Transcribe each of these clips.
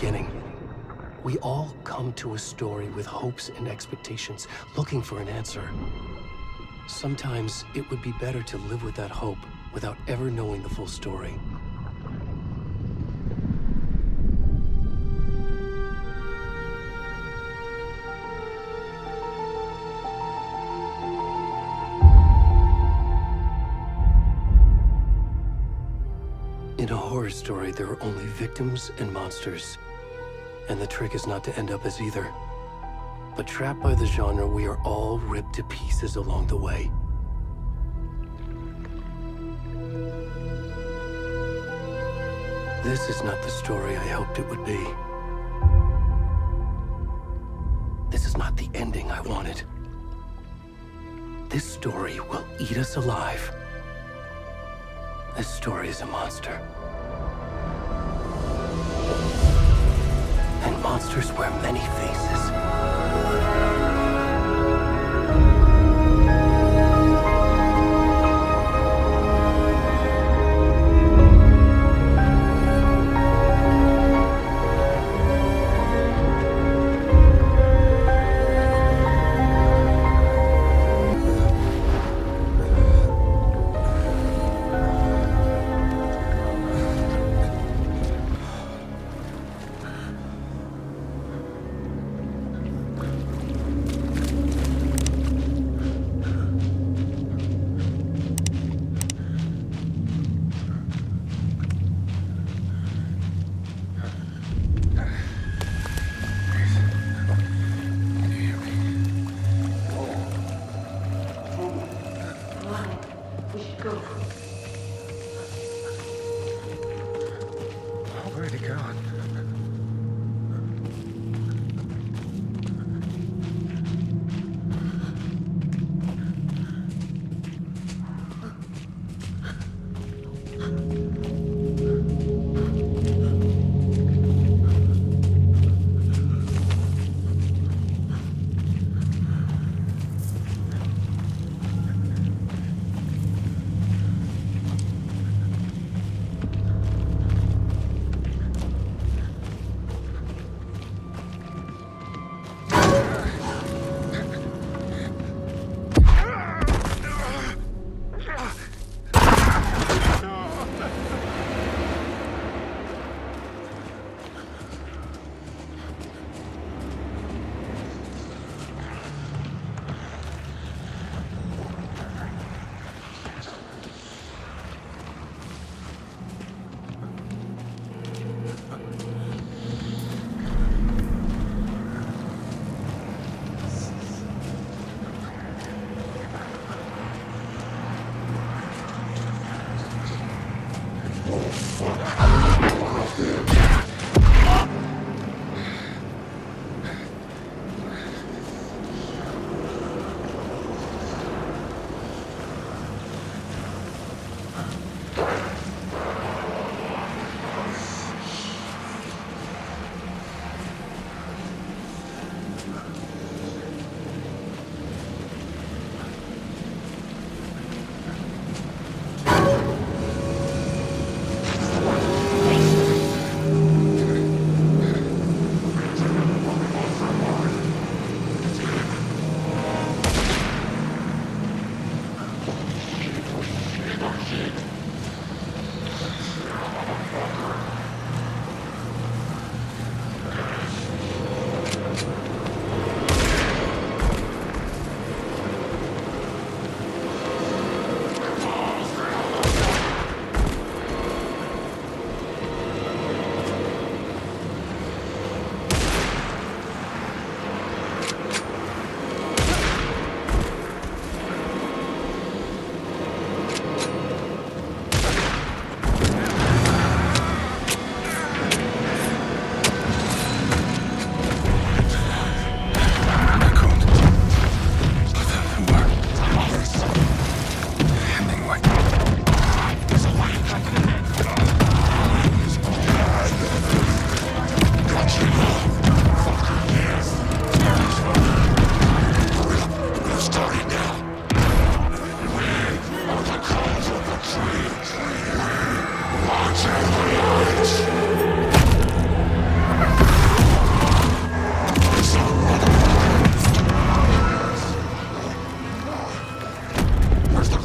beginning. We all come to a story with hopes and expectations, looking for an answer. Sometimes it would be better to live with that hope without ever knowing the full story. In a horror story, there are only victims and monsters. And the trick is not to end up as either. But trapped by the genre, we are all ripped to pieces along the way. This is not the story I hoped it would be. This is not the ending I wanted. This story will eat us alive. This story is a monster. And monsters wear many faces.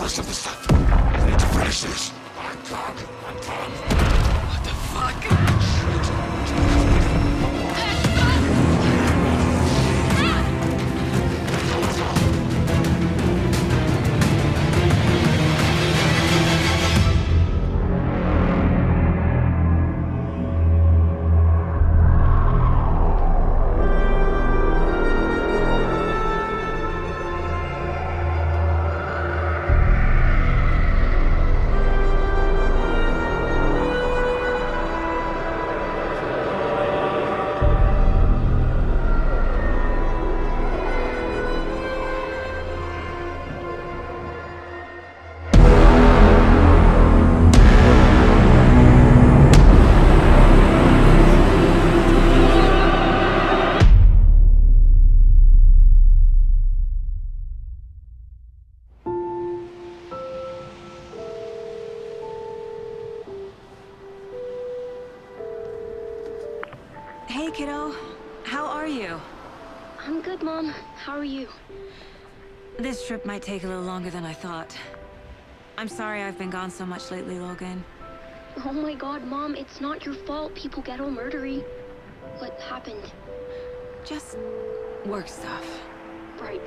rest of the stuff. I need to finish this. I'm done. What the fuck? Hey, kiddo. How are you? I'm good, Mom. How are you? This trip might take a little longer than I thought. I'm sorry I've been gone so much lately, Logan. Oh my god, Mom, it's not your fault people get all murdery. What happened? Just work stuff. Right.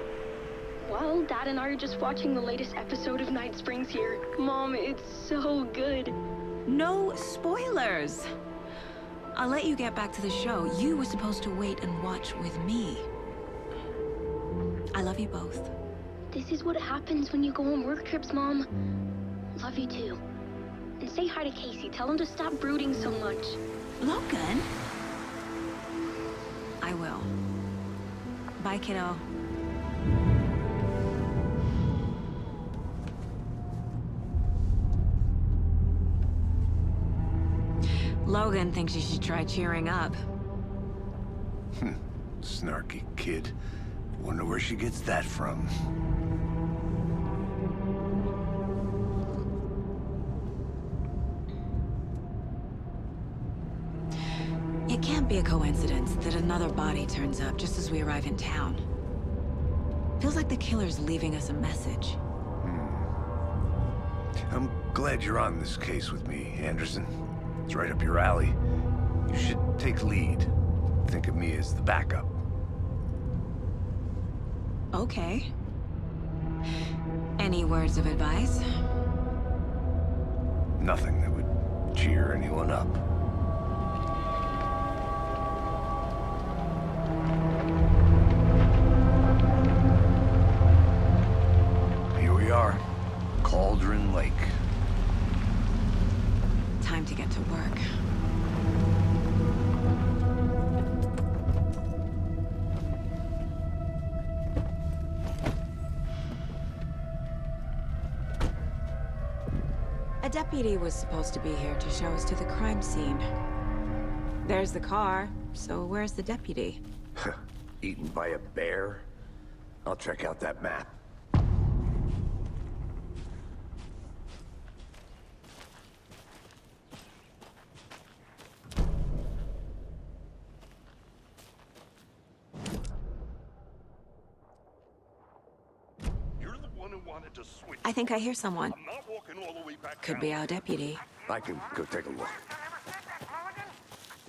Well, Dad and I are just watching the latest episode of Night Springs here. Mom, it's so good. No spoilers! I'll let you get back to the show. You were supposed to wait and watch with me. I love you both. This is what happens when you go on work trips, Mom. Love you too. And say hi to Casey. Tell him to stop brooding so much. Logan? I will. Bye, kiddo. Logan thinks you should try cheering up. Snarky kid. Wonder where she gets that from. It can't be a coincidence that another body turns up just as we arrive in town. Feels like the killer's leaving us a message. I'm glad you're on this case with me, Anderson. It's right up your alley. You should take lead. Think of me as the backup. Okay. Any words of advice? Nothing that would cheer anyone up. Here we are. Cauldron Lake. Time to get to work. A deputy was supposed to be here to show us to the crime scene. There's the car, so where's the deputy? Eaten by a bear? I'll check out that map. I think I hear someone. I'm not walking all the way back Could down. be our deputy. I can go take a look.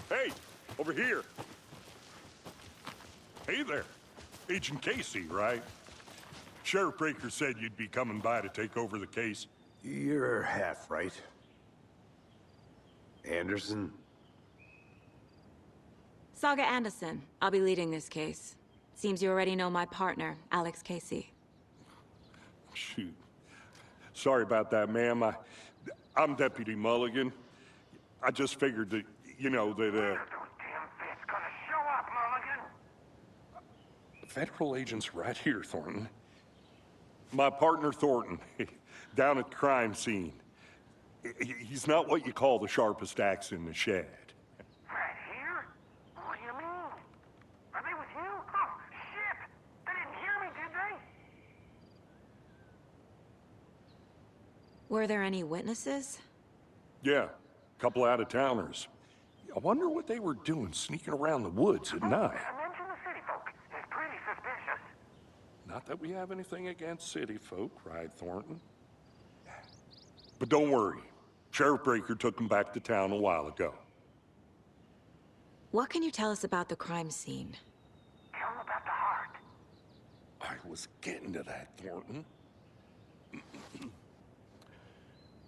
Hey, over here. Hey there. Agent Casey, right? Sheriff Breaker said you'd be coming by to take over the case. You're half right. Anderson? Saga Anderson. I'll be leading this case. Seems you already know my partner, Alex Casey. Shoot. Sorry about that, ma'am. I'm Deputy Mulligan. I just figured that, you know, that, Those damn fists gonna show up, Mulligan. federal agent's right here, Thornton. My partner, Thornton, down at the crime scene. He's not what you call the sharpest axe in the shed. Right here? What do you mean? Are they with you? Oh, shit! They didn't hear me, did they? Were there any witnesses? Yeah, a couple out-of-towners. I wonder what they were doing sneaking around the woods at night. Mention the city folk. It's pretty suspicious. Not that we have anything against city folk, right, Thornton? But don't worry. Sheriff Breaker took him back to town a while ago. What can you tell us about the crime scene? Tell him about the heart. I was getting to that, Thornton.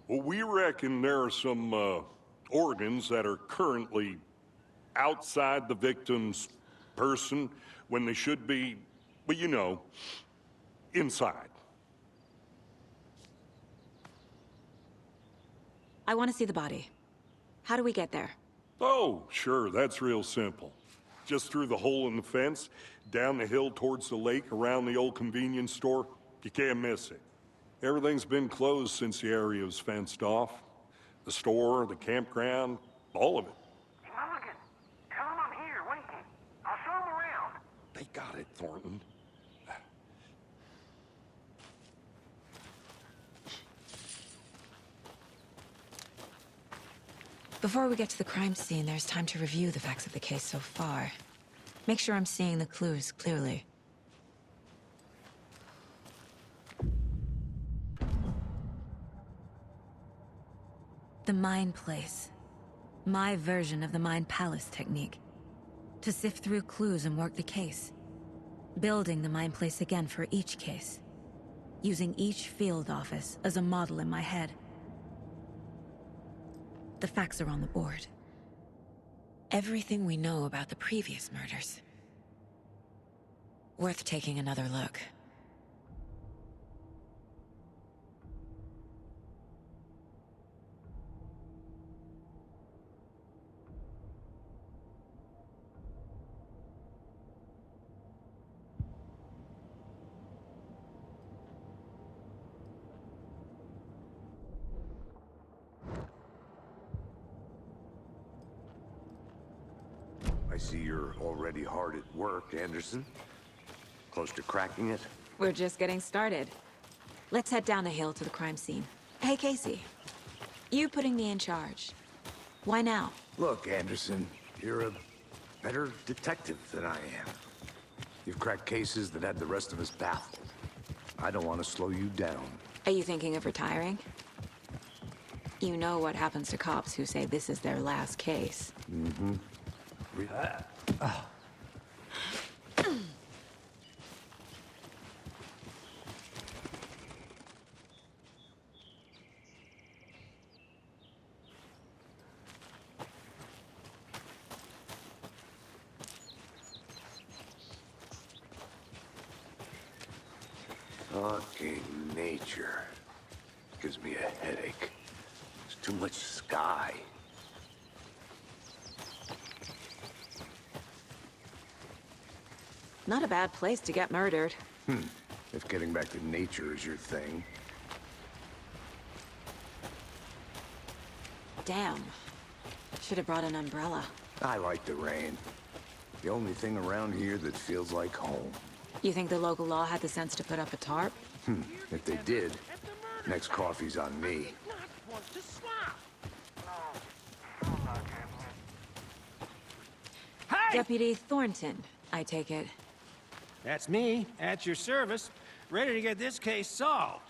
Well, we reckon there are some organs that are currently outside the victim's person when they should be, well, you know, inside. I want to see the body. How do we get there? Oh, sure, that's real simple. Just through the hole in the fence, down the hill towards the lake, around the old convenience store. You can't miss it. Everything's been closed since the area was fenced off. The store, the campground, all of it. Mulligan, tell him I'm here, waiting. I'll show him around. They got it, Thornton. Before we get to the crime scene, there's time to review the facts of the case so far. Make sure I'm seeing the clues clearly. The Mind Place. My version of the Mind Palace technique. To sift through clues and work the case. Building the Mind Place again for each case. Using each field office as a model in my head. The facts are on the board. Everything we know about the previous murders. Worth taking another look. I see you're already hard at work, Anderson. Close to cracking it? We're just getting started. Let's head down the hill to the crime scene. Hey, Casey. You putting me in charge. Why now? Look, Anderson, you're a better detective than I am. You've cracked cases that had the rest of us baffled. I don't want to slow you down. Are you thinking of retiring? You know what happens to cops who say this is their last case. Mm-hmm. Fucking nature. Gives me a headache. There's too much sky. Not a bad place to get murdered. If getting back to nature is your thing. Damn. Should have brought an umbrella. I like the rain. The only thing around here that feels like home. You think the local law had the sense to put up a tarp? If they did, next coffee's on me. Hey! Deputy Thornton, I take it. That's me, at your service, ready to get this case solved.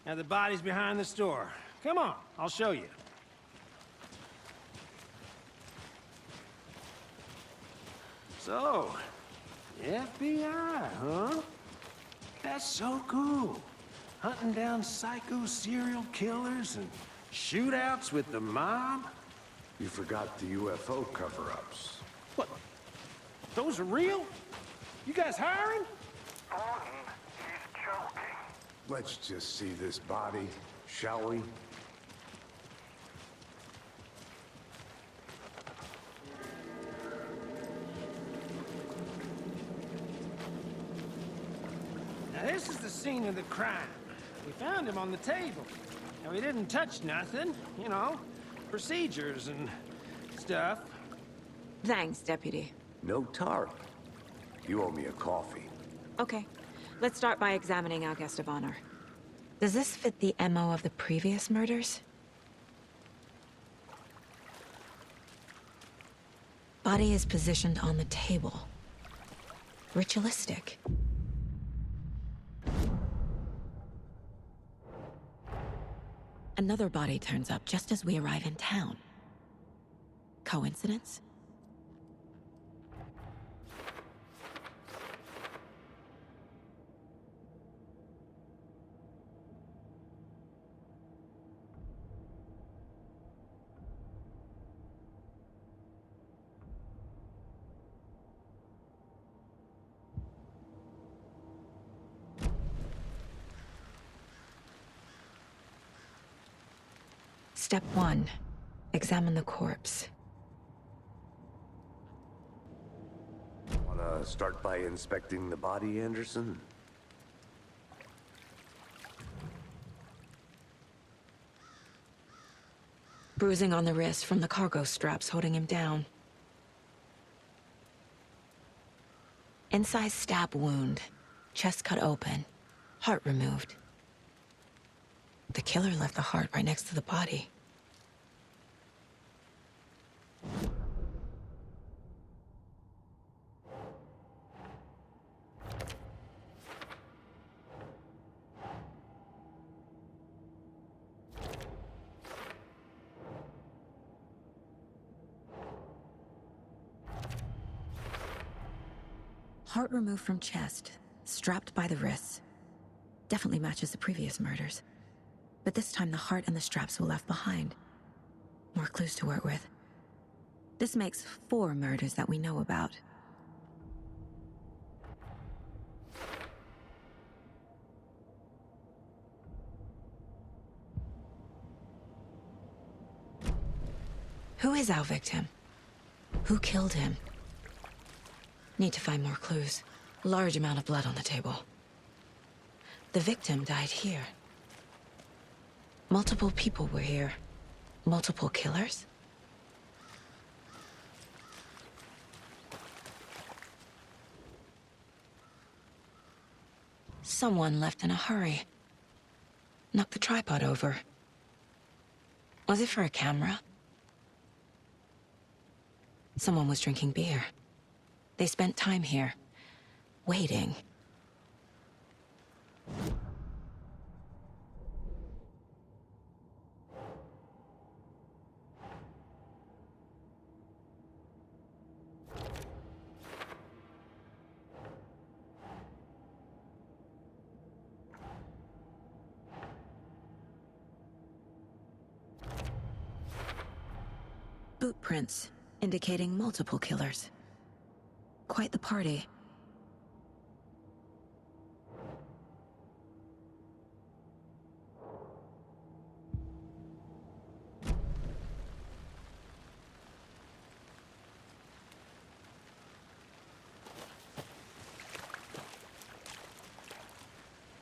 Now the body's behind the store. Come on, I'll show you. So, FBI, huh? That's so cool. Hunting down psycho serial killers and shootouts with the mob? You forgot the UFO cover-ups. What? Those are real? You guys hiring? Thornton, he's joking. Let's just see this body, shall we? Now this is the scene of the crime. We found him on the table. And we didn't touch nothing, you know, procedures and stuff. Thanks, Deputy. No tarp. You owe me a coffee. Okay. Let's start by examining our guest of honor. Does this fit the MO of the previous murders? Body is positioned on the table. Ritualistic. Another body turns up just as we arrive in town. Coincidence? Step 1. Examine the corpse. Wanna start by inspecting the body, Anderson? Bruising on the wrist from the cargo straps holding him down. Incised stab wound. Chest cut open. Heart removed. The killer left the heart right next to the body. Heart removed from chest, strapped by the wrists. Definitely matches the previous murders. But this time the heart and the straps were left behind. More clues to work with. This makes 4 murders that we know about. Who is our victim? Who killed him? Need to find more clues. Large amount of blood on the table. The victim died here. Multiple people were here. Multiple killers? Someone left in a hurry. Knocked the tripod over. Was it for a camera? Someone was drinking beer. They spent time here, waiting. Boot prints, indicating multiple killers. Quite the party.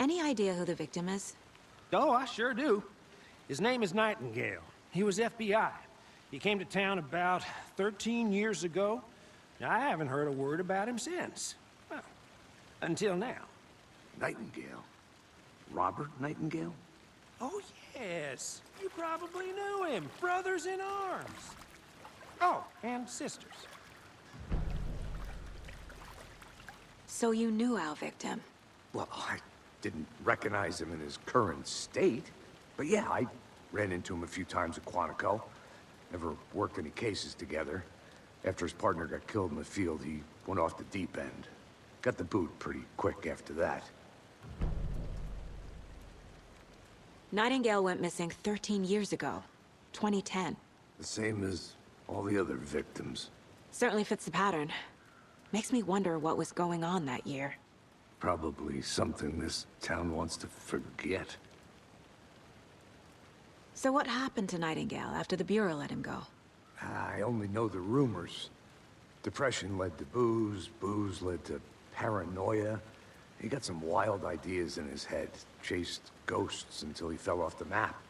Any idea who the victim is? Oh, I sure do. His name is Nightingale. He was FBI. He came to town about 13 years ago. I haven't heard a word about him since. Well, until now. Nightingale? Robert Nightingale? Oh, yes. You probably knew him. Brothers in arms. Oh, and sisters. So you knew our victim? Well, I didn't recognize him in his current state. But yeah, I ran into him a few times at Quantico. Never worked any cases together. After his partner got killed in the field, he went off the deep end. Got the boot pretty quick after that. Nightingale went missing 13 years ago, 2010. The same as all the other victims. Certainly fits the pattern. Makes me wonder what was going on that year. Probably something this town wants to forget. So what happened to Nightingale after the Bureau let him go? I only know the rumors. Depression led to booze, booze led to paranoia. He got some wild ideas in his head, chased ghosts until he fell off the map.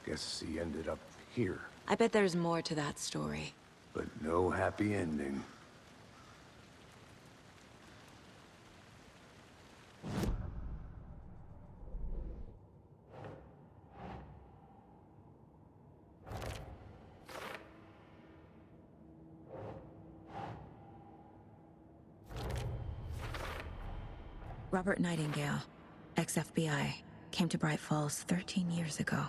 Guess he ended up here. I bet there's more to that story. But no happy ending. Robert Nightingale, ex-FBI, came to Bright Falls 13 years ago.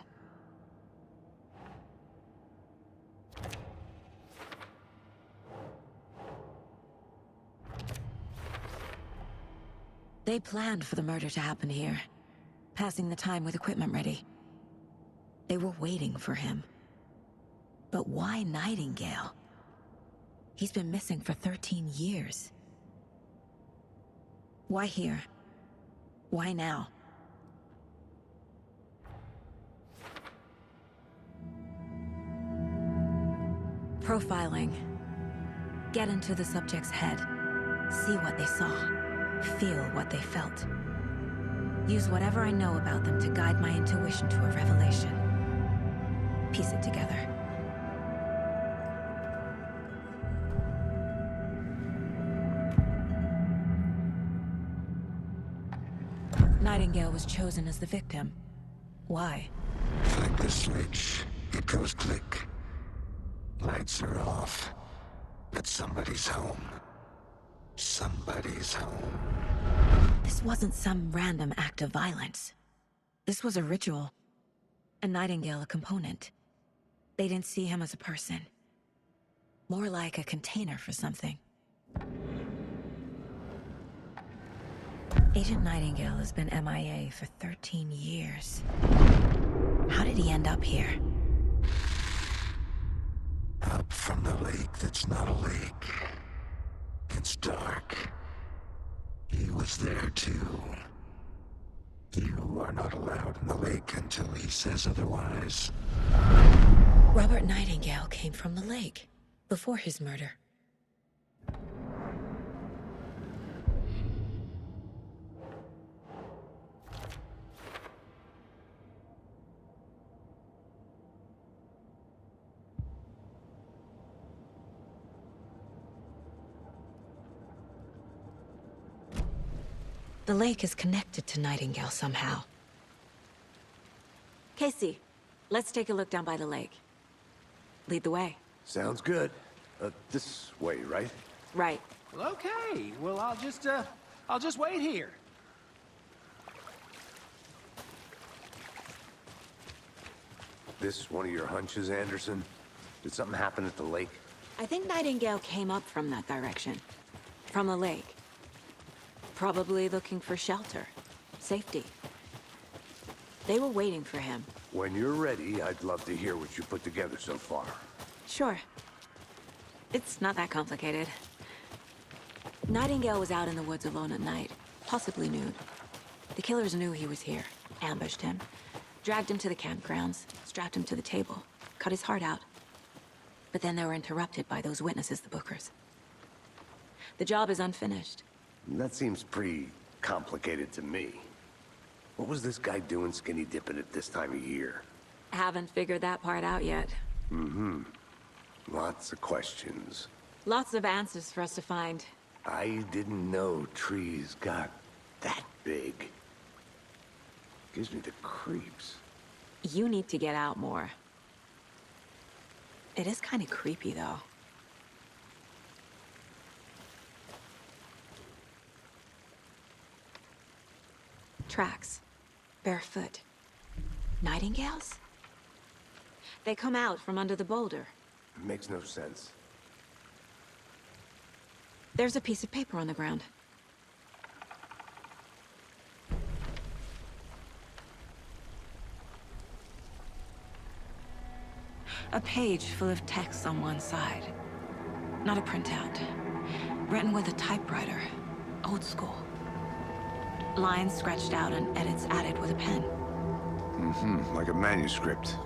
They planned for the murder to happen here, passing the time with equipment ready. They were waiting for him. But why Nightingale? He's been missing for 13 years. Why here? Why now? Profiling. Get into the subject's head. See what they saw. Feel what they felt. Use whatever I know about them to guide my intuition to a revelation. Piece it together. Nightingale was chosen as the victim. Why? Flick the switch. It goes click. Lights are off. But somebody's home. Somebody's home. This wasn't some random act of violence. This was a ritual. And Nightingale a component. They didn't see him as a person. More like a container for something. Agent Nightingale has been MIA for 13 years. How did he end up here? Up from the lake that's not a lake. It's dark. He was there too. You are not allowed in the lake until he says otherwise. Robert Nightingale came from the lake, before his murder. The lake is connected to Nightingale somehow. Casey, let's take a look down by the lake. Lead the way. Sounds good. This way, right? Right. Well, okay. Well, I'll just wait here. This one of your hunches, Anderson? Did something happen at the lake? I think Nightingale came up from that direction. From the lake. Probably looking for shelter. Safety. They were waiting for him. When you're ready, I'd love to hear what you put together so far. Sure. It's not that complicated. Nightingale was out in the woods alone at night, possibly nude. The killers knew he was here, ambushed him, dragged him to the campgrounds, strapped him to the table, cut his heart out. But then they were interrupted by those witnesses, the Bookers. The job is unfinished. That seems pretty complicated to me. What was this guy doing skinny dipping at this time of year? Haven't figured that part out yet. Mm-hmm. Lots of questions. Lots of answers for us to find. I didn't know trees got that big. Gives me the creeps. You need to get out more. It is kind of creepy, though. Tracks. Barefoot. Nightingales? They come out from under the boulder. Makes no sense. There's a piece of paper on the ground. A page full of text on one side. Not a printout. Written with a typewriter. Old school. Lines scratched out and edits added with a pen. Mm-hmm, like a manuscript.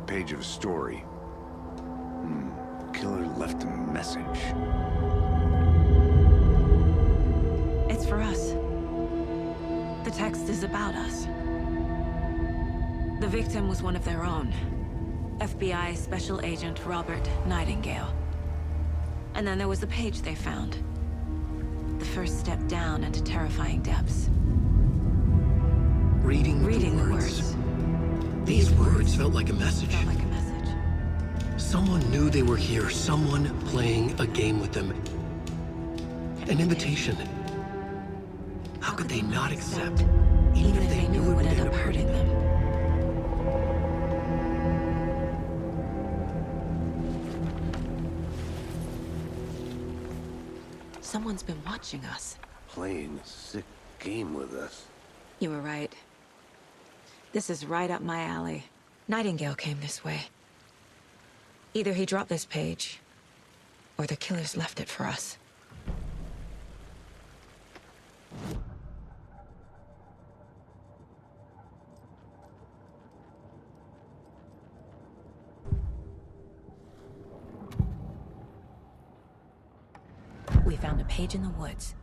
Page of a story. Killer left a message. It's for us. The text is about us. The victim was one of their own. FBI Special Agent Robert Nightingale. And then there was the page they found. The first step down into terrifying depths. Reading the words. These words felt like a message. Felt like a message. Someone knew they were here, someone playing a game with them. An invitation. How could they not accept, even if they knew it would end up hurting them? Someone's been watching us. Playing a sick game with us. You were right. This is right up my alley. Nightingale came this way. Either he dropped this page, or the killers left it for us. We found a page in the woods.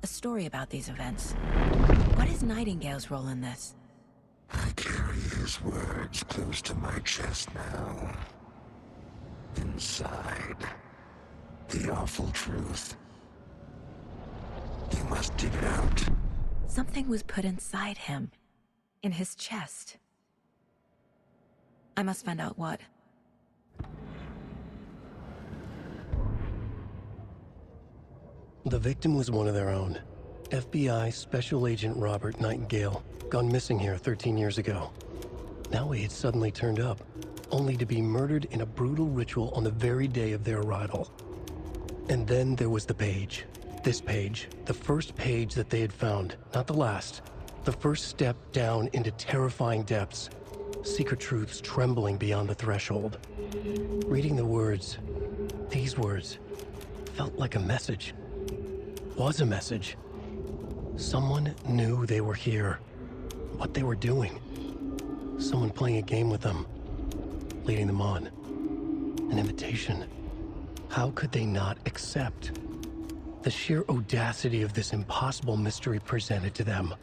A story about these events. What is Nightingale's role in this? I carry his words close to my chest now. Inside, the awful truth. You must dig it out. Something was put inside him. In his chest. I must find out what. The victim was one of their own. FBI Special Agent Robert Nightingale, gone missing here 13 years ago. Now he had suddenly turned up, only to be murdered in a brutal ritual on the very day of their arrival. And then there was the page. This page, the first page that they had found, not the last. The first step down into terrifying depths. Secret truths trembling beyond the threshold. Reading the words, these words, felt like a message. Was a message. Someone knew they were here, what they were doing. Someone playing a game with them, leading them on. An invitation. How could they not accept? The sheer audacity of this impossible mystery presented to them,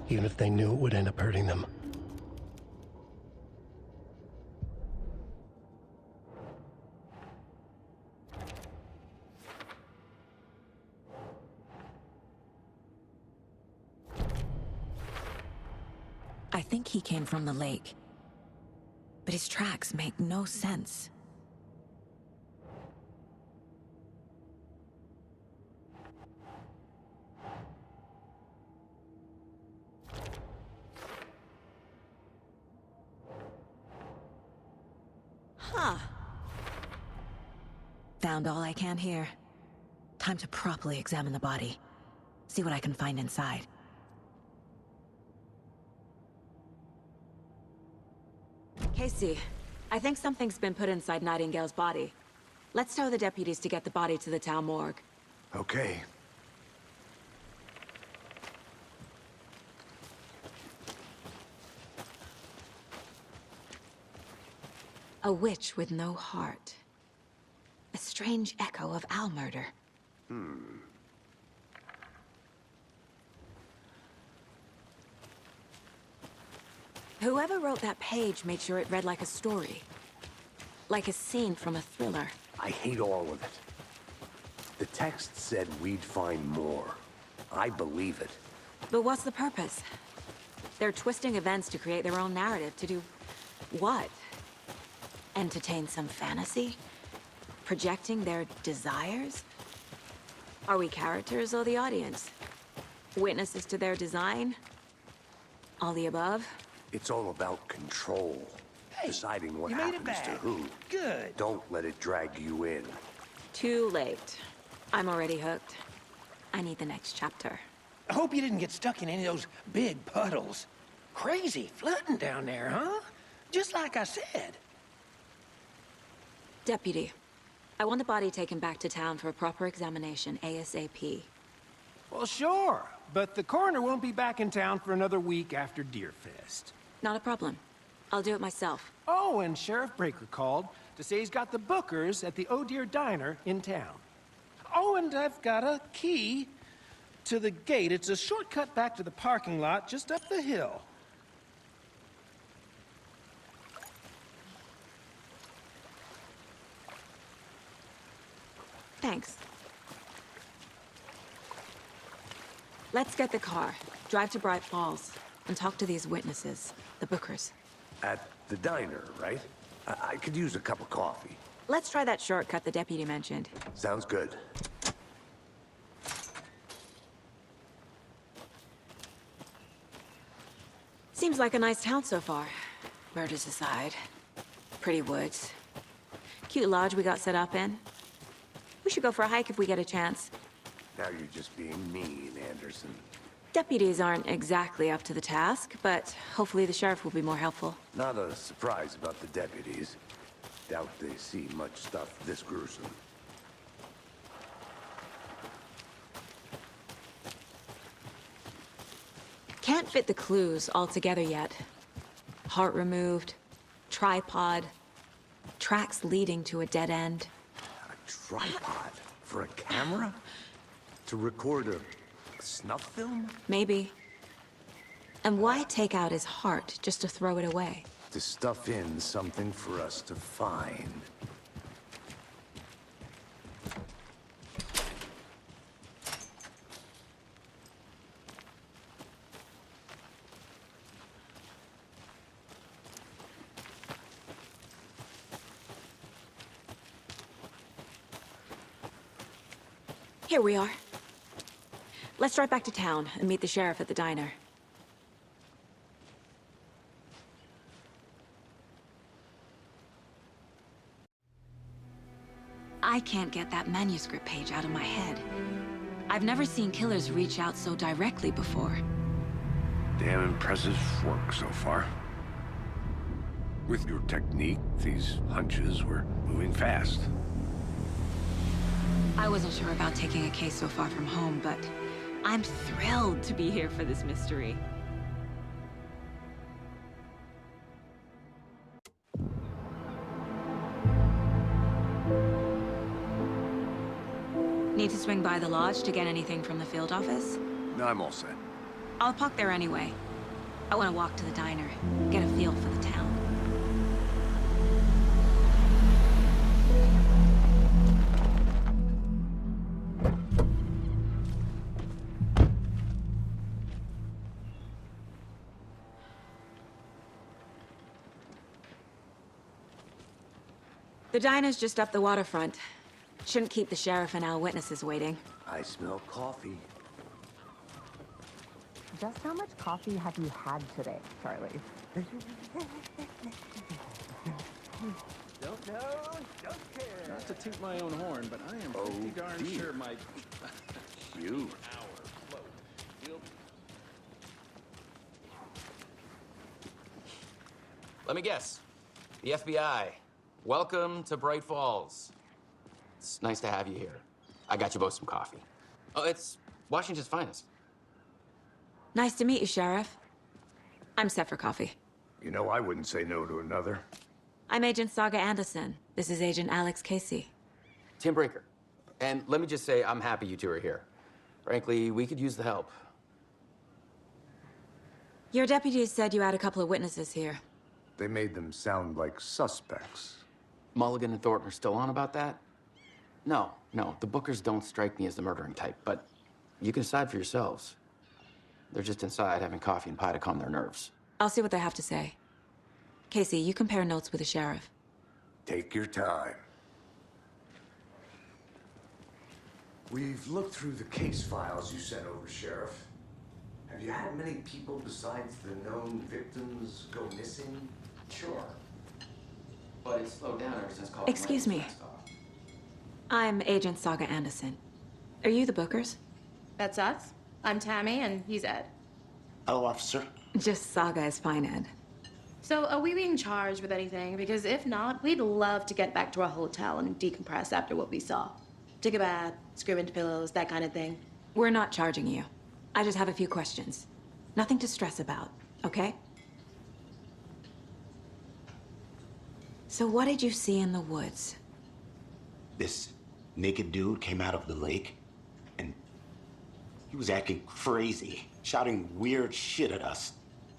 even if they knew it would end up hurting them. I think he came from the lake. But his tracks make no sense. Huh. Found all I can here. Time to properly examine the body. See what I can find inside. Casey, I think something's been put inside Nightingale's body. Let's tell the deputies to get the body to the town morgue. Okay. A witch with no heart. A strange echo of Al murder. Whoever wrote that page made sure it read like a story. Like a scene from a thriller. I hate all of it. The text said we'd find more. I believe it. But what's the purpose? They're twisting events to create their own narrative. To do what? Entertain some fantasy? Projecting their desires? Are we characters or the audience? Witnesses to their design? All the above? It's all about control. Hey, deciding what you made it happens to back. who. Good. Don't let it drag you in. Too late. I'm already hooked. I need the next chapter. I hope you didn't get stuck in any of those big puddles. Crazy flooding down there, huh? Just like I said. Deputy, I want the body taken back to town for a proper examination ASAP. Well, sure. But the coroner won't be back in town for another week after Deerfest. Not a problem. I'll do it myself. Oh, and Sheriff Breaker called to say he's got the Bookers at the Oh Dear Diner in town. Oh, and I've got a key to the gate. It's a shortcut back to the parking lot just up the hill. Thanks. Let's get the car, drive to Bright Falls, and talk to these witnesses, the Bookers. At the diner, right? I could use a cup of coffee. Let's try that shortcut the deputy mentioned. Sounds good. Seems like a nice town so far. Murders aside. Pretty woods. Cute lodge we got set up in. We should go for a hike if we get a chance. Now you're just being mean, Anderson. Deputies aren't exactly up to the task, but hopefully the sheriff will be more helpful. Not a surprise about the deputies. Doubt they see much stuff this gruesome. Can't fit the clues all together yet. Heart removed, tripod, tracks leading to a dead end. A tripod? For a camera? To record a snuff film? Maybe. And why take out his heart just to throw it away? To stuff in something for us to find. Here we are. Let's drive back to town and meet the sheriff at the diner. I can't get that manuscript page out of my head. I've never seen killers reach out so directly before. Damn impressive work so far. With your technique, these hunches were moving fast. I wasn't sure about taking a case so far from home, but I'm thrilled to be here for this mystery. Need to swing by the lodge to get anything from the field office? No, I'm all set. I'll park there anyway. I want to walk to the diner, get a feel for the town. The diner's just up the waterfront. Shouldn't keep the sheriff and our witnesses waiting. I smell coffee. Just how much coffee have you had today, Charlie? Don't know, don't care. Not to toot my own horn, but I am pretty darn sure my... You. Let me guess. The FBI. Welcome to Bright Falls. It's nice to have you here. I got you both some coffee. Oh, it's Washington's finest. Nice to meet you, Sheriff. I'm set for coffee. You know, I wouldn't say no to another. I'm Agent Saga Anderson. This is Agent Alex Casey. Tim Brinker. And let me just say, I'm happy you two are here. Frankly, we could use the help. Your deputies said you had a couple of witnesses here. They made them sound like suspects. Mulligan and Thornton are still on about that? No, the Bookers don't strike me as the murdering type, but you can decide for yourselves. They're just inside having coffee and pie to calm their nerves. I'll see what they have to say. Casey, you compare notes with the sheriff. Take your time. We've looked through the case files you sent over, Sheriff. Have you had many people besides the known victims go missing? Sure. But it's slowed down ever since Colin Excuse me. I'm Agent Saga Anderson. Are you the Bookers? That's us. I'm Tammy, and he's Ed. Hello, officer. Just Saga is fine, Ed. So, are we being charged with anything? Because if not, we'd love to get back to our hotel and decompress after what we saw. Take a bath, scream into pillows, that kind of thing. We're not charging you. I just have a few questions. Nothing to stress about, okay? So what did you see in the woods? This naked dude came out of the lake, and he was acting crazy, shouting weird shit at us.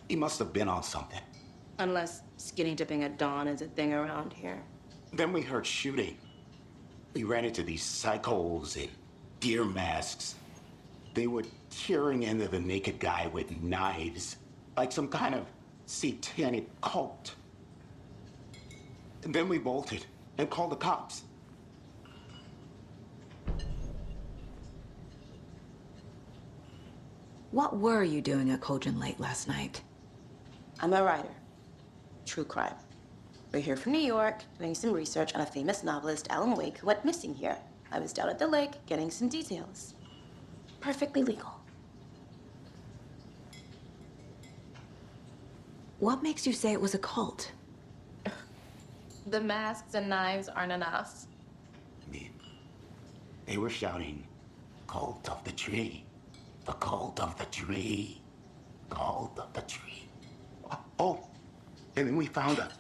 He must have been on something. Unless skinny dipping at dawn is a thing around here. Then we heard shooting. We ran into these psychos in deer masks. They were tearing into the naked guy with knives, like some kind of satanic cult. And then we bolted and called the cops. What were you doing at Cauldron Lake last night? I'm a writer. True crime. We're here from New York, doing some research on a famous novelist, Alan Wake, who went missing here. I was down at the lake, getting some details. Perfectly legal. What makes you say it was a cult? The masks and knives aren't enough. They were shouting, "Cult of the tree. The cult of the tree. Cult of the tree." Oh, and then we found out.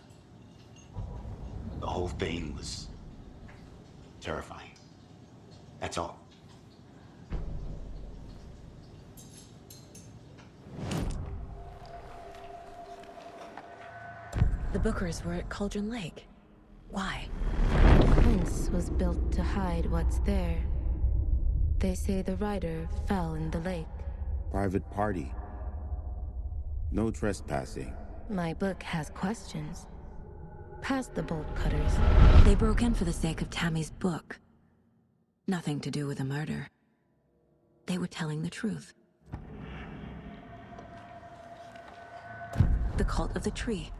The whole thing was terrifying. That's all. The Bookers were at Cauldron Lake. Why? The fence was built to hide what's there. They say the rider fell in the lake. Private party. No trespassing. My book has questions. Past the bolt cutters. They broke in for the sake of Tammy's book. Nothing to do with a murder. They were telling the truth. The cult of the tree.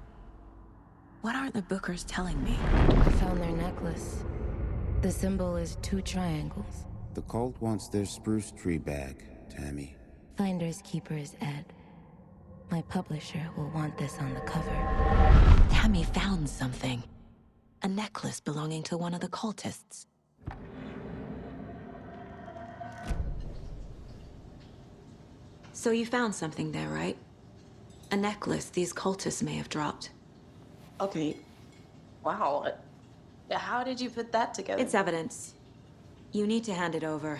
What are the Bookers telling me? I found their necklace. The symbol is 2 triangles. The cult wants their spruce tree back, Tammy. Finders keepers, Ed. My publisher will want this on the cover. Tammy found something. A necklace belonging to one of the cultists. So you found something there, right? A necklace these cultists may have dropped. Okay. Wow. How did you put that together? It's evidence. You need to hand it over.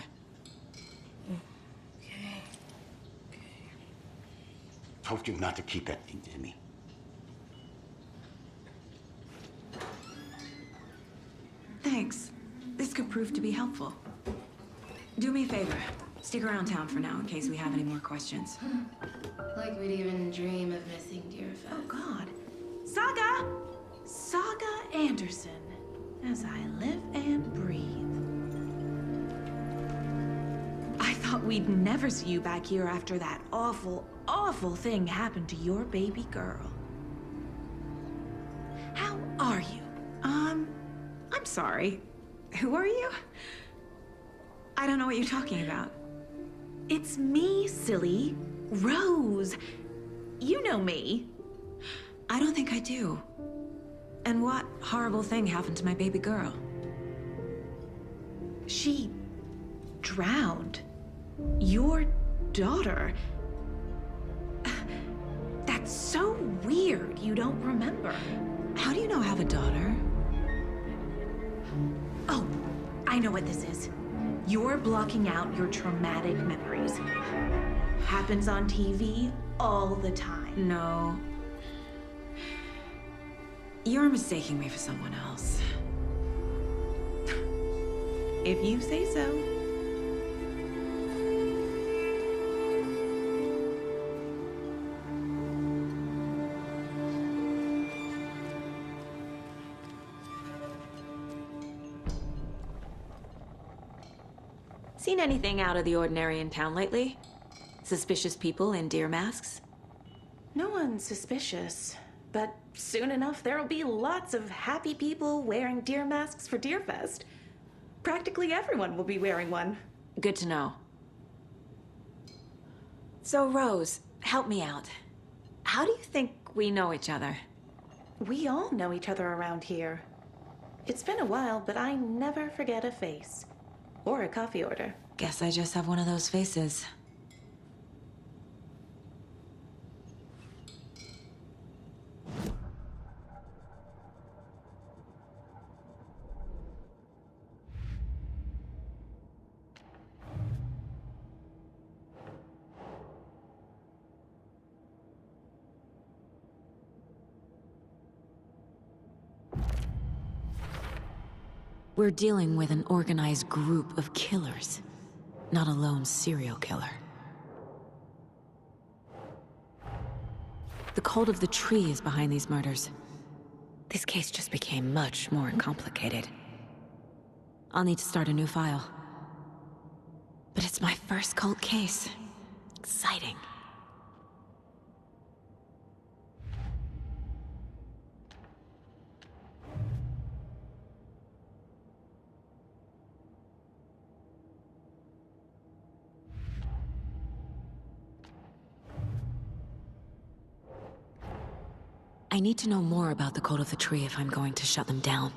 Okay. Told you not to keep that thing, Tammy. Thanks. This could prove to be helpful. Do me a favor. Stick around town for now in case we have any more questions. Like we'd even dream of missing dear Fez. Oh, God. Saga! Saga Anderson. As I live and breathe. I thought we'd never see you back here after that awful, awful thing happened to your baby girl. How are you? I'm sorry. Who are you? I don't know what you're talking about. It's me, silly. Rose. You know me. I don't think I do. And what horrible thing happened to my baby girl? She drowned. Your daughter. That's so weird you don't remember. How do you know I have a daughter? Oh, I know what this is. You're blocking out your traumatic memories. Happens on TV all the time. No. You're mistaking me for someone else. If you say so. Seen anything out of the ordinary in town lately? Suspicious people in deer masks? No one's suspicious, but soon enough there'll be lots of happy people wearing deer masks for Deerfest. Practically everyone will be wearing one. Good to know. So, Rose, help me out. How do you think we know each other? We all know each other around here. It's been a while, but I never forget a face. Or a coffee order. Guess I just have one of those faces. We're dealing with an organized group of killers, not a lone serial killer. The cult of the tree is behind these murders. This case just became much more complicated. I'll need to start a new file. But it's my first cult case. Exciting. I need to know more about the cult of the tree if I'm going to shut them down.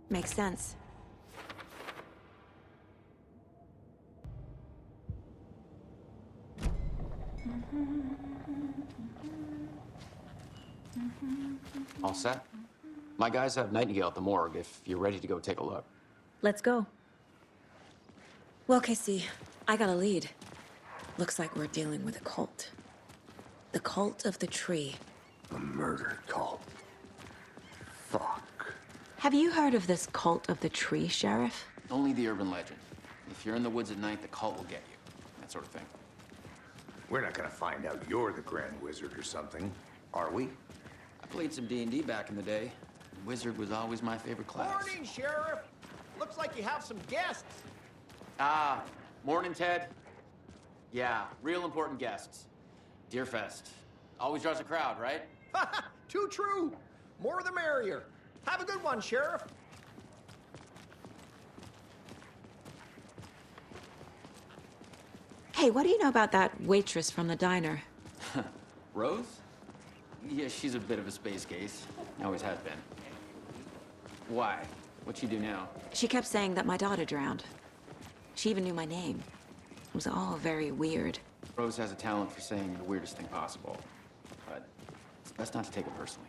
Makes sense. All set? My guys have Nightingale at the morgue if you're ready to go take a look. Let's go. Well, Casey, I got a lead. Looks like we're dealing with a cult. The cult of the tree. A murder cult. Fuck. Have you heard of this cult of the tree, Sheriff? Only the urban legend. If you're in the woods at night, the cult will get you. That sort of thing. We're not gonna find out you're the Grand Wizard or something, are we? I played some D&D back in the day. Wizard was always my favorite class. Morning, Sheriff! Looks like you have some guests. Ah, morning, Ted. Yeah, real important guests. Deerfest. Always draws a crowd, right? Too true. More the merrier. Have a good one, Sheriff. Hey, what do you know about that waitress from the diner? Rose? Yeah, she's a bit of a space case. Always has been. Why? What'd she do now? She kept saying that my daughter drowned. She even knew my name. It was all very weird. Rose has a talent for saying the weirdest thing possible. But it's best not to take it personally.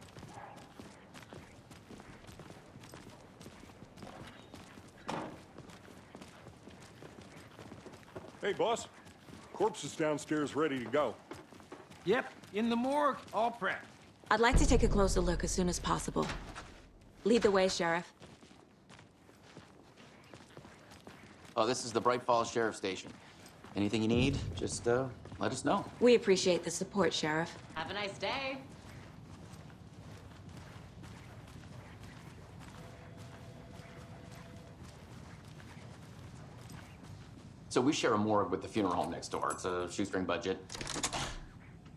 Hey, boss. Corpse is downstairs ready to go. Yep, in the morgue, all prepped. I'd like to take a closer look as soon as possible. Lead the way, Sheriff. Oh, this is the Bright Falls Sheriff Station. Anything you need, just let us know. We appreciate the support, Sheriff. Have a nice day. So we share a morgue with the funeral home next door. It's a shoestring budget.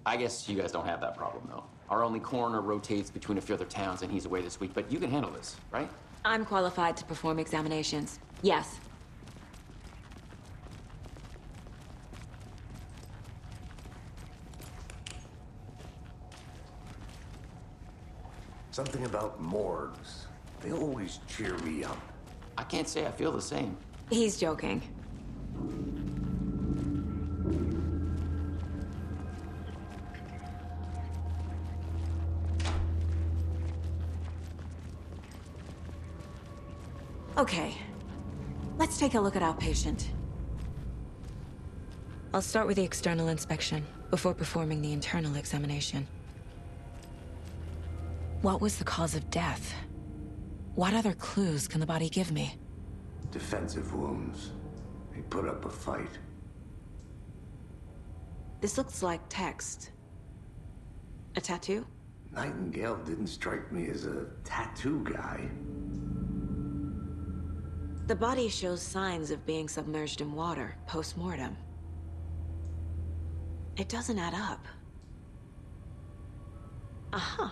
I guess you guys don't have that problem, though. Our only coroner rotates between a few other towns, and he's away this week, but you can handle this, right? I'm qualified to perform examinations. Yes. Something about morgues. They always cheer me up. I can't say I feel the same. He's joking. Okay, let's take a look at our patient. I'll start with the external inspection before performing the internal examination. What was the cause of death? What other clues can the body give me? Defensive wounds. He put up a fight. This looks like text. A tattoo? Nightingale didn't strike me as a tattoo guy. The body shows signs of being submerged in water post-mortem. It doesn't add up. Uh-huh.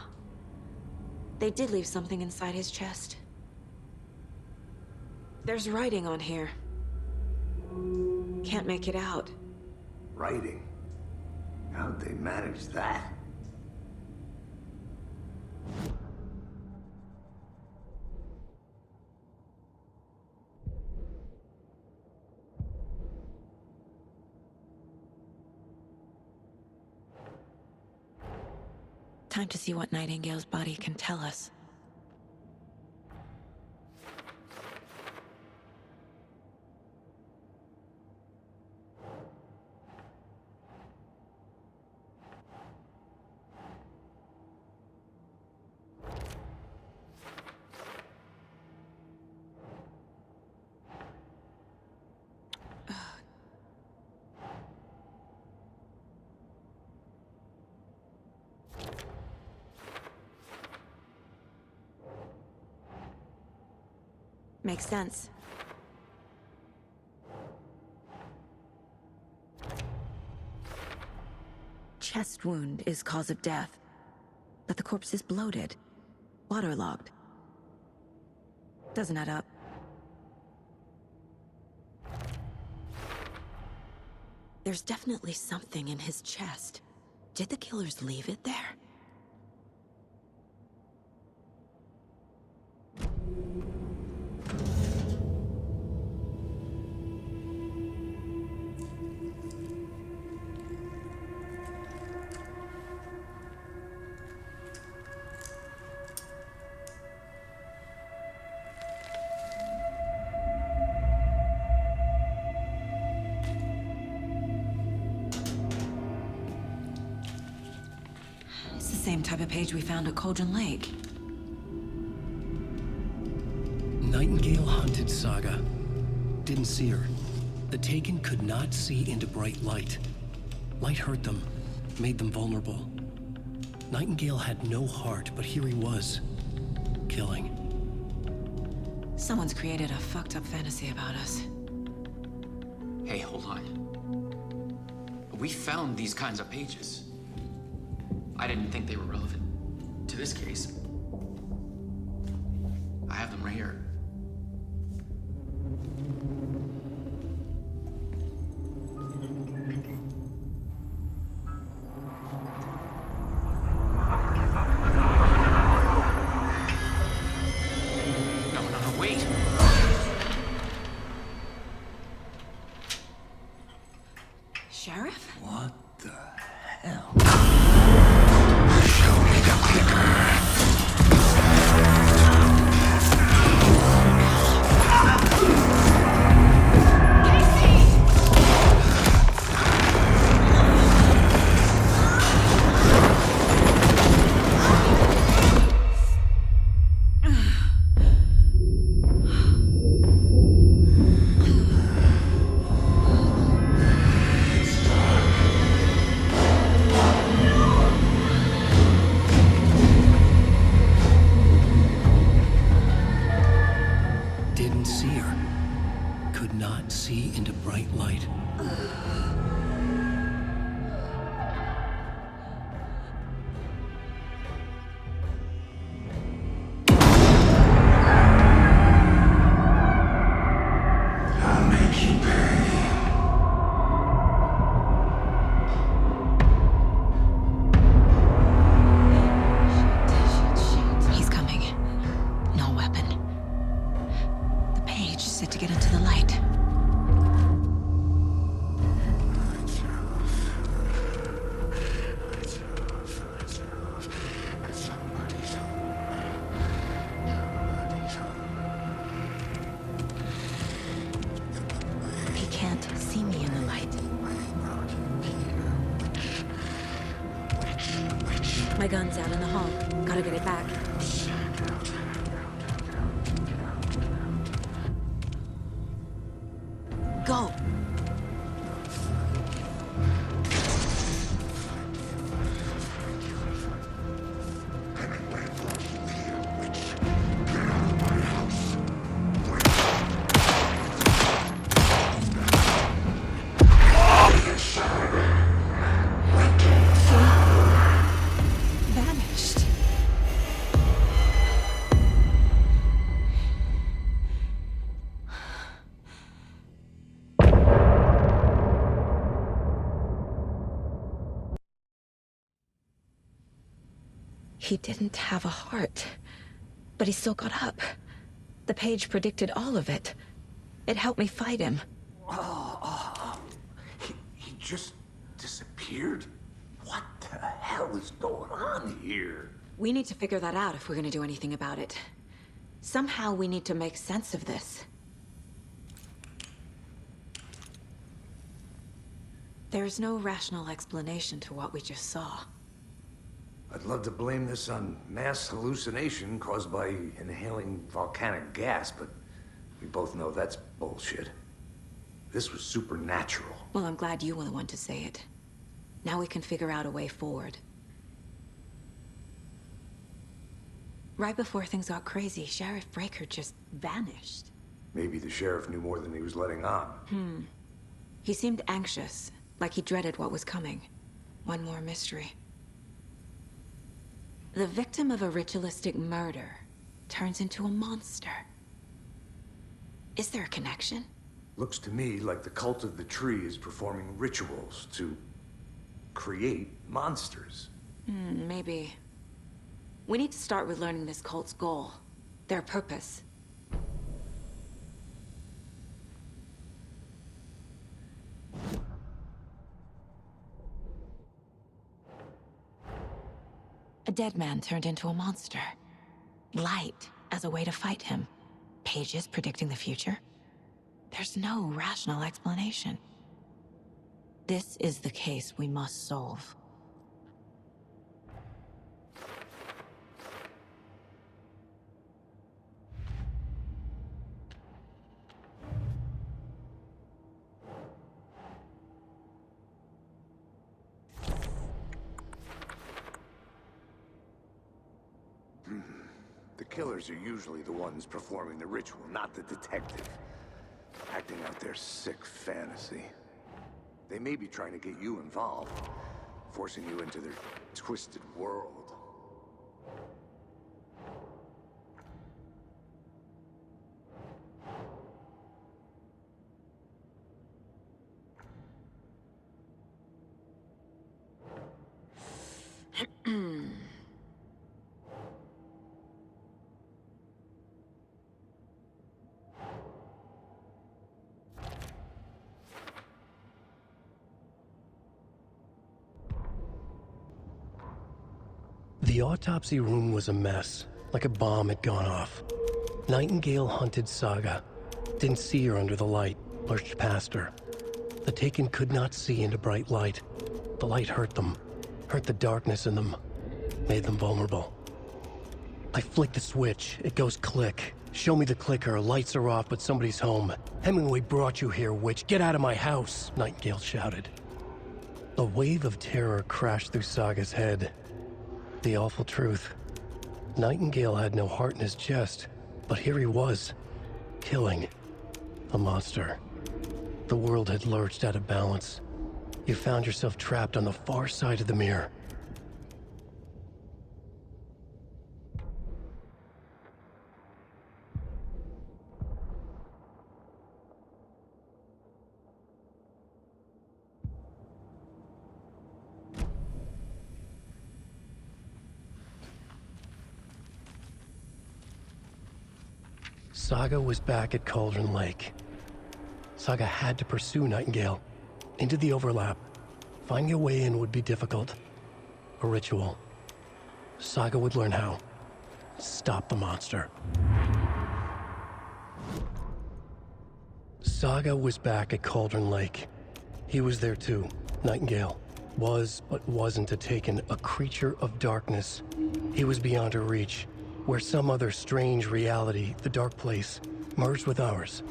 They did leave something inside his chest. There's writing on here. Can't make it out. Writing? How'd they manage that? Time to see what Nightingale's body can tell us. Makes sense. Chest wound is cause of death, but the corpse is bloated, waterlogged. Doesn't add up. There's definitely something in his chest. Did the killers leave it there? Same type of page we found at Cauldron Lake. Nightingale hunted Saga. Didn't see her. The Taken could not see into bright light. Light hurt them, made them vulnerable. Nightingale had no heart, but here he was, killing. Someone's created a fucked up fantasy about us. Hey, hold on. We found these kinds of pages. I didn't think they were relevant to this case. I have them right here. No, wait! Sheriff? What the hell? My gun's out in the hall. Gotta get it back. Go! He didn't have a heart, but he still got up. The page predicted all of it. It helped me fight him. He just disappeared? What the hell is going on here? We need to figure that out if we're gonna do anything about it. Somehow we need to make sense of this. There's no rational explanation to what we just saw. I'd love to blame this on mass hallucination caused by inhaling volcanic gas, but we both know that's bullshit. This was supernatural. Well, I'm glad you were the one to say it. Now we can figure out a way forward. Right before things got crazy, Sheriff Breaker just vanished. Maybe the sheriff knew more than he was letting on. He seemed anxious, like he dreaded what was coming. One more mystery. The victim of a ritualistic murder turns into a monster. Is there a connection? Looks to me like the cult of the tree is performing rituals to create monsters. Maybe. We need to start with learning this cult's goal, their purpose. A dead man turned into a monster. Light as a way to fight him. Pages predicting the future. There's no rational explanation. This is the case we must solve. The killers are usually the ones performing the ritual, not the detective. Acting out their sick fantasy. They may be trying to get you involved, forcing you into their twisted world. The autopsy room was a mess, like a bomb had gone off. Nightingale hunted Saga. Didn't see her under the light, lurched past her. The Taken could not see into bright light. The light hurt them, hurt the darkness in them, made them vulnerable. I flick the switch, it goes click. Show me the clicker, lights are off, but somebody's home. Hemingway brought you here, witch. Get out of my house, Nightingale shouted. A wave of terror crashed through Saga's head. The awful truth. Nightingale had no heart in his chest, but here he was, killing a monster. The world had lurched out of balance. You found yourself trapped on the far side of the mirror. Saga was back at Cauldron Lake. Saga had to pursue Nightingale, into the overlap. Finding a way in would be difficult. A ritual. Saga would learn how. Stop the monster. Saga was back at Cauldron Lake. He was there too, Nightingale. Was, but wasn't a Taken, a creature of darkness. He was beyond her reach. Where some other strange reality, the dark place, merged with ours.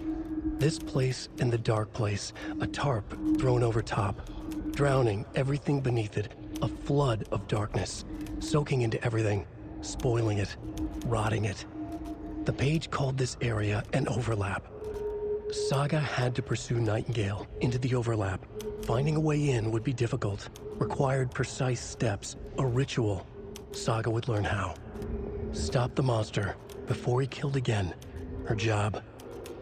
This place and the dark place, a tarp thrown over top, drowning everything beneath it, a flood of darkness, soaking into everything, spoiling it, rotting it. The page called this area an overlap. Saga had to pursue Nightingale into the overlap. Finding a way in would be difficult, required precise steps, a ritual. Saga would learn how. Stop the monster before he killed again. Her job.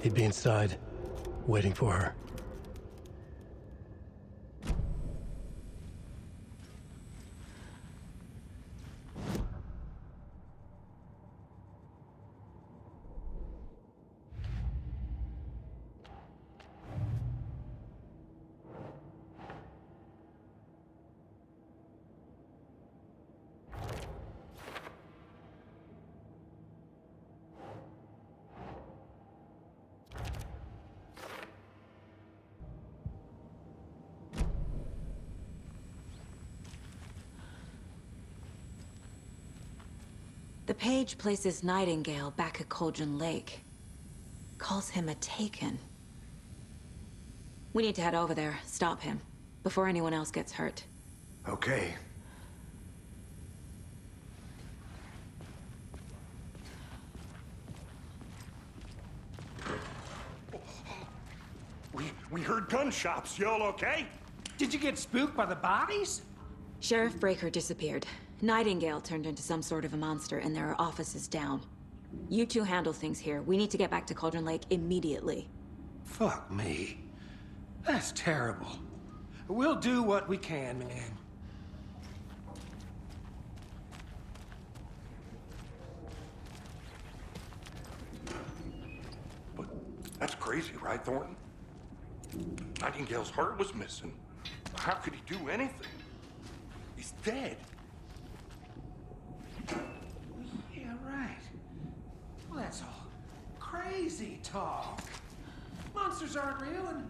He'd be inside, waiting for her. The page places Nightingale back at Cauldron Lake. Calls him a Taken. We need to head over there, stop him, before anyone else gets hurt. Okay. We heard gunshots. Y'all okay? Did you get spooked by the bodies? Sheriff Breaker disappeared. Nightingale turned into some sort of a monster, and there are offices down. You two handle things here. We need to get back to Cauldron Lake immediately. Fuck me. That's terrible. We'll do what we can, man. But that's crazy, right, Thornton? Nightingale's heart was missing. How could he do anything? He's dead. Yeah, right. Well, that's all crazy talk. Monsters aren't real, and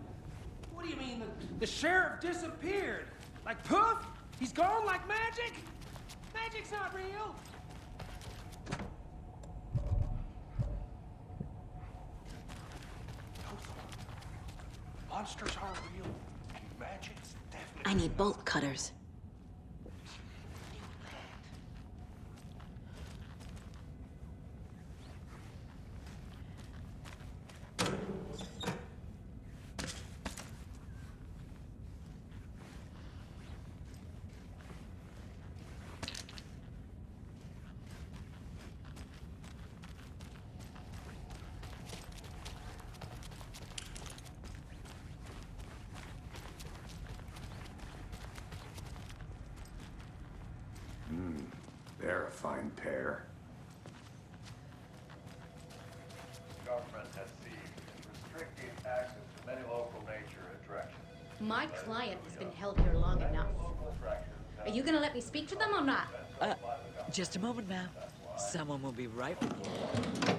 what do you mean the sheriff disappeared? Like poof? He's gone like magic? Magic's not real. Monsters aren't real. Magic's definitely. I need bolt cutters. They're a fine pair. Government has seized and restricted access to many local nature attractions. My client has been held here long enough. Are you gonna let me speak to them or not? Just a moment, ma'am. Someone will be right with you.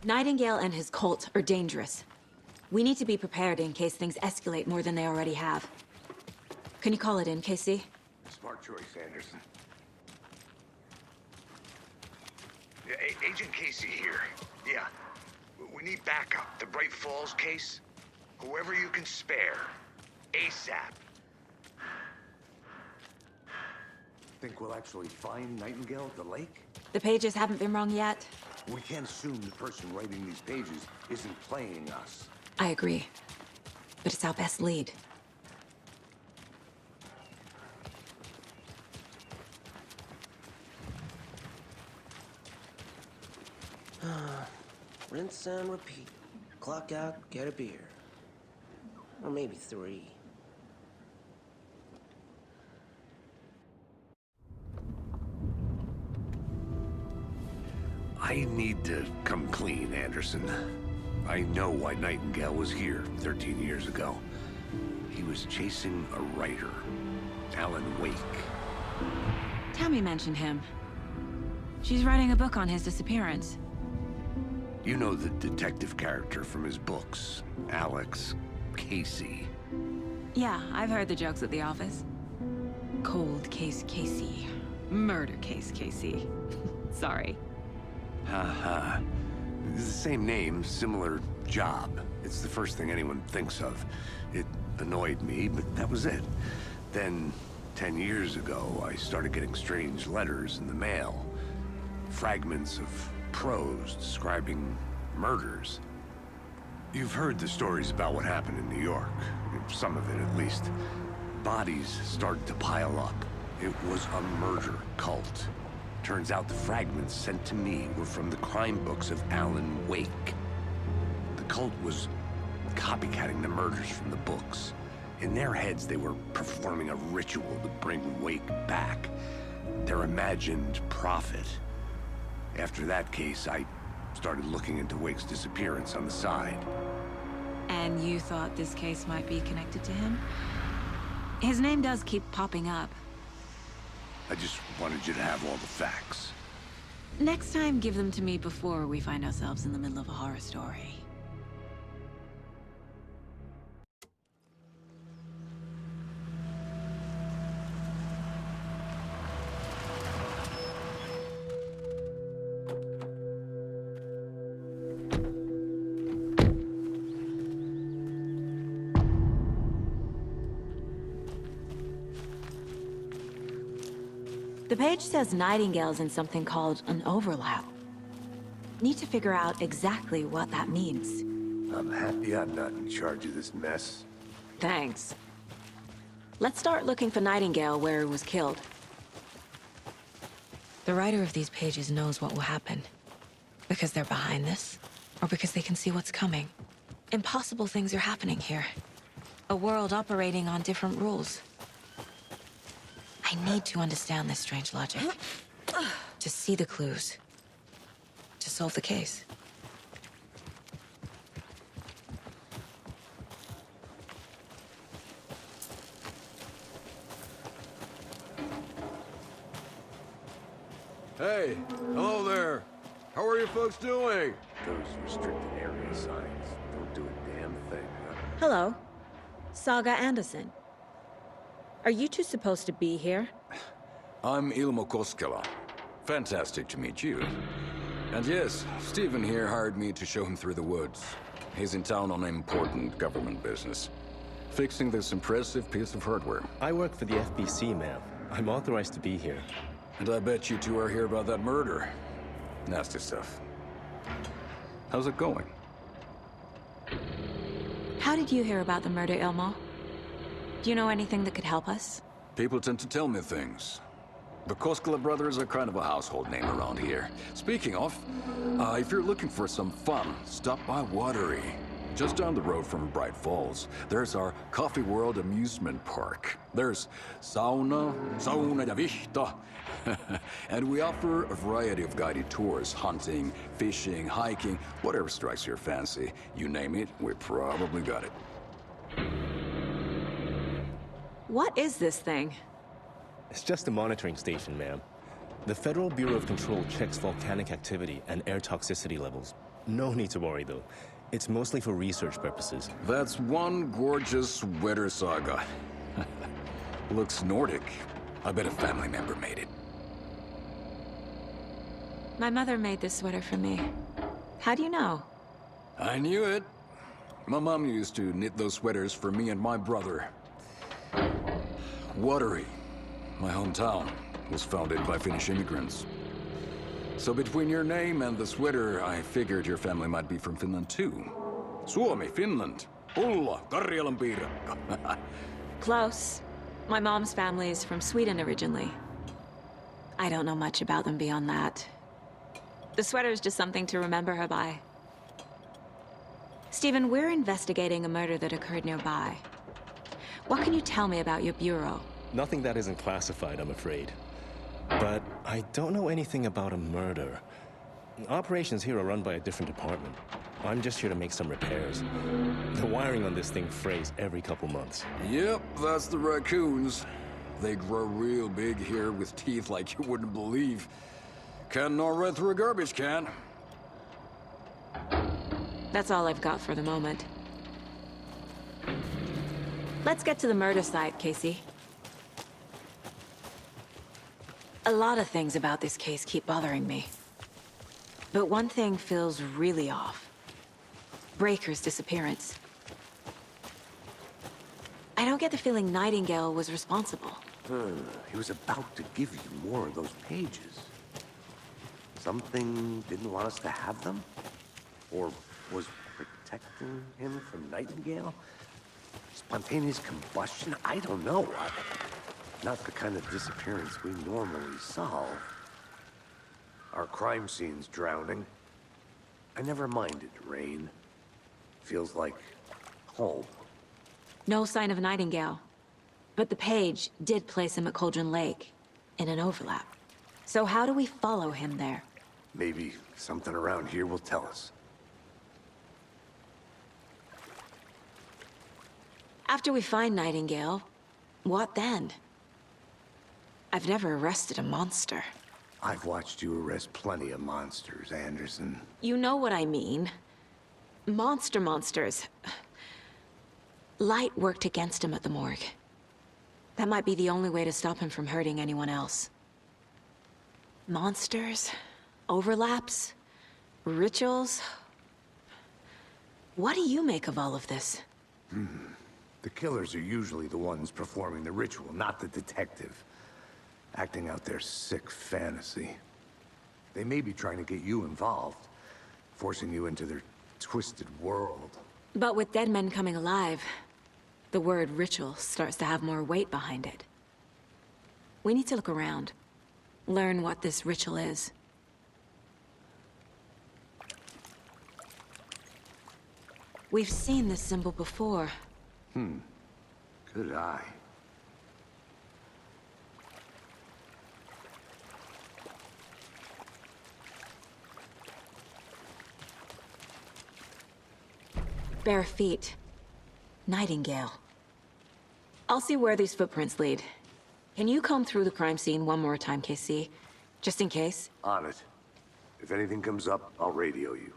Nightingale and his cult are dangerous. We need to be prepared in case things escalate more than they already have. Can you call it in, Casey? Smart choice, Anderson. Yeah, Agent Casey here. Yeah. We need backup. The Bright Falls case. Whoever you can spare. ASAP. Think we'll actually find Nightingale at the lake? The pages haven't been wrong yet. We can't assume the person writing these pages isn't playing us. I agree. But it's our best lead. Rinse and repeat. Clock out, get a beer. Or maybe 3. I need to come clean, Anderson. I know why Nightingale was here 13 years ago. He was chasing a writer, Alan Wake. Tammy mentioned him. She's writing a book on his disappearance. You know the detective character from his books, Alex Casey. Yeah, I've heard the jokes at the office. Cold case Casey. Murder case Casey. Sorry. Haha. It's the same name, similar job. It's the first thing anyone thinks of. It annoyed me, but that was it. Then, 10 years ago, I started getting strange letters in the mail. Fragments of prose describing murders. You've heard the stories about what happened in New York. Some of it, at least. Bodies started to pile up. It was a murder cult. Turns out the fragments sent to me were from the crime books of Alan Wake. The cult was copycatting the murders from the books. In their heads, they were performing a ritual to bring Wake back. Their imagined prophet. After that case, I started looking into Wake's disappearance on the side. And you thought this case might be connected to him? His name does keep popping up. I just wanted you to have all the facts. Next time, give them to me before we find ourselves in the middle of a horror story. The page says Nightingale's in something called an overlap. Need to figure out exactly what that means. I'm happy I'm not in charge of this mess. Thanks. Let's start looking for Nightingale where he was killed. The writer of these pages knows what will happen. Because they're behind this, or because they can see what's coming. Impossible things are happening here. A world operating on different rules. I need to understand this strange logic. To see the clues. To solve the case. Hey, hello there. How are you folks doing? Those restricted area signs don't do a damn thing, huh? Hello. Saga Anderson. Are you two supposed to be here? I'm Ilmo Koskela. Fantastic to meet you. And yes, Stephen here hired me to show him through the woods. He's in town on important government business. Fixing this impressive piece of hardware. I work for the FBC, ma'am. I'm authorized to be here. And I bet you two are here about that murder. Nasty stuff. How's it going? How did you hear about the murder, Ilmo? Do you know anything that could help us? People tend to tell me things. The Koskela brothers are kind of a household name around here. Speaking of, if you're looking for some fun, stop by Watery. Just down the road from Bright Falls, there's our Coffee World amusement park. There's sauna ja vihta. And we offer a variety of guided tours, hunting, fishing, hiking, whatever strikes your fancy. You name it, we probably got it. What is this thing? It's just a monitoring station, ma'am. The Federal Bureau of Control checks volcanic activity and air toxicity levels. No need to worry, though. It's mostly for research purposes. That's one gorgeous sweater, Saga. Looks Nordic. I bet a family member made it. My mother made this sweater for me. How do you know? I knew it. My mom used to knit those sweaters for me and my brother. Watery, my hometown, was founded by Finnish immigrants. So between your name and the sweater, I figured your family might be from Finland too. Suomi, Finland. Ulla, Karjalan piirakka. Close. My mom's family is from Sweden originally. I don't know much about them beyond that. The sweater is just something to remember her by. Stephen, we're investigating a murder that occurred nearby. What can you tell me about your bureau? Nothing that isn't classified, I'm afraid. But I don't know anything about a murder. Operations here are run by a different department. I'm just here to make some repairs. The wiring on this thing frays every couple months. Yep, that's the raccoons. They grow real big here with teeth like you wouldn't believe. Can gnaw right through a garbage can. That's all I've got for the moment. Let's get to the murder site, Casey. A lot of things about this case keep bothering me. But one thing feels really off. Breaker's disappearance. I don't get the feeling Nightingale was responsible. He was about to give you more of those pages. Something didn't want us to have them? Or was protecting him from Nightingale? Spontaneous combustion? I don't know. Not the kind of disappearance we normally solve. Our crime scene's drowning. I never minded rain. Feels like home. No sign of Nightingale. But the page did place him at Cauldron Lake, in an overlap. So how do we follow him there? Maybe something around here will tell us. After we find Nightingale, what then? I've never arrested a monster. I've watched you arrest plenty of monsters, Anderson. You know what I mean. Monsters. Light worked against him at the morgue. That might be the only way to stop him from hurting anyone else. Monsters? Overlaps? Rituals? What do you make of all of this? The killers are usually the ones performing the ritual, not the detective. acting out their sick fantasy. They may be trying to get you involved, forcing you into their twisted world. But with dead men coming alive, the word ritual starts to have more weight behind it. We need to look around, learn what this ritual is. We've seen this symbol before. Good eye. Bare feet. Nightingale. I'll see where these footprints lead. Can you comb through the crime scene one more time, KC? Just in case? On it. If anything comes up, I'll radio you.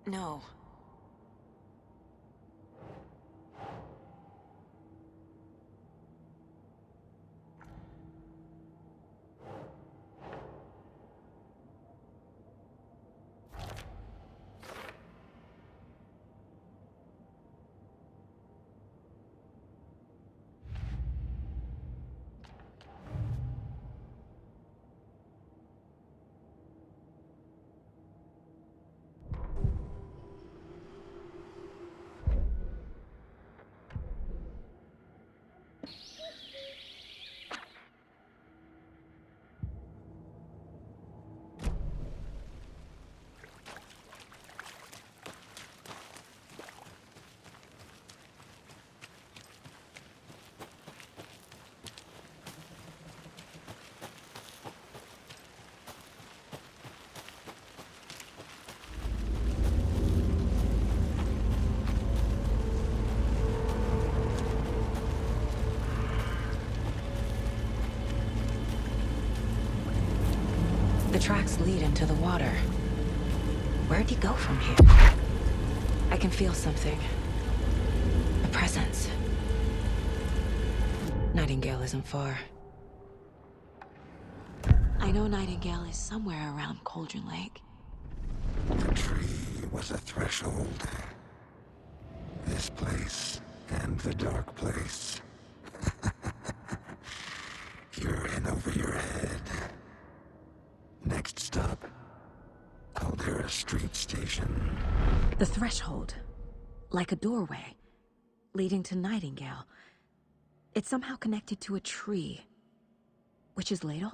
No. The tracks lead into the water. Where'd he go from here? I can feel something. A presence. Nightingale isn't far. I know Nightingale is somewhere around Cauldron Lake. The tree was a threshold. This place and the dark place. You're in over your head. Next stop, Caldera Street Station. The threshold. Like a doorway. Leading to Nightingale. It's somehow connected to a tree. Witch's Ladle?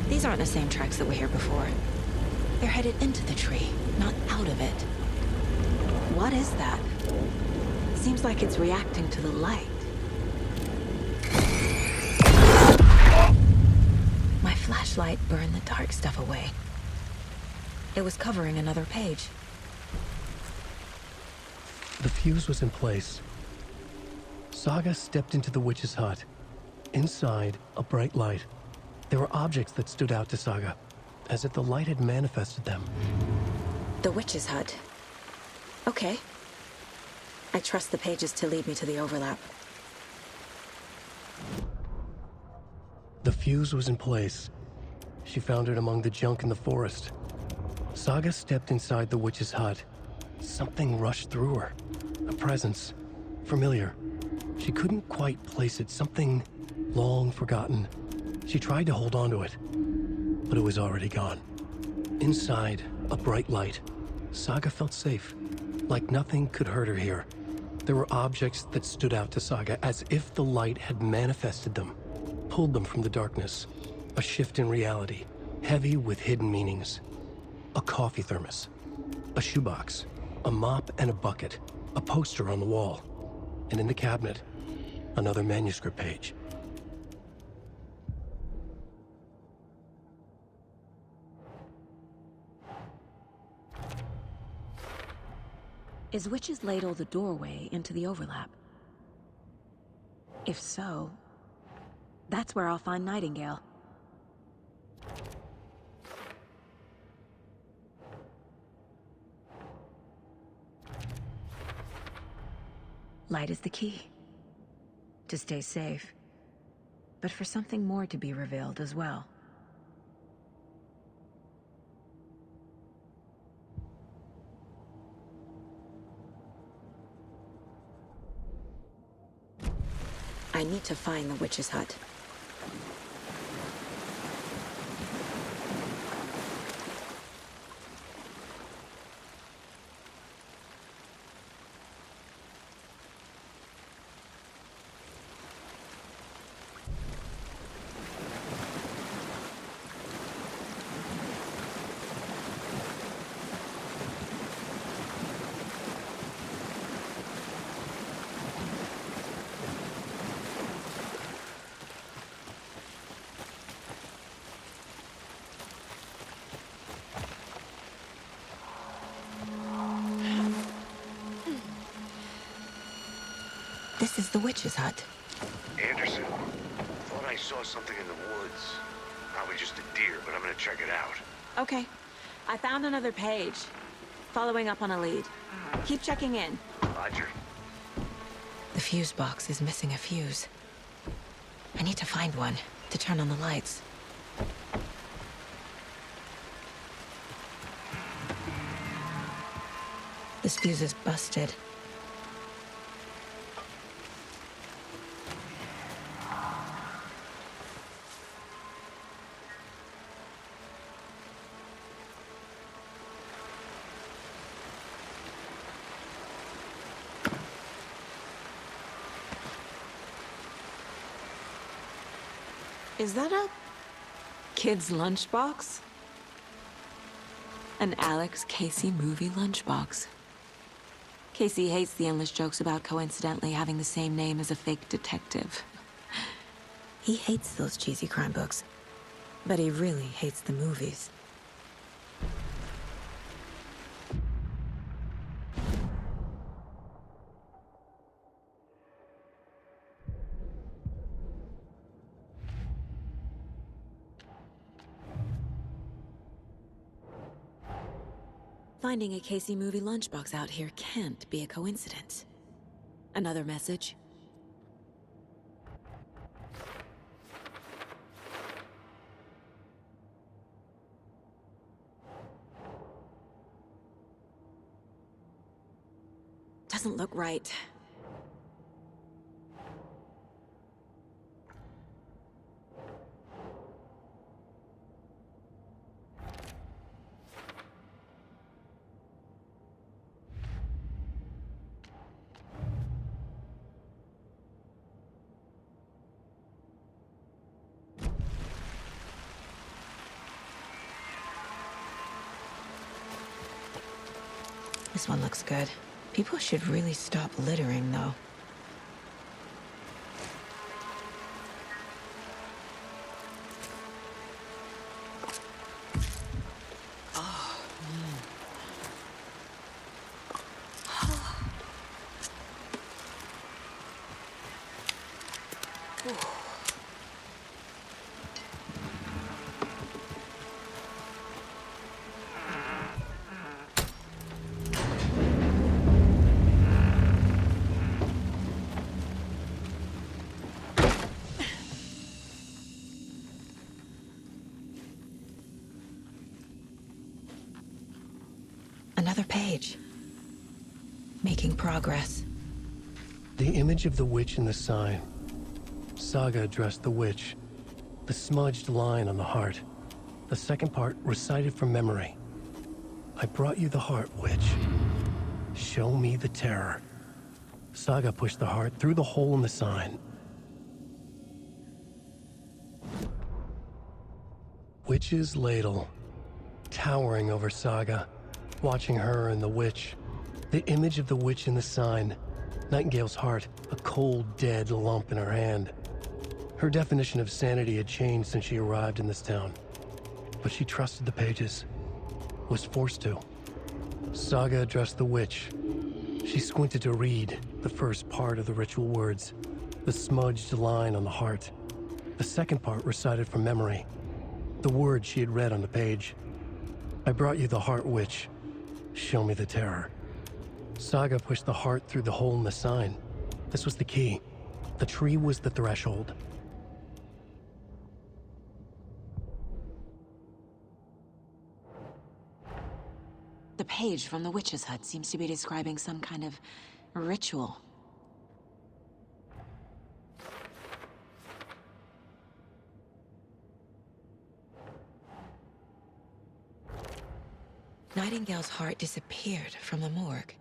These aren't the same tracks that were here before. They're headed into the tree, not out of it. What is that? Seems like it's reacting to the light. My flashlight burned the dark stuff away. It was covering another page. The fuse was in place. Saga stepped into the witch's hut. Inside, a bright light. There were objects that stood out to Saga. as if the light had manifested them. The witch's hut. Okay. I trust the pages to lead me to the overlap. The fuse was in place. She found it among the junk in the forest. Saga stepped inside the witch's hut. Something rushed through her. A presence. Familiar. She couldn't quite place it. Something long forgotten. She tried to hold on to it, but it was already gone. Inside, a bright light. Saga felt safe, like nothing could hurt her here. There were objects that stood out to Saga as if the light had manifested them, pulled them from the darkness. A shift in reality, heavy with hidden meanings. A coffee thermos, a shoebox, a mop and a bucket, a poster on the wall, and in the cabinet, another manuscript page. Is Witch's Ladle the doorway into the overlap? If so, that's where I'll find Nightingale. Light is the key. To stay safe, but for something more to be revealed as well. I need to find the witch's hut. This is the witch's hut. Anderson, thought I saw something in the woods. Probably just a deer, but I'm gonna check it out. Okay. I found another page. Following up on a lead. Keep checking in. Roger. The fuse box is missing a fuse. I need to find one to turn on the lights. This fuse is busted. Is that a kid's lunchbox? An Alex Casey movie lunchbox. Casey hates the endless jokes about coincidentally having the same name as a fake detective. He hates those cheesy crime books, but he really hates the movies. Finding a Casey movie lunchbox out here can't be a coincidence. Another message? Doesn't look right. This one looks good. People should really stop littering, though. page. Making progress. The image of the witch in the sign. Saga addressed the witch. The smudged line on the heart. The second part recited from memory. I brought you the heart, witch. Show me the terror. Saga pushed the heart through the hole in the sign. Witch's ladle. Towering over Saga. Watching her and the witch. The image of the witch in the sign. Nightingale's heart, a cold, dead lump in her hand. Her definition of sanity had changed since she arrived in this town. But she trusted the pages. Was forced to. Saga addressed the witch. She squinted to read the first part of the ritual words. The smudged line on the heart. The second part recited from memory. The words she had read on the page. I brought you the heart, witch. Show me the terror. Saga pushed the heart through the hole in the sign. This was the key. The tree was the threshold. The page from the witch's hut seems to be describing some kind of ritual. Nightingale's heart disappeared from the morgue.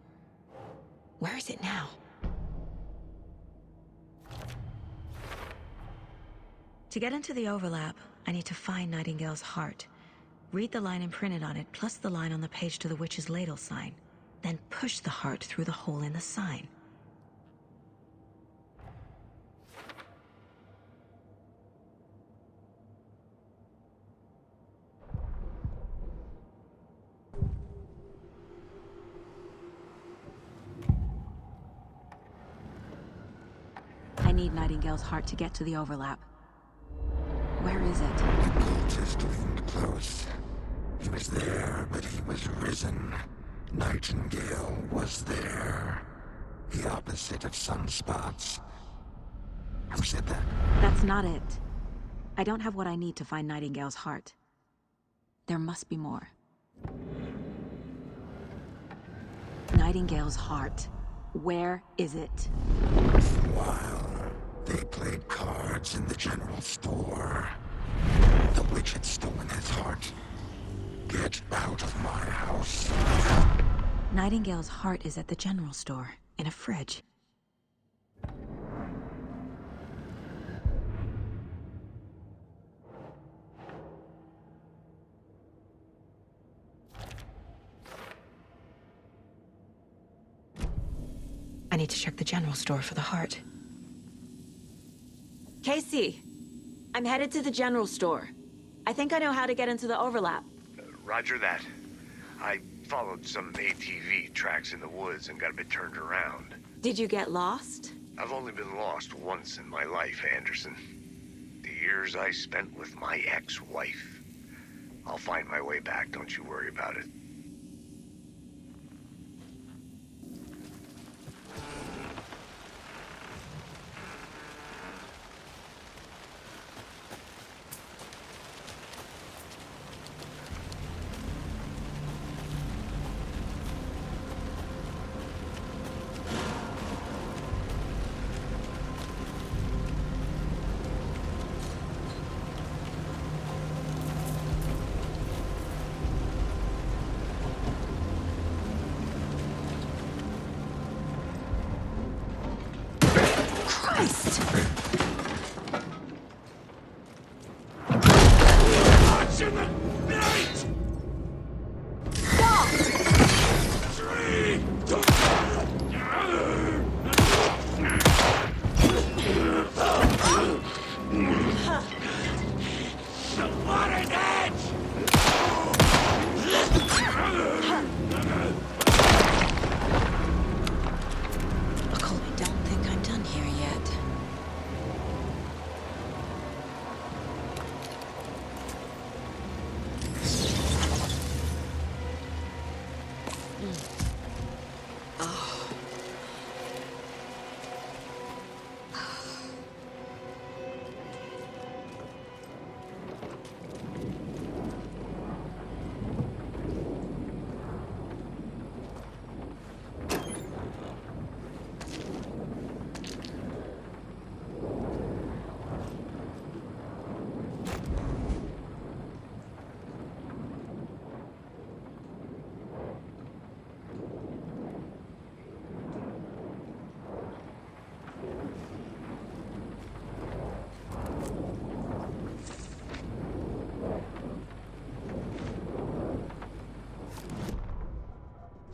Where is it now? To get into the overlap, I need to find Nightingale's heart. Read the line imprinted on it, plus the line on the page to the witch's ladle sign. Then push the heart through the hole in the sign. I need Nightingale's heart to get to the overlap. Where is it? The cultist leaned close. He was there, but he was risen. Nightingale was there. The opposite of sunspots. Who said that? That's not it. I don't have what I need to find Nightingale's heart. There must be more. Nightingale's heart. Where is it? While they played cards in the general store, the witch had stolen his heart. Get out of my house. Nightingale's heart is at the general store, in a fridge. I need to check the general store for the heart. Casey, I'm headed to the general store. I think I know how to get into the overlap. Roger that. I followed some ATV tracks in the woods and got a bit turned around. Did you get lost? I've only been lost once in my life, Anderson. The years I spent with my ex-wife. I'll find my way back, don't you worry about it.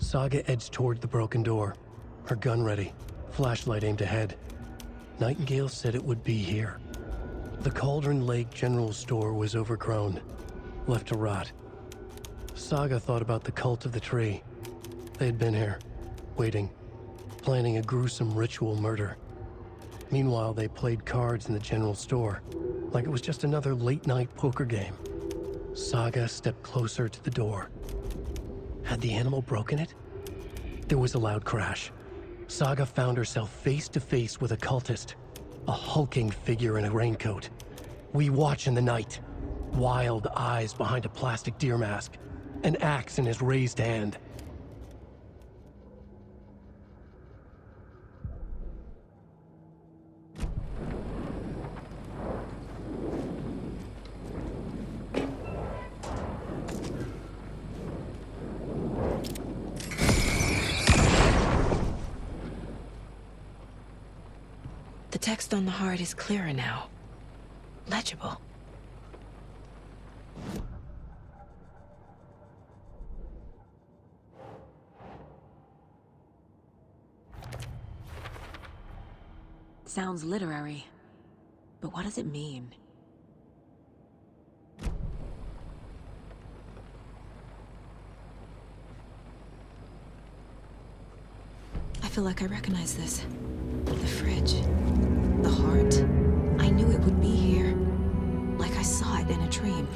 Saga edged toward the broken door, her gun ready, flashlight aimed ahead. Nightingale said it would be here. The Cauldron Lake General Store was overgrown, left to rot. Saga thought about the cult of the tree. They had been here, waiting, planning a gruesome ritual murder. Meanwhile, they played cards in the general store, like it was just another late-night poker game. Saga stepped closer to the door. Had the animal broken it? There was a loud crash. Saga found herself face to face with a cultist, a hulking figure in a raincoat. We watch in the night. Wild eyes behind a plastic deer mask, an axe in his raised hand. The text on the heart is clearer now. Legible. Sounds literary, but what does it mean? I feel like I recognize this. The fridge. The heart. I knew it would be here. Like I saw it in a dream.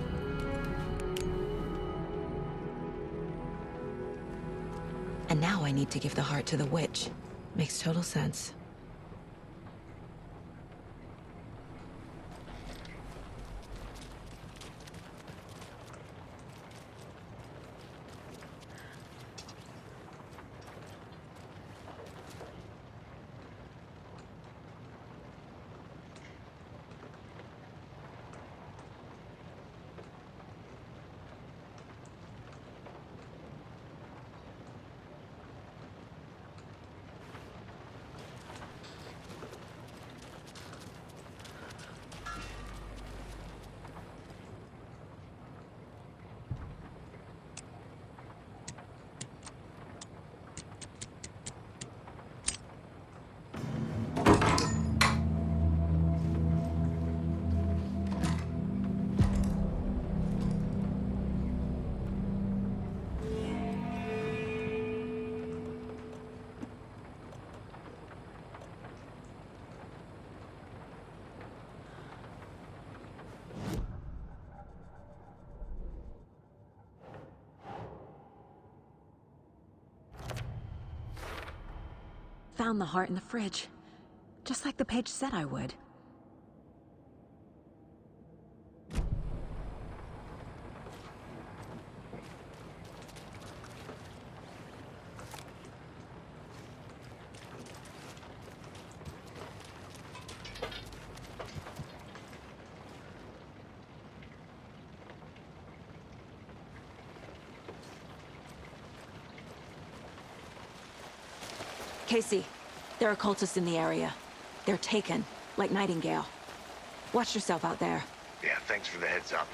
And now I need to give the heart to the witch. Makes total sense. Found the heart in the fridge. Just like the page said I would. Casey, there are cultists in the area. They're taken, like Nightingale. Watch yourself out there. Yeah, thanks for the heads up.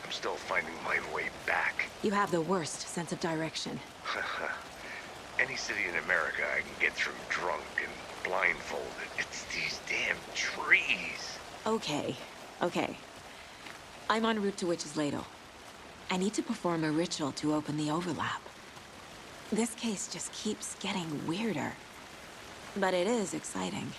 I'm still finding my way back. You have the worst sense of direction. Any city in America I can get through drunk and blindfolded. It's these damn trees. Okay. I'm en route to Witch's Ladle. I need to perform a ritual to open the overlap. This case just keeps getting weirder. But it is exciting.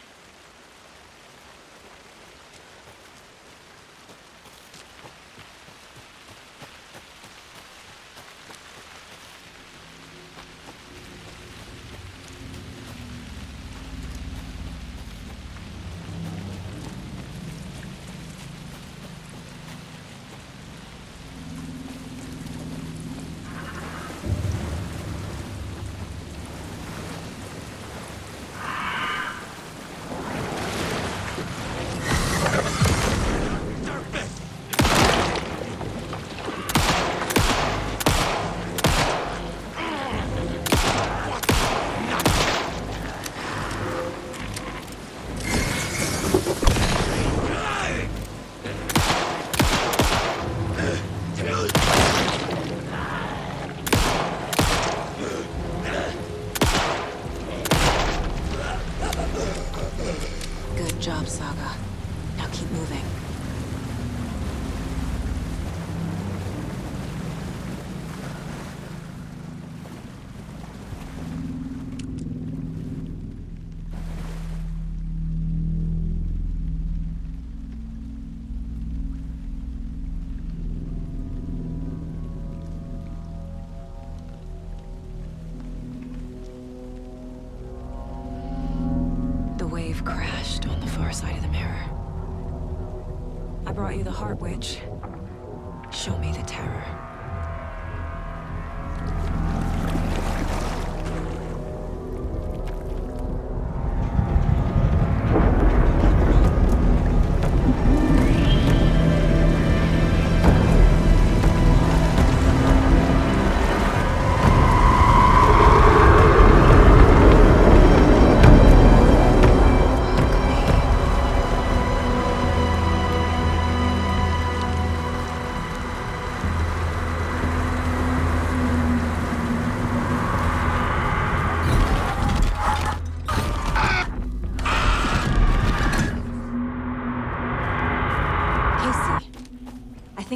far side of the mirror. I brought you the Heart Witch. Show me the terror.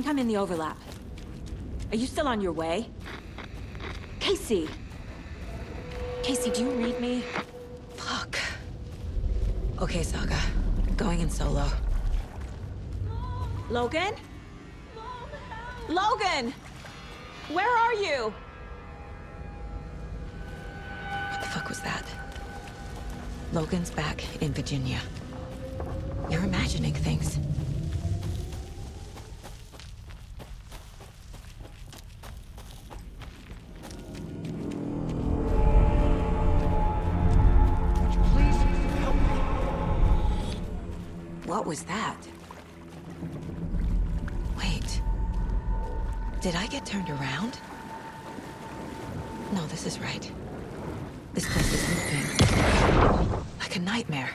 I'm in the overlap. Are you still on your way? Casey! Casey, do you read me? Fuck. Okay, Saga. Going in solo. Logan? Logan! Where are you? What the fuck was that? Logan's back in Virginia. You're imagining things. What was that? Wait. Did I get turned around? No, this is right. This place is moving. Like a nightmare.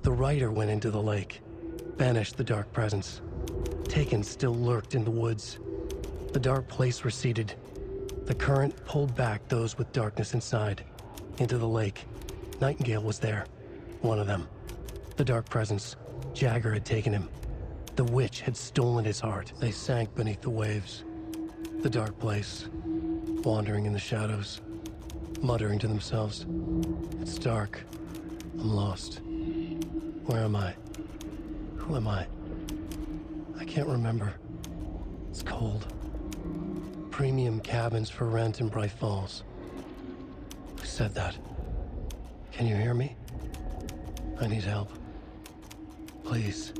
The rider went into the lake, banished the dark presence. Taken still lurked in the woods. The dark place receded. The current pulled back those with darkness inside, into the lake. Nightingale was there, one of them. The dark presence, Jagger had taken him. The witch had stolen his heart. They sank beneath the waves. The dark place, wandering in the shadows, muttering to themselves. It's dark. I'm lost. Where am I? Who am I? I can't remember. It's cold. Premium cabins for rent in Bright Falls. Who said that? Can you hear me? I need help. Please.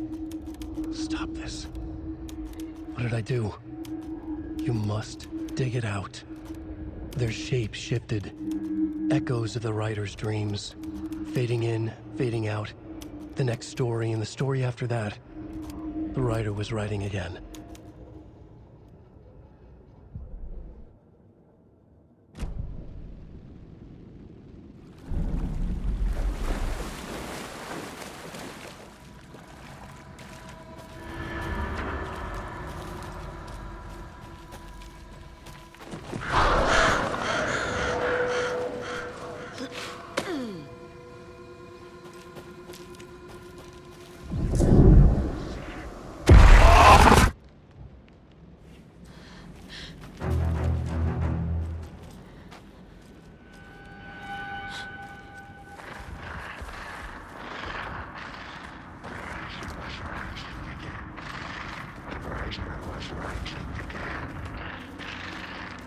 Stop this. What did I do? You must dig it out. Their shape shifted. Echoes of the writer's dreams. Fading in, fading out. The next story and the story after that. The writer was writing again.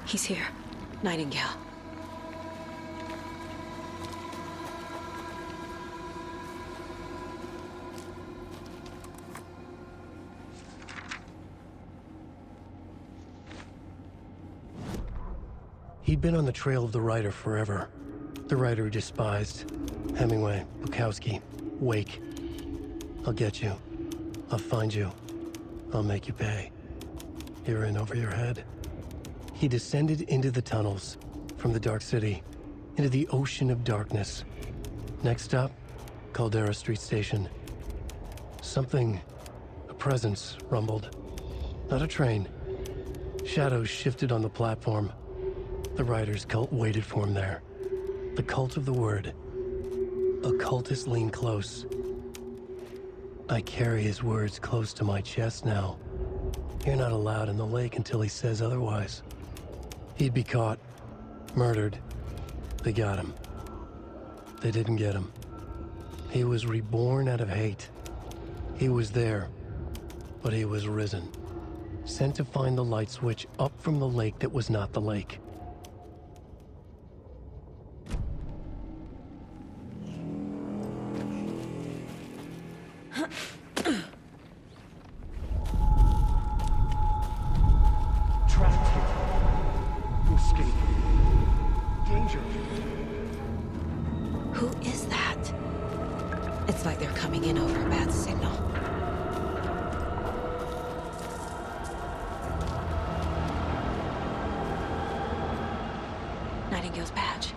He's here. Nightingale. He'd been on the trail of the writer forever. The writer he despised. Hemingway, Bukowski, Wake. I'll get you. I'll find you. I'll make you pay. You're in over your head. He descended into the tunnels, from the Dark City, into the ocean of darkness. Next stop, Caldera Street Station. Something, a presence, rumbled. Not a train. Shadows shifted on the platform. The writer's cult waited for him there. The cult of the word. Occultists lean close. I carry his words close to my chest now. You're not allowed in the lake until he says otherwise. He'd be caught, murdered. They got him. They didn't get him. He was reborn out of hate. He was there, but he was risen. Sent to find the light switch up from the lake that was not the lake. Trapped here. To escape. Danger. Who is that? It's like they're coming in over a bad signal. Nightingale's badge.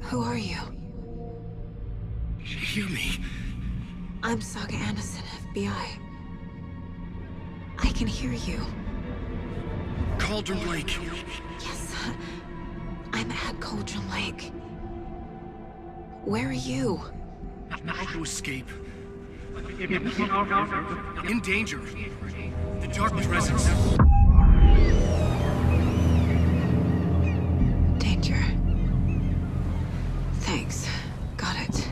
Who are you? Hear me. I'm Saga Anderson, FBI. I can hear you. Cauldron Lake. Yes, I'm at Cauldron Lake. Where are you? How to escape. In danger. The dark presence. Danger. Thanks. Got it.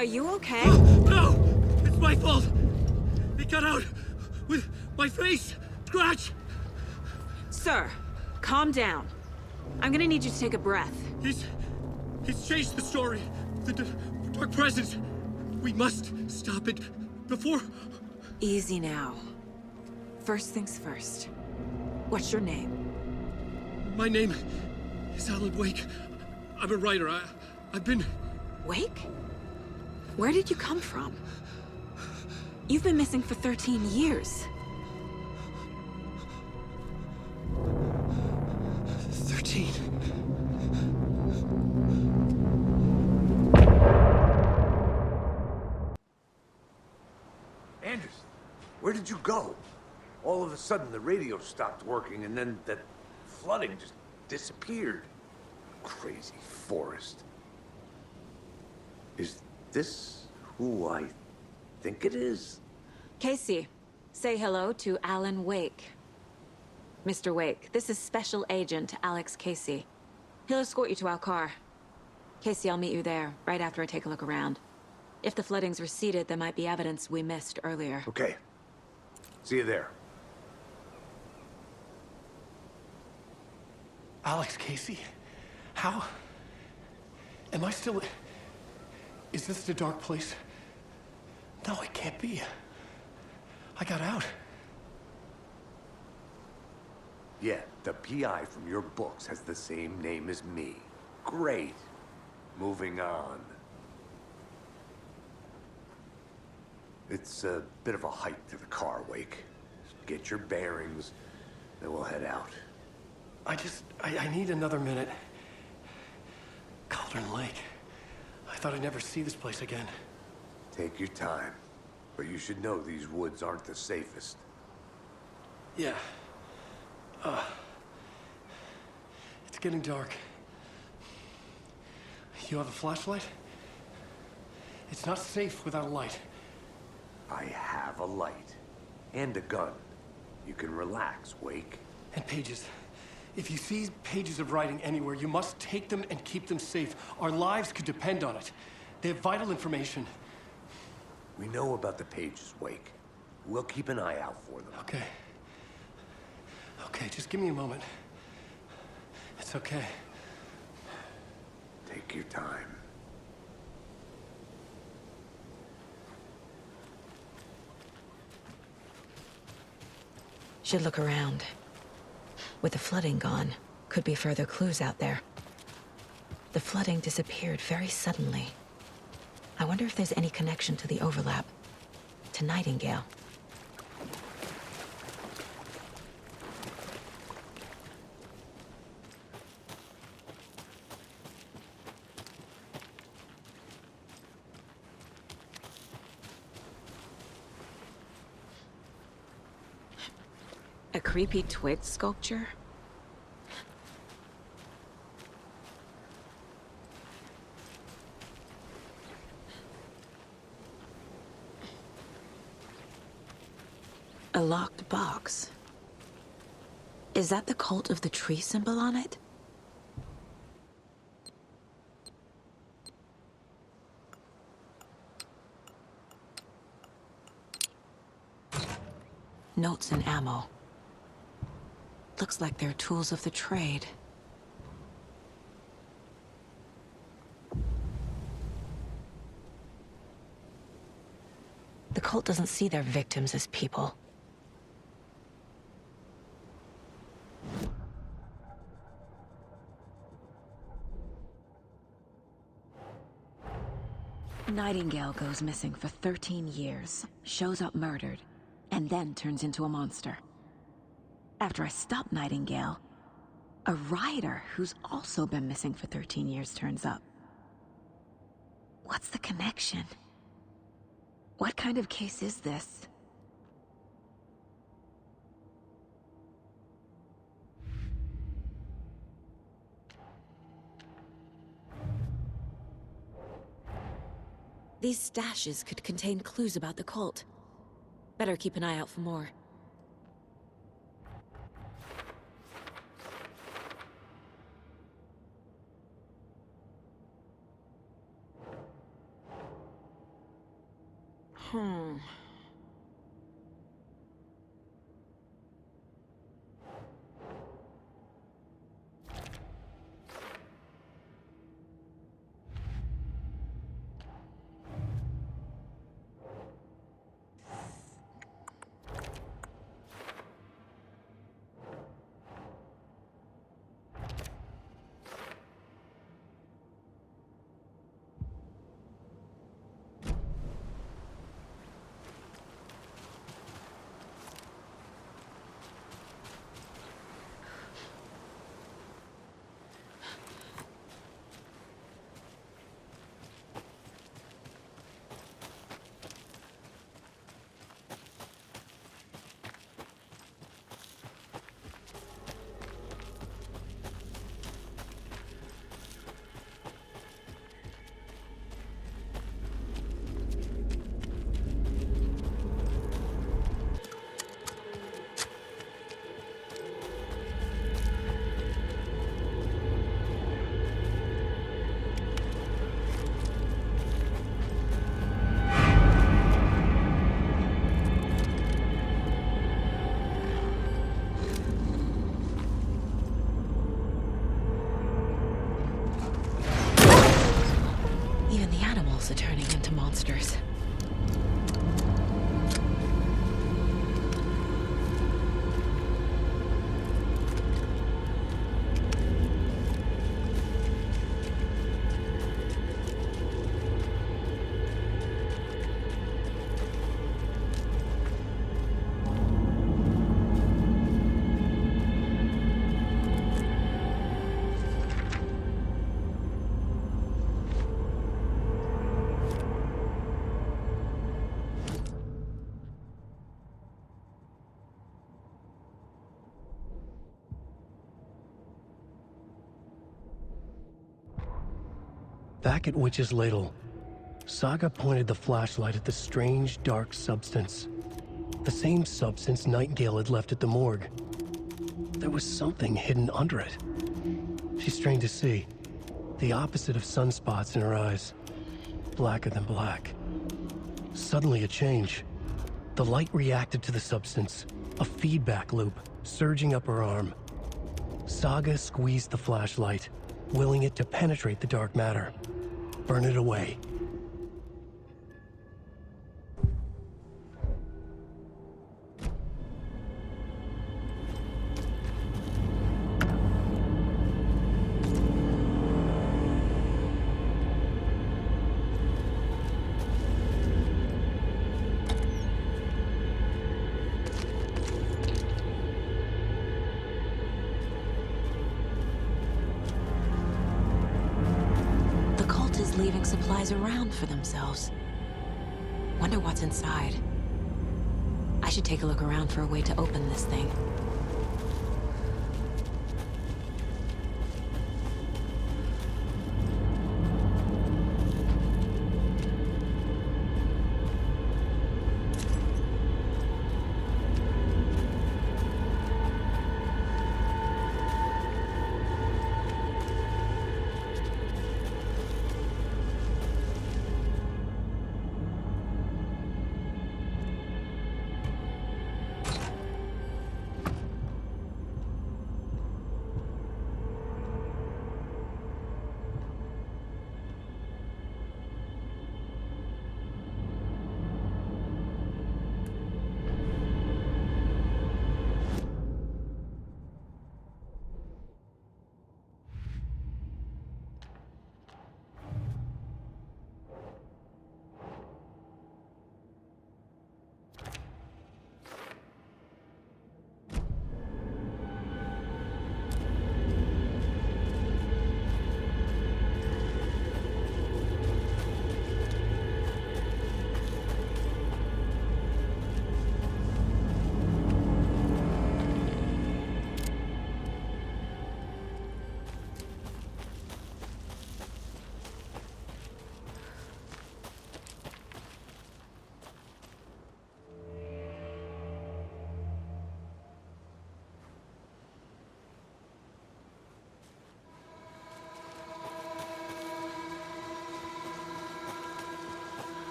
Are you okay? No! It's my fault! It got out with my face! Scratch! Sir, calm down. I'm gonna need you to take a breath. He's changed the story. The dark presence. We must stop it before... Easy now. First things first. What's your name? My name is Alan Wake. I'm a writer. I've been... Wake? Where did you come from? You've been missing for 13 years. 13. Anderson, where did you go? All of a sudden, the radio stopped working, and then that flooding just disappeared. Crazy forest. Is this who I think it is? Casey, say hello to Alan Wake. Mr. Wake, this is Special Agent Alex Casey. He'll escort you to our car. Casey, I'll meet you there, right after I take a look around. If the flooding's receded, there might be evidence we missed earlier. Okay. See you there. Alex Casey? How? Am I still... Is this the dark place? No, it can't be. I got out. Yeah, the PI from your books has the same name as me. Great. Moving on. It's a bit of a hike to the car, Wake. Get your bearings, then we'll head out. I need another minute. Cauldron Lake. I thought I'd never see this place again. Take your time. But you should know these woods aren't the safest. Yeah. It's getting dark. You have a flashlight? It's not safe without a light. I have a light. And a gun. You can relax, Wake. And pages. If you see pages of writing anywhere, you must take them and keep them safe. Our lives could depend on it. They have vital information. We know about the pages, Wake. We'll keep an eye out for them. Okay. Okay, just give me a moment. It's okay. Take your time. Should look around. With the flooding gone, could be further clues out there. The flooding disappeared very suddenly. I wonder if there's any connection to the overlap. To Nightingale. A creepy twig sculpture? A locked box. Is that the cult of the tree symbol on it? Notes and ammo. Looks like they're tools of the trade. The cult doesn't see their victims as people. Nightingale goes missing for 13 years, shows up murdered, and then turns into a monster. After I stop Nightingale, a rider who's also been missing for 13 years turns up. What's the connection? What kind of case is this? These stashes could contain clues about the cult. Better keep an eye out for more. Are turning into monsters. Back at Witch's Ladle, Saga pointed the flashlight at the strange, dark substance. The same substance Nightingale had left at the morgue. There was something hidden under it. She strained to see. The opposite of sunspots in her eyes. Blacker than black. Suddenly a change. The light reacted to the substance. A feedback loop, surging up her arm. Saga squeezed the flashlight, willing it to penetrate the dark matter. Burn it away. Leaving supplies around for themselves. Wonder what's inside. I should take a look around for a way to open this thing.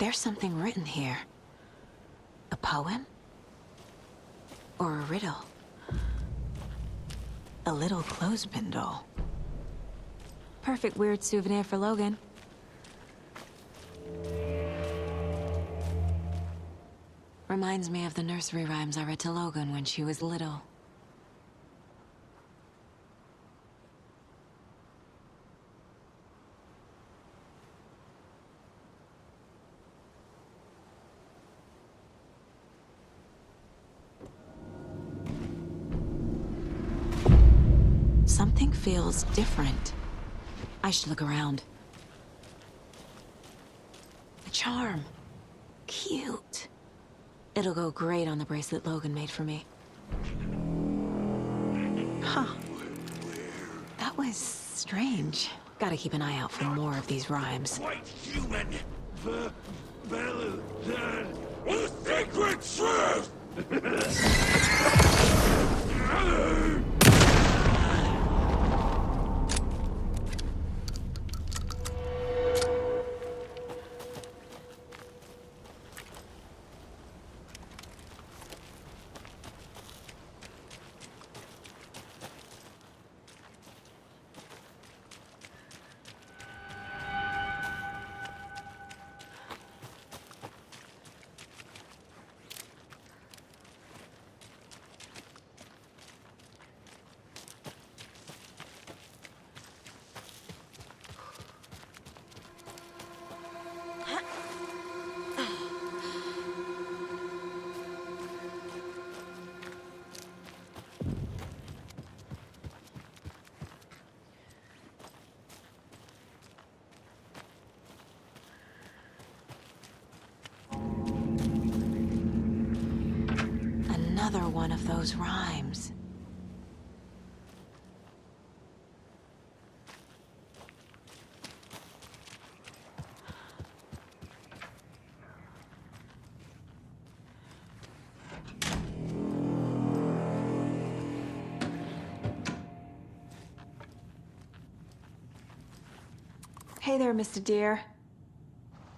There's something written here. A poem? Or a riddle? A little clothespin doll. Perfect weird souvenir for Logan. Reminds me of the nursery rhymes I read to Logan when she was little. Something feels different. I should look around. A charm. Cute. It'll go great on the bracelet Logan made for me. Huh. That was strange. Gotta keep an eye out for more of these rhymes. White human, better than a sacred truth! Another one of those rhymes. Hey there, Mr. Deer.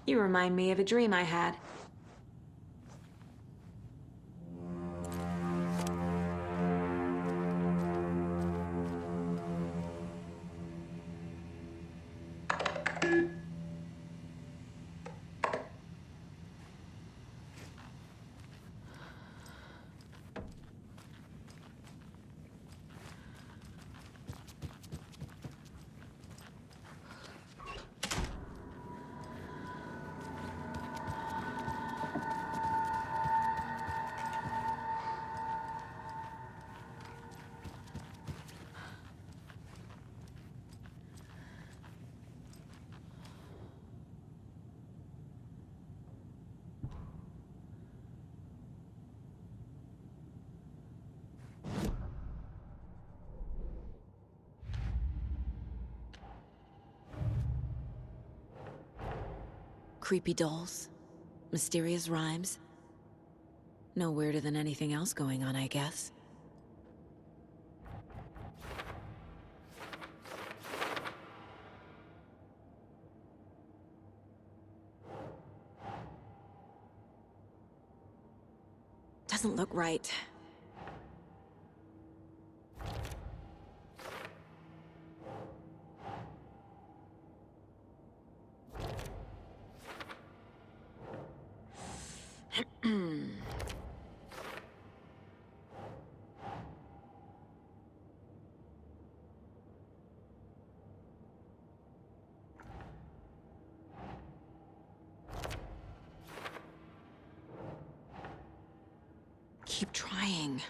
You remind me of a dream I had. Creepy dolls, mysterious rhymes. No weirder than anything else going on, I guess. Doesn't look right. Keep trying.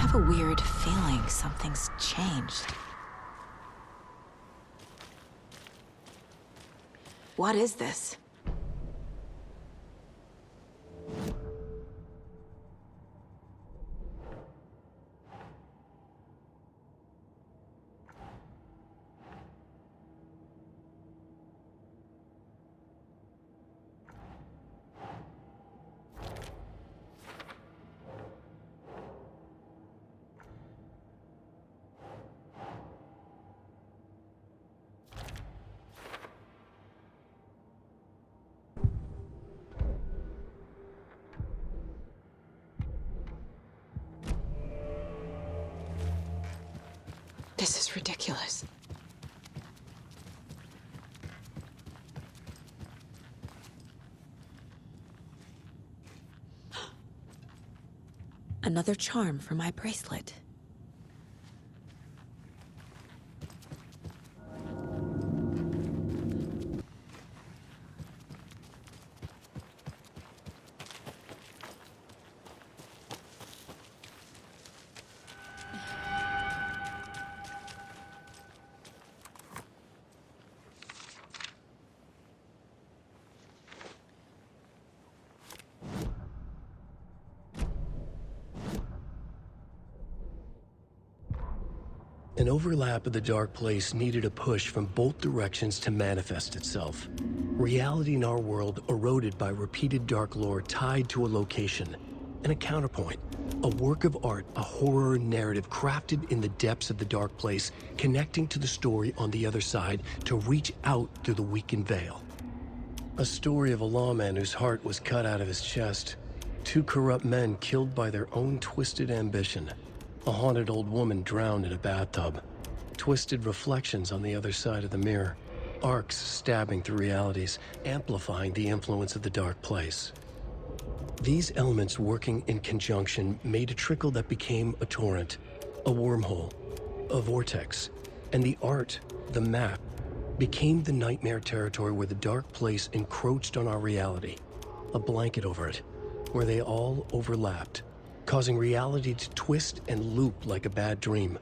have a weird feeling something's changed. What is this? This is ridiculous. Another charm for my bracelet. An overlap of the dark place needed a push from both directions to manifest itself. Reality in our world eroded by repeated dark lore tied to a location. And a counterpoint, a work of art, a horror narrative crafted in the depths of the dark place, connecting to the story on the other side to reach out through the weakened veil. A story of a lawman whose heart was cut out of his chest. Two corrupt men killed by their own twisted ambition. A haunted old woman drowned in a bathtub. Twisted reflections on the other side of the mirror. Arcs stabbing through realities, amplifying the influence of the dark place. These elements working in conjunction made a trickle that became a torrent, a wormhole, a vortex, and the art, the map, became the nightmare territory where the dark place encroached on our reality, a blanket over it, where they all overlapped, causing reality to twist and loop like a bad dream,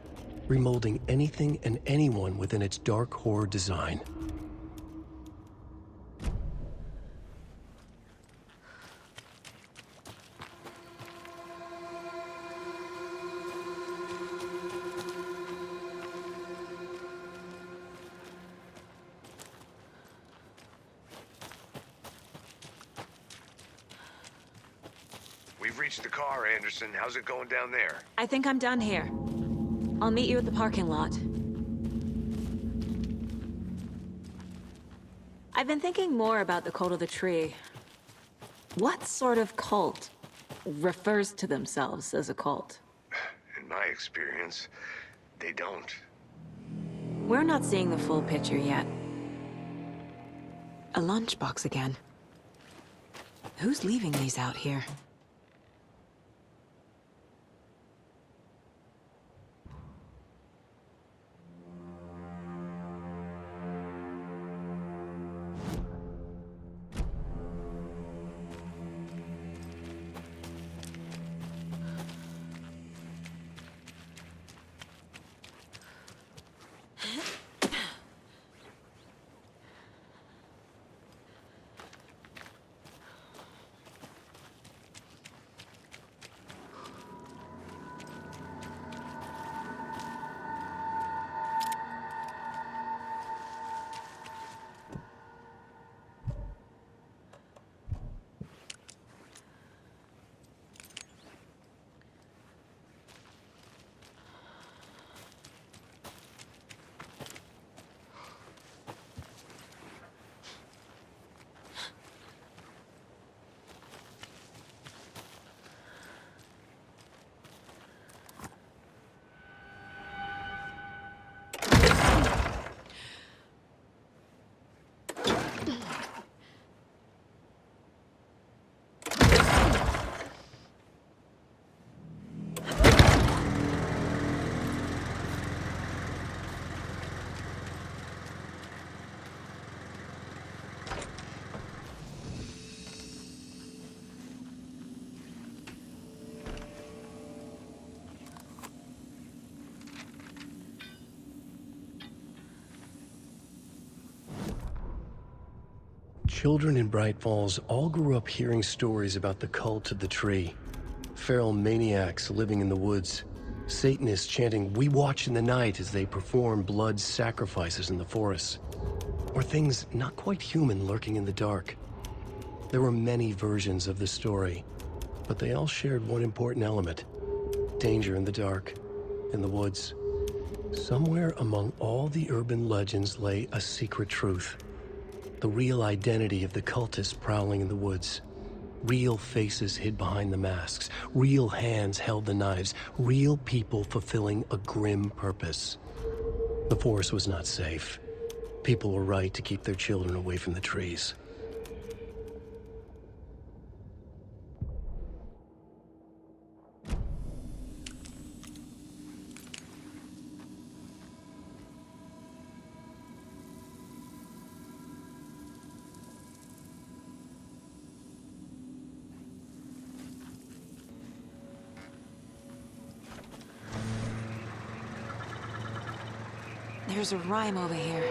remolding anything and anyone within its dark horror design. We've reached the car, Anderson. How's it going down there? I think I'm done here. I'll meet you at the parking lot. I've been thinking more about the cult of the tree. What sort of cult refers to themselves as a cult? In my experience, they don't. We're not seeing the full picture yet. A lunchbox again. Who's leaving these out here? Children in Bright Falls all grew up hearing stories about the cult of the tree. Feral maniacs living in the woods. Satanists chanting, "We watch in the night," as they perform blood sacrifices in the forests. Or things not quite human lurking in the dark. There were many versions of the story, but they all shared one important element. Danger in the dark, in the woods. Somewhere among all the urban legends lay a secret truth. The real identity of the cultists prowling in the woods. Real faces hid behind the masks. Real hands held the knives. Real people fulfilling a grim purpose. The forest was not safe. People were right to keep their children away from the trees. There's a rhyme over here.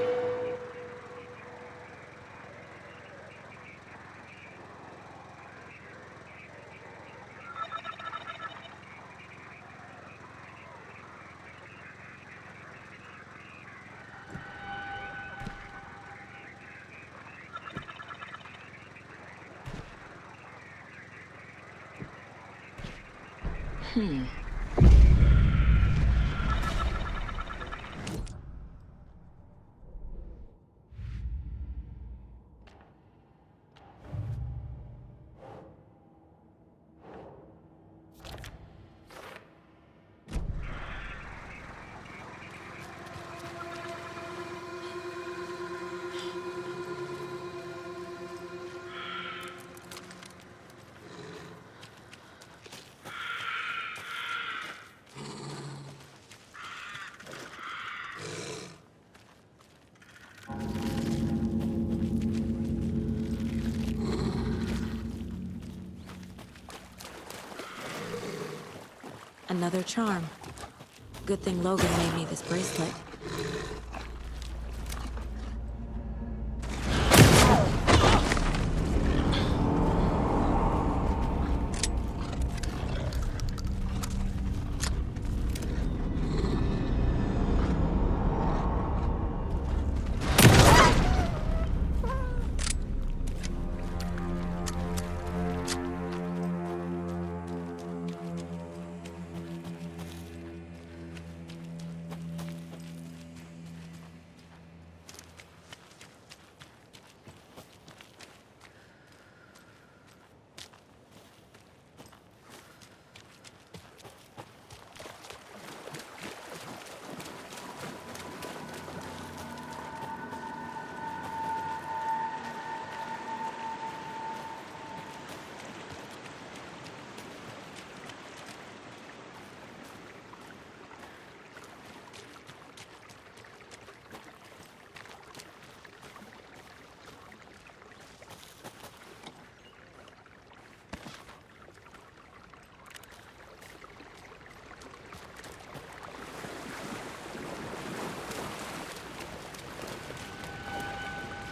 Another charm. Good thing Logan made me this bracelet.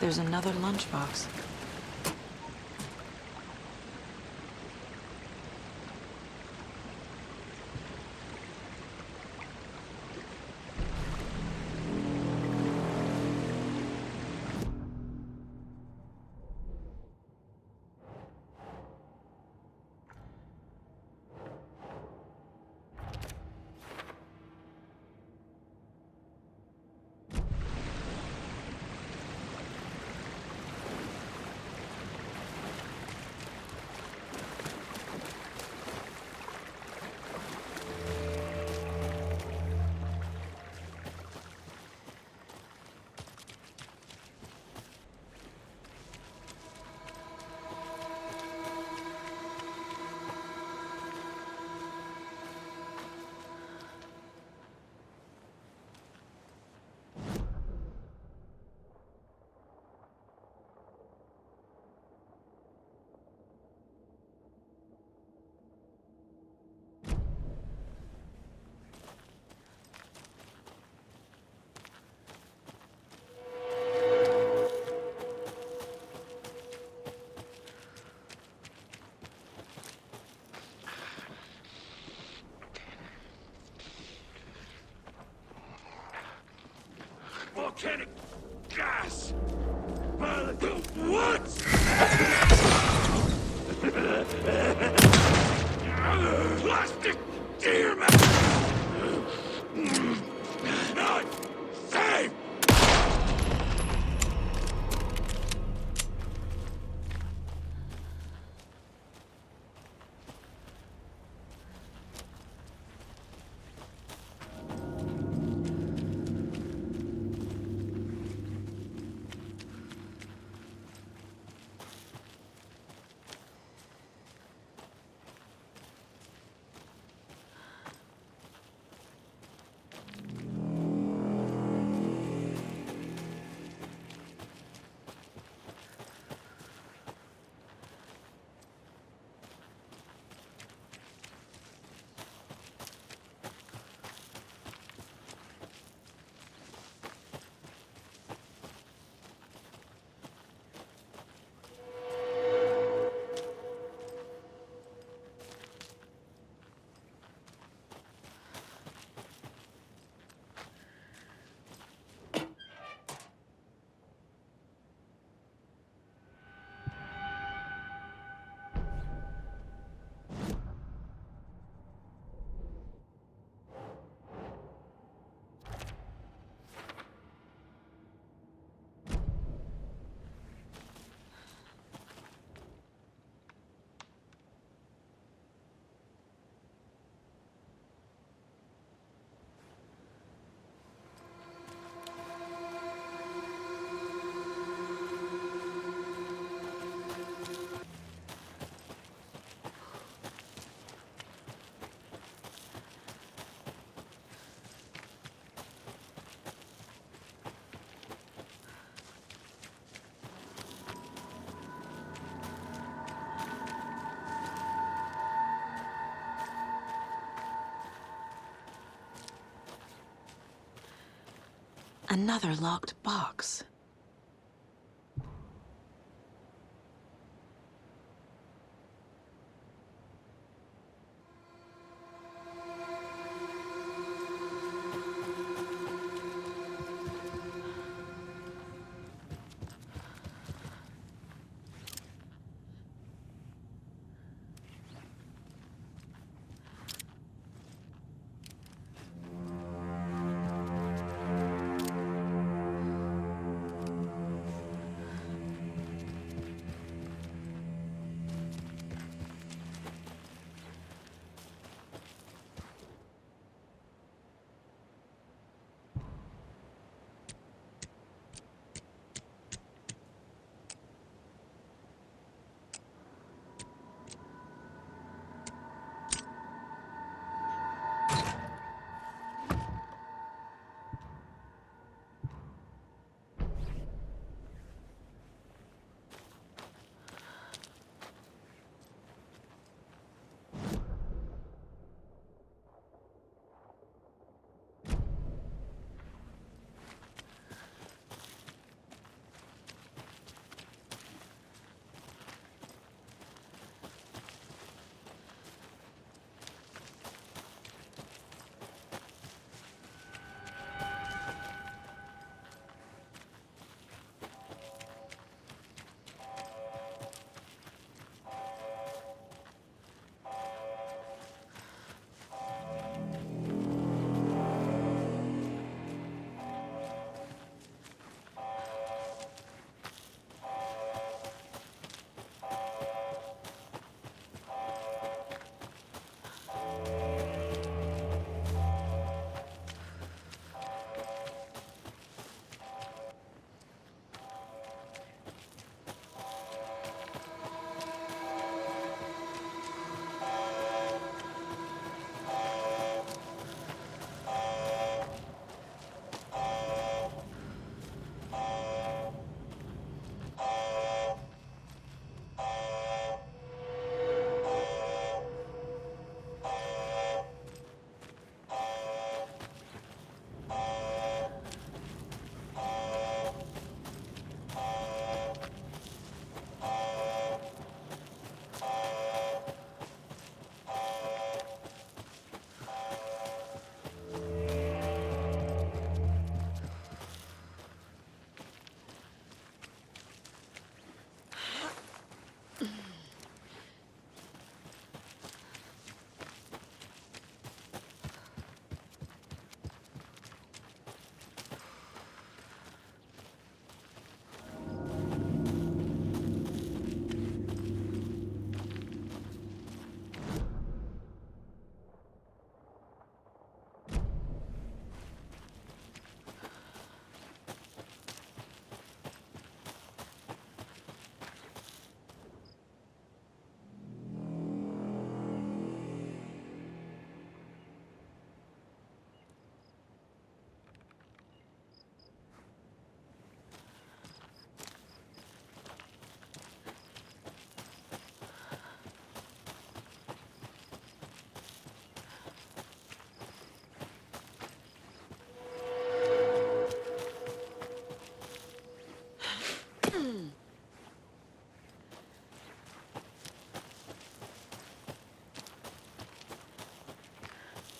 There's another lunchbox. volcanic gas! By the what? Plastic deer mask! Not safe! Another locked box.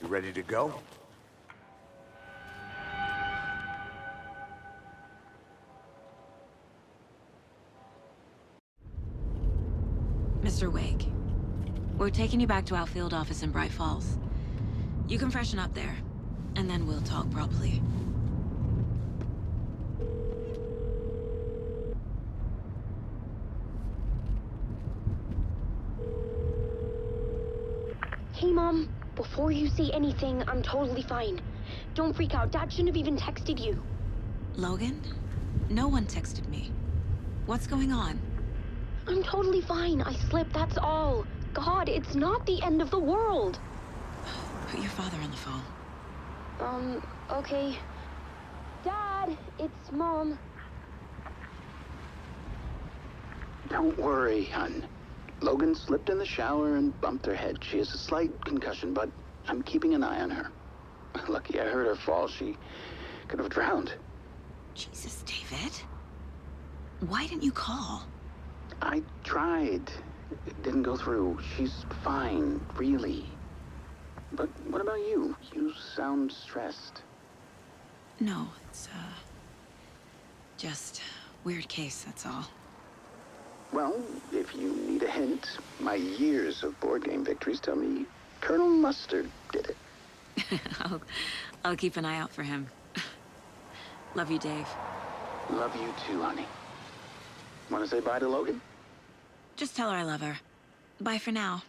You ready to go? Mr. Wake, we're taking you back to our field office in Bright Falls. You can freshen up there, and then we'll talk properly. Hey, Mom. Before you say anything, I'm totally fine. Don't freak out. Dad shouldn't have even texted you. Logan? No one texted me. What's going on? I'm totally fine. I slipped, that's all. God, it's not the end of the world. Put your father on the phone. Okay. Dad, it's Mom. Don't worry, hon. Logan slipped in the shower and bumped her head. She has a slight concussion, but I'm keeping an eye on her. Lucky I heard her fall. She could have drowned. Jesus, David. Why didn't you call? I tried. It didn't go through. She's fine, really. But what about you? You sound stressed. No, it's, just weird case, that's all. Well, if you need a hint, my years of board game victories tell me Colonel Mustard did it. I'll keep an eye out for him. Love you, Dave. Love you too, honey. Want to say bye to Logan? Just tell her I love her. Bye for now.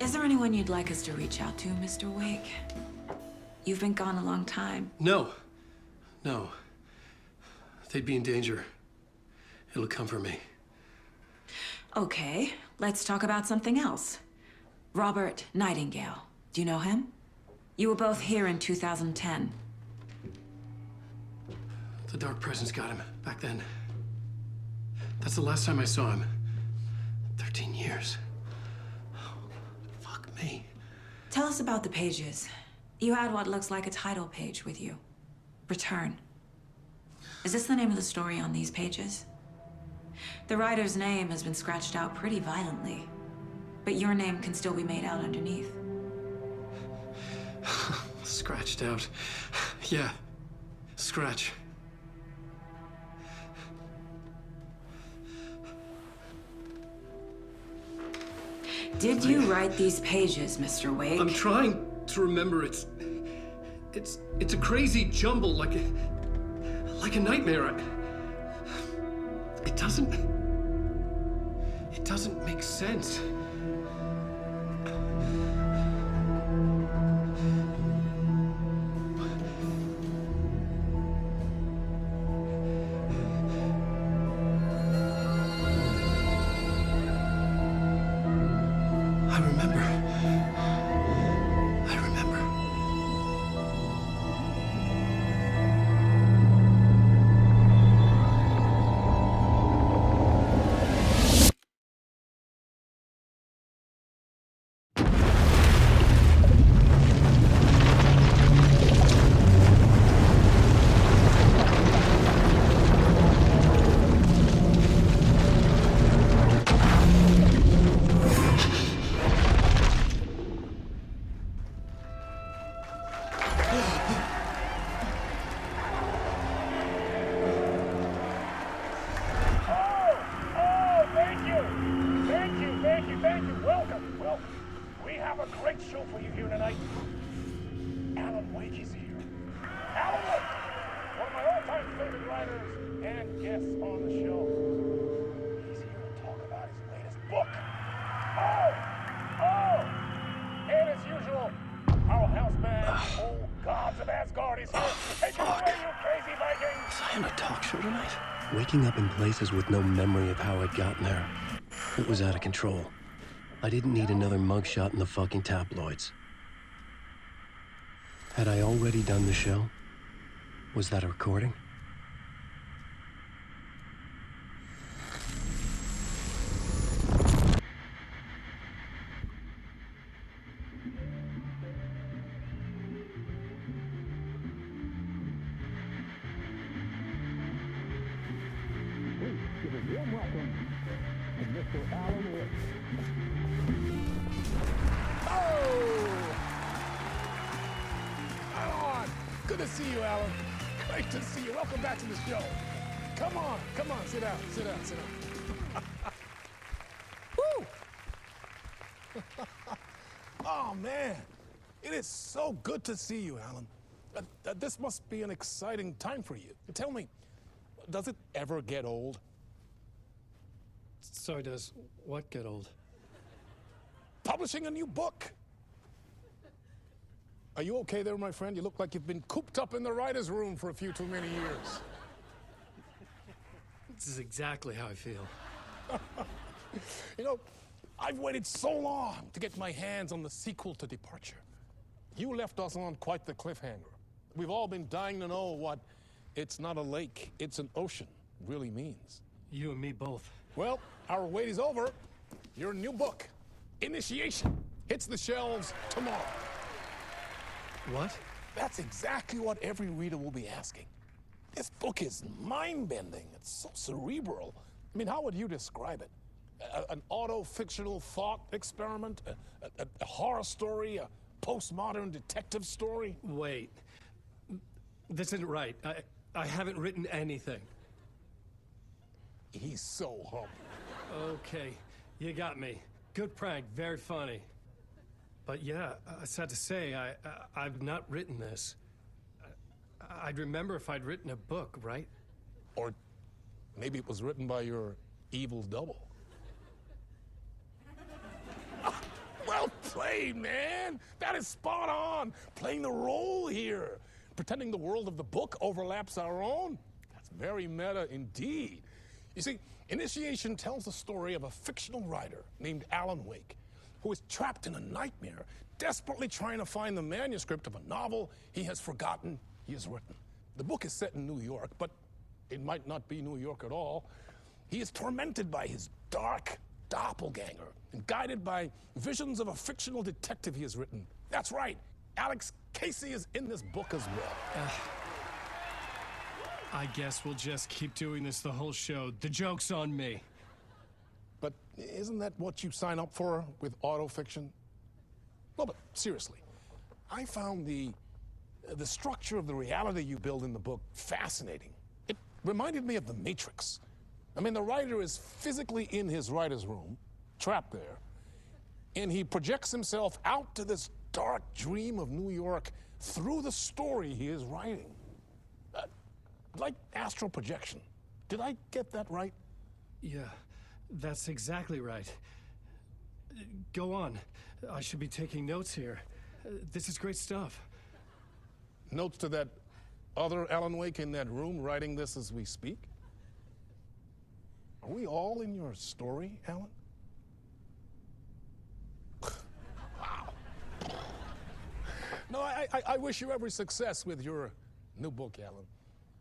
Is there anyone you'd like us to reach out to, Mr. Wake? You've been gone a long time. No. No. They'd be in danger. It'll come for me. Okay, let's talk about something else. Robert Nightingale. Do you know him? You were both here in 2010. The Dark Presence got him back then. That's the last time I saw him. 13 years. Me. Tell us about the pages. You had what looks like a title page with you. Return. Is this the name of the story on these pages? The writer's name has been scratched out pretty violently, but your name can still be made out underneath. Scratched out. Yeah. Scratch. Did you write these pages, Mr. Wake? I'm trying to remember. It's a crazy jumble, like a nightmare. It doesn't make sense. Waking up in places with no memory of how I'd gotten there. It was out of control. I didn't need another mugshot in the fucking tabloids. Had I already done the show? Was that a recording? Good to see you, Alan. Great to see you. Welcome back to the show. Come on, sit down, sit down. Woo! Oh, man. It is so good to see you, Alan. This must be an exciting time for you. Tell me, does it ever get old? So does what get old? Publishing a new book. Are you okay there, my friend? You look like you've been cooped up in the writer's room for a few too many years. This is exactly how I feel. You know, I've waited so long to get my hands on the sequel to Departure. You left us on quite the cliffhanger. We've all been dying to know what "it's not a lake, it's an ocean" really means. You and me both. Well, our wait is over. Your new book, Initiation, hits the shelves tomorrow. What? That's exactly what every reader will be asking. This book is mind-bending. It's so cerebral. I mean, how would you describe it? An auto-fictional thought experiment? A horror story? A postmodern detective story? Wait. This isn't right. I haven't written anything. He's so humble. Okay, you got me. Good prank, very funny. But yeah, sad to say, I've not written this. I'd remember if I'd written a book, right? Or maybe it was written by your evil double. Well played, man! That is spot on! Playing the role here. Pretending the world of the book overlaps our own. That's very meta indeed. You see, Initiation tells the story of a fictional writer named Alan Wake, who is trapped in a nightmare, desperately trying to find the manuscript of a novel he has forgotten he has written. The book is set in New York, but it might not be New York at all. He is tormented by his dark doppelganger and guided by visions of a fictional detective he has written. That's right, Alex Casey is in this book as well. I guess we'll just keep doing this the whole show. The joke's on me. But isn't that what you sign up for with autofiction? No, but seriously, I found the structure of the reality you build in the book fascinating. It reminded me of The Matrix. I mean, the writer is physically in his writer's room, trapped there, and he projects himself out to this dark dream of New York through the story he is writing. Like astral projection. Did I get that right? Yeah, that's exactly right. Go on. I should be taking notes here. This is great stuff. Notes to that other Alan Wake in that room writing this as we speak? Are we all in your story, Alan? Wow. No, I wish you every success with your new book, Alan.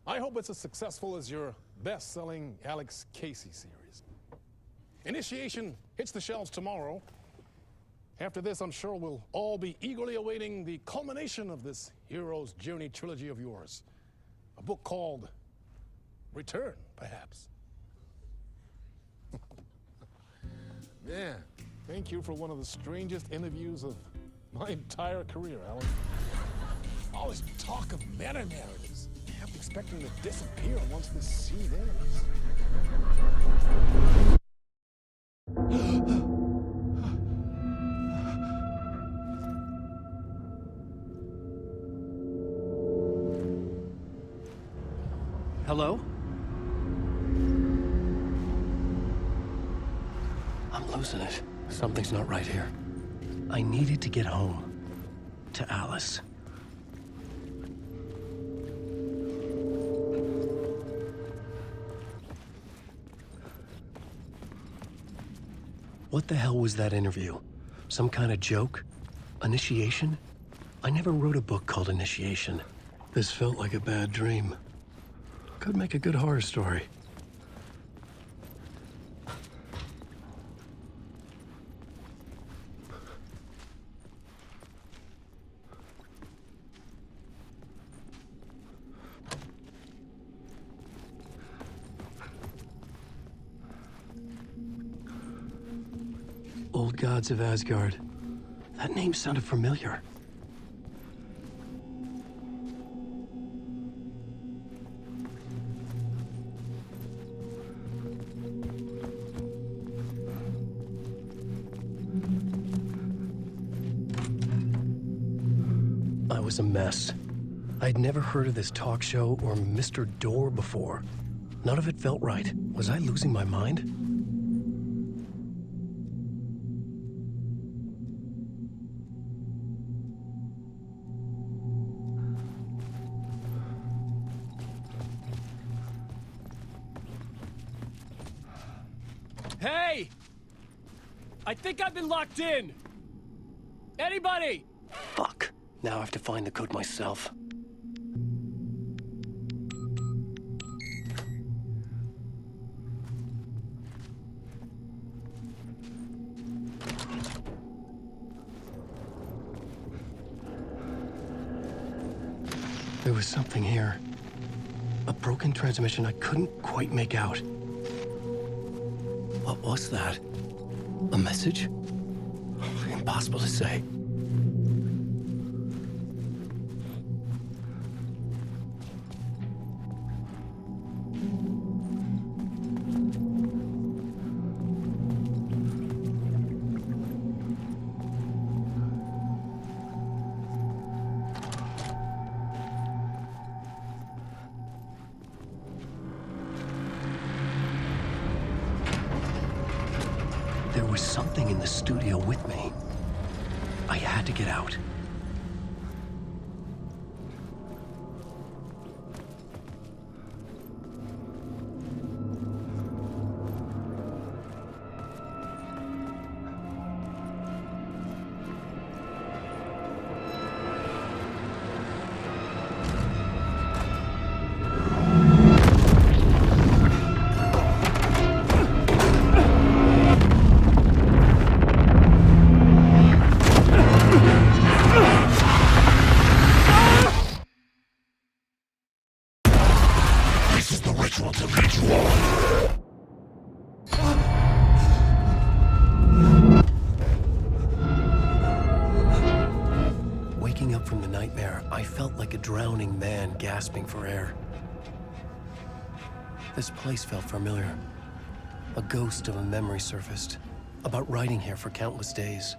I hope it's as successful as your best-selling Alex Casey series. Initiation hits the shelves tomorrow. After this, I'm sure we'll all be eagerly awaiting the culmination of this hero's journey trilogy of yours. A book called Return, perhaps. Yeah, thank you for one of the strangest interviews of my entire career, Alan. All this talk of meta-narratives. I'm expecting to disappear once this scene ends. Hello? I'm losing it. Something's not right here. I needed to get home. To Alice. What the hell was that interview? Some kind of joke? Initiation? I never wrote a book called Initiation. This felt like a bad dream. Could make a good horror story. Old Gods of Asgard. That name sounded familiar. I was a mess. I'd never heard of this talk show or Mr. Door before. None of it felt right. Was I losing my mind? Hey! I think I've been locked in! Anybody? Fuck. Now I have to find the code myself. There was something here. A broken transmission I couldn't quite make out. What was that? A message? Impossible to say. There was something in the studio with me. I had to get out. Waking up from the nightmare, I felt like a drowning man gasping for air. This place felt familiar. A ghost of a memory surfaced, about writing here for countless days.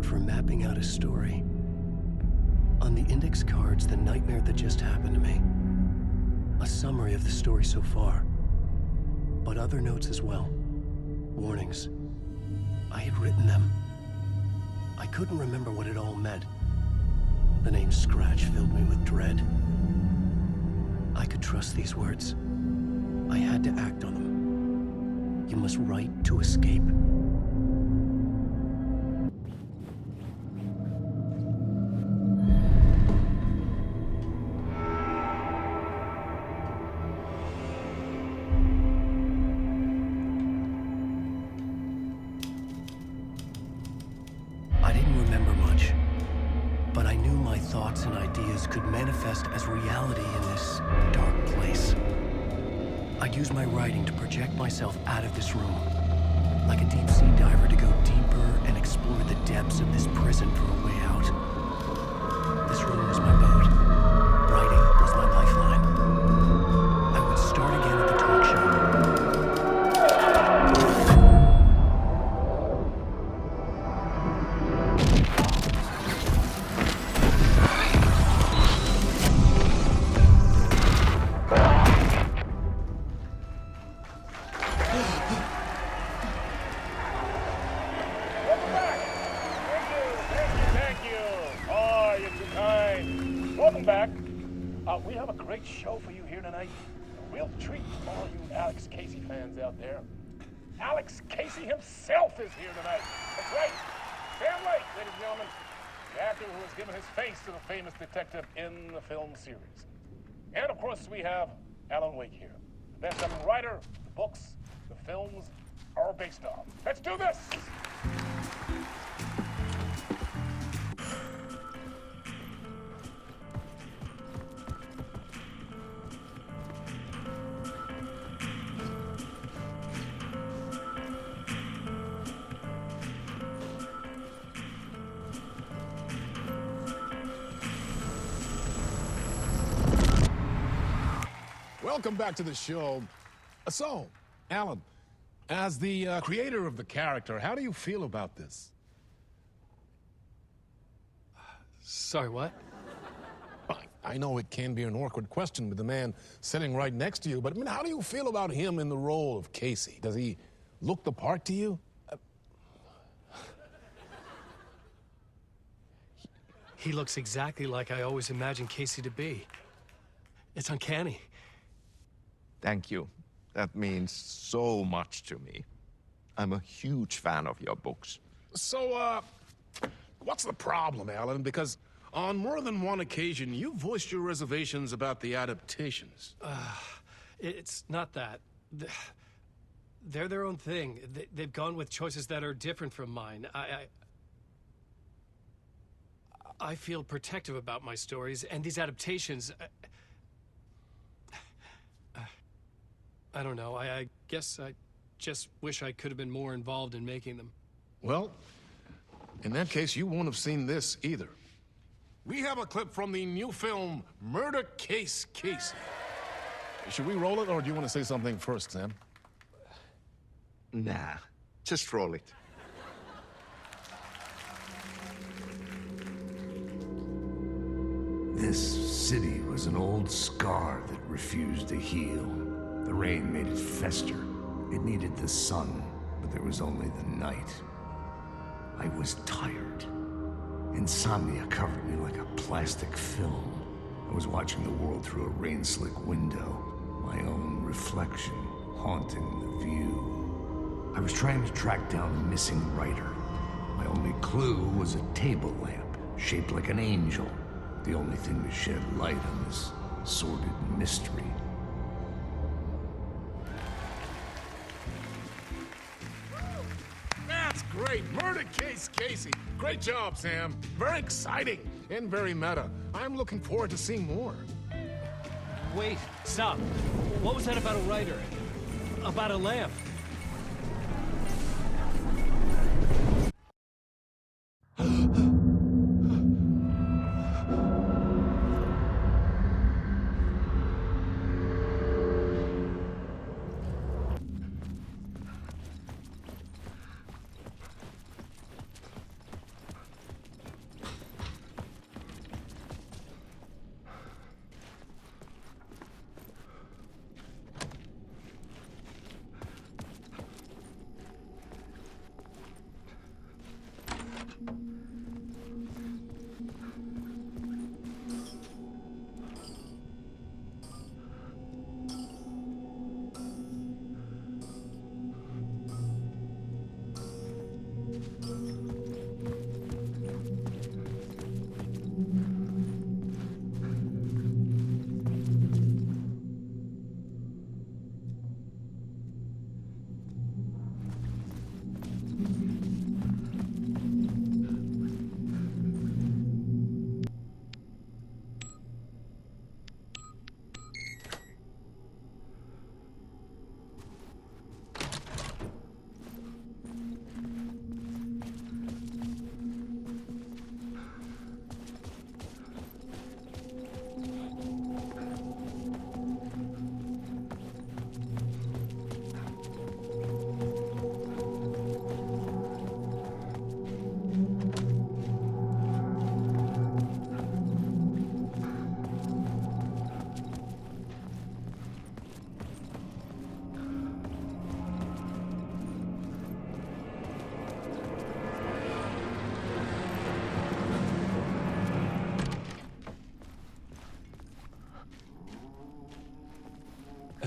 For mapping out a story. On the index cards, the nightmare that just happened to me. A summary of the story so far, but other notes as well. Warnings. I had written them. I couldn't remember what it all meant. The name Scratch filled me with dread. I could trust these words. I had to act on them. You must write to escape. Thoughts and ideas could manifest as reality in this dark place. I'd use my writing to project myself out of this room, like a deep-sea diver to go deeper and explore the depths of this prison for a way out. This room was my boat. Writing was my lifeline. I would start again at the talk show. we have a great show for you here tonight. A real treat for all you Alex Casey fans out there. Alex Casey himself is here tonight. That's right, Sam Lake, ladies and gentlemen, the actor who has given his face to the famous detective in the film series. And of course, we have Alan Wake here, the best-selling writer, the books, the films are based on. Let's do this! Welcome back to the show. So, Alan, as the creator of the character, how do you feel about this? Sorry, what? I know it can be an awkward question with the man sitting right next to you, but I mean, how do you feel about him in the role of Casey? Does he look the part to you? He looks exactly like I always imagined Casey to be. It's uncanny. Thank you. That means so much to me. I'm a huge fan of your books. So, what's the problem, Alan? Because on more than one occasion, you voiced your reservations about the adaptations. It's not that. They're their own thing. They've gone with choices that are different from mine. I feel protective about my stories, and these adaptations... I don't know. I guess I just wish I could have been more involved in making them. Well, in that case, you won't have seen this either. We have a clip from the new film, Murder Case Casey. Should we roll it, or do you want to say something first, Sam? Nah, just roll it. This city was an old scar that refused to heal. The rain made it fester. It needed the sun, but there was only the night. I was tired. Insomnia covered me like a plastic film. I was watching the world through a rain-slick window, my own reflection haunting the view. I was trying to track down a missing writer. My only clue was a table lamp, shaped like an angel. The only thing to shed light on this sordid mystery. That's great! Murder Case Casey! Great job, Sam. Very exciting and very meta. I'm looking forward to seeing more. Wait, stop. What was that about a writer? About a lamp?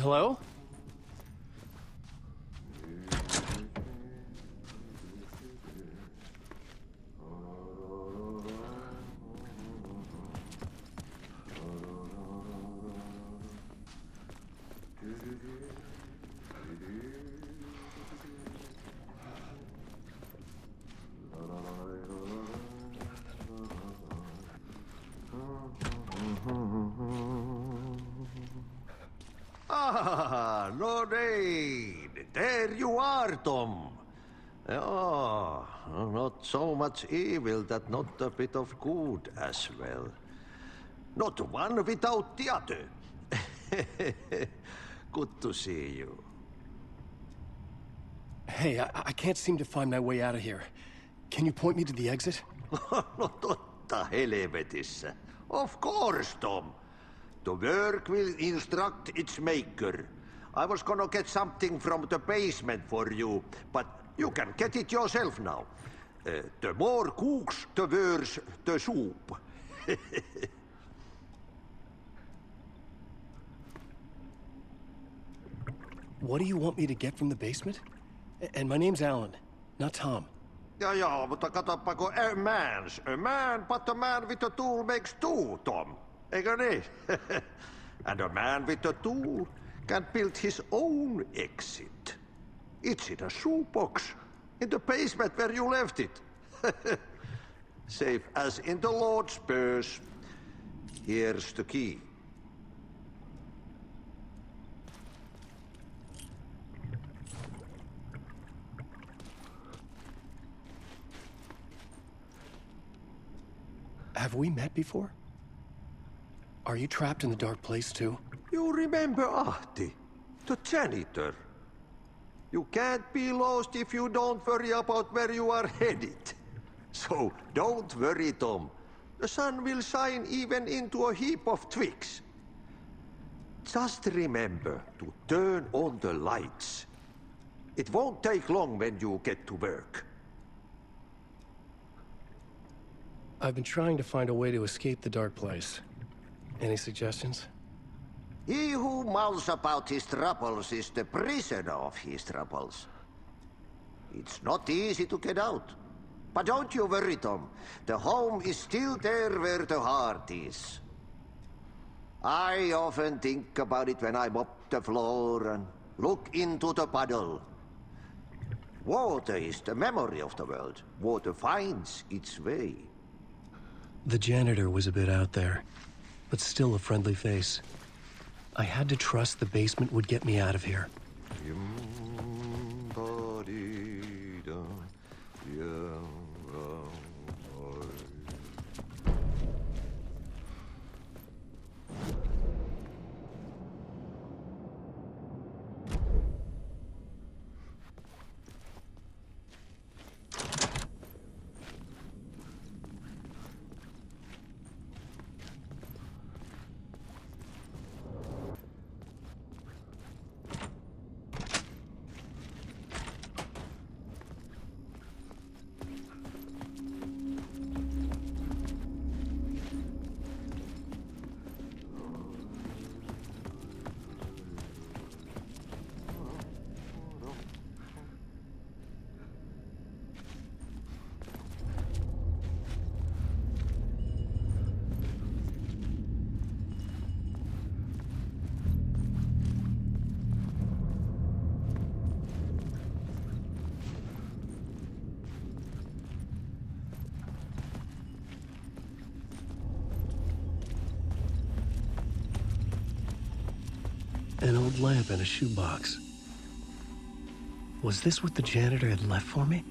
Hello? Ah, Lorraine! There you are, Tom. Oh, not so much evil that not a bit of good as well. Not one without the other. Good to see you. Hey, I can't seem to find my way out of here. Can you point me to the exit? No totta helvetissä. Of course, Tom. The work will instruct its maker. I was gonna get something from the basement for you, but you can get it yourself now. The more cooks, the worse the soup. What do you want me to get from the basement? And my name's Alan, not Tom. Ja, mutta katoppa, a man, but a man with a tool makes two, Tom. Eikö niin? And a man with a tool can build his own exit. It's in a shoebox, in the basement where you left it. Safe as in the Lord's purse. Here's the key. Have we met before? Are you trapped in the dark place too? You remember Ahti, the janitor. You can't be lost if you don't worry about where you are headed. So don't worry, Tom. The sun will shine even into a heap of twigs. Just remember to turn on the lights. It won't take long when you get to work. I've been trying to find a way to escape the dark place. Any suggestions? He who mouths about his troubles is the prisoner of his troubles. It's not easy to get out. But don't you worry, Tom. The home is still there where the heart is. I often think about it when I mop the floor and look into the puddle. Water is the memory of the world. Water finds its way. The janitor was a bit out there, but still a friendly face. I had to trust the basement would get me out of here. An old lamp in a shoebox. Was this what the janitor had left for me?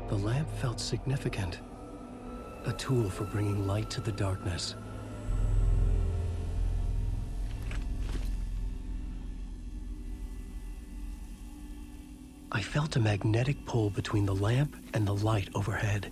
The lamp felt significant. A tool for bringing light to the darkness. I felt a magnetic pull between the lamp and the light overhead.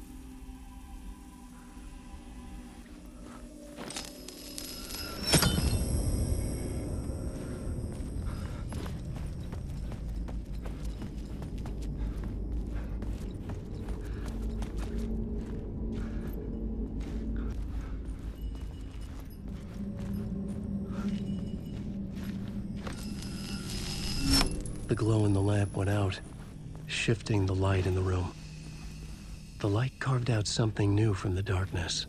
The glow in the lamp went out, shifting the light in the room. The light carved out something new from the darkness.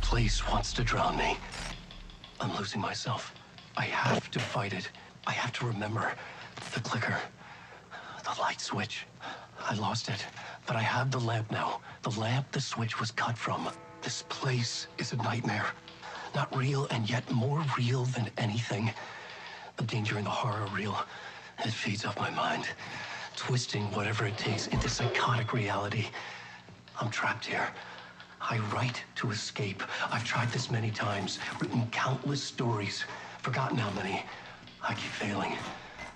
Place wants to drown me. I'm losing myself. I have to fight it. I have to remember. The clicker. The light switch. I lost it. But I have the lamp now. The lamp the switch was cut from. This place is a nightmare. Not real, and yet more real than anything. The danger and the horror are real. It feeds off my mind. Twisting whatever it takes into psychotic reality. I'm trapped here. I write to escape. I've tried this many times, written countless stories, forgotten how many. I keep failing,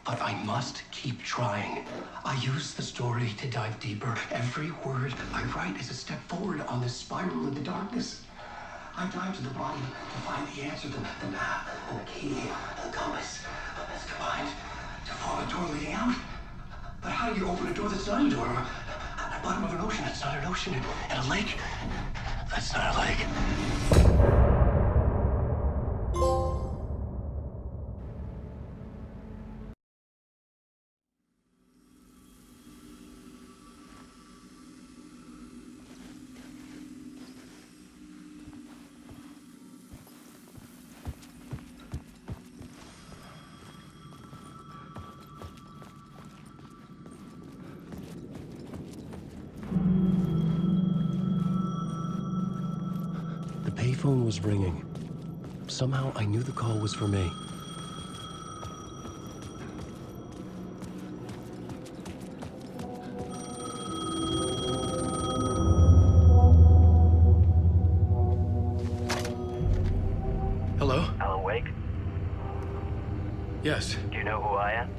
but I must keep trying. I use the story to dive deeper. Every word I write is a step forward on this spiral into darkness. I dive to the bottom to find the answer, the map, and the key, and the compass. It's combined to form a door leading out. But how do you open a door that's not a door? At the bottom of an ocean that's not an ocean, and a lake that's not a lake. The payphone was ringing. Somehow I knew the call was for me. Hello? Alan Wake? Yes. Do you know who I am?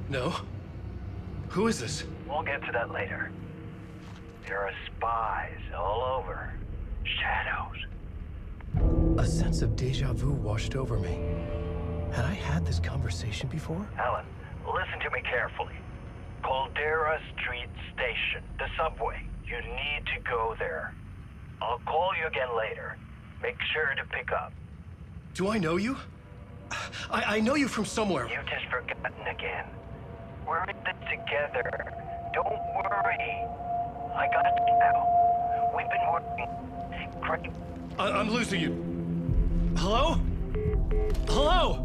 No? Who is this? We'll get to that later. There are spies all over. Shadows. A sense of deja vu washed over me. Had I had this conversation before? Alan, listen to me carefully. Caldera Street Station, the subway. You need to go there. I'll call you again later. Make sure to pick up. Do I know you? I know you from somewhere. You've just forgotten again. We're in this together. Don't worry. I got you now. We've been working great. I'm losing you. Hello? Hello?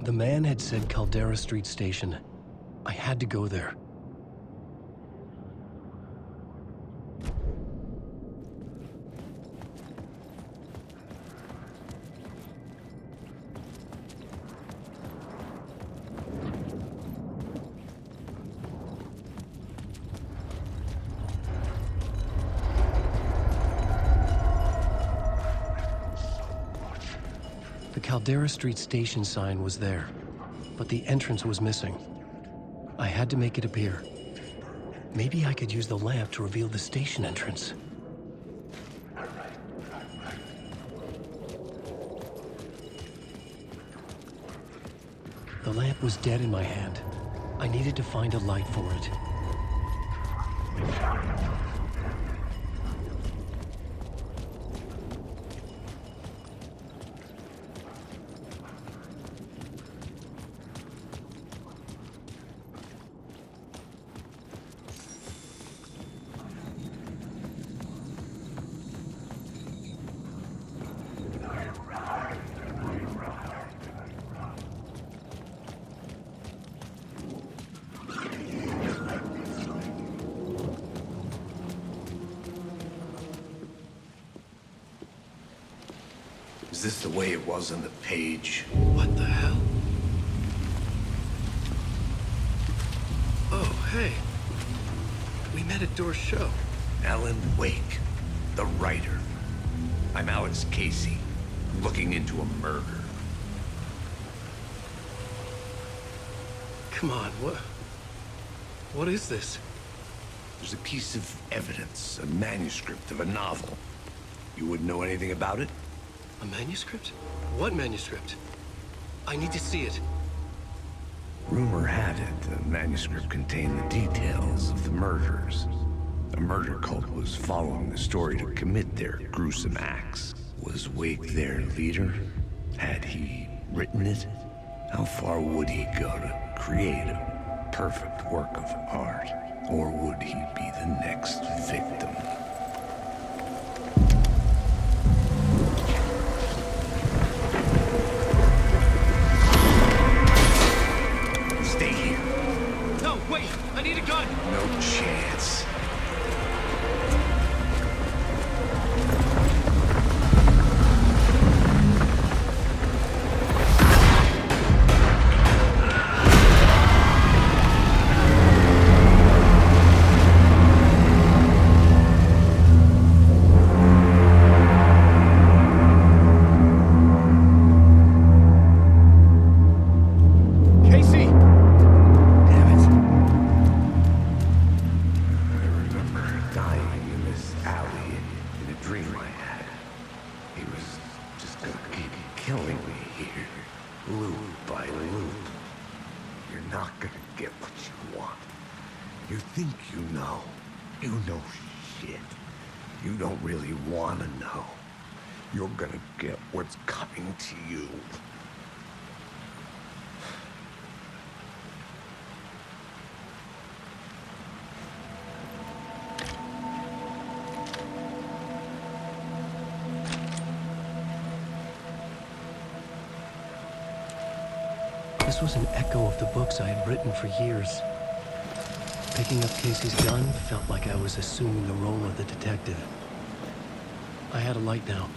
The man had said Caldera Street Station. I had to go there. Caldera Street station sign was there, but the entrance was missing. I had to make it appear. Maybe I could use the lamp to reveal the station entrance. The lamp was dead in my hand. I needed to find a light for it. Is this the way it was on the page? What the hell? Oh, hey. We met at Door's show. Alan Wake, the writer. I'm Alex Casey, looking into a murder. Come on, what is this? There's a piece of evidence, a manuscript of a novel. You wouldn't know anything about it? A manuscript? What manuscript? I need to see it. Rumor had it the manuscript contained the details of the murders. A murder cult was following the story to commit their gruesome acts. Was Wake their leader? Had he written it? How far would he go to create a perfect work of art? Or would he be the next victim? Stay here. No, wait! I need a gun! No chance. You're gonna get what's coming to you. This was an echo of the books I had written for years. Picking up Casey's gun felt like I was assuming the role of the detective. I had a light now.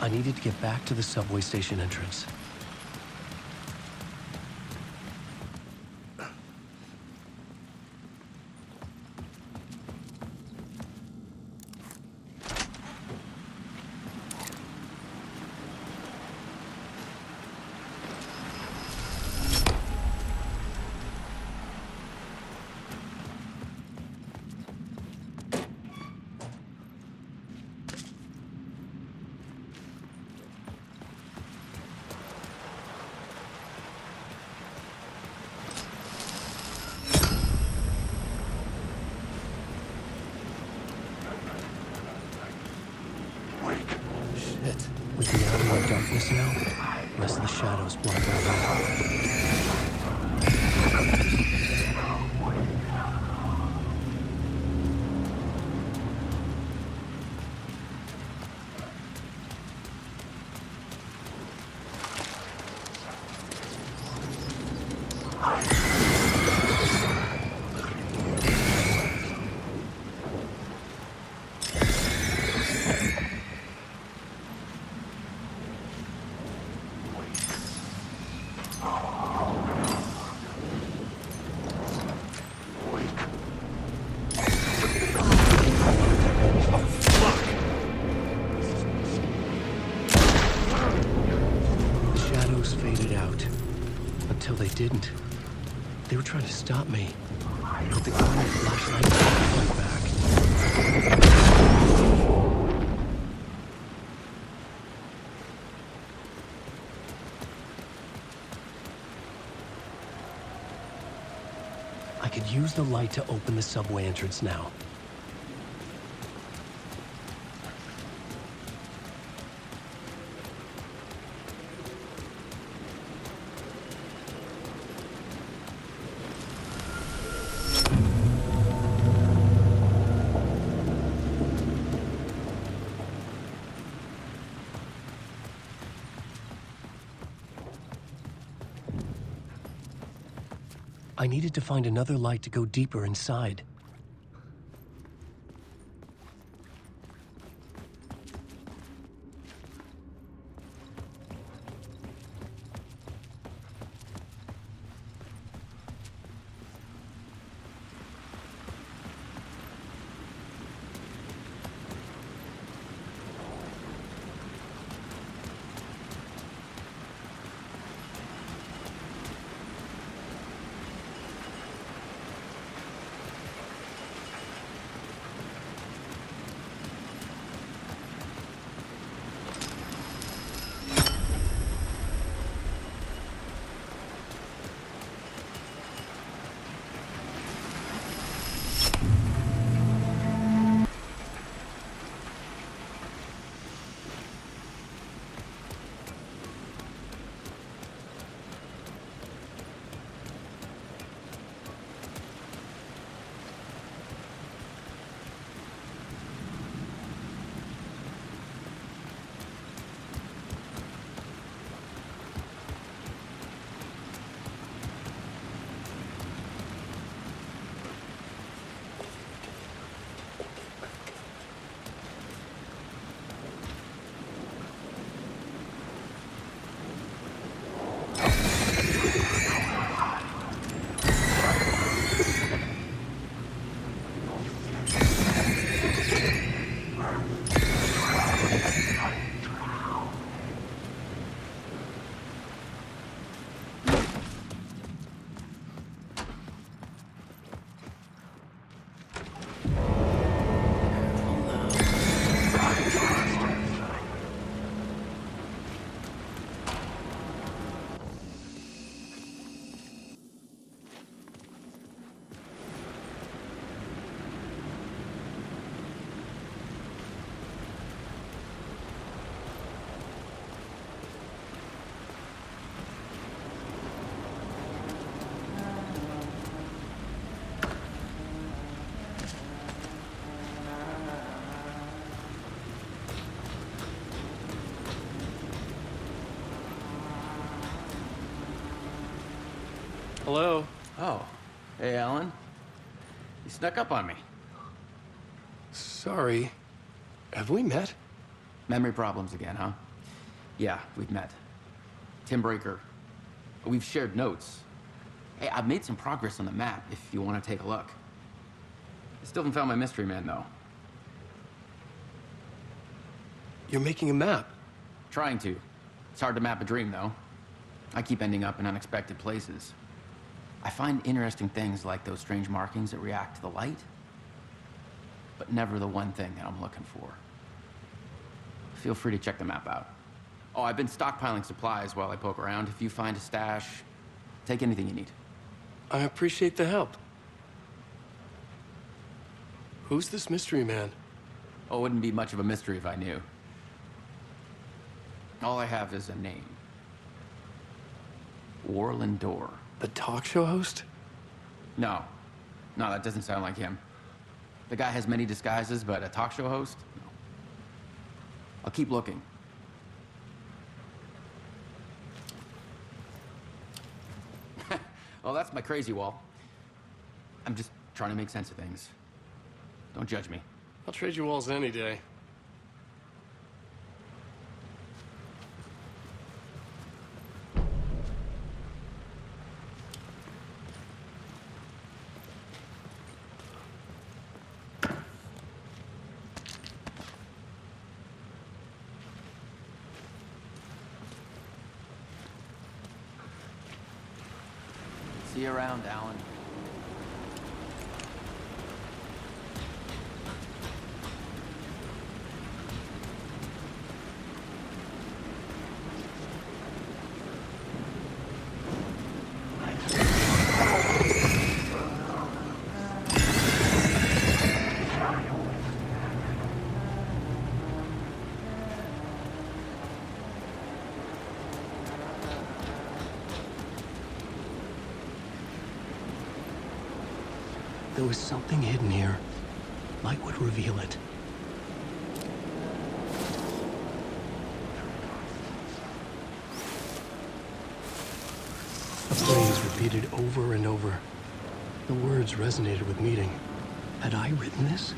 I needed to get back to the subway station entrance. With the outer darkness now, rest of the shadows block our way. they didn't. They were trying to stop me. But the glowing flashlight brought me back. I could use the light to open the subway entrance now. I needed to find another light to go deeper inside. Hello? Oh. Hey, Alan. You snuck up on me. Sorry. Have we met? Memory problems again, huh? Yeah, we've met. Tim Breaker. We've shared notes. Hey, I've made some progress on the map if you want to take a look. I still haven't found my mystery man, though. You're making a map? Trying to. It's hard to map a dream, though. I keep ending up in unexpected places. I find interesting things like those strange markings that react to the light, but never the one thing that I'm looking for. Feel free to check the map out. Oh, I've been stockpiling supplies while I poke around. If you find a stash, take anything you need. I appreciate the help. Who's this mystery man? Oh, it wouldn't be much of a mystery if I knew. All I have is a name. Warlandor. The talk show host? No. No, that doesn't sound like him. The guy has many disguises, but a talk show host? No. I'll keep looking. Well, that's my crazy wall. I'm just trying to make sense of things. Don't judge me. I'll trade you walls any day. See you around, Alan. There was something hidden here. Light would reveal it. A phrase repeated over and over. The words resonated with meaning. Had I written this?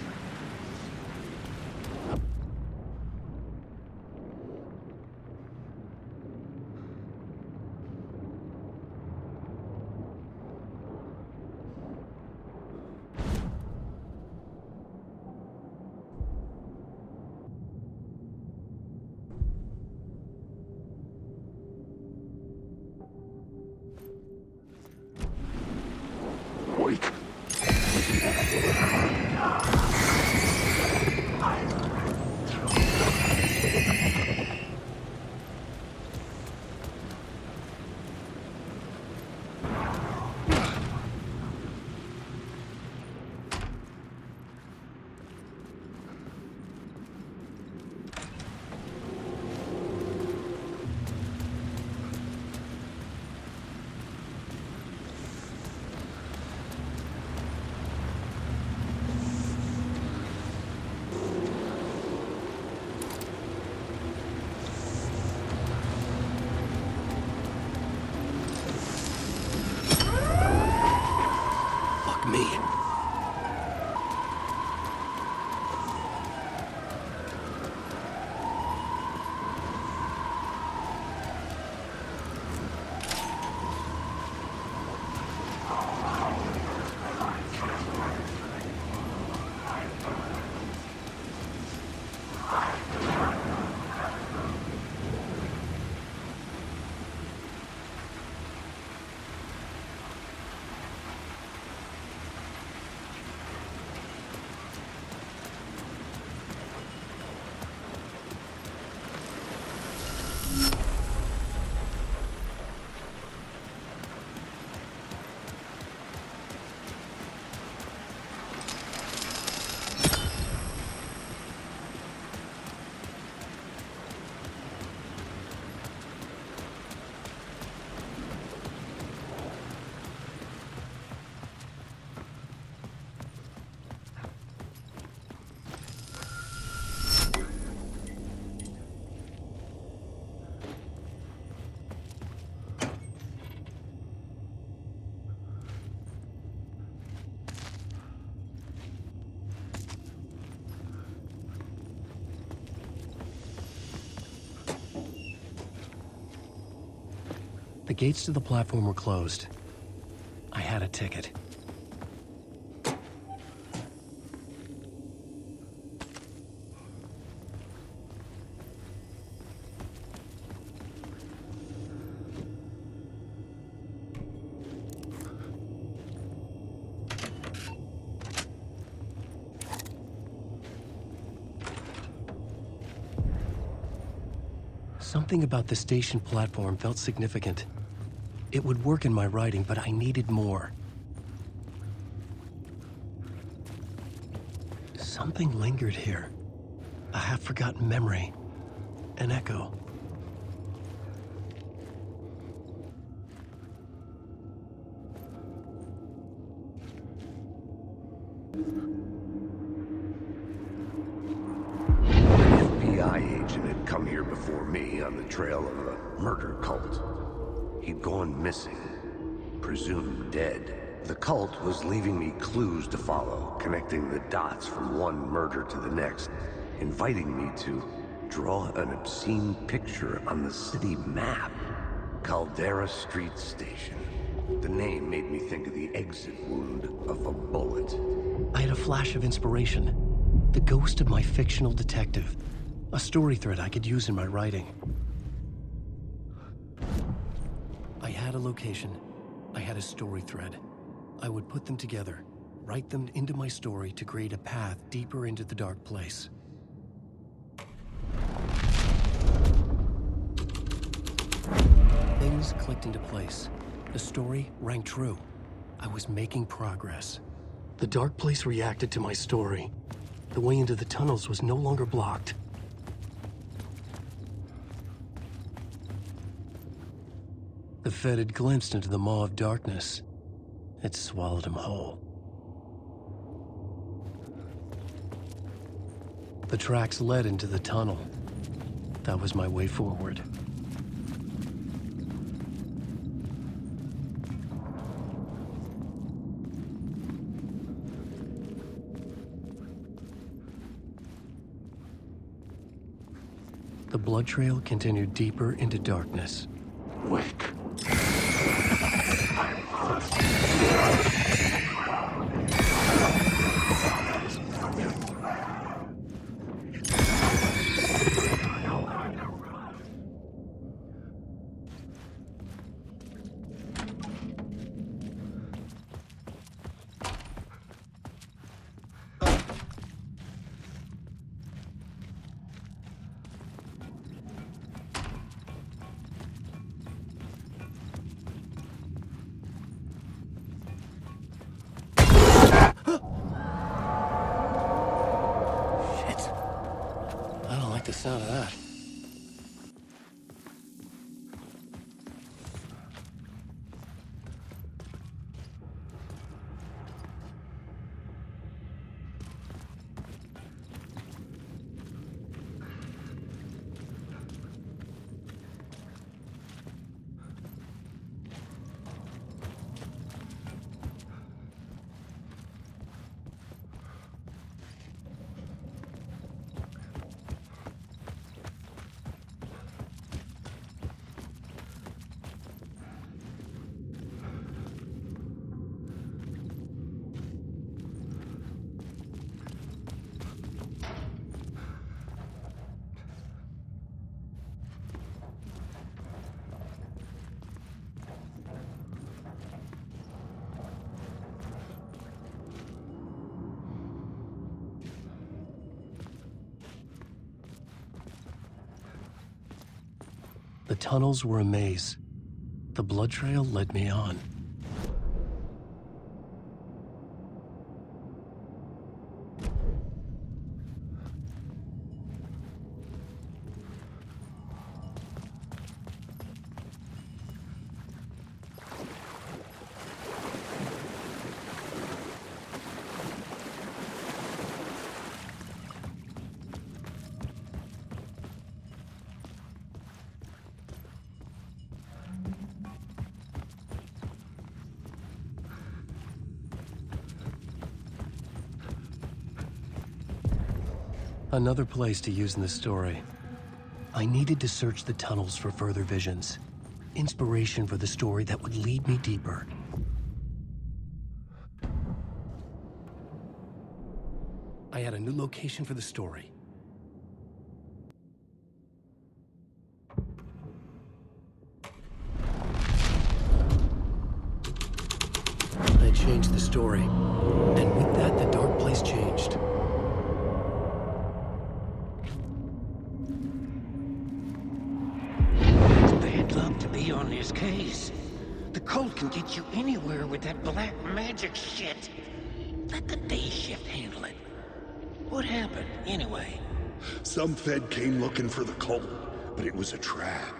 The gates to the platform were closed. I had a ticket. Something about the station platform felt significant. It would work in my writing, but I needed more. Something lingered here. A half-forgotten memory. An echo. Come here before me on the trail of a murder cult. He'd gone missing, presumed dead. The cult was leaving me clues to follow, connecting the dots from one murder to the next, inviting me to draw an obscene picture on the city map. Caldera Street Station. The name made me think of the exit wound of a bullet. I had a flash of inspiration. The ghost of my fictional detective. A story thread I could use in my writing. I had a location. I had a story thread. I would put them together, write them into my story to create a path deeper into the dark place. Things clicked into place. The story rang true. I was making progress. The dark place reacted to my story. The way into the tunnels was no longer blocked. The Fed had glimpsed into the maw of darkness. It swallowed him whole. The tracks led into the tunnel. That was my way forward. The blood trail continued deeper into darkness. Wake. The sound of that. The tunnels were a maze. The blood trail led me on. Another place to use in the story. I needed to search the tunnels for further visions. Inspiration for the story that would lead me deeper. I had a new location for the story. I changed the story, and with that, the dark place changed. On his case. The cult can get you anywhere with that black magic shit. Let the day shift handle it. What happened, anyway? Some Fed came looking for the cult, but it was a trap.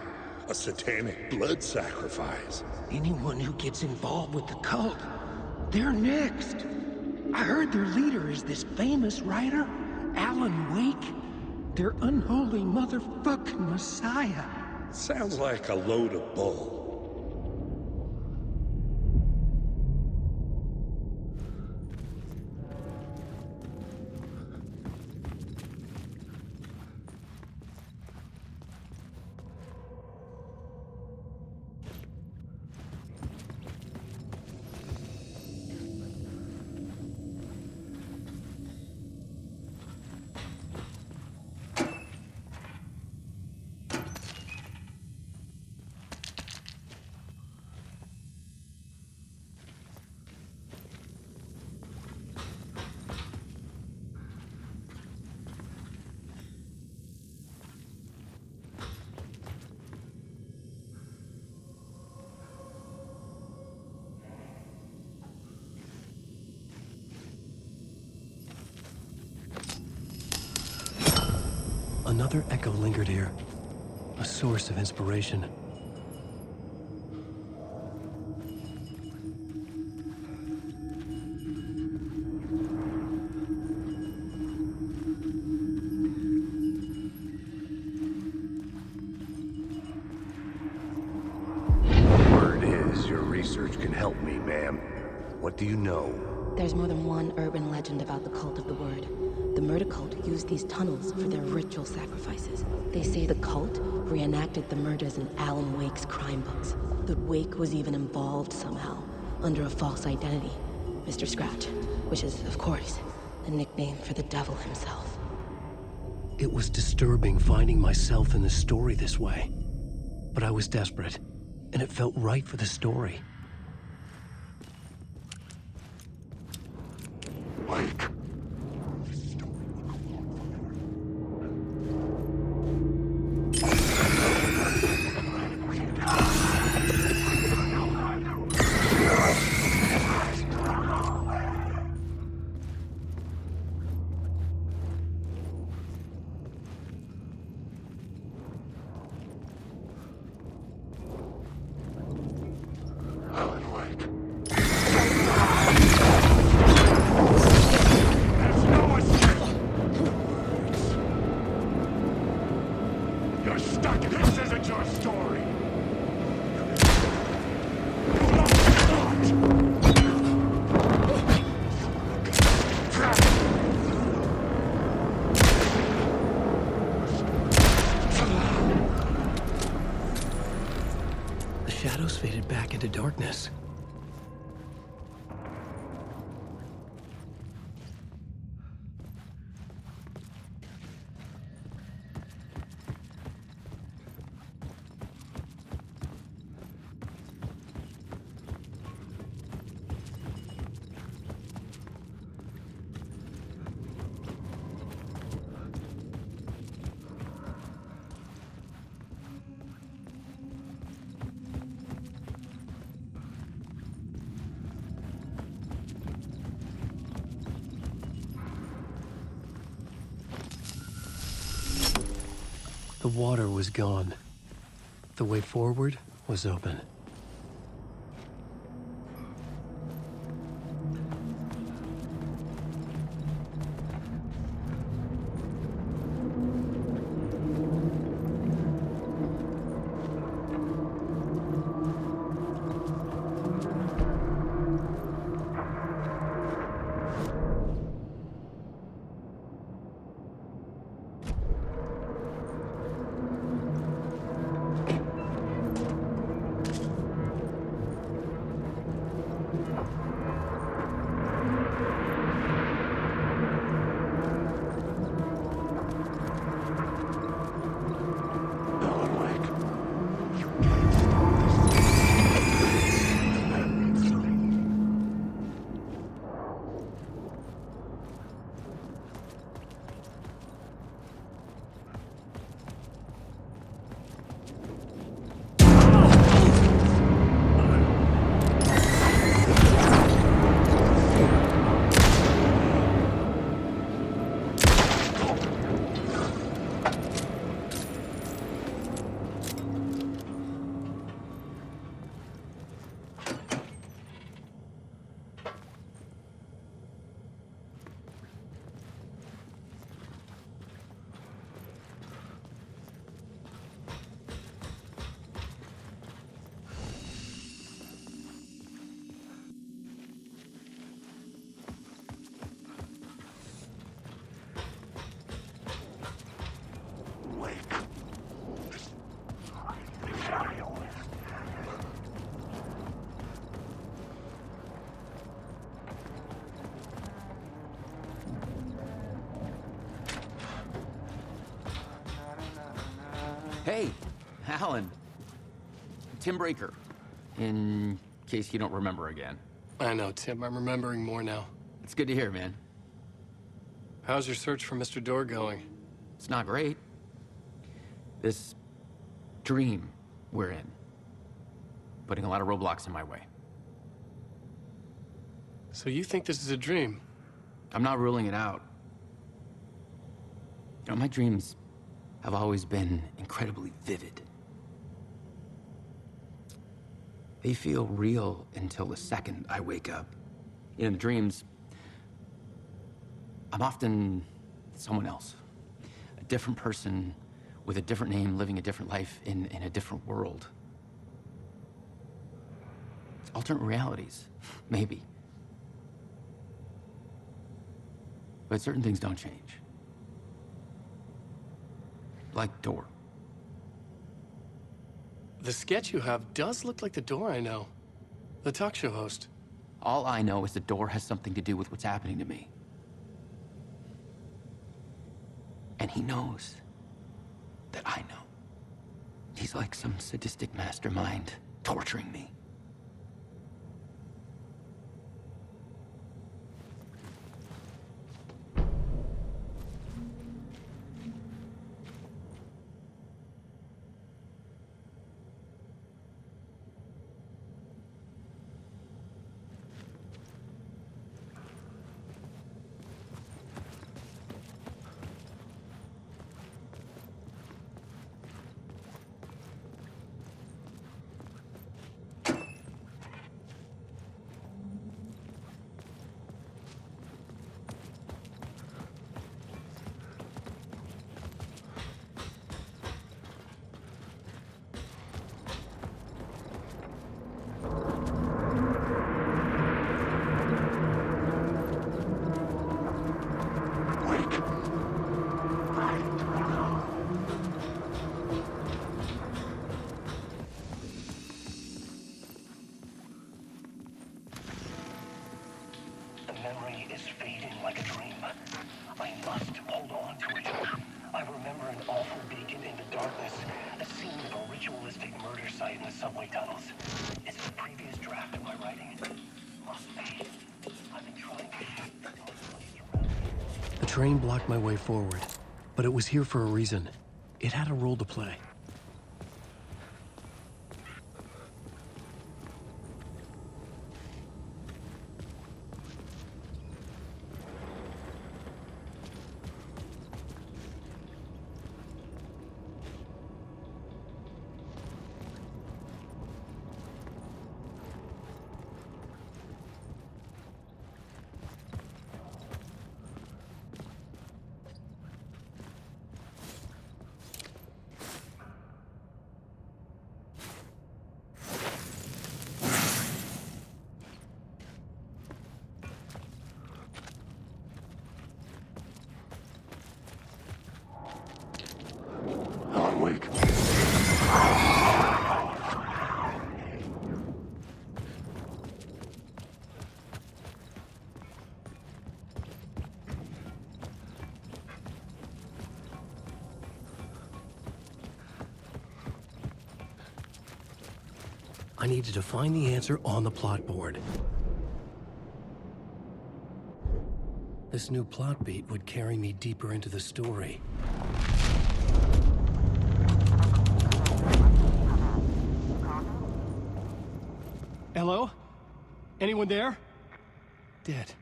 A satanic blood sacrifice. Anyone who gets involved with the cult, they're next. I heard their leader is this famous writer, Alan Wake. Their unholy motherfucking messiah. Sounds like a load of bull. Another echo lingered here, a source of inspiration. Word is your research can help me, ma'am. What do you know? There's more than one urban legend about the cult of the Word. The murder cult used these tunnels for their ritual sacrifices. They say the cult reenacted the murders in Alan Wake's crime books. That Wake was even involved somehow, under a false identity. Mr. Scratch, which is, of course, a nickname for the devil himself. It was disturbing finding myself in the story this way. But I was desperate, and it felt right for the story. Wake. You're stuck. This isn't your story. The shadows faded back into darkness. The water was gone. The way forward was open. Hey, Alan. Tim Breaker, in case you don't remember again. I know, Tim. I'm remembering more now. It's good to hear, man. How's your search for Mr. Door going? It's not great. This dream we're in, putting a lot of roadblocks in my way. So you think this is a dream? I'm not ruling it out. You know, my dreams have always been incredibly vivid. They feel real until the second I wake up. In the dreams, I'm often someone else. A different person with a different name, living a different life in a different world. Alternate realities, maybe. But certain things don't change. Like Door. The sketch you have does look like the Door I know. The talk show host. All I know is the Door has something to do with what's happening to me. And he knows that I know. He's like some sadistic mastermind torturing me. The train blocked my way forward, but it was here for a reason. It had a role to play. I needed to find the answer on the plot board. This new plot beat would carry me deeper into the story. Hello? Anyone there? Dead.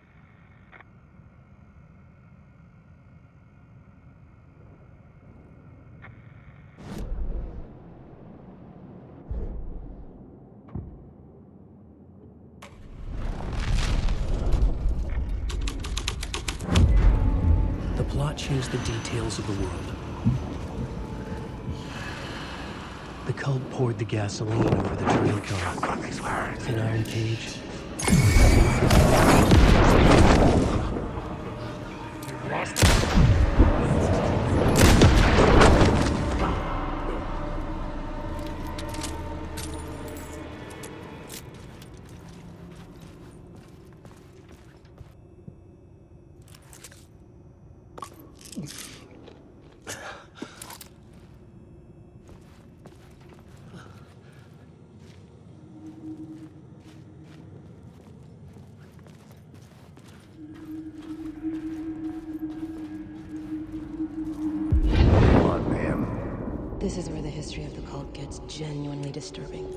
The plot changed the details of the world. The cult poured the gasoline over the train car. An iron cage. This is where the history of the cult gets genuinely disturbing.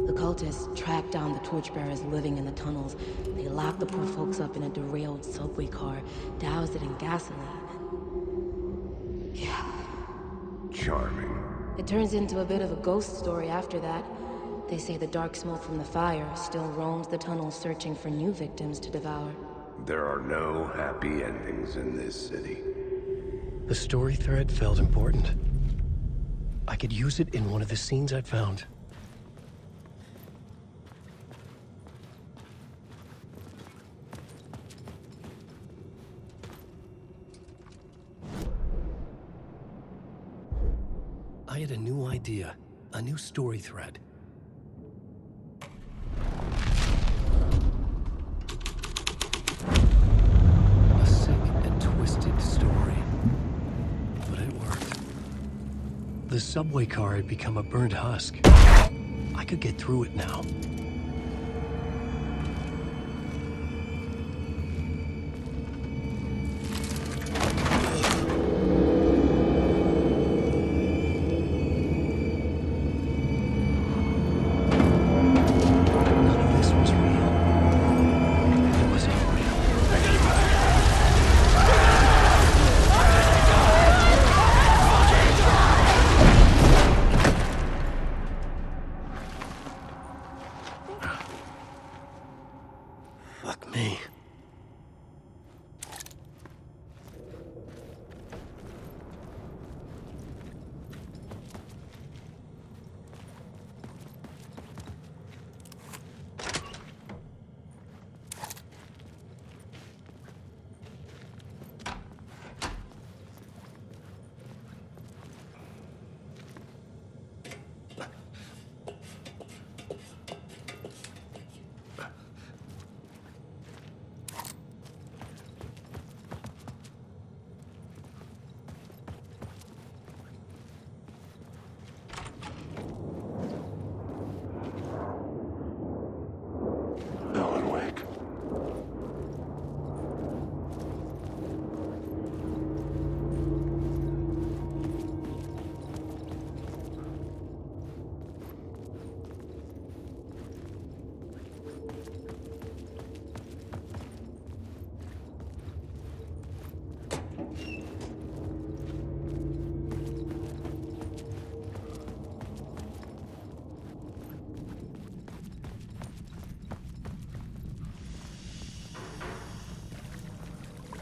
The cultists tracked down the torchbearers living in the tunnels. They locked the poor folks up in a derailed subway car, doused it in gasoline. Yeah. charming. It turns into a bit of a ghost story after that. They say the dark smoke from the fire still roams the tunnels searching for new victims to devour. There are no happy endings in this city. The story thread felt important. I could use it in one of the scenes I'd found. I had a new idea, a new story thread. A sick and twisted story. But it worked. The subway car had become a burnt husk. I could get through it now.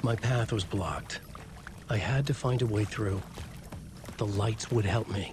My path was blocked. I had to find a way through. The lights would help me.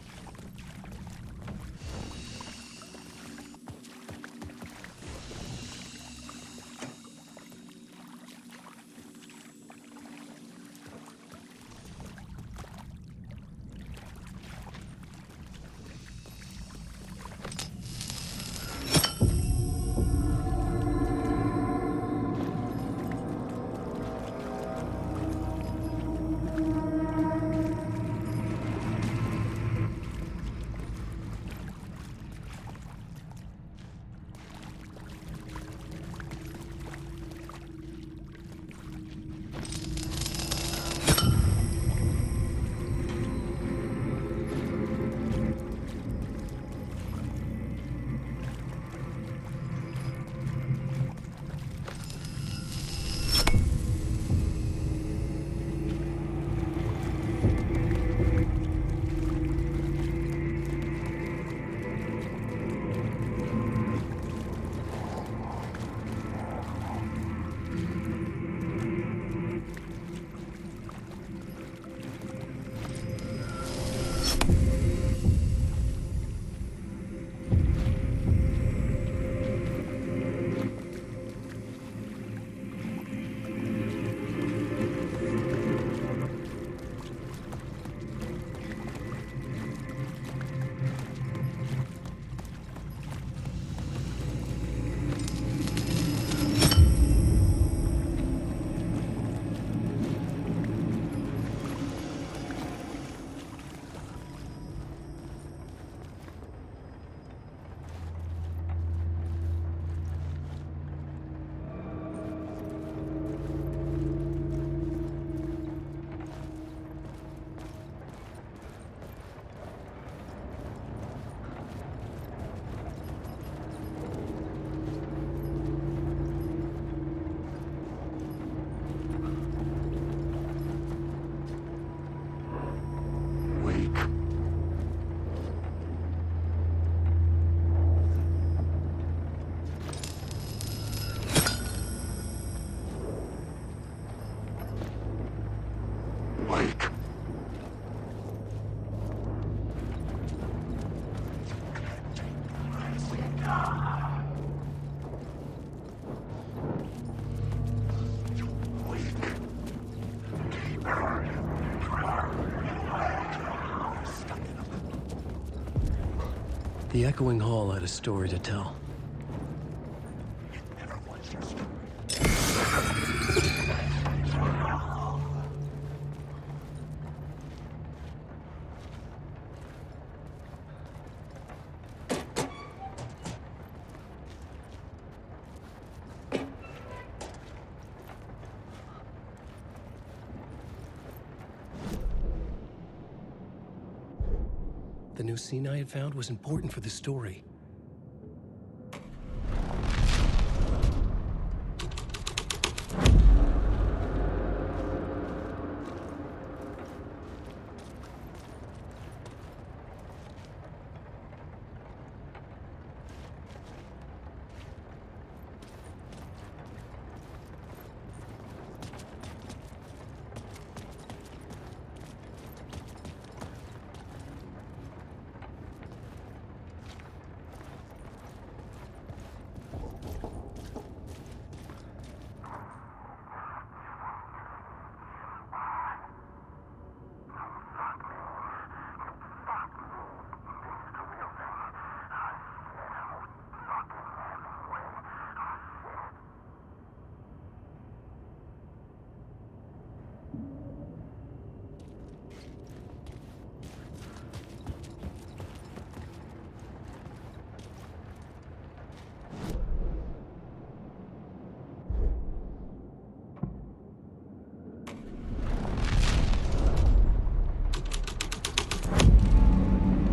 The echoing hall had a story to tell. The new scene I had found was important for the story.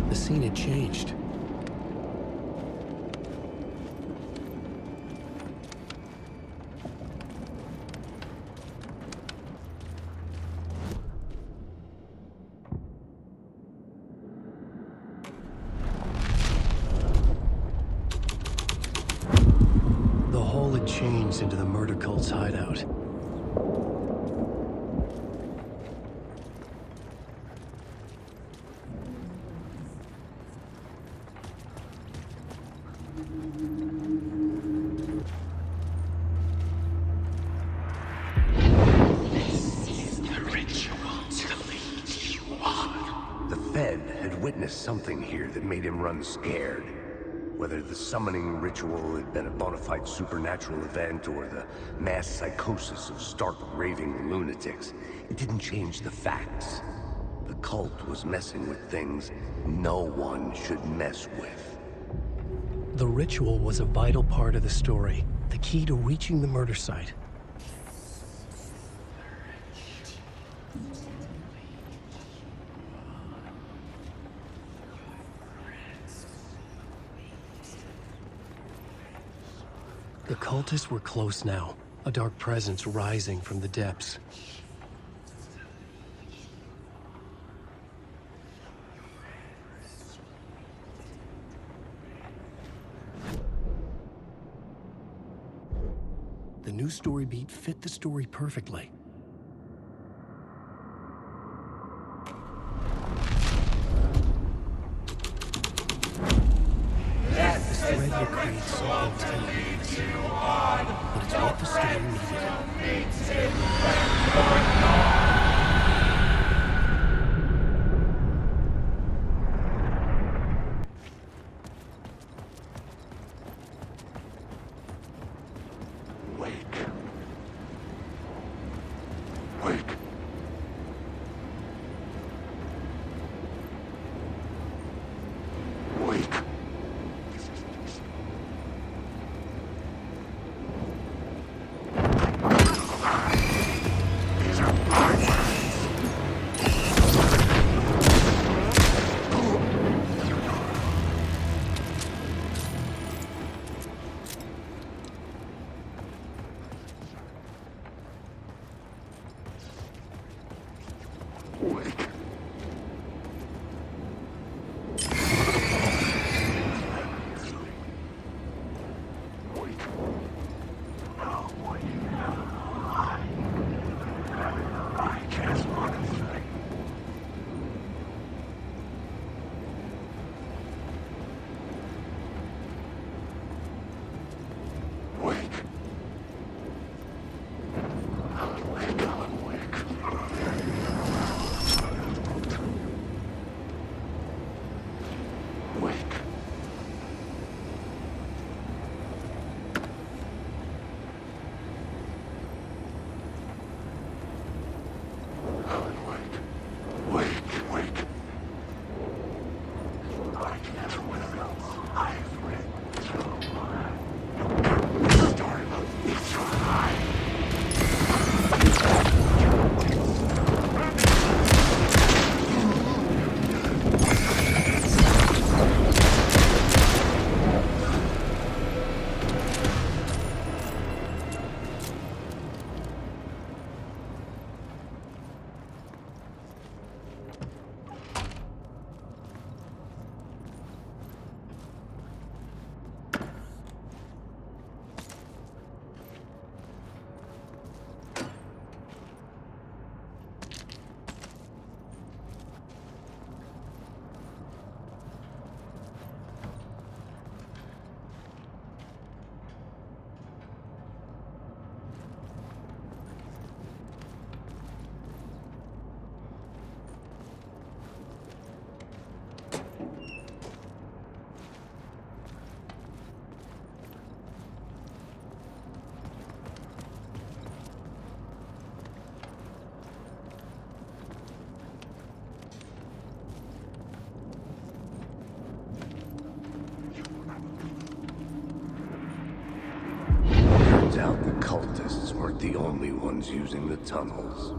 The scene had changed. The hole had changed into the murder cult's hideout. Something here that made him run scared. Whether the summoning ritual had been a bona fide supernatural event or the mass psychosis of stark raving lunatics, it didn't change the facts. The cult was messing with things no one should mess with. The ritual was a vital part of the story, the key to reaching the murder site. The cultists were close now, a dark presence rising from the depths. The new story beat fit the story perfectly. This thread will create something tender, but it's what the story needed. ones using the tunnels.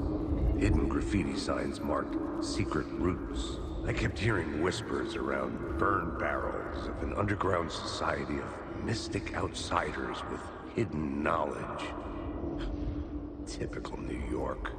Hidden graffiti signs marked secret routes. I kept hearing whispers around burn barrels of an underground society of mystic outsiders with hidden knowledge. Typical New York.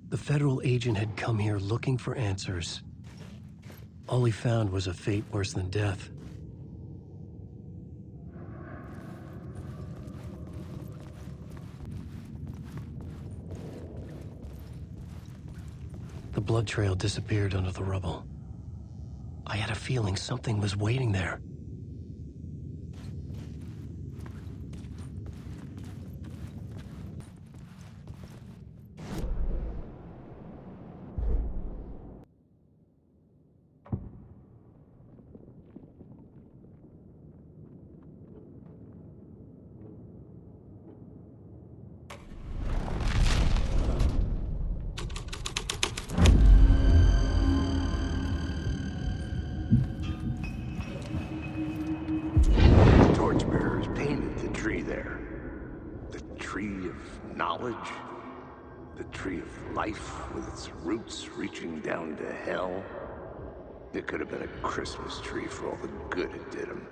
The federal agent had come here looking for answers. All he found was a fate worse than death. The blood trail disappeared under the rubble. I had a feeling something was waiting there. Reaching down to hell. It could have been a Christmas tree for all the good it did him.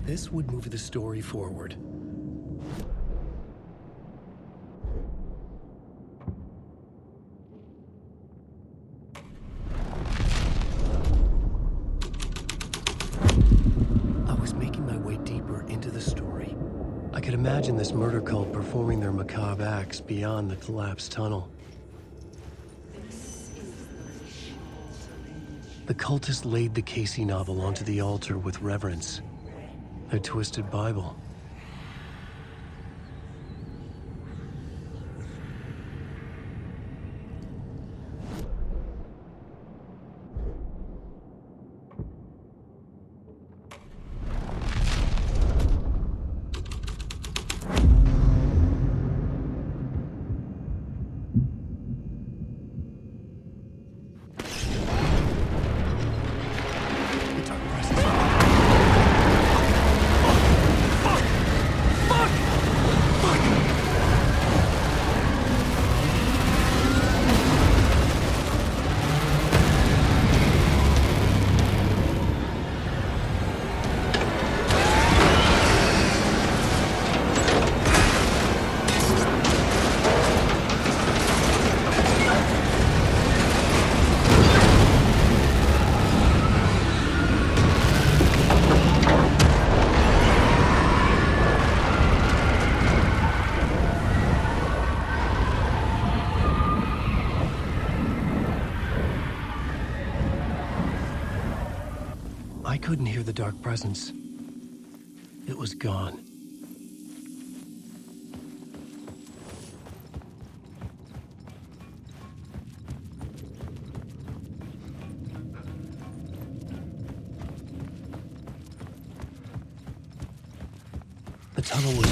This would move the story forward. could imagine this murder cult performing their macabre acts beyond the collapsed tunnel. The cultists laid the Casey novel onto the altar with reverence. Their twisted Bible. I couldn't hear the dark presence. It was gone. The tunnel was...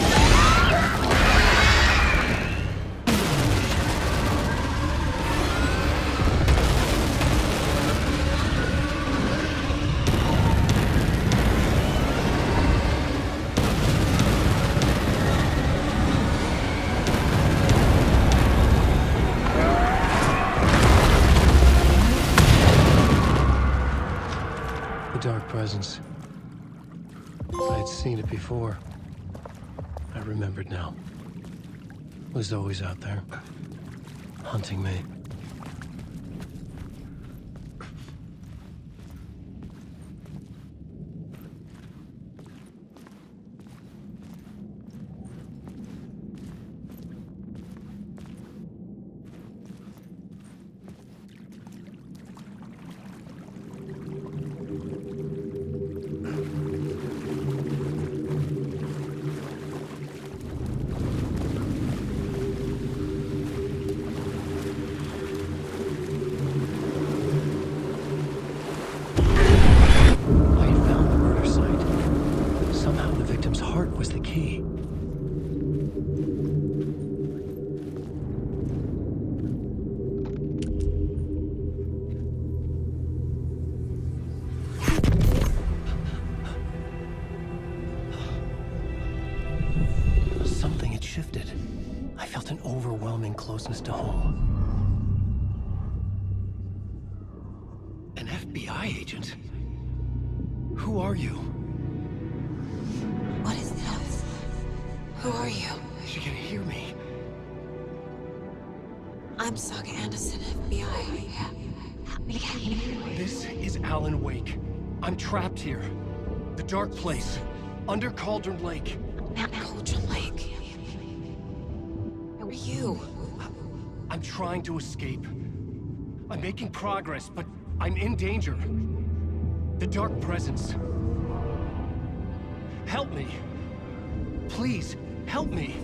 presence. I had seen it before. I remembered now. It was always out there, hunting me. Closeness to home. An FBI agent? Who are you? What is this? Who are you? She can hear me. I'm Saga Anderson, FBI. This is Alan Wake. I'm trapped here. The dark place. Under Cauldron Lake. Cauldron Lake? Who are you? I'm trying to escape. I'm making progress, but I'm in danger. The dark presence. Help me. Please, help me.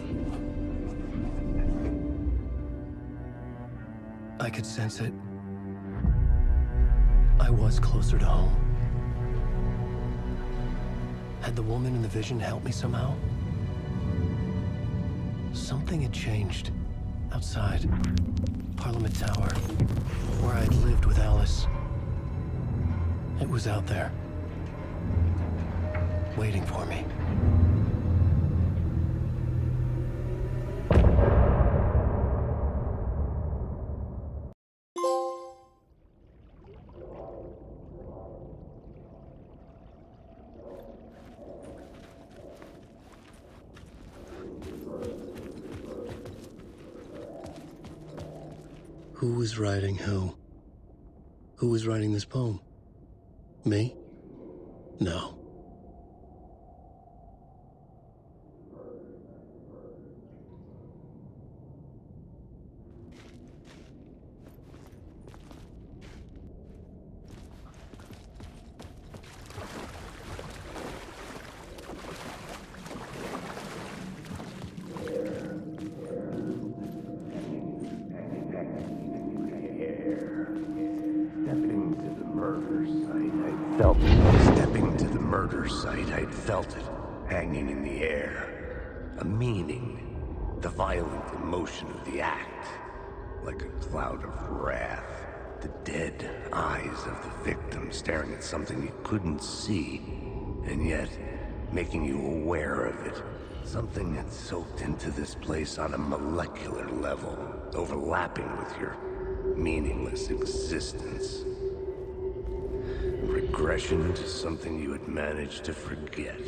I could sense it. I was closer to home. Had the woman in the vision helped me somehow? Something had changed. Outside. Parliament Tower. Where I'd lived with Alice. It was out there. Waiting for me. Who was writing who? Who was writing this poem? Me? No. murder site, I'd felt it, hanging in the air. A meaning, the violent emotion of the act, like a cloud of wrath. The dead eyes of the victim staring at something you couldn't see, and yet making you aware of it. Something that soaked into this place on a molecular level, overlapping with your meaningless existence. Regression to something you had managed to forget.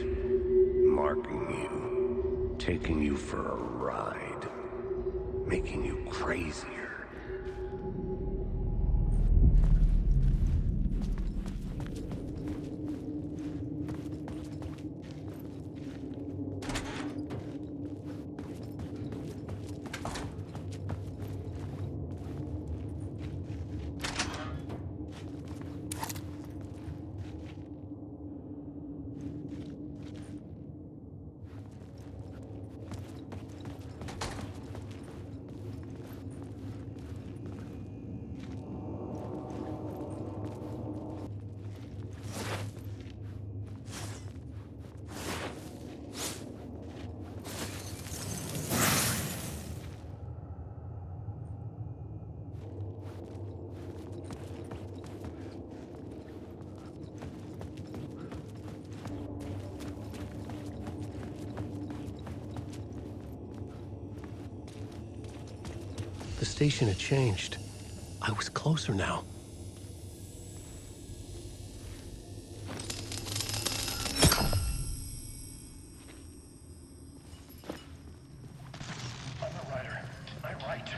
Marking you, taking you for a ride, making you crazier. The station had changed. I was closer now. I'm a writer. I write.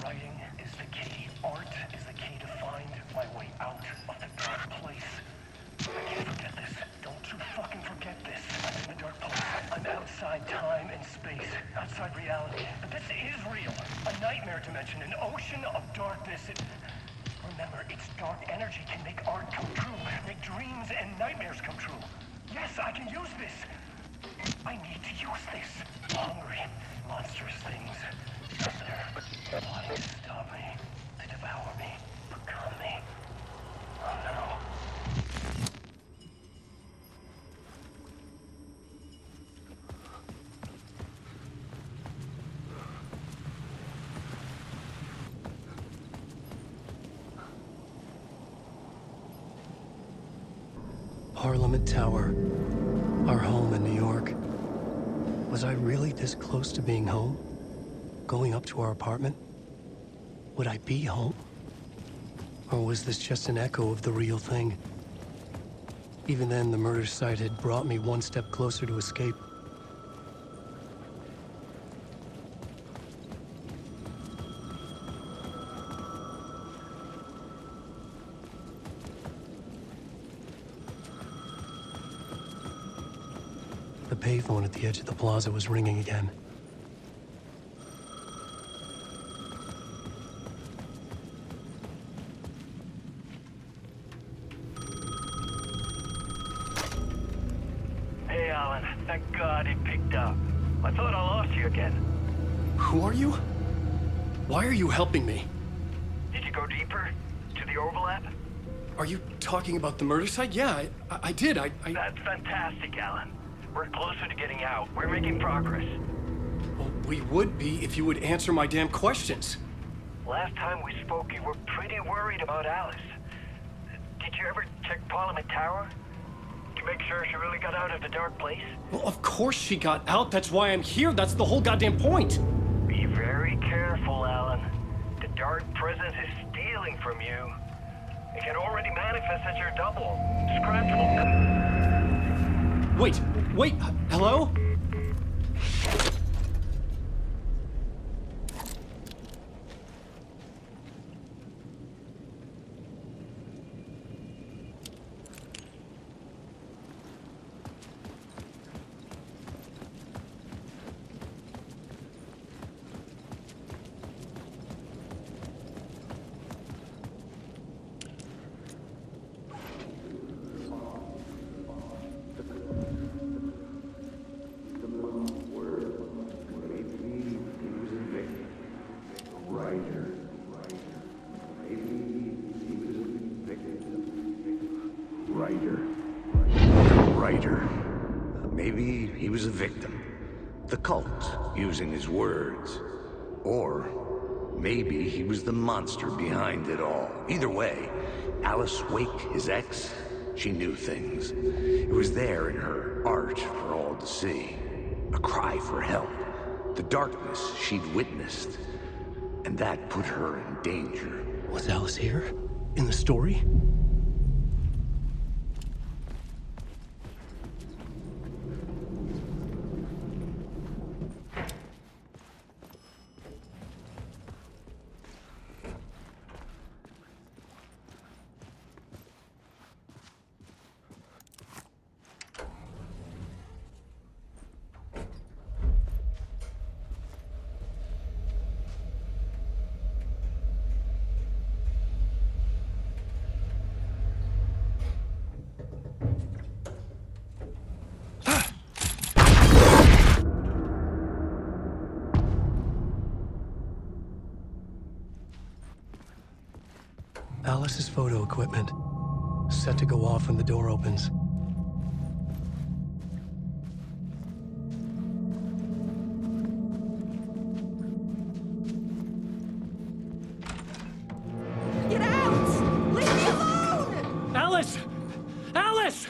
Writing is the key. Art is the key to find my way out of the dark place. I can't forget this. Don't you fucking forget this. I'm in the dark place. I'm outside time and space. Outside reality. But this is real. A nightmare dimension. An ocean of darkness. Remember, its dark energy can make art come true. Make dreams and nightmares come true. Yes, I can use this. I need to use this. Hungry, monstrous things. Out there. Plotting to stop me. To devour me. Become me. Oh no. Parliament Tower, our home in New York. Was I really this close to being home? Going up to our apartment? Would I be home? Or was this just an echo of the real thing? Even then, the murder site had brought me one step closer to escape. The payphone at the edge of the plaza was ringing again. Hey, Alan. Thank God he picked up. I thought I lost you again. Who are you? Why are you helping me? Did you go deeper? To the overlap? Are you talking about the murder site? Yeah, I did. That's fantastic, Alan. We're closer to getting out. We're making progress. Well, we would be if you would answer my damn questions. Last time we spoke, you were pretty worried about Alice. Did you ever check Parliament Tower? To make sure she really got out of the dark place? Well, of course she got out. That's why I'm here. That's the whole goddamn point. Be very careful, Alan. The dark presence is stealing from you. It can already manifest as your double. Scratch will... Wait, hello? writer. Maybe he was a victim. The cult, using his words. Or maybe he was the monster behind it all. Either way, Alice Wake, his ex, she knew things. It was there in her art for all to see. A cry for help. The darkness she'd witnessed. And that put her in danger. Was Alice here? In the story? Alice's photo equipment, set to go off when the door opens. Get out! Leave me alone! Alice! Alice!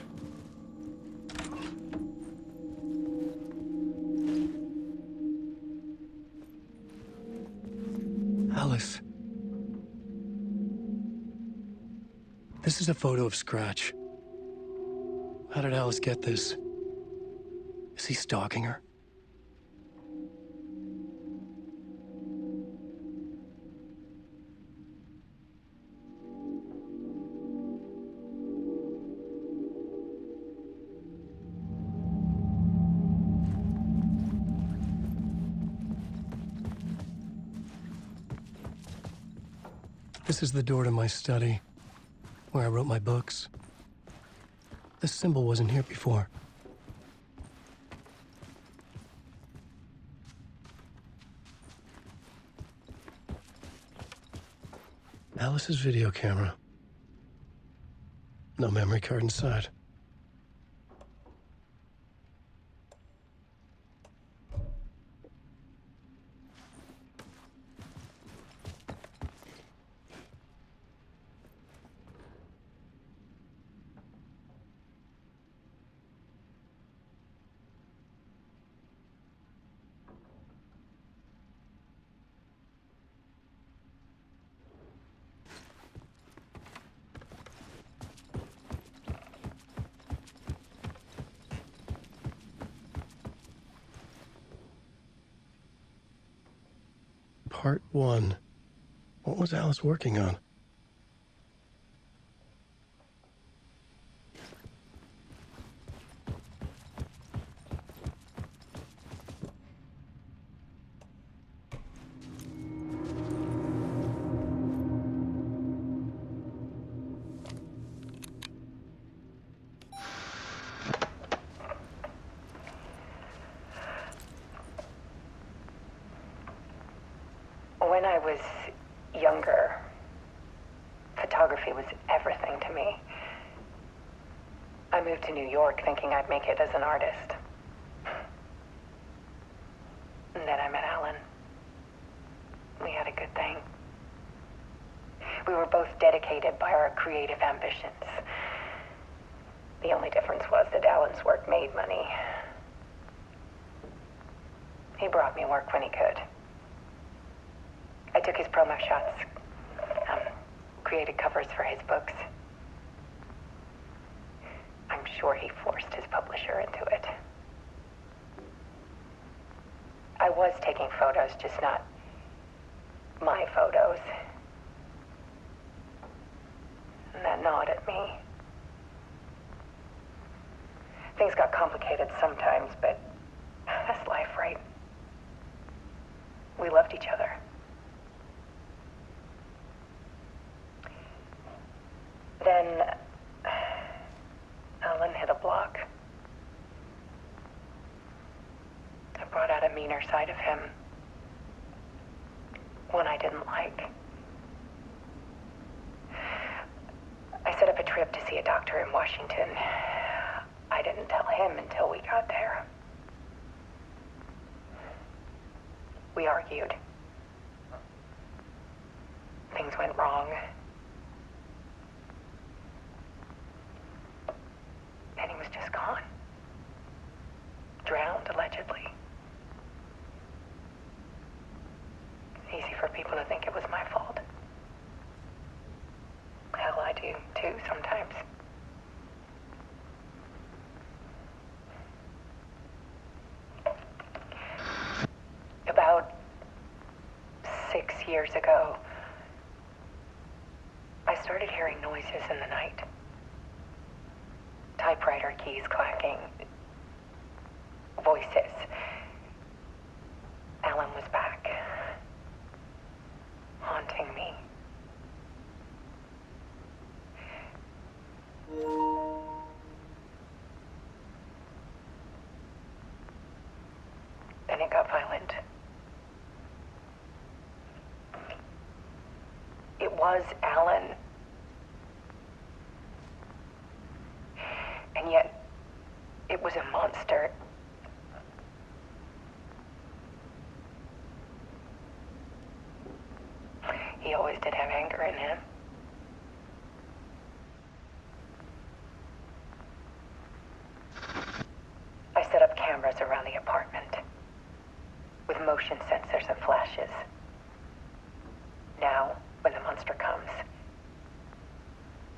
Alice. This is a photo of Scratch. How did Alice get this? Is he stalking her? This is the door to my study, where I wrote my books. This symbol wasn't here before. Alice's video camera. No memory card inside. Part 1. What was Alice working on? When I was younger, photography was everything to me. I moved to New York thinking I'd make it as an artist. And then I met Alan. We had a good thing. We were both dedicated by our creative ambitions. The only difference was that Alan's work made money. He brought me work when he could. I took his promo shots, created covers for his books. I'm sure he forced his publisher into it. I was taking photos, just not my photos. And that gnawed at me. Things got complicated sometimes, but that's life, right? We loved each other. Then Alan hit a block. I brought out a meaner side of him. One I didn't like. I set up a trip to see a doctor in Washington. I didn't tell him until we got there. We argued. Things went wrong. And he was just gone. Drowned, allegedly. It's easy for people to think it was my fault. Hell, I do too sometimes. About 6 years ago, I started hearing noises in the night. Typewriter keys clacking. Voices. Alan was back. Haunting me. Then it got violent. It was Alan. And yet, it was a monster. He always did have anger in him. I set up cameras around the apartment with motion sensors and flashes. Now, when the monster comes,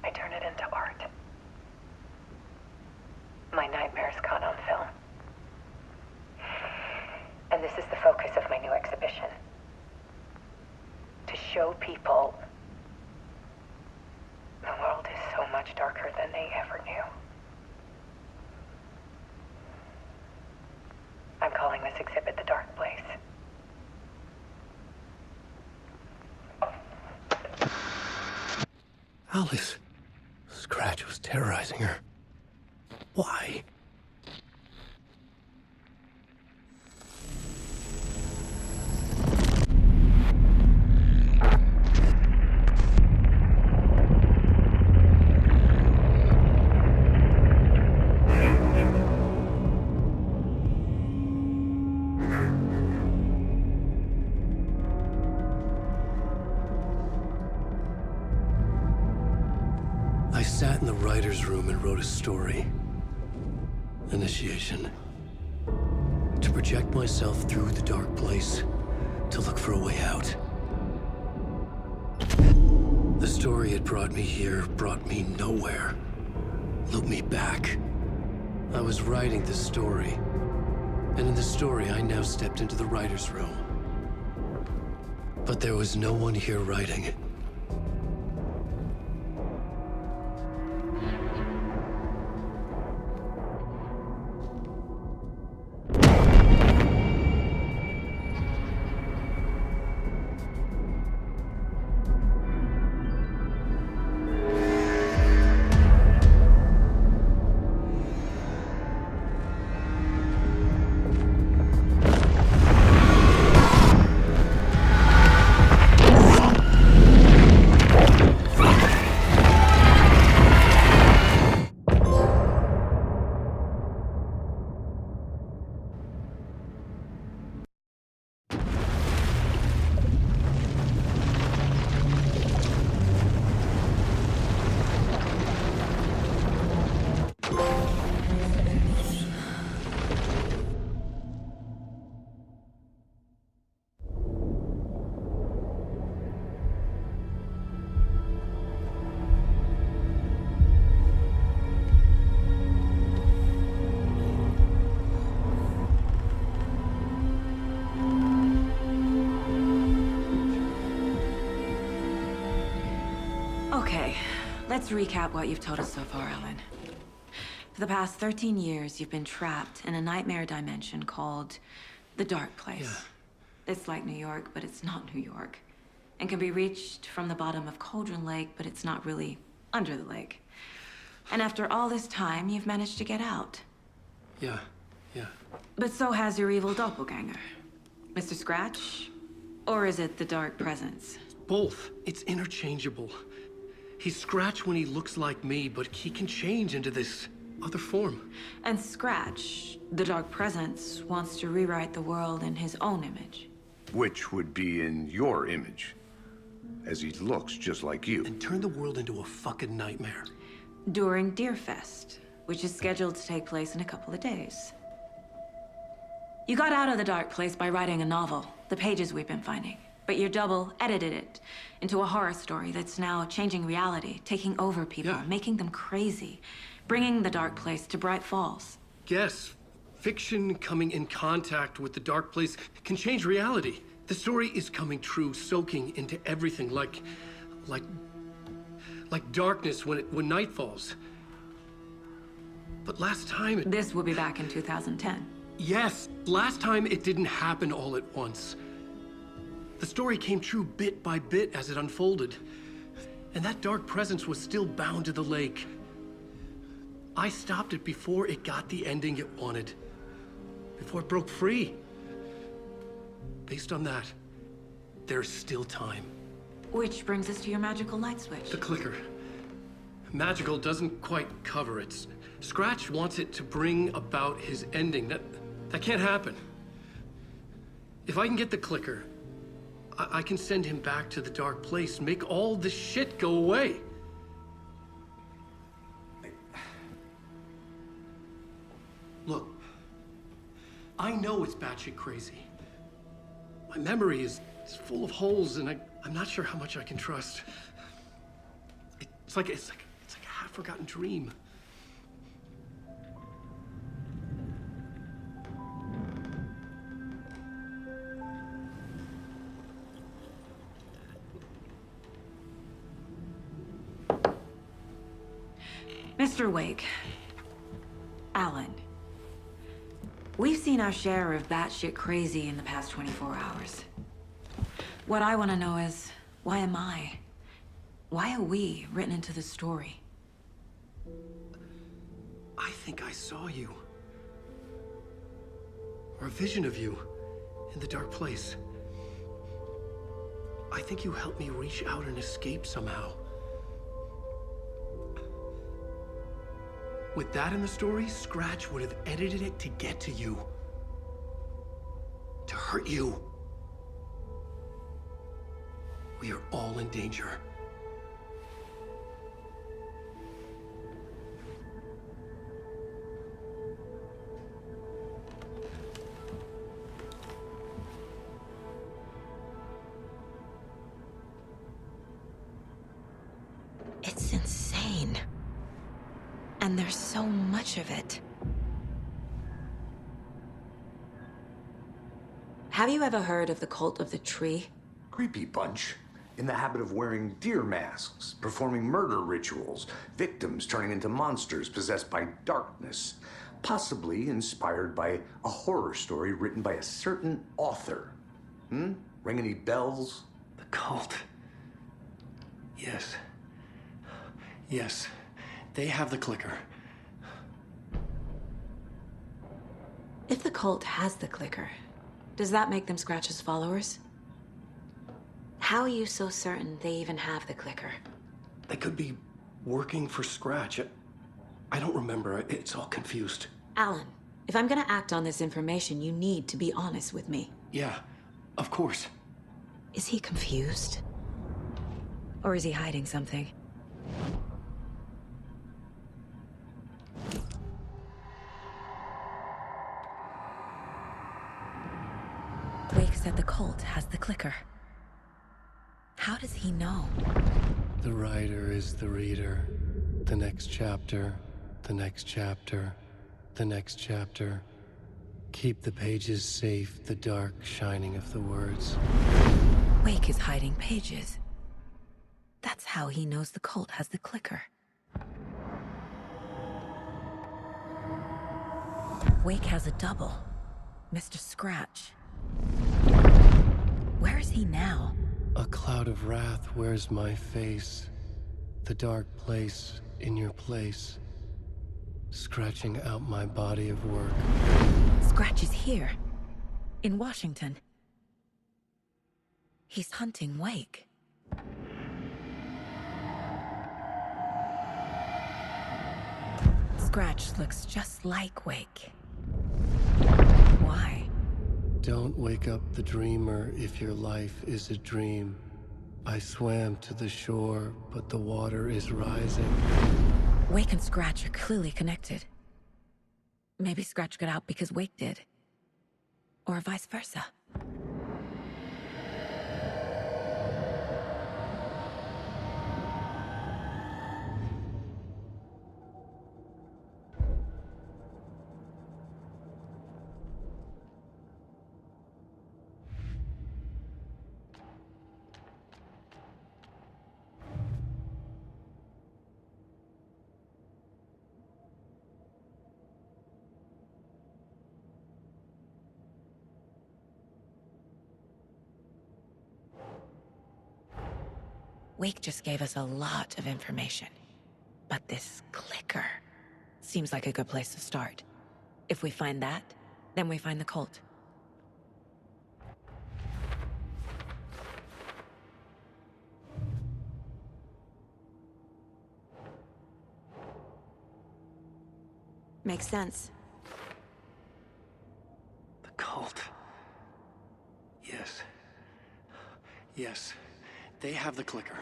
I turn it into art. My nightmares caught on film. And this is the focus of my new exhibition. To show people the world is so much darker than they ever knew. I'm calling this exhibit The Dark Place. Alice. Scratch was terrorizing her. Why? I sat in the writer's room and wrote a story. Initiation. To project myself through the dark place, to look for a way out. The story had brought me here, brought me nowhere. Looped me back. I was writing the story. And in the story, I now stepped into the writer's room. But there was no one here writing. Okay, let's recap what you've told us so far, Alan. For the past 13 years, you've been trapped in a nightmare dimension called the Dark Place. Yeah. It's like New York, but it's not New York. And can be reached from the bottom of Cauldron Lake, but it's not really under the lake. And after all this time, you've managed to get out. Yeah. But so has your evil doppelganger. Mr. Scratch? Or is it the Dark Presence? Both. It's interchangeable. He's Scratch when he looks like me, but he can change into this other form. And Scratch, the Dark Presence, wants to rewrite the world in his own image. Which would be in your image, as he looks just like you. And turn the world into a fucking nightmare. During Deerfest, which is scheduled to take place in a couple of days. You got out of the dark place by writing a novel, the pages we've been finding. But your double edited it into a horror story that's now changing reality, taking over people, making them crazy, bringing the dark place to Bright Falls. Yes, fiction coming in contact with the dark place can change reality. The story is coming true, soaking into everything like darkness when night falls. But last time This will be back in 2010. Yes, last time it didn't happen all at once. The story came true bit by bit as it unfolded. And that dark presence was still bound to the lake. I stopped it before it got the ending it wanted. Before it broke free. Based on that, there's still time. Which brings us to your magical light switch. The clicker. Magical doesn't quite cover it. Scratch wants it to bring about his ending. That can't happen. If I can get the clicker, I can send him back to the dark place, make all this shit go away. Look, I know it's batshit crazy. My memory is full of holes, and I'm not sure how much I can trust. It's like a half-forgotten dream. Mr. Wake, Alan, we've seen our share of batshit crazy in the past 24 hours. What I want to know is, why am I? Why are we written into the story? I think I saw you. Or a vision of you in the dark place. I think you helped me reach out and escape somehow. With that in the story, Scratch would have edited it to get to you. To hurt you. We are all in danger. It's insane. And there's so much of it. Have you ever heard of the cult of the tree? Creepy bunch. In the habit of wearing deer masks, performing murder rituals, victims turning into monsters possessed by darkness, possibly inspired by a horror story written by a certain author. Ring any bells? The cult. Yes. Yes. They have the clicker. If the cult has the clicker, does that make them Scratch's followers? How are you so certain they even have the clicker? They could be working for Scratch. I don't remember. It's all confused. Alan, if I'm gonna act on this information, you need to be honest with me. Yeah, of course. Is he confused? Or is he hiding something? Wake said the cult has the clicker. How does he know? The writer is the reader. The next chapter, the next chapter, the next chapter. Keep the pages safe, the dark shining of the words. Wake is hiding pages. That's how he knows the cult has the clicker. Wake has a double. Mr. Scratch. Where is he now? A cloud of wrath wears my face. The dark place in your place. Scratching out my body of work. Scratch is here. In Washington. He's hunting Wake. Scratch looks just like Wake. Why? Don't wake up the dreamer if your life is a dream. I swam to the shore, but the water is rising. Wake and Scratch are clearly connected. Maybe Scratch got out because Wake did. Or vice versa. Wake just gave us a lot of information. But this clicker seems like a good place to start. If we find that, then we find the cult. Makes sense. The cult. Yes. Yes. They have the clicker.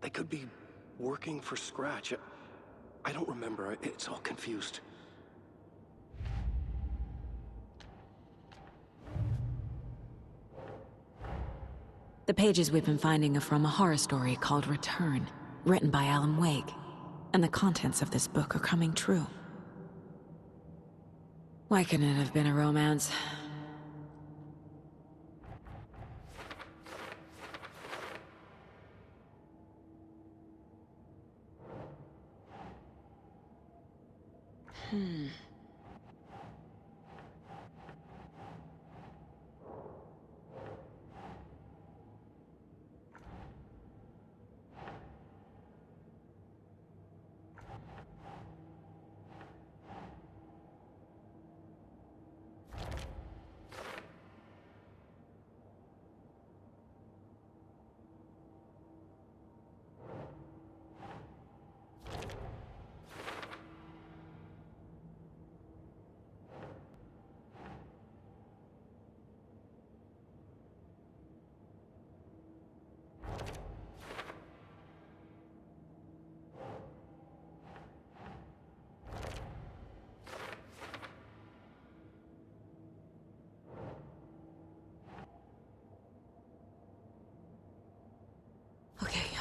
They could be working for Scratch. I don't remember. It's all confused. The pages we've been finding are from a horror story called Return, written by Alan Wake. And the contents of this book are coming true. Why couldn't it have been a romance?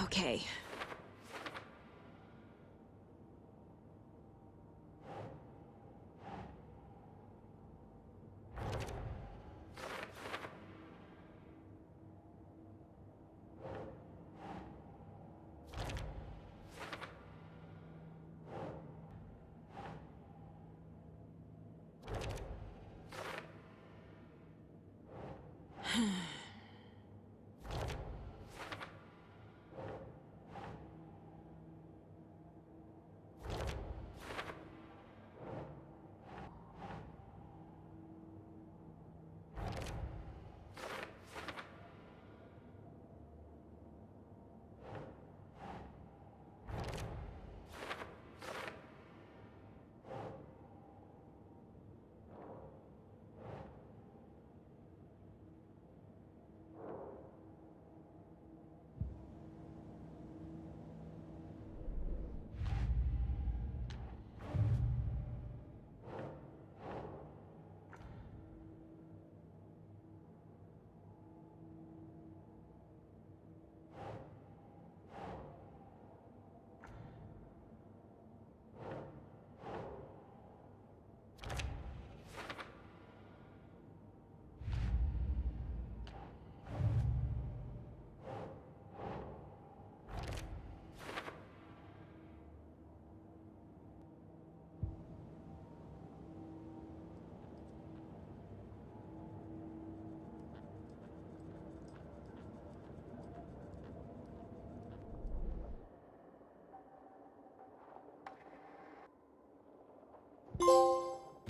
Okay.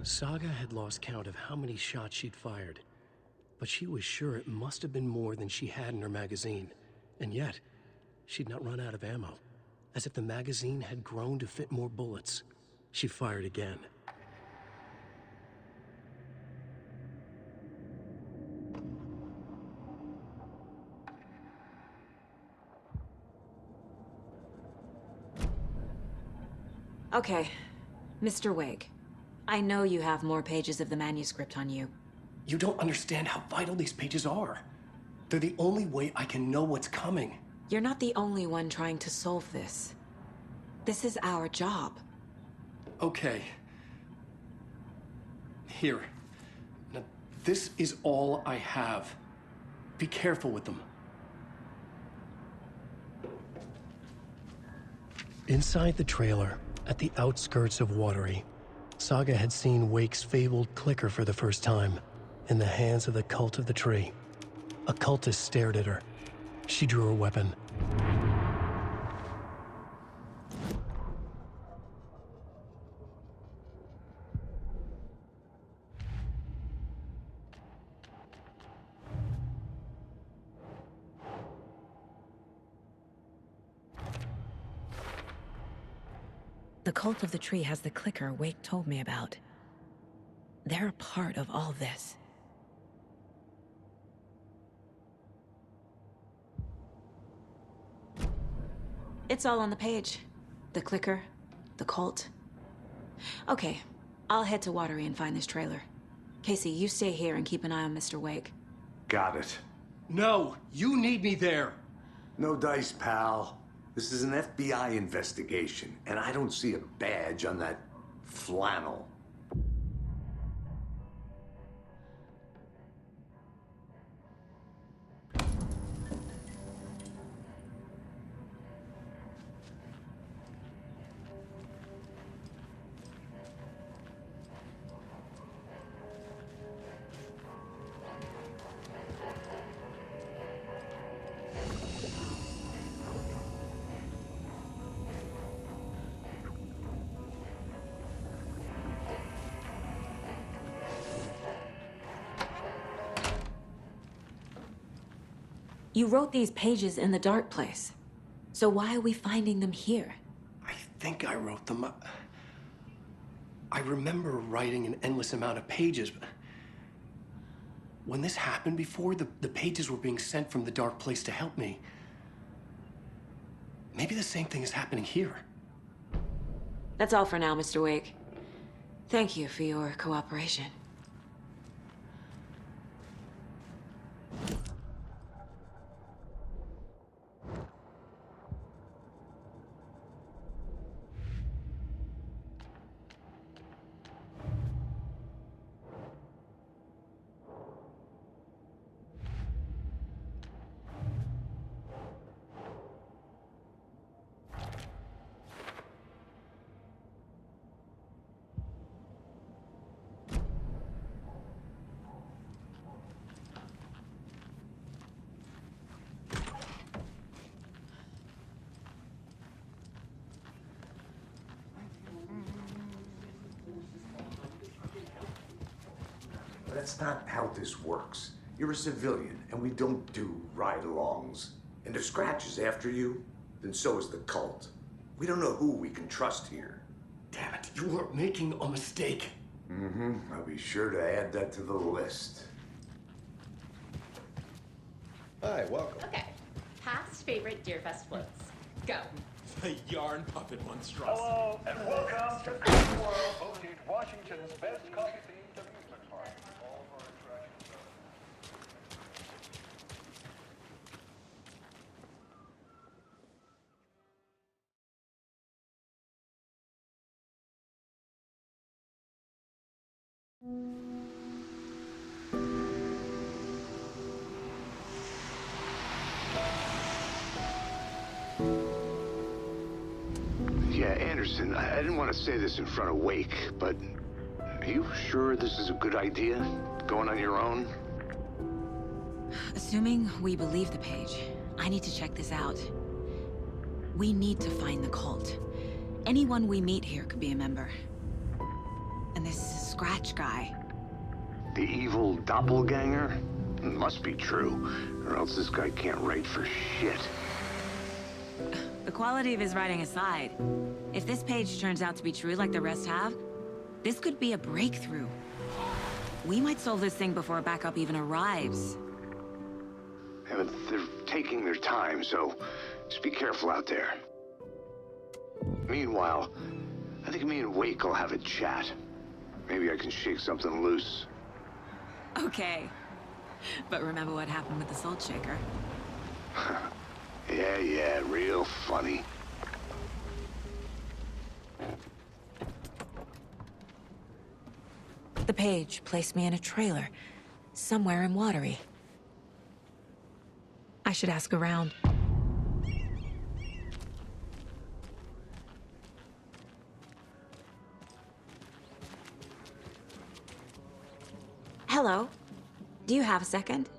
Saga had lost count of how many shots she'd fired, but she was sure it must have been more than she had in her magazine. And yet, she'd not run out of ammo. As if the magazine had grown to fit more bullets. She fired again. Okay, Mr. Wake. I know you have more pages of the manuscript on you. You don't understand how vital these pages are. They're the only way I can know what's coming. You're not the only one trying to solve this. This is our job. Okay. Here. Now, this is all I have. Be careful with them. Inside the trailer, at the outskirts of Watery, Saga had seen Wake's fabled clicker for the first time, in the hands of the Cult of the Tree. A cultist stared at her. She drew her weapon. The Cult of the Tree has the clicker Wake told me about. They're a part of all this. It's all on the page. The clicker, the cult. Okay, I'll head to Watery and find this trailer. Casey, you stay here and keep an eye on Mr. Wake. Got it. No, you need me there. No dice, pal. This is an FBI investigation, and I don't see a badge on that flannel. You wrote these pages in the dark place. So why are we finding them here? I think I wrote them. I remember writing an endless amount of pages, but when this happened before, the pages were being sent from the dark place to help me. Maybe the same thing is happening here. That's all for now, Mr. Wake. Thank you for your cooperation. That's not how this works. You're a civilian, and we don't do ride-alongs. And if Scratch is after you, then so is the cult. We don't know who we can trust here. Damn it, you are making a mistake. Mm-hmm. I'll be sure to add that to the list. Hi, welcome. Okay. Past favorite Deerfest floats. Go. The yarn puppet monstrosity. Hello, and welcome to Coffee World, hosting Washington's best coffee-themed amusement park. All of our attractions are... Yeah, Anderson, I didn't want to say this in front of Wake, but are you sure this is a good idea? Going on your own? Assuming we believe the page, I need to check this out. We need to find the cult. Anyone we meet here could be a member. scratch guy. The evil doppelganger? Must be true, or else this guy can't write for shit. The quality of his writing aside, if this page turns out to be true like the rest have, this could be a breakthrough. We might solve this thing before a backup even arrives. Yeah, but they're taking their time, so just be careful out there. Meanwhile, I think me and Wake will have a chat. Maybe I can shake something loose. Okay. But remember what happened with the salt shaker? Yeah, real funny. The page placed me in a trailer, somewhere in Watery. I should ask around. Hello. Do you have a second?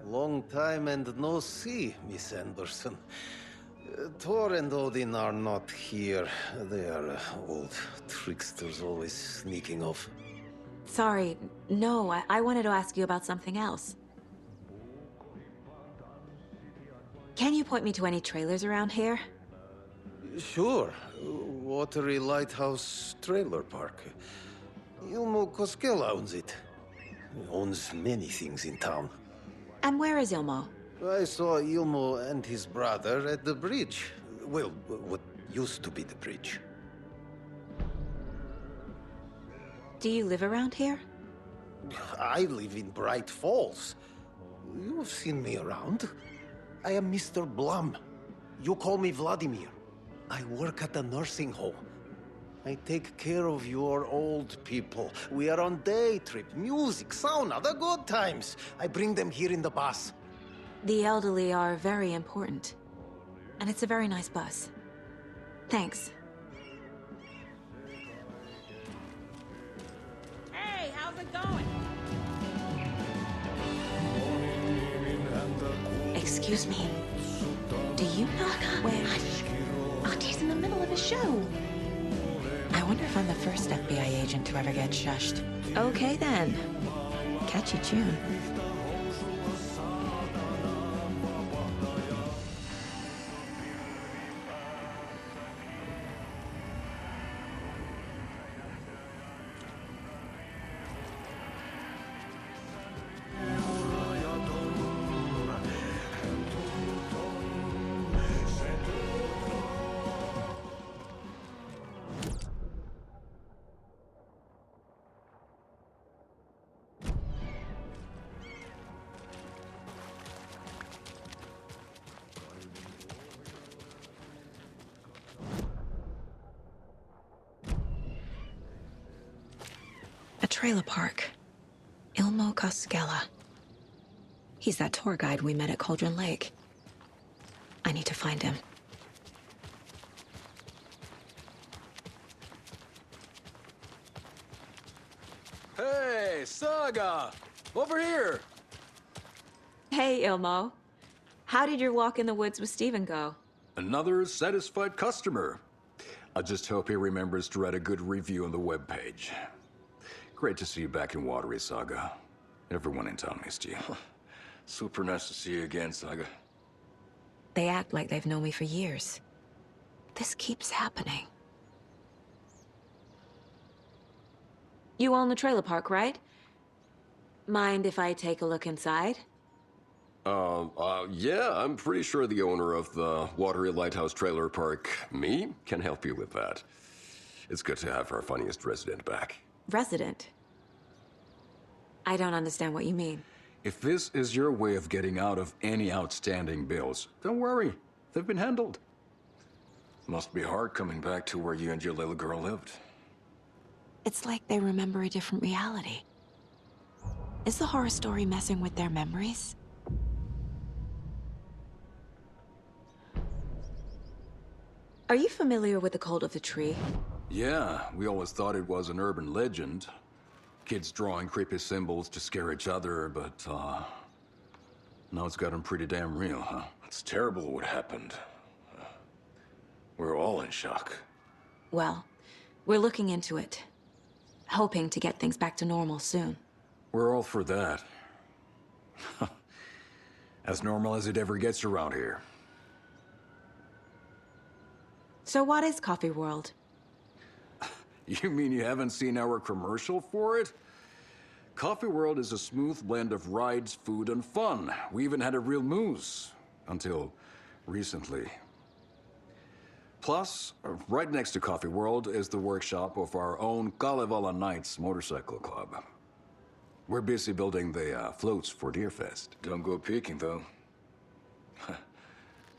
Long time and no see, Miss Anderson. Thor and Odin are not here. They are old tricksters always sneaking off. Sorry, no, I wanted to ask you about something else. Can you point me to any trailers around here? Sure. Watery Lighthouse Trailer Park. Ilmo Koskela owns it. He owns many things in town. And where is Ilmo? I saw Ilmo and his brother at the bridge. Well, what used to be the bridge. Do you live around here? I live in Bright Falls. You've seen me around. I am Mr. Blum. You call me Vladimir. I work at a nursing home. I take care of your old people. We are on day trip, music, sauna, the good times. I bring them here in the bus. The elderly are very important. And it's a very nice bus. Thanks. Hey, how's it going? Excuse me. Do you know where... Octav's in the middle of a show. I wonder if I'm the first FBI agent to ever get shushed. Okay then. Catchy tune. A trailer park. Ilmo Koskela. He's that tour guide we met at Cauldron Lake. I need to find him. Hey, Saga! Over here! Hey, Ilmo. How did your walk in the woods with Steven go? Another satisfied customer. I just hope he remembers to write a good review on the webpage. Great to see you back in Watery, Saga. Everyone in town missed you. Super nice to see you again, Saga. They act like they've known me for years. This keeps happening. You own the trailer park, right? Mind if I take a look inside? Yeah, I'm pretty sure the owner of the Watery Lighthouse Trailer Park, me, can help you with that. It's good to have our funniest resident back. Resident? I don't understand what you mean. If this is your way of getting out of any outstanding bills, don't worry. They've been handled. Must be hard coming back to where you and your little girl lived. It's like they remember a different reality. Is the horror story messing with their memories? Are you familiar with the Cult of the Tree? Yeah, we always thought it was an urban legend. Kids drawing creepy symbols to scare each other, but, now it's gotten pretty damn real, huh? It's terrible what happened. We're all in shock. Well, We're looking into it. Hoping to get things back to normal soon. We're all for that. As normal as it ever gets around here. So what is Coffee World? You mean you haven't seen our commercial for it? Coffee World is a smooth blend of rides, food, and fun. We even had a real moose. Until recently. Plus, right next to Coffee World is the workshop of our own Kalevala Knights Motorcycle Club. We're busy building the floats for Deerfest. Don't go peeking, though.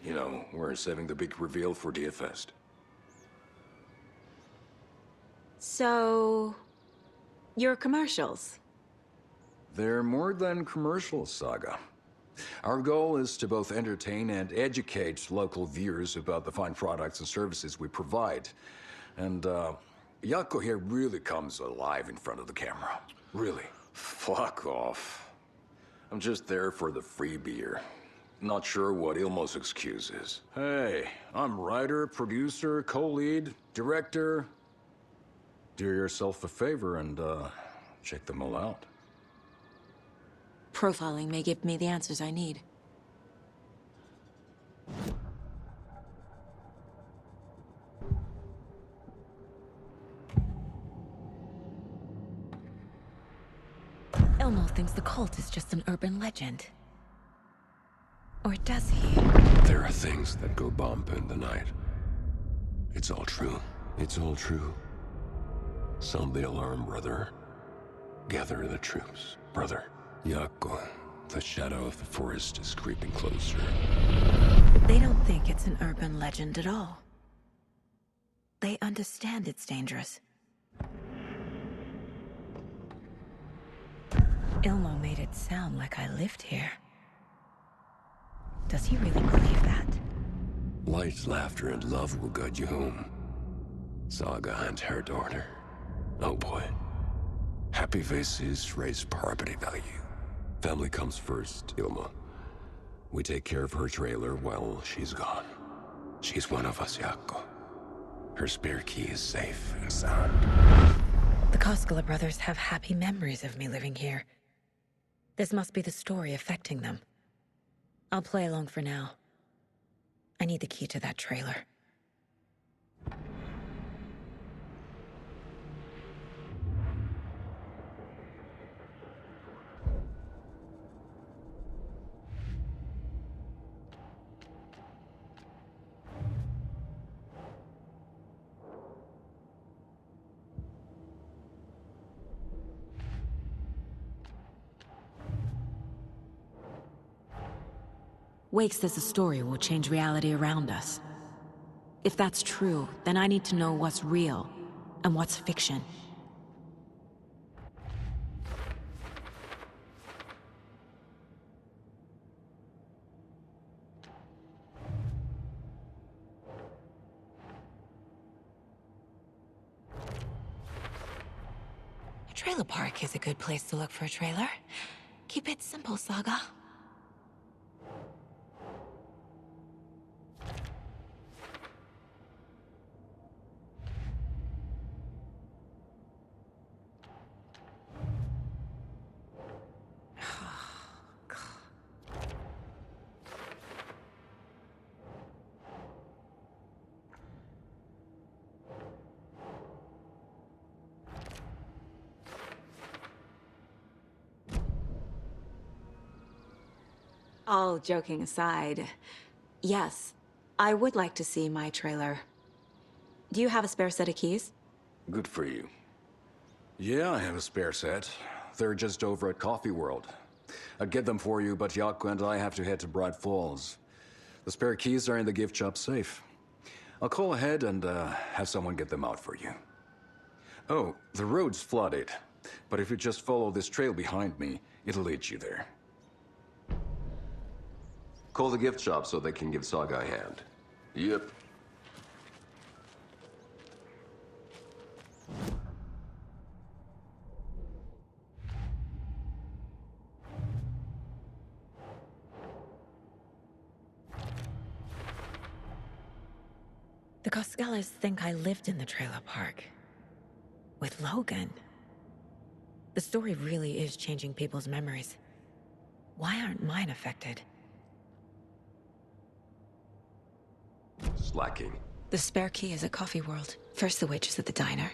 You know, we're saving the big reveal for Deerfest. So... your commercials? They're more than commercials, Saga. Our goal is to both entertain and educate local viewers about the fine products and services we provide. And, Jaakko here really comes alive in front of the camera. Really. Fuck off. I'm just there for the free beer. Not sure what Ilmo's excuse is. Hey, I'm writer, producer, co-lead, director. Do yourself a favor and, check them all out. Profiling may give me the answers I need. Ilmo thinks the cult is just an urban legend. Or does he? There are things that go bump in the night. It's all true. It's all true. Sound the alarm, brother. Gather the troops, brother. Jaakko, the shadow of the forest is creeping closer. They don't think it's an urban legend at all. They understand it's dangerous. Ilmo made it sound like I lived here. Does he really believe that? Light, laughter, and love will guide you home. Saga and her daughter. Oh boy. Happy faces raise property value. Family comes first, Ilma. We take care of her trailer while she's gone. She's one of us, Jaakko. Her spare key is safe and sound. The Koskela brothers have happy memories of me living here. This must be the story affecting them. I'll play along for now. I need the key to that trailer. Wake says the story will change reality around us. If that's true, then I need to know what's real and what's fiction. A trailer park is a good place to look for a trailer. Keep it simple, Saga. All joking aside, yes, I would like to see my trailer. Do you have a spare set of keys? Good for you. Yeah, I have a spare set. They're just over at Coffee World. I'd get them for you, but Jaakko and I have to head to Bright Falls. The spare keys are in the gift shop safe. I'll call ahead and have someone get them out for you. Oh, the road's flooded, but if you just follow this trail behind me, it'll lead you there. Call the gift shop so they can give Saga a hand. Yep. The Koskelas think I lived in the trailer park. With Logan. The story really is changing people's memories. Why aren't mine affected? Slacking. The spare key is at Coffee World. First the waitress at the diner.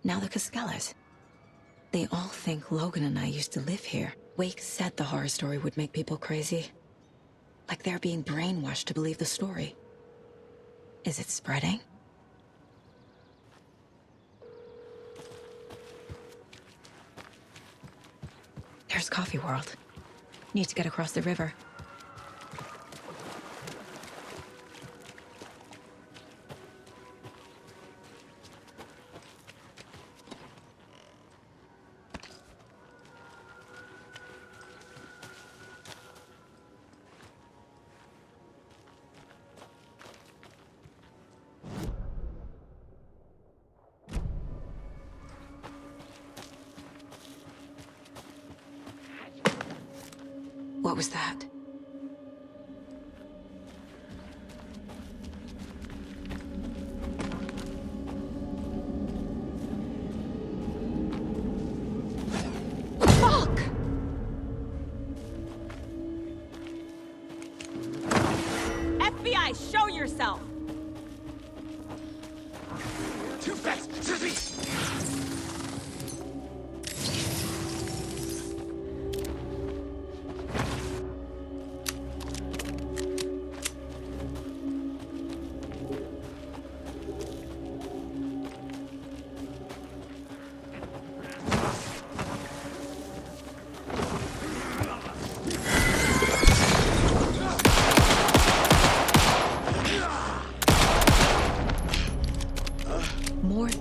Now the Cascallas. They all think Logan and I used to live here. Wake said the horror story would make people crazy. Like they're being brainwashed to believe the story. Is it spreading? There's Coffee World. Need to get across the river. What was that? Fuck! FBI, show yourself! Too fast! Sissy!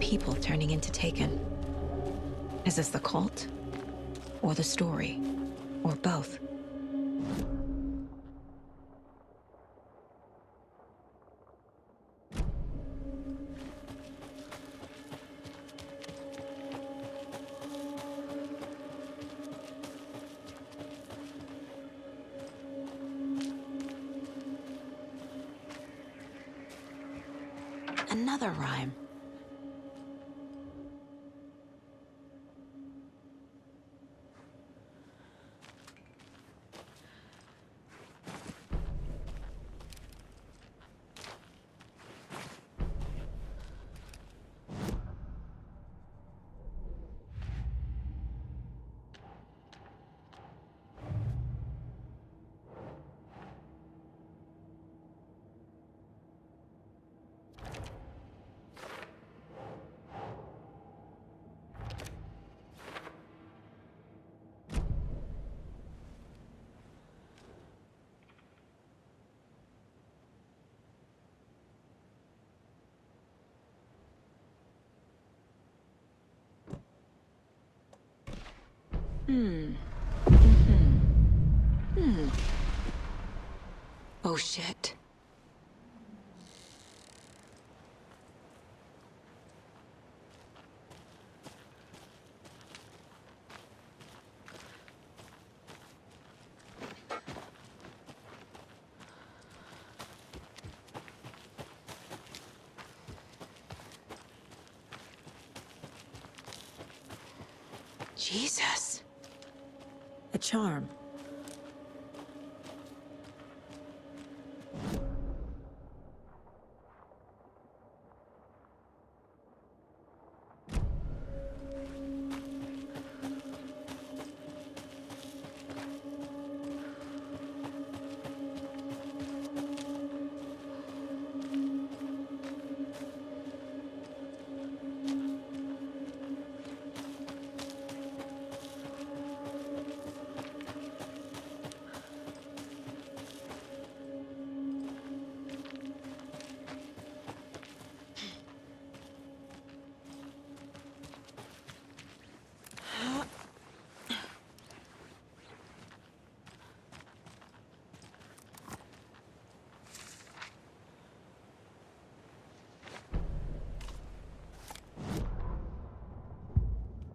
People turning into Taken. Is this the cult? Or the story? Or both? Another rhyme. Oh shit. Jesus. A charm.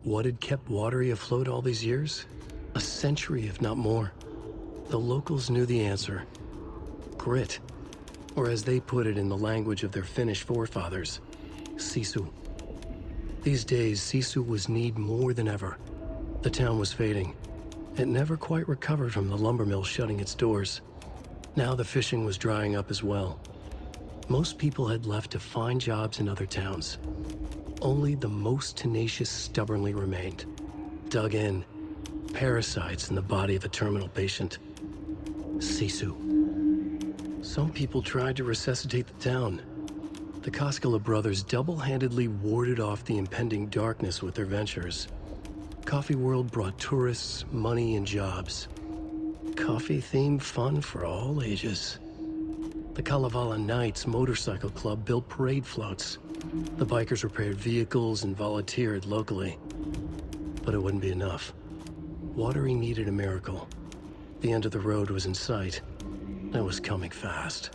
What had kept Watery afloat all these years? A century, if not more. The locals knew the answer. Grit. Or as they put it in the language of their Finnish forefathers, sisu. These days, Sisu was needed more than ever. The town was fading. It never quite recovered from the lumber mill shutting its doors. Now the fishing was drying up as well. Most people had left to find jobs in other towns. Only the most tenacious stubbornly remained, dug in, parasites in the body of a terminal patient. Sisu. Some people tried to resuscitate the town. The Koskela brothers double-handedly warded off the impending darkness with their ventures. Coffee World brought tourists, money, and jobs. Coffee-themed fun for all ages. The Kalevala Knights Motorcycle Club built parade floats. The bikers repaired vehicles and volunteered locally. But it wouldn't be enough. Watery needed a miracle. The end of the road was in sight. It was coming fast.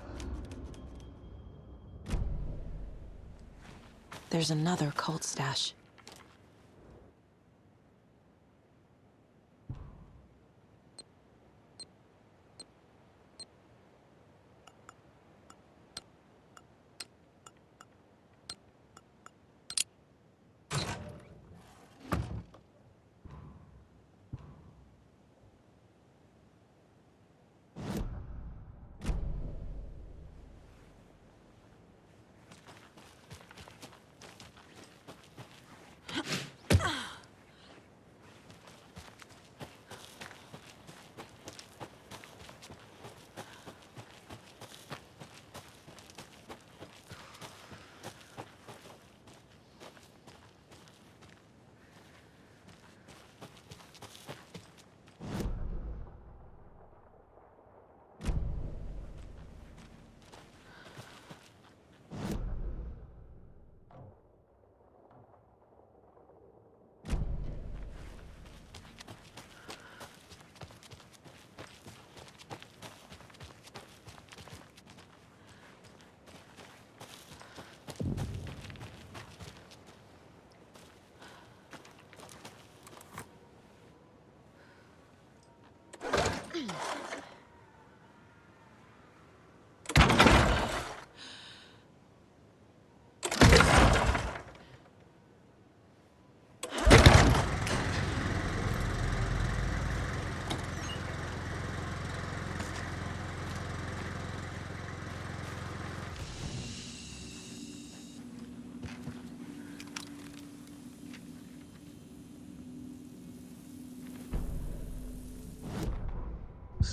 There's another cult stash.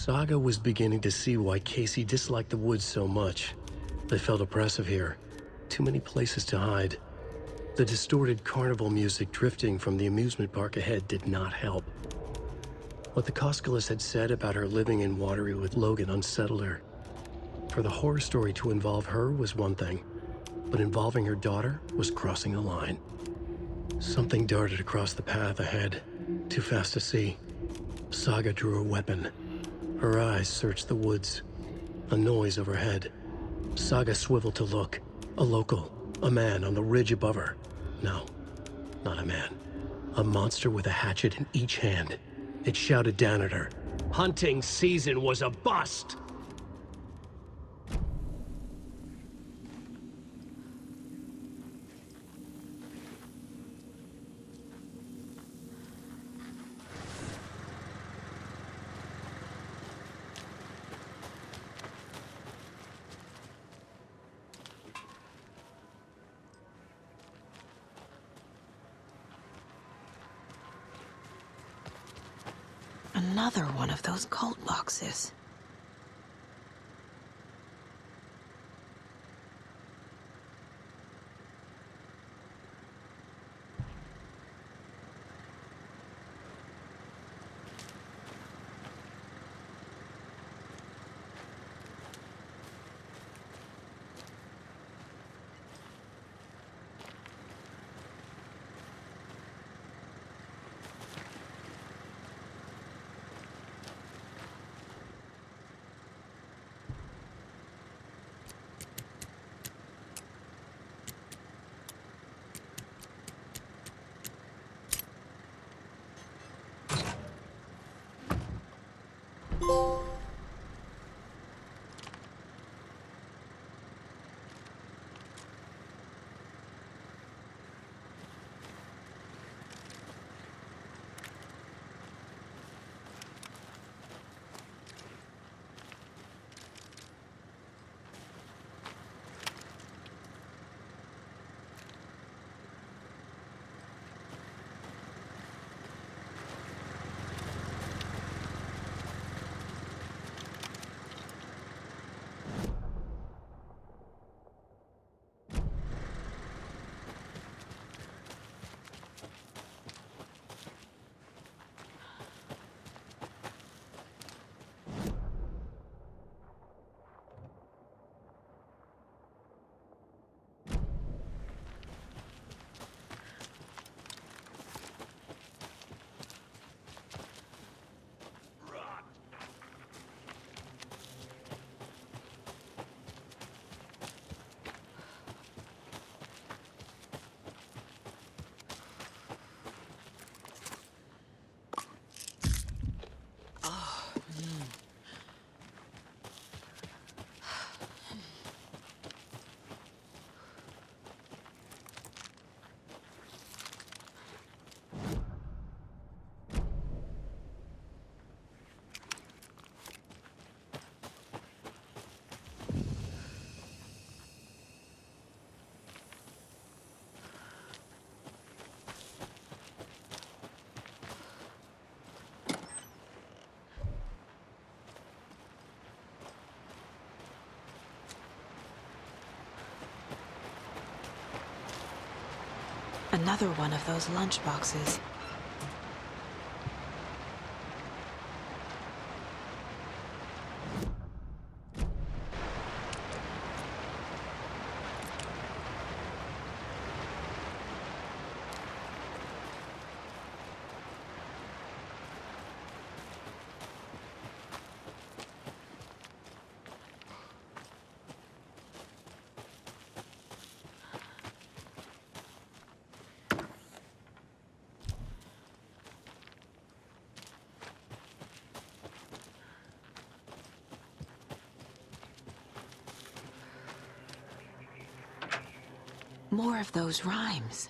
Saga was beginning to see why Casey disliked the woods so much. They felt oppressive here. Too many places to hide. The distorted carnival music drifting from the amusement park ahead did not help. What the Koskelas had said about her living in Watery with Logan unsettled her. For the horror story to involve her was one thing, but involving her daughter was crossing a line. Something darted across the path ahead, too fast to see. Saga drew her weapon. Her eyes searched the woods. A noise overhead. Saga swiveled to look. A local. A man on the ridge above her. No, not a man. A monster with a hatchet in each hand. It shouted down at her. Hunting season was a bust! Another one of those cult boxes. Another one of those lunchboxes. More of those rhymes.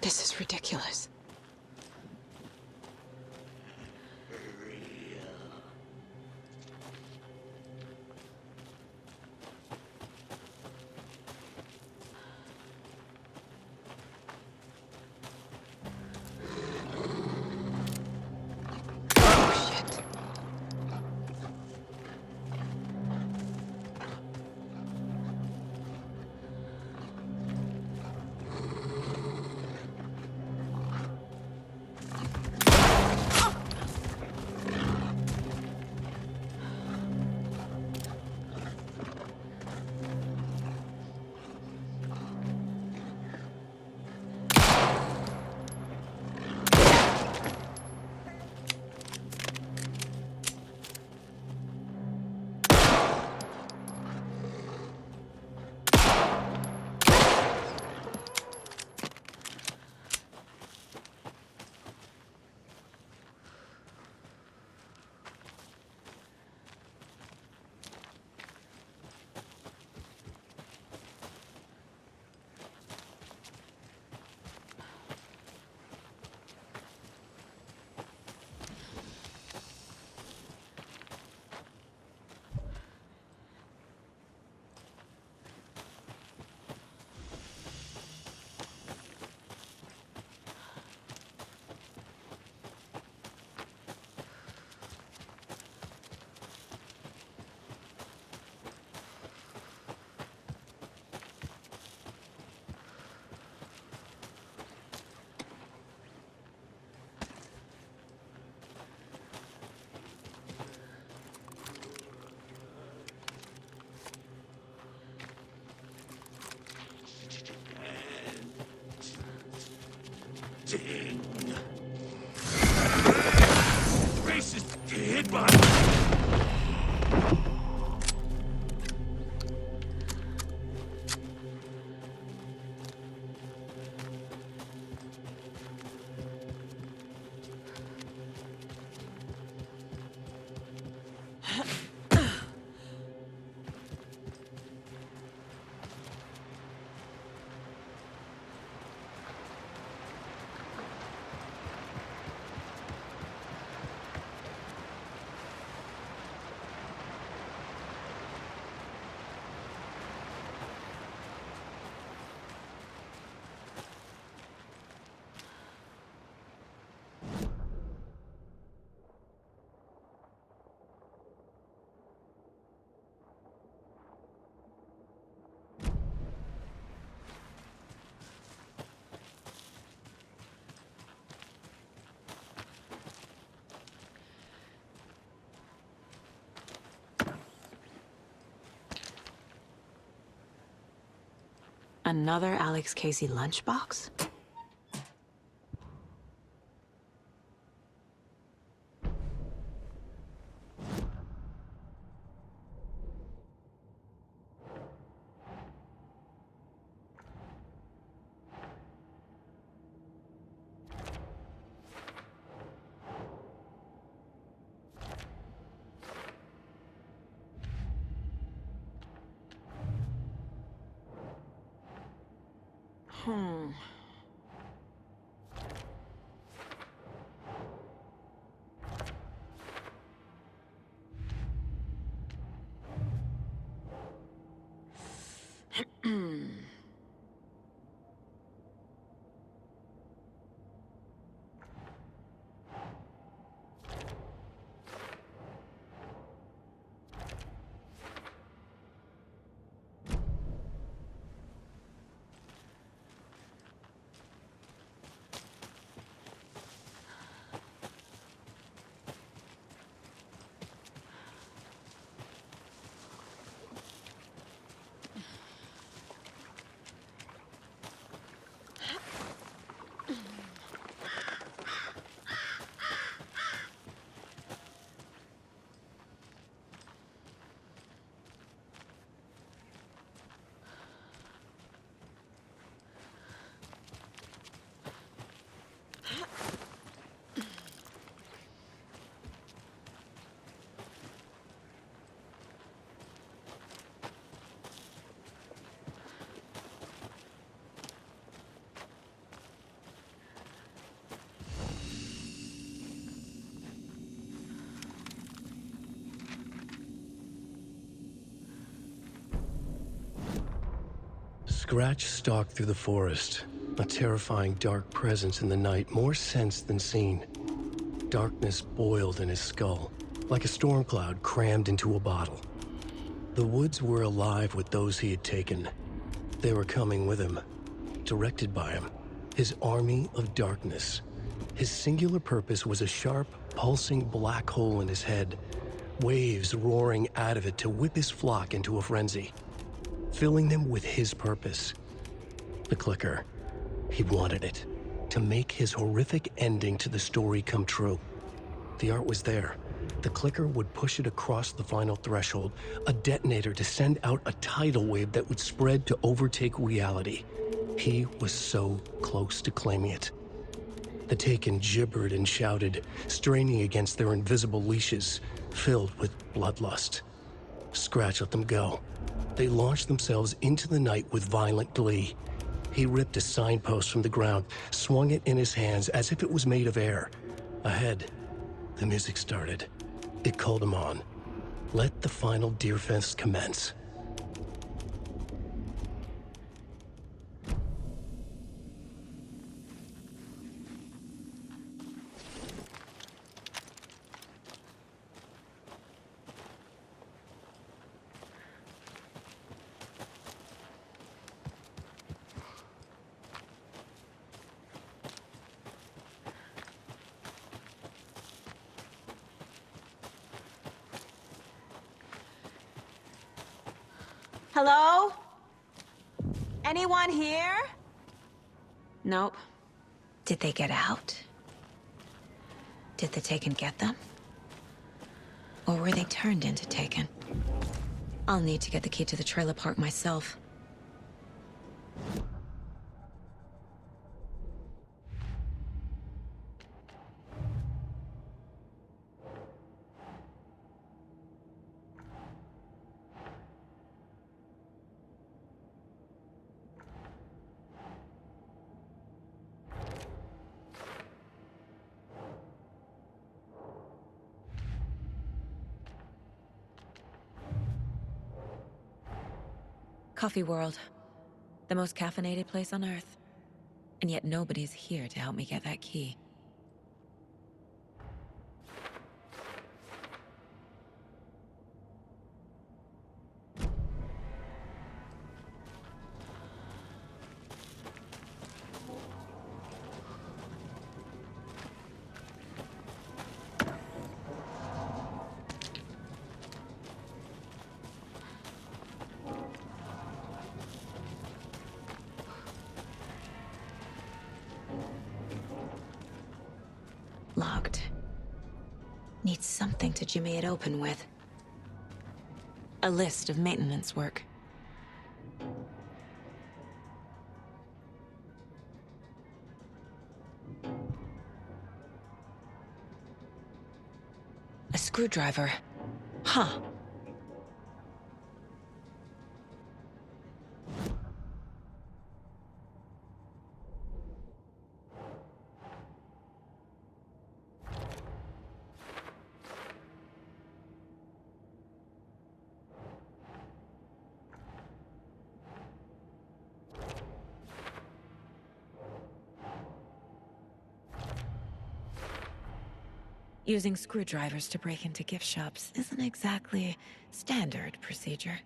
This is ridiculous. Ding. Racist hit by. Another Alex Casey lunchbox? Scratch stalked through the forest, a terrifying dark presence in the night, more sensed than seen. Darkness boiled in his skull, like a storm cloud crammed into a bottle. The woods were alive with those he had taken. They were coming with him, directed by him, his army of darkness. His singular purpose was a sharp, pulsing black hole in his head, waves roaring out of it to whip his flock into a frenzy, filling them with his purpose. The clicker. He wanted it, to make his horrific ending to the story come true. The art was there. The clicker would push it across the final threshold, a detonator to send out a tidal wave that would spread to overtake reality. He was so close to claiming it. The Taken gibbered and shouted, straining against their invisible leashes, filled with bloodlust. Scratch let them go. They launched themselves into the night with violent glee. He ripped a signpost from the ground, swung it in his hands as if it was made of air. Ahead, the music started. It called him on. Let the final Deerfest commence. Hello? Anyone here? Nope. Did they get out? Did the Taken get them? Or were they turned into Taken? I'll need to get the key to the trailer park myself. Coffee World. The most caffeinated place on Earth. And yet nobody's here to help me get that key. Locked. Need something to jimmy it open with. A list of maintenance work. A screwdriver. Huh. Using screwdrivers to break into gift shops isn't exactly standard procedure.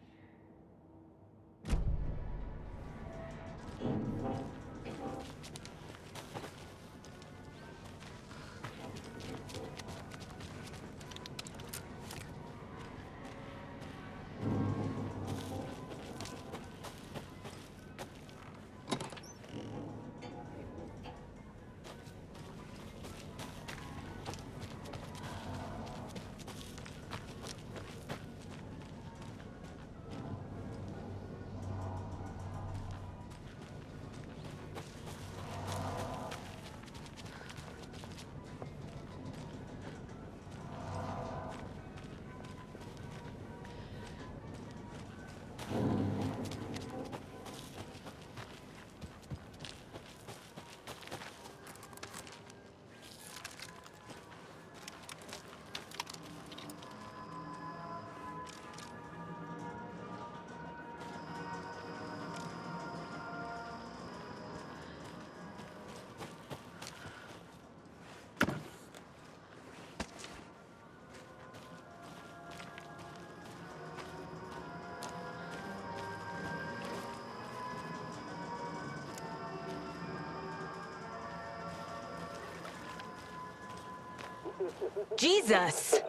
Jesus!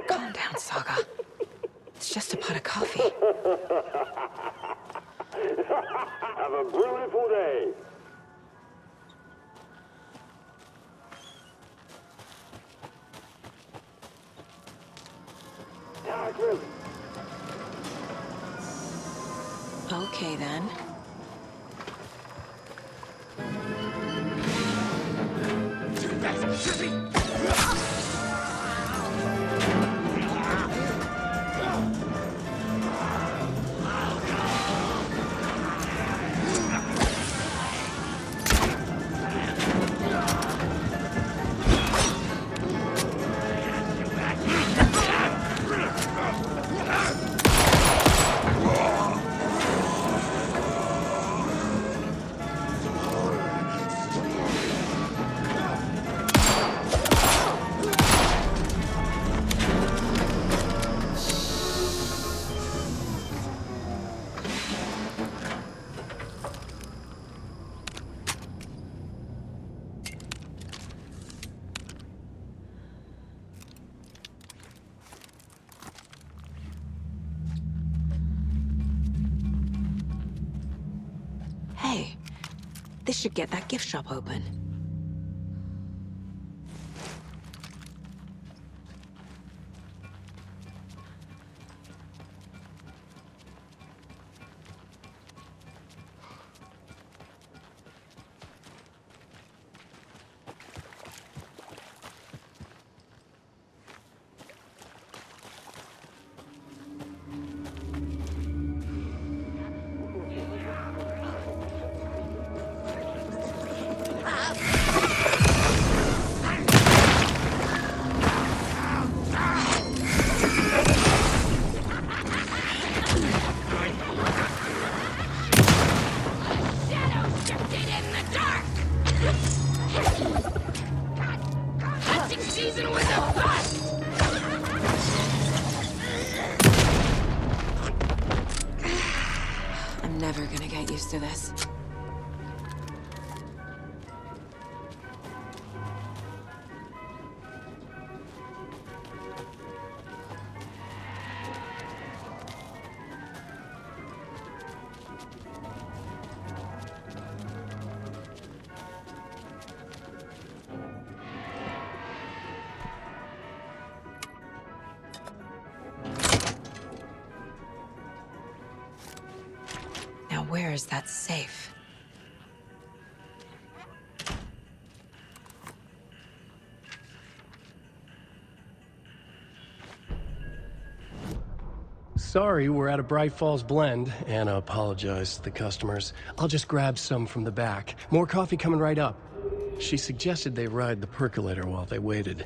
Calm down, Saga. It's just a pot of coffee. Have a beautiful day. Okay, then. Hey, this should get that gift shop open. I'm never gonna get used to this. Now where is that safe? Sorry, we're at a Bright Falls blend. Anna apologized to the customers. I'll just grab some from the back. More coffee coming right up. She suggested they ride the percolator while they waited.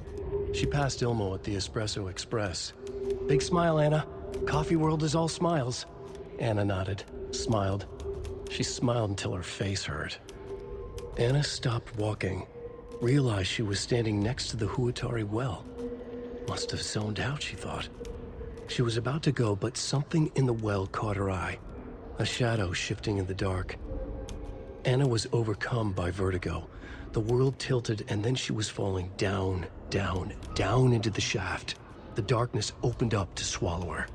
She passed Ilmo at the Espresso Express. Big smile, Anna. Coffee world is all smiles. Anna nodded, smiled. She smiled until her face hurt. Anna stopped walking, realized she was standing next to the Huatari well. Must have zoned out, she thought. She was about to go, but something in the well caught her eye. A shadow shifting in the dark. Anna was overcome by vertigo. The world tilted, and then she was falling down, down, down into the shaft. The darkness opened up to swallow her.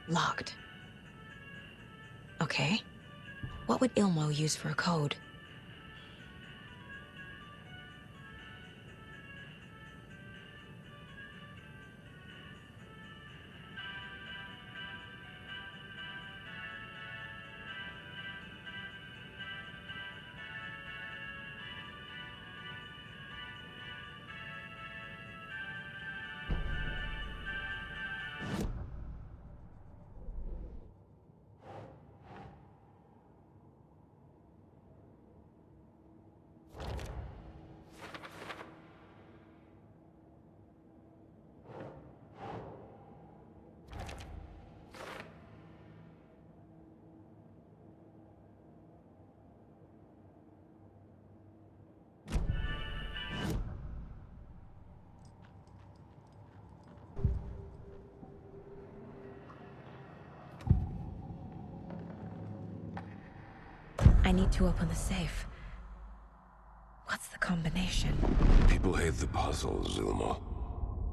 Locked. Okay. What would Ilmo use for a code? I need to open the safe. What's the combination? People hate the puzzles, Ilmo.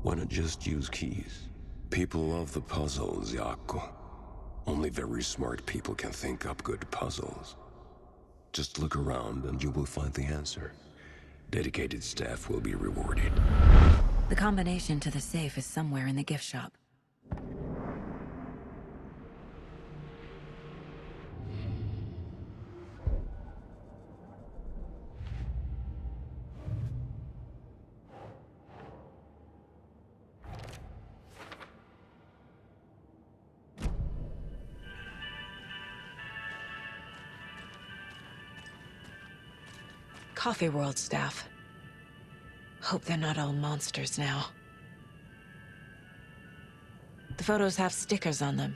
Why not just use keys? People love the puzzles, Jaakko. Only very smart people can think up good puzzles. Just look around and you will find the answer. Dedicated staff will be rewarded. The combination to the safe is somewhere in the gift shop. Coffee World staff. Hope they're not all monsters now. The photos have stickers on them.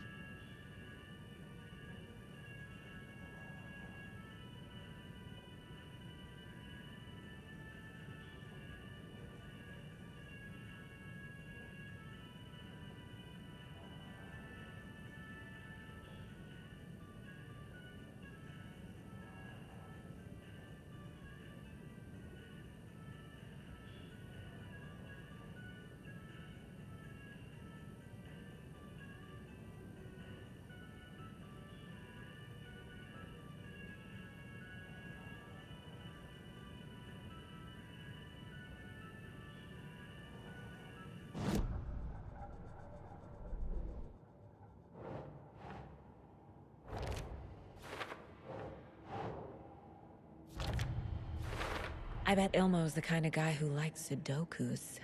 I bet Ilmo's the kind of guy who likes Sudokus.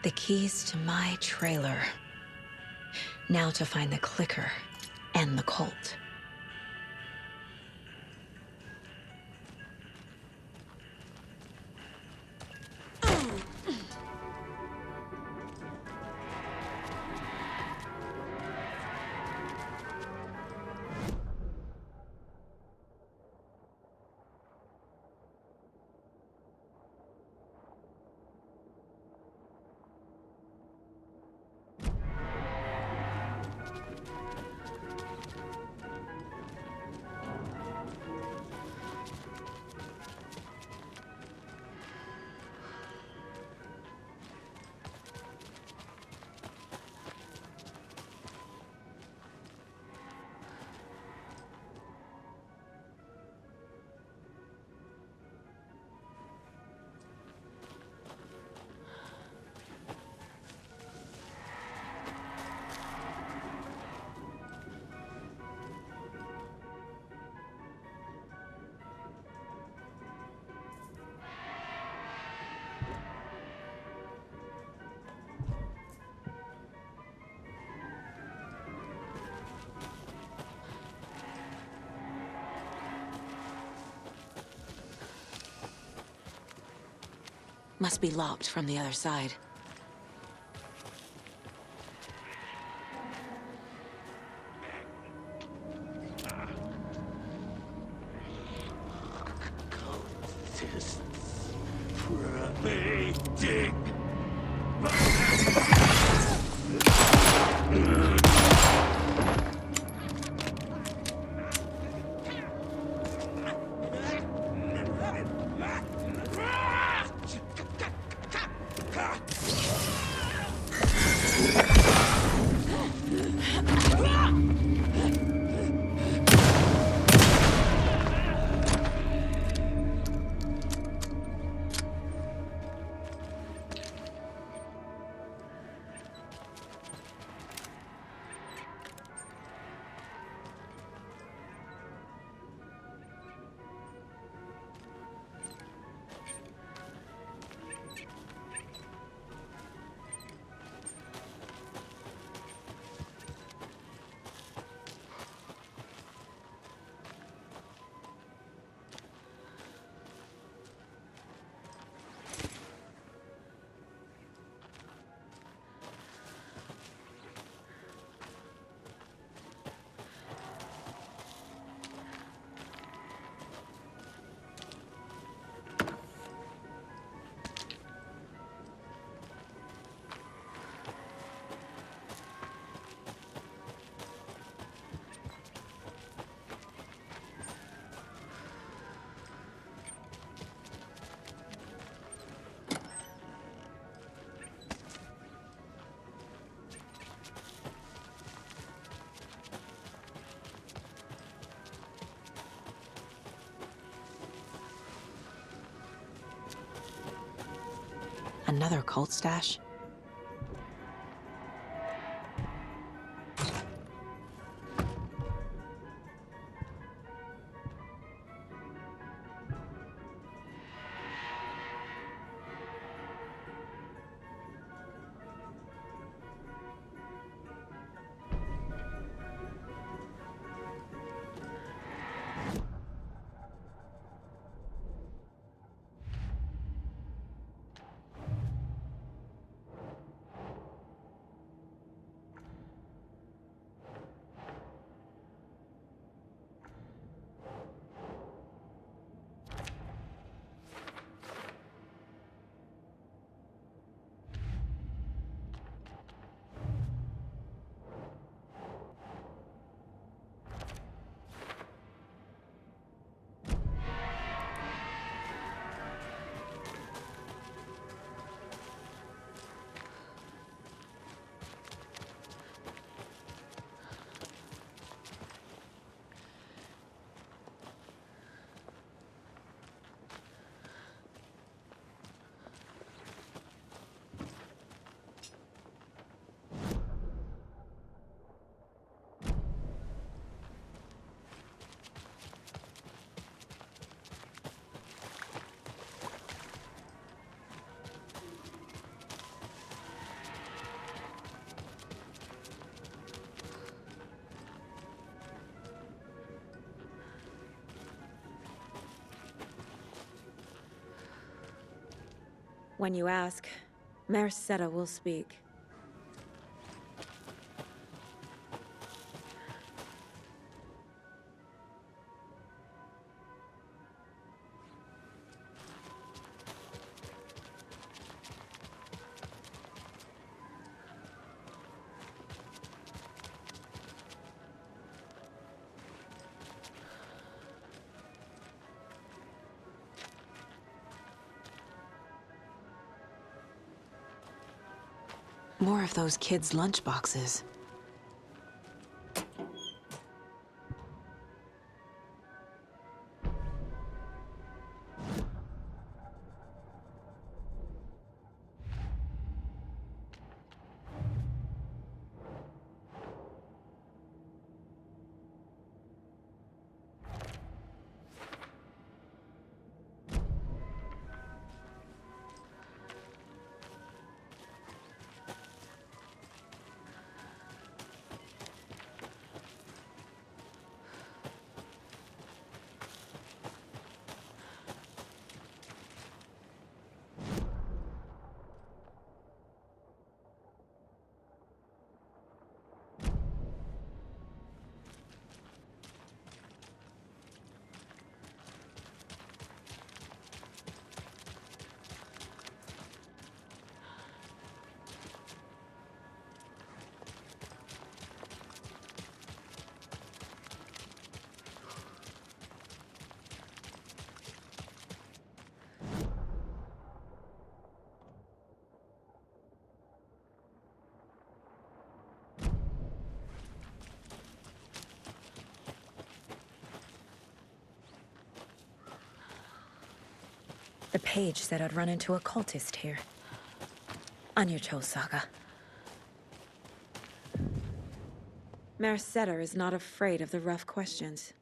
The keys to my trailer. Now to find the clicker and the cult. Must be locked from the other side. Another cult stash? When you ask, Merceda will speak. More of those kids' lunchboxes. The page said I'd run into a cultist here. On your toes, Saga. Mercedes is not afraid of the rough questions.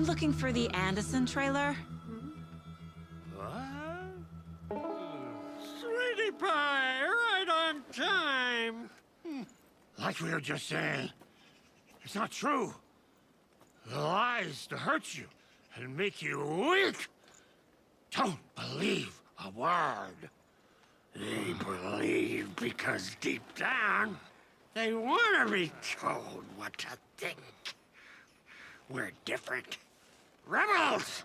Looking for the Anderson trailer? What? Sweetie pie, right on time. Like we were just saying, it's not true. The lies to hurt you and make you weak. Don't believe a word. They believe because deep down, they want to be told what to think. We're different. Rebels!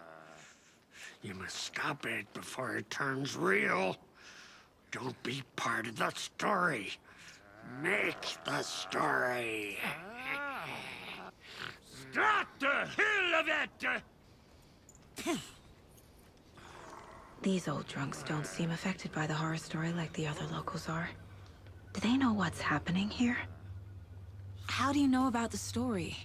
You must stop it before it turns real. Don't be part of the story. Make the story. Stop the hell of it! These old drunks don't seem affected by the horror story like the other locals are. Do they know what's happening here? How do you know about the story?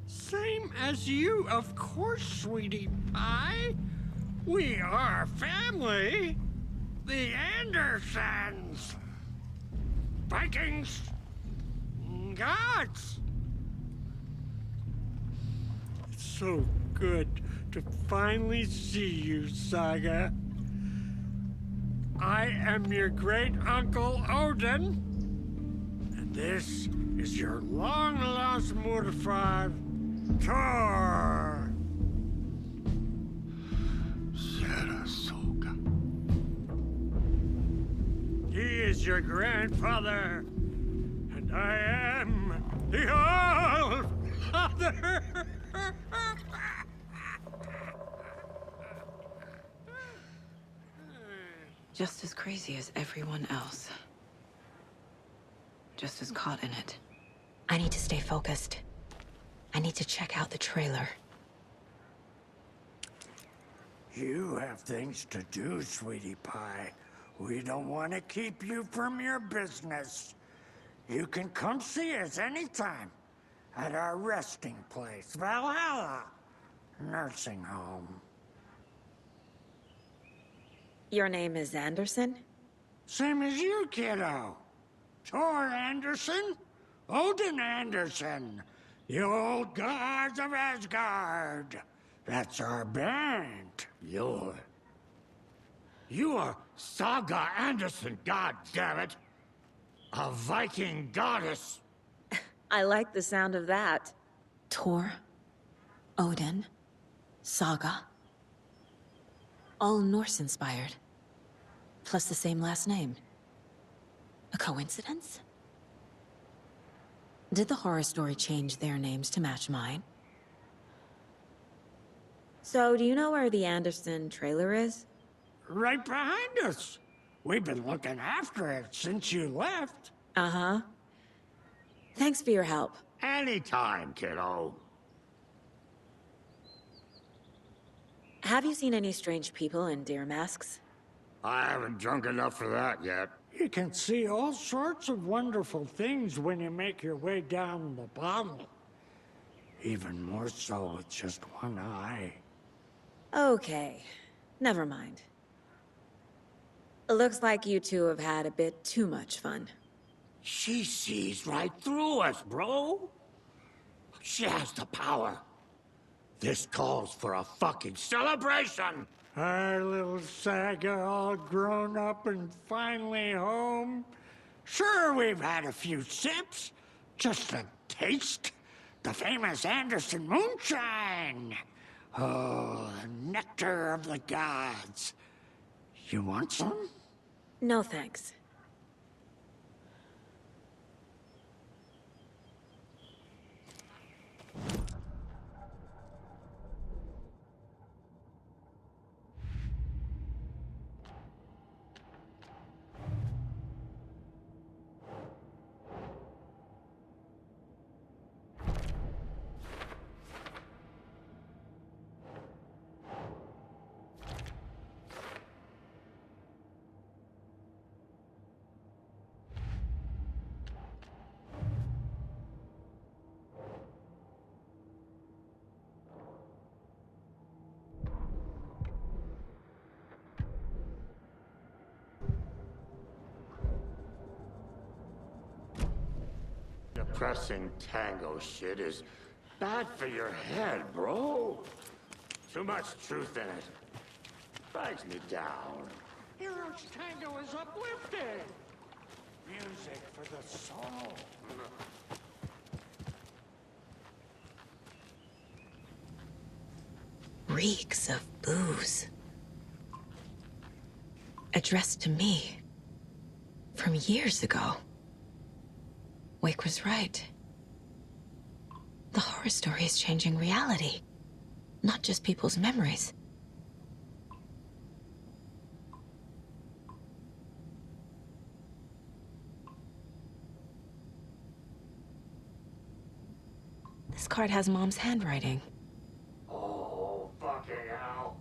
Same as you, of course, sweetie pie. We are family. The Andersons. Vikings. Gods. It's so good to finally see you, Saga. I am your great-uncle Odin. And this is your long-lost mortified Tor! Sarasota. He is your grandfather, and I am the All-Father! Just as crazy as everyone else. Just as caught in it. I need to stay focused. I need to check out the trailer. You have things to do, sweetie pie. We don't want to keep you from your business. You can come see us anytime at our resting place, Valhalla Nursing Home. Your name is Anderson? Same as you, kiddo. Tor Anderson, Odin Anderson. The old gods of Asgard. That's our band. You are Saga Anderson, goddammit. A Viking goddess. I like the sound of that. Tor, Odin, Saga. All Norse-inspired. Plus the same last name. A coincidence? Did the horror story change their names to match mine? So, do you know where the Anderson trailer is? Right behind us. We've been looking after it since you left. Uh-huh. Thanks for your help. Anytime, kiddo. Have you seen any strange people in deer masks? I haven't drunk enough for that yet. You can see all sorts of wonderful things when you make your way down the bottle. Even more so with just one eye. Okay, never mind. Looks like you two have had a bit too much fun. She sees right through us, bro. She has the power. This calls for a fucking celebration! Our little Saga all grown up and finally home. Sure, we've had a few sips. Just a taste. The famous Anderson moonshine. Oh, the nectar of the gods. You want some? No thanks. Depressing tango shit is bad for your head, bro. Too much truth in it. Drags me down. Hero's tango is uplifting. Music for the soul. Reeks of booze. Addressed to me. From years ago. Wake was right. The horror story is changing reality, not just people's memories. This card has Mom's handwriting. Oh, fucking hell.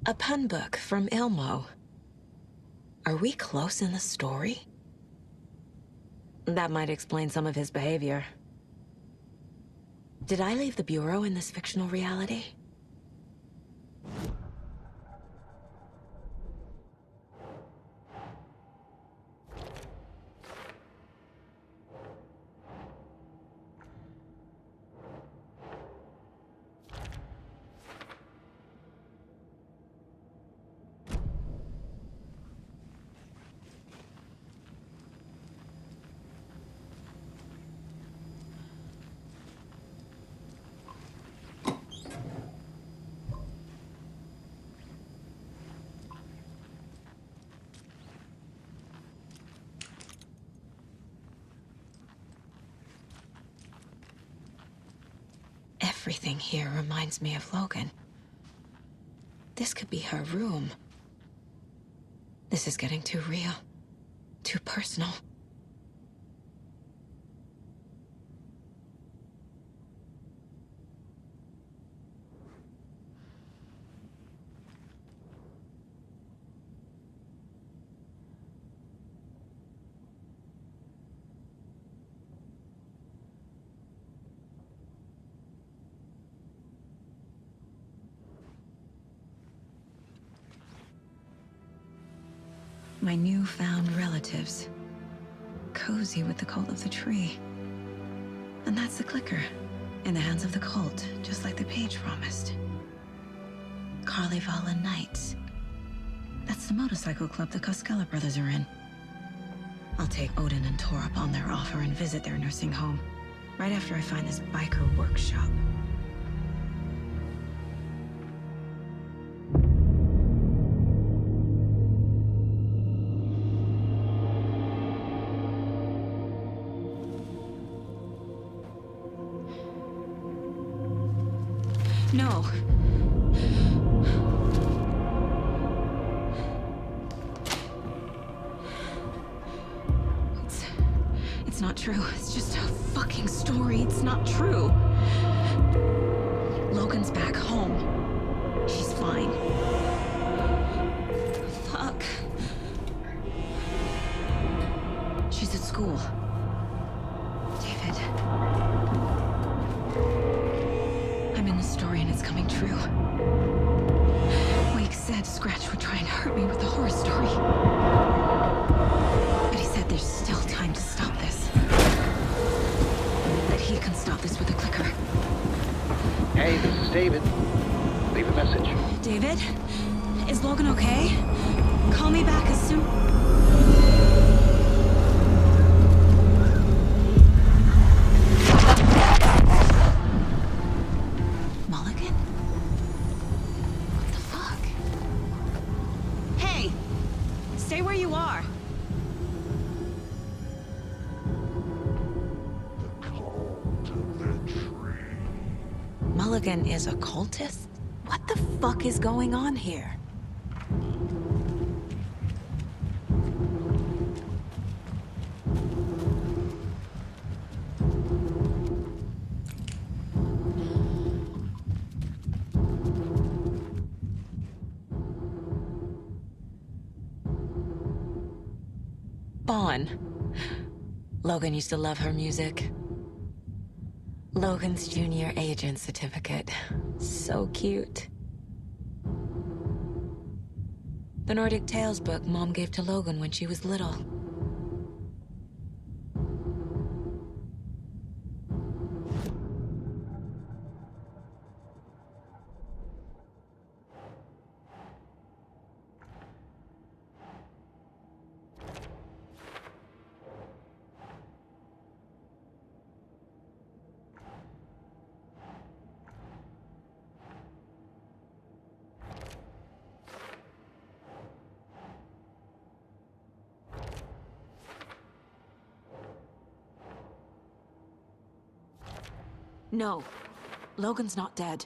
A pun book from Ilmo. Are we close in the story? That might explain some of his behavior. Did I leave the Bureau in this fictional reality? Everything here reminds me of Logan. This could be her room. This is getting too real. Too personal. My newfound relatives. Cozy with the cult of the tree. And that's the clicker. In the hands of the cult, just like the page promised. Carnival Knights. That's the motorcycle club the Costello brothers are in. I'll take Odin and Tor up on their offer and visit their nursing home. Right after I find this biker workshop. No. It's not true. It's just a fucking story. It's not true. Logan's back home. She's fine. Fuck. She's at school. David. I'm in the story and it's coming true. Wake said Scratch would try and hurt me with the horror story. But he said there's still time to stop this. That he can stop this with a clicker. Hey, this is David. Leave a message. David? Is Logan okay? Call me back as soon... Mulligan? What the fuck? Hey! Stay where you are. Mulligan is a cultist? What the fuck is going on here? Vaughn. Logan used to love her music. Logan's junior agent certificate. So cute. The Nordic Tales book Mom gave to Logan when she was little. No, Logan's not dead.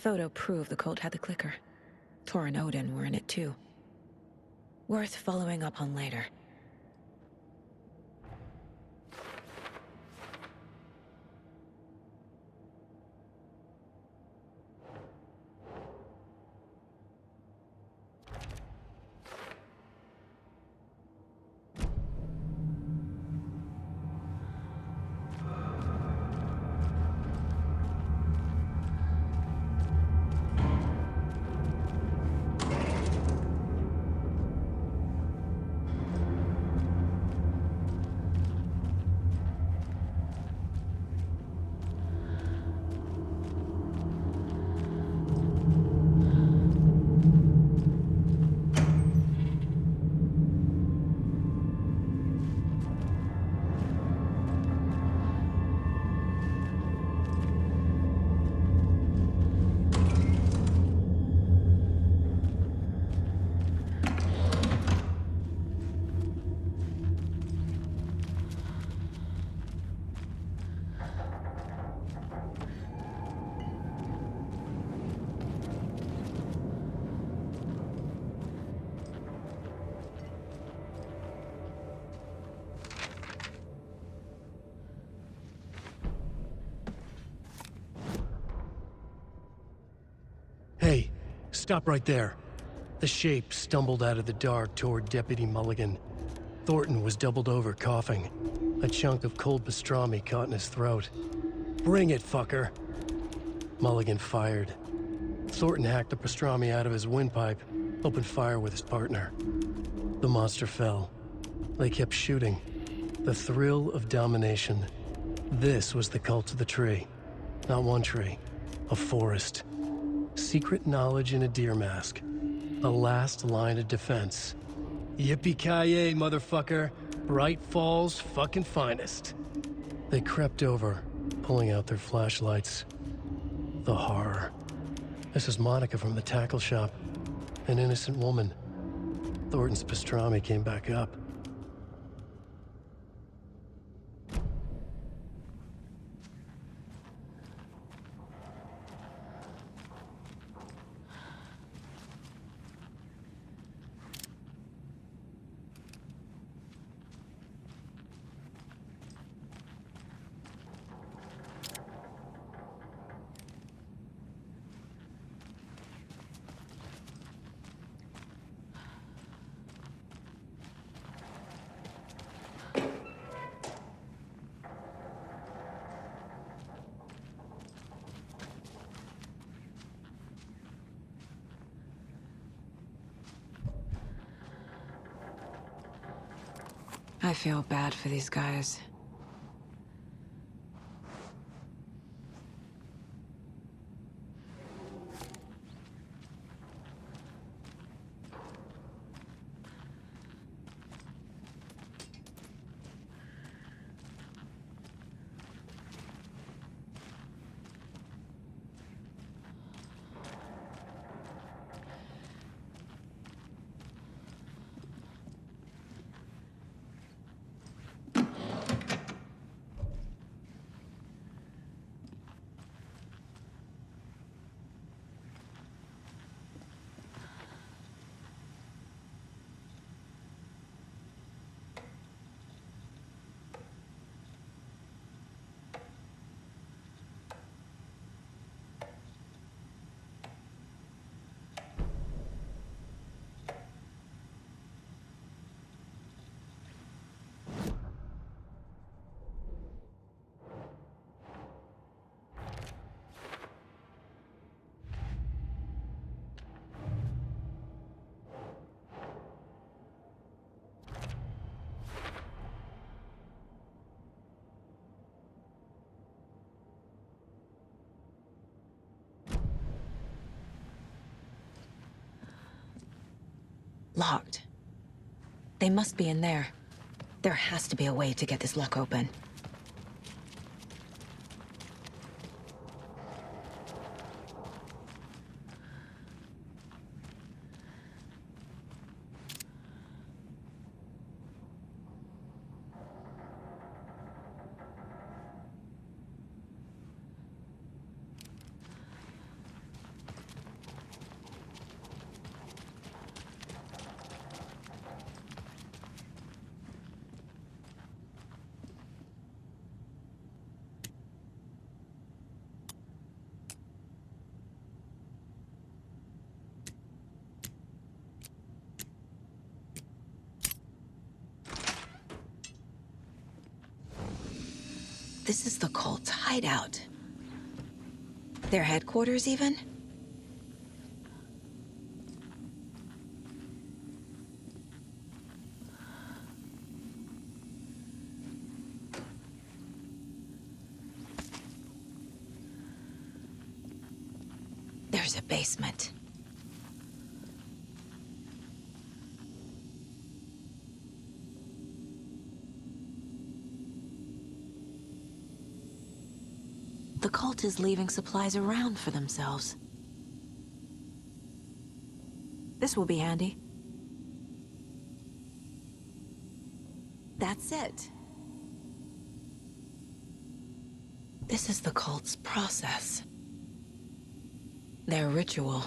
photo proved the cult had the clicker. Tor and Odin were in it too. Worth following up on later. Hey, stop right there. The shape stumbled out of the dark toward Deputy Mulligan. Thornton was doubled over, coughing. A chunk of cold pastrami caught in his throat. Bring it, fucker! Mulligan fired. Thornton hacked the pastrami out of his windpipe, opened fire with his partner. The monster fell. They kept shooting. The thrill of domination. This was the cult of the tree. Not one tree, a forest. Secret knowledge in a deer mask. A last line of defense. Yippee-ki-yay, motherfucker. Bright Falls' fucking finest. They crept over, pulling out their flashlights. The horror. This is Monica from the tackle shop. An innocent woman. Thornton's pastrami came back up. I feel bad for these guys. Locked. They must be in there. There has to be a way to get this lock open. This is the cult's hideout. Their headquarters, even? There's a basement. The cult is leaving supplies around for themselves. This will be handy. That's it. This is the cult's process. Their ritual.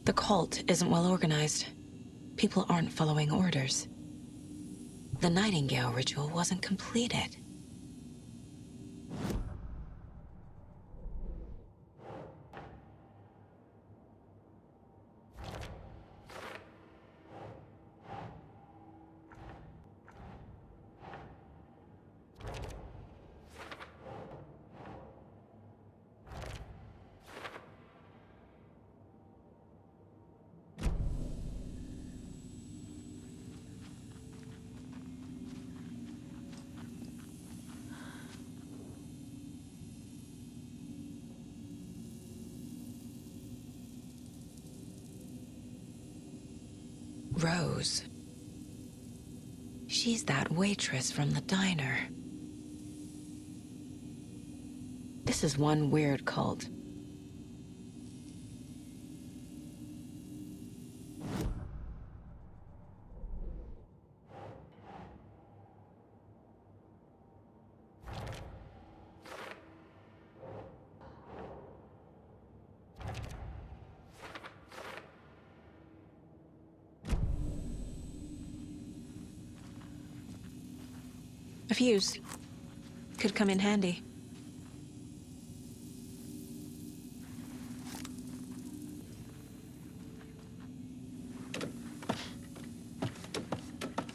The cult isn't well organized. People aren't following orders. The Nightingale ritual wasn't completed. Rose. She's that waitress from the diner. This is one weird cult. A fuse. Could come in handy.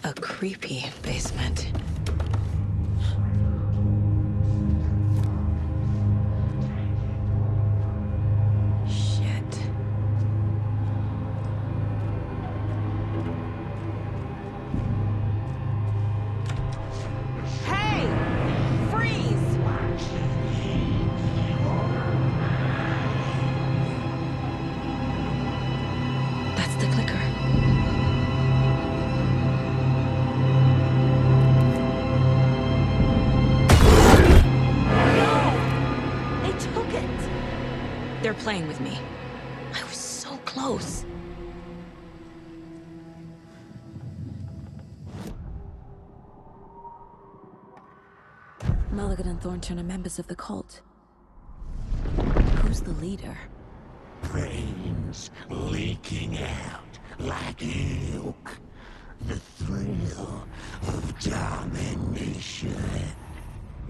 A creepy basement. They're playing with me. I was so close. Mulligan and Thornton are members of the cult. Who's the leader? Brains leaking out like milk. The thrill of domination.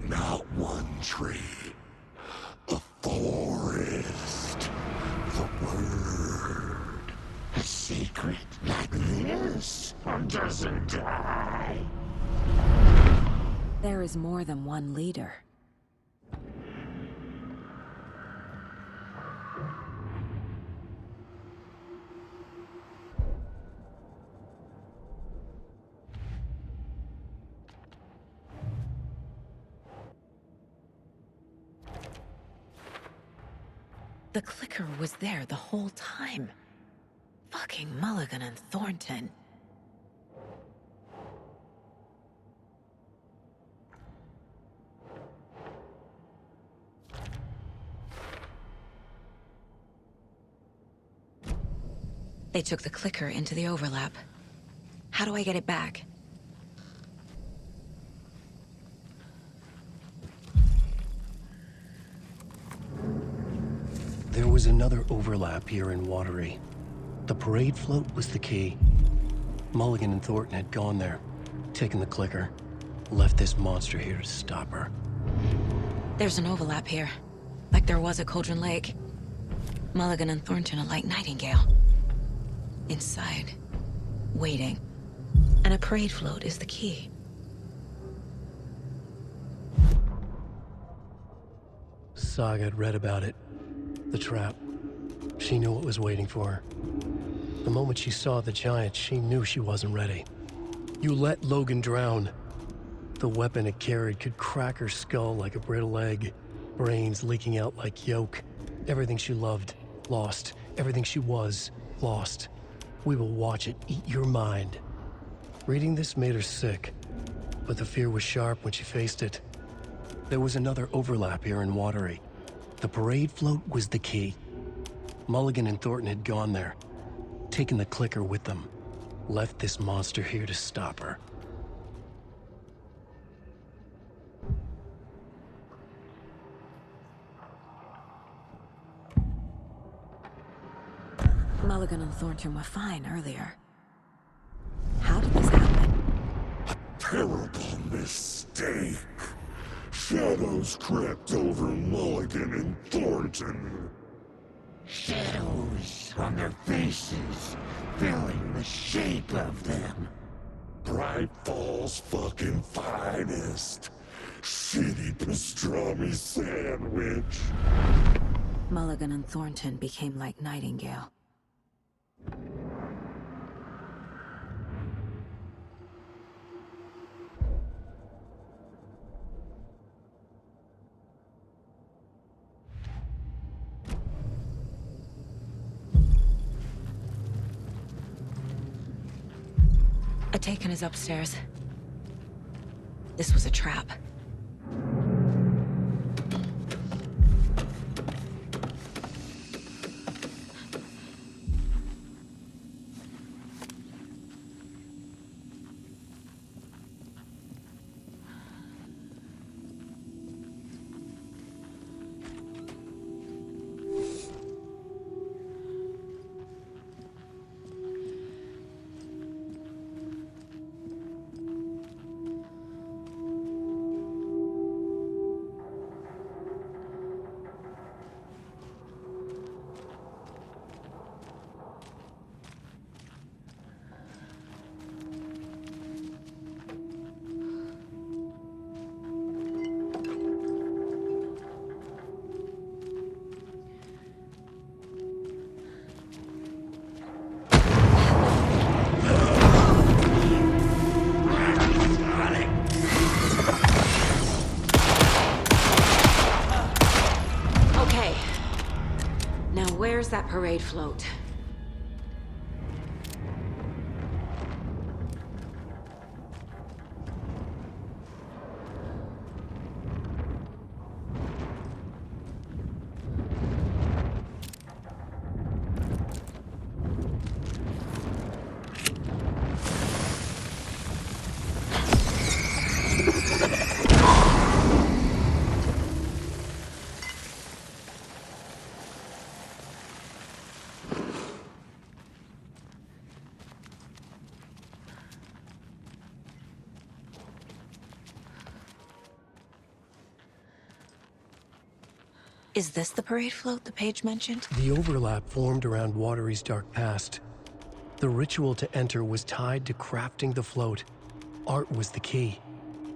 Not one tree. A forest. The word. A secret like this doesn't die. There is more than one leader. The clicker was there the whole time. Fucking Mulligan and Thornton. They took the clicker into the overlap. How do I get it back? There was another overlap here in Watery. The parade float was the key. Mulligan and Thornton had gone there, taken the clicker, left this monster here to stop her. There's an overlap here, like there was at Cauldron Lake. Mulligan and Thornton are like Nightingale. Inside, waiting. And a parade float is the key. Saga had read about it. The trap. She knew what was waiting for her. The moment she saw the giant, she knew she wasn't ready. You let Logan drown. The weapon it carried could crack her skull like a brittle egg. Brains leaking out like yolk. Everything she loved, lost. Everything she was, lost. We will watch it eat your mind. Reading this made her sick, but the fear was sharp when she faced it. There was another overlap here in Watery. The parade float was the key. Mulligan and Thornton had gone there, taken the clicker with them, left this monster here to stop her. Mulligan and Thornton were fine earlier. How did this happen? Terrible mistake. Shadows crept over Mulligan and Thornton. Shadows on their faces, filling the shape of them. Bright Falls fucking finest. Shitty pastrami sandwich. Mulligan and Thornton became like Nightingale. Taken is upstairs. This was a trap. Where's that parade float? Is this the parade float the page mentioned? The overlap formed around Watery's dark past. The ritual to enter was tied to crafting the float. Art was the key.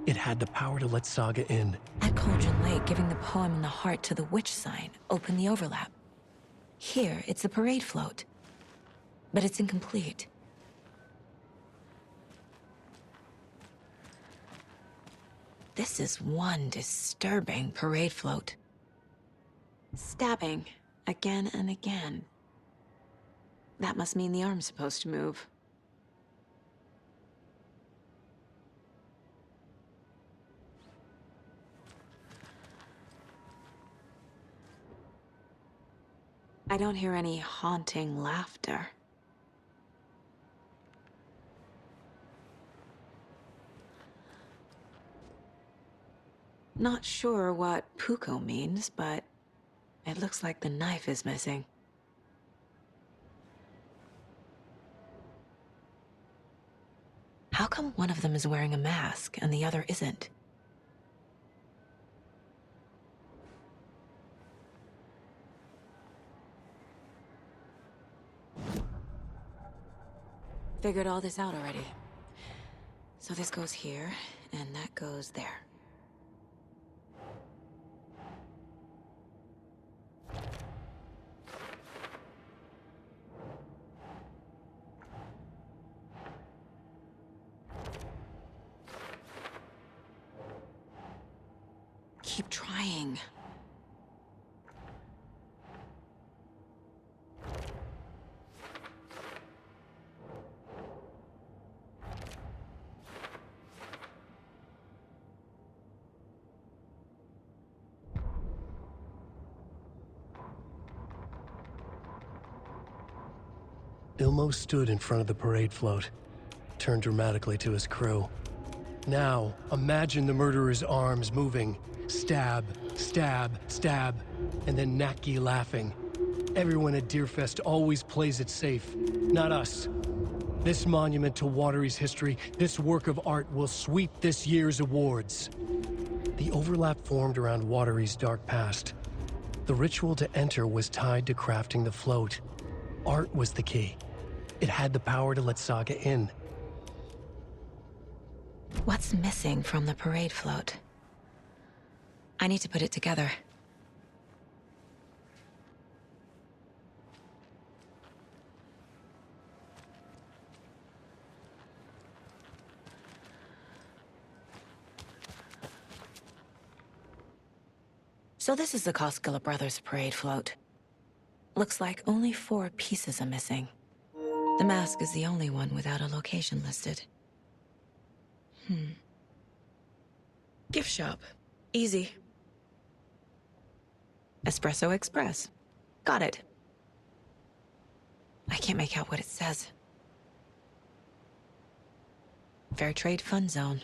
It had the power to let Saga in. At Cauldron Lake, giving the poem and the heart to the witch sign opened the overlap. Here, it's the parade float. But it's incomplete. This is one disturbing parade float. Stabbing, again and again. That must mean the arm's supposed to move. I don't hear any haunting laughter. Not sure what Puko means, but it looks like the knife is missing. How come one of them is wearing a mask and the other isn't? Figured all this out already. So this goes here, and that goes there. Keep trying. Ilmo stood in front of the parade float, turned dramatically to his crew. Now, imagine the murderer's arms moving. Stab, stab, stab, and then Naki laughing. Everyone at Deerfest always plays it safe, not us. This monument to Watery's history, this work of art will sweep this year's awards. The overlap formed around Watery's dark past. The ritual to enter was tied to crafting the float. Art was the key. It had the power to let Saga in. What's missing from the parade float? I need to put it together. So this is the Koskela Brothers parade float. Looks like only 4 pieces are missing. The mask is the only one without a location listed. Gift shop. Easy. Espresso Express. Got it. I can't make out what it says. Fair Trade Fund Zone.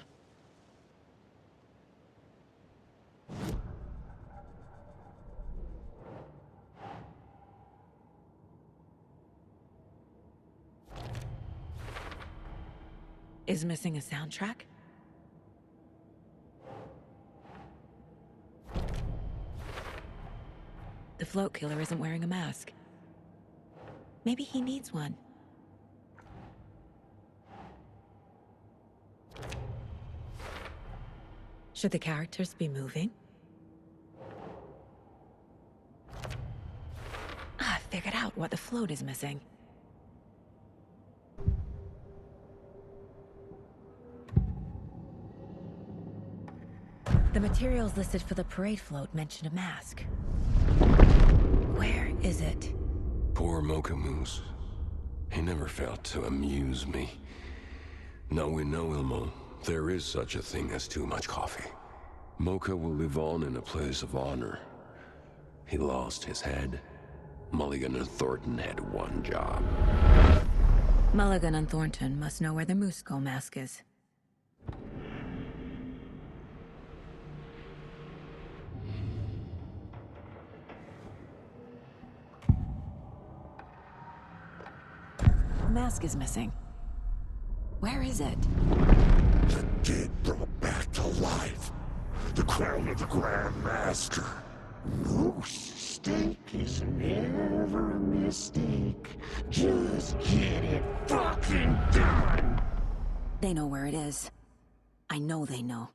Is missing a soundtrack? The float killer isn't wearing a mask. Maybe he needs one. Should the characters be moving? I figured out what the float is missing. The materials listed for the parade float mention a mask. Where is it? Poor Mocha Moose. He never failed to amuse me. Now we know, Ilmo, there is such a thing as too much coffee. Mocha will live on in a place of honor. He lost his head. Mulligan and Thornton had one job. Mulligan and Thornton must know where the Moose Skull mask is. The mask is missing. Where is it? The dead brought back to life. The crown of the Grand Master. Moose steak is never a mistake. Just get it fucking done. They know where it is. I know they know.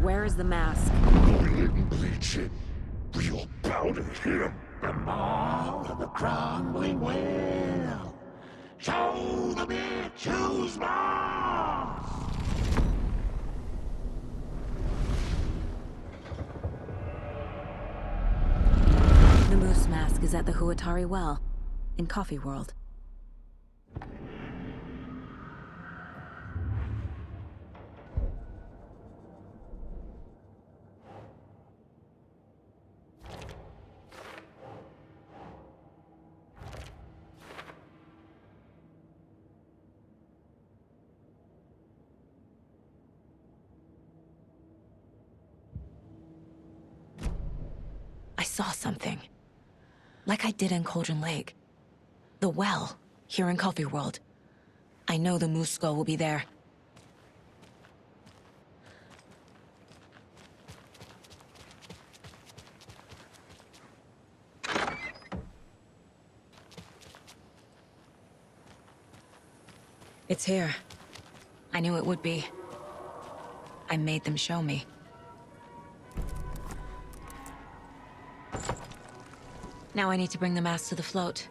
Where is the mask? We didn't bleach it. Real powder him. The mall of the crumbling well. Show the bitch who's boss. The moose mask is at the Huatari Well, in Coffee World. I saw something. Like I did in Cauldron Lake. The well, here in Coffee World. I know the Moose Skull will be there. It's here. I knew it would be. I made them show me. Now I need to bring the mask to the float.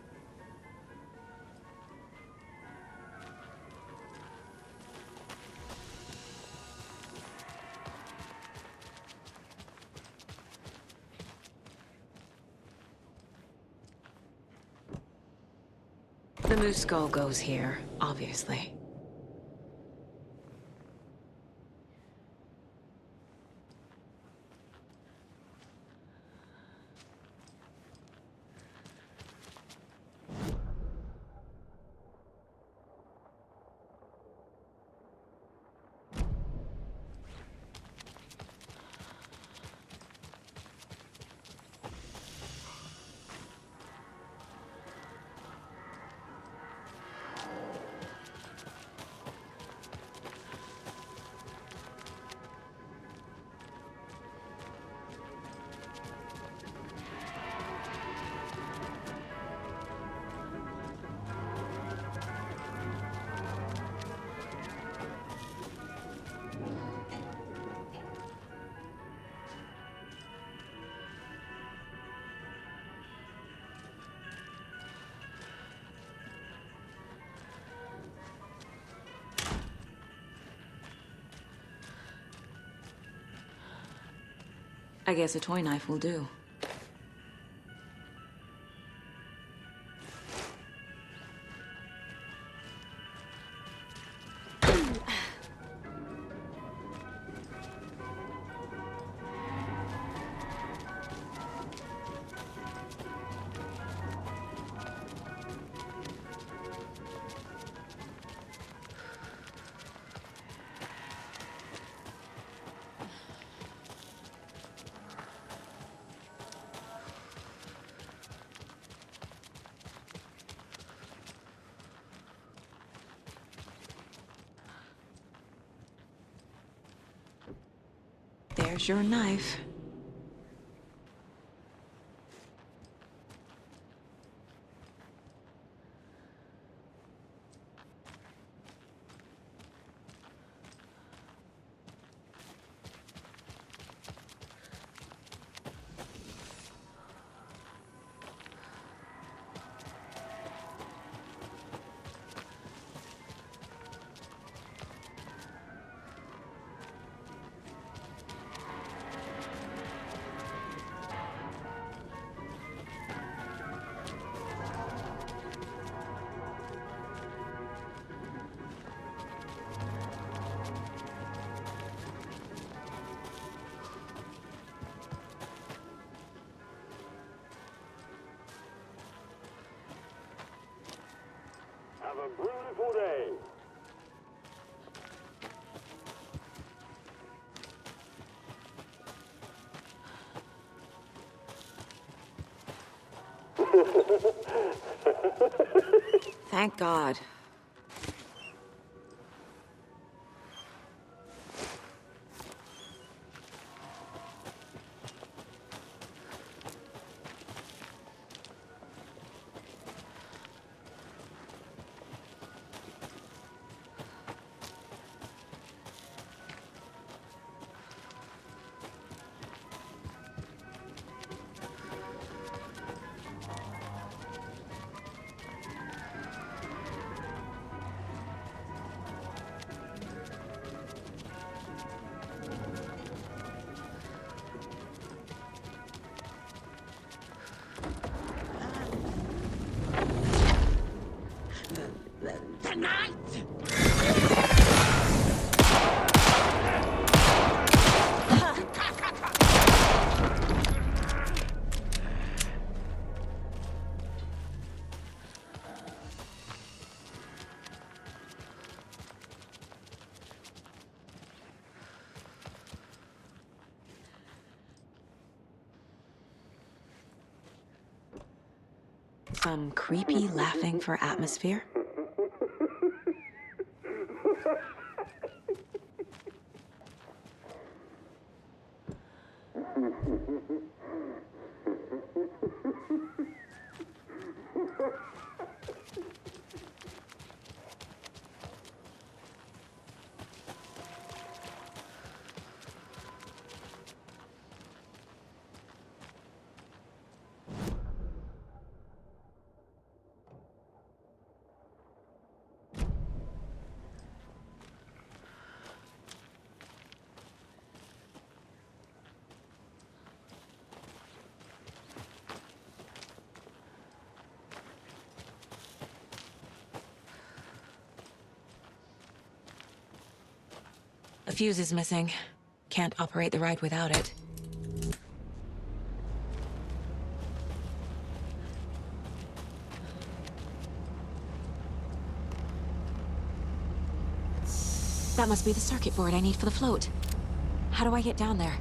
The moose skull goes here, obviously. I guess a toy knife will do. There's your knife. Have a beautiful day. Thank God. Some creepy laughing for atmosphere? The fuse is missing. Can't operate the ride without it. That must be the circuit board I need for the float. How do I get down there?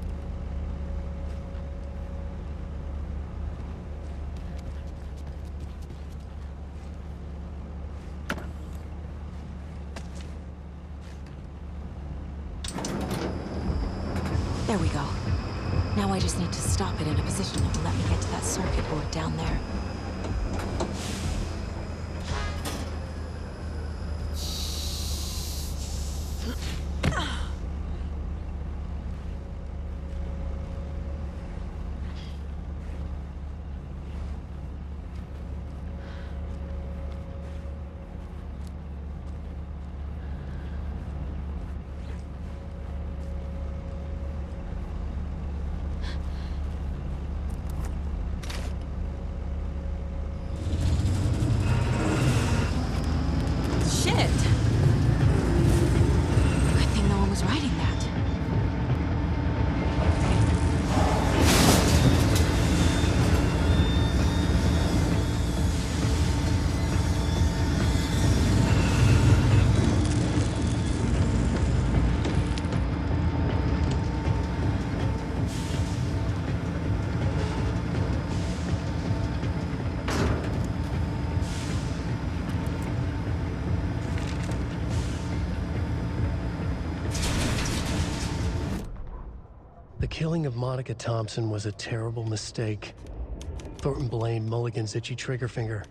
There we go. Now I just need to stop it in a position that will let me get to that circuit board down there. The killing of Monica Thompson was a terrible mistake. Thornton blamed Mulligan's itchy trigger finger.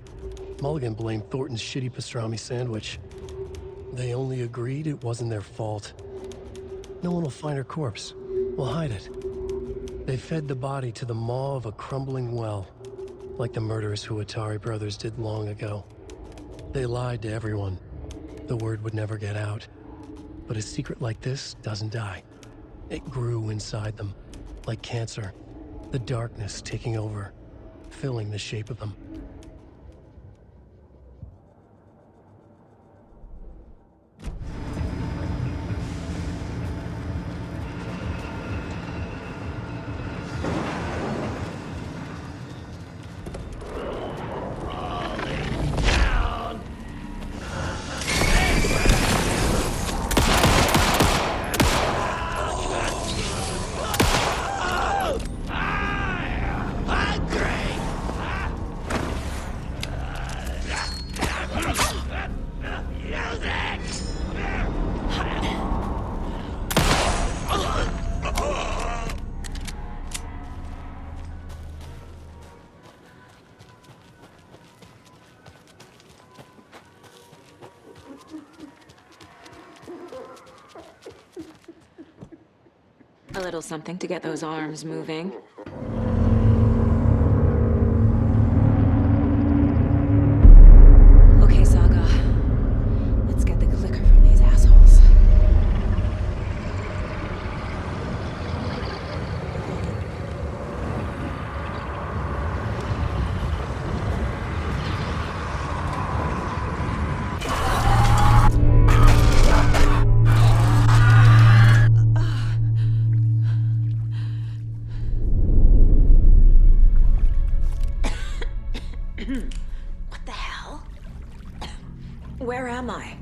Mulligan blamed Thornton's shitty pastrami sandwich. They only agreed it wasn't their fault. No one will find her corpse. We'll hide it. They fed the body to the maw of a crumbling well, like the murderous Huatari brothers did long ago. They lied to everyone. The word would never get out. But a secret like this doesn't die. It grew inside them, like cancer, the darkness taking over, filling the shape of them. A little something to get those arms moving. Okay, Saga. Let's get the clicker from these assholes. What the hell? Where am I?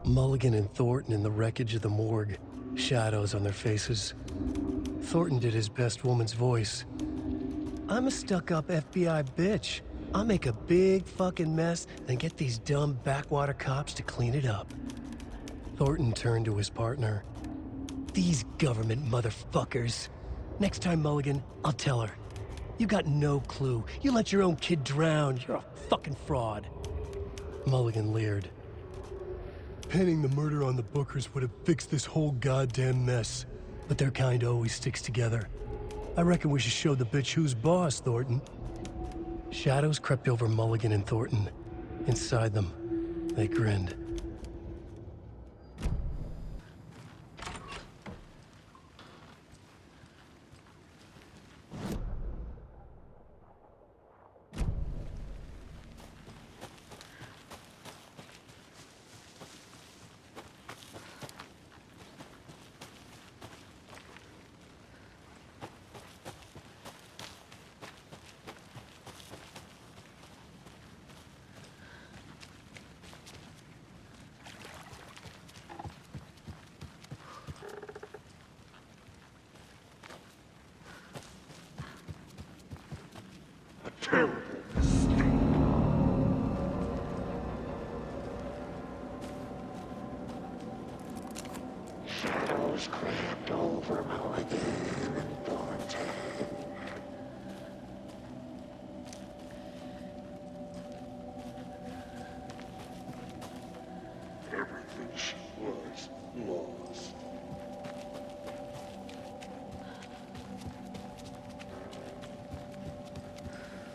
Mulligan and Thornton in the wreckage of the morgue, shadows on their faces. Thornton did his best woman's voice. I'm a stuck-up FBI bitch. I'll make a big fucking mess, then get these dumb backwater cops to clean it up. Thornton turned to his partner. These government motherfuckers. Next time, Mulligan, I'll tell her. You got no clue. You let your own kid drown. You're a fucking fraud. Mulligan leered. Pinning the murder on the Bookers would have fixed this whole goddamn mess. But their kind always sticks together. I reckon we should show the bitch who's boss, Thornton. Shadows crept over Mulligan and Thornton. Inside them, they grinned. Shadows crept over Mulligan and Thornton. Everything she was lost.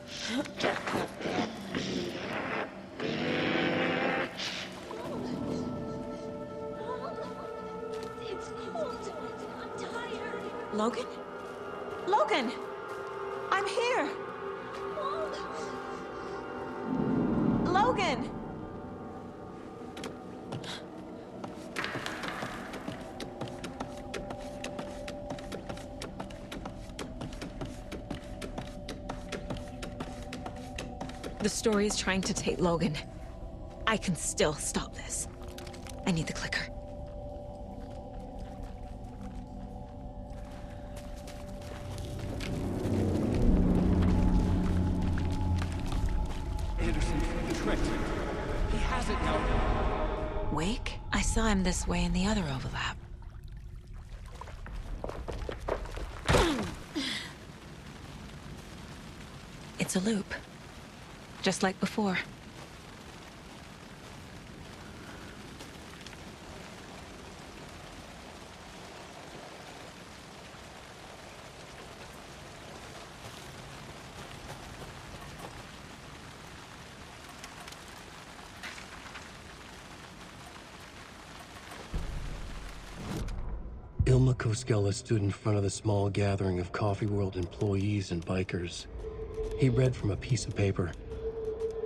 Stuck up that bitch. It's cold. I'm tired. Logan? Logan! I'm here! Logan! The story is trying to take Logan. I can still stop this. I need the clicker. Anderson, tricked. He has it now. Wake? I saw him this way in the other overlap. It's a loop. Just like before. Ilma Koskela stood in front of the small gathering of Coffee World employees and bikers. He read from a piece of paper.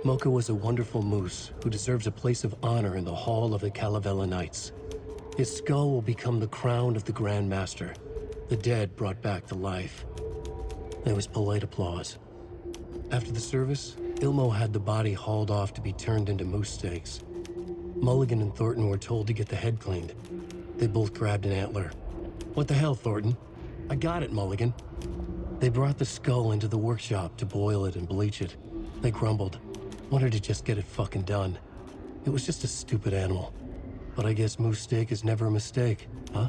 Mocha was a wonderful moose who deserves a place of honor in the Hall of the Calavella Knights. His skull will become the crown of the Grand Master, the dead brought back to life. There was polite applause. After the service, Ilmo had the body hauled off to be turned into moose steaks. Mulligan and Thornton were told to get the head cleaned. They both grabbed an antler. What the hell, Thornton? I got it, Mulligan. They brought the skull into the workshop to boil it and bleach it. They grumbled. Wanted to just get it fucking done. It was just a stupid animal. But I guess moose steak is never a mistake, huh?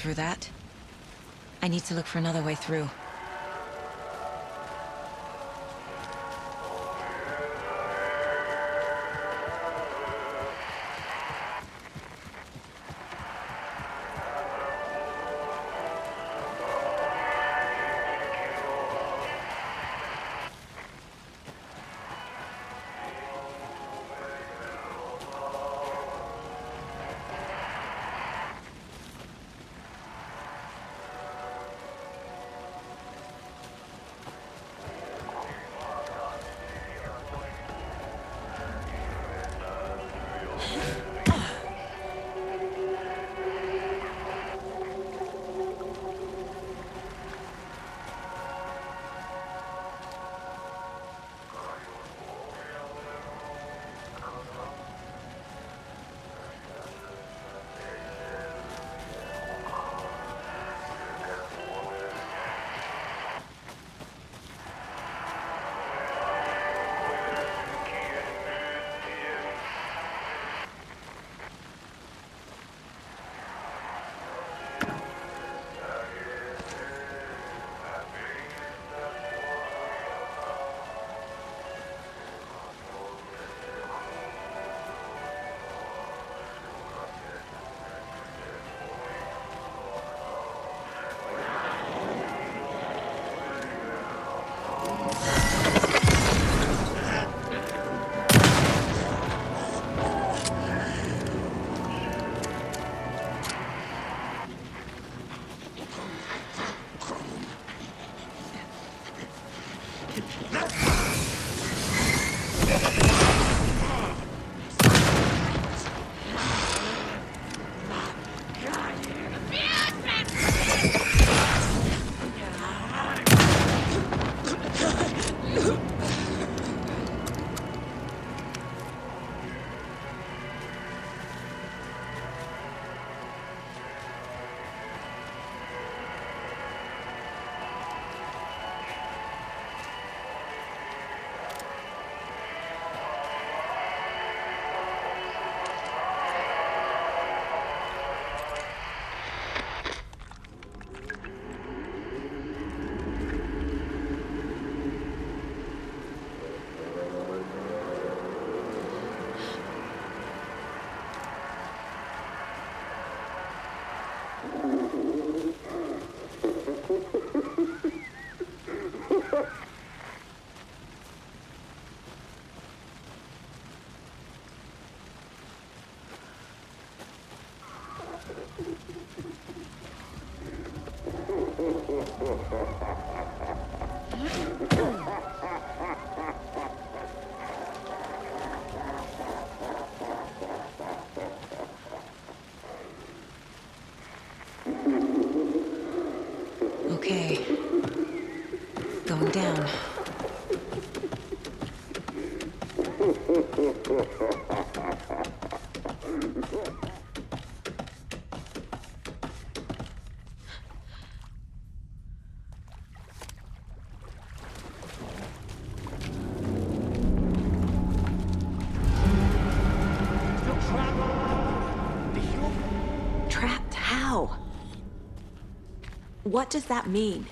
through that. I need to look for another way through. Okay. Going down. Trapped? How? What does that mean?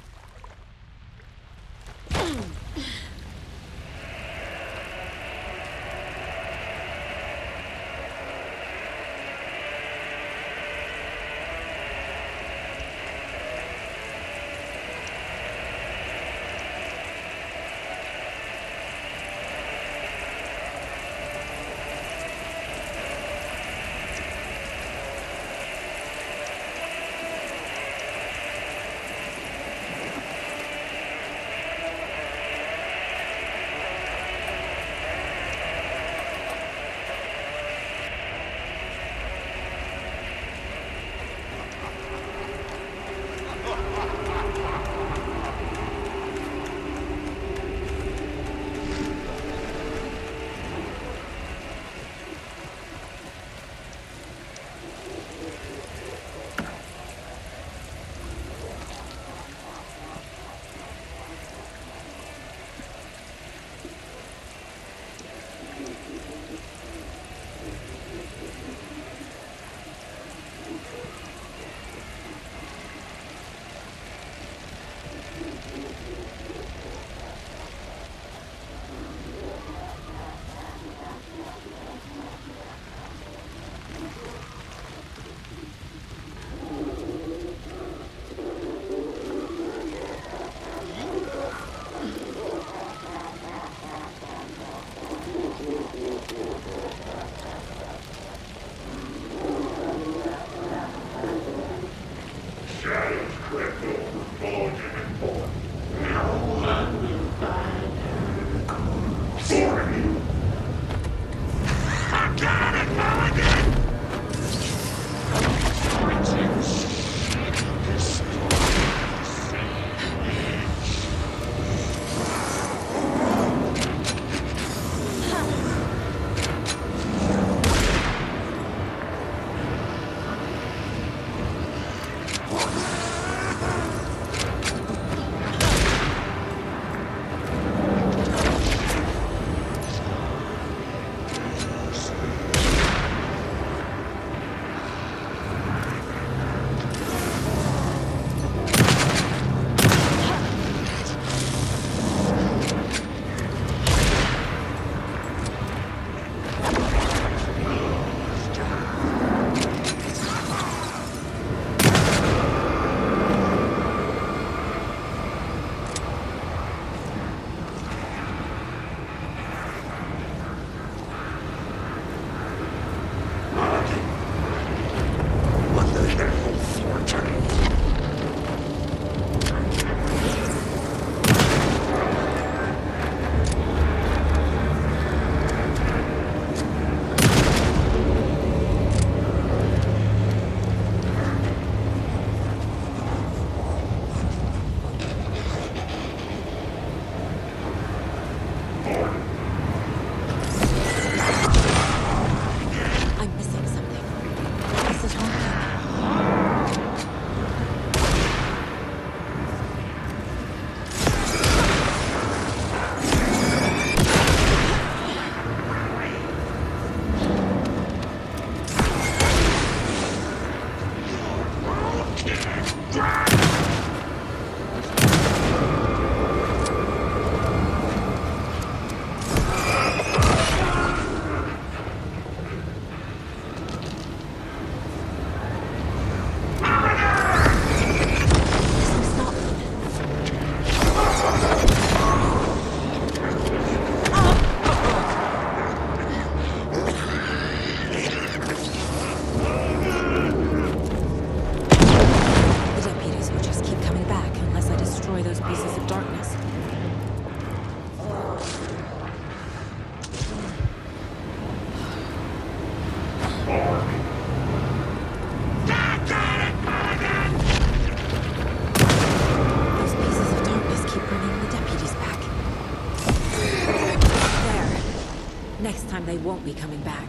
won't be coming back.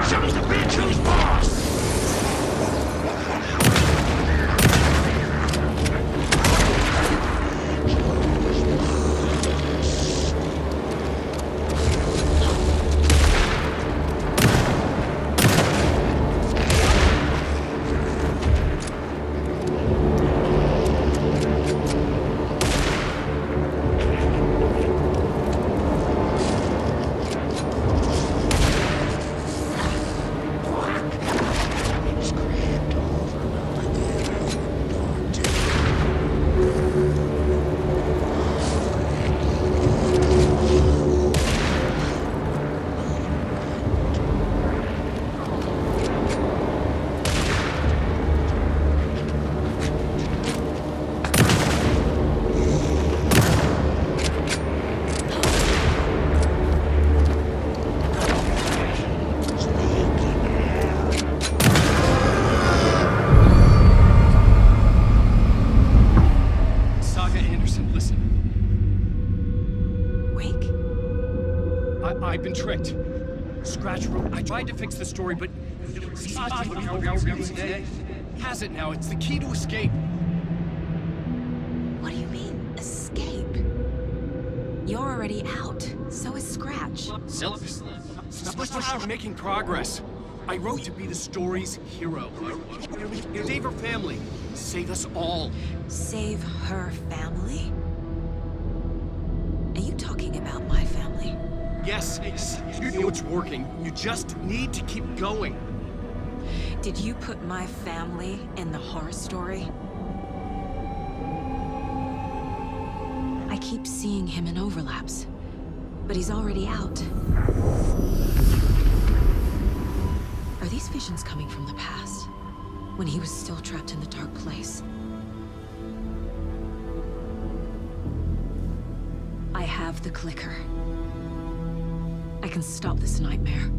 Shows the bitch who's boss! I've been tricked. Scratch wrote. I tried to fix the story, but has it now. It's the key to escape. What do you mean, escape? You're already out. So is Scratch. We're making progress. I wrote to be the story's hero. Save her family. Save us all. Save her family? Are you talking about my family? Yes, you know it's working. You just need to keep going. Did you put my family in the horror story? I keep seeing him in overlaps, but he's already out. Are these visions coming from the past, when he was still trapped in the dark place? I have the clicker. I can stop this nightmare.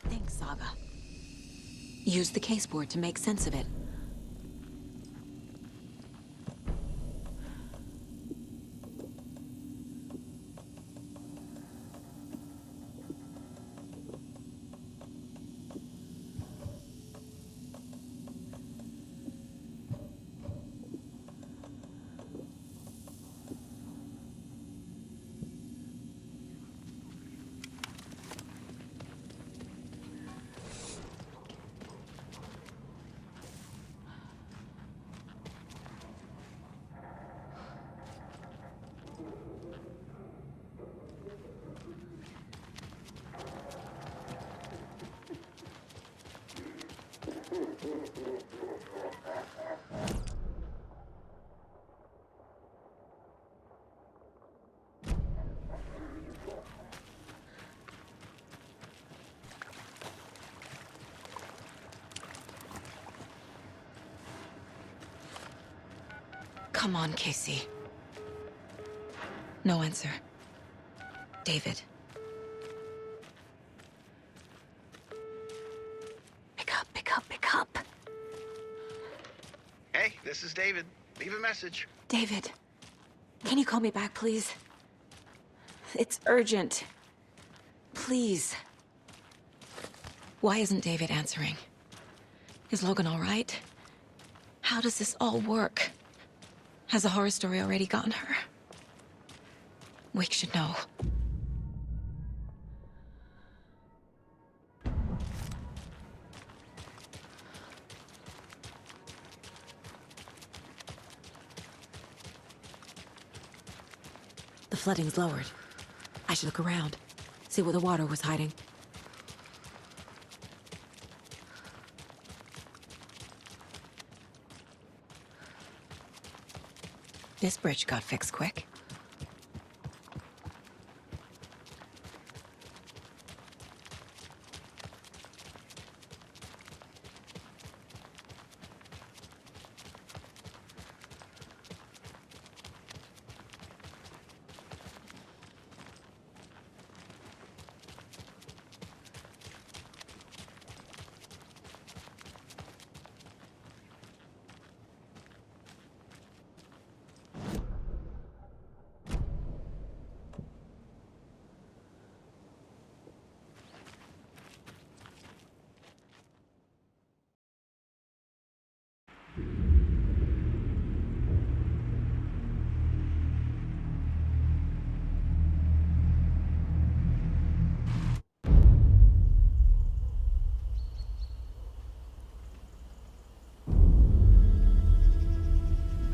Thanks, Saga. Use the caseboard to make sense of it. Come on, Casey. No answer. David. Pick up, pick up, pick up. Hey, this is David. Leave a message. David, can you call me back, please? It's urgent. Please. Why isn't David answering? Is Logan all right? How does this all work? Has the horror story already gotten her? Wake should know. The flooding's lowered. I should look around, see where the water was hiding. This bridge got fixed quick.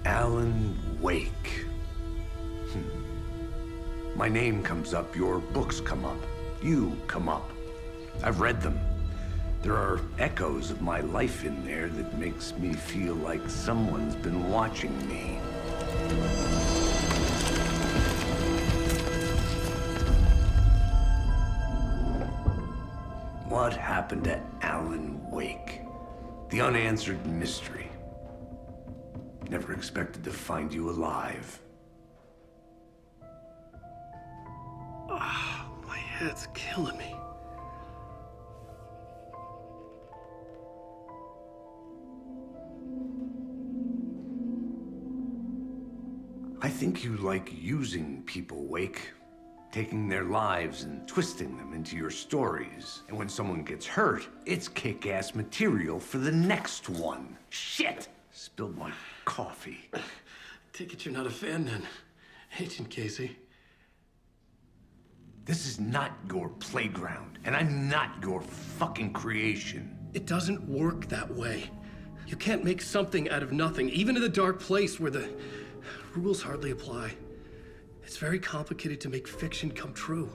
Alan Wake. My name comes up, your books come up, you come up. I've read them. There are echoes of my life in there that makes me feel like someone's been watching me. What happened to Alan Wake? The unanswered mystery. Never expected to find you alive. My head's killing me. I think you like using people, Wake. Taking their lives and twisting them into your stories. And when someone gets hurt, it's kick-ass material for the next one. Shit! Spilled my coffee. Take it you're not a fan then, Agent Casey. This is not your playground, and I'm not your fucking creation. It doesn't work that way. You can't make something out of nothing, even in the dark place where the rules hardly apply. It's very complicated to make fiction come true.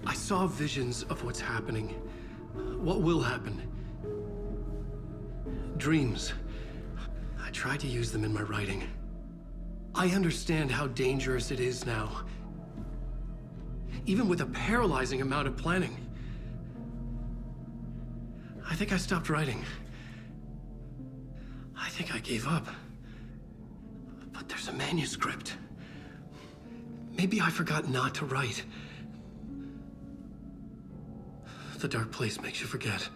I saw visions of what's happening, what will happen. Dreams. I tried to use them in my writing. I understand how dangerous it is now. Even with a paralyzing amount of planning. I think I stopped writing. I think I gave up. But there's a manuscript. Maybe I forgot not to write. The dark place makes you forget.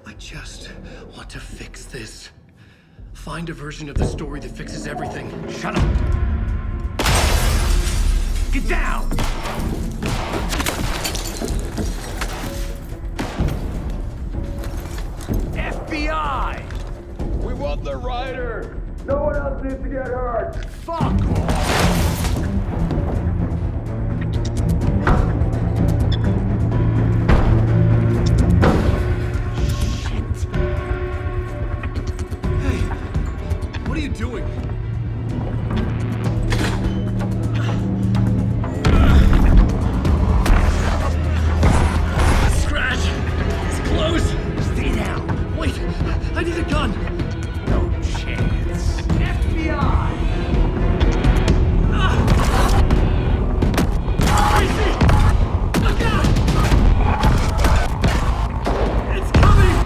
I just want to fix this. Find a version of the story that fixes everything. Shut up! Get down! FBI! We want the rider! No one else needs to get hurt! Fuck off! What are you doing? Scratch! It's close! Stay down! Wait! I need a gun! No chance. FBI! Crazy! Look out! It's coming!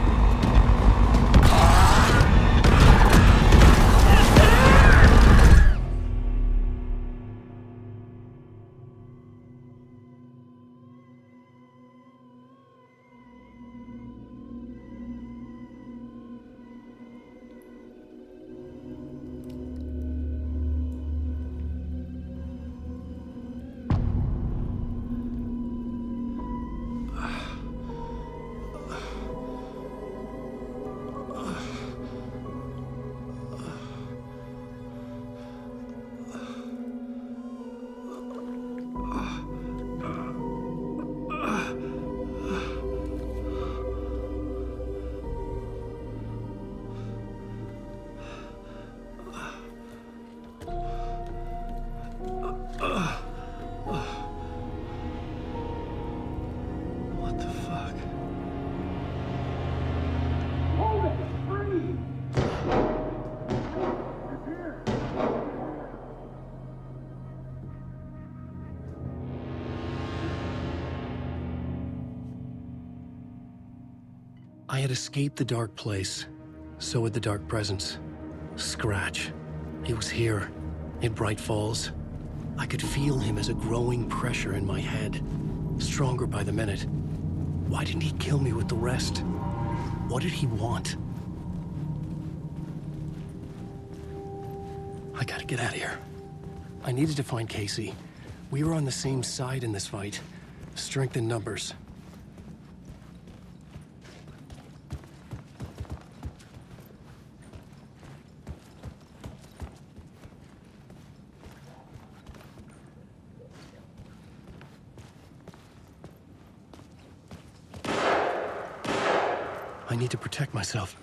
What the fuck? Hold it! Free! I had escaped the dark place. So had the dark presence. Scratch. He was here, in Bright Falls. I could feel him as a growing pressure in my head. Stronger by the minute. Why didn't he kill me with the rest? What did he want? I gotta get out of here. I needed to find Casey. We were on the same side in this fight. Strength in numbers. I need to protect myself.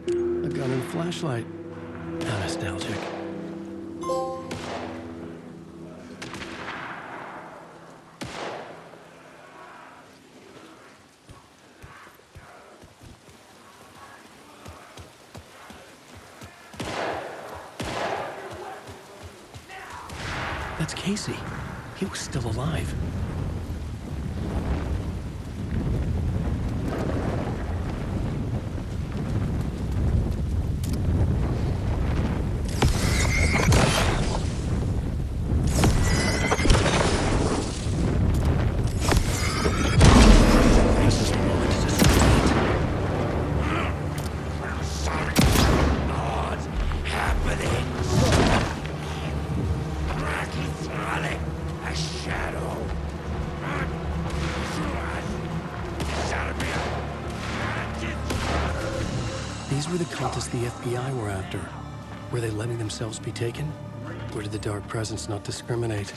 A gun and flashlight. How nostalgic. That's Casey. He was still alive. These were the cultists the FBI were after. Were they letting themselves be taken? Or did the Dark Presence not discriminate?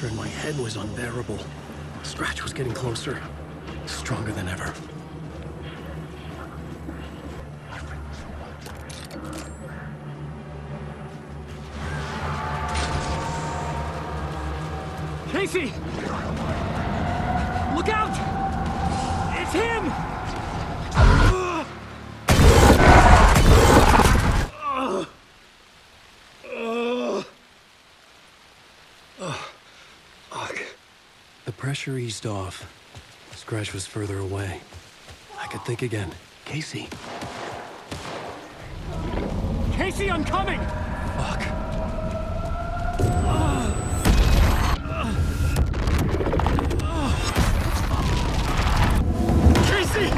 In my head was unbearable. Scratch was getting closer, stronger than ever. Casey! Look out! It's him! The pressure eased off. Scratch was further away. I could think again. Casey. Casey, I'm coming! Fuck. Casey!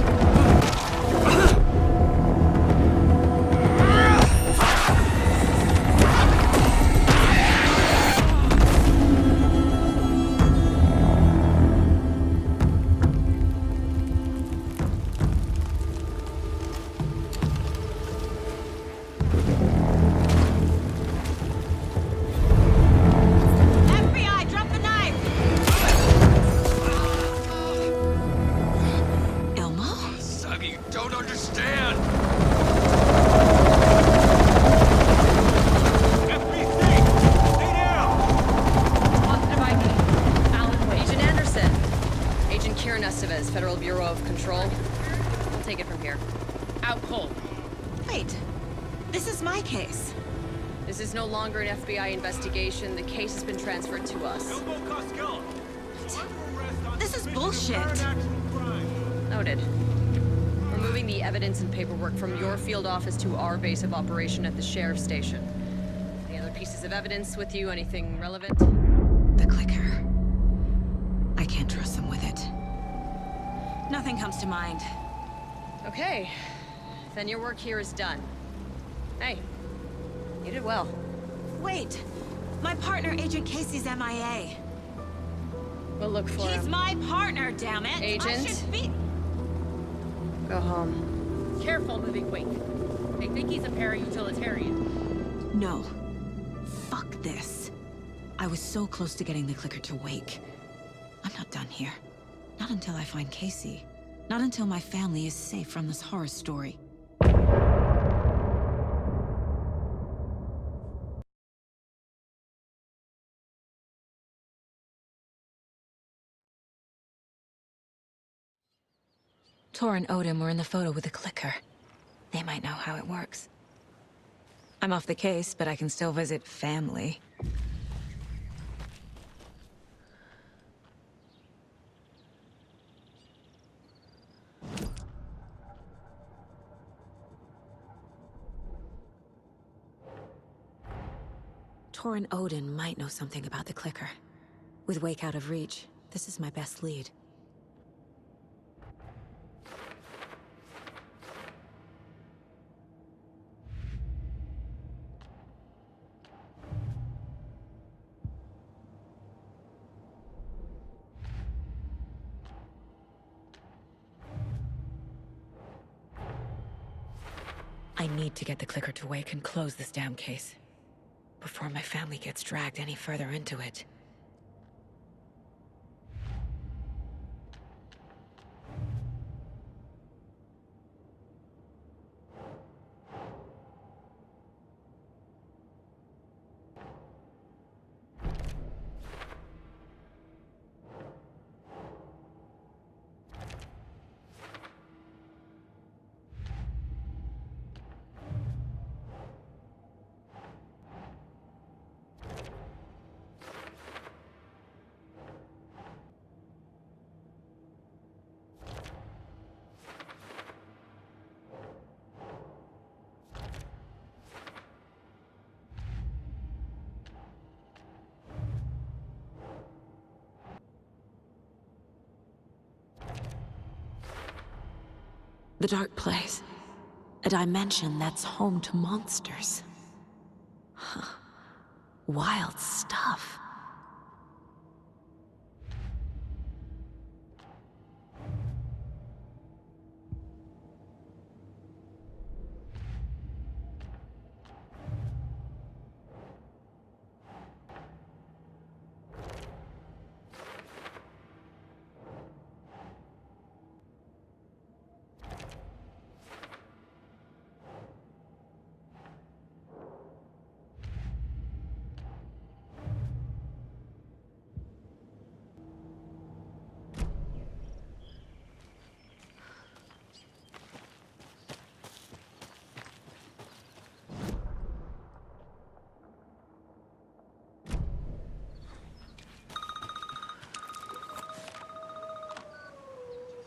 An FBI investigation. The case has been transferred to us. This is bullshit. Noted. We're moving the evidence and paperwork from your field office to our base of operation at the sheriff's station. Any other pieces of evidence with you? Anything relevant? The clicker. I can't trust them with it. Nothing comes to mind. Okay. Then your work here is done. Hey, you did well. Wait! My partner, Agent Casey's MIA. We'll look for him. He's my partner, damn it! Agent? I should be... Go home. Careful, moving wake. They think he's a para-utilitarian. No. Fuck this. I was so close to getting the clicker to wake. I'm not done here. Not until I find Casey. Not until my family is safe from this horror story. Tor and Odin were in the photo with the clicker. They might know how it works. I'm off the case, but I can still visit family. Tor and Odin might know something about the clicker. With Wake out of reach, this is my best lead. I need to get the clicker to Wake and close this damn case before my family gets dragged any further into it. The dark place. A dimension that's home to monsters. Huh. Wild stuff.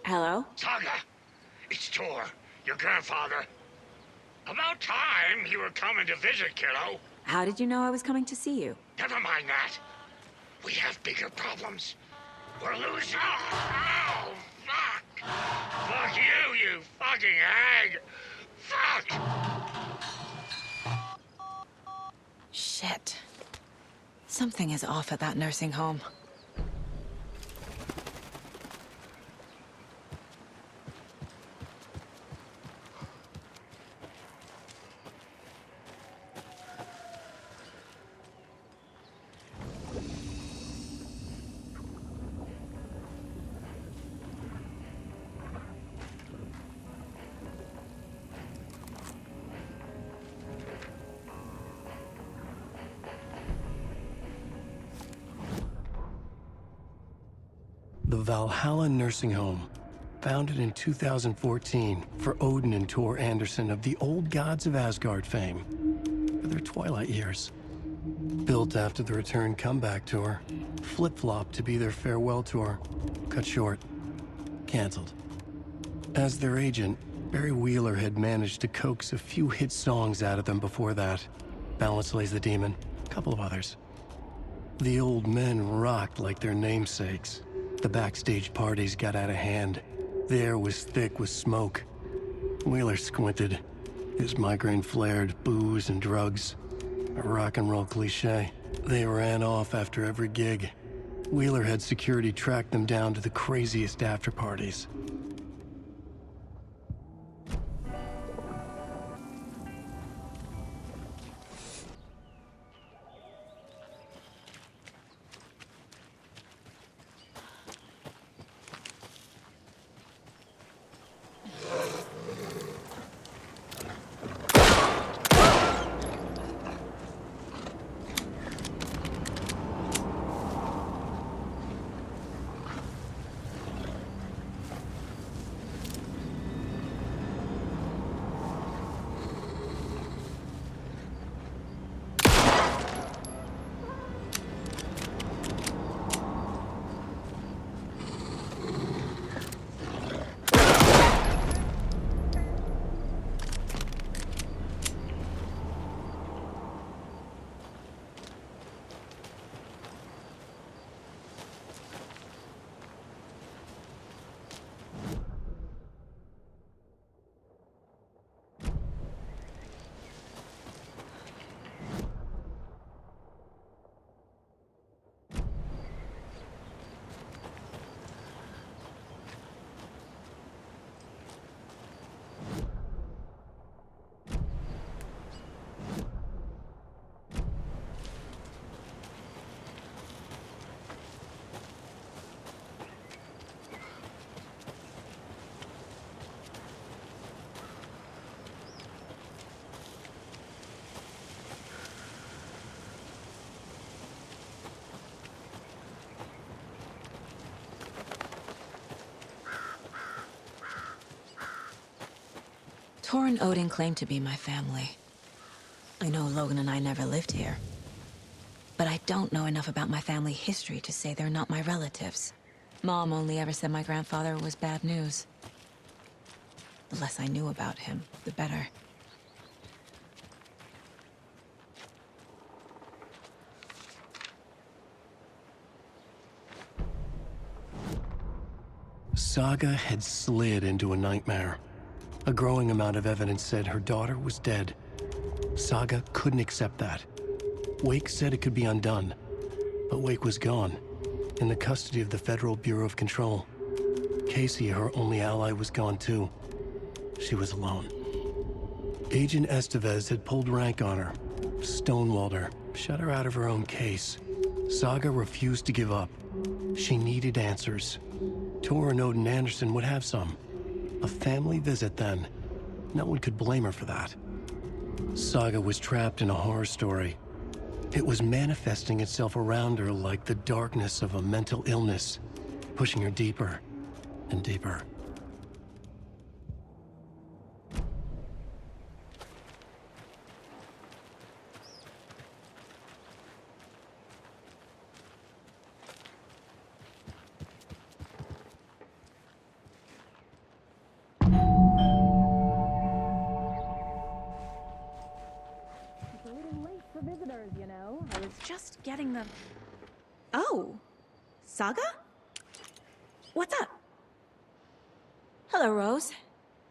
Hello? Saga! It's Tor, your grandfather. About time you were coming to visit, kiddo. How did you know I was coming to see you? Never mind that. We have bigger problems. We're losing. Oh, fuck! Fuck you, you fucking hag! Fuck! Shit. Something is off at that nursing home. The Valhalla Nursing Home, founded in 2014 for Odin and Tor Anderson of the Old Gods of Asgard fame for their twilight years. Built after the return comeback tour, flip-flopped to be their farewell tour, cut short, canceled. As their agent, Barry Wheeler had managed to coax a few hit songs out of them before that. Balance Lays the Demon, a couple of others. The old men rocked like their namesakes. The backstage parties got out of hand. The air was thick with smoke. Wheeler squinted. His migraine flared, booze and drugs. A rock and roll cliche. They ran off after every gig. Wheeler had security track them down to the craziest after parties. Tor and Odin claim to be my family. I know Logan and I never lived here. But I don't know enough about my family history to say they're not my relatives. Mom only ever said my grandfather was bad news. The less I knew about him, the better. Saga had slid into a nightmare. A growing amount of evidence said her daughter was dead. Saga couldn't accept that. Wake said it could be undone, but Wake was gone, in the custody of the Federal Bureau of Control. Casey, her only ally, was gone too. She was alone. Agent Estevez had pulled rank on her, stonewalled her, shut her out of her own case. Saga refused to give up. She needed answers. Tor and Odin Anderson would have some. A family visit then. No one could blame her for that. Saga was trapped in a horror story. It was manifesting itself around her like the darkness of a mental illness, pushing her deeper and deeper. Getting them. Oh, Saga? What's up? Hello, Rose.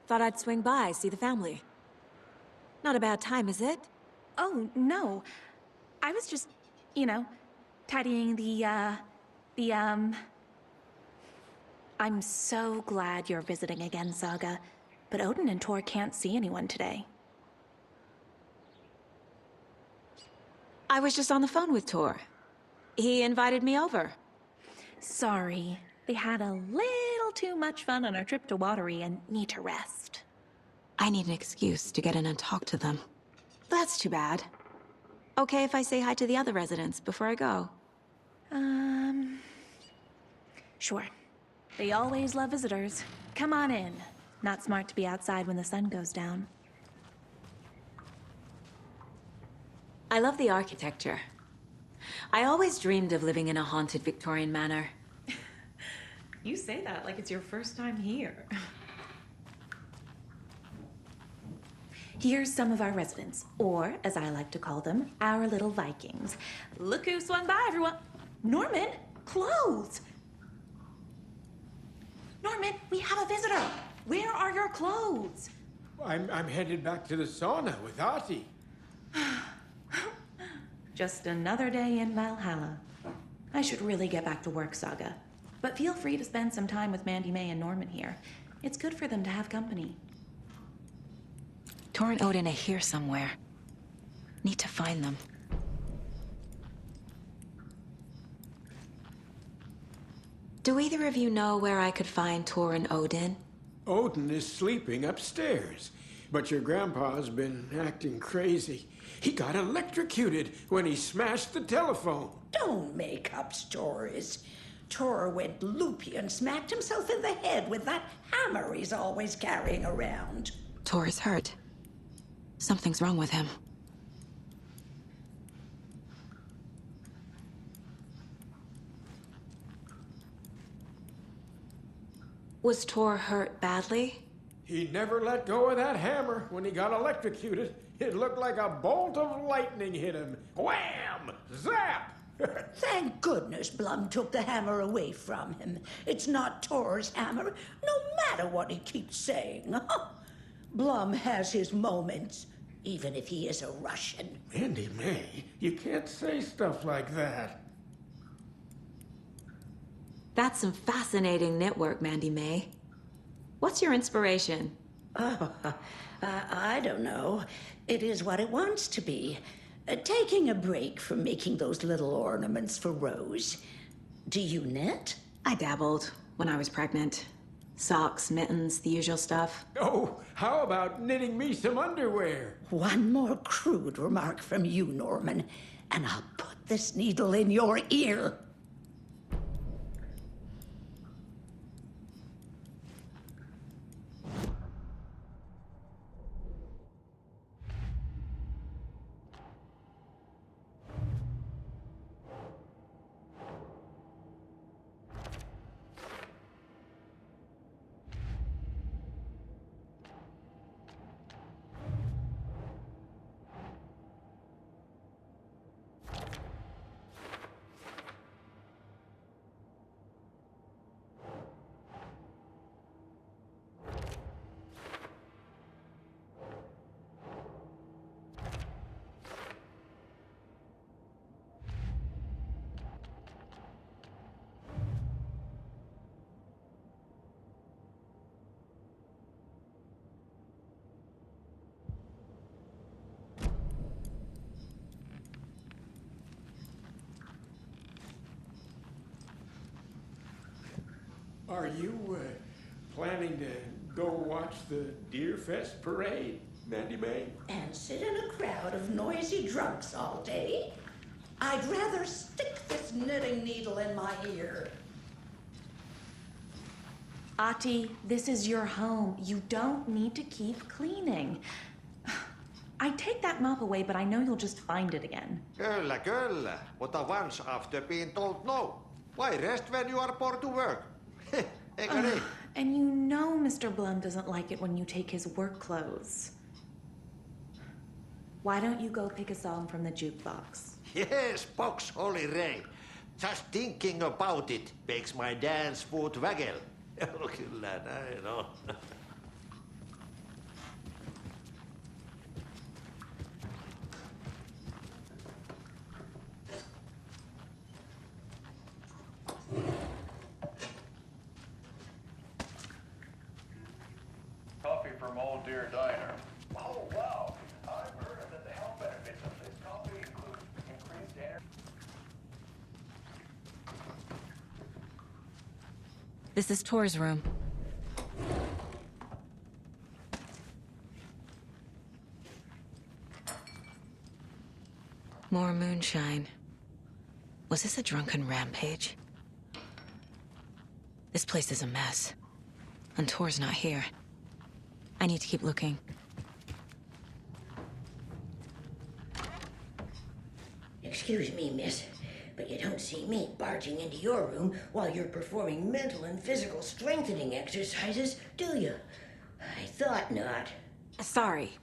Thought I'd swing by, see the family. Not a bad time, is it? Oh, no. I was just, you know, tidying I'm so glad you're visiting again, Saga. But Odin and Tor can't see anyone today. I was just on the phone with Tor. He invited me over. Sorry. They had a little too much fun on our trip to Watery and need to rest. I need an excuse to get in and talk to them. That's too bad. Okay if I say hi to the other residents before I go? Sure. They always love visitors. Come on in. Not smart to be outside when the sun goes down. I love the architecture. I always dreamed of living in a haunted Victorian manor. You say that like it's your first time here. Here's some of our residents, or as I like to call them, our little Vikings. Look who swung by, everyone. Norman, clothes. Norman, we have a visitor. Where are your clothes? I'm headed back to the sauna with Artie. Just another day in Valhalla. I should really get back to work, Saga. But feel free to spend some time with Mandy May and Norman here. It's good for them to have company. Tor and Odin are here somewhere. Need to find them. Do either of you know where I could find Tor and Odin? Odin is sleeping upstairs, but your grandpa's been acting crazy. He got electrocuted when he smashed the telephone. Don't make up stories. Tor went loopy and smacked himself in the head with that hammer he's always carrying around. Tor is hurt. Something's wrong with him. Was Tor hurt badly? He never let go of that hammer when he got electrocuted. It looked like a bolt of lightning hit him. Wham! Zap! Thank goodness Blum took the hammer away from him. It's not Tor's hammer, no matter what he keeps saying. Blum has his moments, even if he is a Russian. Mandy May, you can't say stuff like that. That's some fascinating knitwork, Mandy May. What's your inspiration? I don't know. It is what it wants to be. Taking a break from making those little ornaments for Rose. Do you knit? I dabbled when I was pregnant. Socks, mittens, the usual stuff. Oh, how about knitting me some underwear? One more crude remark from you, Norman, and I'll put this needle in your ear. Are you planning to go watch the Deer Fest parade, Mandy May? And sit in a crowd of noisy drunks all day? I'd rather stick this knitting needle in my ear. Ati, this is your home. You don't need to keep cleaning. I take that mop away, but I know you'll just find it again. Kyllä, kyllä. Mutta once after being told no. Why rest when you are born to work? Eikö niin? And you know Mr. Blum doesn't like it when you take his work clothes. Why don't you go pick a song from the jukebox? Yes, box Holy Ray. Just thinking about it makes my dance foot waggle. Kyllä näin on. Coffee from Old Deer Diner. Oh, wow. I've heard that the health benefits of this coffee include increased energy. This is Tor's room. More moonshine. Was this a drunken rampage? This place is a mess. And Tor's not here. I need to keep looking. Excuse me, miss, but you don't see me barging into your room while you're performing mental and physical strengthening exercises, do you? I thought not. Sorry.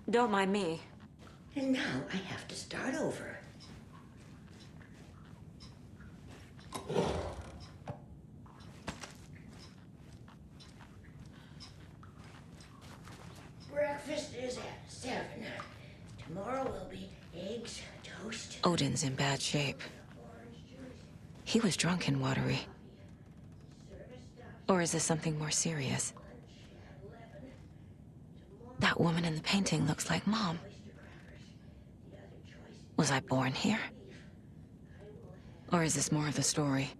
Don't mind me. And now I have to start over. Breakfast is at 7. Tomorrow will be eggs, toast. Odin's in bad shape. He was drunk and watery. Or is this something more serious? That woman in the painting looks like Mom. Was I born here? Or is this more of the story?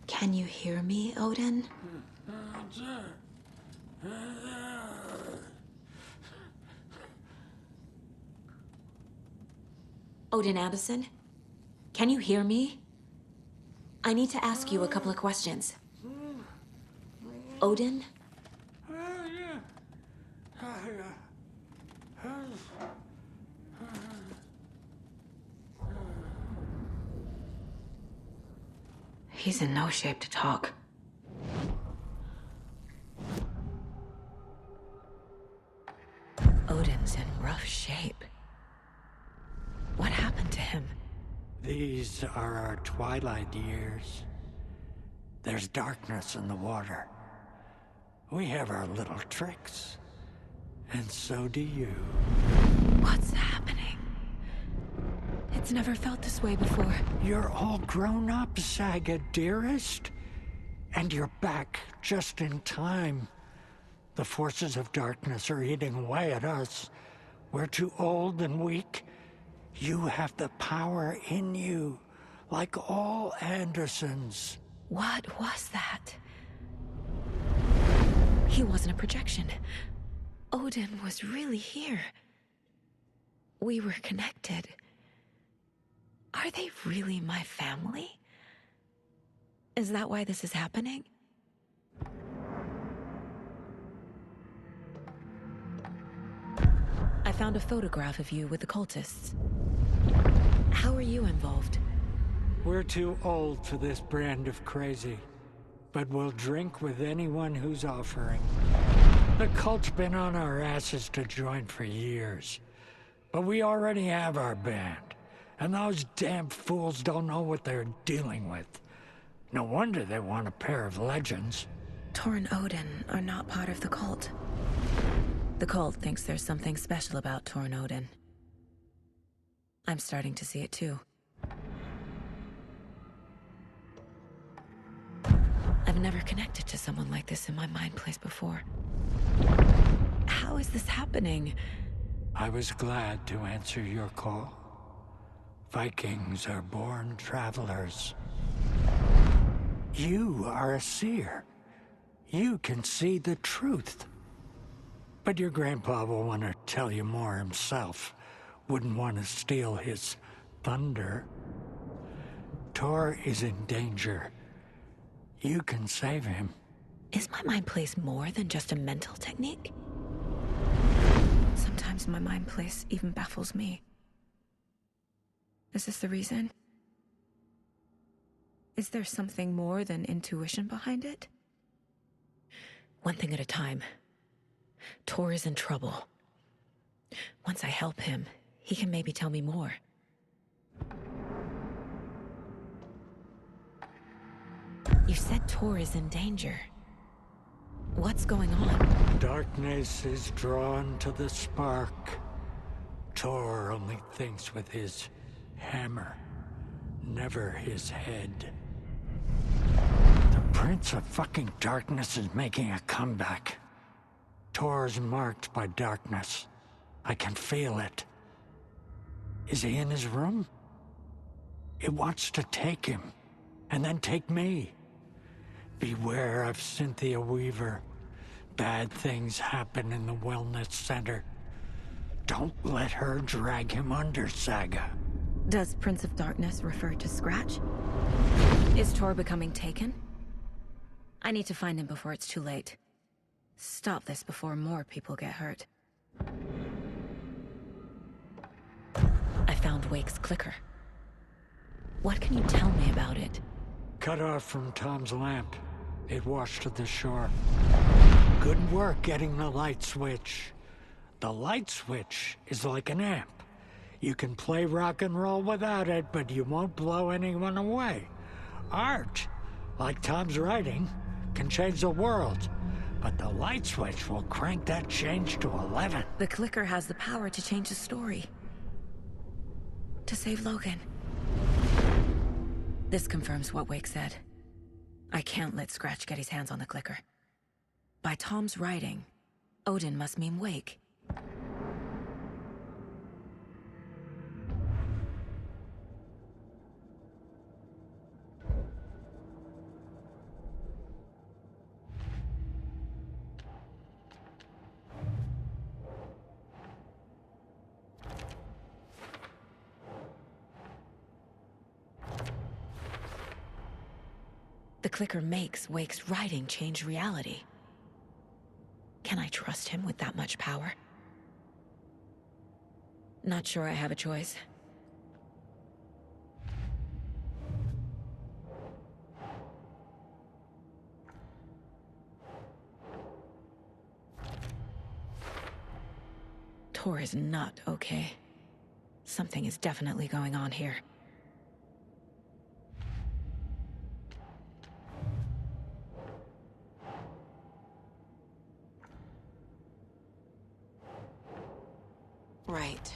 Can you hear me, Odin? Odin Addison? Can you hear me? I need to ask you a couple of questions. Odin? He's in no shape to talk. Odin's in rough shape. What happened to him? These are our twilight years. There's darkness in the water. We have our little tricks. And so do you. What's happening? It's never felt this way before. You're all grown up, Saga, dearest. And you're back just in time. The forces of darkness are eating away at us. We're too old and weak. You have the power in you, like all Andersons. What was that? He wasn't a projection. Odin was really here. We were connected. Are they really my family? Is that why this is happening? found a photograph of you with the cultists. How are you involved? We're too old for this brand of crazy, but we'll drink with anyone who's offering. The cult's been on our asses to join for years, but we already have our band, and those damn fools don't know what they're dealing with. No wonder they want a pair of legends. Tor and Odin are not part of the cult. The cult thinks there's something special about Tor and Odin. I'm starting to see it too. I've never connected to someone like this in my mind place before. How is this happening? I was glad to answer your call. Vikings are born travelers. You are a seer. You can see the truth. But your grandpa will want to tell you more himself. Wouldn't want to steal his thunder. Tor is in danger. You can save him. Is my mind place more than just a mental technique? Sometimes my mind place even baffles me. Is this the reason? Is there something more than intuition behind it? One thing at a time. Tor is in trouble. Once I help him, he can maybe tell me more. You said Tor is in danger. What's going on? Darkness is drawn to the spark. Tor only thinks with his hammer, never his head. The Prince of fucking Darkness is making a comeback. Tor's marked by darkness. I can feel it. Is he in his room? It wants to take him, and then take me. Beware of Cynthia Weaver. Bad things happen in the wellness center. Don't let her drag him under, Saga. Does Prince of Darkness refer to Scratch? Is Tor becoming taken? I need to find him before it's too late. Stop this before more people get hurt. I found Wake's clicker. What can you tell me about it? Cut off from Tom's lamp. It washed to the shore. Good work getting the light switch. The light switch is like an amp. You can play rock and roll without it, but you won't blow anyone away. Art, like Tom's writing, can change the world, but the light switch will crank that change to 11. The clicker has the power to change the story. To save Logan. This confirms what Wake said. I can't let Scratch get his hands on the clicker. By Tom's writing, Odin must mean Wake. The clicker makes Wake's writing change reality. Can I trust him with that much power? Not sure I have a choice. Tor is not okay. Something is definitely going on here. Right.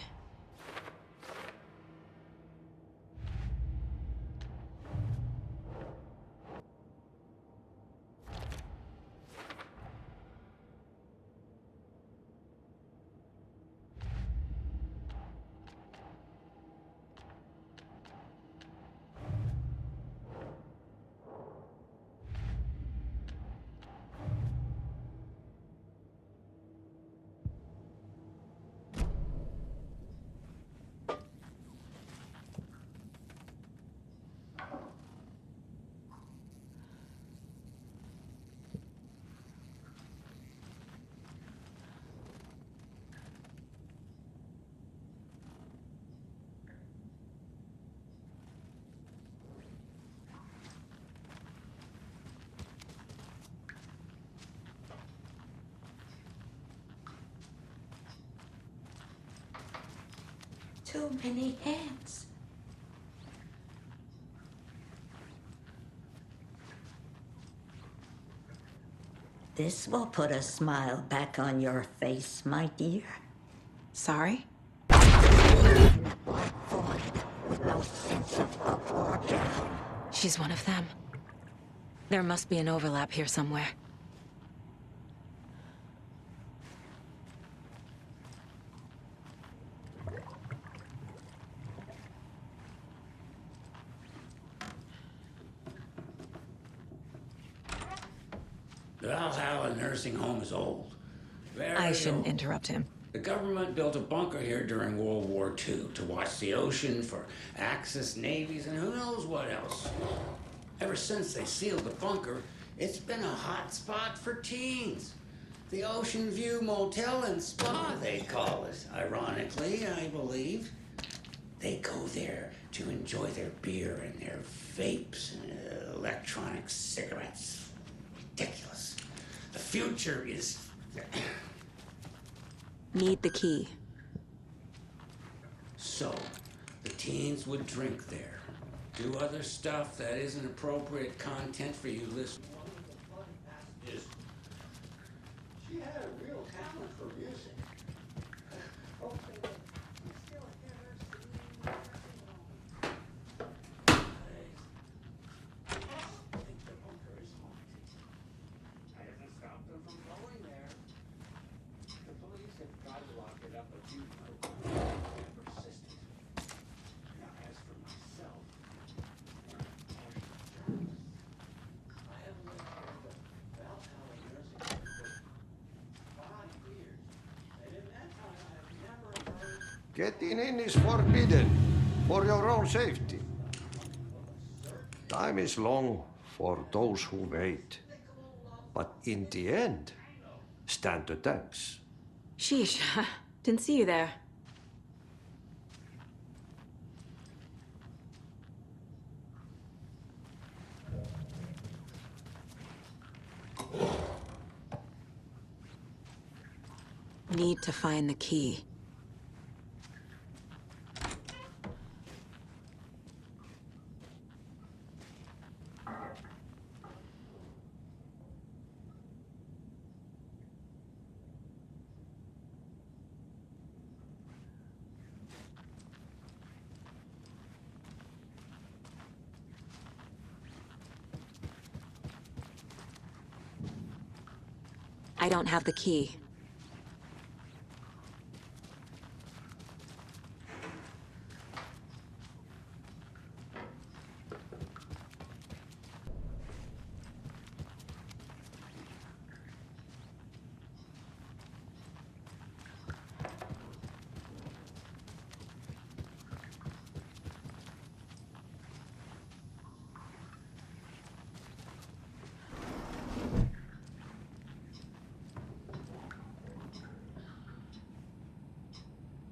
Too many hands. This will put a smile back on your face, my dear. Sorry? With no sense of up or down. She's one of them. There must be an overlap here somewhere. The Valhalla nursing home is old. I shouldn't interrupt him. The government built a bunker here during World War II to watch the ocean for Axis navies and who knows what else. Ever since they sealed the bunker, it's been a hot spot for teens. The Ocean View Motel and Spa, they call it. Ironically, I believe. They go there to enjoy their beer and their vapes and electronic cigarettes. Ridiculous. The future is... Need the key. So, the teens would drink there. Do other stuff that isn't appropriate content for you listeners. She had a real talent for music. Getting in is forbidden, for your own safety. Time is long for those who wait. But in the end, stand the thanks. Sheesh, didn't see you there. Need to find the key. I don't have the key.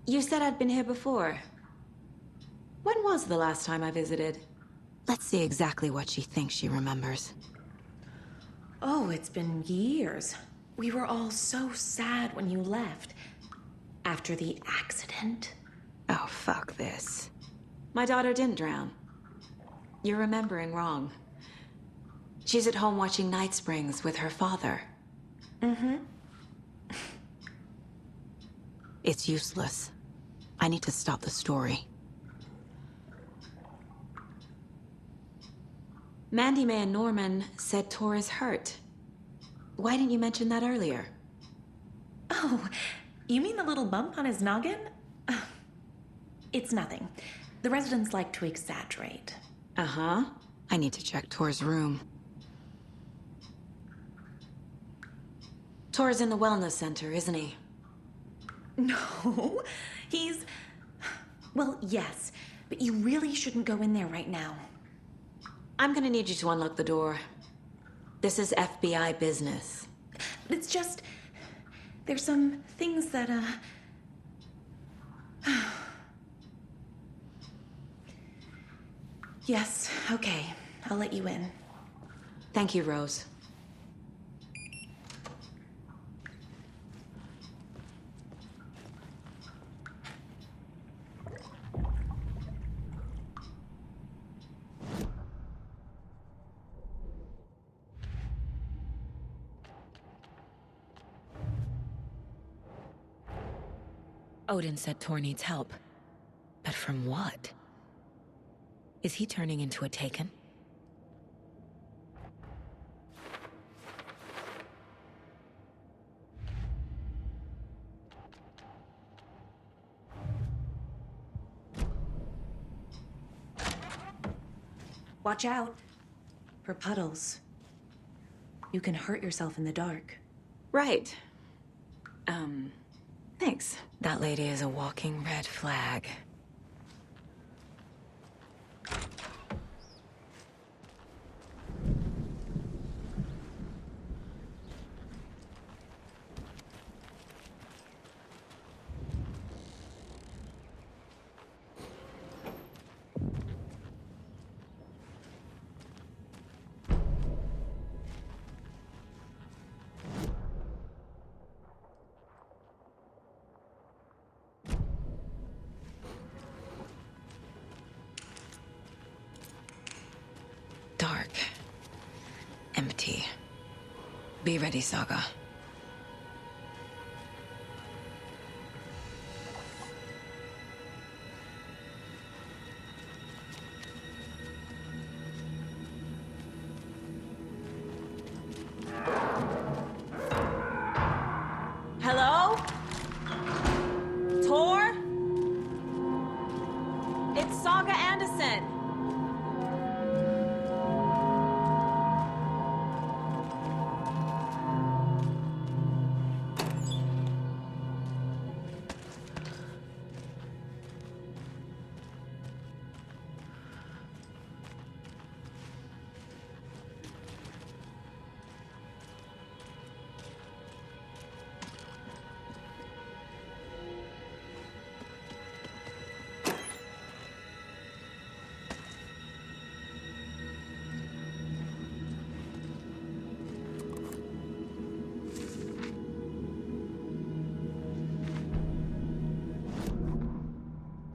You said I'd been here before. When was the last time I visited? Let's see exactly what she thinks she remembers. Oh, it's been years. We were all so sad when you left. After the accident. Oh, fuck this. My daughter didn't drown. You're remembering wrong. She's at home watching Night Springs with her father. Mm-hmm. It's useless. I need to stop the story. Mandy May and Norman said Tor is hurt. Why didn't you mention that earlier? Oh, you mean the little bump on his noggin? It's nothing. The residents like to exaggerate. Uh-huh. I need to check Tor's room. Tor's in the wellness center, isn't he? No, he's... Well, yes, but you really shouldn't go in there right now. I'm gonna need you to unlock the door. This is FBI business. It's just... There's some things that, Yes, okay. I'll let you in. Thank you, Rose. Odin said Tor needs help. But from what? Is he turning into a Taken? Watch out for puddles. You can hurt yourself in the dark. Right. Thanks. That lady is a walking red flag. Dark. Empty. Be ready, Saga. Hello? Tor? It's Saga Anderson.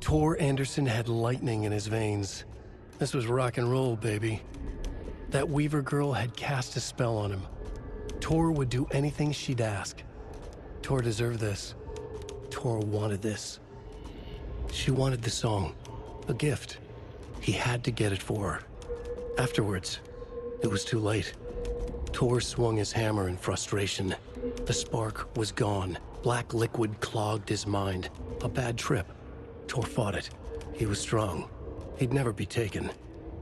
Tor Anderson had lightning in his veins. This was rock and roll, baby. That Weaver girl had cast a spell on him. Tor would do anything she'd ask. Tor deserved this. Tor wanted this. She wanted the song, a gift. He had to get it for her. Afterwards, it was too late. Tor swung his hammer in frustration. The spark was gone. Black liquid clogged his mind. A bad trip. Tor fought it. He was strong. He'd never be taken.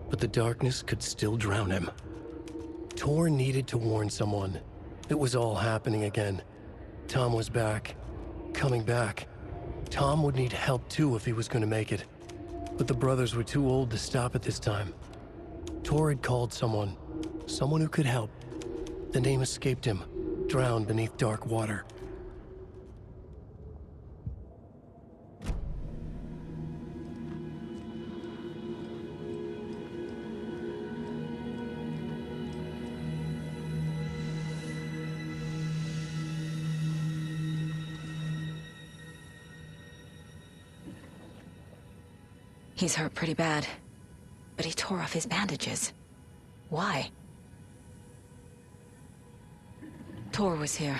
But the darkness could still drown him. Tor needed to warn someone. It was all happening again. Tom was back. Coming back. Tom would need help too if he was going to make it. But the brothers were too old to stop at this time. Tor had called someone. Someone who could help. The name escaped him. Drowned beneath dark water. He's hurt pretty bad, but he tore off his bandages. Why? Tor was here.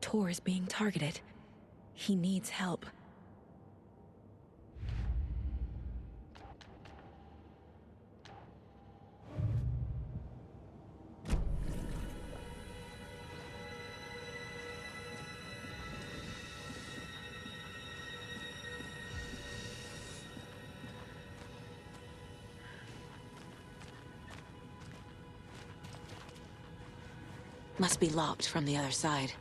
Tor is being targeted. He needs help. Must be locked from the other side.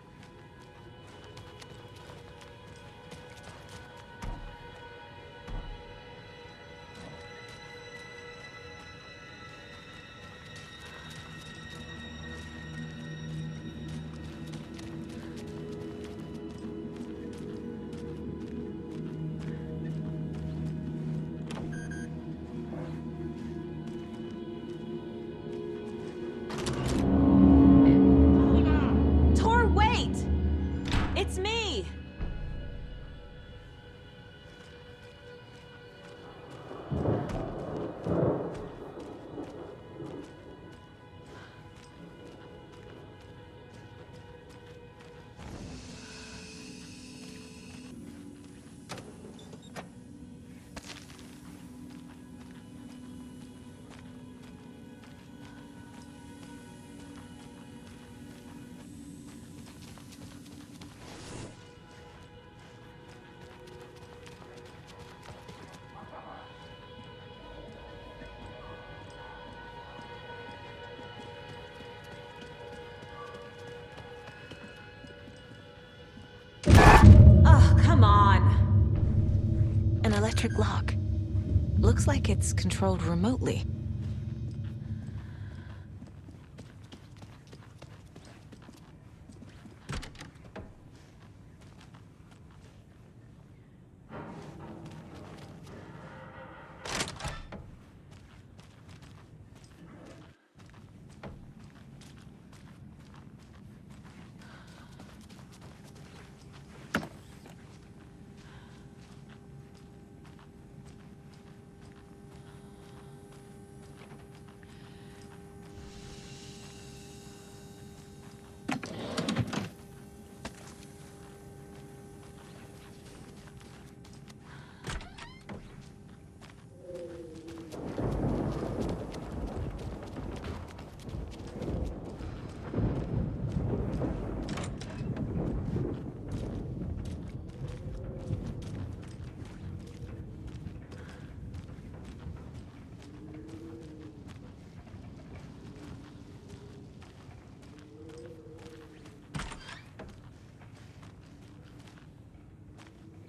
electric lock. Looks like it's controlled remotely.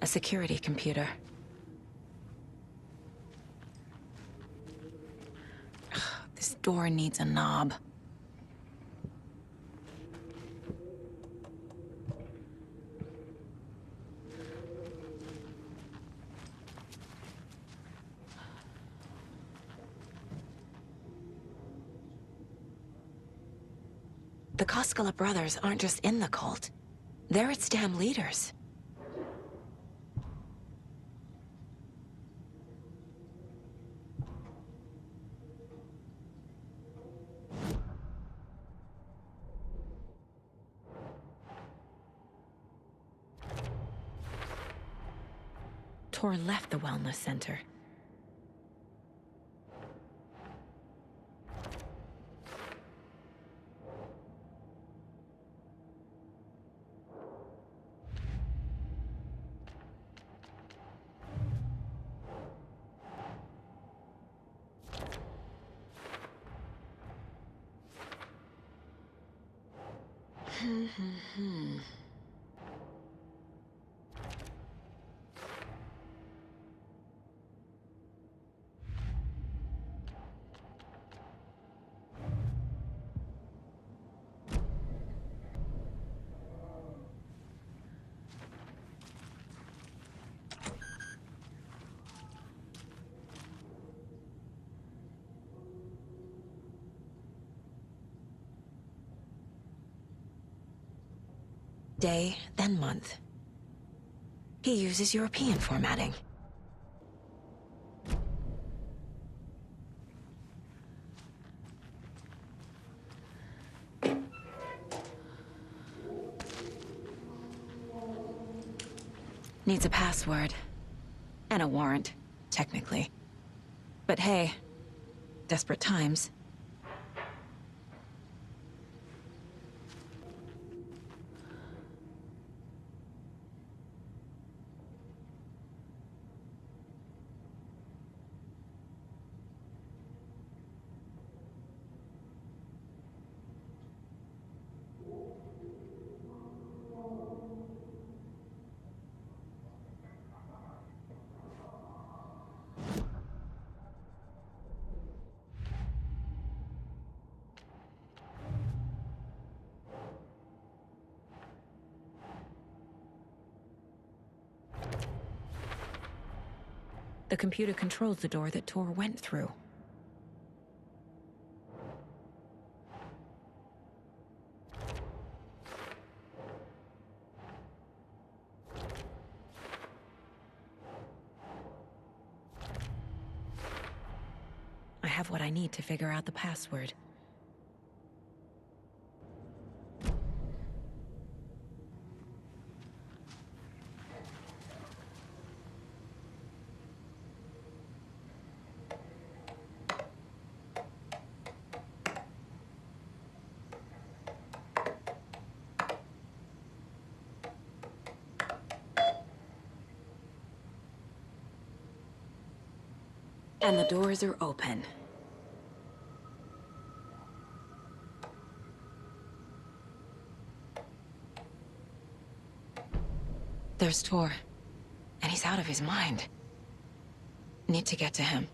A security computer. Ugh, this door needs a knob. The Koskela brothers aren't just in the cult. They're its damn leaders. Tor left the wellness center. Day, then month. He uses European formatting. Needs a password. And a warrant, technically. But hey, desperate times. The computer controls the door that Tor went through. I have what I need to figure out the password. And the doors are open. There's Tor, and he's out of his mind. Need to get to him.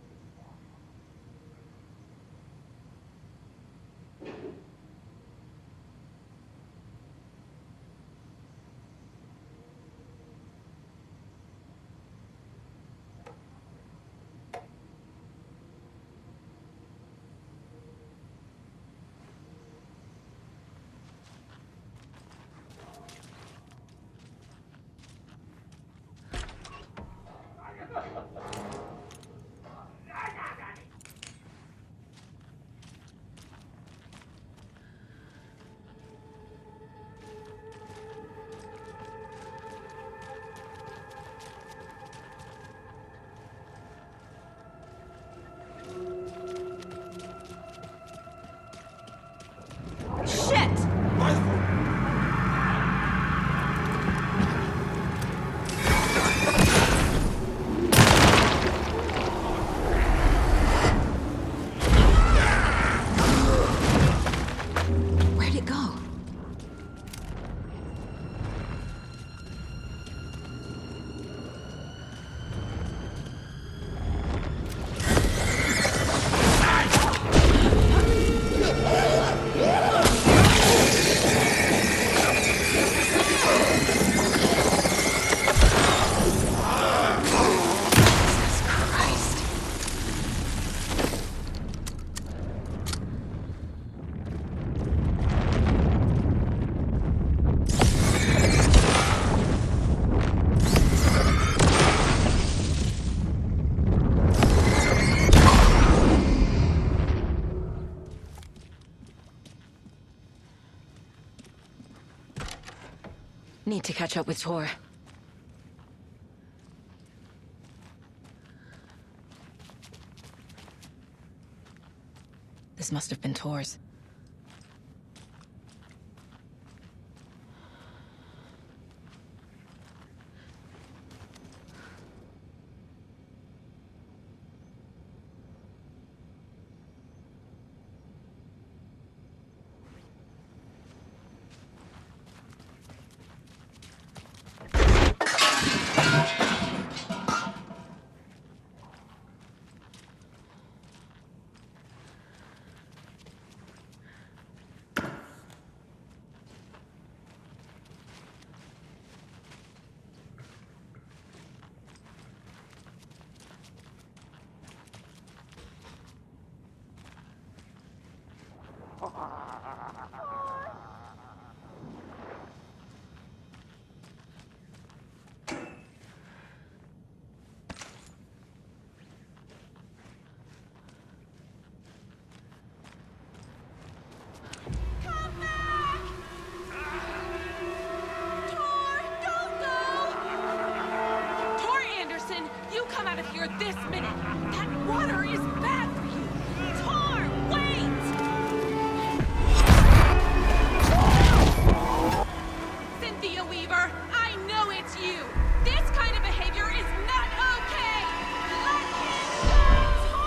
Need to catch up with Tor. This must have been Tor's. This minute! That water is bad for you! Tor, wait! Cynthia Weaver, I know it's you! This kind of behavior is not okay! Let him go,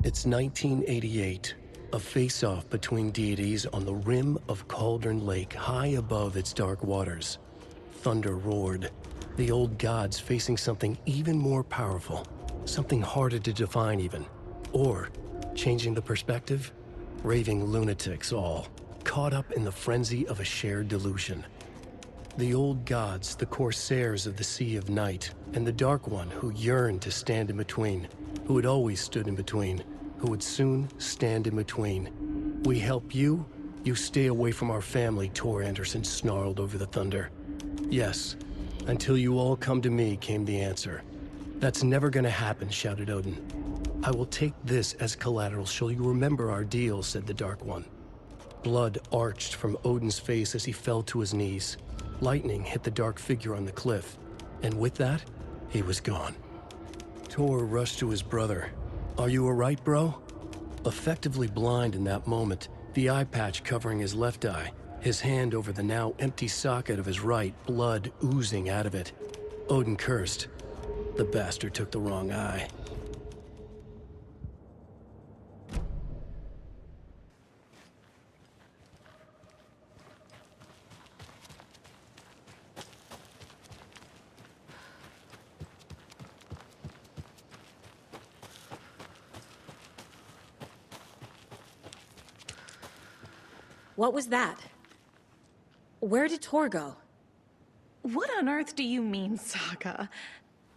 It's 1988, a face-off between deities on the rim of Cauldron Lake, high above its dark waters. Thunder roared, the old gods facing something even more powerful, something harder to define even. Or, changing the perspective, raving lunatics all, caught up in the frenzy of a shared delusion. The old gods, the corsairs of the Sea of Night, and the Dark One who yearned to stand in between, who had always stood in between, who would soon stand in between. We help you, You stay away from our family, Tor Anderson snarled over the thunder. Yes, until you all come to me, came the answer. That's never gonna happen, shouted Odin. I will take this as collateral. Shall you remember our deal, said the Dark One. Blood arched from Odin's face as he fell to his knees. Lightning hit the dark figure on the cliff, and with that, he was gone. Tor rushed to his brother. Are you alright, bro? Effectively blind in that moment, the eye patch covering his left eye, his hand over the now empty socket of his right, blood oozing out of it. Odin cursed. The bastard took the wrong eye. What was that? Where did Tor go? What on earth do you mean, Saga?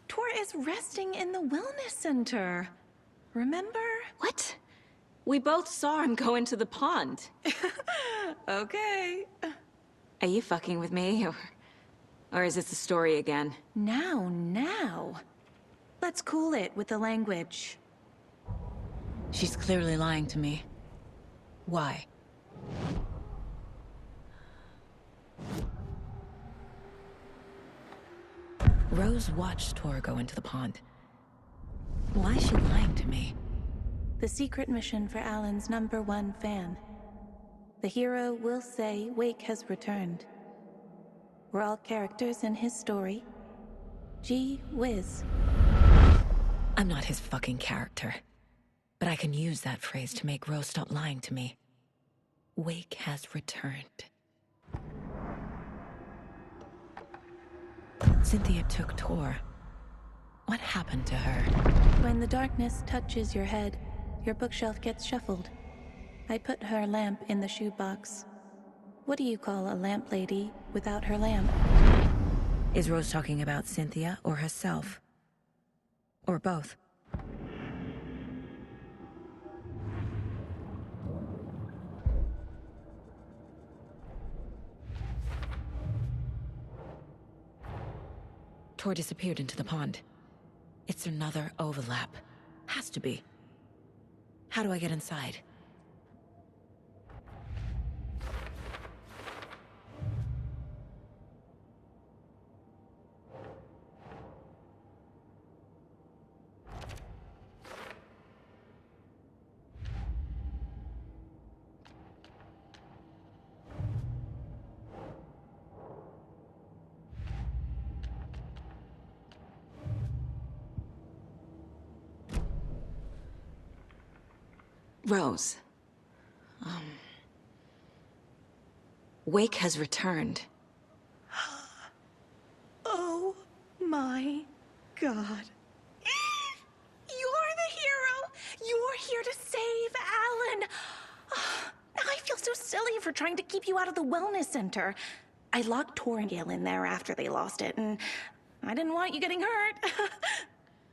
Tor is resting in the wellness center. Remember? What? We both saw him go into the pond. Okay. Are you fucking with me, or is this a story again? Now. Let's cool it with the language. She's clearly lying to me. Why? Rose watched Tor go into the pond. Why is she lying to me? The secret mission for Alan's #1 fan. The hero will say Wake has returned. We're all characters in his story. Gee whiz. I'm not his fucking character. But I can use that phrase to make Rose stop lying to me. Wake has returned. Cynthia took Tor. What happened to her? When the darkness touches your head, your bookshelf gets shuffled. I put her lamp in the shoebox. What do you call a lamp lady without her lamp? Is Rose talking about Cynthia or herself? Or both? Tor disappeared into the pond. It's another overlap. Has to be. How do I get inside? Rose. Wake has returned. Oh my God. You're the hero! You're here to save Alan! I feel so silly for trying to keep you out of the wellness center. I locked Tor and Gale in there after they lost it, and I didn't want you getting hurt.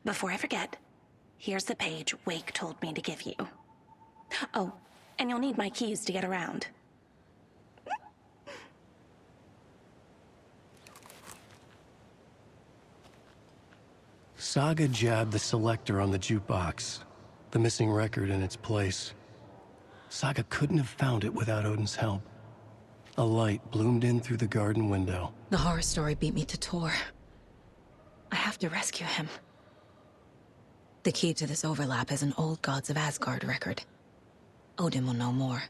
Before I forget, here's the page Wake told me to give you. Oh, and you'll need my keys to get around. Saga jabbed the selector on the jukebox, the missing record in its place. Saga couldn't have found it without Odin's help. A light bloomed in through the garden window. The horror story beat me to Tor. I have to rescue him. The key to this overlap is an old Gods of Asgard record. Odin will know more.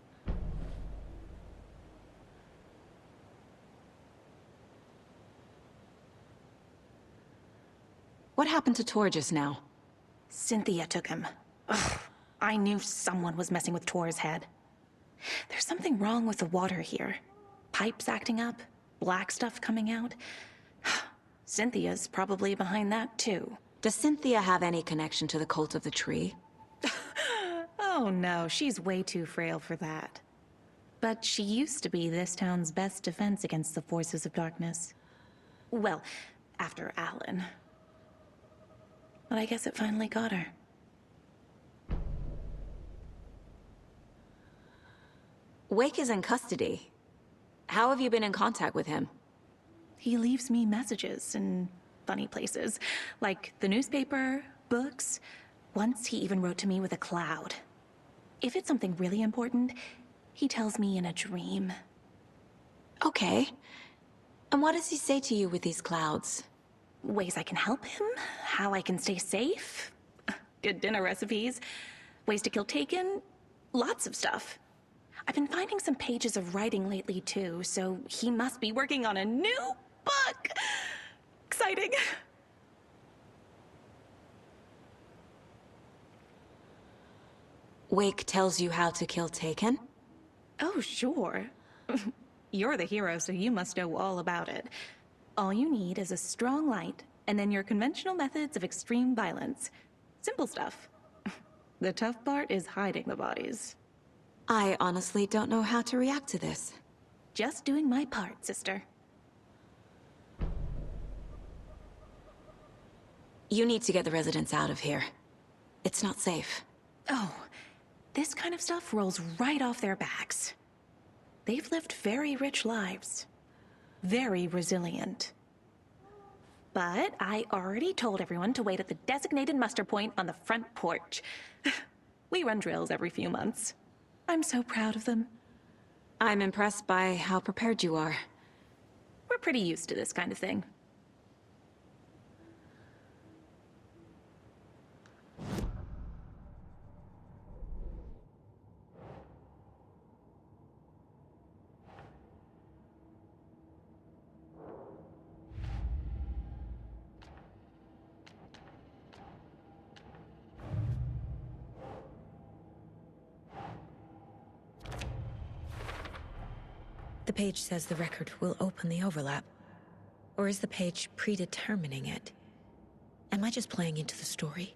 What happened to Tor just now? Cynthia took him. Ugh, I knew someone was messing with Tor's head. There's something wrong with the water here. Pipes acting up, black stuff coming out. Cynthia's probably behind that too. Does Cynthia have any connection to the cult of the tree? Oh no, she's way too frail for that. But she used to be this town's best defense against the forces of darkness. Well, after Alan. But I guess it finally got her. Wake is in custody. How have you been in contact with him? He leaves me messages in funny places, like the newspaper, books. Once he even wrote to me with a cloud. If it's something really important, he tells me in a dream. Okay. And what does he say to you with these clouds? Ways I can help him, how I can stay safe, good dinner recipes, ways to kill Taken, lots of stuff. I've been finding some pages of writing lately too, so he must be working on a new book. Exciting. Wake tells you how to kill Taken? Oh, sure. You're the hero, so you must know all about it. All you need is a strong light, and then your conventional methods of extreme violence. Simple stuff. The tough part is hiding the bodies. I honestly don't know how to react to this. Just doing my part, sister. You need to get the residents out of here. It's not safe. Oh, this kind of stuff rolls right off their backs. They've lived very rich lives. Very resilient. But I already told everyone to wait at the designated muster point on the front porch. We run drills every few months. I'm so proud of them. I'm impressed by how prepared you are. We're pretty used to this kind of thing. The page says the record will open the overlap. Or is the page predetermining it? Am I just playing into the story?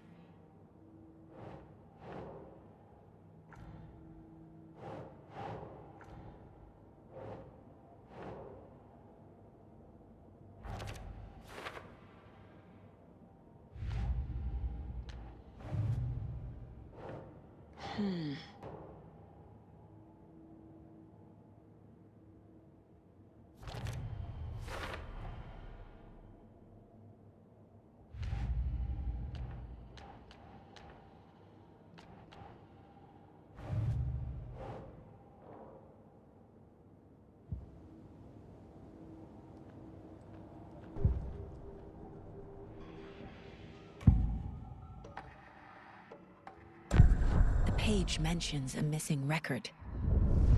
Page mentions a missing record.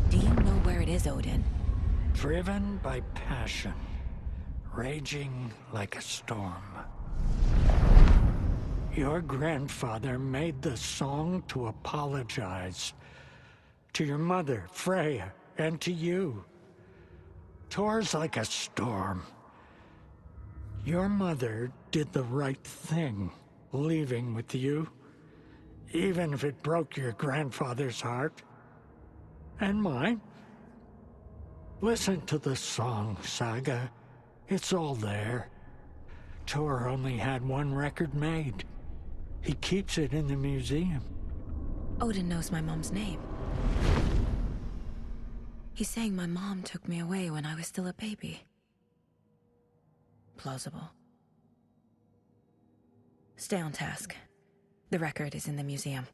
Do you know where it is, Odin? Driven by passion, raging like a storm. Your grandfather made the song to apologize. To your mother, Freya, and to you. Tor's like a storm. Your mother did the right thing, leaving with you. Even if it broke your grandfather's heart. And mine. Listen to the song, Saga. It's all there. Tor only had one record made. He keeps it in the museum. Odin knows my mom's name. He's saying my mom took me away when I was still a baby. Plausible. Stay on task. The record is in the museum.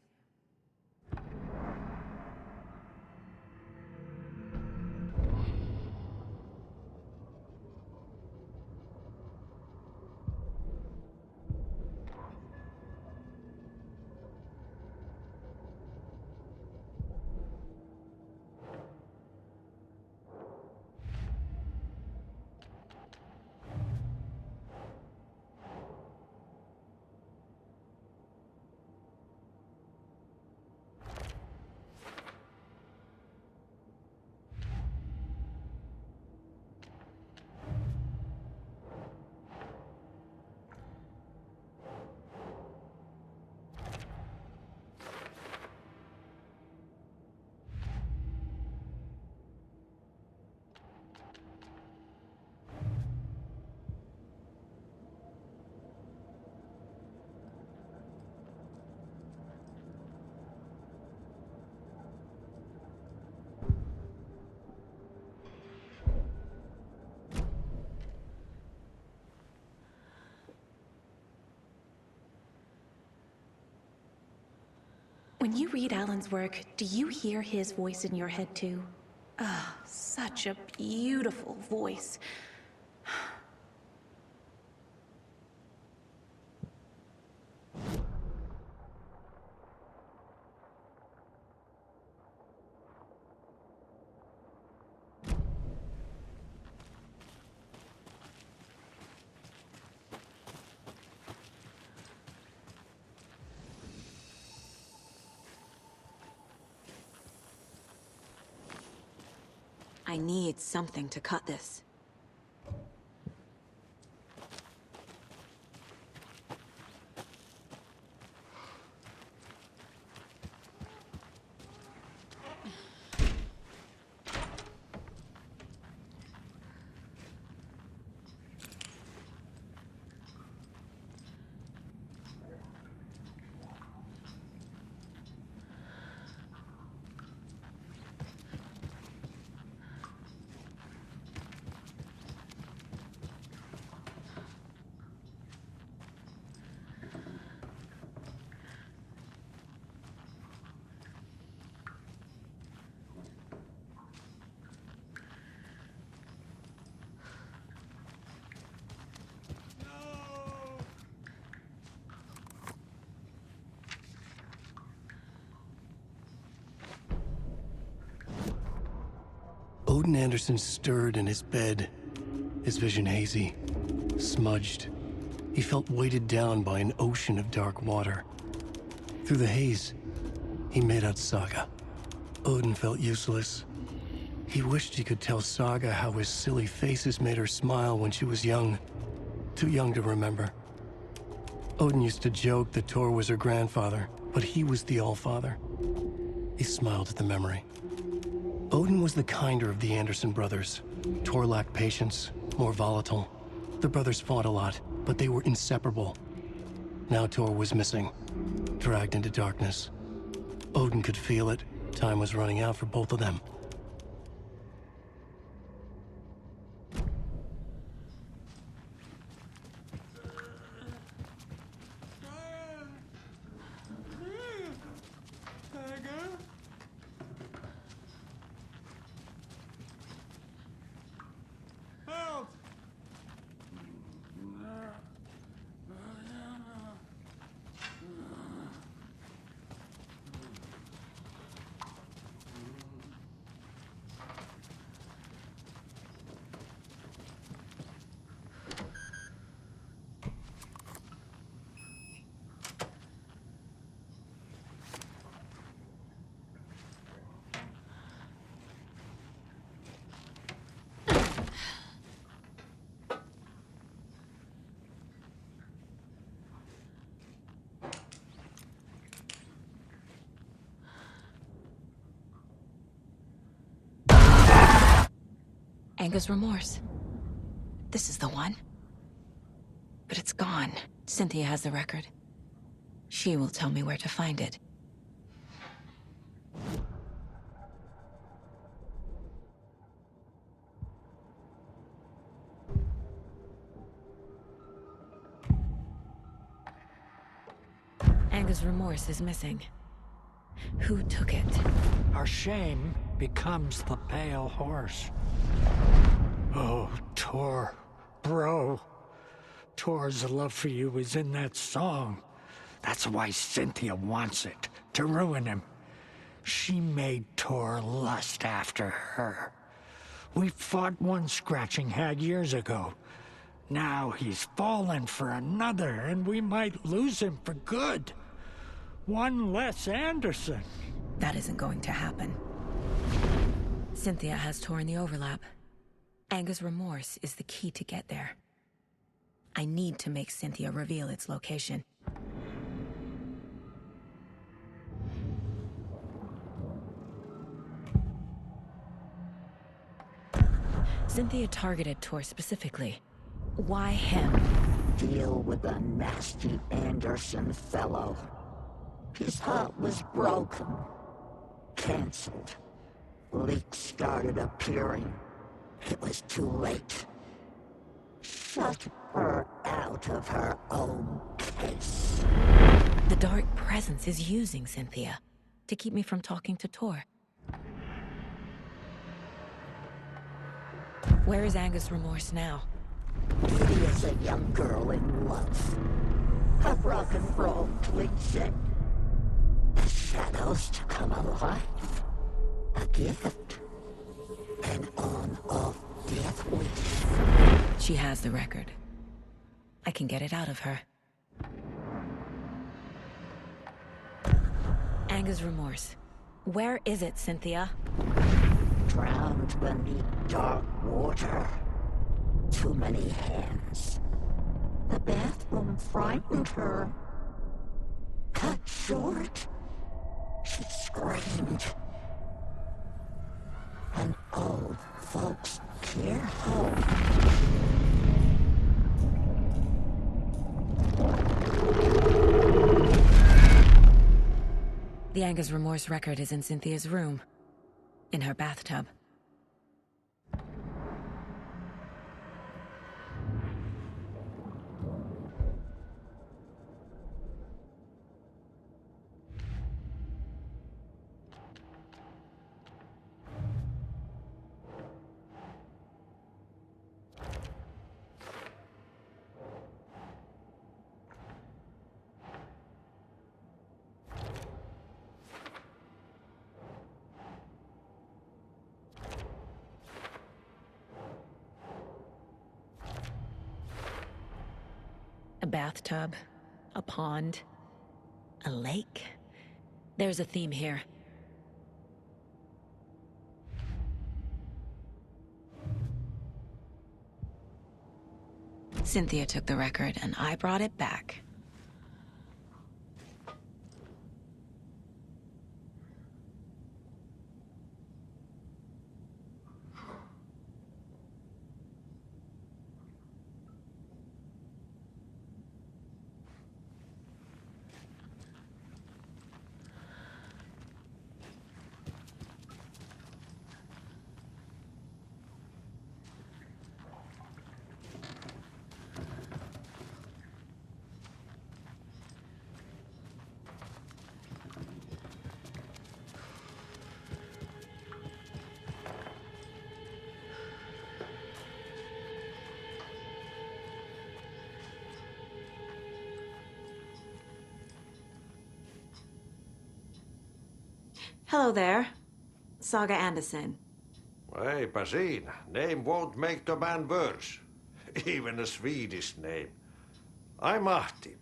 When you read Alan's work, do you hear his voice in your head too? Ah, such a beautiful voice. I need something to cut this. Odin Anderson stirred in his bed, his vision hazy, smudged. He felt weighted down by an ocean of dark water. Through the haze, he made out Saaga. Odin felt useless. He wished he could tell Saaga how his silly faces made her smile when she was young. Too young to remember. Odin used to joke that Tor was her grandfather, but he was the Allfather. He smiled at the memory. Odin was the kinder of the Anderson brothers. Tor lacked patience, more volatile. The brothers fought a lot, but they were inseparable. Now Tor was missing, dragged into darkness. Odin could feel it. Time was running out for both of them. Anger's remorse. This is the one. But it's gone. Cynthia has the record. She will tell me where to find it. Anger's remorse is missing. Who took it? Our shame becomes the pale horse. Oh, Tor, bro. Tor's love for you is in that song. That's why Cynthia wants it, to ruin him. She made Tor lust after her. We fought one scratching hag years ago. Now he's fallen for another, and we might lose him for good. One less Anderson. That isn't going to happen. Cynthia has Tor in the overlap. Anger's remorse is the key to get there. I need to make Cynthia reveal its location. Cynthia targeted Tor specifically. Why him? Deal with the nasty Anderson fellow. His heart was broken. Cancelled. Leaks started appearing. It was too late. Shut her out of her own case. The dark presence is using Cynthia. to keep me from talking to Tor. Where is Angus Remorse now? He is a young girl in love. A rock and roll cliche. The shadows to come alive. A gift. An on-off death wish. She has the record. I can get it out of her. Angus Remorse. Where is it, Cynthia? Drowned beneath dark water. Too many hands. The bathroom frightened her. Cut short. She screamed. An old folks' care home. The Angus Remorse record is in Cynthia's room. In her bathtub. A bathtub, a pond, a lake. There's a theme here. Cynthia took the record and I brought it back. Hello there. Saga Anderson. Hey, Basin. Name won't make the man worse. Even a Swedish name. I'm Ahti.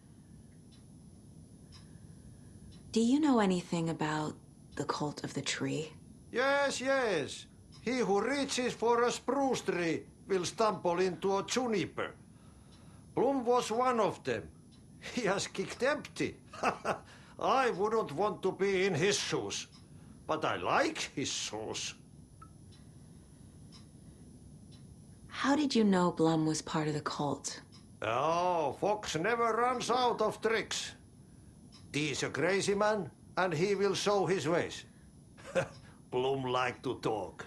Do you know anything about the cult of the tree? Yes, yes. He who reaches for a spruce tree will stumble into a juniper. Blum was one of them. He has kicked empty. I wouldn't want to be in his shoes. But I like his shoes. How did you know Blum was part of the cult? Oh, Fox never runs out of tricks. He's a crazy man, and he will show his ways. Blum like to talk.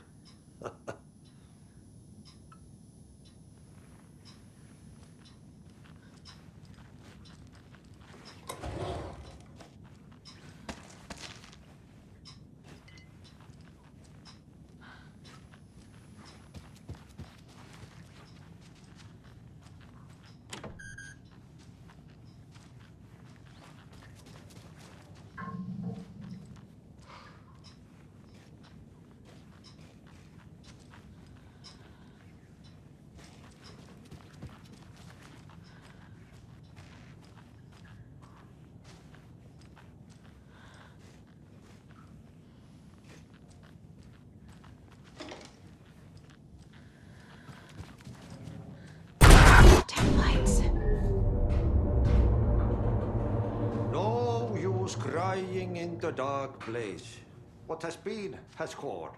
No use crying in the dark place. What has been has gone.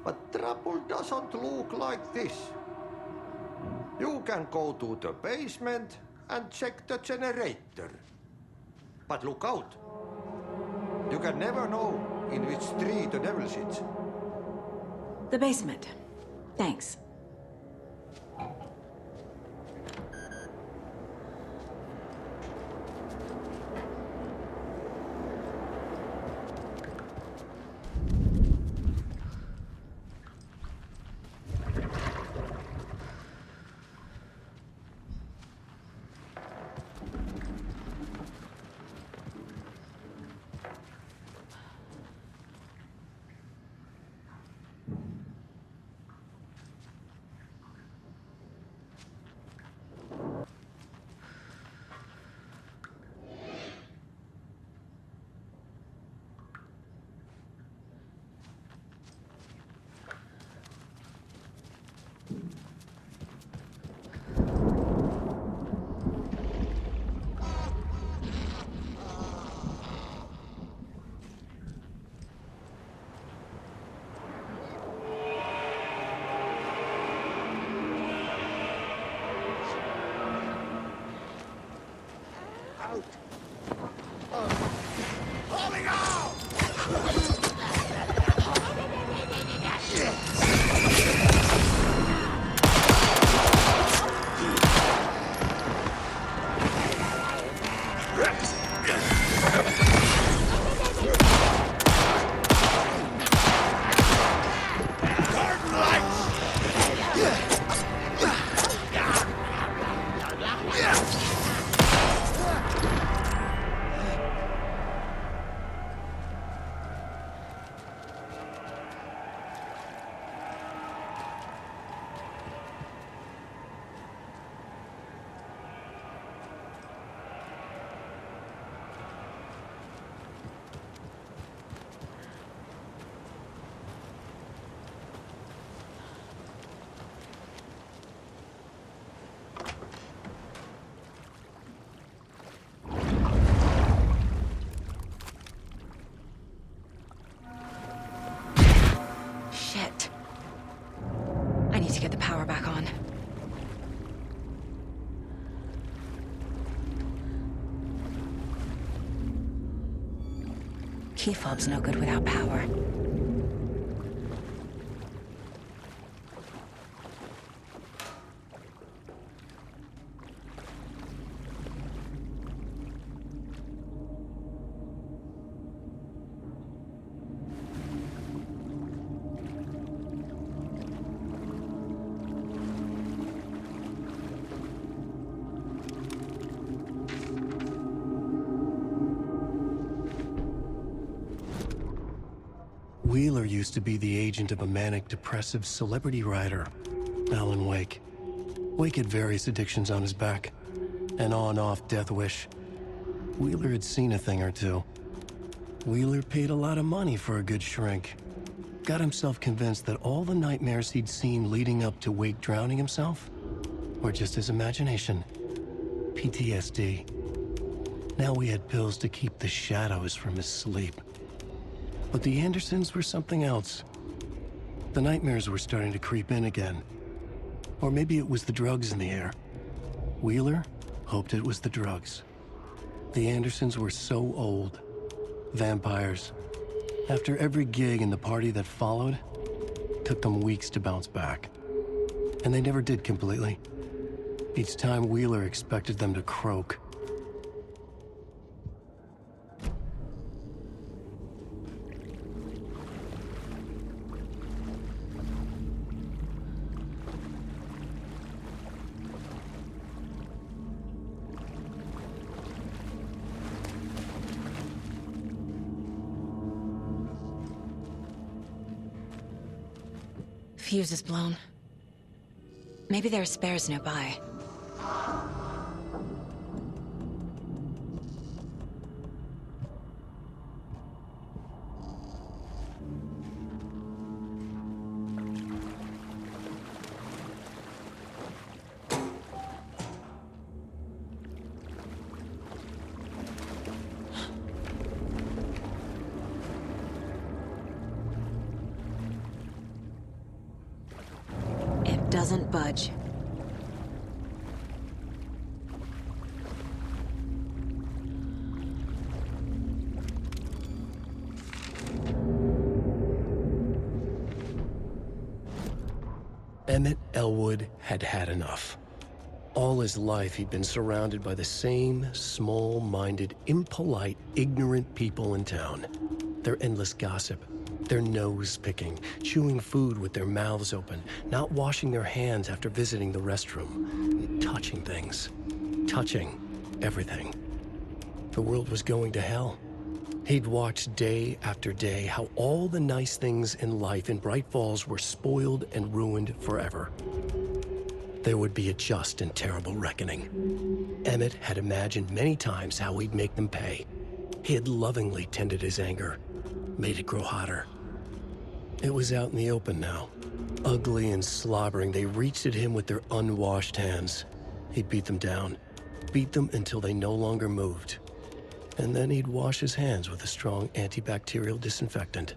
But trouble doesn't look like this. You can go to the basement and check the generator. But look out. You can never know in which tree the devil sits. The basement. Thanks. out! Holding on! Shit. I need to get the power back on. Key fob's no good without power. Wheeler used to be the agent of a manic-depressive celebrity writer, Alan Wake. Wake had various addictions on his back, an on-off death wish. Wheeler had seen a thing or two. Wheeler paid a lot of money for a good shrink. Got himself convinced that all the nightmares he'd seen leading up to Wake drowning himself were just his imagination. PTSD. Now we had pills to keep the shadows from his sleep. But the Andersons were something else. The nightmares were starting to creep in again. Or maybe it was the drugs in the air. Wheeler hoped it was the drugs. The Andersons were so old. Vampires. After every gig and the party that followed, took them weeks to bounce back. And they never did completely. Each time Wheeler expected them to croak. Fuse is blown. Maybe there are spares nearby. Doesn't budge. Emmett Elwood had had enough. All his life he'd been surrounded by the same small-minded, impolite, ignorant people in town. Their endless gossip. Their nose-picking, chewing food with their mouths open, not washing their hands after visiting the restroom, touching things, touching everything. The world was going to hell. He'd watched day after day how all the nice things in life in Bright Falls were spoiled and ruined forever. There would be a just and terrible reckoning. Emmett had imagined many times how he'd make them pay. He had lovingly tended his anger, made it grow hotter. It was out in the open now. Ugly and slobbering, they reached at him with their unwashed hands. He'd beat them down. Beat them until they no longer moved. And then he'd wash his hands with a strong antibacterial disinfectant.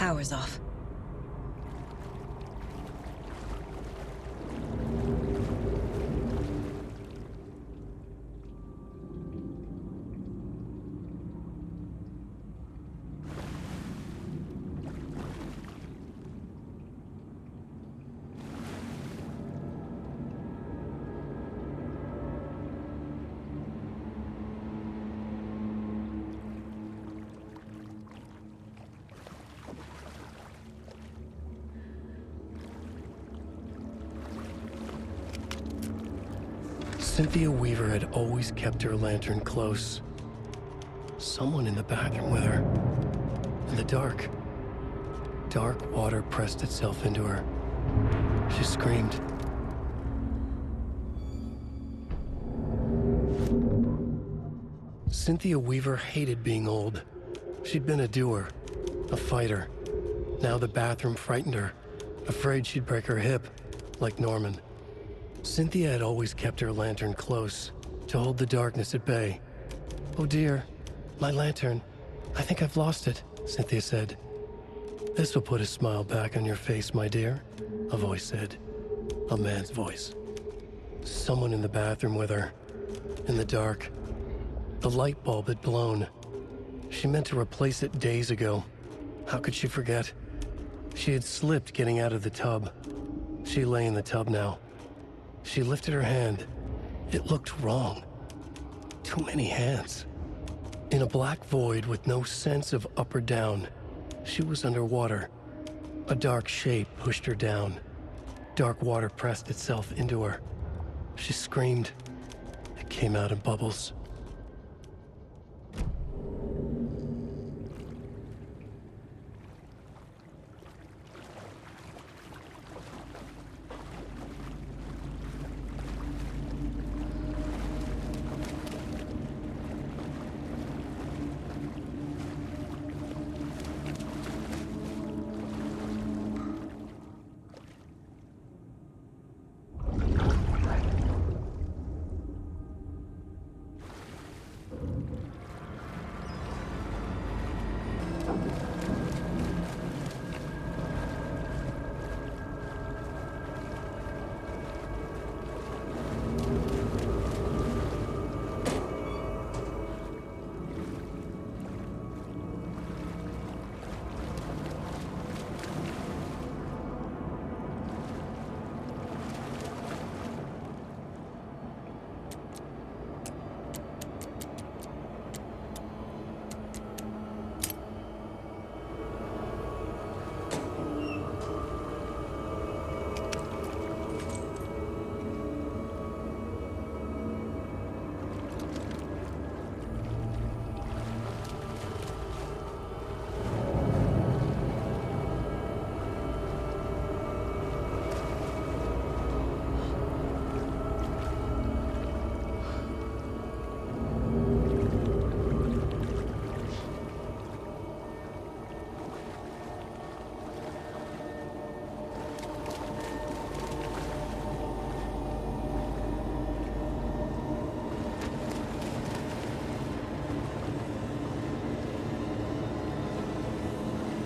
power's off. Cynthia Weaver had always kept her lantern close. Someone in the bathroom with her. In the dark. Dark water pressed itself into her. She screamed. Cynthia Weaver hated being old. She'd been a doer, a fighter. Now the bathroom frightened her, afraid she'd break her hip, like Norman. Cynthia had always kept her lantern close, to hold the darkness at bay. "Oh dear, my lantern. I think I've lost it," Cynthia said. "This will put a smile back on your face, my dear," a voice said. A man's voice. Someone in the bathroom with her. In the dark. The light bulb had blown. She meant to replace it days ago. How could she forget? She had slipped getting out of the tub. She lay in the tub now. She lifted her hand. It looked wrong. Too many hands. In a black void with no sense of up or down, she was underwater. A dark shape pushed her down. Dark water pressed itself into her. She screamed. It came out in bubbles.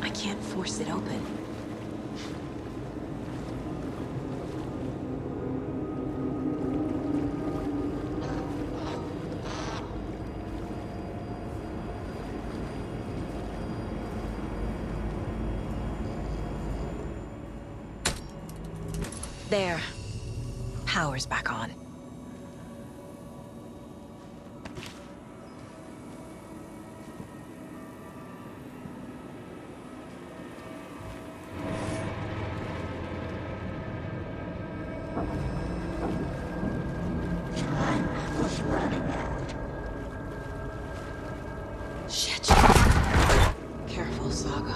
I can't force it open. There. Power's back on. Shit. Careful, Saga.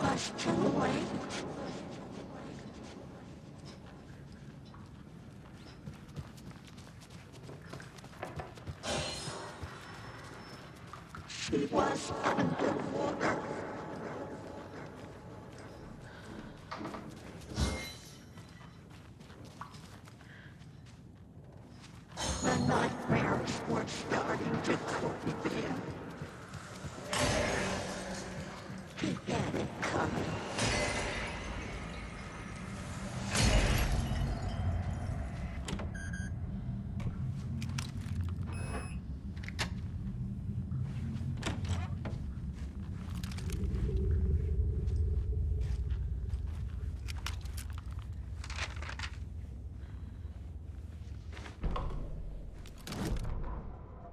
was too late. She was underwater. The nightmares were starting to creep in. He had it coming.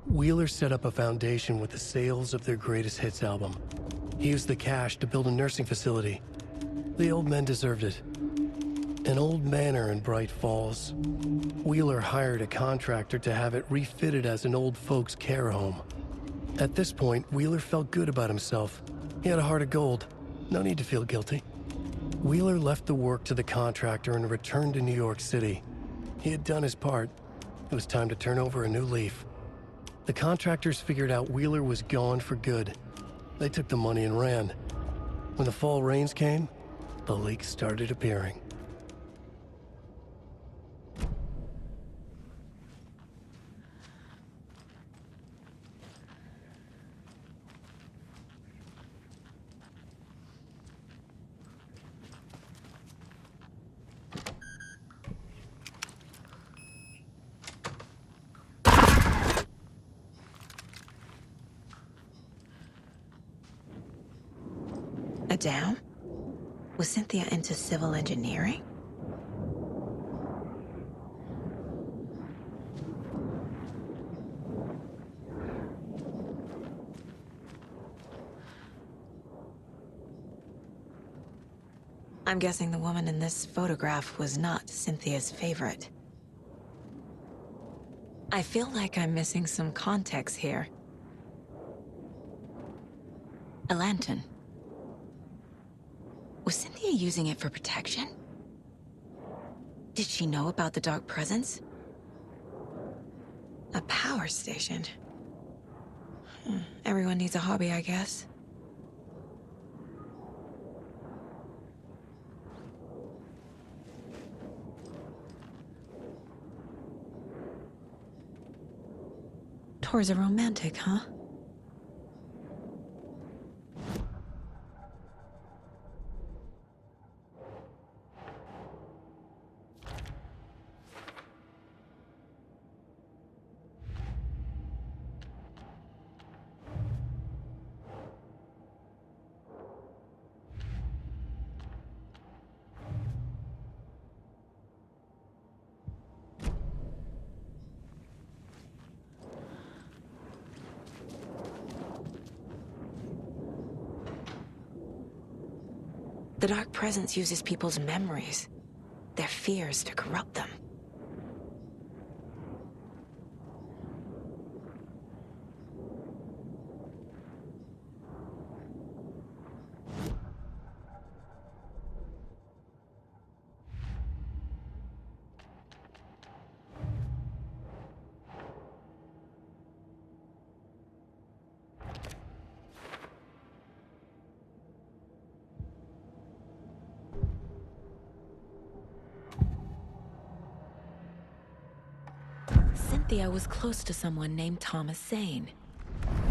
Wheeler set up a foundation with the sales of their greatest hits album. He used the cash to build a nursing facility. The old men deserved it. An old manor in Bright Falls. Wheeler hired a contractor to have it refitted as an old folks' care home. At this point, Wheeler felt good about himself. He had a heart of gold. No need to feel guilty. Wheeler left the work to the contractor and returned to New York City. He had done his part. It was time to turn over a new leaf. The contractors figured out Wheeler was gone for good. They took the money and ran. When the fall rains came, the leaks started appearing. A dam? Was Cynthia into civil engineering? I'm guessing the woman in this photograph was not Cynthia's favorite. I feel like I'm missing some context here. A lantern. Was Cynthia using it for protection? Did she know about the dark presence? A power station. Everyone needs a hobby, I guess. Tor's a romantic, huh? The dark presence uses people's memories, their fears to corrupt them. Cynthia was close to someone named Thomas Zane.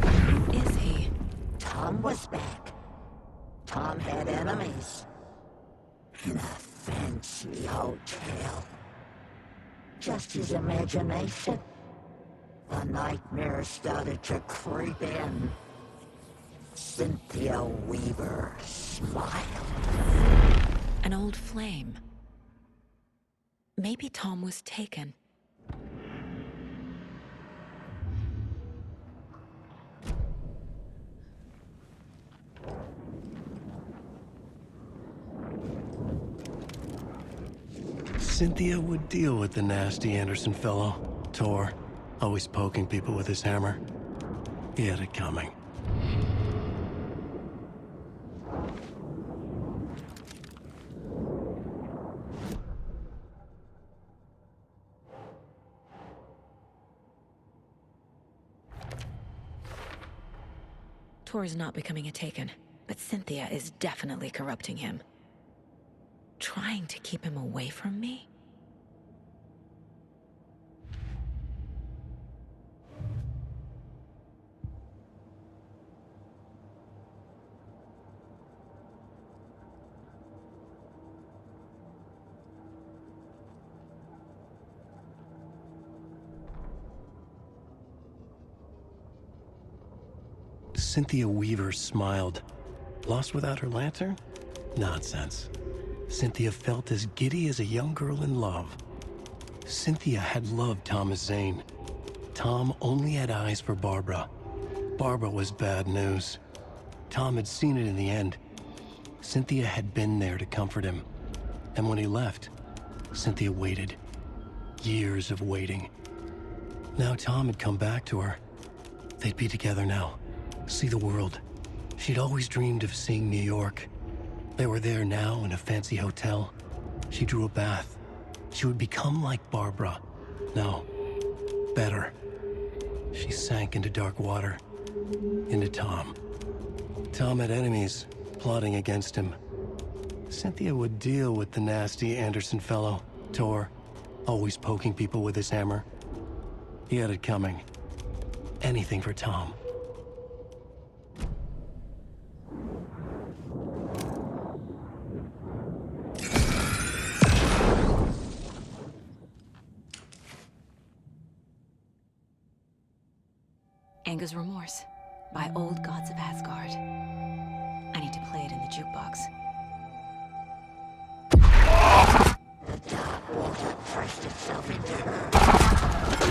Who is he? Tom was back. Tom had enemies. In a fancy hotel. Just his imagination. The nightmare started to creep in. Cynthia Weaver smiled. An old flame. Maybe Tom was taken. Cynthia would deal with the nasty Anderson fellow, Tor, always poking people with his hammer. He had it coming. Tor is not becoming a Taken, but Cynthia is definitely corrupting him. Trying to keep him away from me? Cynthia Weaver smiled. Lost without her lantern? Nonsense. Cynthia felt as giddy as a young girl in love. Cynthia had loved Thomas Zane. Tom only had eyes for Barbara. Barbara was bad news. Tom had seen it in the end. Cynthia had been there to comfort him. And when he left, Cynthia waited. Years of waiting. Now Tom had come back to her. They'd be together now. See the world. She'd always dreamed of seeing New York. They were there now in a fancy hotel. She drew a bath. She would become like Barbara. No, better. She sank into dark water. Into Tom. Tom had enemies plotting against him. Cynthia would deal with the nasty Anderson fellow, Tor, always poking people with his hammer. He had it coming. Anything for Tom. Anger's Remorse by Old Gods of Asgard. I need to play it in the jukebox. The dark water pressed itself into her.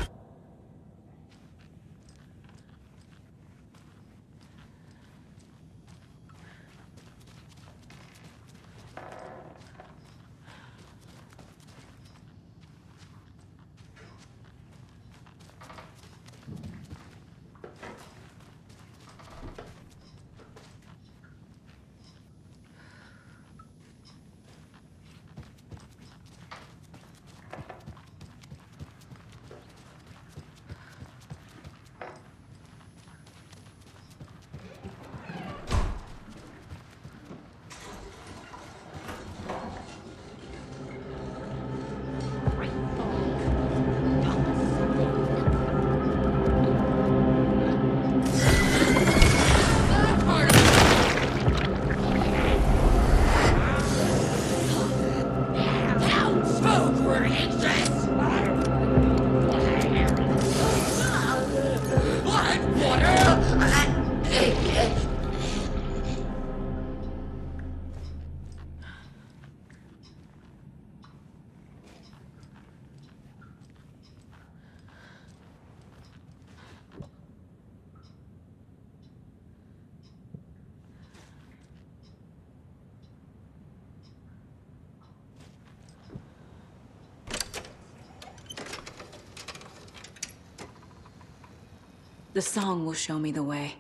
The song will show me the way.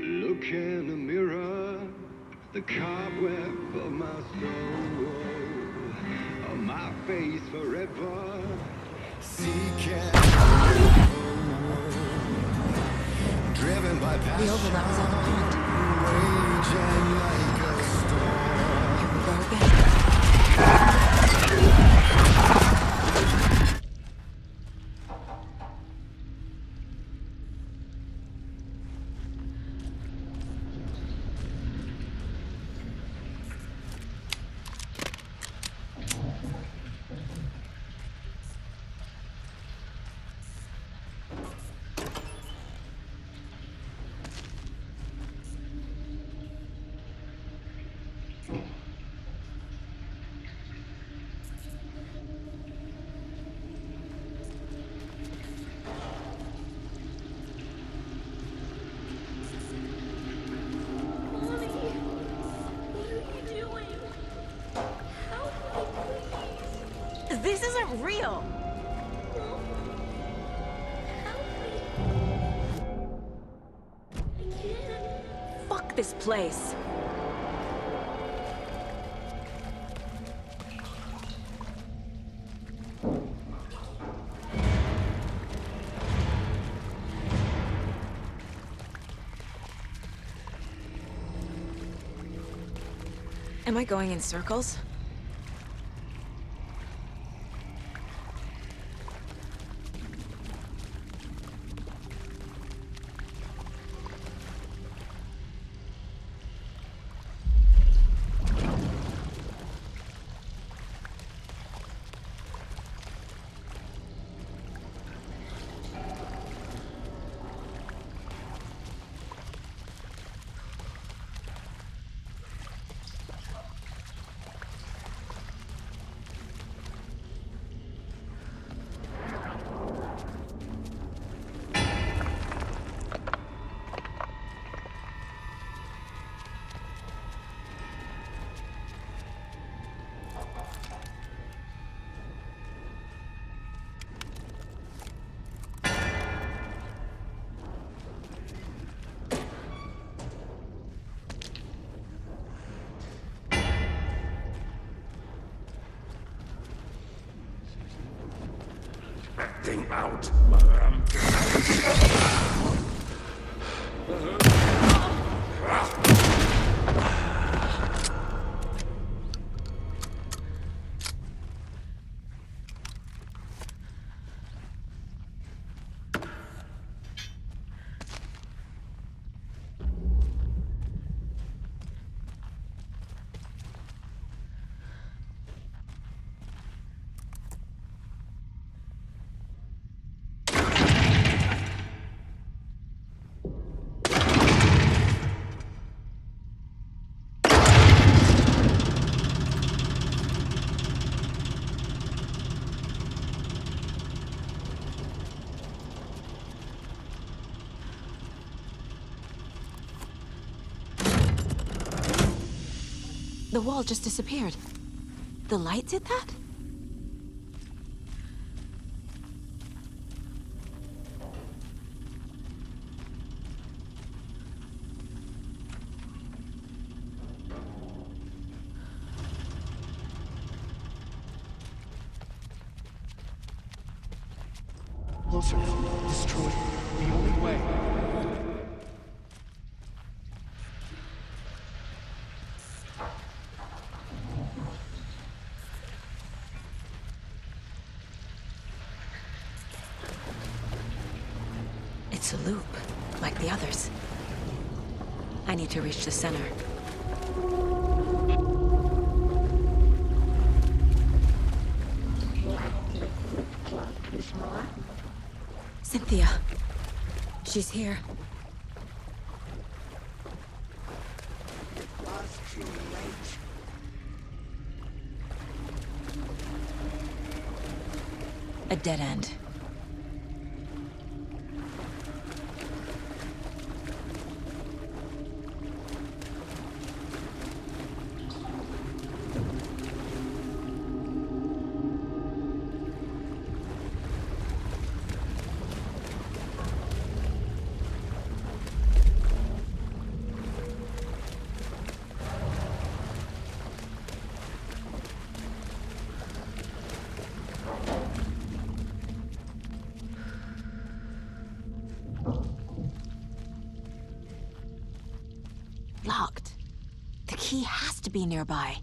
Look in the mirror, the cobweb of my soul, of my face forever, seeking driven by passion, the overlap is on the pond. raging like a storm. Here we go again. This isn't real! Fuck this place! Am I going in circles? Thing out. The wall just disappeared. The light did that? Closer. Destroy it. The only way. It's a loop, like the others. I need to reach the center. Cynthia. She's here. A dead end. Locked. The key has to be nearby.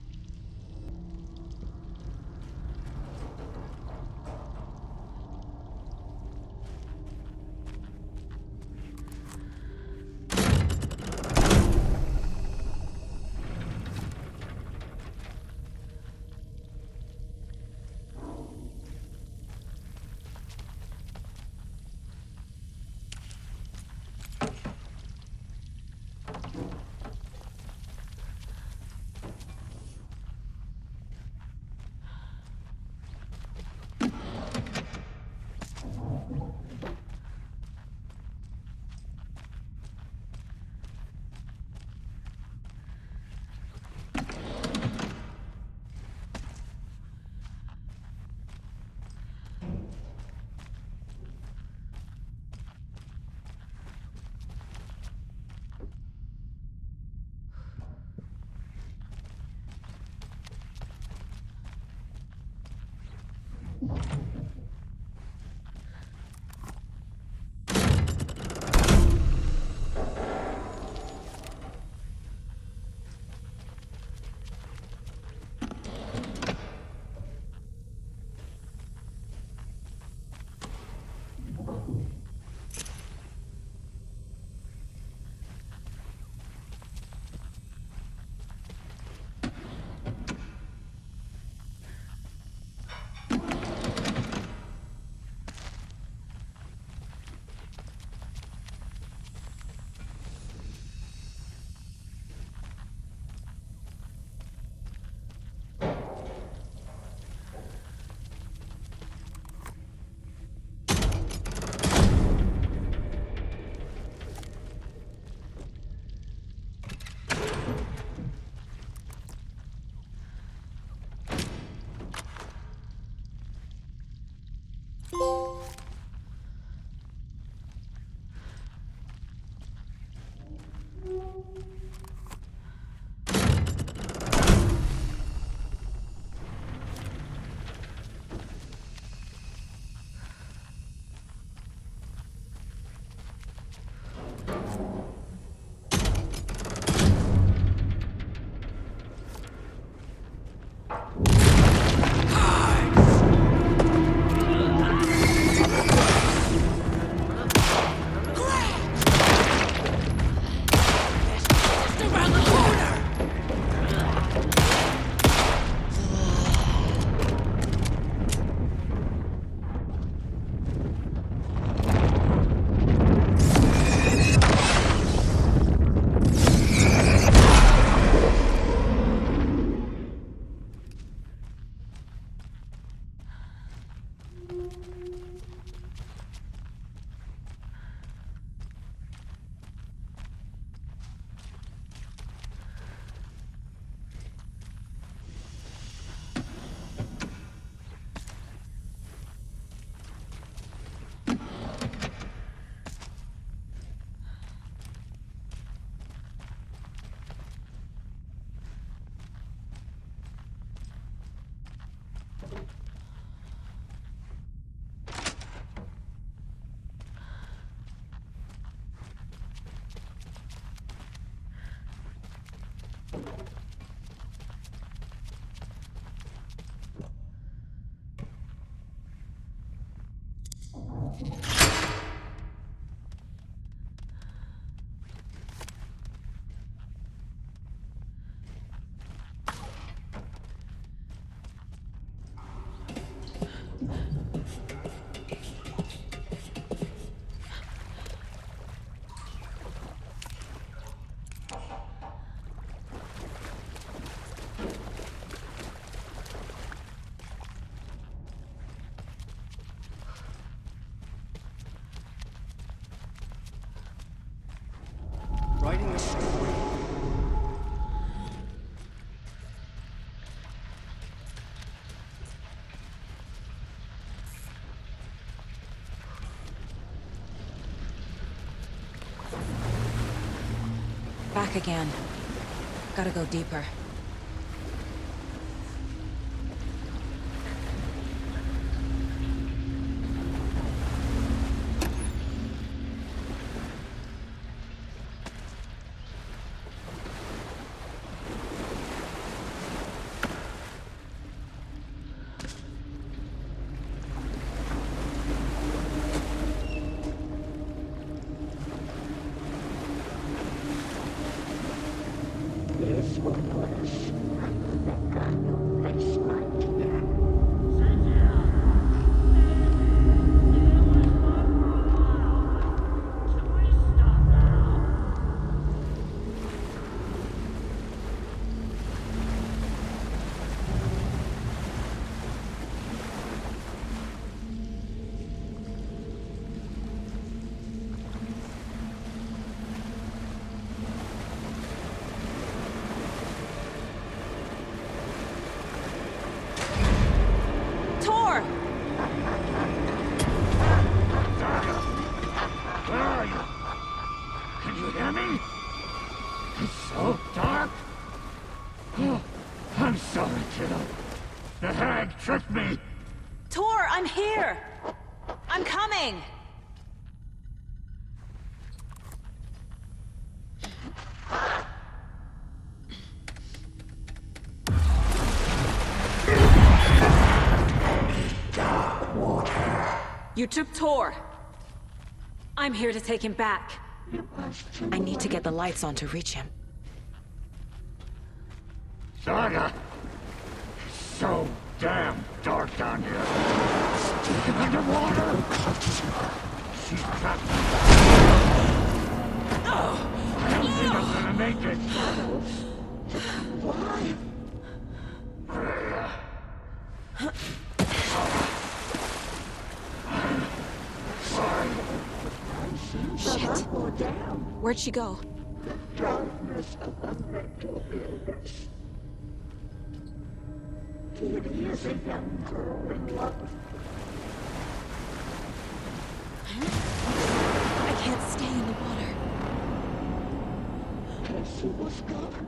writing a story. Back again. Gotta go deeper. You took Tor. I'm here to take him back. I need to get the lights on to reach him. Saga! So damn dark down here. Underwater! She's trapped. I don't think I'm gonna make it. Why? Shit. Where'd she go? Darkness of the mental illness. Kitty is a young girl in love. I can't stay in the water. She was gone.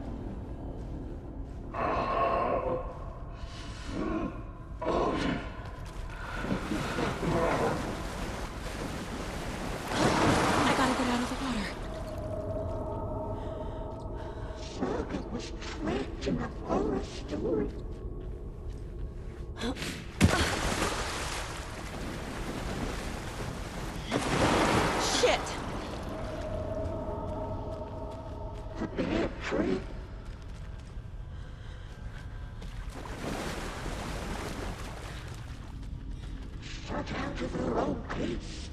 I gotta get out of the water. Saga was trapped in a horror story. Shit! A bad trip. Shut out of her own case.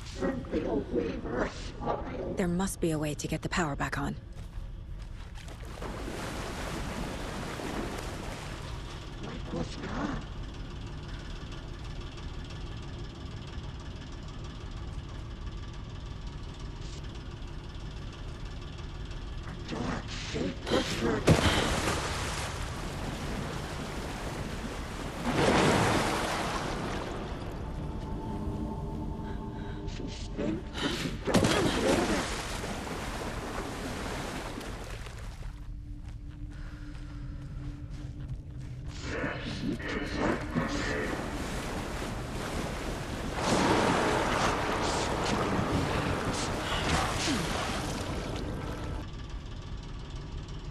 Sent the old Weaver a smile. There must be a way to get the power back on. What was gone? A dark shape pushed her down. She spent the dark water.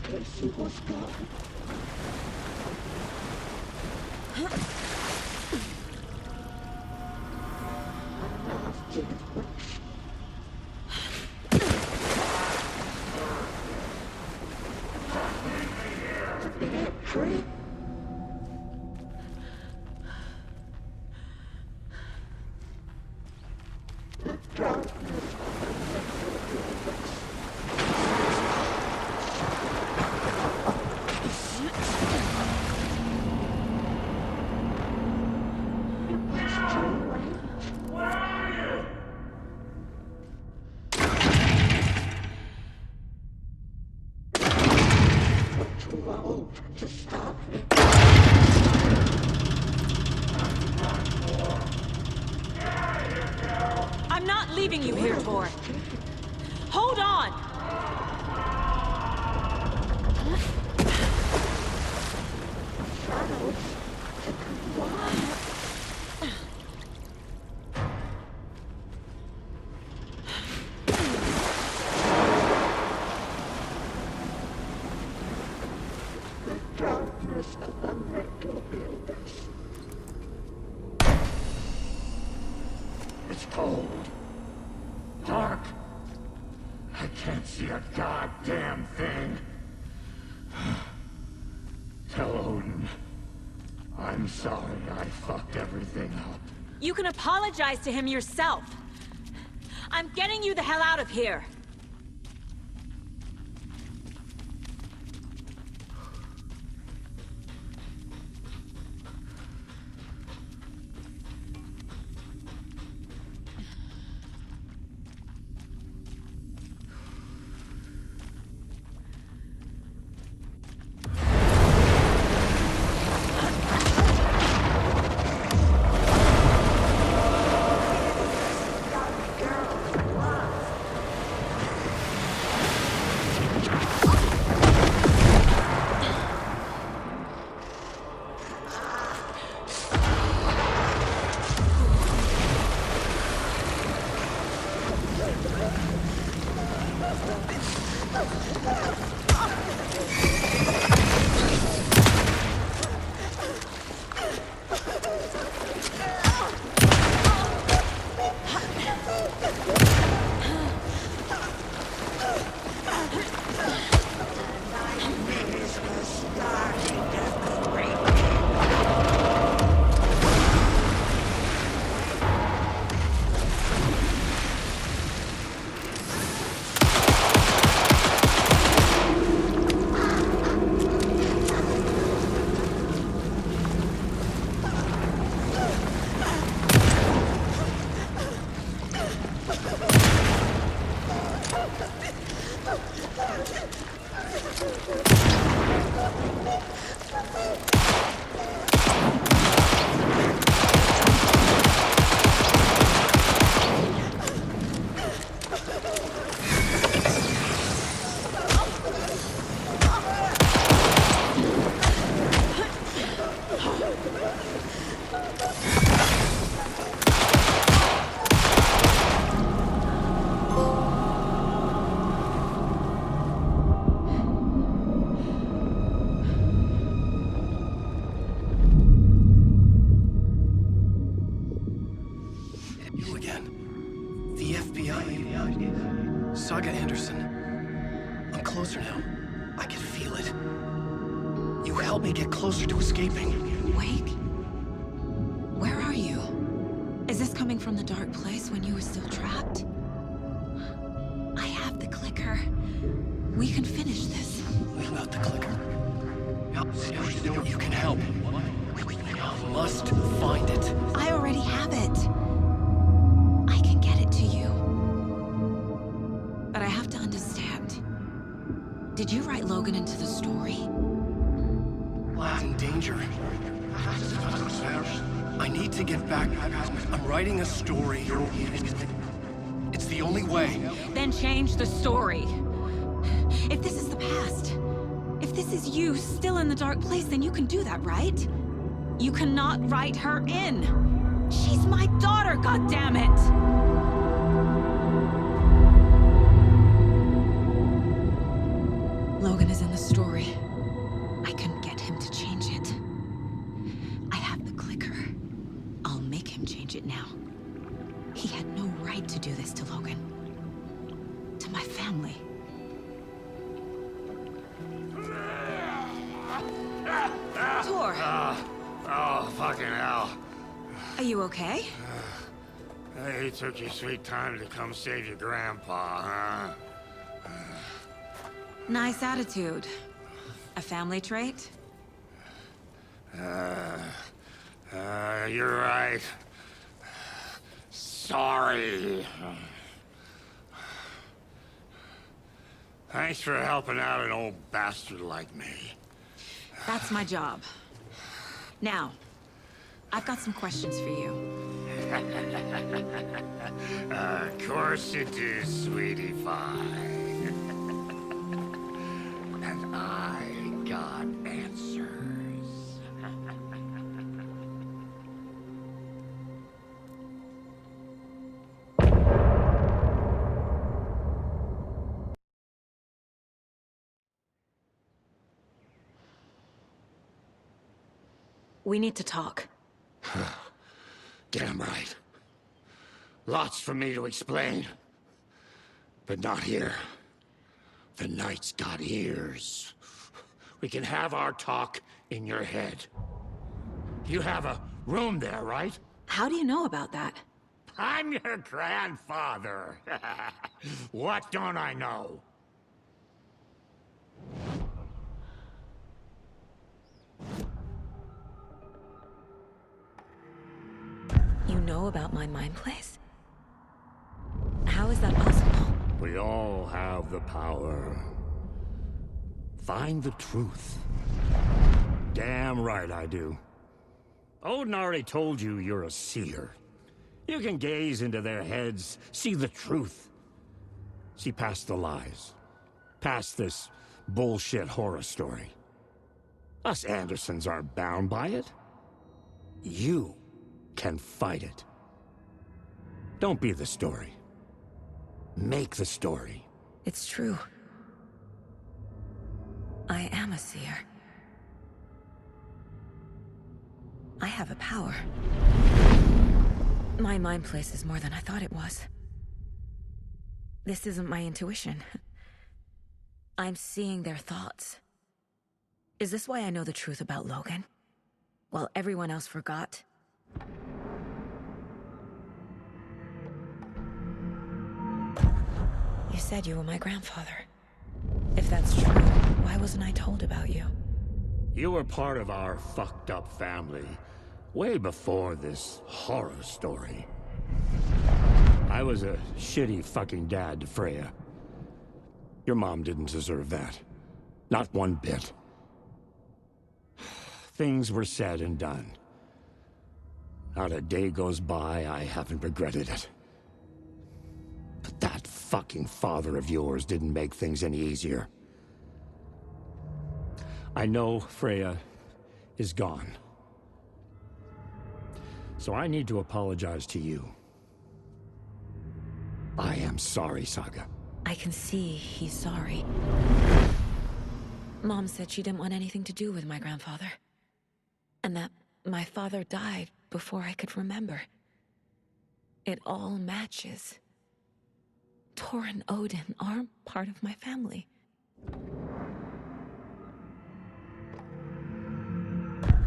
Casey was gone. to stop it. I'm not leaving you here, Tor. Hold on! It's cold. Dark. I can't see a goddamn thing. Tell Odin. I'm sorry I fucked everything up. You can apologize to him yourself. I'm getting you the hell out of here. Saga Anderson. I'm closer now. I can feel it. You helped me get closer to escaping. Wake? Where are you? Is this coming from the dark place when you were still trapped? I have the clicker. We can finish this. What about the clicker? You can help. We must find it. I already have it. I can get it to you. But I have to understand. Did you write Logan into the story? Lad's in danger. I need to get back. I'm writing a story. It's the only way. Then change the story. If this is the past, if this is you still in the dark place, then you can do that, right? You cannot write her in. She's my daughter, goddammit! Logan is in the story. I can get him to change it. I have the clicker. I'll make him change it now. He had no right to do this to Logan. To my family. Tor! Oh, fucking hell. Are you okay? You took your sweet time to come save your grandpa, huh? Nice attitude. A family trait? You're right. Sorry. Thanks for helping out an old bastard like me. That's my job. Now, I've got some questions for you. Of course you do, sweetie pie. And I got answers. We need to talk. Damn right. Lots for me to explain. But not here. The night's got ears. We can have our talk in your head. You have a room there, right? How do you know about that? I'm your grandfather. What don't I know? You know about my mind place? How is that possible? We all have the power. Find the truth. Damn right I do. Odin already told you you're a seer. You can gaze into their heads, see the truth. See past the lies. Past this bullshit horror story. Us Andersons aren't bound by it. You can fight it. Don't be the story. Make the story. It's true. I am a seer. I have a power. My mind place is more than I thought it was. This isn't my intuition. I'm seeing their thoughts. Is this why I know the truth about Logan? While everyone else forgot? You said you were my grandfather. If that's true, why wasn't I told about you? You were part of our fucked up family, way before this horror story. I was a shitty fucking dad to Freya. Your mom didn't deserve that. Not one bit. Things were said and done. Not a day goes by I haven't regretted it. But that fucking father of yours didn't make things any easier. I know Freya is gone. So I need to apologize to you. I am sorry, Saga. I can see he's sorry. Mom said she didn't want anything to do with my grandfather. And that my father died before I could remember. It all matches. Tor and Odin aren't part of my family.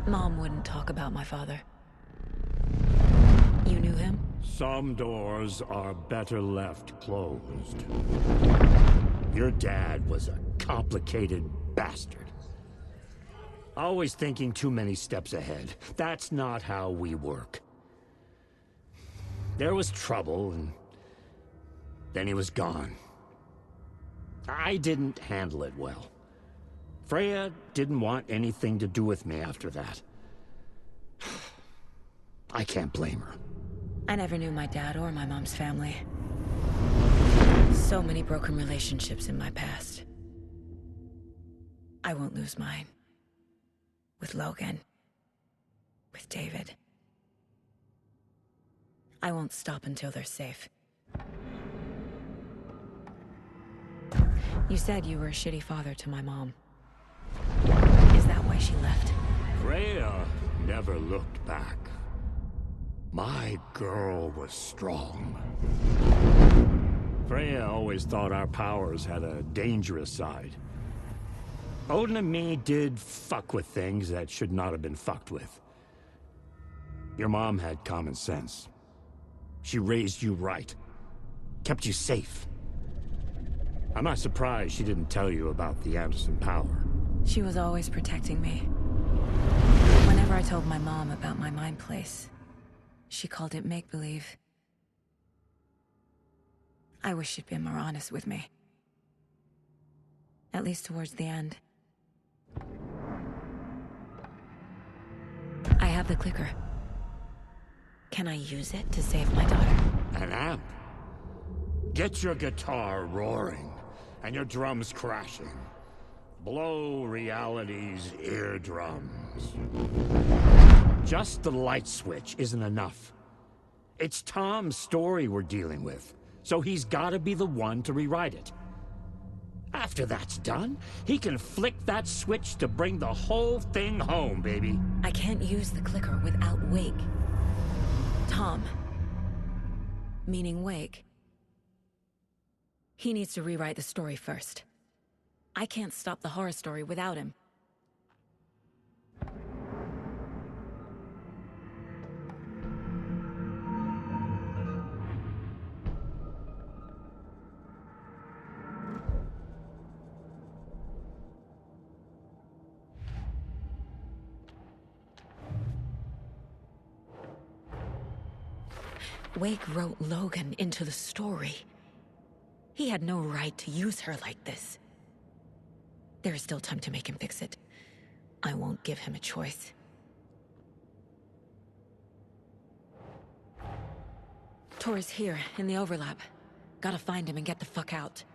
Mom wouldn't talk about my father. You knew him? Some doors are better left closed. Your dad was a complicated bastard. Always thinking too many steps ahead. That's not how we work. There was trouble, and then he was gone. I didn't handle it well. Freya didn't want anything to do with me after that. I can't blame her. I never knew my dad or my mom's family. So many broken relationships in my past. I won't lose mine. With Logan. With David. I won't stop until they're safe. You said you were a shitty father to my mom. Is that why she left? Freya never looked back. My girl was strong. Freya always thought our powers had a dangerous side. Odin and me did fuck with things that should not have been fucked with. Your mom had common sense. She raised you right. Kept you safe. I'm not surprised she didn't tell you about the Anderson power. She was always protecting me. Whenever I told my mom about my mind place, she called it make-believe. I wish she'd been more honest with me. At least towards the end. have the clicker. Can I use it to save my daughter? An amp? Get your guitar roaring, and your drums crashing. Blow reality's eardrums. Just the light switch isn't enough. It's Tom's story we're dealing with, so he's gotta be the one to rewrite it. After that's done, he can flick that switch to bring the whole thing home, baby. I can't use the clicker without Wake. Tom, meaning Wake, he needs to rewrite the story first. I can't stop the horror story without him. Wake wrote Logan into the story. He had no right to use her like this. There is still time to make him fix it. I won't give him a choice. Tor is here, in the overlap. Gotta find him and get the fuck out.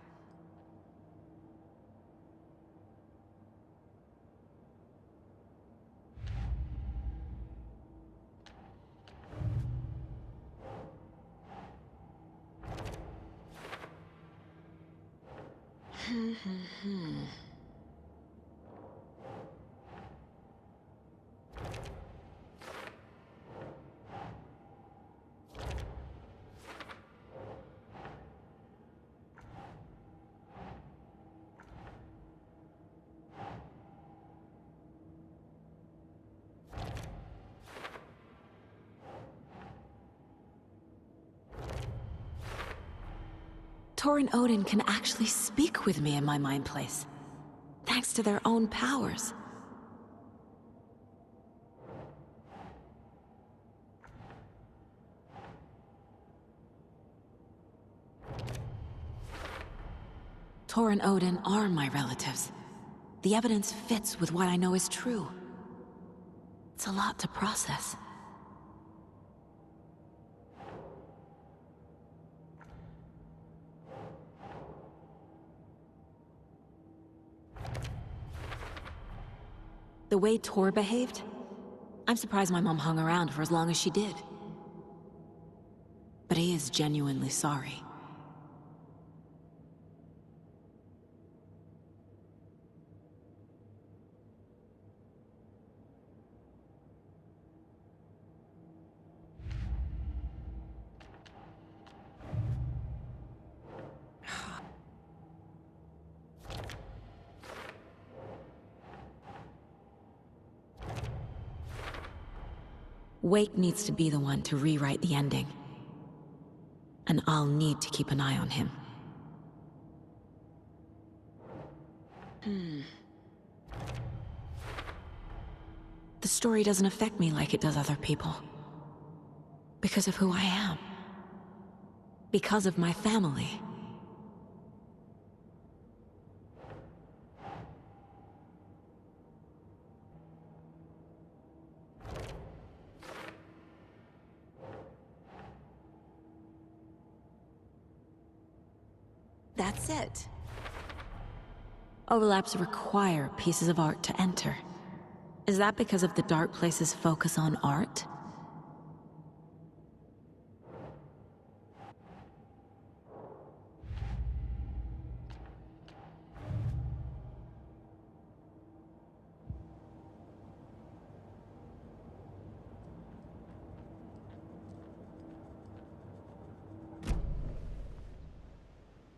Tor and Odin can actually speak with me in my mind place, thanks to their own powers. Tor and Odin are my relatives. The evidence fits with what I know is true. It's a lot to process. The way Tor behaved, I'm surprised my mom hung around for as long as she did. But he is genuinely sorry. Wake needs to be the one to rewrite the ending. And I'll need to keep an eye on him. The story doesn't affect me like it does other people. Because of who I am. Because of my family. That's it. Overlaps require pieces of art to enter. Is that because of the Dark Place's focus on art?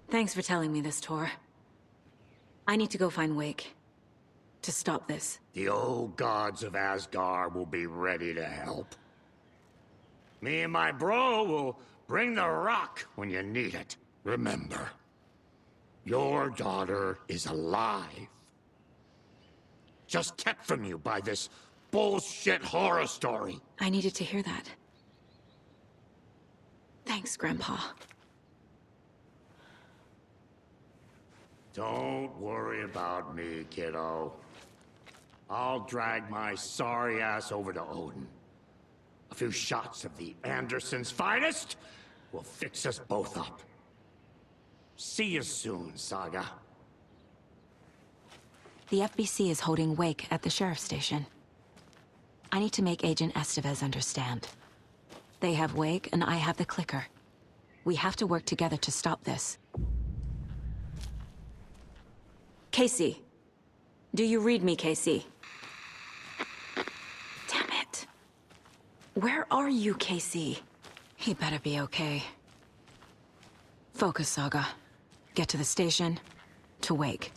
Thanks for telling me this, Tor. I need to go find Wake. To stop this. The old gods of Asgard will be ready to help. Me and my bro will bring the rock when you need it. Remember, your daughter is alive. Just kept from you by this bullshit horror story. I needed to hear that. Thanks, Grandpa. Don't worry about me, kiddo. I'll drag my sorry ass over to Odin. A few shots of the Anderson's finest will fix us both up. See you soon, Saga. The FBC is holding wake at the sheriff's station. I need to make Agent Estevez understand. They have wake and I have the clicker. We have to work together to stop this. Casey. Do you read me, Casey? Damn it. Where are you, Casey? He better be okay. Focus, Saga. Get to the station, to wake.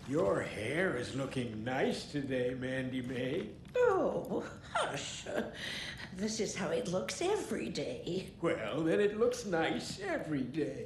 Your hair is looking nice today, Mandy May. Oh, hush. This is how it looks every day. Well, then it looks nice every day.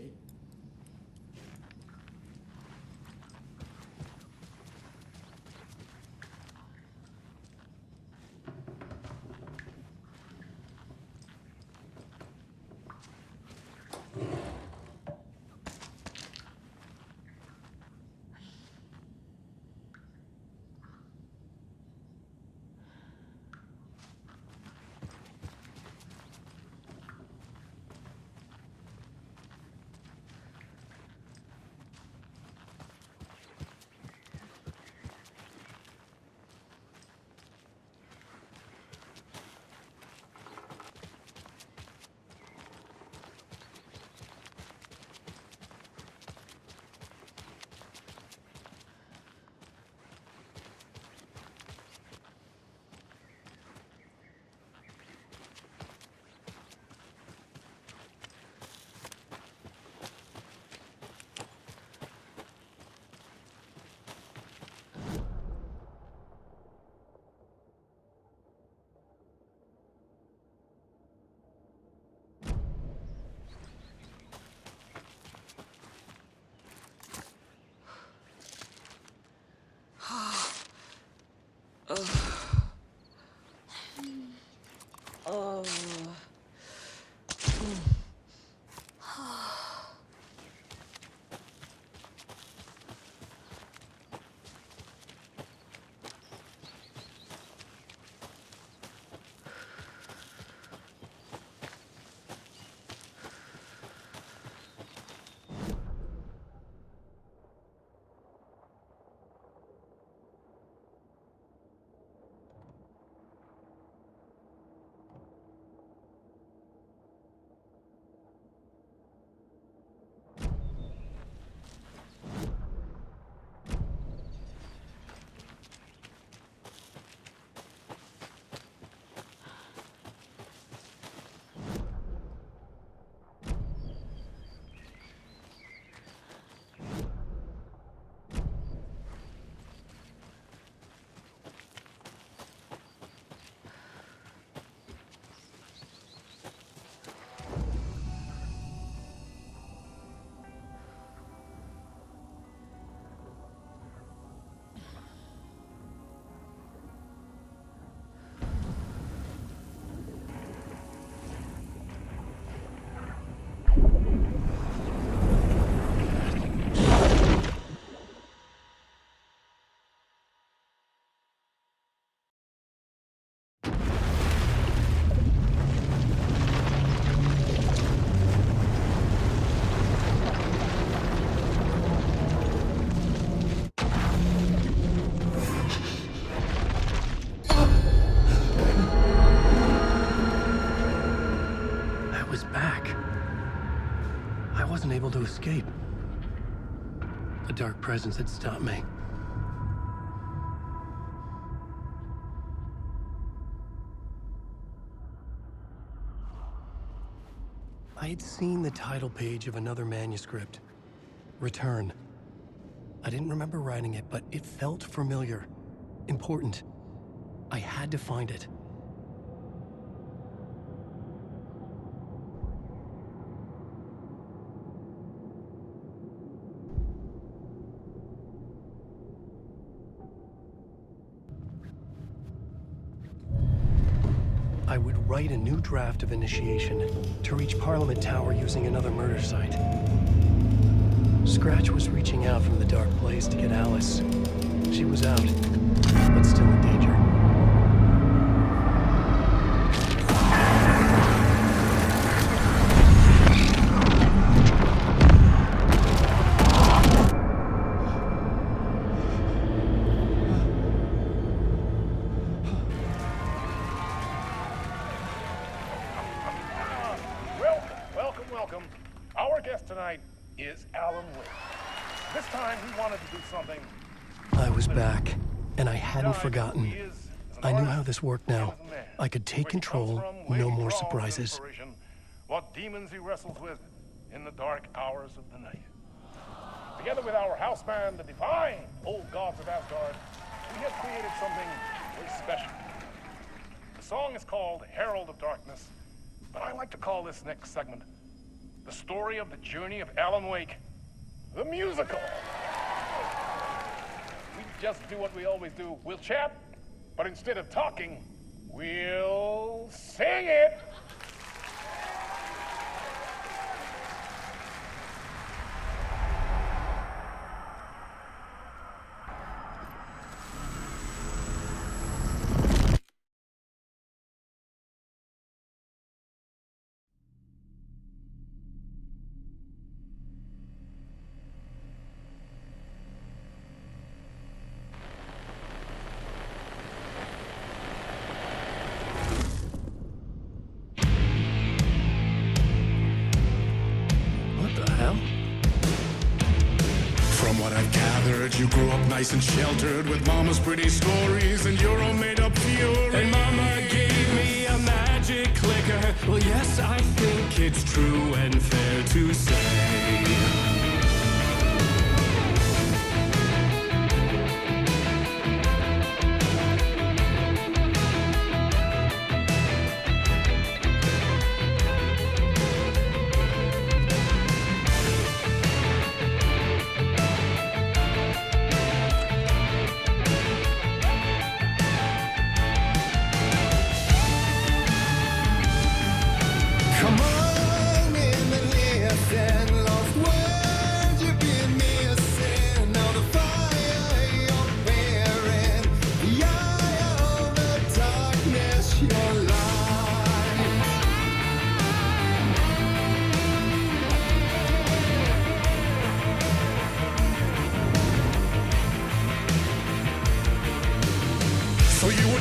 Able to escape. A dark presence had stopped me. I had seen the title page of another manuscript, Return. I didn't remember writing it, but it felt familiar. Important. I had to find it. I would write a new draft of initiation to reach Parliament Tower using another murder site. Scratch was reaching out from the dark place to get Alice. She was out, but still in danger. Welcome. Our guest tonight is Alan Wake. This time he wanted to do something. I was back, and I hadn't forgotten. I knew how this worked now. I could take control, no more surprises. What demons he wrestles with in the dark hours of the night. Together with our house band, the divine old gods of Asgard, we have created something very special. The song is called Herald of Darkness, but I like to call this next segment the story of the journey of Alan Wake, the musical. We just do what we always do. We'll chat, but instead of talking, we'll sing it. You grew up nice and sheltered with mama's pretty stories and your own made-up fury. And mama gave me a magic clicker. Well, yes, I think it's true and fair to say.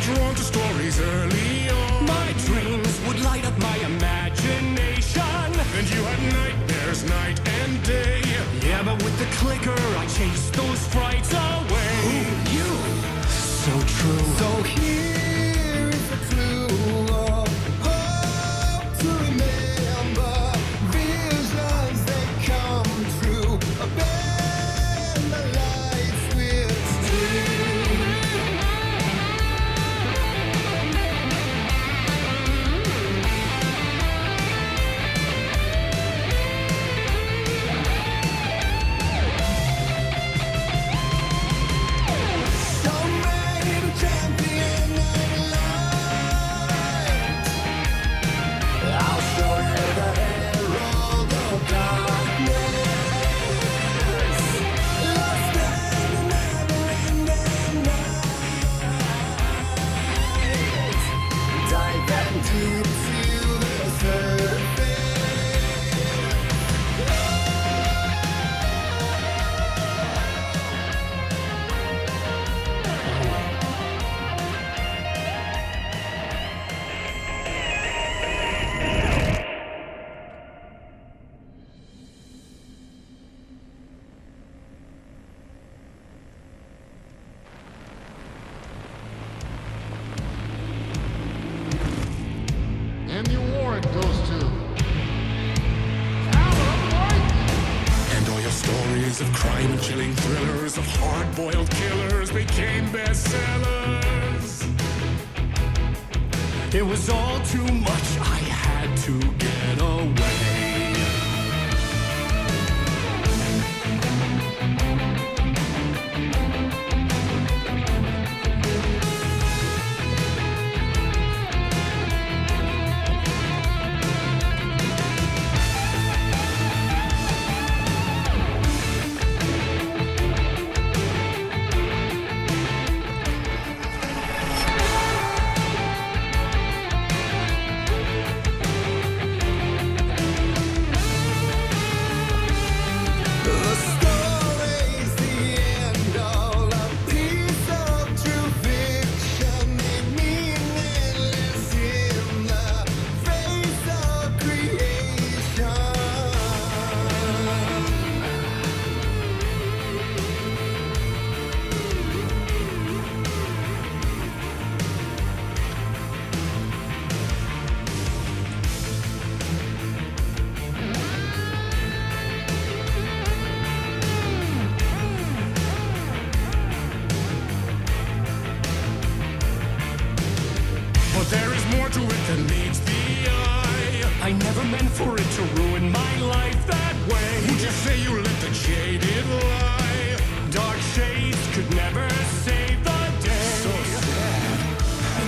Drawn to stories early on. My dreams would light up my imagination. And you had nightmares night and day. Yeah, but with the clicker I chased those frights away. Who you? So true. So here is a clue of hope to remember. Visions that come true. Bend the lights with steel. Stories of crime and chilling thrillers of hard-boiled killers became bestsellers. It was all too much, I had to get away. There is more to it than meets the eye. I never meant for it to ruin my life that way. Would you say you let the jaded lie? Dark shades could never save the day. So sad,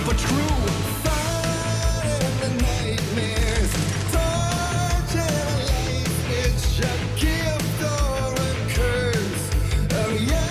but true. Fire in the nightmares, torch in a life, it's a gift or a curse. Oh yeah.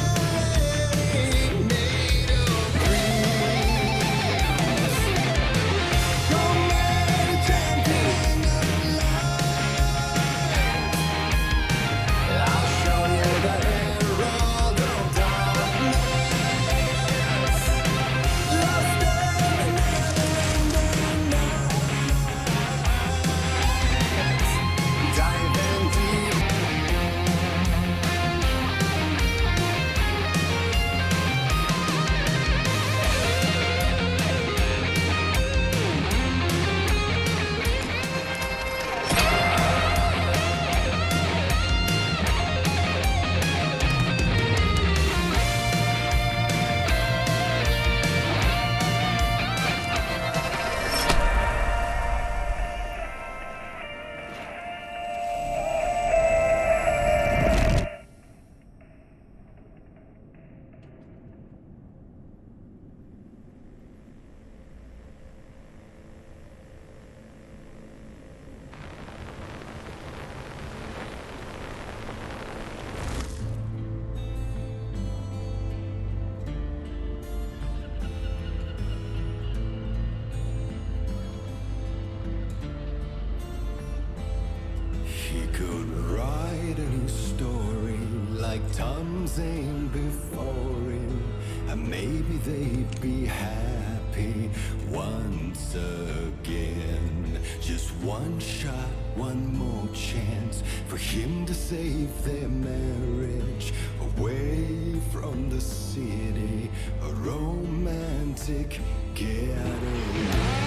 Before him, and maybe they'd be happy once again. Just one shot, one more chance for him to save their marriage. Away from the city, a romantic getaway.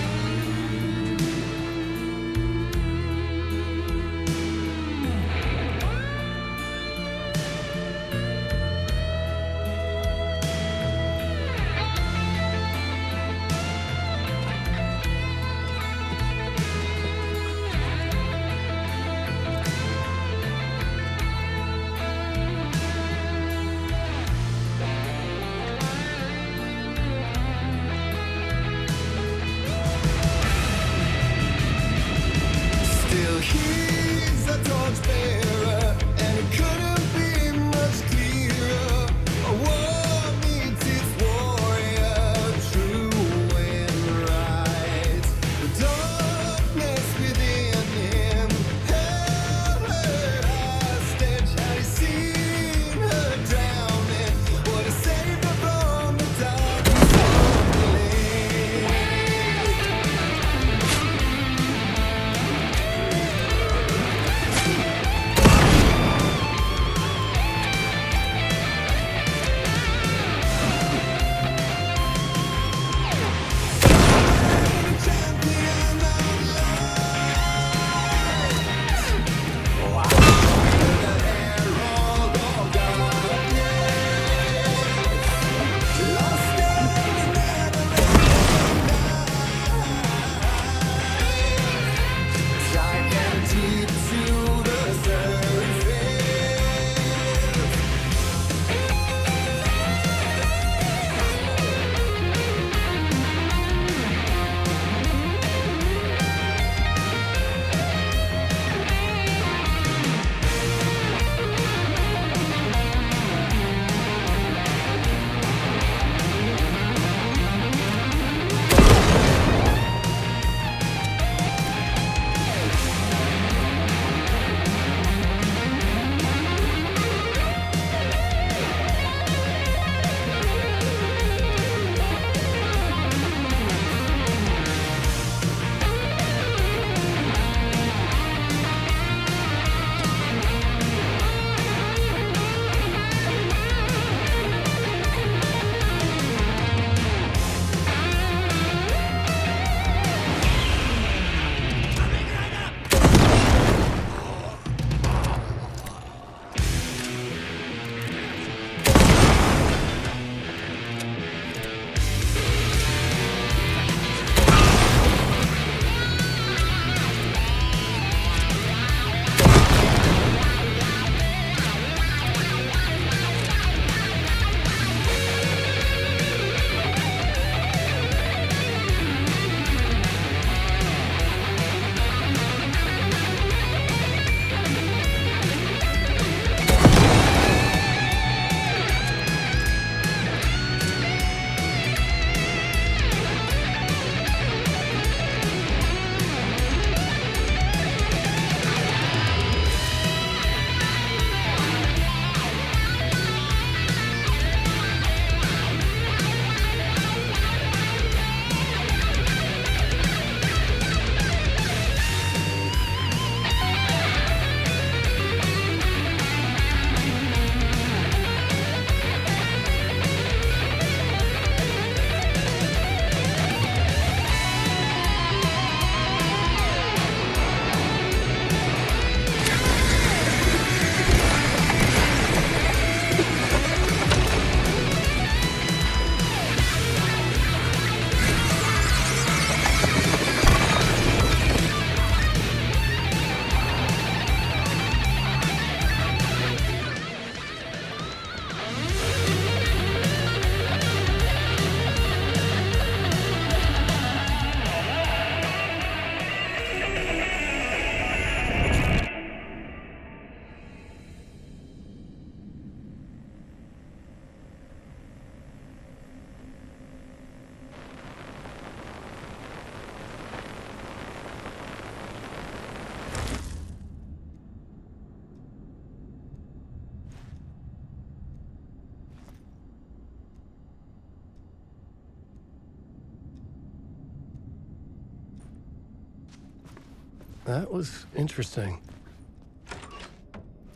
That was interesting.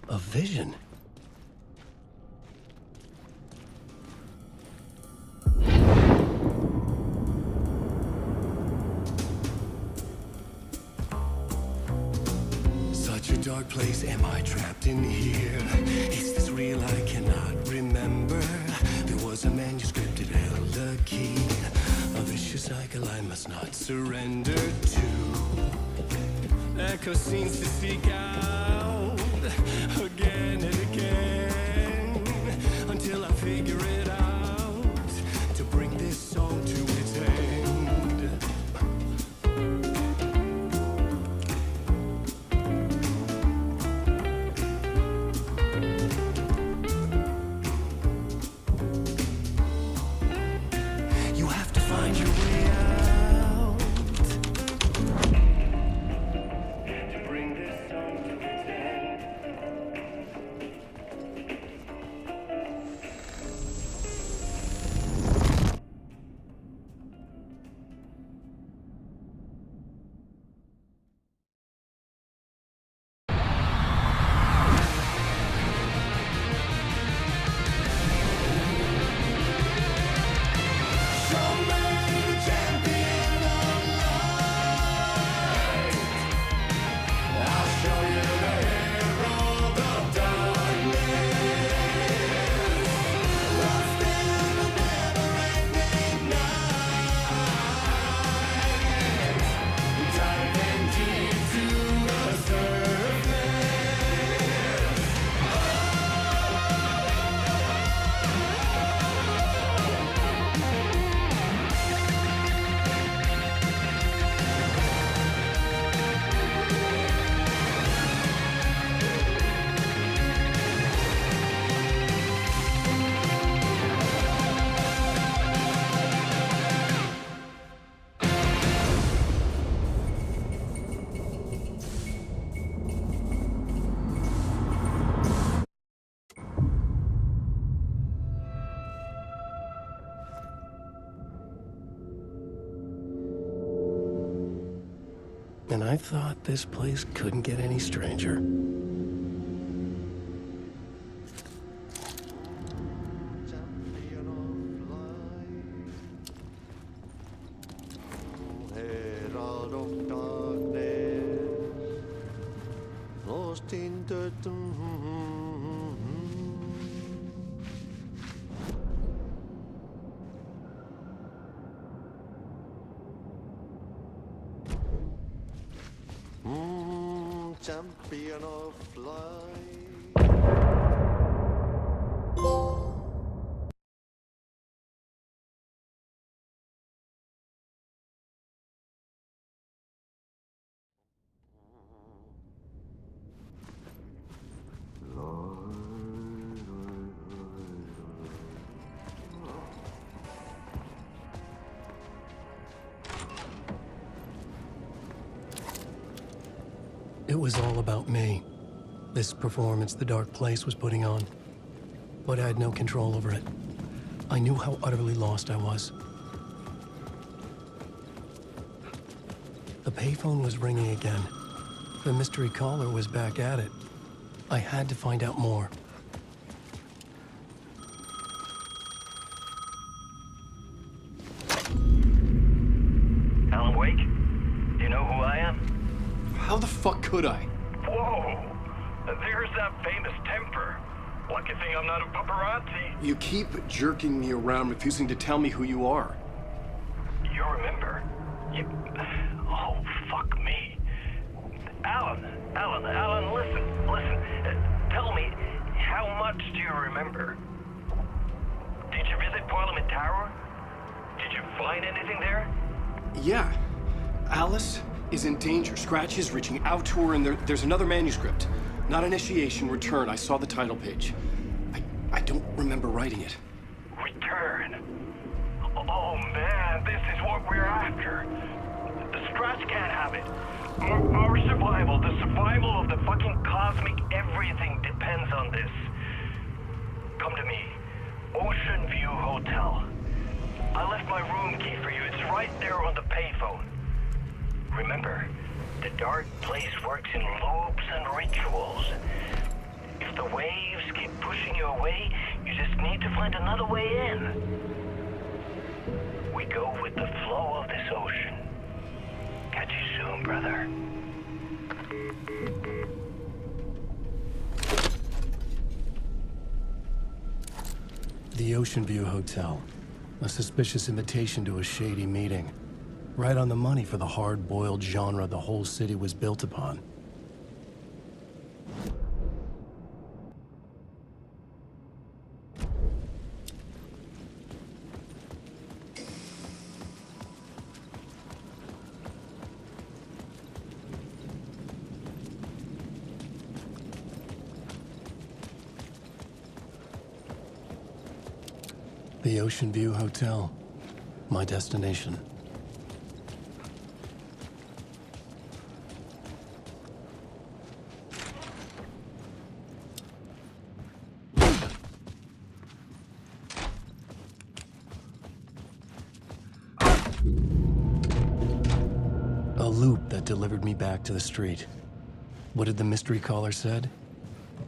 A vision. Such a dark place, am I trapped in here? Is this real? I cannot remember. There was a manuscript, it held a key. A vicious cycle I must not surrender to. Echo scenes to seek out again and again until I figure it out to bring this song to its end. You have to find your way out to bring this song to its end. And I thought this place couldn't get any stranger. Herald of darkness, lost in the champion of light. It was all about me. This performance the dark place was putting on. But I had no control over it. I knew how utterly lost I was. The payphone was ringing again. The mystery caller was back at it. I had to find out more. Alan Wake? Do you know who I am? How the fuck could I? Whoa! There's that famous temper. Lucky thing I'm not a paparazzi. You keep jerking me around, refusing to tell me who you are. You remember? Oh, fuck me. Alan, listen. Tell me, how much do you remember? Did you visit Parliament Tower? Did you find anything there? Yeah. Alice is in danger. Scratch is reaching out to her, and there's another manuscript. Not initiation, return. I saw the title page. I don't remember writing it. Return? Oh man, this is what we're after. The Scratch can't have it. Our survival, the survival of the fucking cosmic everything depends on this. Come to me. Ocean View Hotel. I left my room key for you. It's right there on the payphone. Remember, The dark place works in loops and rituals. If the waves keep pushing you away, you just need to find another way in. We go with the flow of this ocean. Catch you soon, brother. The Ocean View Hotel. A suspicious invitation to a shady meeting. Right on the money for the hard-boiled genre the whole city was built upon. The Ocean View Hotel. My destination. A loop that delivered me back to the street. What did the mystery caller said?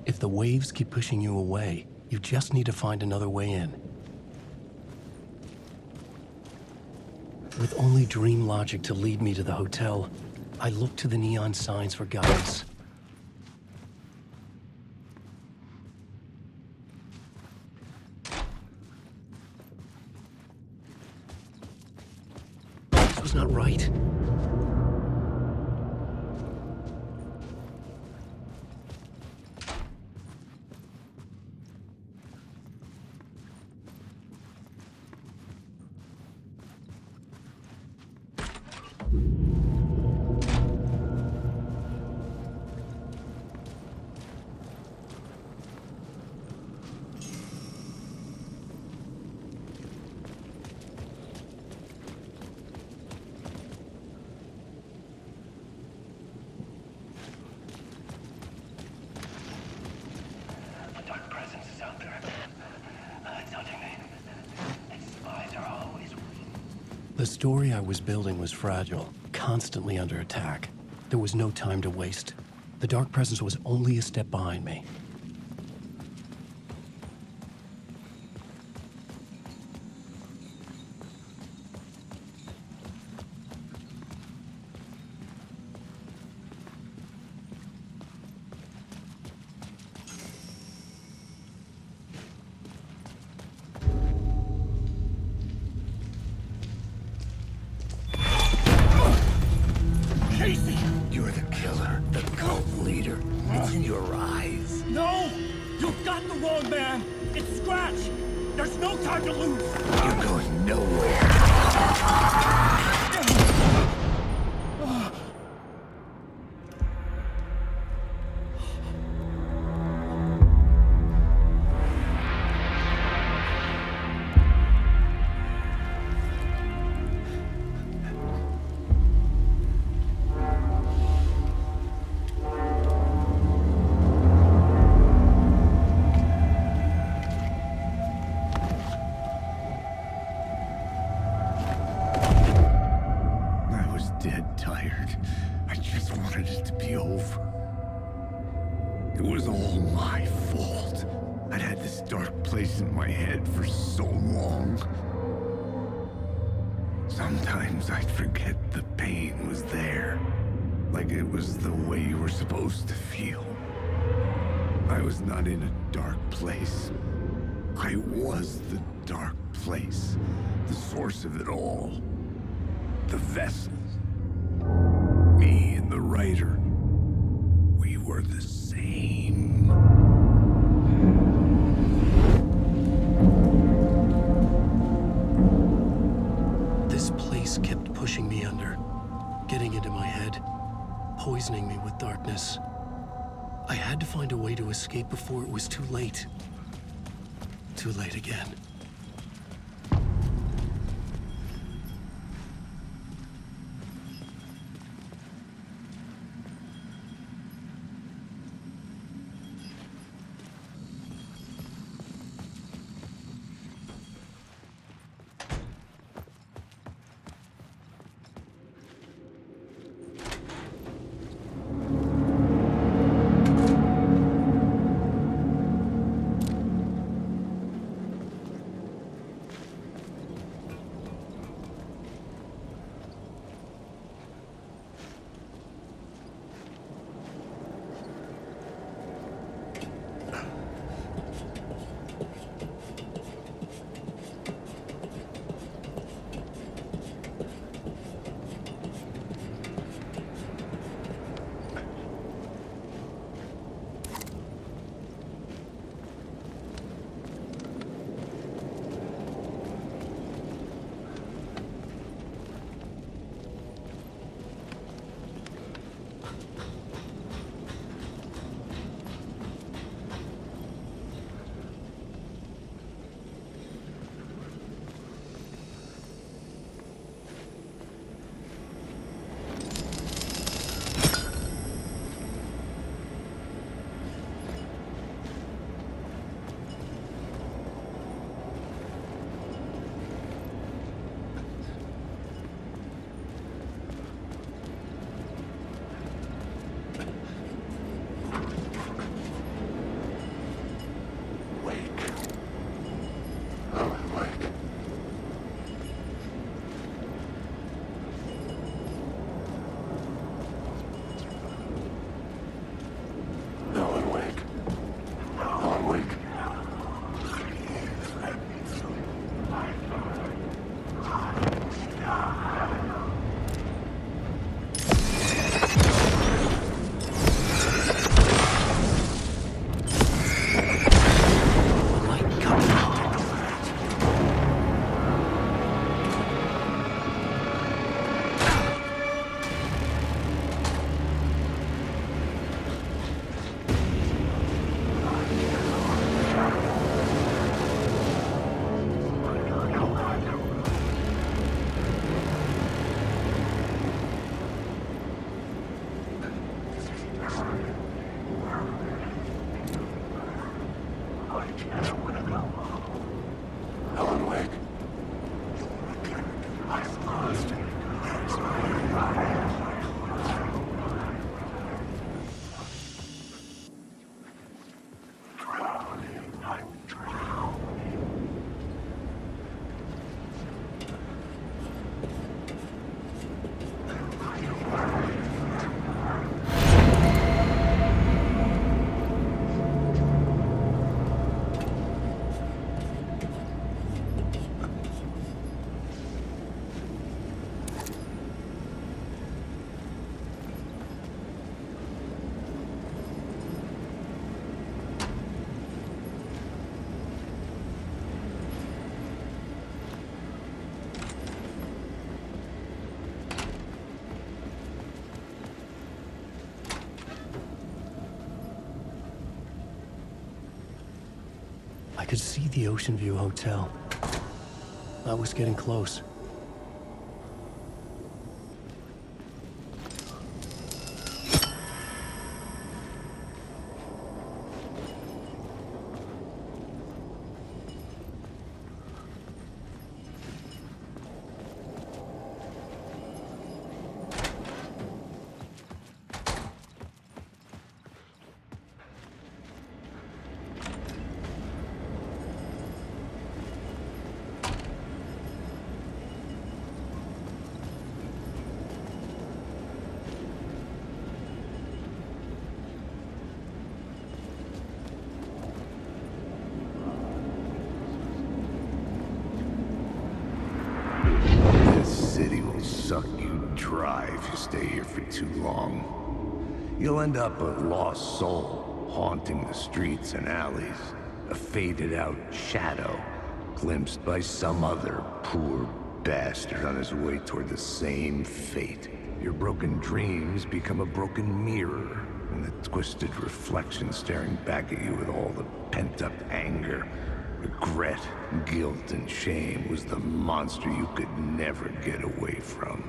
If the waves keep pushing you away, you just need to find another way in. With only dream logic to lead me to the hotel, I looked to the neon signs for guidance. This was not right. The story I was building was fragile, constantly under attack. There was no time to waste. The dark presence was only a step behind me. You're the killer, the cult leader. It's in your eyes. No! You've got the wrong man! It's Scratch! There's no time to lose! You're going nowhere. Sometimes I'd forget the pain was there, like it was the way you were supposed to feel. I was not in a dark place. I was the dark place, the source of it all, the vessel. Me and the writer, we were the same. This place kept pushing me under, getting into my head, poisoning me with darkness. I had to find a way to escape before it was too late. Too late again. Alan Wake. You'll return to life constant. I could see the Ocean View Hotel. I was getting close. Suck you dry if you stay here for too long. You'll end up a lost soul, haunting the streets and alleys. A faded-out shadow, glimpsed by some other poor bastard on his way toward the same fate. Your broken dreams become a broken mirror, and the twisted reflection staring back at you with all the pent-up anger. Regret, guilt, and shame was the monster you could never get away from.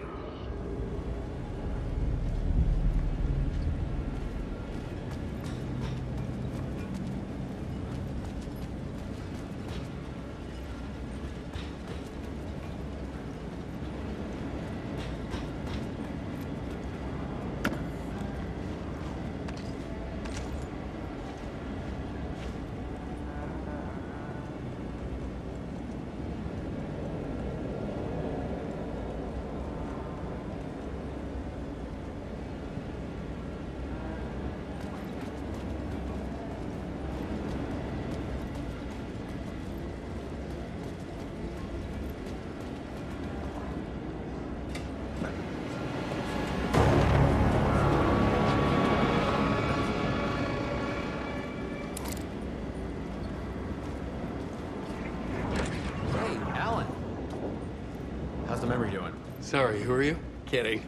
How's the memory doing? Sorry, who are you? Kidding.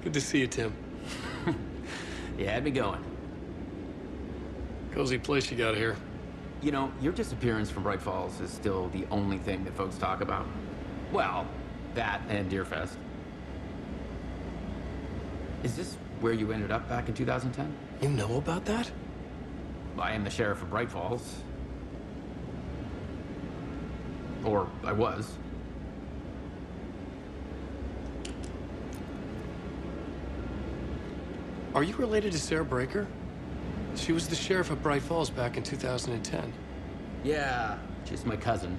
Good to see you, Tim. You had me going. Cozy place you got here. You know, your disappearance from Bright Falls is still the only thing that folks talk about. Well, that and Deerfest. Is this where you ended up back in 2010? You know about that? I am the sheriff of Bright Falls. Or I was. Are you related to Sarah Breaker? She was the sheriff of Bright Falls back in 2010. Yeah, she's my cousin.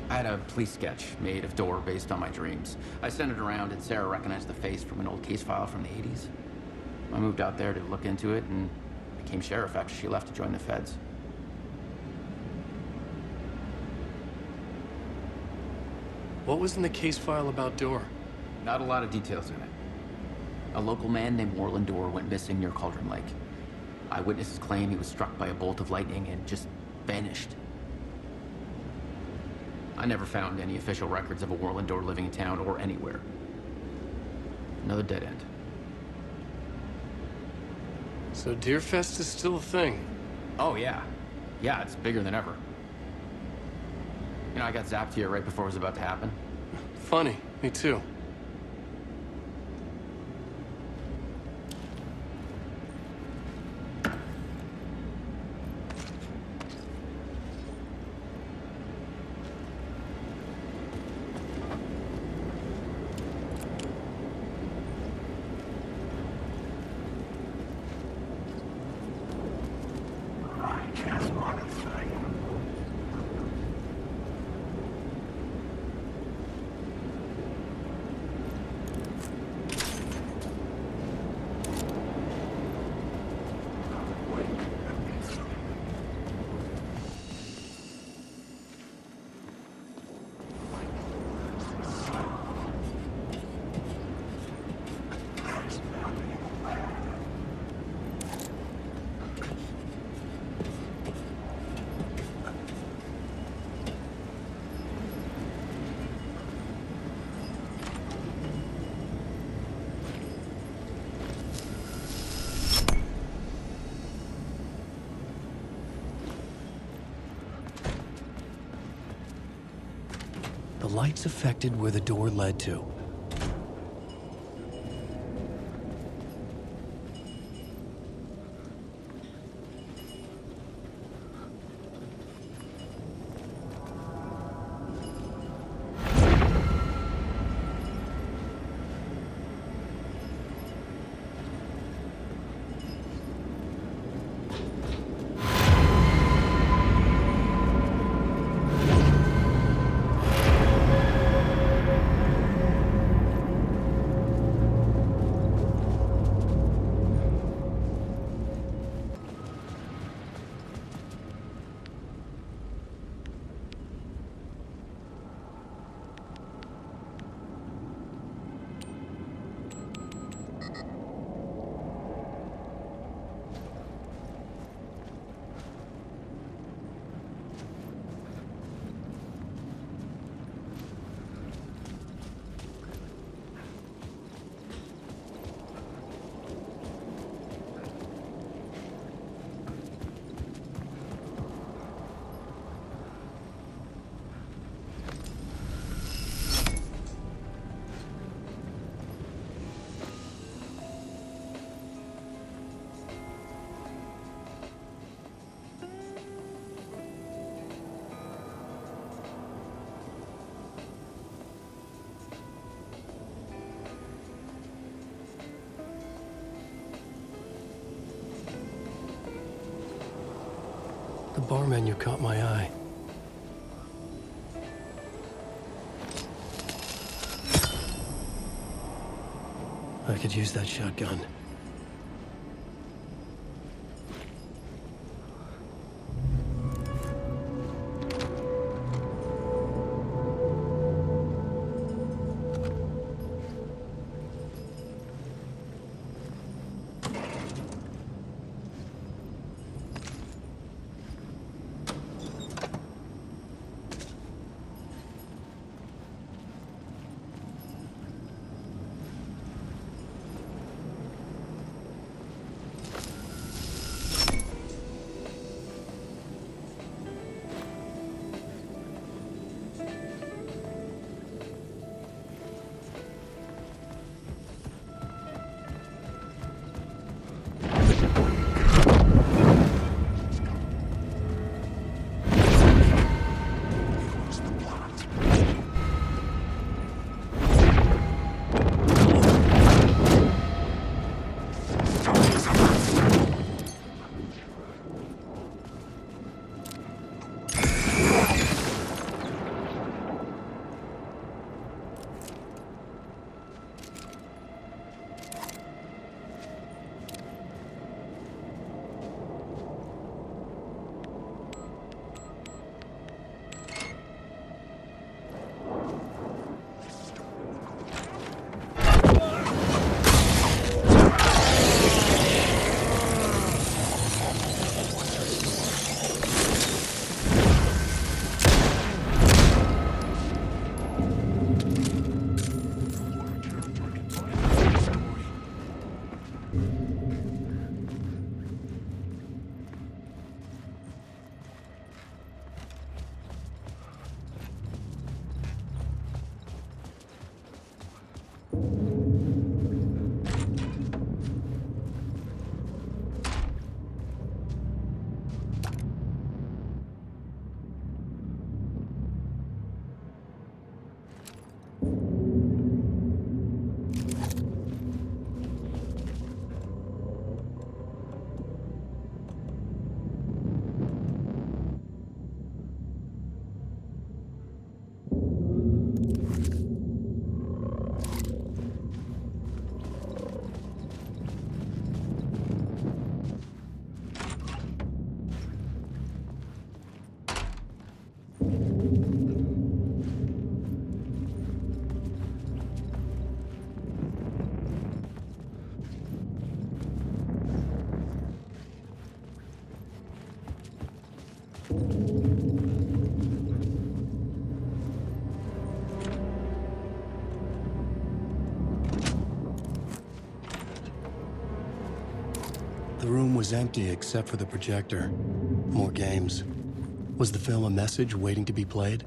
I had a police sketch made of Door based on my dreams. I sent it around and Sarah recognized the face from an old case file from the 80s. I moved out there to look into it and became sheriff after she left to join the feds. What was in the case file about Door? Not a lot of details in it. A local man named Moreland Door went missing near Cauldron Lake. Eyewitnesses claim he was struck by a bolt of lightning and just vanished. I never found any official records of a Moreland Door living in town or anywhere. Another dead end. So Deerfest is still a thing? Oh, yeah. Yeah, it's bigger than ever. You know, I got zapped here right before it was about to happen. Funny, me too. lights affected where the door led to. The bar menu caught my eye. I could use that shotgun. The room was empty except for the projector. More games. Was the film a message waiting to be played?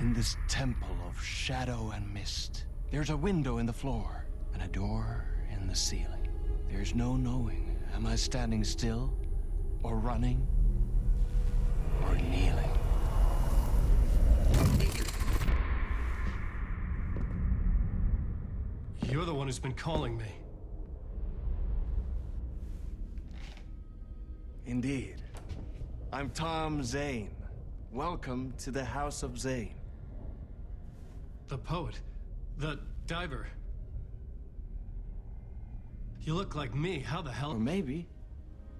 In this temple of shadow and mist, there's a window in the floor and a door in the ceiling. There's no knowing, am I standing still, or running, or kneeling? You're the one who's been calling me. Indeed. I'm Tom Zane. Welcome to the House of Zane. The poet. The diver. You look like me. How the hell? Or maybe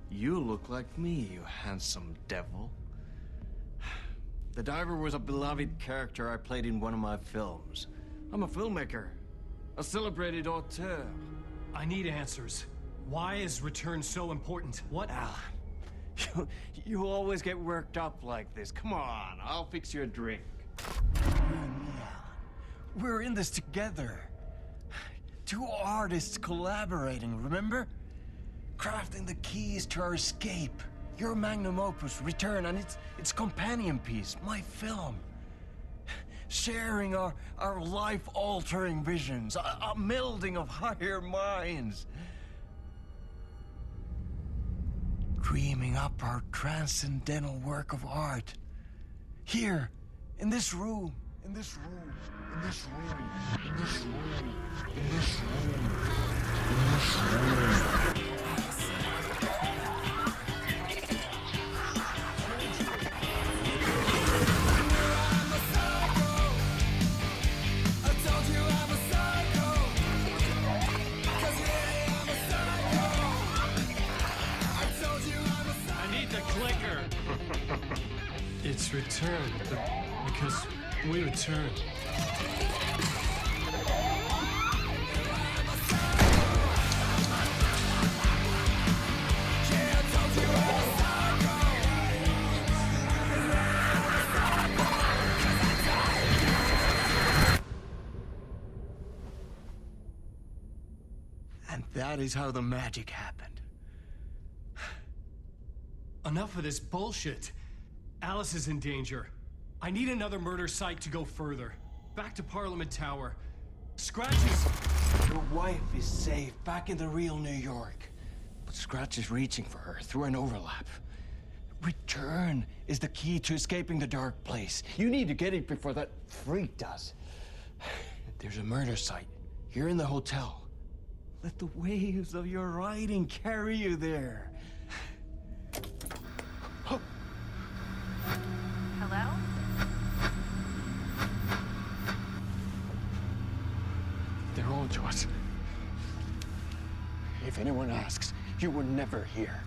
you look like me, you handsome devil. The diver was a beloved character I played in one of my films. I'm a filmmaker. A celebrated auteur. I need answers. Why is Return so important? What? Alan, you always get worked up like this. Come on, I'll fix you a drink. We're in this together. Two artists collaborating, remember? Crafting the keys to our escape. Your magnum opus, Return, and its companion piece, my film. Sharing our life-altering visions, a melding of higher minds. Dreaming up our transcendental work of art. Here, in this room, in this room, in this room, in this room, in this room, in this room. It's returned, because we returned. And that is how the magic happened. Enough of this bullshit. Alice is in danger. I need another murder site to go further. Back to Parliament Tower. Scratch is... Your wife is safe, back in the real New York. But Scratch is reaching for her through an overlap. Return is the key to escaping the dark place. You need to get it before that freak does. There's a murder site here in the hotel. Let the waves of your writing carry you there. Hello? They're all to us. If anyone asks, you were never here.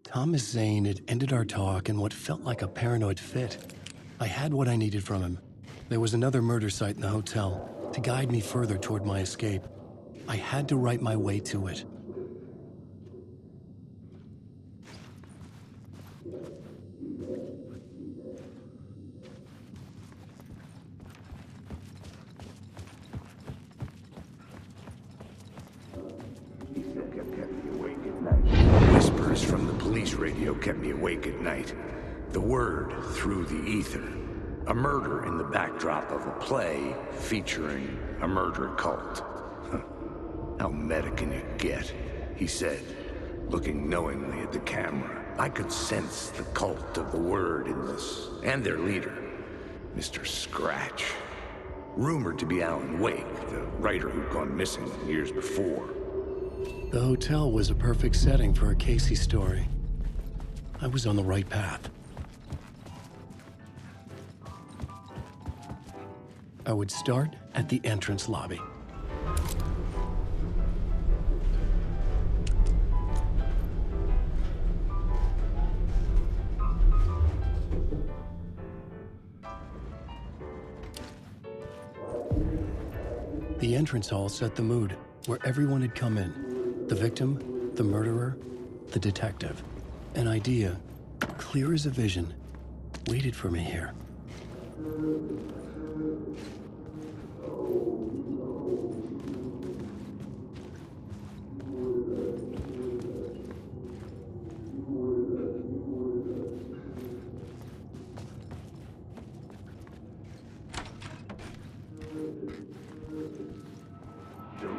Thomas Zane had ended our talk in what felt like a paranoid fit. I had what I needed from him. There was another murder site in the hotel to guide me further toward my escape. I had to write my way to it. Whispers from the police radio kept me awake at night. The word through the ether. A murder in the backdrop of a play featuring a murder cult. How meta can it get? He said, looking knowingly at the camera. I could sense the cult of the word in this, and their leader, Mr. Scratch. Rumored to be Alan Wake, the writer who'd gone missing years before. The hotel was a perfect setting for a Casey story. I was on the right path. I would start at the entrance lobby. The entrance hall set the mood, where everyone had come in. The victim, the murderer, the detective. An idea, clear as a vision, waited for me here.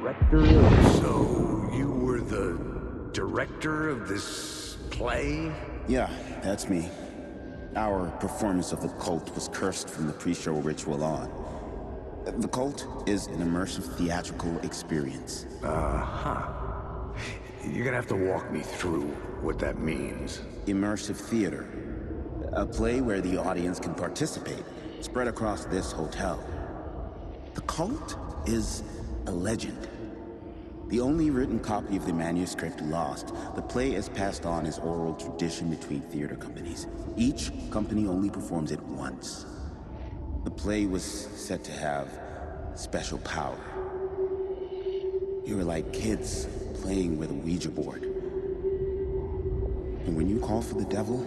director? So, you were the director of this play? Yeah, that's me. Our performance of The Cult was cursed from the pre-show ritual on. The Cult is an immersive theatrical experience. Uh-huh. You're gonna have to walk me through what that means. Immersive theater. A play where the audience can participate, spread across this hotel. The Cult is a legend. The only written copy of the manuscript lost, the play is passed on as oral tradition between theater companies. Each company only performs it once. The play was said to have special power. You were like kids playing with a Ouija board. And when you call for the devil,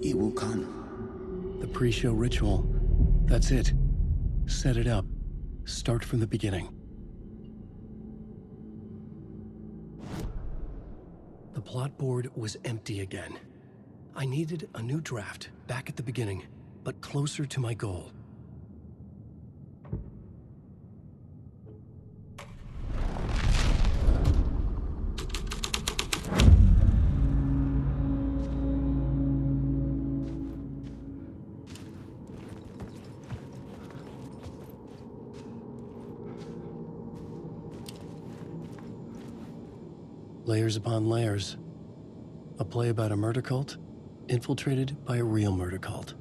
he will come. The pre-show ritual. That's it. Set it up. Start from the beginning. The plot board was empty again. I needed a new draft, back at the beginning, but closer to my goal. Layers upon layers. A play about a murder cult, infiltrated by a real murder cult.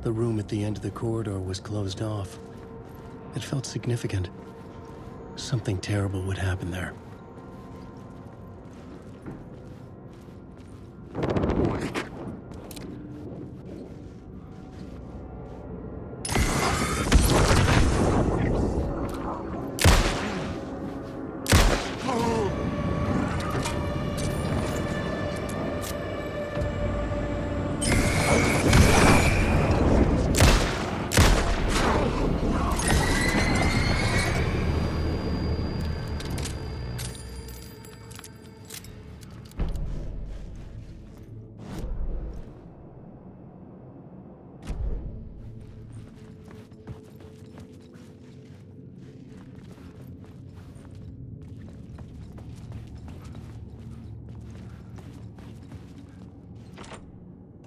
The room at the end of the corridor was closed off. It felt significant. Something terrible would happen there.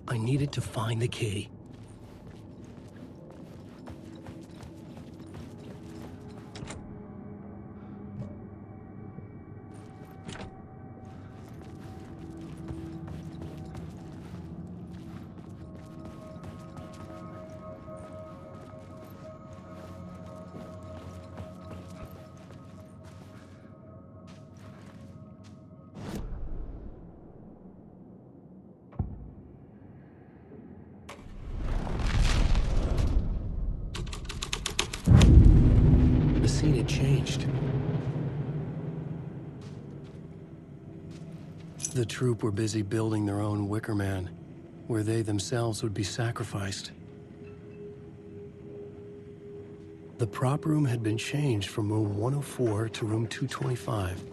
I needed to find the key. The scene had changed. The troupe were busy building their own Wicker Man, where they themselves would be sacrificed. The prop room had been changed from room 104 to room 225.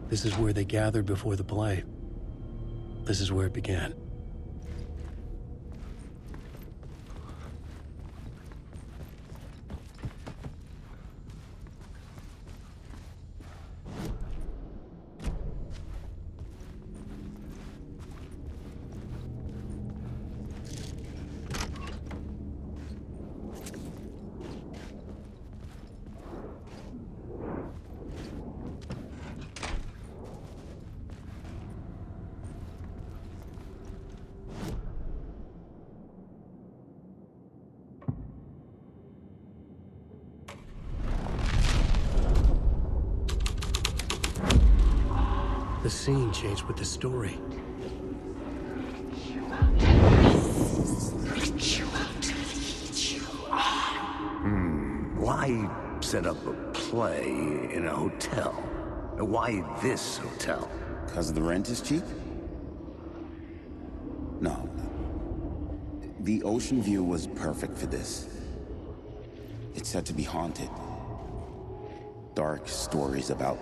This is where they gathered before the play. This is where it began. The scene changed with the story. Why set up a play in a hotel? Why this hotel? Because the rent is cheap? No. The ocean view was perfect for this. It's said to be haunted. Dark stories about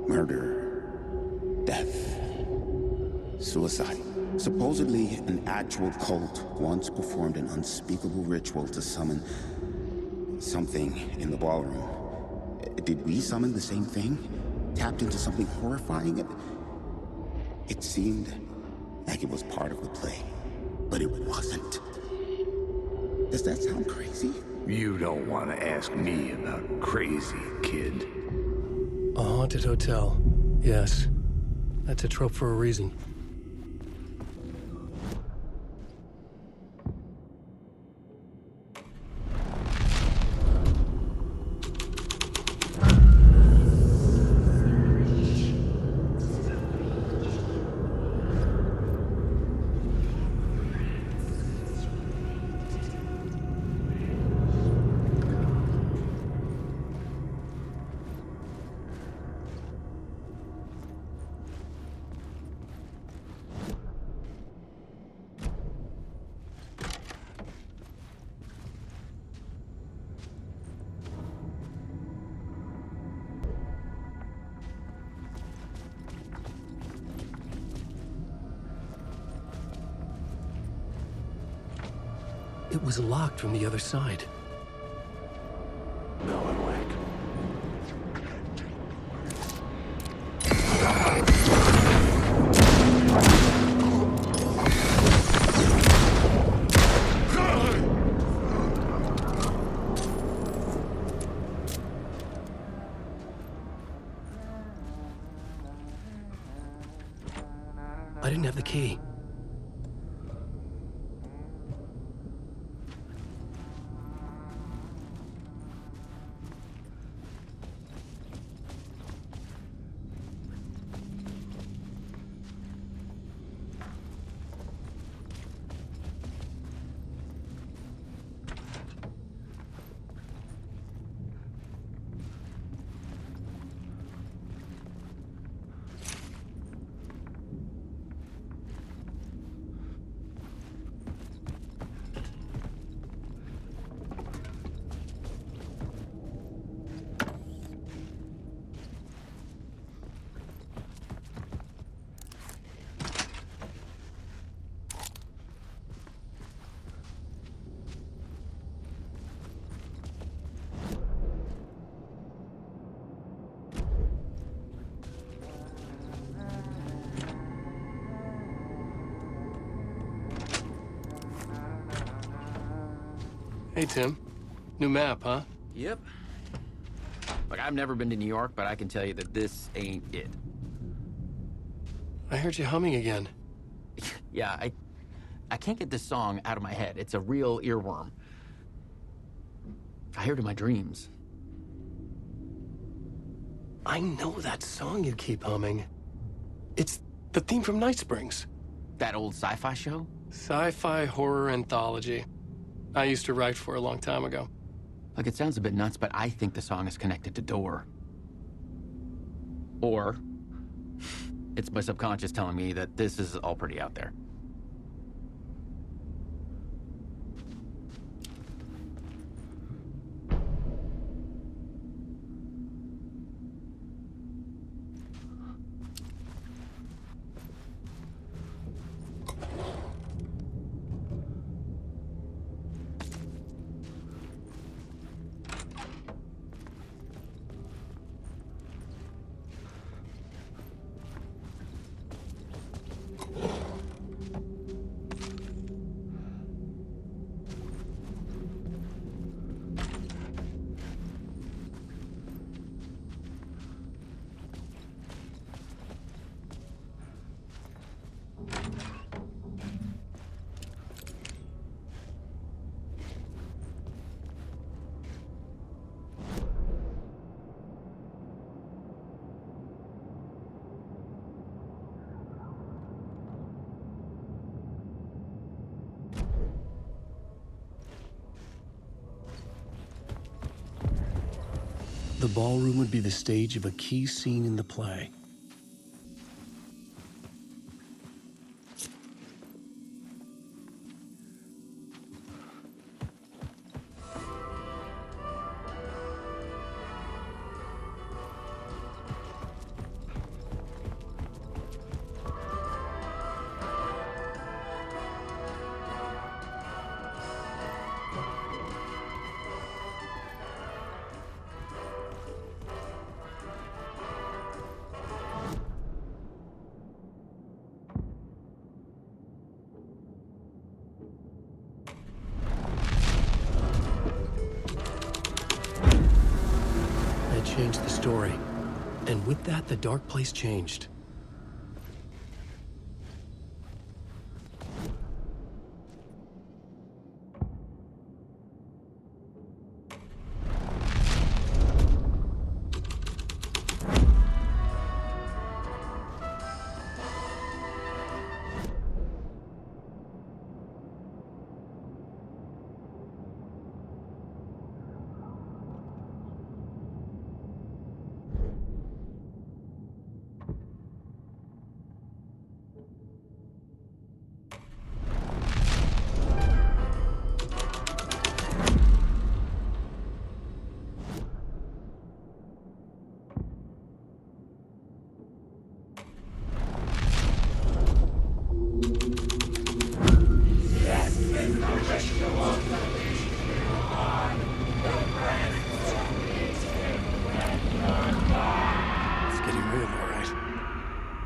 murder, death, suicide. Supposedly, an actual cult once performed an unspeakable ritual to summon something in the ballroom. Did we summon the same thing? Tapped into something horrifying? It seemed like it was part of the play, but it wasn't. Does that sound crazy? You don't want to ask me about crazy, kid. A haunted hotel. Yes. That's a trope for a reason. It was locked from the other side. I didn't have the key. Hey, Tim. New map, huh? Yep. Like, I've never been to New York, but I can tell you that this ain't it. I heard you humming again. Yeah, I can't get this song out of my head. It's a real earworm. I hear it in my dreams. I know that song you keep humming. It's the theme from Night Springs. That old sci-fi show? Sci-fi horror anthology. I used to write for a long time ago. Like, it sounds a bit nuts, but I think the song is connected to Door. Or it's my subconscious telling me that this is all pretty out there. The ballroom would be the stage of a key scene in the play. Changed the story. And with that, the dark place changed.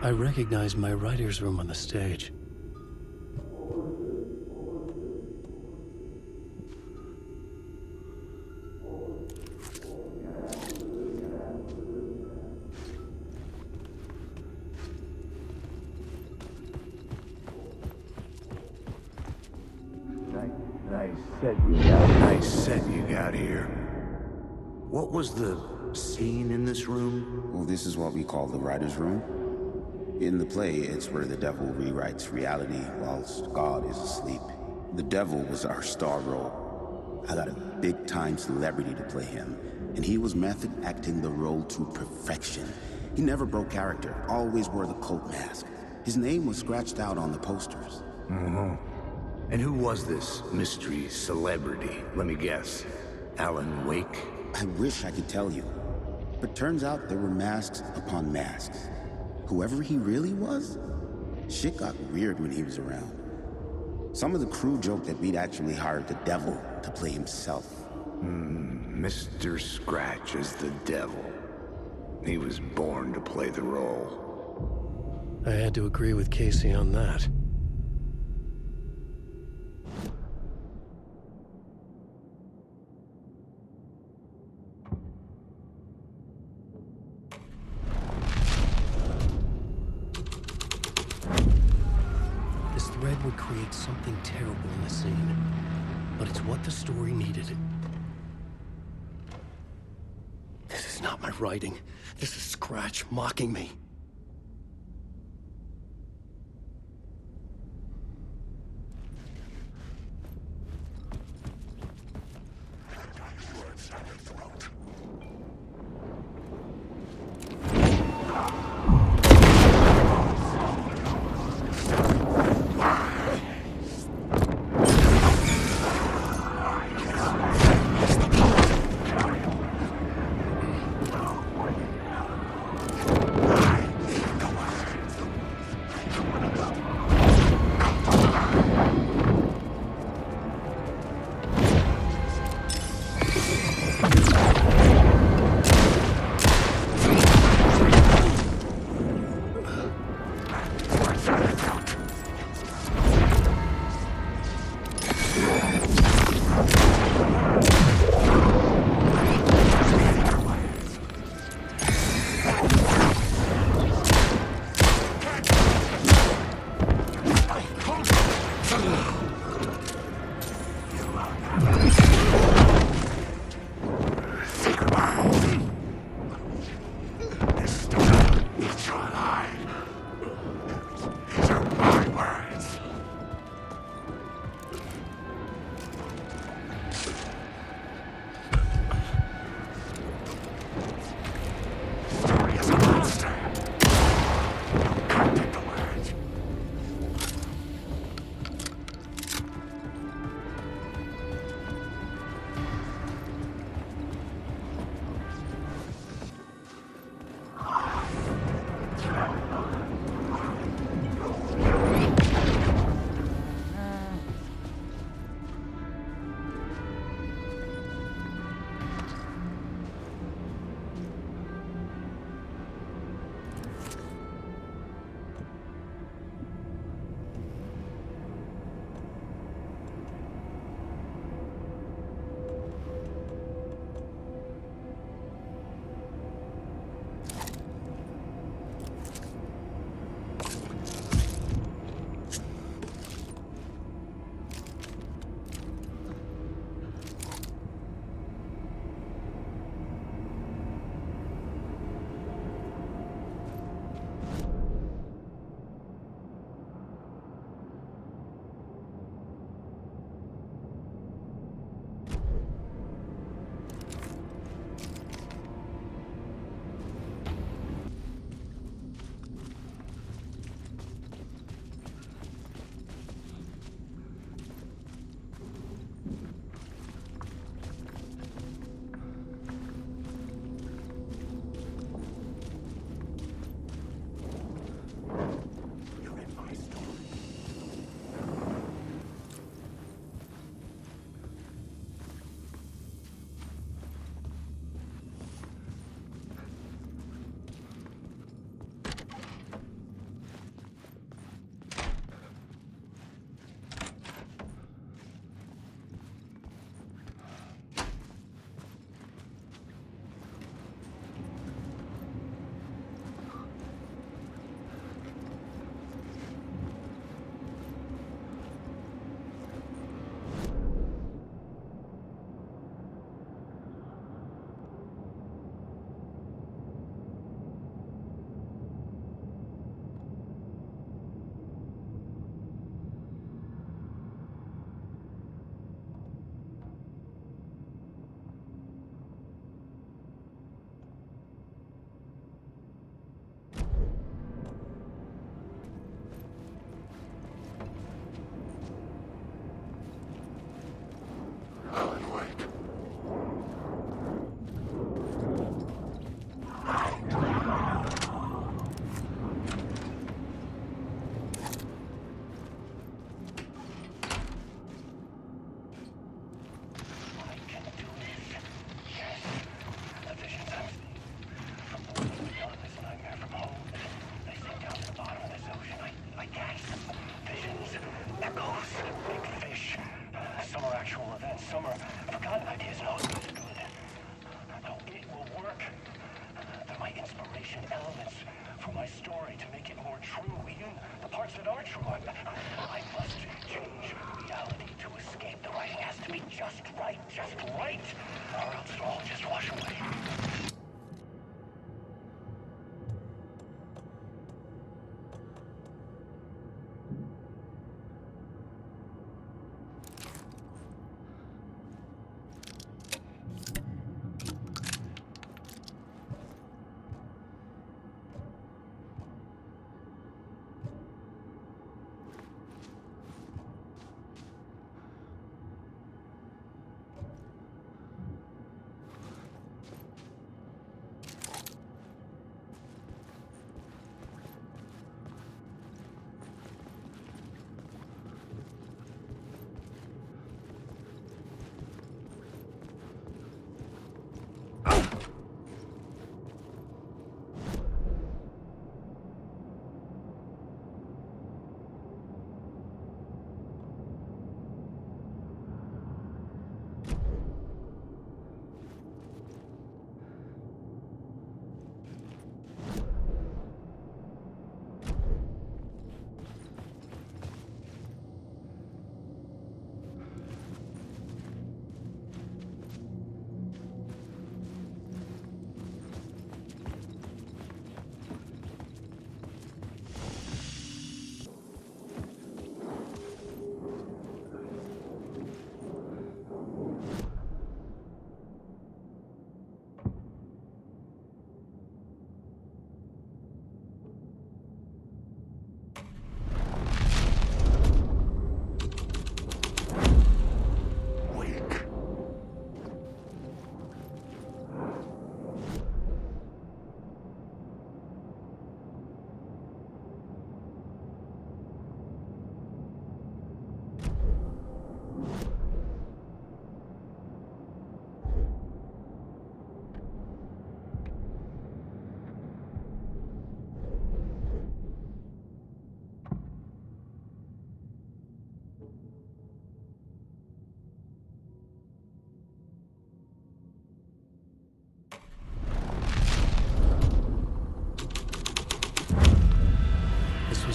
I recognize my writer's room on the stage. Nice set you got here. What was the scene in this room? Well, this is what we call the writer's room. In the play, it's where the devil rewrites reality whilst God is asleep. The devil was our star role. I got a big-time celebrity to play him, and he was method acting the role to perfection. He never broke character, always wore the cult mask. His name was scratched out on the posters. Mm-hmm. And who was this mystery celebrity? Let me guess. Alan Wake? I wish I could tell you. But turns out there were masks upon masks. Whoever he really was, shit got weird when he was around. Some of the crew joked that we'd actually hired the devil to play himself. Mr. Scratch is the devil. He was born to play the role. I had to agree with Casey on that. This thread would create something terrible in the scene, but it's what the story needed. This is not my writing. This is Scratch mocking me. just right, or else it'll all just wash away.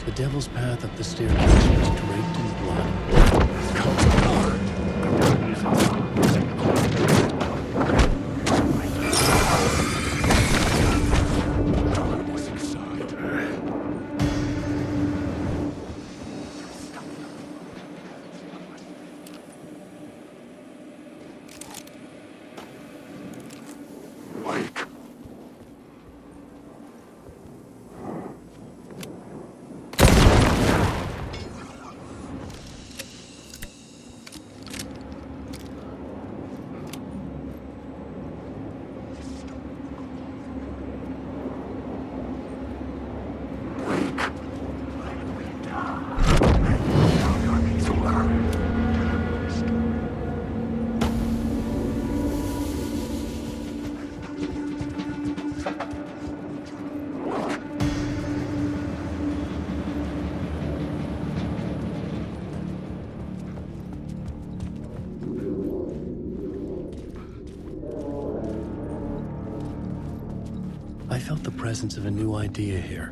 The devil's path up the staircase was draped in blood. I felt the presence of a new idea here.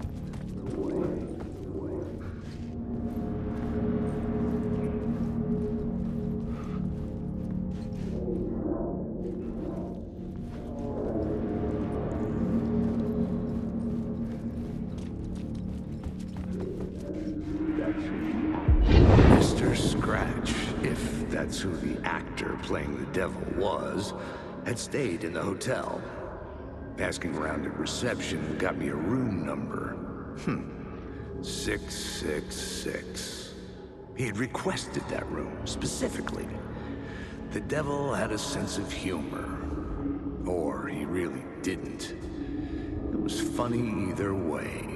Mr. Scratch, if that's who the actor playing the devil was, had stayed in the hotel. Asking around at reception got me a room number. 666. He had requested that room, specifically. The devil had a sense of humor. Or he really didn't. It was funny either way.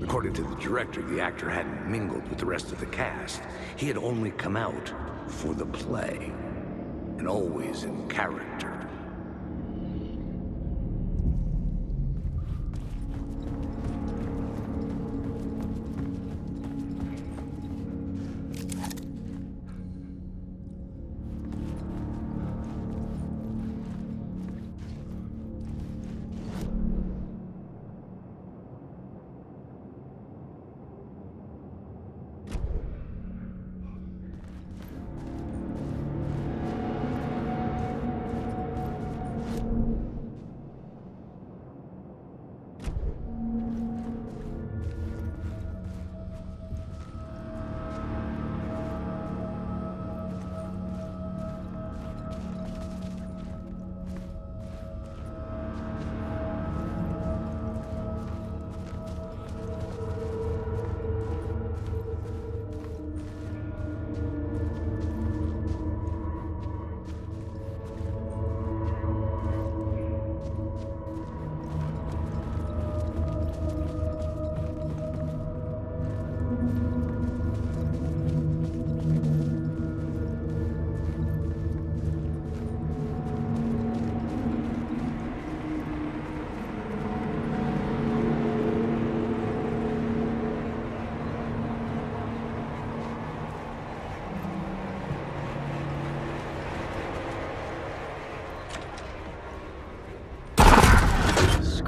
According to the director, the actor hadn't mingled with the rest of the cast. He had only come out for the play. And always in character.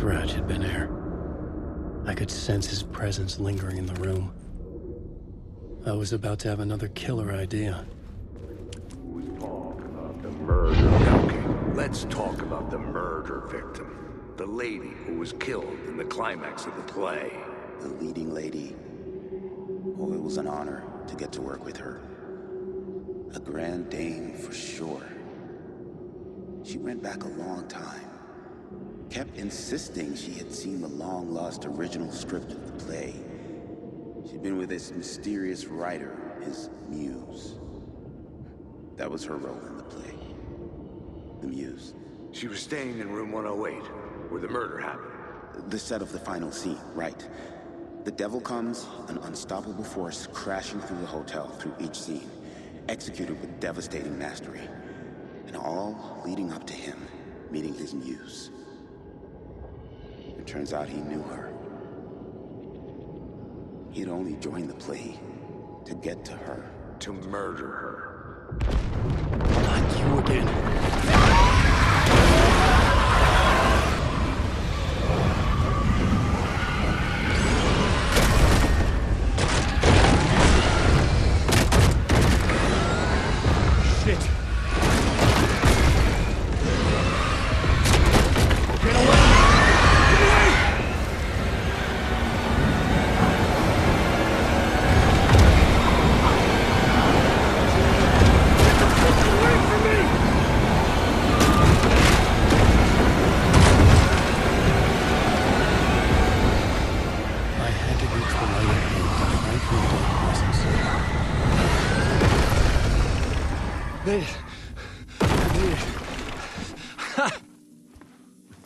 Scratch had been here. I could sense his presence lingering in the room. I was about to have another killer idea. Let's talk about the murder victim. The lady who was killed in the climax of the play. The leading lady. Oh, it was an honor to get to work with her. A grand dame for sure. She went back a long time. Kept insisting she had seen the long-lost original script of the play. She'd been with this mysterious writer, his muse. That was her role in the play. The muse. She was staying in room 108, where the murder happened. The set of the final scene, right. The devil comes, an unstoppable force crashing through the hotel through each scene, executed with devastating mastery. And all leading up to him meeting his muse. It turns out he knew her. He'd only joined the play to get to her. To murder her. Not you again.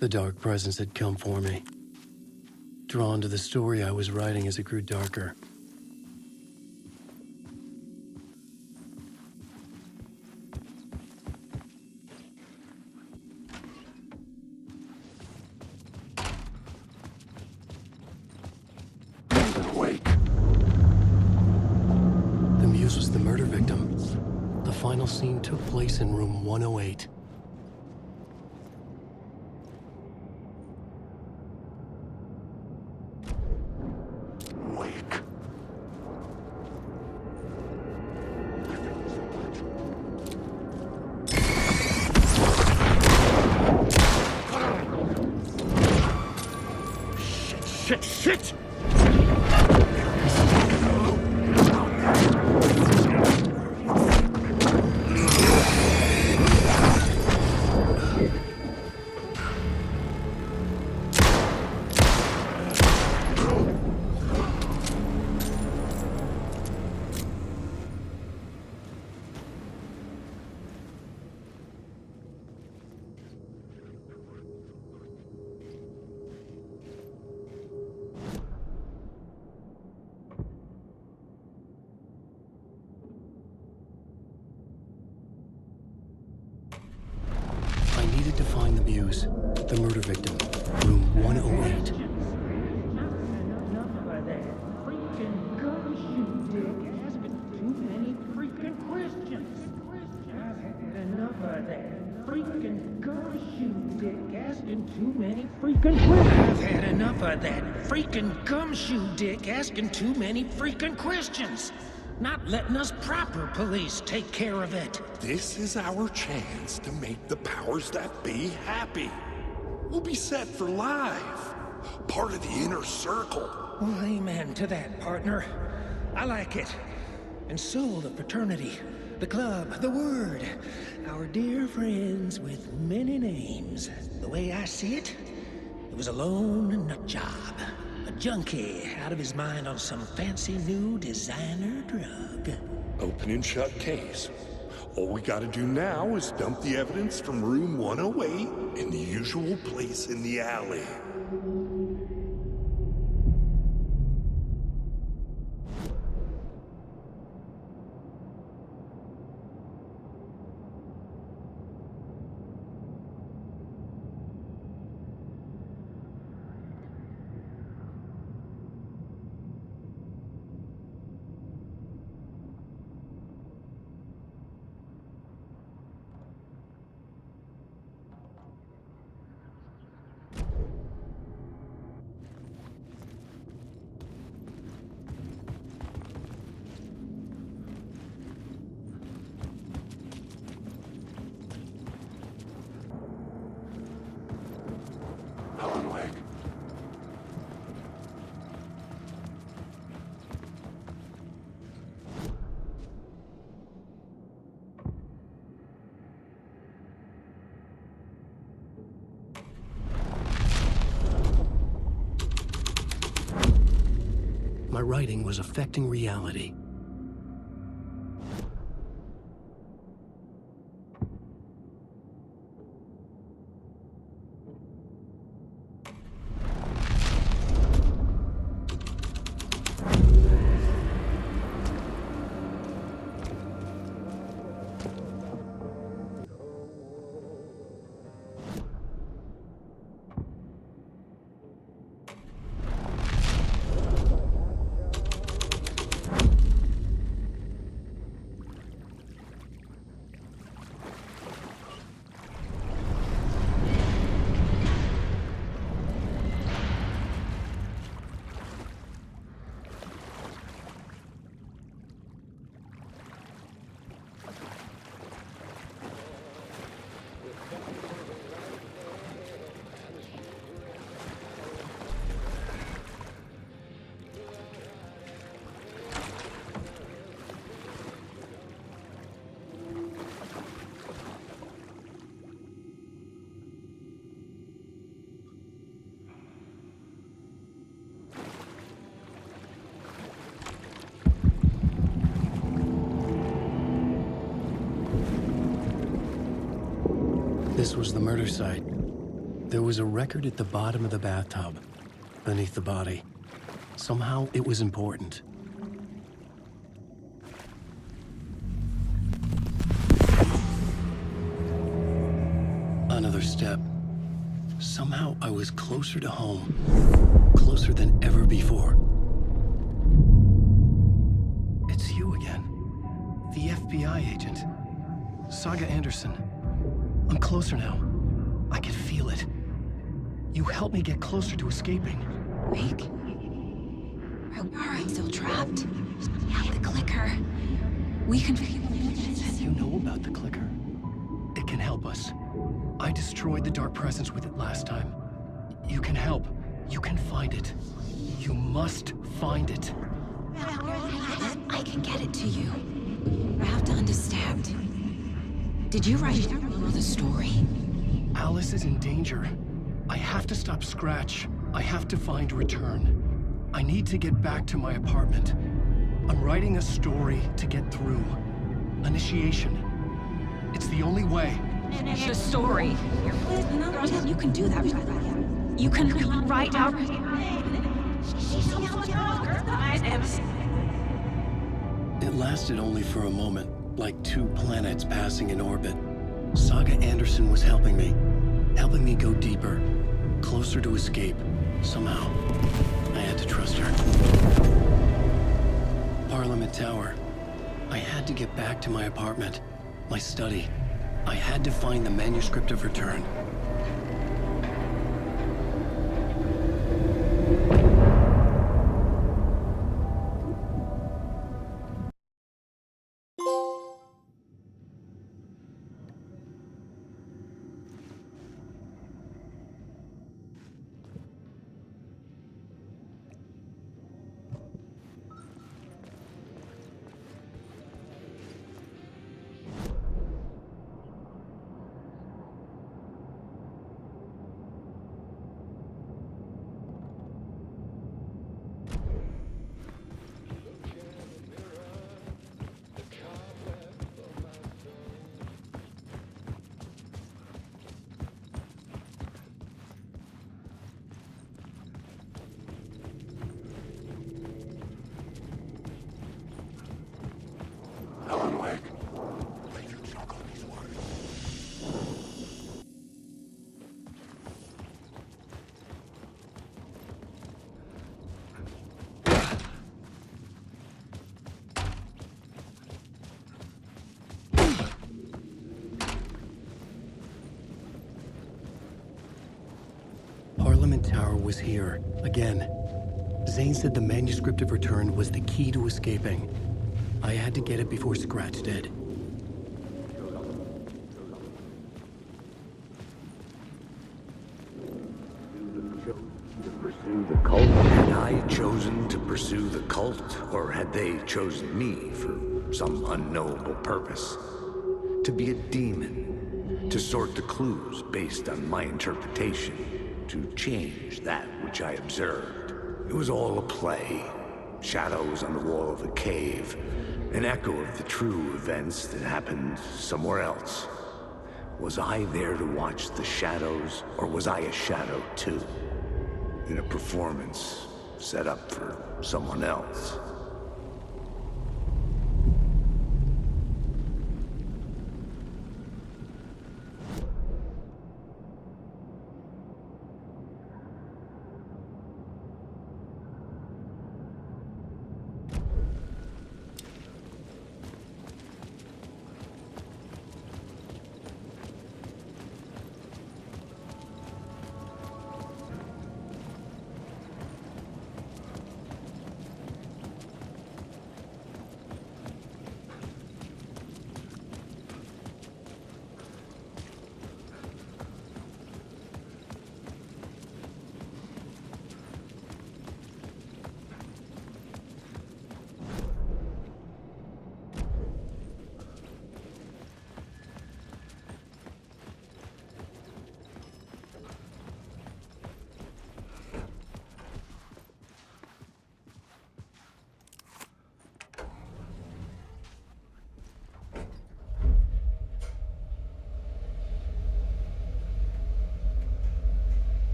The dark presence had come for me. Drawn to the story I was writing as it grew darker. Awake. The muse was the murder victim. The final scene took place in room 108. Shit! To find the muse, the murder victim, room 108. I've had enough of that freaking gumshoe dick asking too many freaking questions. Not letting us proper police take care of it. This is our chance to make the powers that be happy. We'll be set for life. Part of the inner circle. Well, amen to that, partner. I like it. And so the fraternity, the club, the word. Our dear friends with many names. The way I see it, it was a lone nut job. A junkie out of his mind on some fancy new designer drug. Open and shut case. All we gotta do now is dump the evidence from room 108 in the usual place in the alley. My writing was affecting reality. This was the murder site. There was a record at the bottom of the bathtub, beneath the body. Somehow, it was important. Another step. Somehow, I was closer to home. Closer than ever before. It's you again. The FBI agent. Saga Anderson. I'm closer now. I can feel it. You helped me get closer to escaping. Wake? Are I still trapped? The clicker. We can... You know about the clicker? It can help us. I destroyed the dark presence with it last time. You can help. You can find it. You must find it. I can get it to you. I have to understand. Did you write the story? Alice is in danger. I have to stop Scratch. I have to find Return. I need to get back to my apartment. I'm writing a story to get through. Initiation. It's the only way. The story. You can do that. You can write out... It lasted only for a moment, like 2 planets passing in orbit. Saga Anderson was helping me go deeper, closer to escape. Somehow, I had to trust her. Parliament Tower. I had to get back to my apartment, my study. I had to find the manuscript of Return. Parliament Tower was here, again. Zane said the manuscript of Return was the key to escaping. I had to get it before Scratch did. Had I chosen to pursue the cult, or had they chosen me for some unknowable purpose? To be a demon, to sort the clues based on my interpretation, to change that which I observed. It was all a play, Shadows on the wall of a cave. An echo of the true events that happened somewhere else. Was I there to watch the shadows, or was I a shadow too? In a performance set up for someone else?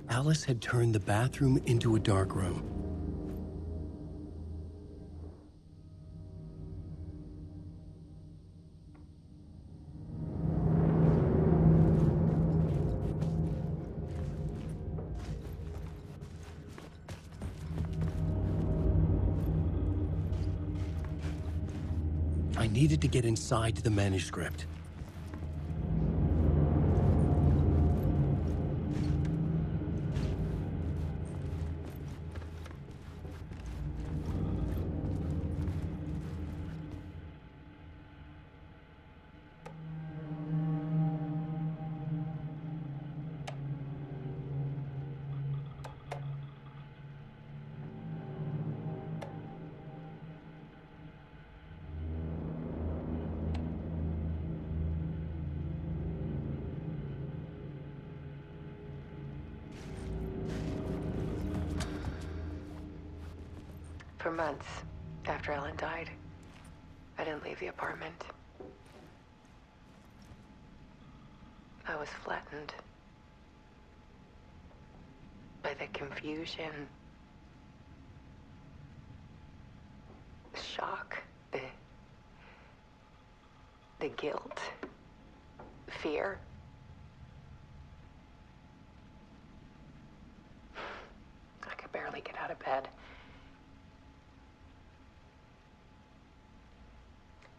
Alice had turned the bathroom into a dark room. I needed to get inside the manuscript. For months after Ellen died, I didn't leave the apartment. I was flattened by the confusion, the shock, the guilt, fear. I could barely get out of bed.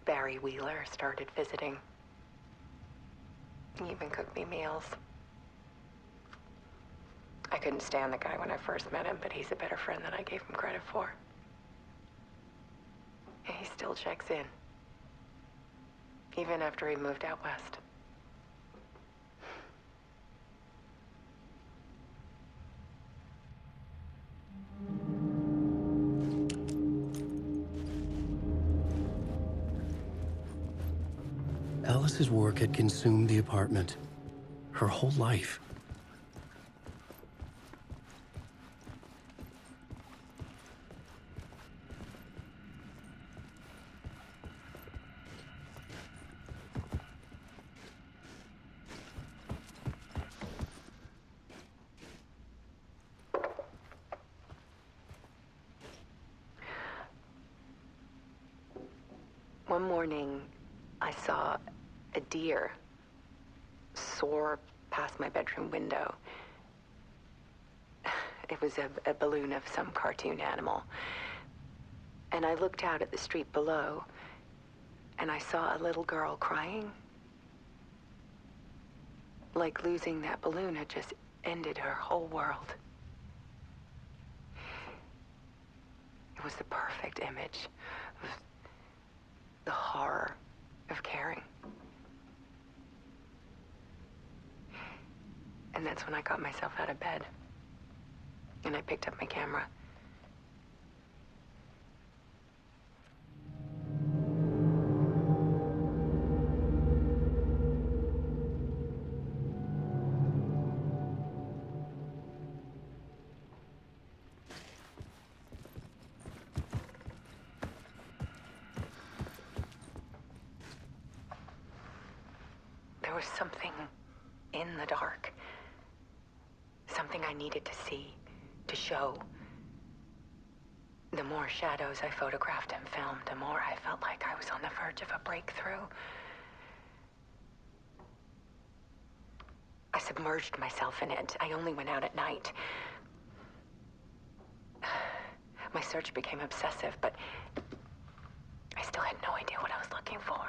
Barry Wheeler started visiting. He even cooked me meals. I couldn't stand the guy when I first met him, but he's a better friend than I gave him credit for. And he still checks in, even after he moved out west. Alice's work had consumed the apartment, her whole life. One morning, I saw a deer soar past my bedroom window. It was a balloon of some cartoon animal. And I looked out at the street below, and I saw a little girl crying. Like losing that balloon had just ended her whole world. It was the perfect image of the horror of caring. And that's when I got myself out of bed. And I picked up my camera. There was something in the dark. Something I needed to see, to show. The more shadows I photographed and filmed, the more I felt like I was on the verge of a breakthrough. I submerged myself in it. I only went out at night. My search became obsessive, but I still had no idea what I was looking for.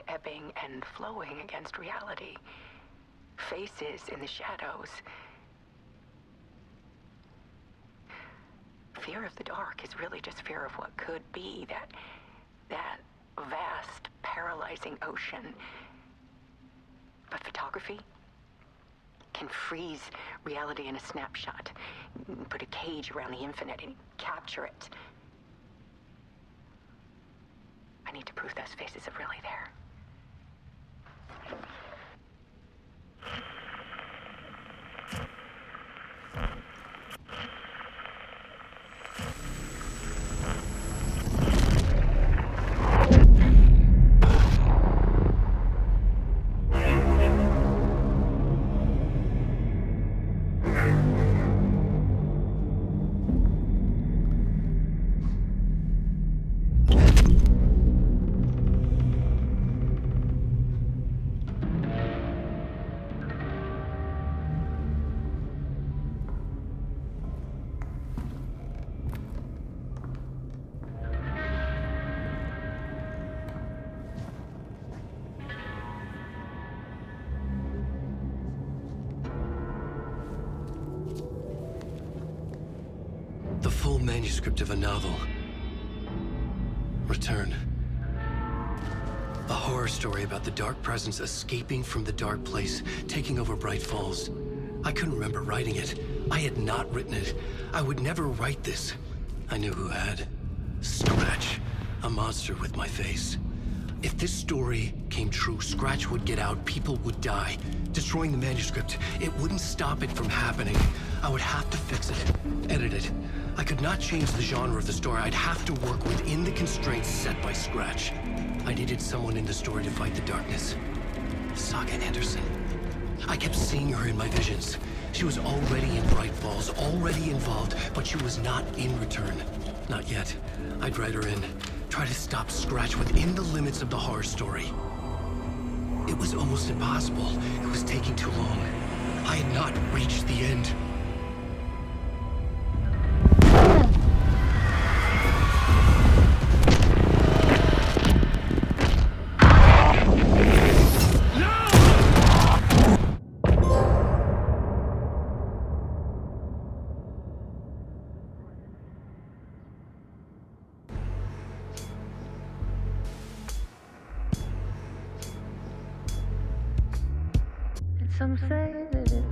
Ebbing and flowing against reality. Faces in the shadows. Fear of the dark is really just fear of what could be, that vast, paralyzing ocean. But photography can freeze reality in a snapshot, put a cage around the infinite and capture it. I need to prove those faces are really there. The full manuscript of a novel. Return. A horror story about the dark presence escaping from the dark place, taking over Bright Falls. I couldn't remember writing it. I had not written it. I would never write this. I knew who had. Scratch. A monster with my face. If this story came true, Scratch would get out, people would die. Destroying the manuscript, it wouldn't stop it from happening. I would have to fix it, edit it. I could not change the genre of the story. I'd have to work within the constraints set by Scratch. I needed someone in the story to fight the darkness. Saga Anderson. I kept seeing her in my visions. She was already in Bright Falls, already involved, but she was not in Return. Not yet. I'd write her in. Try to stop Scratch within the limits of the horror story. It was almost impossible. It was taking too long. I had not reached the end. Some say that it...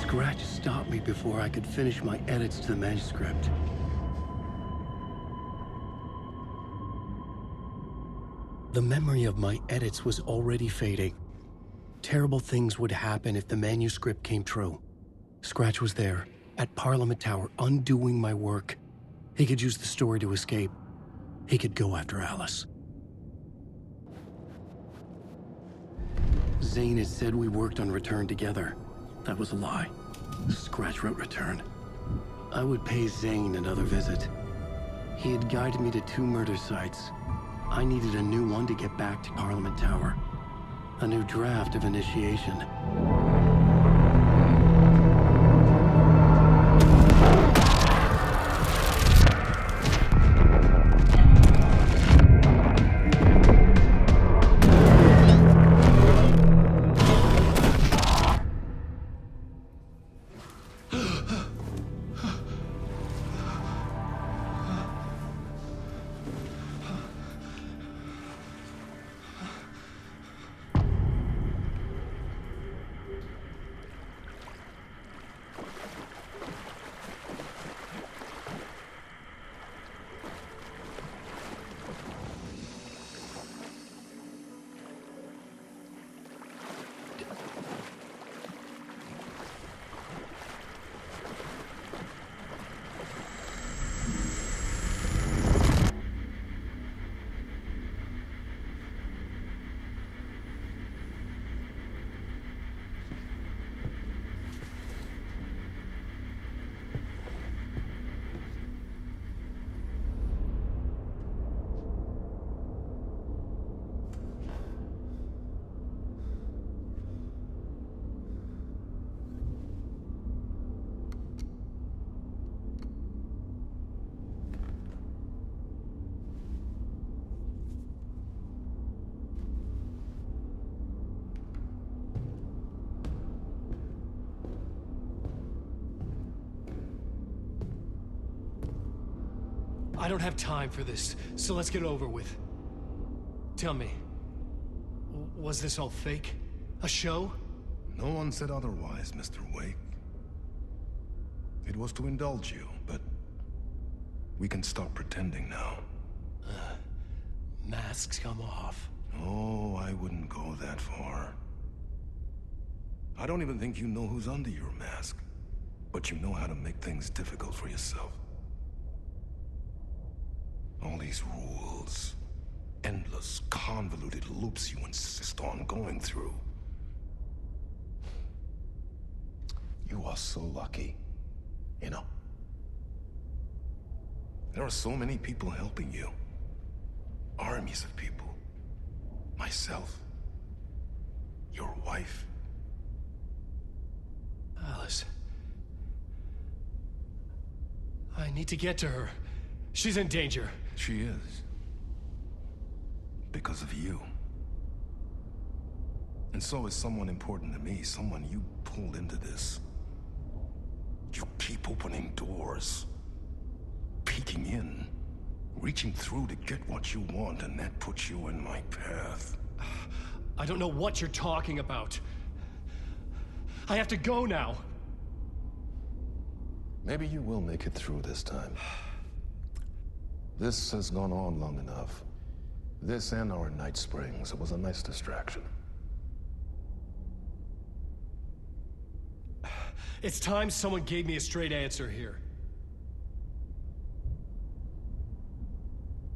Scratch stopped me before I could finish my edits to the manuscript. The memory of my edits was already fading. Terrible things would happen if the manuscript came true. Scratch was there, at Parliament Tower, undoing my work. He could use the story to escape. He could go after Alice. Zane had said we worked on Return together. That was a lie. Scratch wrote Return. I would pay Zane another visit. He had guided me to 2 murder sites. I needed a new one to get back to Parliament Tower. A new draft of Initiation. I don't have time for this, so let's get it over with. Tell me, was this all fake? A show? No one said otherwise, Mr. Wake. It was to indulge you, but we can stop pretending now. Masks come off. Oh, I wouldn't go that far. I don't even think you know who's under your mask, but you know how to make things difficult for yourself. All these rules, endless, convoluted loops you insist on going through. You are so lucky, you know. There are so many people helping you. Armies of people. Myself. Your wife. Alice. I need to get to her. She's in danger. She is. Because of you. And so is someone important to me, someone you pulled into this. You keep opening doors. Peeking in. Reaching through to get what you want, and that puts you in my path. I don't know what you're talking about. I have to go now. Maybe you will make it through this time. This has gone on long enough. This and our night springs. It was a nice distraction. It's time someone gave me a straight answer here.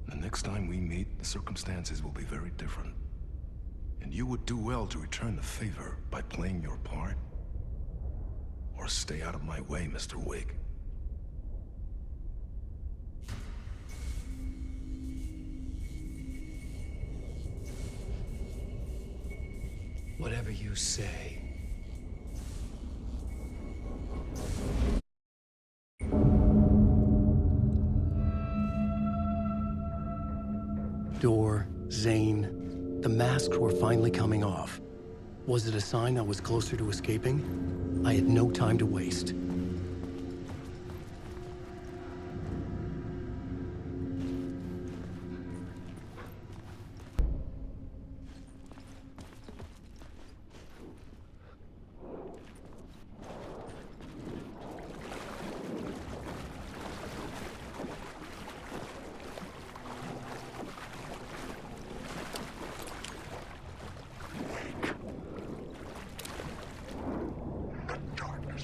The next time we meet, the circumstances will be very different. And you would do well to return the favor by playing your part. Or stay out of my way, Mr. Wake. Whatever you say. Door, Zane, the masks were finally coming off. Was it a sign I was closer to escaping? I had no time to waste.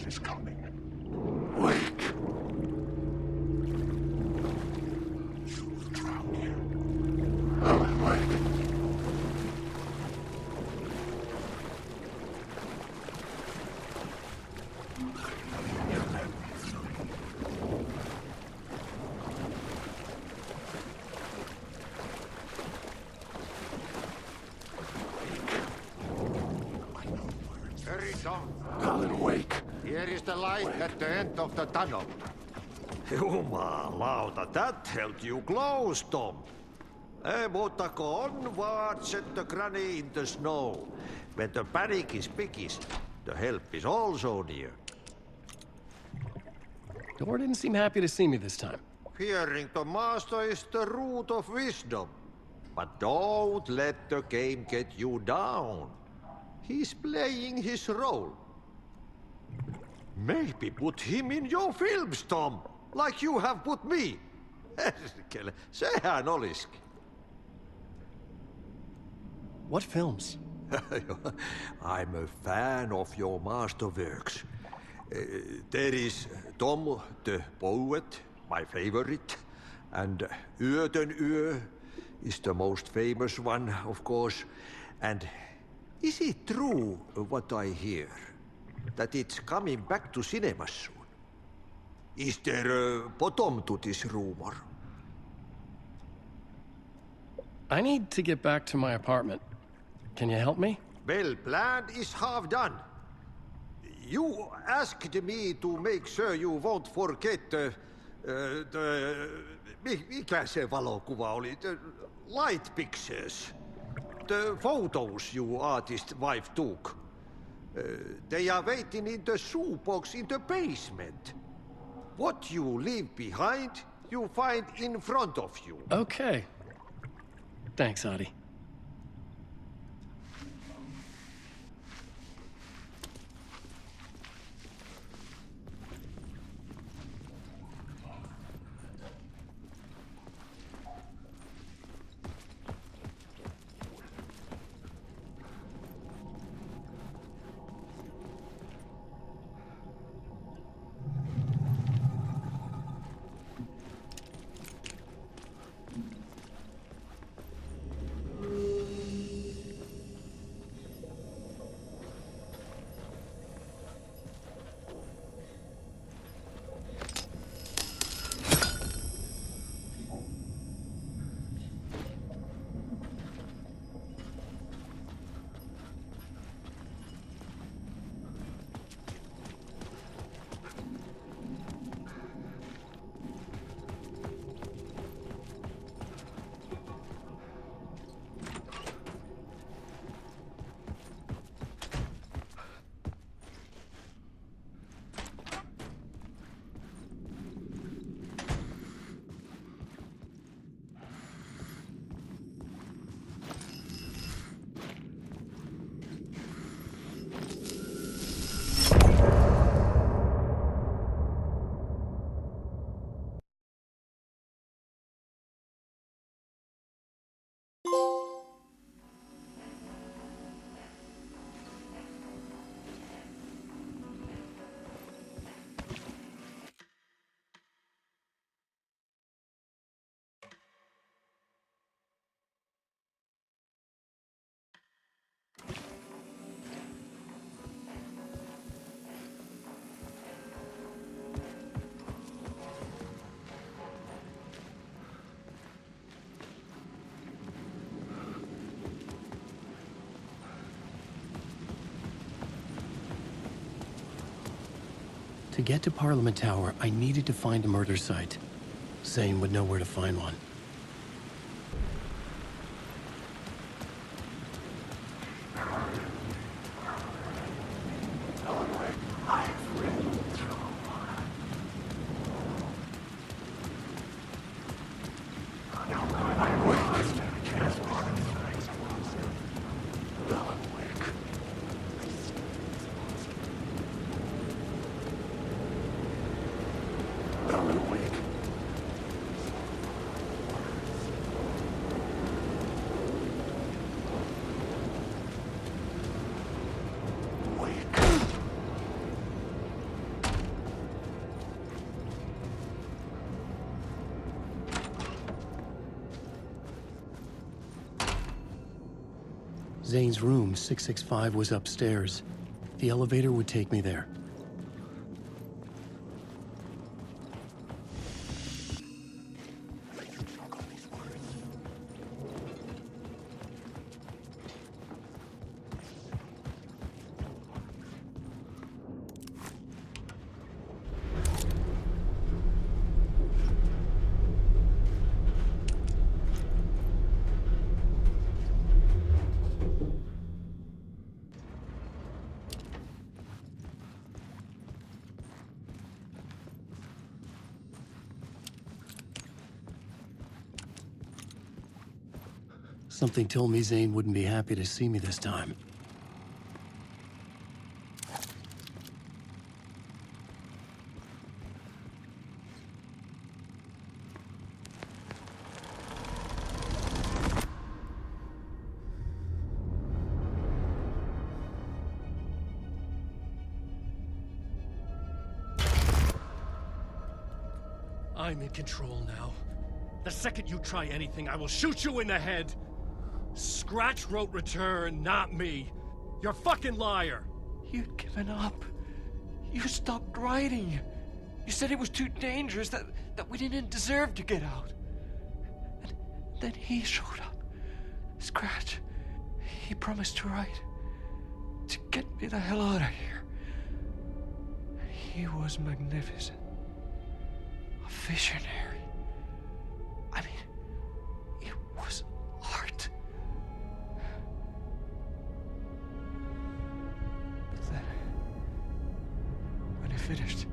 Is coming. Alan, wake. Here is the light at the end of the tunnel. Jumalauta, that held you close, Tom. Mutta onward, said the granny in the snow. When the panic is biggest, the help is also near. Tedor didn't seem happy to see me this time. Fearing the master is the root of wisdom. But don't let the game get you down. He's playing his role. Maybe put him in your films, Tom, like you have put me. Sehän olisikin. What films? I'm a fan of your masterworks. There is Tom the Poet, my favorite, and Yöden Yö is the most famous one, of course. And is it true what I hear, that it's coming back to cinemas soon? Is there a bottom to this rumor? I need to get back to my apartment. Can you help me? Well, plan is half done. You asked me to make sure you won't forget mikä se valokuva oli? The light pictures. The photos your artist wife took. They are waiting in the shoebox in the basement. What you leave behind, you find in front of you. Okay. Thanks, Adi. To get to Parliament Tower, I needed to find a murder site. Zane would know where to find one. Zane's room, 665, was upstairs. The elevator would take me there. Something told me Zane wouldn't be happy to see me this time. I'm in control now. The second you try anything, I will shoot you in the head. Scratch wrote return, not me. You're a fucking liar. You'd given up. You stopped writing. You said it was too dangerous, that we didn't deserve to get out. And then he showed up. Scratch. He promised to write. To get me the hell out of here. He was magnificent. A visionary. I mean, it was art. But then, when he finished,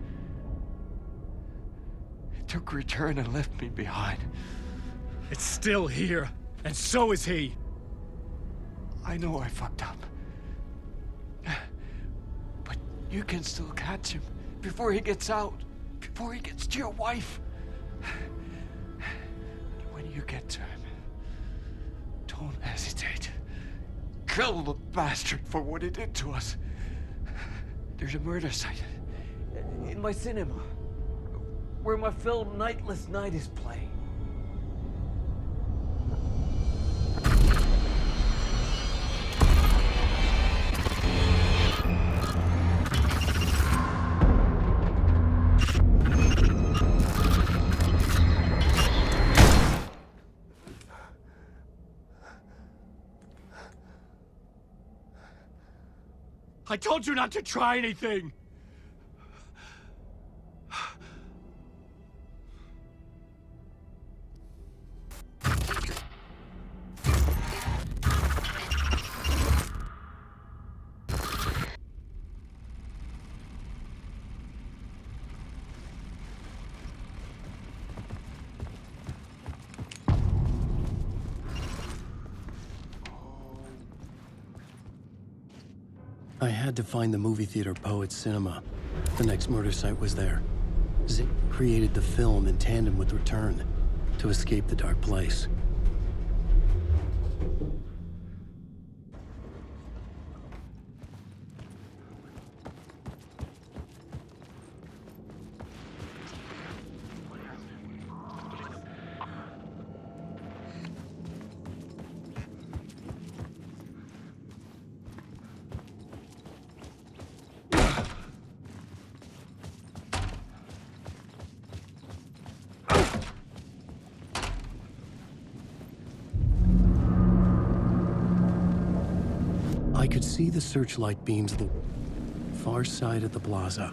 he took return and left me behind. It's still here, and so is he. I know I fucked up. But you can still catch him before he gets out, before he gets to your wife. When you get to him, don't hesitate. Kill the bastard for what he did to us. There's a murder site in my cinema where my film Nightless Night is playing. I told you not to try anything! I had to find the movie theater Poet's Cinema. The next murder site was there. Zane created the film in tandem with Return to escape the dark place. I could see the searchlight beams of the far side of the plaza.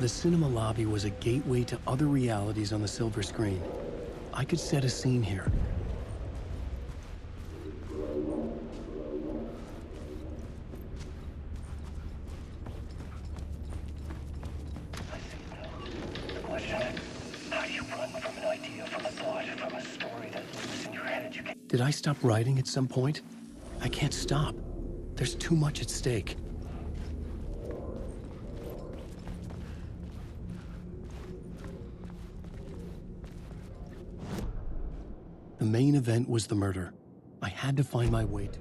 The cinema lobby was a gateway to other realities on the silver screen. I could set a scene here. Did I stop writing at some point? I can't stop. There's too much at stake. The main event was the murder. I had to find my way to...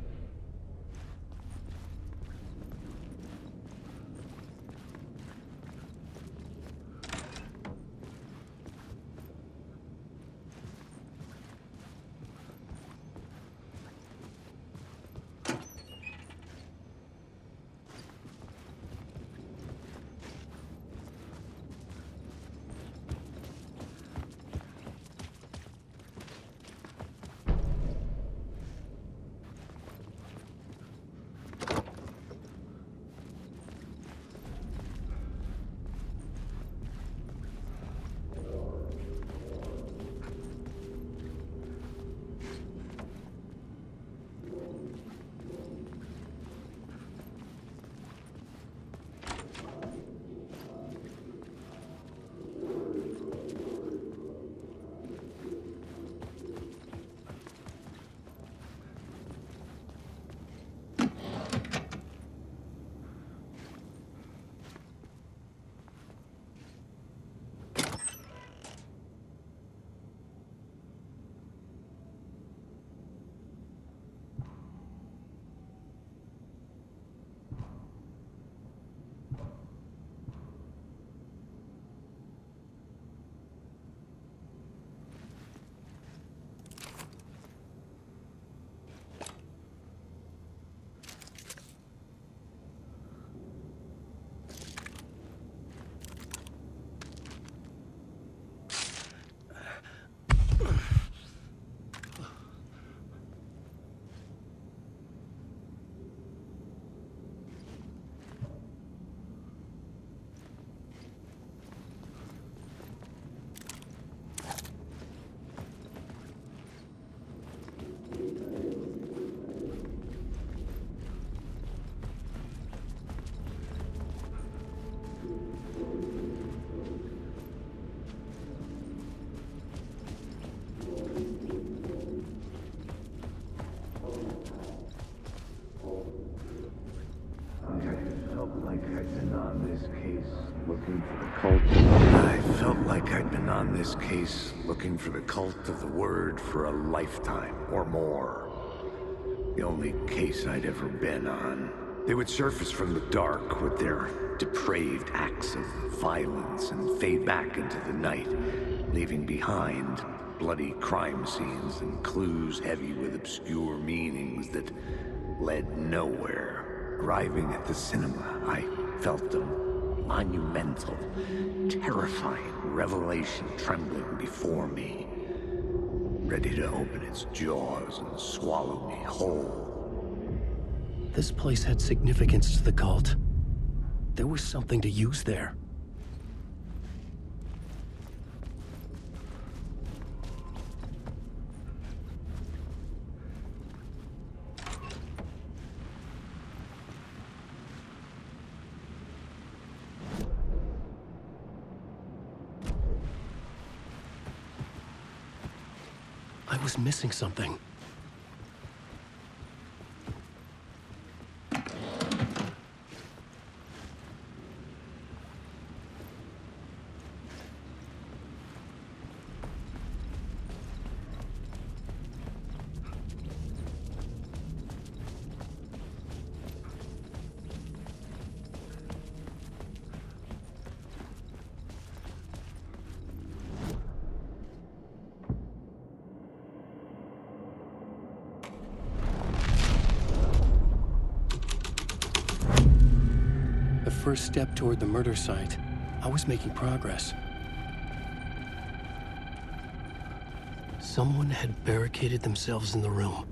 This case looking for the cult of the word for a lifetime or more. The only case I'd ever been on. They would surface from the dark with their depraved acts of violence and fade back into the night, leaving behind bloody crime scenes and clues heavy with obscure meanings that led nowhere. Arriving at the cinema, I felt a monumental, terrifying revelation trembling before me, ready to open its jaws and swallow me whole. This place had significance to the cult. There was something to use there. I was missing something. First step toward the murder site. I was making progress. Someone had barricaded themselves in the room.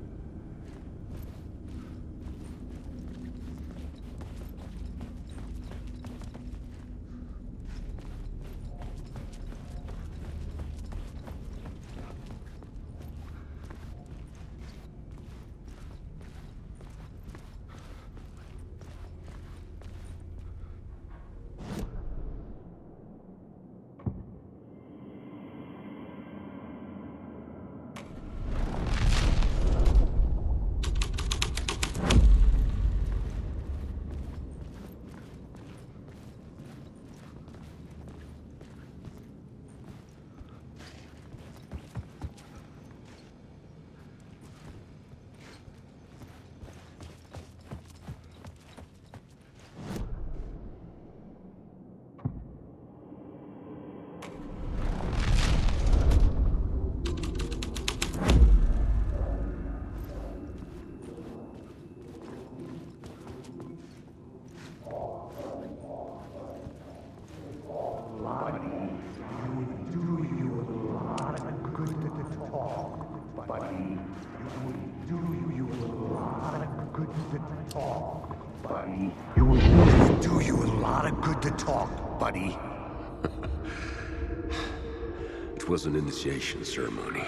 It was an initiation ceremony,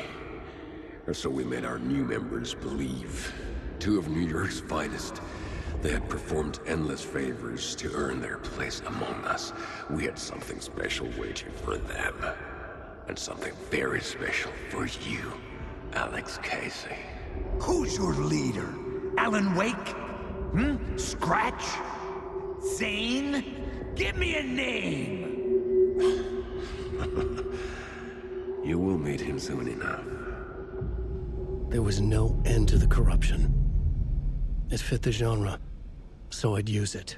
or so we made our new members believe. Two of New York's finest. They had performed endless favors to earn their place among us. We had something special waiting for them. And something very special for you, Alex Casey. Who's your leader? Alan Wake? Scratch? Zane? Give me a name! You will meet him soon enough. There was no end to the corruption. It fit the genre, so I'd use it.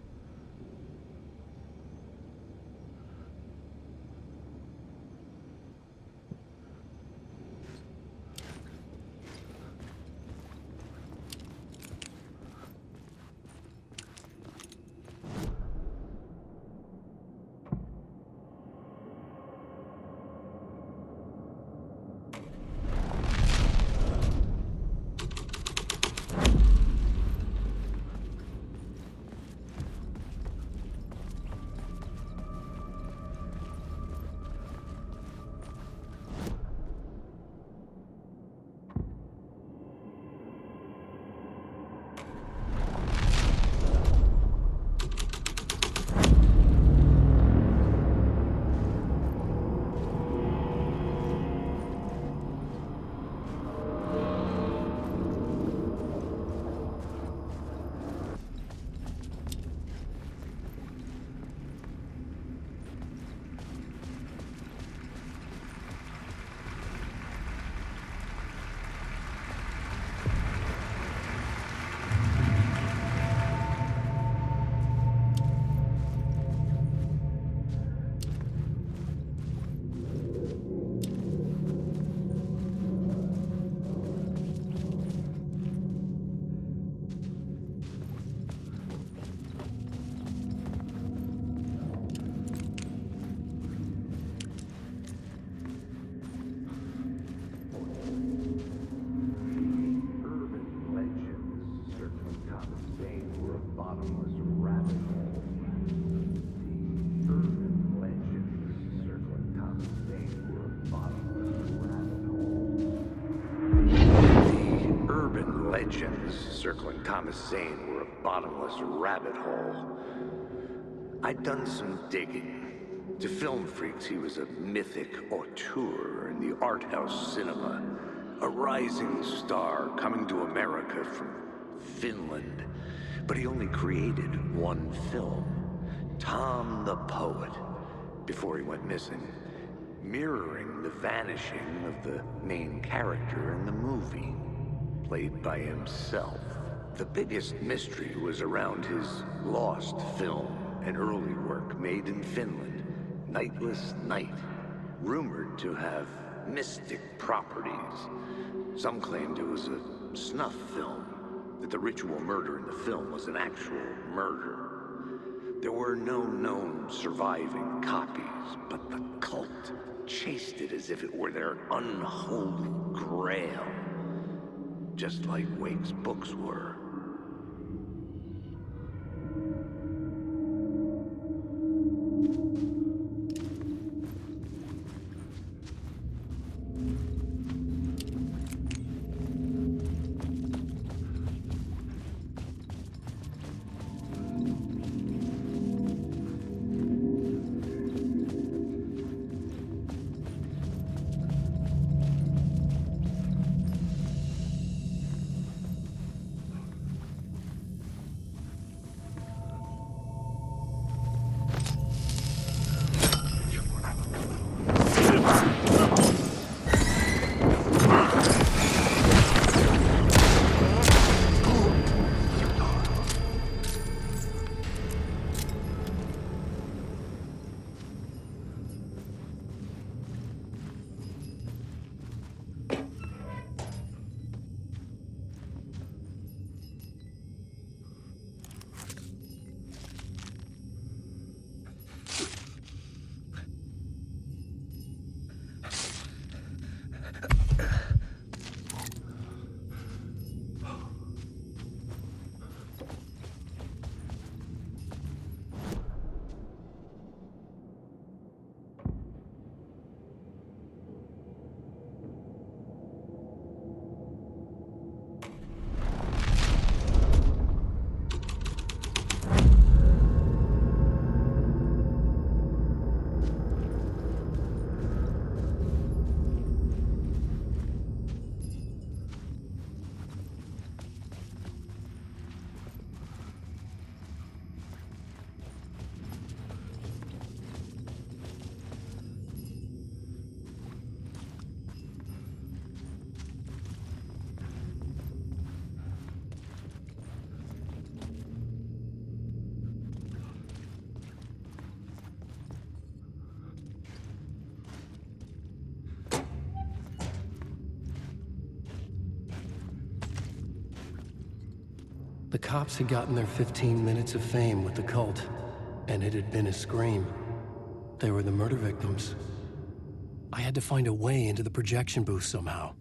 Circling Thomas Zane were a bottomless rabbit hole. I'd done some digging. To film freaks, he was a mythic auteur in the art house cinema. A rising star coming to America from Finland. But he only created one film, Tom the Poet, before he went missing, mirroring the vanishing of the main character in the movie, played by himself. The biggest mystery was around his lost film, an early work made in Finland, Nightless Night, rumored to have mystic properties. Some claimed it was a snuff film, that the ritual murder in the film was an actual murder. There were no known surviving copies, but the cult chased it as if it were their unholy grail. Just like Wake's books were. The cops had gotten their 15 minutes of fame with the cult, and it had been a scream. They were the murder victims. I had to find a way into the projection booth somehow.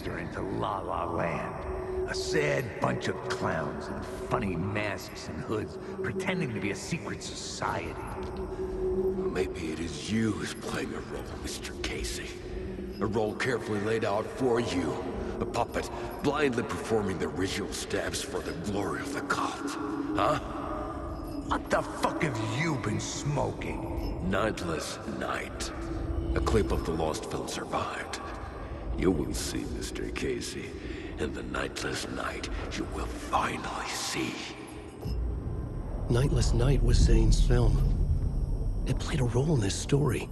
Into La La Land. A sad bunch of clowns in funny masks and hoods pretending to be a secret society. Maybe it is you who's playing a role, Mr. Casey. A role carefully laid out for you. A puppet blindly performing the ritual steps for the glory of the cult. Huh? What the fuck have you been smoking? Nightless Night. A clip of the lost film survived. You will see, Mr. Casey. In the Nightless Night, you will finally see. Nightless Night was Zane's film. It played a role in this story.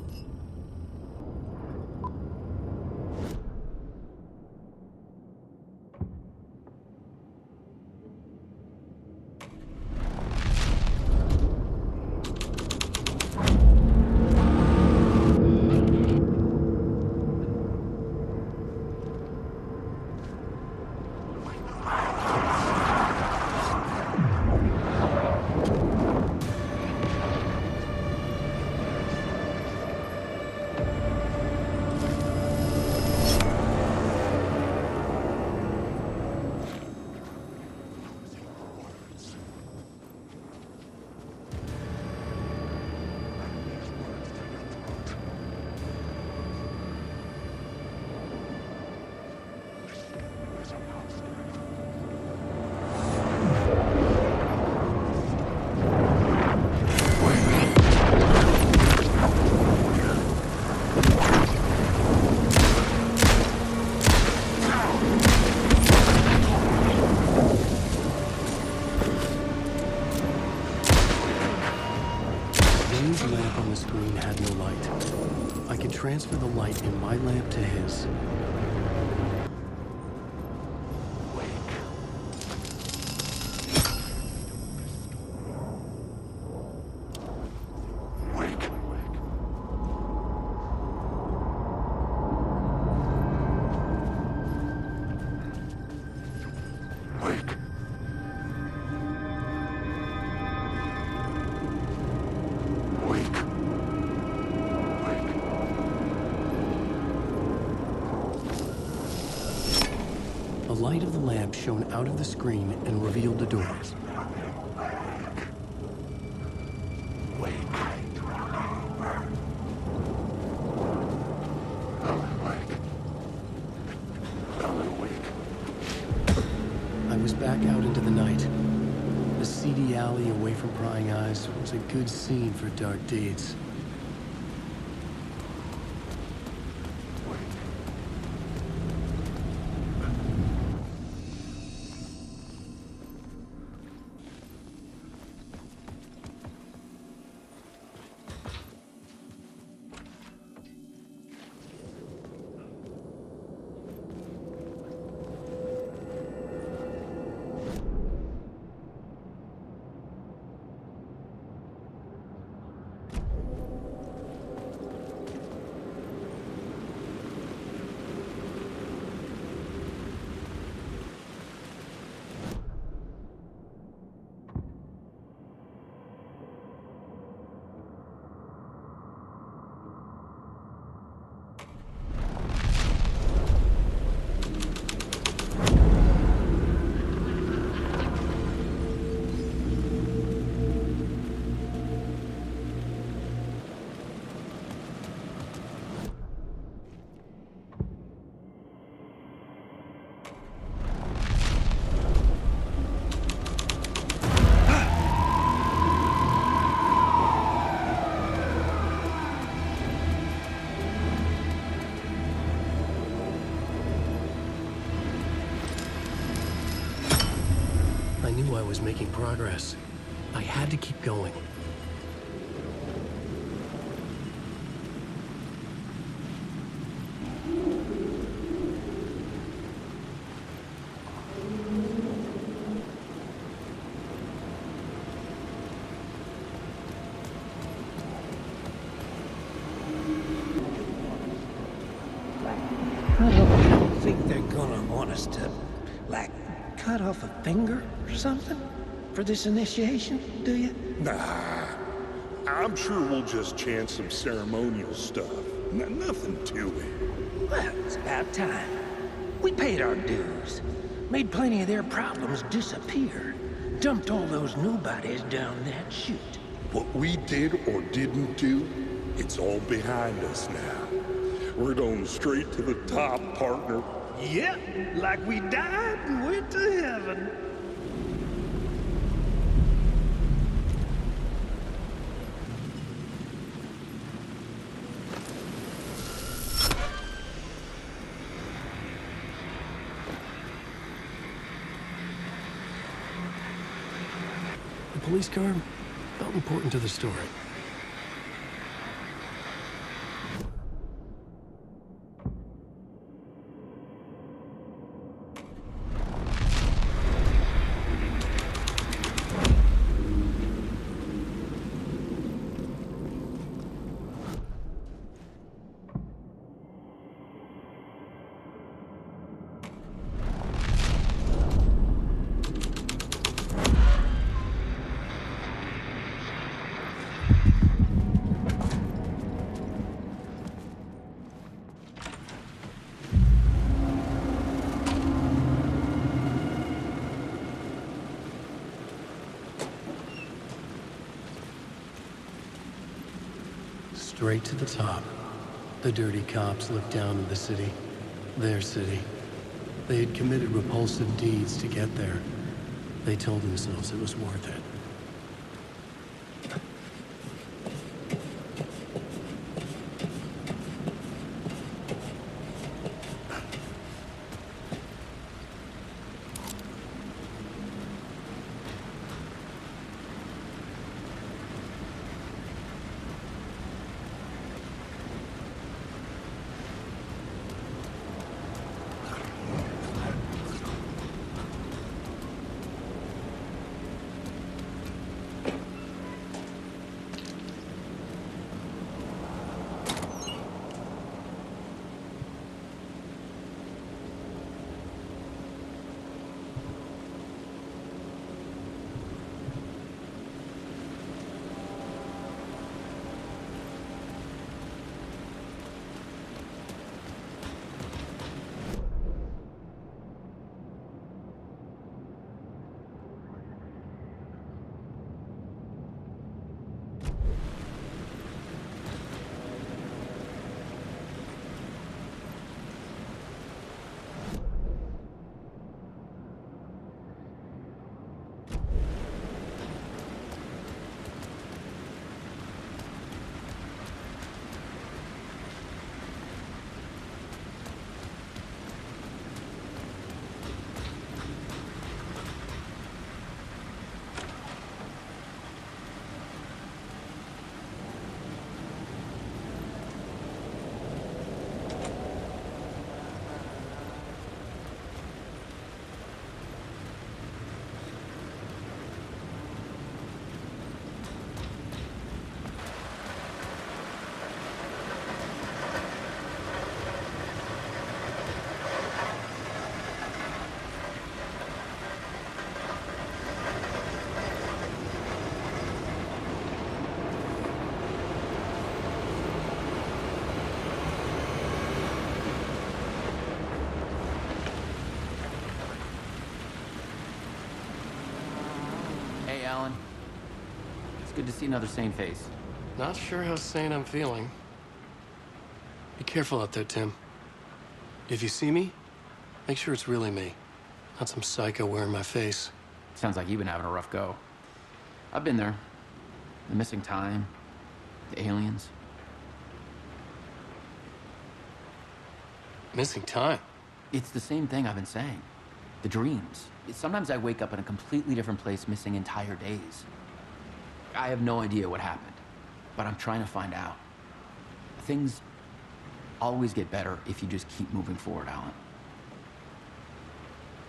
transfer the light in my lamp to his. The light of the lamp shone out of the screen and revealed the door. I was back out into the night. A seedy alley away from prying eyes was a good scene for dark deeds. I knew I was making progress. I had to keep going. I don't think they're gonna want us to, like, cut off a finger or something for this initiation, do you? Nah, I'm sure we'll just chant some ceremonial stuff. Nothing to it. Well, it's about time. We paid our dues, made plenty of their problems disappear, dumped all those nobodies down that chute. What we did or didn't do, it's all behind us now. We're going straight to the top, partner. Yep, like we died and went to heaven. The police car felt important to the story. Straight to the top. The dirty cops looked down at the city. Their city. They had committed repulsive deeds to get there. They told themselves it was worth it. Alan. It's good to see another sane face. Not sure how sane I'm feeling. Be careful out there, Tim. If you see me, make sure it's really me, not some psycho wearing my face. Sounds like you've been having a rough go. I've been there. The missing time, the aliens. Missing time? It's the same thing I've been saying. The dreams. Sometimes I wake up in a completely different place, missing entire days. I have no idea what happened, but I'm trying to find out. Things always get better if you just keep moving forward, Alan.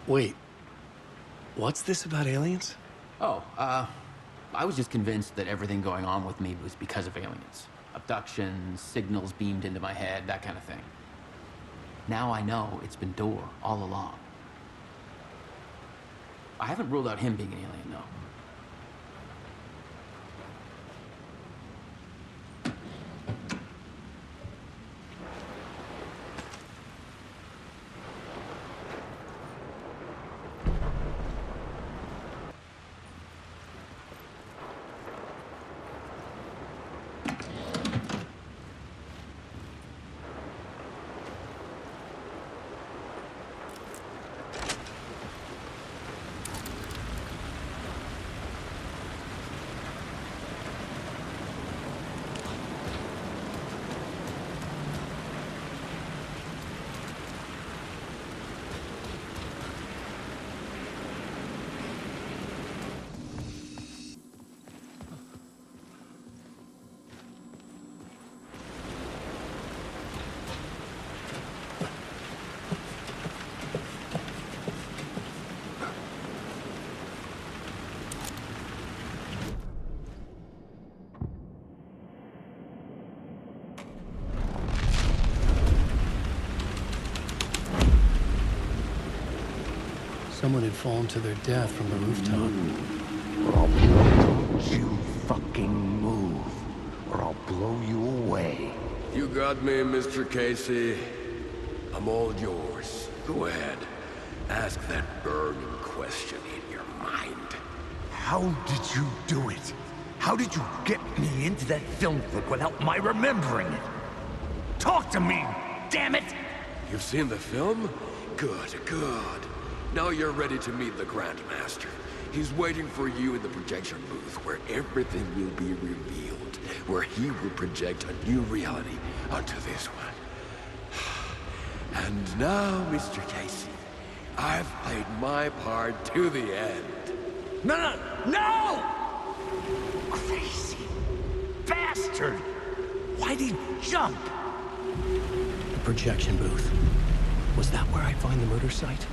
Wait. What's this about aliens? Oh, I was just convinced that everything going on with me was because of aliens. Abductions, signals beamed into my head, that kind of thing. Now I know it's been Door all along. I haven't ruled out him being an alien, though. Someone had fallen to their death from the rooftop. Don't you fucking move, or I'll blow you away. You got me, Mr. Casey. I'm all yours. Go ahead. Ask that burning question in your mind. How did you do it? How did you get me into that film clip without my remembering it? Talk to me, damn it! You've seen the film? Good, good. Now you're ready to meet the Grandmaster. He's waiting for you in the projection booth where everything will be revealed, where he will project a new reality onto this one. And now, Mr. Casey, I've played my part to the end. No! Crazy bastard! Why'd he jump? The projection booth. Was that where I'd find the murder site?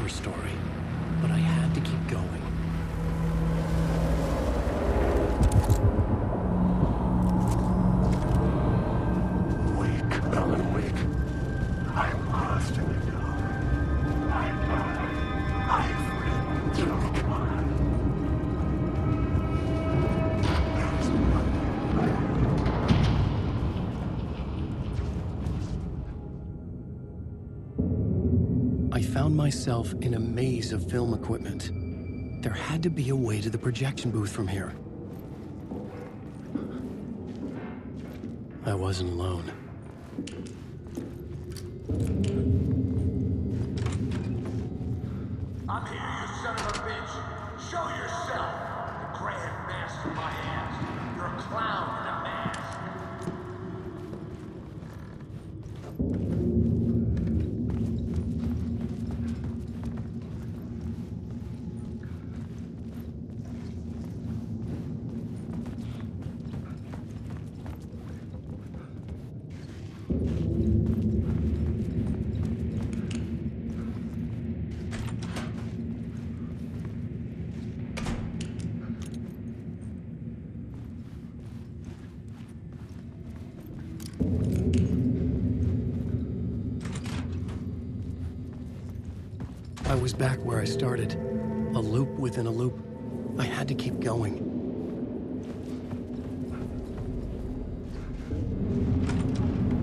her story, but I had to keep going. Wake, Alan, wake. I'm lost in the dark. I've read through the I found myself in a maze of film equipment. There had to be a way to the projection booth from here. I wasn't alone. I'm here, you son of a bitch. Show yourself. The grand master of my ass. You're a clown in a mask. I was back where I started. A loop within a loop. I had to keep going.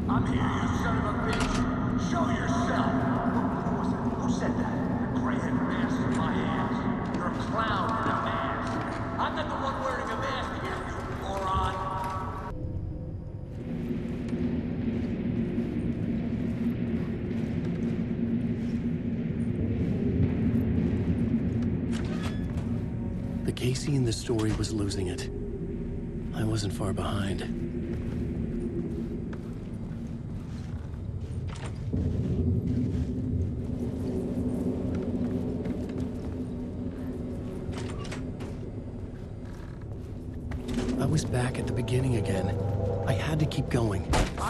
I'm here, you son of a bitch. Show yourself. Who was it? Who said that? The grand master of my ass. You're a clown in a mask. I'm not the one wearing a mask here, you moron. The Casey in the story was losing it. I wasn't far behind. I was back at the beginning again. I had to keep going,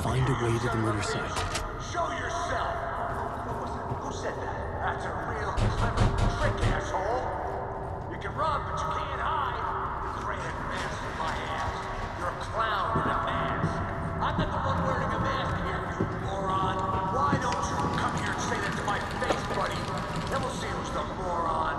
find a way to the murder site. Show yourself. Who was it? Who said that? That's a real clever trick, asshole. You can run, but you can't hide. The grand master of my ass. You're a clown in a mask. I'm not the one wearing a mask here, you moron. Why don't you come here and say that to my face, buddy? Then we'll see who's the moron.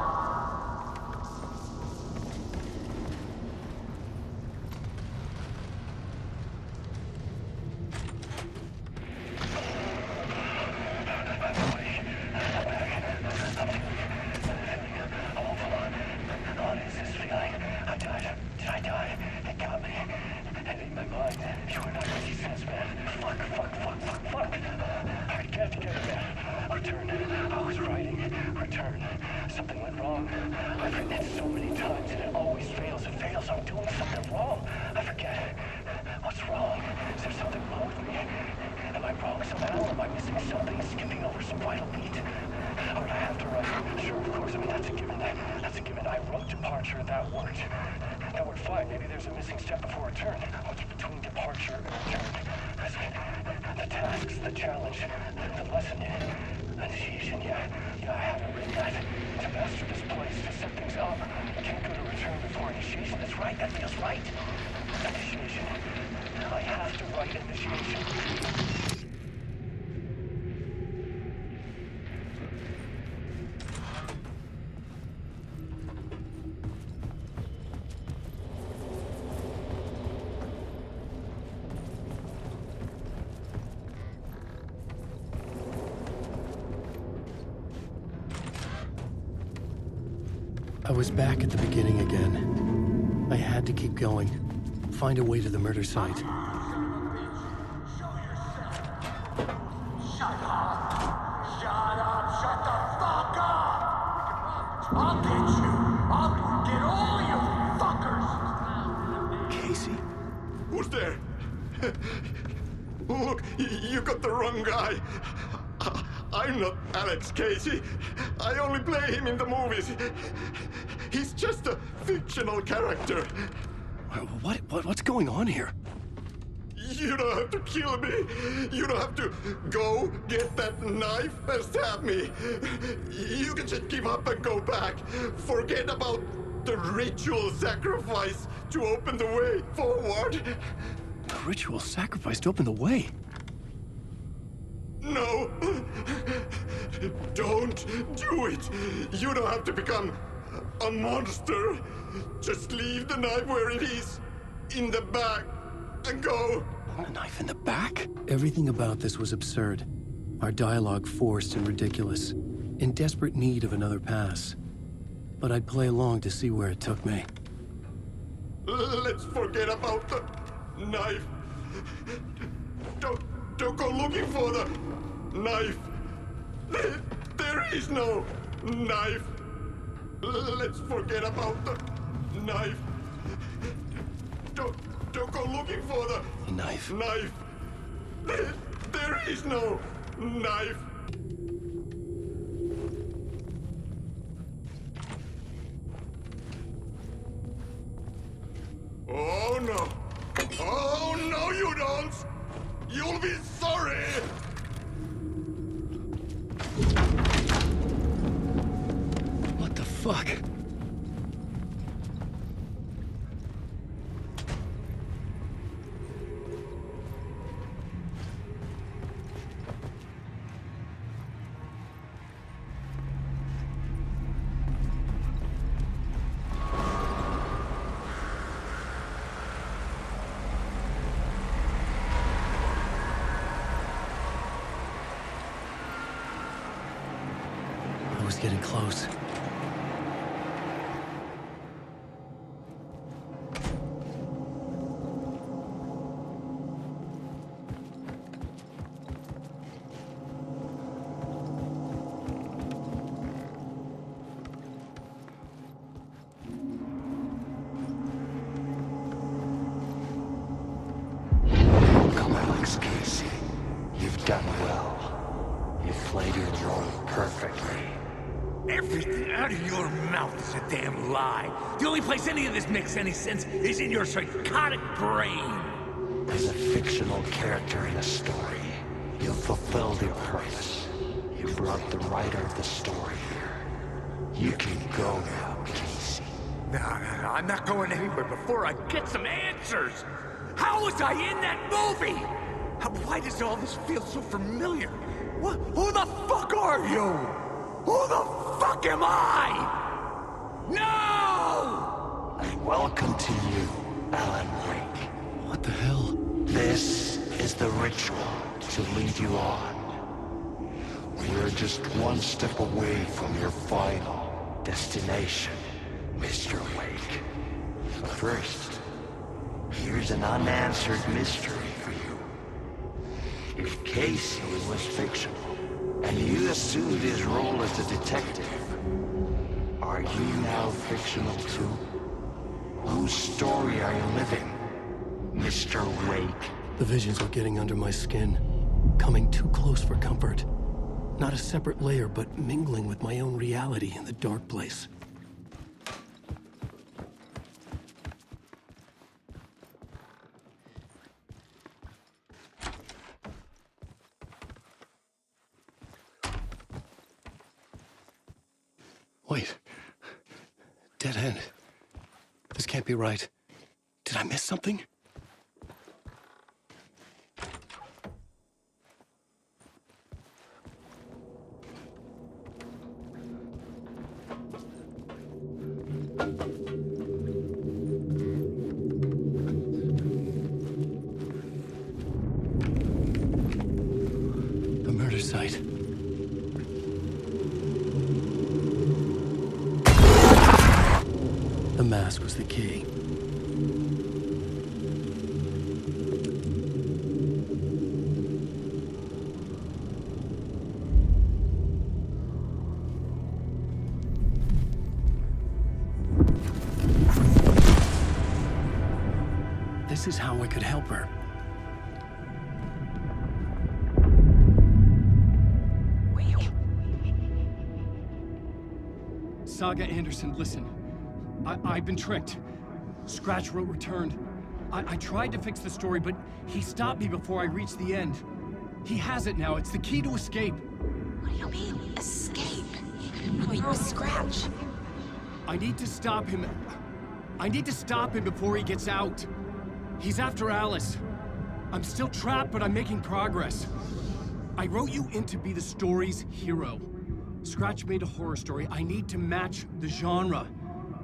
I was back at the beginning again. I had to keep going, find a way to the murder site. Shut up! Shut up! Shut the fuck up! I'll get you! I'll get all you fuckers! Casey? Who's there? Look, you got the wrong guy. I'm not Alex Casey. I only play him in the movies. He's just a fictional character. What's going on here? You don't have to kill me. You don't have to go get that knife and stab me. You can just give up and go back. Forget about the ritual sacrifice to open the way forward. The ritual sacrifice to open the way? No. Don't do it. You don't have to become a monster. Just leave the knife where it is, in the back, and go. A knife in the back? Everything about this was absurd. Our dialogue forced and ridiculous. In desperate need of another pass. But I'd play along to see where it took me. Let's forget about the knife. Don't go looking for the knife. There is no knife. Let's forget about the knife. Don't go looking for the knife. Knife. There is no knife. Oh no. Oh no, you don't. You'll be sorry. What the fuck? Getting close. Come Alex Casey. You've done well. You've played your role perfectly. Everything out of your mouth is a damn lie. The only place any of this makes any sense is in your psychotic brain. As a fictional character in a story, you've fulfilled your purpose. You brought the writer of the story here. You can go now, Casey. No, I'm not going anywhere before I get some answers. How was I in that movie? Why does all this feel so familiar? Who the fuck are you? Who the fuck am I? No! And welcome to you, Alan Wake. What the hell? This is the ritual to lead you on. We're just one step away from your final destination, Mr. Wake. But first, here's an unanswered mystery for you. If Casey was fictional, and you assumed his role as a detective, are you now fictional too? Whose story are you living, Mr. Wake? The visions are getting under my skin, coming too close for comfort. Not a separate layer, but mingling with my own reality in the dark place. Wait. Dead end. This can't be right. Did I miss something? The murder site. The mask was the key. This is how I could help her. Saga Anderson, listen. I've been tricked. Scratch wrote returned. I tried to fix the story, but he stopped me before I reached the end. He has it now. It's the key to escape. What do you mean, escape? Oh, you're a Scratch. I need to stop him. I need to stop him before he gets out. He's after Alice. I'm still trapped, but I'm making progress. I wrote you in to be the story's hero. Scratch made a horror story. I need to match the genre.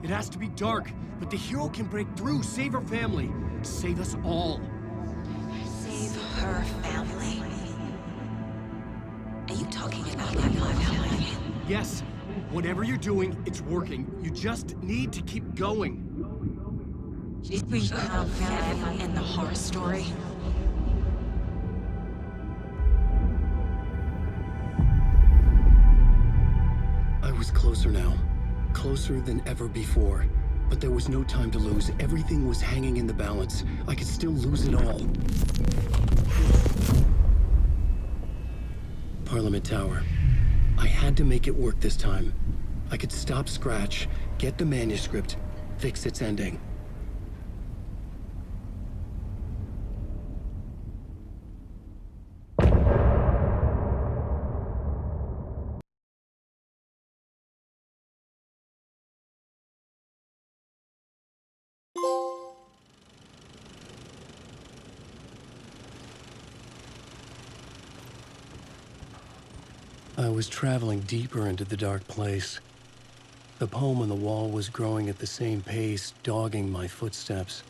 It has to be dark, but the hero can break through, save her family, save us all. Save her family? Are you talking about that family? Yes. Whatever you're doing, it's working. You just need to keep going. You found family in the horror story? I was closer now. Closer than ever before. But there was no time to lose. Everything was hanging in the balance. I could still lose it all. Parliament Tower. I had to make it work this time. I could stop Scratch, get the manuscript, fix its ending. I was traveling deeper into the dark place. The poem on the wall was growing at the same pace, dogging my footsteps,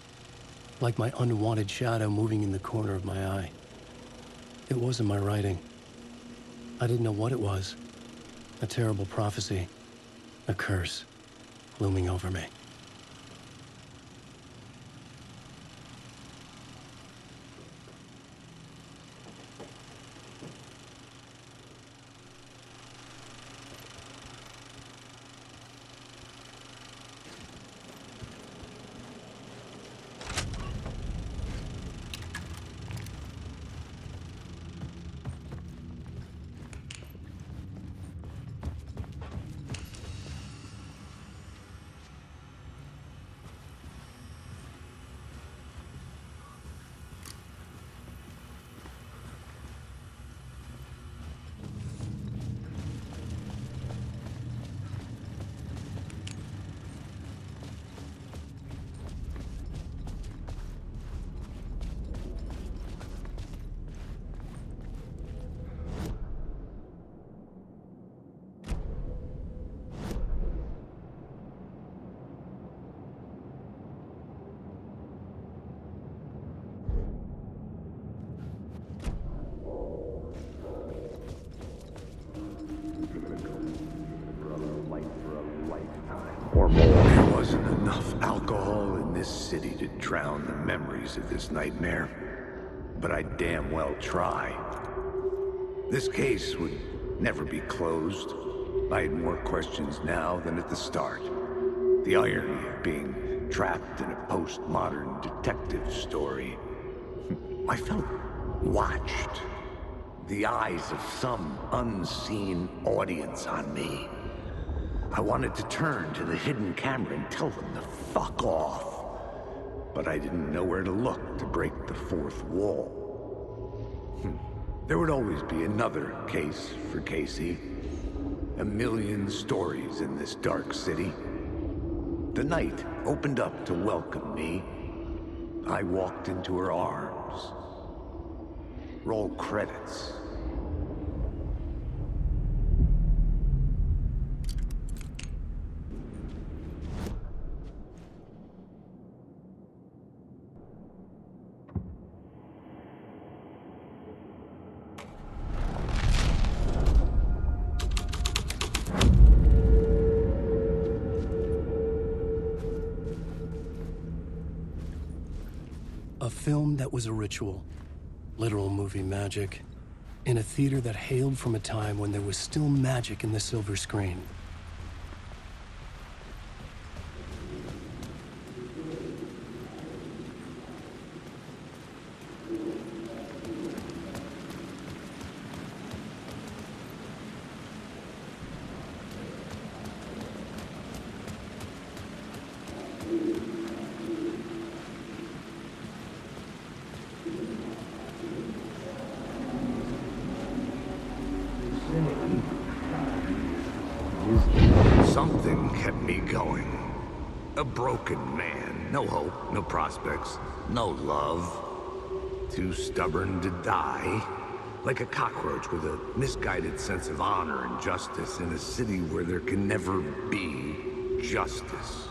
like my unwanted shadow moving in the corner of my eye. It wasn't my writing. I didn't know what it was. A terrible prophecy, a curse, looming over me. Or more. There wasn't enough alcohol in this city to drown the memories of this nightmare. But I'd damn well try. This case would never be closed. I had more questions now than at the start. The irony of being trapped in a postmodern detective story. I felt watched. The eyes of some unseen audience on me. I wanted to turn to the hidden camera and tell them to fuck off. But I didn't know where to look to break the fourth wall. There would always be another case for Casey. A million stories in this dark city. The night opened up to welcome me. I walked into her arms. Roll credits. A film that was a ritual, literal movie magic, in a theater that hailed from a time when there was still magic in the silver screen. Something kept me going. A broken man. No hope, no prospects, no love. Too stubborn to die. Like a cockroach with a misguided sense of honor and justice in a city where there can never be justice.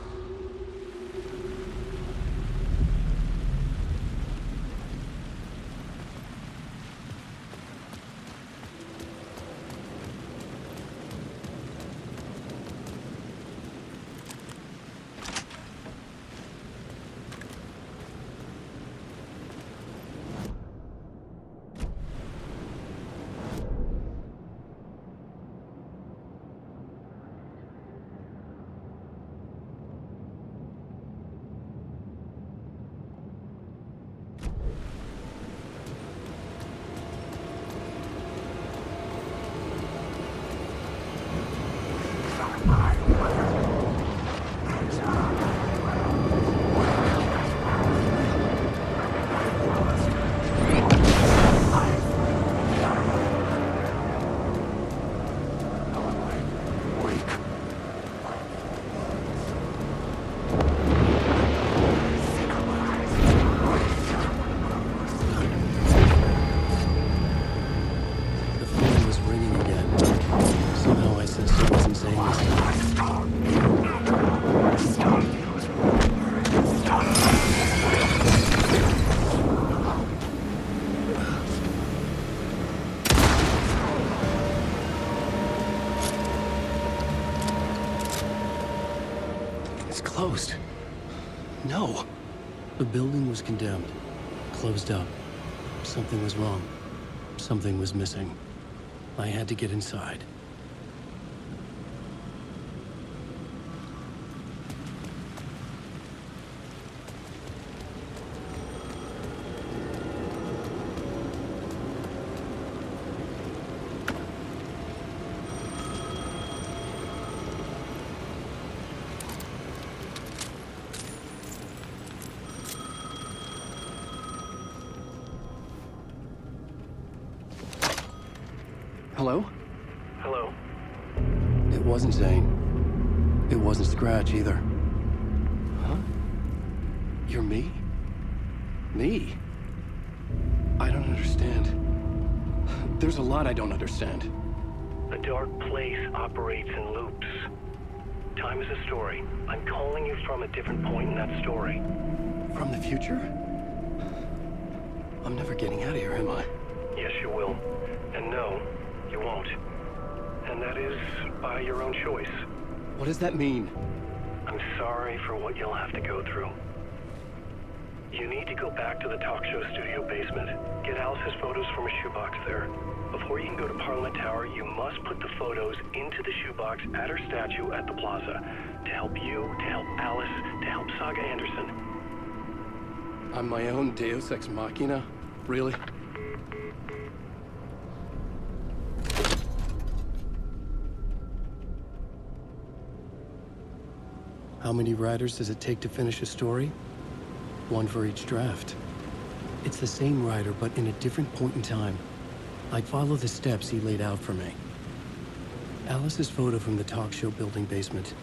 Closed. No. The building was condemned. Closed up. Something was wrong. Something was missing. I had to get inside. Hello? Hello. It wasn't Zane. It wasn't Scratch either. Huh? You're me? Me? I don't understand. There's a lot I don't understand. A dark place operates in loops. Time is a story. I'm calling you from a different point in that story. From the future? I'm never getting out of here, am I? Yes, you will. And no, you won't. And that is by your own choice. What does that mean? I'm sorry for what you'll have to go through. You need to go back to the talk show studio basement. Get Alice's photos from a shoebox there. Before you can go to Parliament Tower, you must put the photos into the shoebox at her statue at the plaza. To help you, to help Alice, to help Saga Anderson. I'm my own Deus Ex Machina? Really? How many writers does it take to finish a story? One for each draft. It's the same writer, but in a different point in time. I'd follow the steps he laid out for me. Alice's photo from the talk show building basement.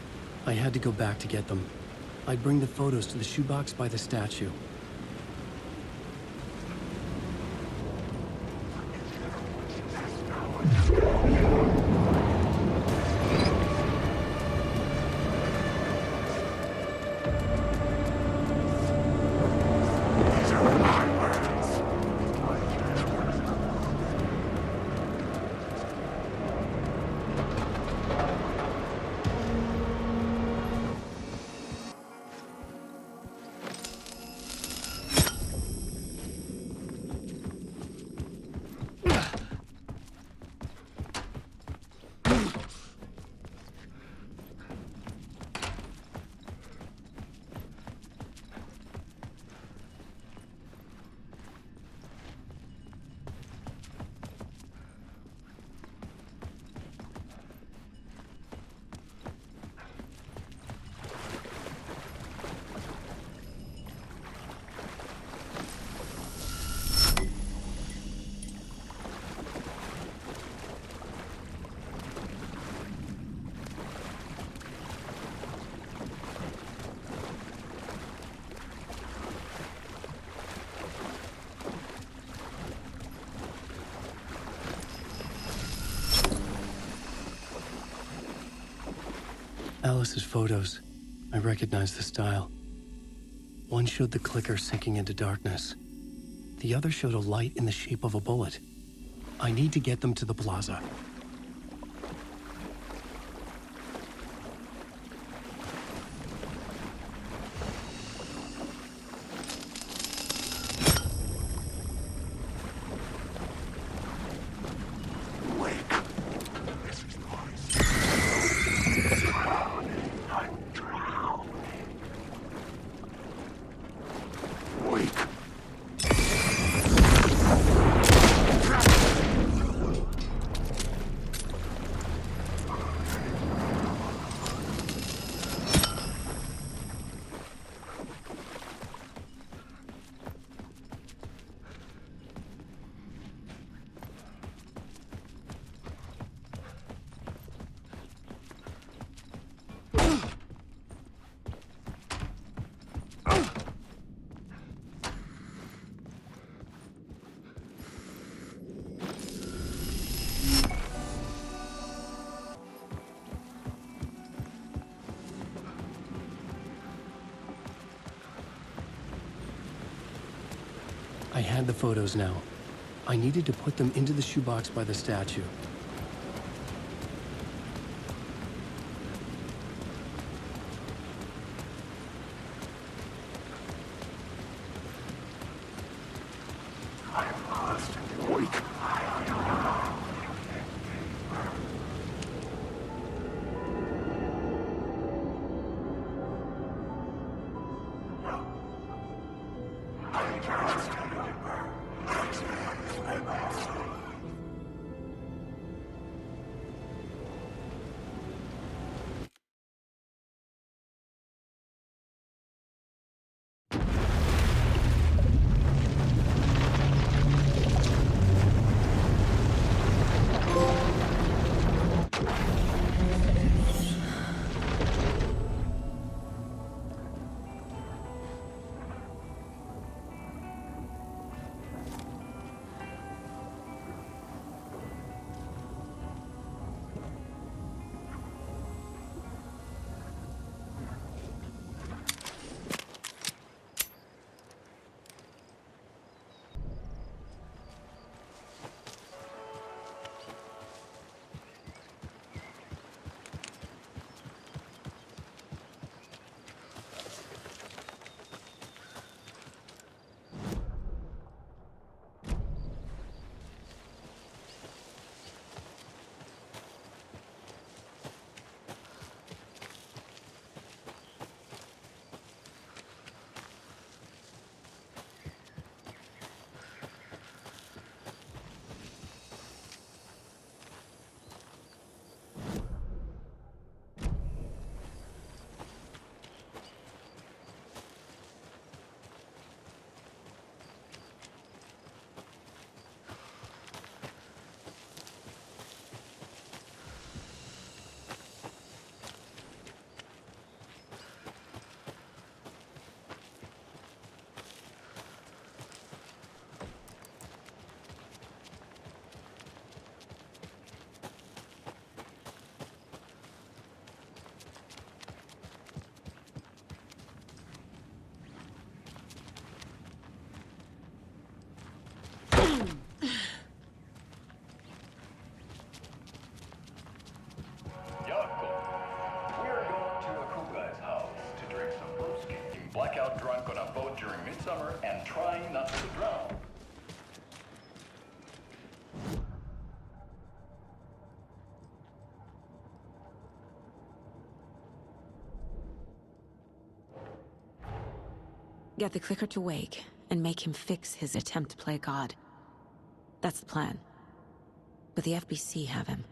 I had to go back to get them. I'd bring the photos to the shoebox by the statue. Alice's photos. I recognize the style. One showed the clicker sinking into darkness. The other showed a light in the shape of a bullet. I need to get them to the plaza. I had the photos now. I needed to put them into the shoebox by the statue. Blackout drunk on a boat during midsummer and trying not to drown. Get the clicker to Wake and make him fix his attempt to play God. That's the plan. But the FBC have him.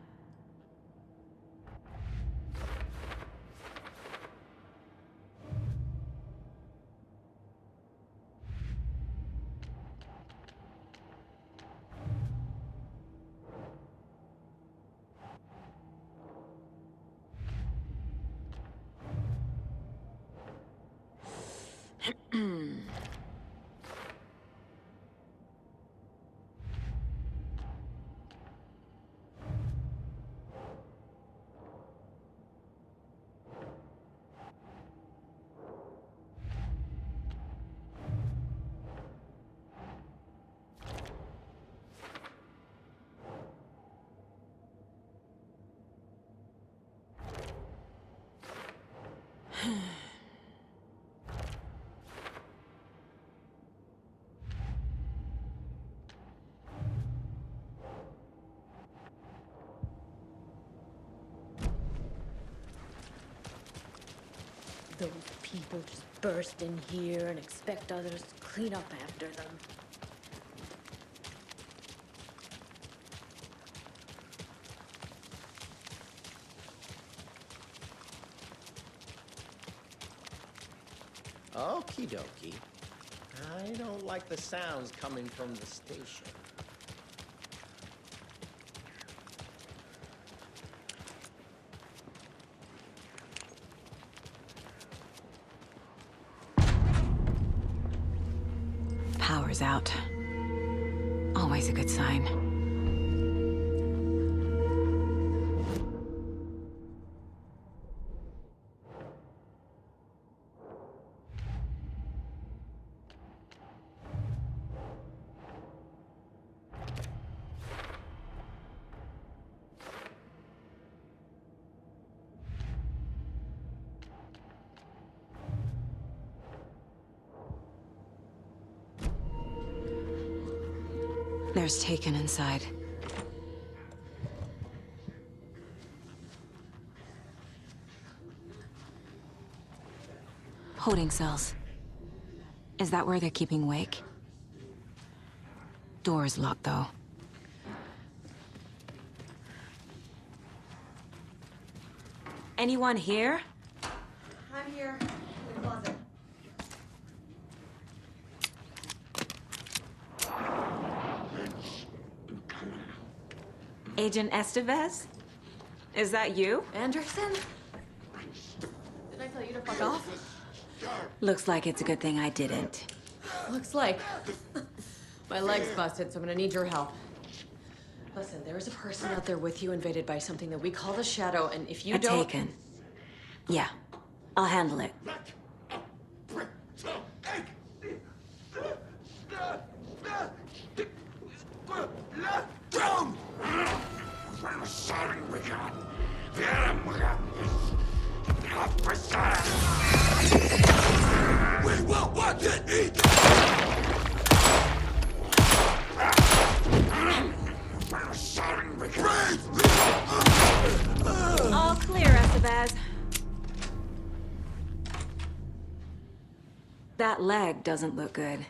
People just burst in here and expect others to clean up after them. Okie dokie. I don't like the sounds coming from the station. Power's out. Always a good sign. There's Taken inside. Holding cells. Is that where they're keeping Wake? Door's locked, though. Anyone here? I'm here. In the closet. Agent Estevez? Is that you? Anderson? Did I tell you to fuck off? Looks like it's a good thing I didn't. Looks like. My leg's busted, so I'm gonna need your help. Listen, there is a person out there with you invaded by something that we call the Shadow, and if you don't... Taken. Yeah, I'll handle it. We will want to eat! All clear, Estevez. That leg doesn't look good.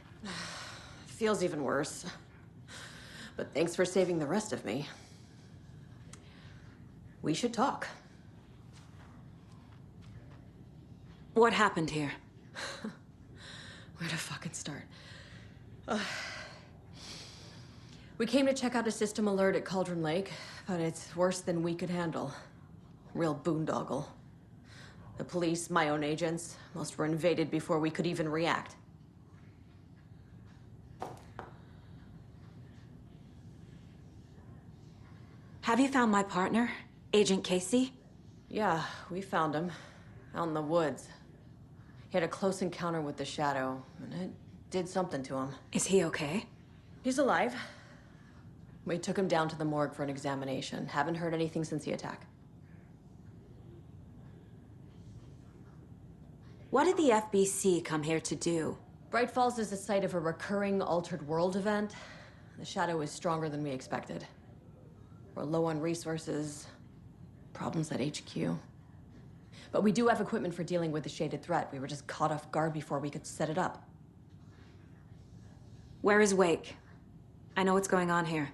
Feels even worse. But thanks for saving the rest of me. We should talk. What happened here? Where to fucking start? We came to check out a system alert at Cauldron Lake, but it's worse than we could handle. Real boondoggle. The police, my own agents, most were invaded before we could even react. Have you found my partner, Agent Casey? Yeah, we found him. Out in the woods. He had a close encounter with the Shadow, and it did something to him. Is he okay? He's alive. We took him down to the morgue for an examination. Haven't heard anything since the attack. What did the FBC come here to do? Bright Falls is the site of a recurring altered world event. The Shadow is stronger than we expected. We're low on resources, problems at HQ. But we do have equipment for dealing with the shaded threat. We were just caught off guard before we could set it up. Where is Wake? I know what's going on here.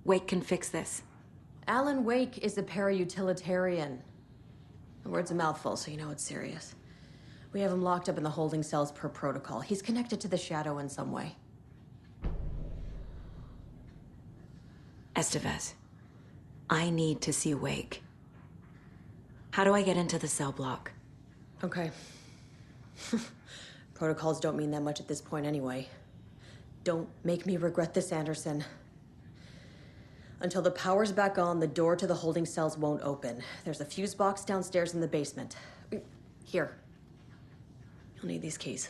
Wake can fix this. Alan Wake is a para-utilitarian. The word's a mouthful, so you know it's serious. We have him locked up in the holding cells per protocol. He's connected to the Shadow in some way. Estevez, I need to see Wake. How do I get into the cell block? Okay. Protocols don't mean that much at this point anyway. Don't make me regret this, Anderson. Until the power's back on, the door to the holding cells won't open. There's a fuse box downstairs in the basement. Here. You'll need these keys.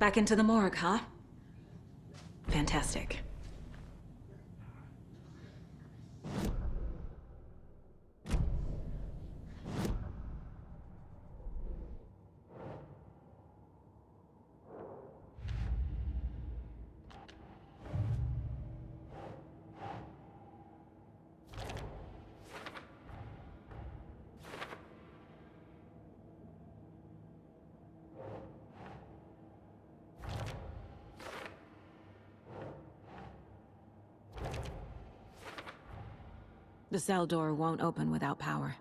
Back into the morgue, huh? Fantastic. The cell door won't open without power.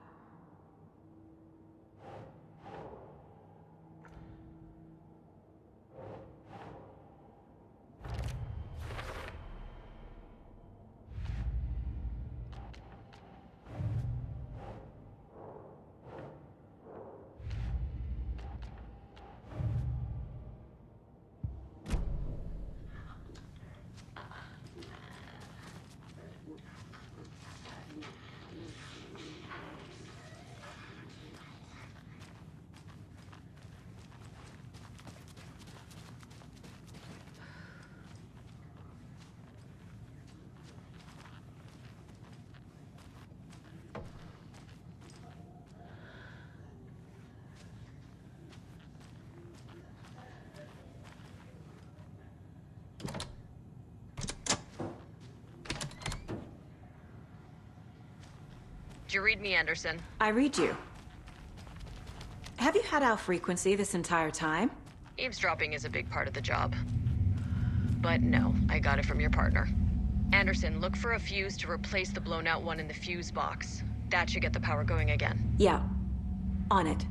Did you read me, Anderson? I read you. Have you had our frequency this entire time? Eavesdropping is a big part of the job. But no, I got it from your partner. Anderson, look for a fuse to replace the blown out one in the fuse box. That should get the power going again. Yeah. On it.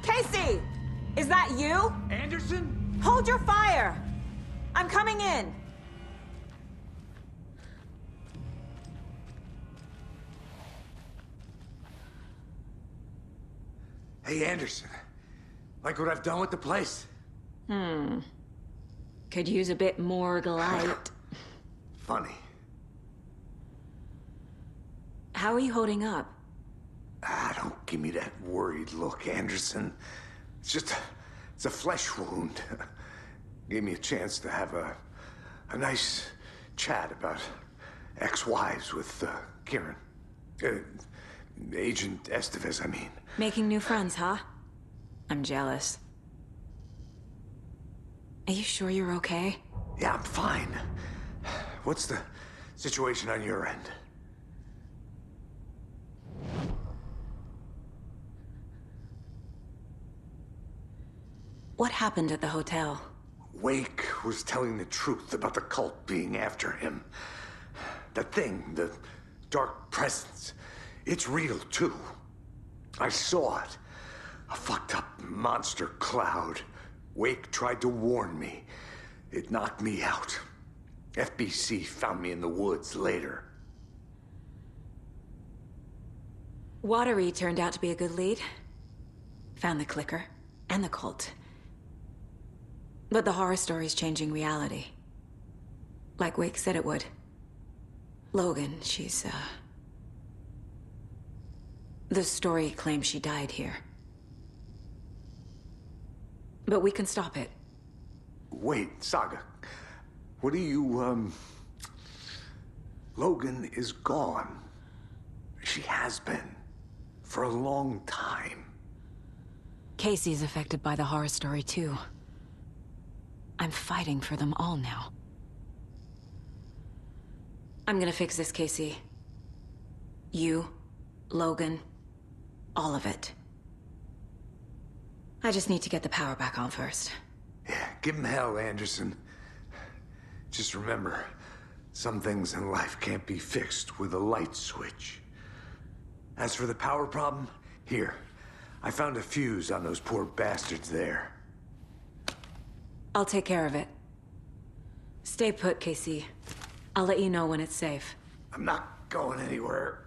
Casey! Is that you? Anderson? Hold your fire! I'm coming in! Hey, Anderson. Like what I've done with the place? Could use a bit more light. Funny. How are you holding up? Don't give me that worried look, Anderson. It's a flesh wound. Gave me a chance to have a nice chat about ex-wives with Kieran. Agent Estevez, I mean. Making new friends, huh? I'm jealous. Are you sure you're okay? Yeah, I'm fine. What's the situation on your end? What happened at the hotel? Wake was telling the truth about the cult being after him. That thing, the dark presence, it's real too. I saw it. A fucked up monster cloud. Wake tried to warn me. It knocked me out. FBC found me in the woods later. Watery turned out to be a good lead. Found the clicker and the cult. But the horror story's changing reality. Like Wake said it would. Logan, she's, the story claims she died here. But we can stop it. Wait, Saga. What do you, Logan is gone. She has been. For a long time. Casey's affected by the horror story too. I'm fighting for them all now. I'm gonna fix this, Casey. You, Logan, all of it. I just need to get the power back on first. Yeah, give him hell, Anderson. Just remember, some things in life can't be fixed with a light switch. As for the power problem, here. I found a fuse on those poor bastards there. I'll take care of it. Stay put, Casey. I'll let you know when it's safe. I'm not going anywhere.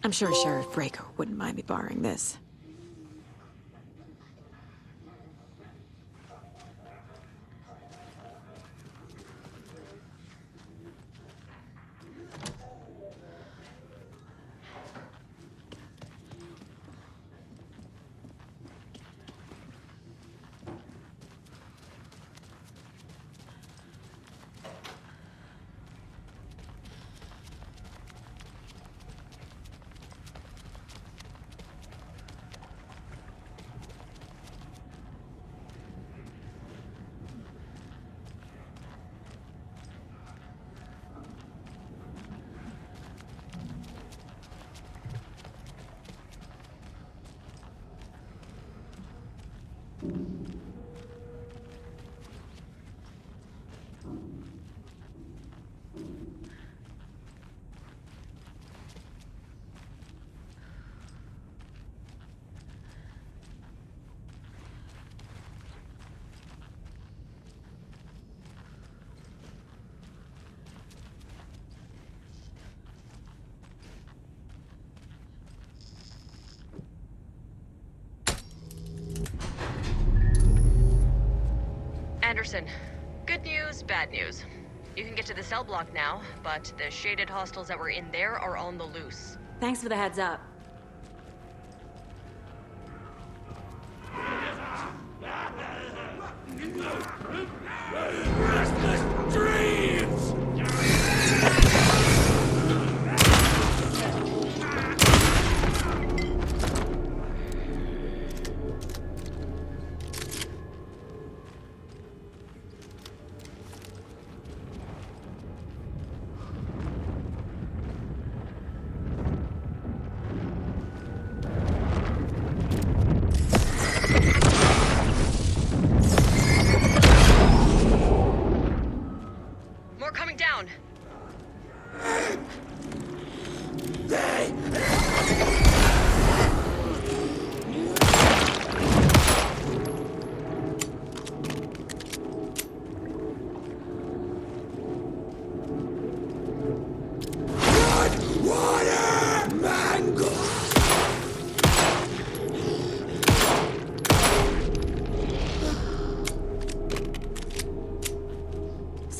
I'm sure Sheriff Braco wouldn't mind me borrowing this. Anderson, good news, bad news. You can get to the cell block now, but the shaded hostiles that were in there are on the loose. Thanks for the heads up. Restless dreams!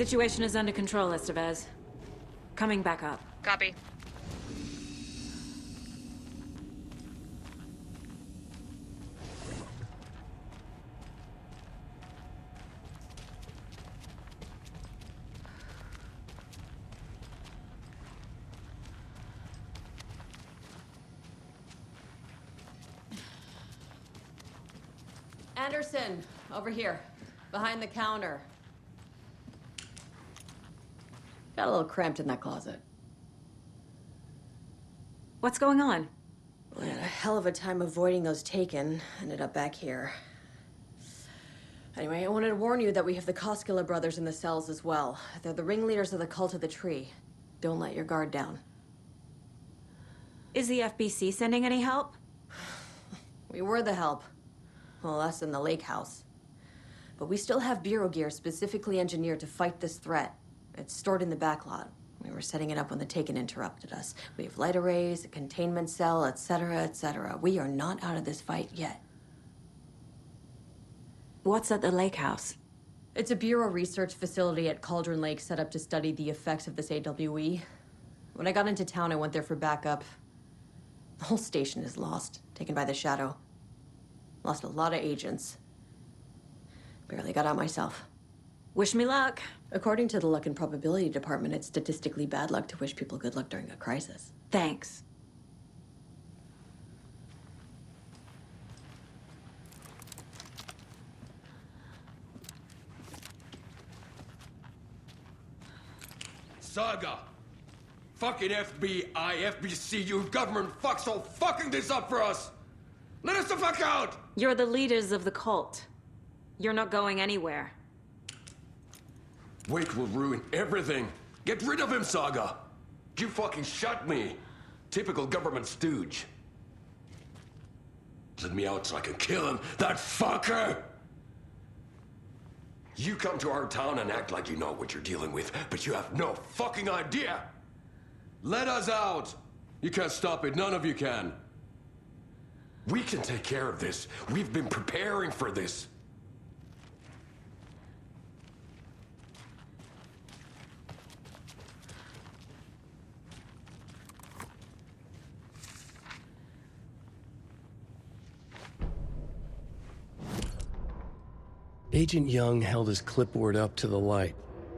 Situation is under control, Estevez. Coming back up. Copy. Anderson, over here, behind the counter. Got a little cramped in that closet. What's going on? We had a hell of a time avoiding those taken. Ended up back here. Anyway, I wanted to warn you that we have the Koskela brothers in the cells as well. They're the ringleaders of the cult of the tree. Don't let your guard down. Is the FBC sending any help? We were the help. Well, us in the lake house. But we still have bureau gear specifically engineered to fight this threat. It's stored in the backlot. We were setting it up when the Taken interrupted us. We have light arrays, a containment cell, etc., etc. We are not out of this fight yet. What's at the lake house? It's a Bureau research facility at Cauldron Lake set up to study the effects of this AWE. When I got into town, I went there for backup. The whole station is lost, taken by the Shadow. Lost a lot of agents. Barely got out myself. Wish me luck. According to the Luck and Probability Department, it's statistically bad luck to wish people good luck during a crisis. Thanks. Saga! Fucking FBI, FBC, you government fucks all fucking this up for us! Let us the fuck out! You're the leaders of the cult. You're not going anywhere. Wait will ruin everything. Get rid of him, Saga! You fucking shot me! Typical government stooge. Let me out so I can kill him, that fucker! You come to our town and act like you know what you're dealing with, but you have no fucking idea! Let us out! You can't stop it. None of you can. We can take care of this. We've been preparing for this. Agent Young held his clipboard up to the light.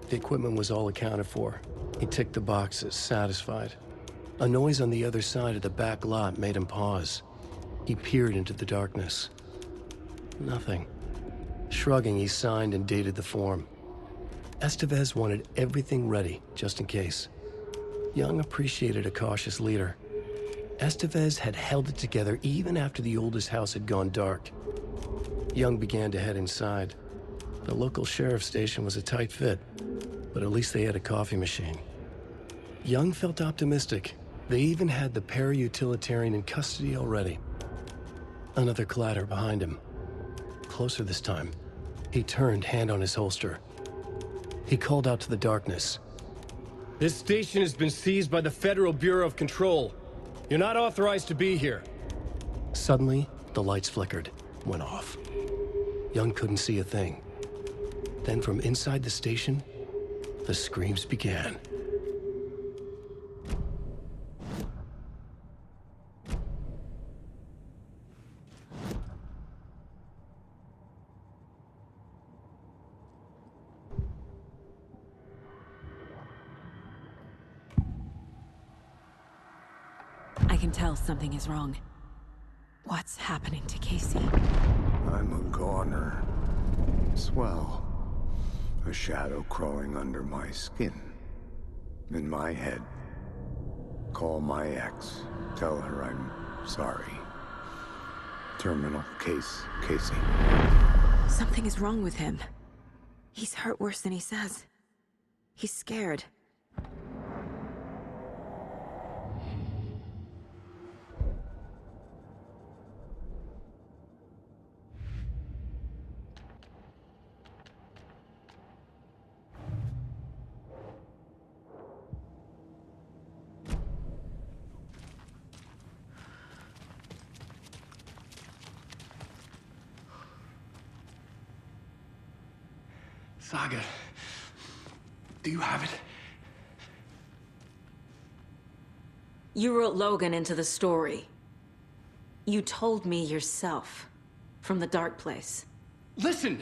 The equipment was all accounted for. He ticked the boxes, satisfied. A noise on the other side of the back lot made him pause. He peered into the darkness. Nothing. Shrugging, he signed and dated the form. Estevez wanted everything ready, just in case. Young appreciated a cautious leader. Estevez had held it together even after the oldest house had gone dark. Young began to head inside. The local sheriff's station was a tight fit, but at least they had a coffee machine. Young felt optimistic. They even had the para-utilitarian in custody already. Another clatter behind him. Closer this time. He turned, hand on his holster. He called out to the darkness. This station has been seized by the Federal Bureau of Control. You're not authorized to be here. Suddenly, the lights flickered, went off. Young couldn't see a thing. Then from inside the station, the screams began. I can tell something is wrong. What's happening to Casey? I'm a goner. Swell. A shadow crawling under my skin. In my head. Call my ex. Tell her I'm sorry. Terminal case, Casey. Something is wrong with him. He's hurt worse than he says. He's scared. Saga, do you have it? You wrote Logan into the story. You told me yourself. From the dark place. Listen!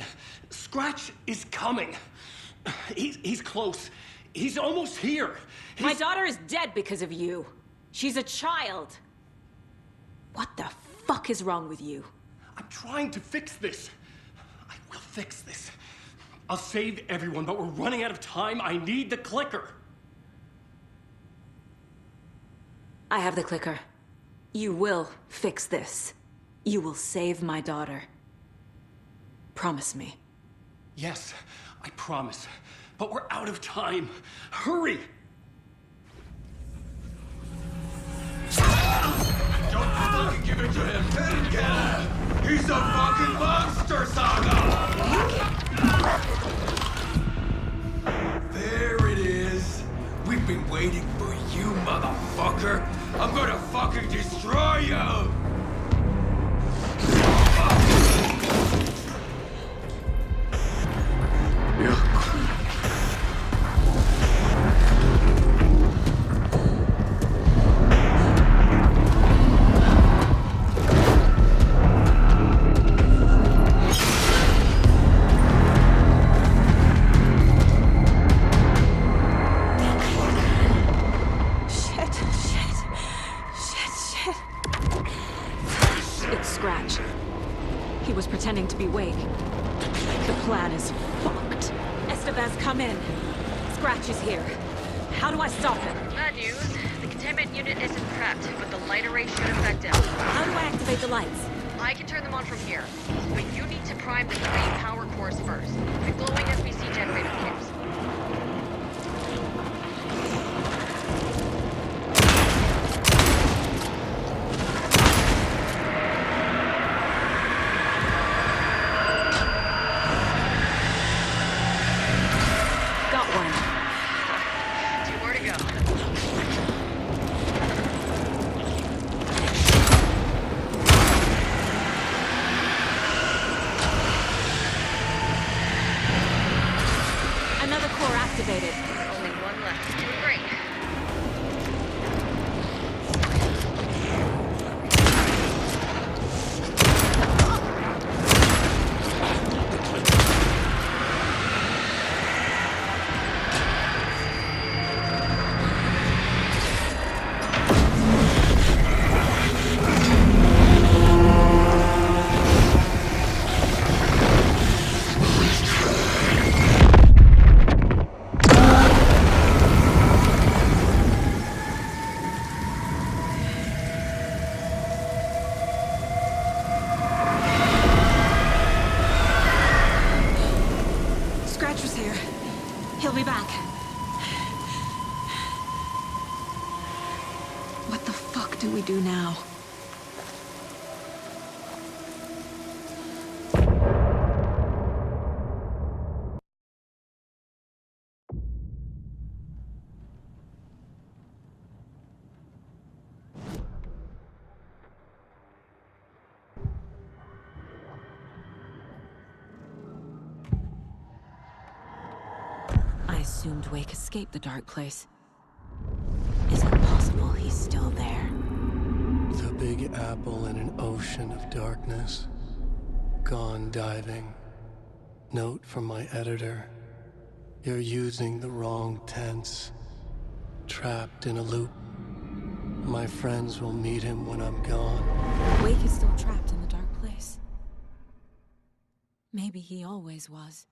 Scratch is coming. He's close. He's almost here. My daughter is dead because of you. She's a child. What the fuck is wrong with you? I'm trying to fix this. I will fix this. I'll save everyone, but we're running out of time. I need the clicker. I have the clicker. You will fix this. You will save my daughter. Promise me. Yes, I promise. But we're out of time. Hurry! Don't fucking give it to him! Get him! He's a fucking monster, Saga! There it is. We've been waiting for you, motherfucker. I'm gonna fucking destroy you! Pretending to be Wake. The plan is fucked. Estevez, come in. Scratch is here. How do I stop him? Bad news. The containment unit isn't prepped, but the light array should affect him. How do I activate the lights? I can turn them on from here. But you need to prime the main power cores first. The glowing SBC generator kits. we do now? I assumed Wake escaped the dark place. Is it possible he's still there? The Big Apple in an ocean of darkness. Gone diving. Note from my editor. You're using the wrong tense. Trapped in a loop. My friends will meet him when I'm gone. Wake is still trapped in the dark place. Maybe he always was.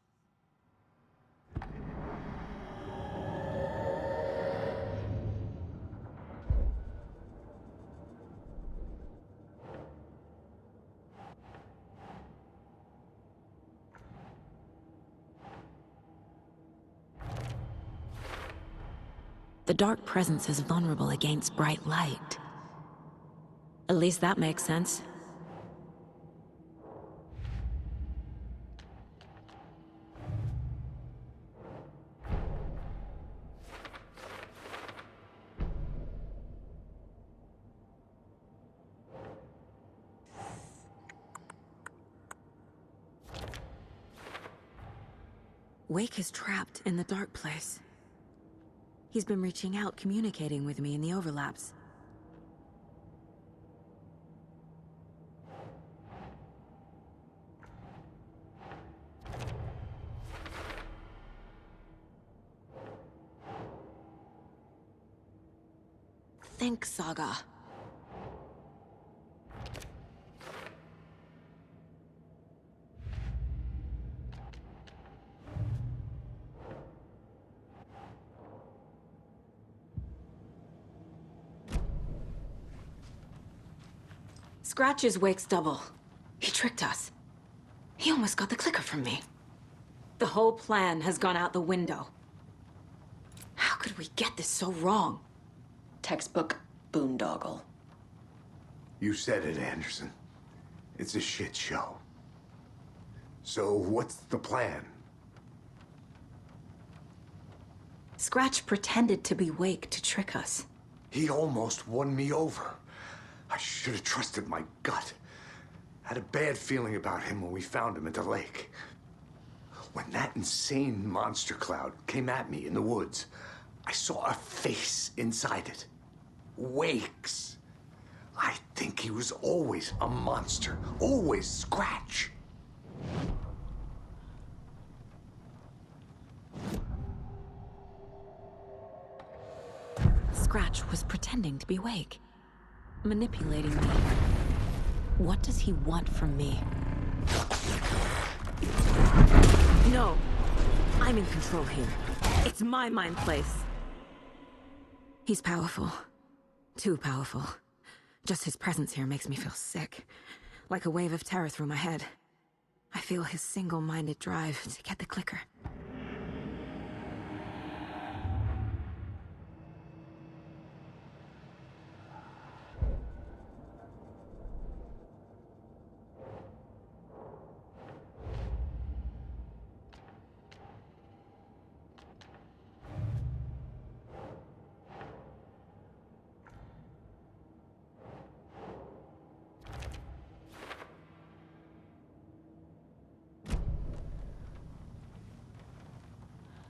The dark presence is vulnerable against bright light. At least that makes sense. Wake is trapped in the dark place. He's been reaching out, communicating with me in the overlaps. Think, Saga. Scratch is Wake's double. He tricked us. He almost got the clicker from me. The whole plan has gone out the window. How could we get this so wrong? Textbook boondoggle. You said it, Anderson. It's a shit show. So what's the plan? Scratch pretended to be Wake to trick us. He almost won me over. I should have trusted my gut. Had a bad feeling about him when we found him at the lake. When that insane monster cloud came at me in the woods, I saw a face inside it. Wake's. I think he was always a monster. Always Scratch. Scratch was pretending to be Wake. Manipulating me. What does he want from me? No. I'm in control here. It's my mind place. He's powerful. Too powerful. Just his presence here makes me feel sick. Like a wave of terror through my head. I feel his single-minded drive to get the clicker.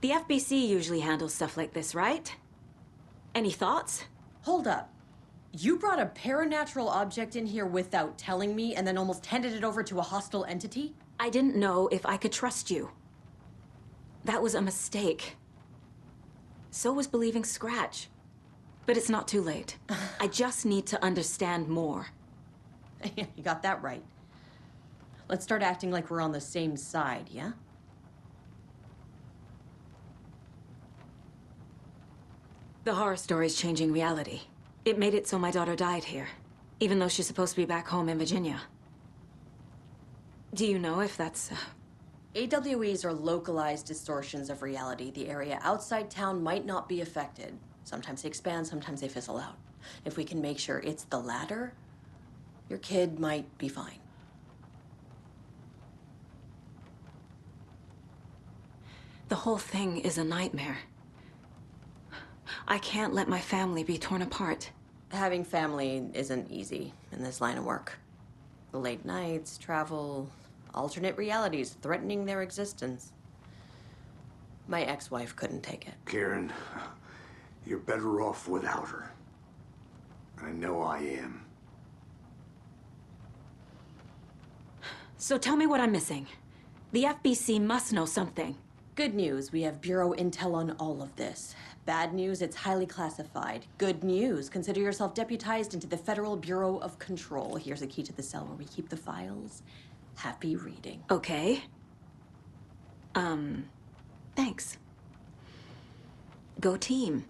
The FBC usually handles stuff like this, right? Any thoughts? Hold up. You brought a paranatural object in here without telling me and then almost handed it over to a hostile entity? I didn't know if I could trust you. That was a mistake. So was believing Scratch. But it's not too late. I just need to understand more. You got that right. Let's start acting like we're on the same side, yeah? The horror story's changing reality. It made it so my daughter died here, even though she's supposed to be back home in Virginia. Do you know if that's... AWEs are localized distortions of reality. The area outside town might not be affected. Sometimes they expand, sometimes they fizzle out. If we can make sure it's the latter, your kid might be fine. The whole thing is a nightmare. I can't let my family be torn apart. Having family isn't easy in this line of work. The late nights, travel, alternate realities threatening their existence. My ex-wife couldn't take it. Karen, you're better off without her. I know I am. So tell me what I'm missing. The FBC must know something. Good news, we have Bureau intel on all of this. Bad news, it's highly classified. Good news, consider yourself deputized into the Federal Bureau of Control. Here's a key to the cell where we keep the files. Happy reading. Okay. Thanks. Go team.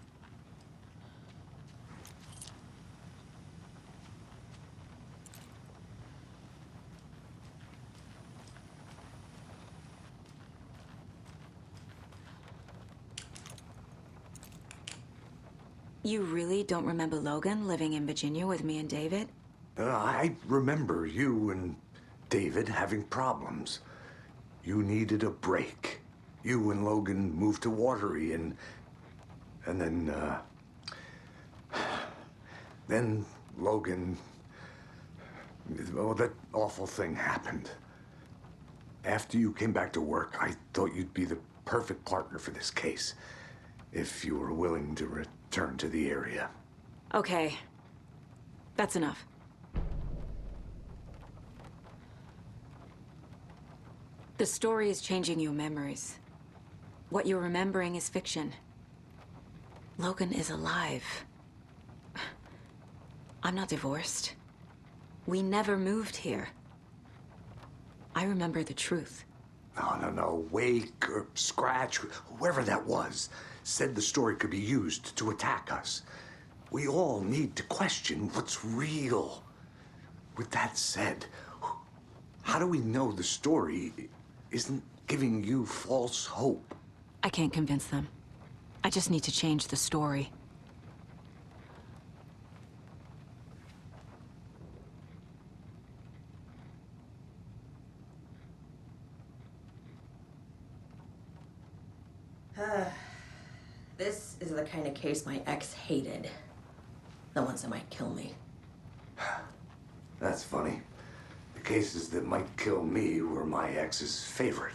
You really don't remember Logan living in Virginia with me and David? I remember you and David having problems. You needed a break. You and Logan moved to Watery and then Logan, oh, that awful thing happened. After you came back to work, I thought you'd be the perfect partner for this case, if you were willing to return to the area. Okay. That's enough. The story is changing your memories. What you're remembering is fiction. Logan is alive. I'm not divorced. We never moved here. I remember the truth. No. Wake or Scratch, whoever that was, said the story could be used to attack us. We all need to question what's real. With that said, how do we know the story isn't giving you false hope? I can't convince them. I just need to change the story. This is the kind of case my ex hated. The ones that might kill me. That's funny. The cases that might kill me were my ex's favorite.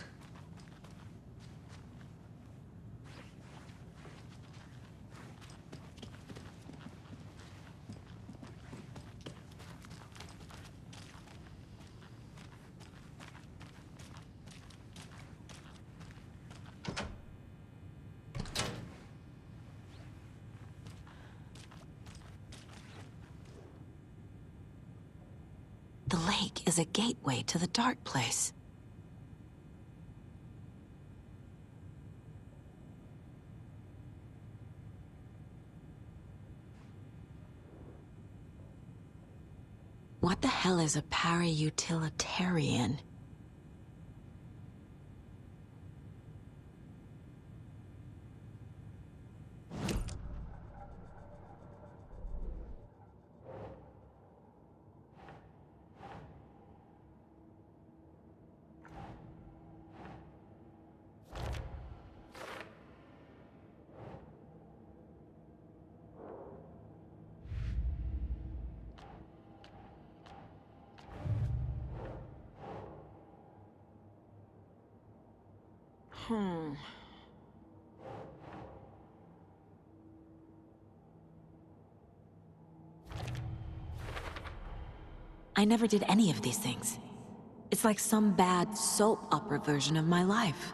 The lake is a gateway to the dark place. What the hell is a para-utilitarian? I never did any of these things. It's like some bad soap opera version of my life.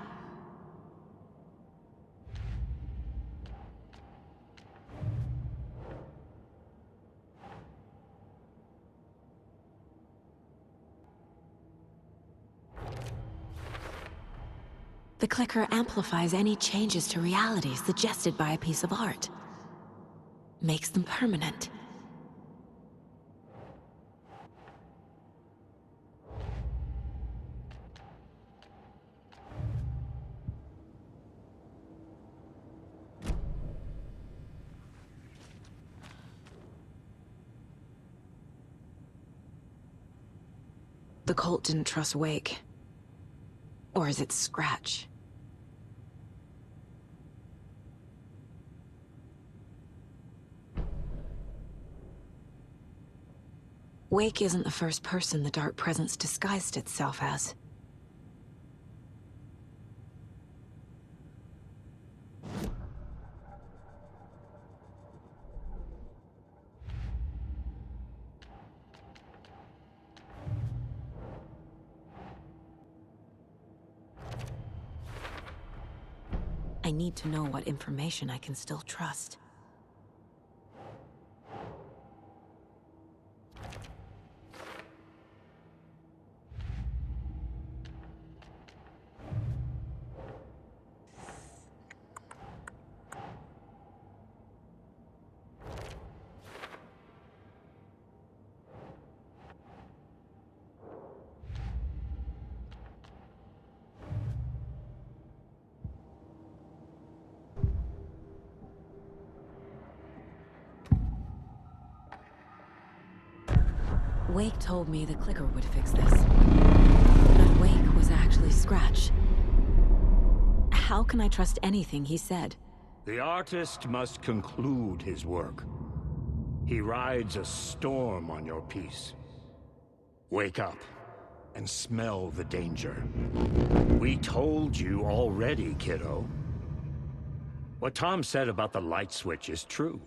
The clicker amplifies any changes to reality suggested by a piece of art. Makes them permanent. the cult didn't trust Wake? Or is it Scratch? Wake isn't the first person the Dark Presence disguised itself as. I need to know what information I can still trust. Wake told me the clicker would fix this. But Wake was actually Scratch. How can I trust anything he said? The artist must conclude his work. He rides a storm on your piece. Wake up and smell the danger. We told you already, kiddo. What Tom said about the light switch is true.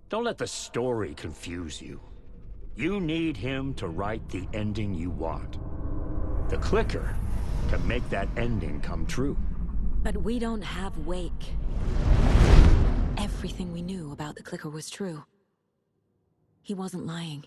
Don't let the story confuse you. You need him to write the ending you want. The clicker can make that ending come true. But we don't have Wake. Everything we knew about the clicker was true. He wasn't lying.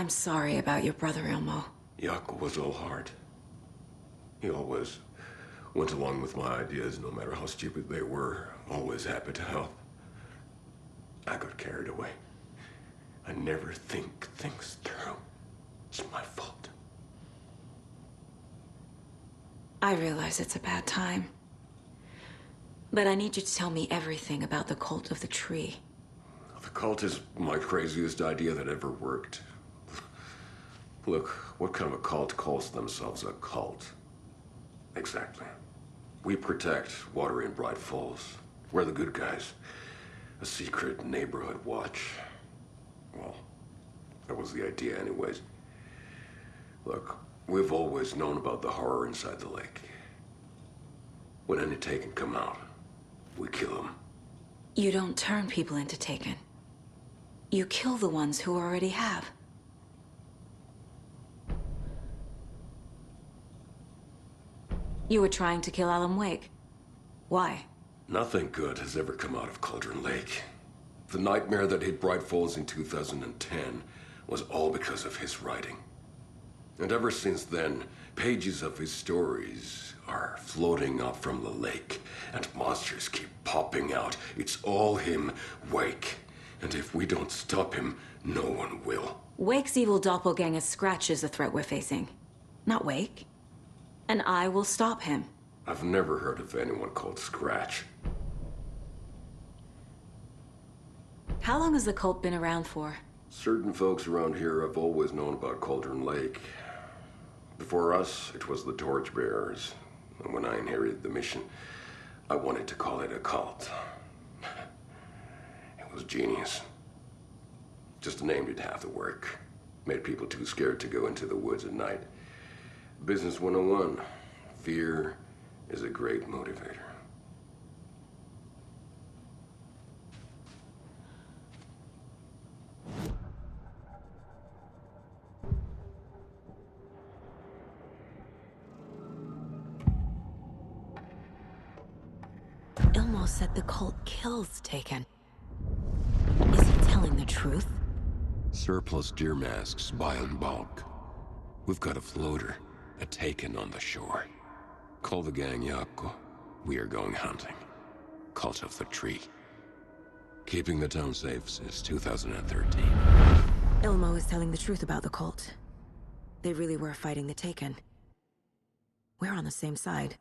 I'm sorry about your brother, Elmo. Yaakov was all heart. He always went along with my ideas, no matter how stupid they were. Always happy to help. I got carried away. I never think things through. It's my fault. I realize it's a bad time. But I need you to tell me everything about the cult of the tree. The cult is my craziest idea that ever worked. Look, what kind of a cult calls themselves a cult? Exactly. We protect water in Bright Falls. We're the good guys. A secret neighborhood watch. Well, that was the idea anyways. Look, we've always known about the horror inside the lake. When any Taken come out, we kill them. You don't turn people into Taken. You kill the ones who already have. You were trying to kill Alan Wake. Why? Nothing good has ever come out of Cauldron Lake. The nightmare that hit Bright Falls in 2010 was all because of his writing. And ever since then, pages of his stories are floating up from the lake, and monsters keep popping out. It's all him, Wake. And if we don't stop him, no one will. Wake's evil doppelganger Scratch is the threat we're facing, not Wake. And I will stop him. I've never heard of anyone called Scratch. How long has the cult been around for? Certain folks around here have always known about Cauldron Lake. Before us, it was the Torchbearers. And when I inherited the mission, I wanted to call it a cult. It was genius. Just a name did half the work. Made people too scared to go into the woods at night. Business 101. Fear is a great motivator. Ilmo, Elmo said the cult kills Taken. Is he telling the truth? Surplus deer masks buy in bulk. We've got a floater, a Taken on the shore. Call the gang Yako. We are going hunting. Cult of the Tree. Keeping the town safe since 2013. Elmo is telling the truth about the cult. They really were fighting the Taken. We're on the same side.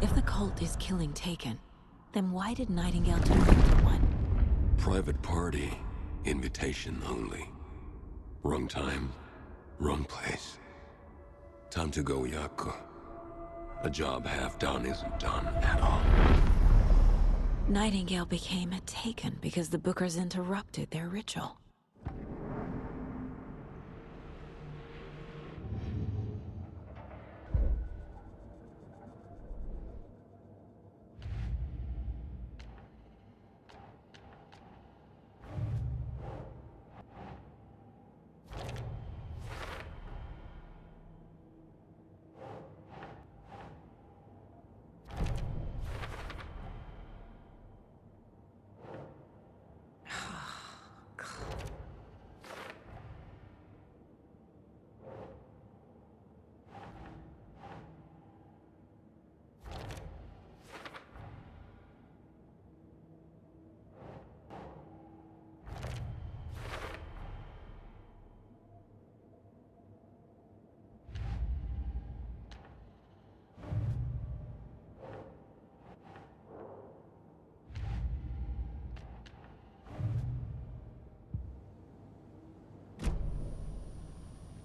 If the cult is killing Taken, then why did Nightingale turn into one? Private party. Invitation only. Wrong time, wrong place. Time to go, Yako. A job half done isn't done at all. Nightingale became a Taken because the Bookers interrupted their ritual.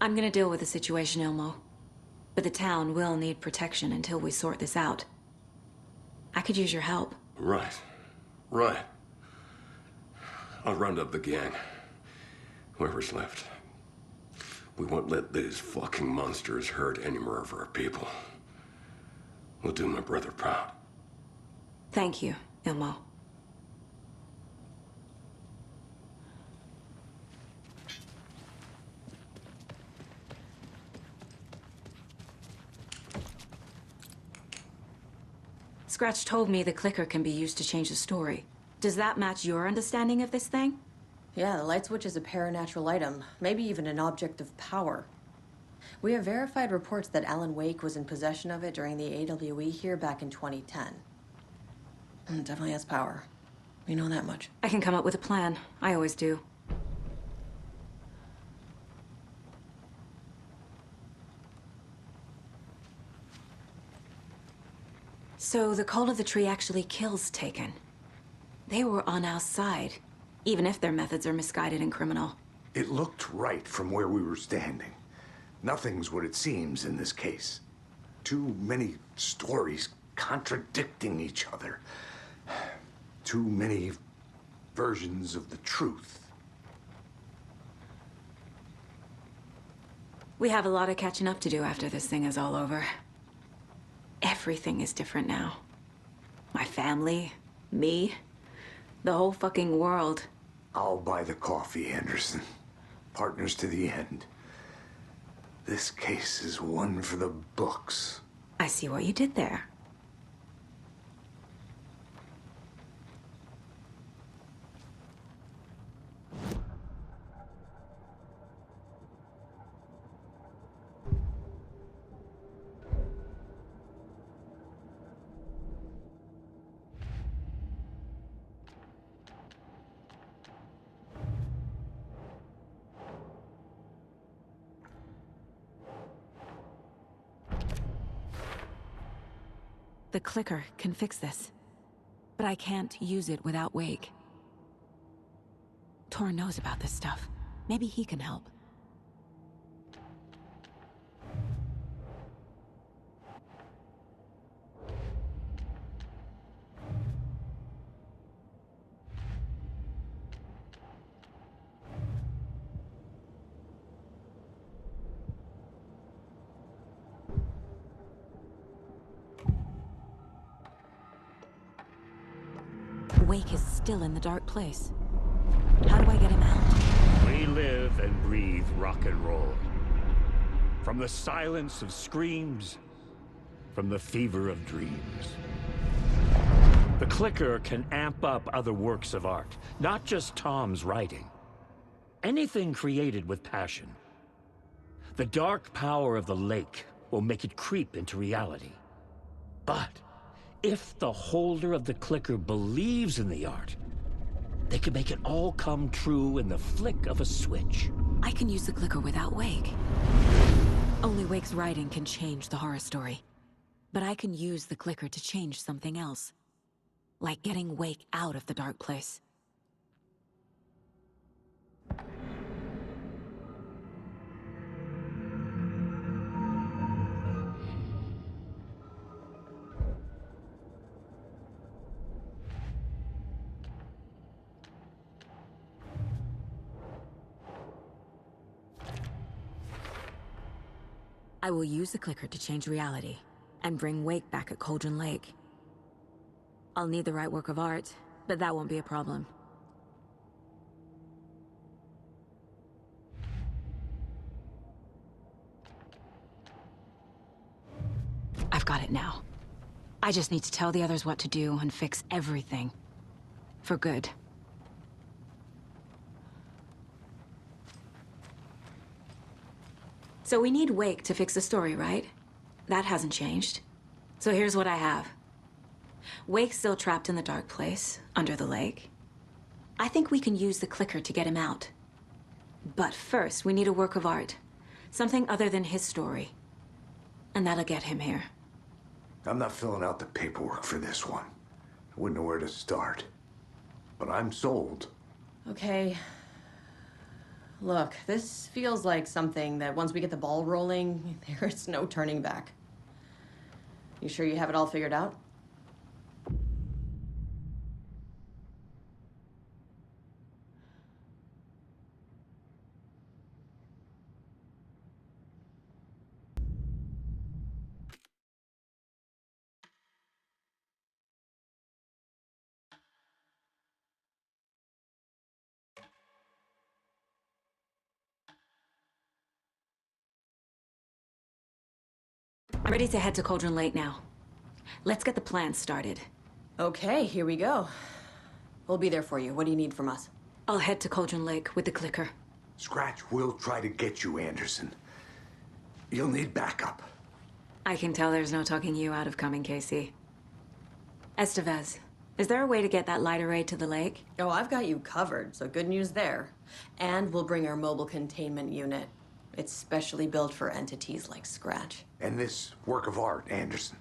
I'm gonna deal with the situation, Elmo. But the town will need protection until we sort this out. I could use your help. Right. I'll round up the gang. Whoever's left. We won't let these fucking monsters hurt any more of our people. We'll do my brother proud. Thank you, Elmo. Scratch told me the clicker can be used to change the story. Does that match your understanding of this thing? Yeah, the light switch is a paranatural item, maybe even an object of power. We have verified reports that Alan Wake was in possession of it during the AWE here back in 2010. It definitely has power. We know that much. I can come up with a plan. I always do. So the Cult of the Tree actually kills Taken. They were on our side, even if their methods are misguided and criminal. It looked right from where we were standing. Nothing's what it seems in this case. Too many stories contradicting each other. Too many versions of the truth. We have a lot of catching up to do after this thing is all over. Everything is different now. My family, me, the whole fucking world. I'll buy the coffee, Anderson. Partners to the end. This case is one for the books. I see what you did there. The clicker can fix this, but I can't use it without Wake. Tor knows about this stuff. Maybe he can help. Wake is still in the dark place. How do I get him out? We live and breathe rock and roll. From the silence of screams from the fever of dreams. The clicker can amp up other works of art, not just Tom's writing. Anything created with passion. The dark power of the lake will make it creep into reality. But if the holder of the clicker believes in the art, they can make it all come true in the flick of a switch. I can use the clicker without Wake. Only Wake's writing can change the horror story. But I can use the clicker to change something else. Like getting Wake out of the dark place. I will use the clicker to change reality, and bring Wake back at Cauldron Lake. I'll need the right work of art, but that won't be a problem. I've got it now. I just need to tell the others what to do and fix everything. For good. So we need Wake to fix the story, right? That hasn't changed. So here's what I have. Wake's still trapped in the dark place, under the lake. I think we can use the clicker to get him out. But first, we need a work of art. Something other than his story. And that'll get him here. I'm not filling out the paperwork for this one. I wouldn't know where to start. But I'm sold. Okay. Look, this feels like something that once we get the ball rolling, there's no turning back. You sure you have it all figured out? I'm ready to head to Cauldron Lake now. Let's get the plan started. Okay, here we go. We'll be there for you. What do you need from us? I'll head to Cauldron Lake with the clicker. Scratch will try to get you, Anderson. You'll need backup. I can tell there's no talking you out of coming, Casey. Estevez, is there a way to get that light array to the lake? Oh, I've got you covered, so good news there. And we'll bring our mobile containment unit. It's specially built for entities like Scratch. And this work of art, Anderson.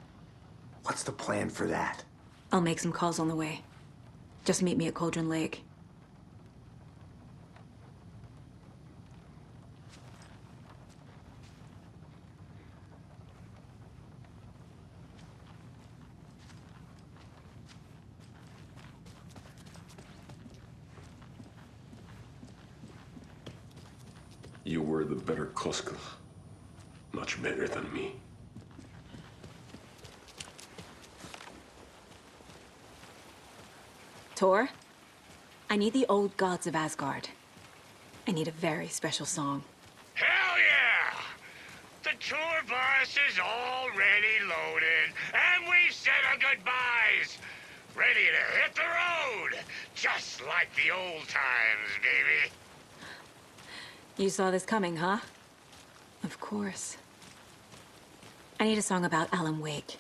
What's the plan for that? I'll make some calls on the way. Just meet me at Cauldron Lake. You were the better Koska. Much better than me. Tor, I need the old gods of Asgard. I need a very special song. Hell yeah! The tour bus is already loaded, and we've said our goodbyes. Ready to hit the road, just like the old times, baby. You saw this coming, huh? Of course. I need a song about Alan Wake.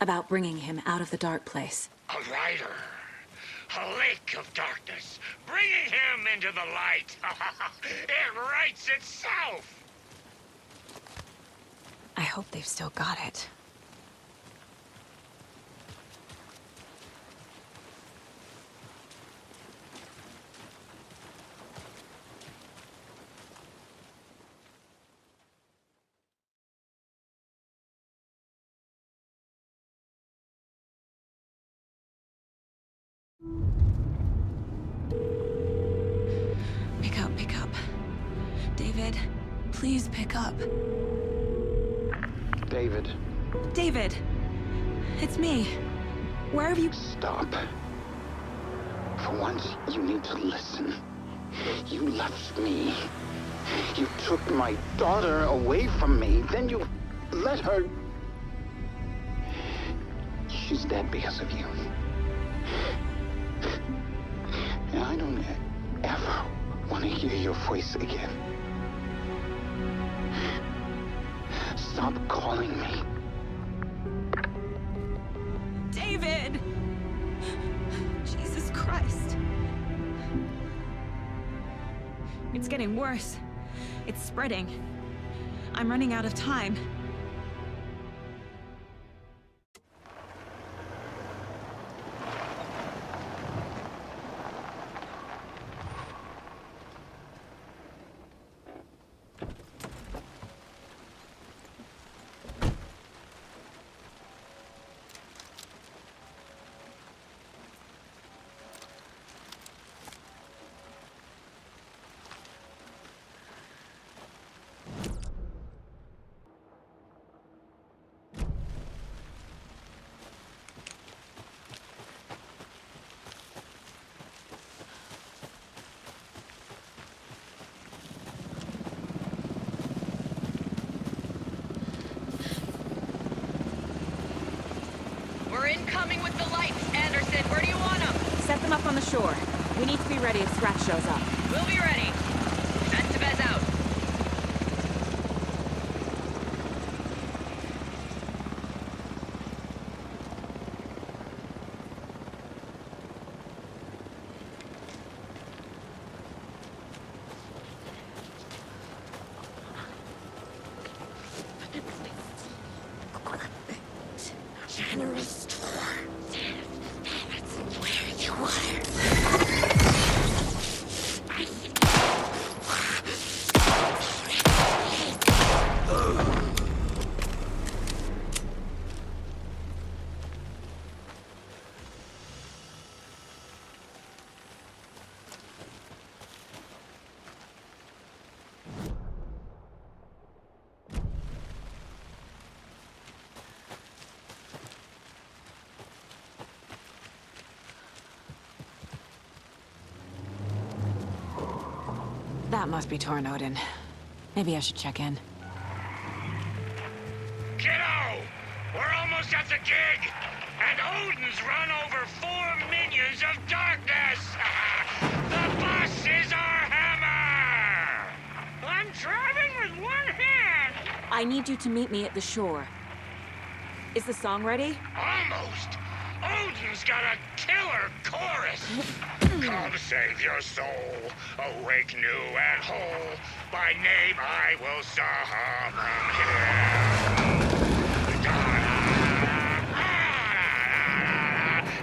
About bringing him out of the dark place. A rider. A lake of darkness. Bringing him into the light. It writes itself. I hope they've still got it. Pick up. David, please pick up. David. David! It's me. Where have you... Stop. For once, you need to listen. You left me. You took my daughter away from me. Then you let her... She's dead because of you. And I don't ever want to hear your voice again. Stop calling me. David! Jesus Christ. It's getting worse. It's spreading. I'm running out of time. We're incoming with the lights. Anderson, where do you want them? Set them up on the shore. We need to be ready if Scratch shows up. We'll be ready. Estevez out. Generous tour. That's where you are. That must be Tornodin. Maybe I should check in. Kiddo! We're almost at the gig! And Odin's run over 4 minions of darkness! The bus is our hammer! I'm driving with one hand! I need you to meet me at the shore. Is the song ready? Almost! Odin's got a killer chorus! Come save your soul, awake new and whole. By name I will summon him.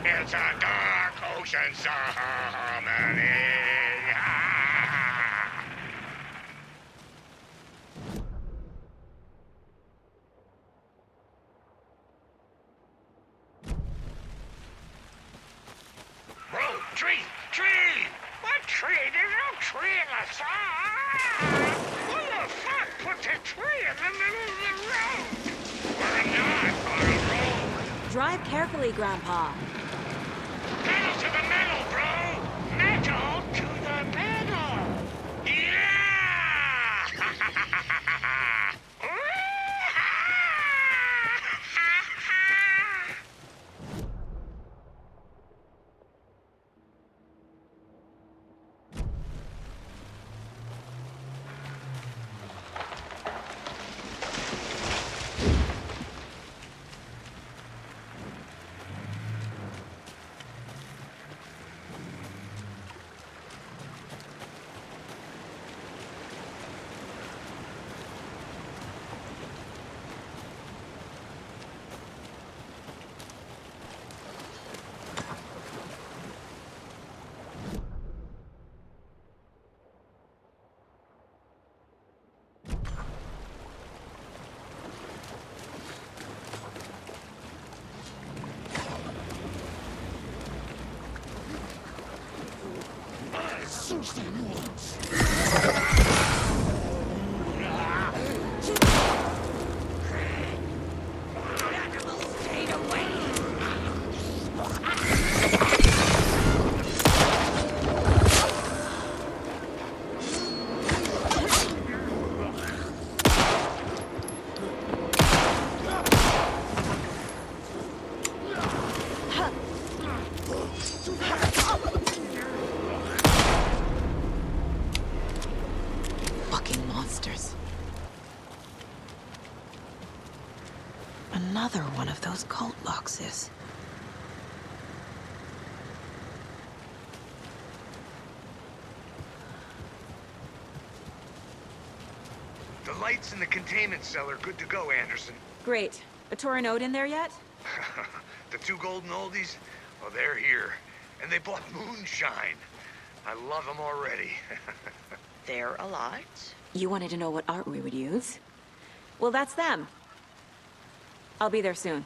It's a dark ocean summoning. Bro, tree! Tree! What tree? There's no tree in the song! Who the fuck put the tree in the middle of the road? We're not on a road! Drive carefully, Grandpa. Pedal to the metal, bro! Metal to the metal! Yeah! Fucking monsters. Another one of those cult boxes. The lights in the containment cell are good to go, Anderson. Great. A Torin Ode in there yet? The two golden oldies? Oh, they're here. And they bought moonshine. I love them already. They're a lot. You wanted to know what art we would use? Well, that's them. I'll be there soon.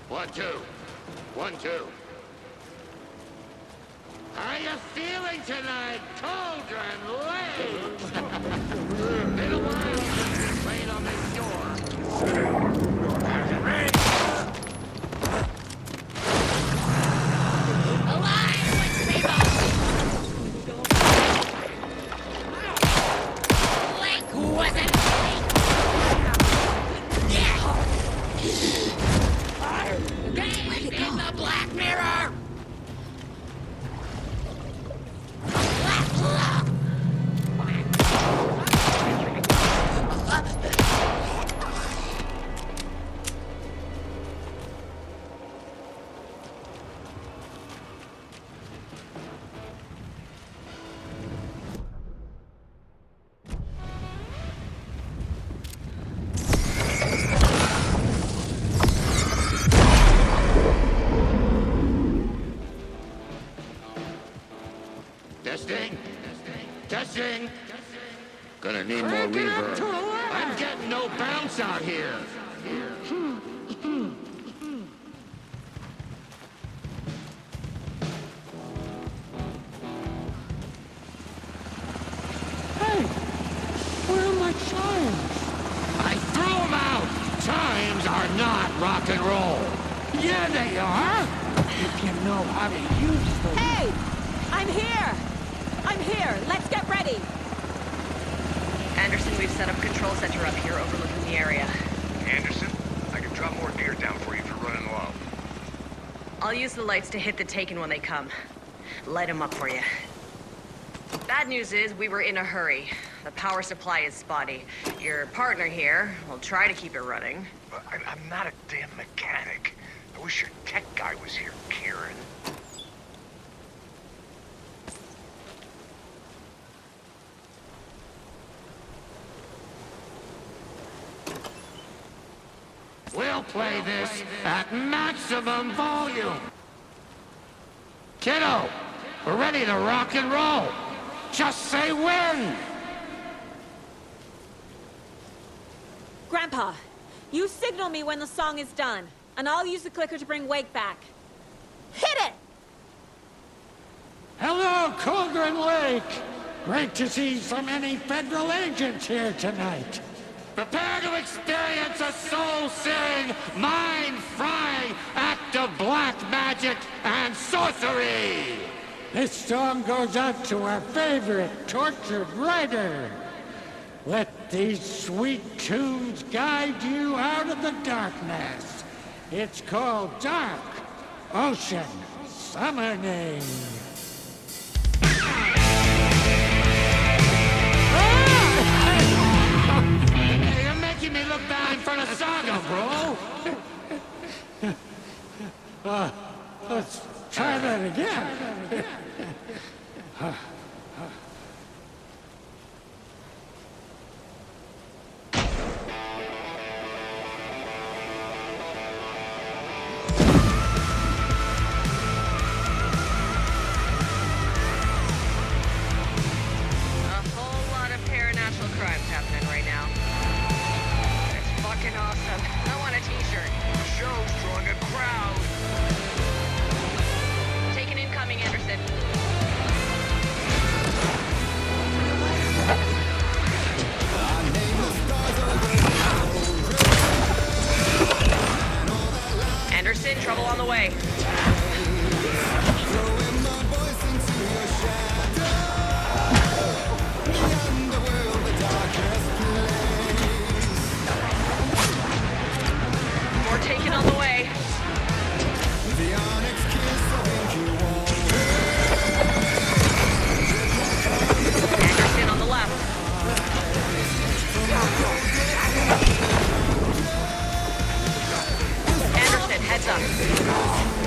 One, two. 1, 2. How you feeling tonight, Cauldron Lake? Been a while since we played on this shore. Testing. Gonna need more reverb. I'm getting no bounce out here. Hey, where are my chimes? I threw them out. Chimes are not rock and roll. Yeah, they are. If you know how to use them. Hey, I'm here. I'm here. Let's get ready. Anderson, we've set up control center up here overlooking the area. Anderson, I can drop more gear down for you if you're running low. I'll use the lights to hit the Taken when they come. Light them up for you. Bad news is we were in a hurry. The power supply is spotty. Your partner here will try to keep it running. I'm not a damn mechanic. I wish your tech guy was here, Kieran. We'll play this at maximum volume. Kiddo, we're ready to rock and roll. Just say when. Grandpa, you signal me when the song is done, and I'll use the clicker to bring Wake back. Hit it! Hello, Cauldron Lake. Great to see so many federal agents here tonight. Prepare to experience a soul-searing, mind-frying act of black magic and sorcery! This song goes out to our favorite tortured writer. Let these sweet tunes guide you out of the darkness. It's called Dark Ocean Summoning. You're making me look bad in front of Saga, bro! Let's try that again. Trouble on the way. More taken on the way. Anderson on the left. Anderson, heads up.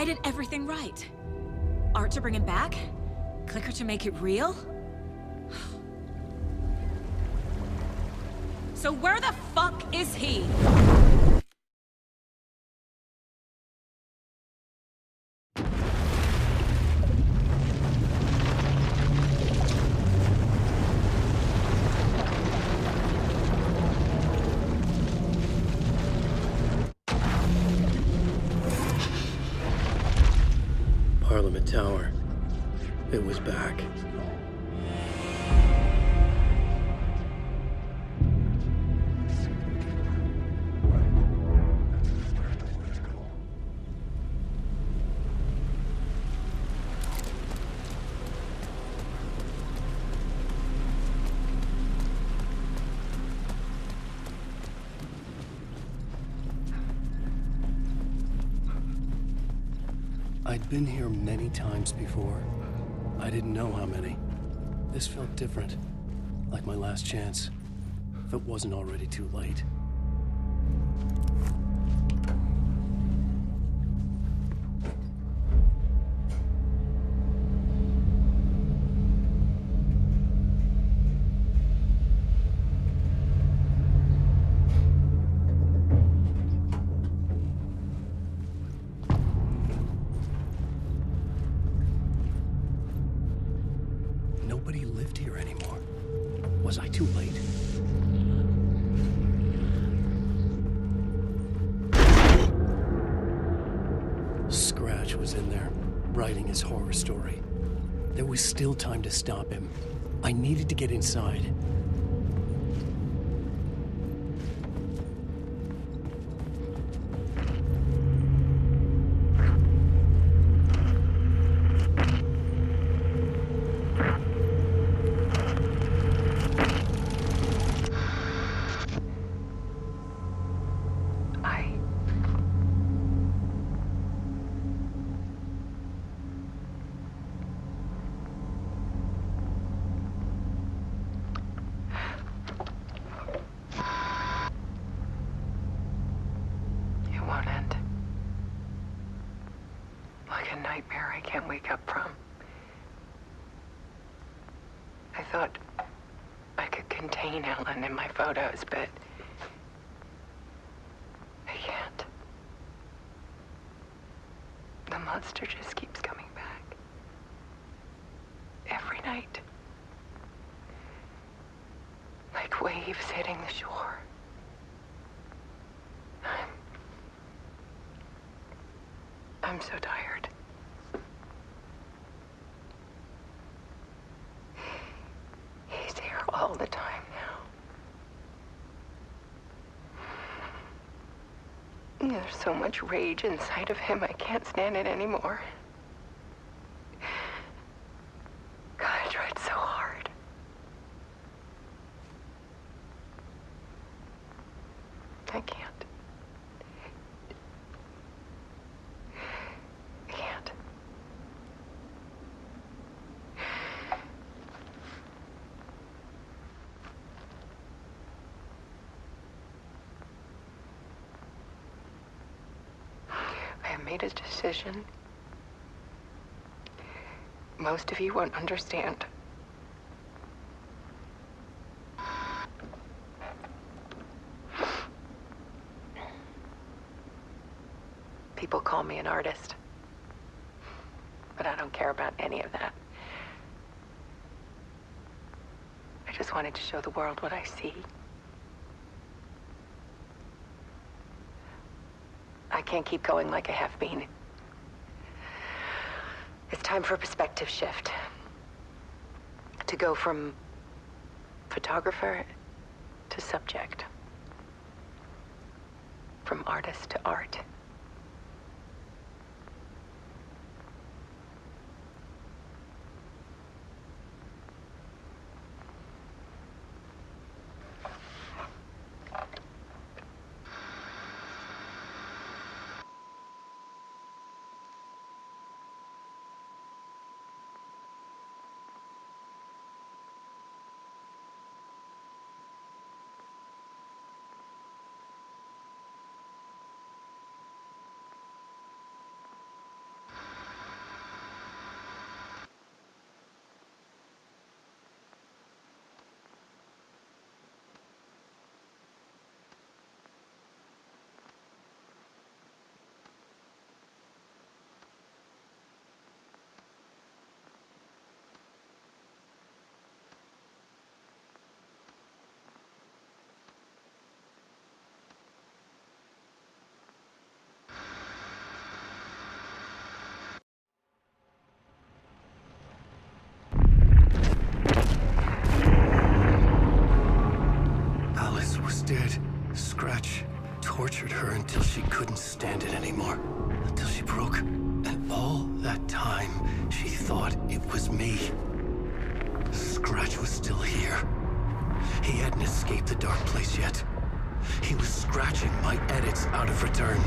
did everything right. Art to bring him back? Clicker to make it real? So where the fuck is he? Parliament Tower. It was back. I'd been here many times before. I didn't know how many. This felt different, like my last chance, if it wasn't already too late. Nobody lived here anymore. Was I too late? Scratch was in there, writing his horror story. There was still time to stop him. I needed to get inside. Nightmare I can't wake up from. I thought I could contain Ellen in my photos, but I can't. The monster just keeps coming back. Every night. Like waves hitting the shore. I'm so tired. He's here all the time now. There's so much rage inside of him, I can't stand it anymore. God, I tried so hard. I can't. Made a decision. Most of you won't understand. People call me an artist, but I don't care about any of that. I just wanted to show the world what I see. I can't keep going like I have been. It's time for a perspective shift. To go from photographer to subject. From artist to art. tortured her until she couldn't stand it anymore. Until she broke. And all that time, she thought it was me. Scratch was still here. He hadn't escaped the dark place yet. He was scratching my edits out of return.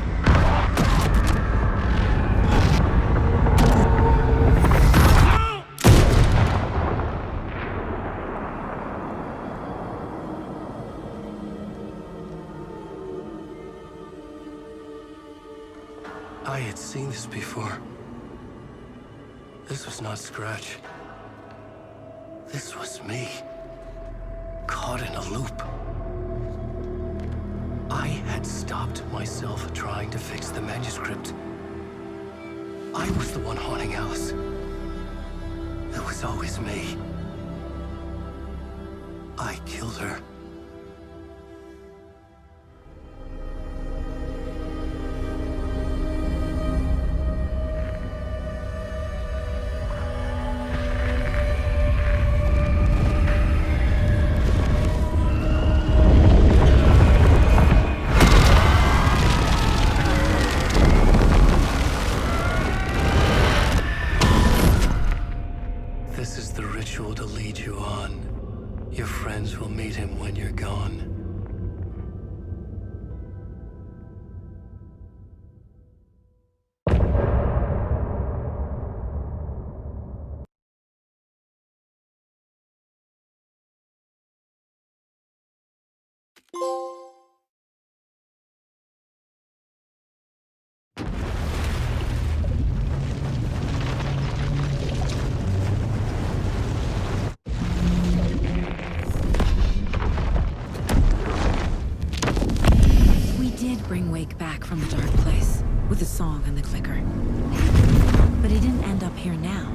I had seen this before. This was not Scratch. This was me. Caught in a loop. I had stopped myself trying to fix the manuscript. I was the one haunting Alice. It was always me. I killed her. This is the ritual to lead you on. Your friends will meet him when you're gone. Bring Wake back from the dark place with the song and the clicker. But he didn't end up here now.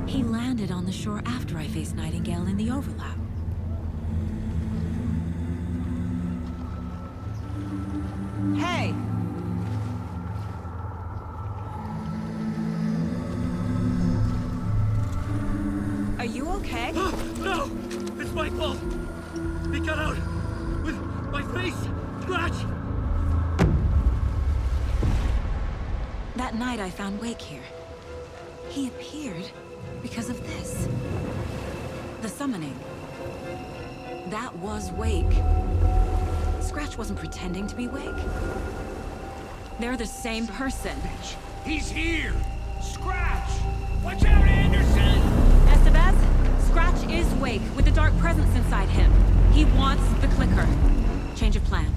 He landed on the shore after I faced Nightingale in the overlap. Hey! Are you okay? No! It's my fault! He got out with my face! Scratch! That night I found Wake here. He appeared because of this. The summoning. That was Wake. Scratch wasn't pretending to be Wake. They're the same person. He's here! Scratch! Watch out, Anderson! Estevez, Scratch is Wake with the dark presence inside him. He wants the clicker. Change of plan.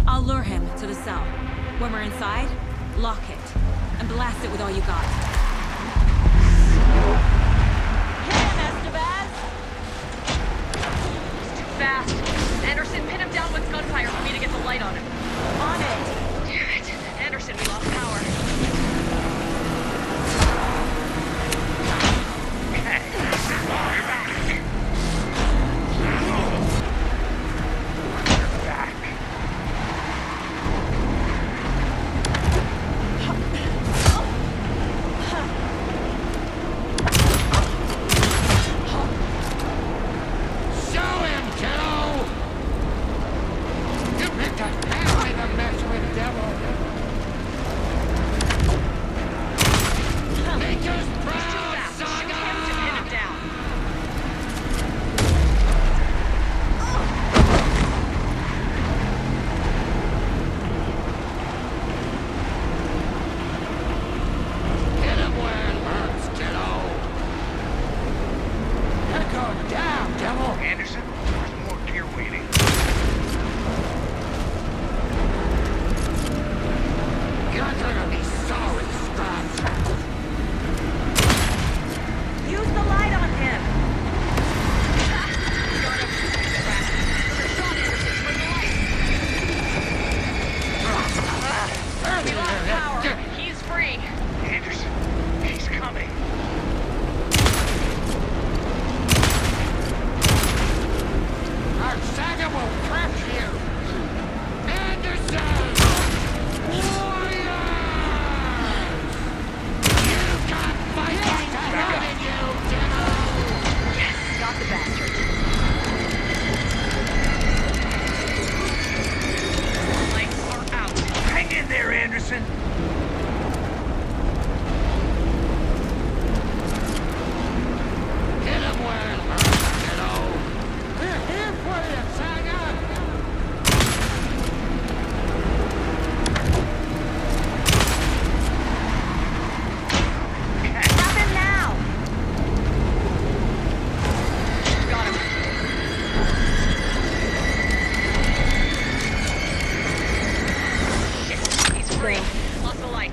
I'll lure him to the cell. When we're inside, lock it, and blast it with all you got. Hit him, Estevez! He's too fast. Anderson, pin him down with gunfire for me to get the light on him. On it! Damn it. Anderson, we lost power.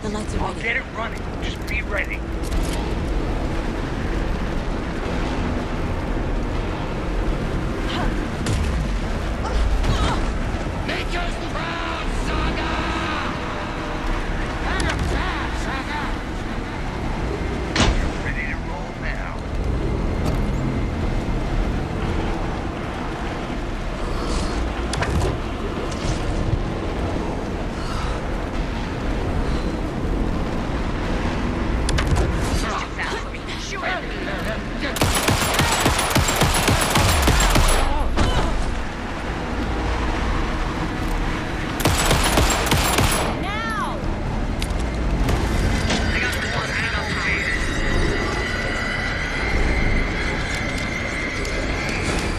The lights are ready. I'll get it running. Just be ready. Make us proud, Saga! Hang 'em down, Saga! You're ready to roll now. Shoot it!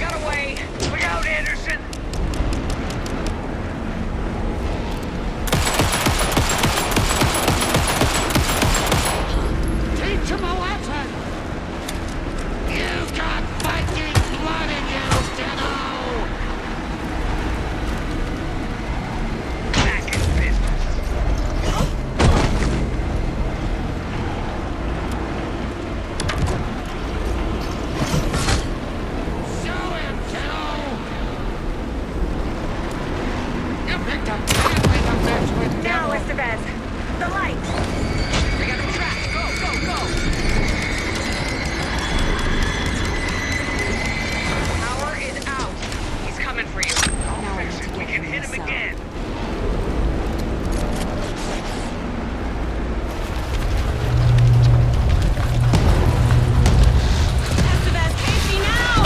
Got away. Look out, Anderson. Teach him a lesson! You've got Viking blood in you, Ditto! Back in business. Show him, Ditto! You picked a badly to mess with, Now, Ditto! Estevez. The light. We got him tracked. Go, go, go. Power is out. He's coming for you. I'll fix it. We can hit him again. Estevez, Casey, now!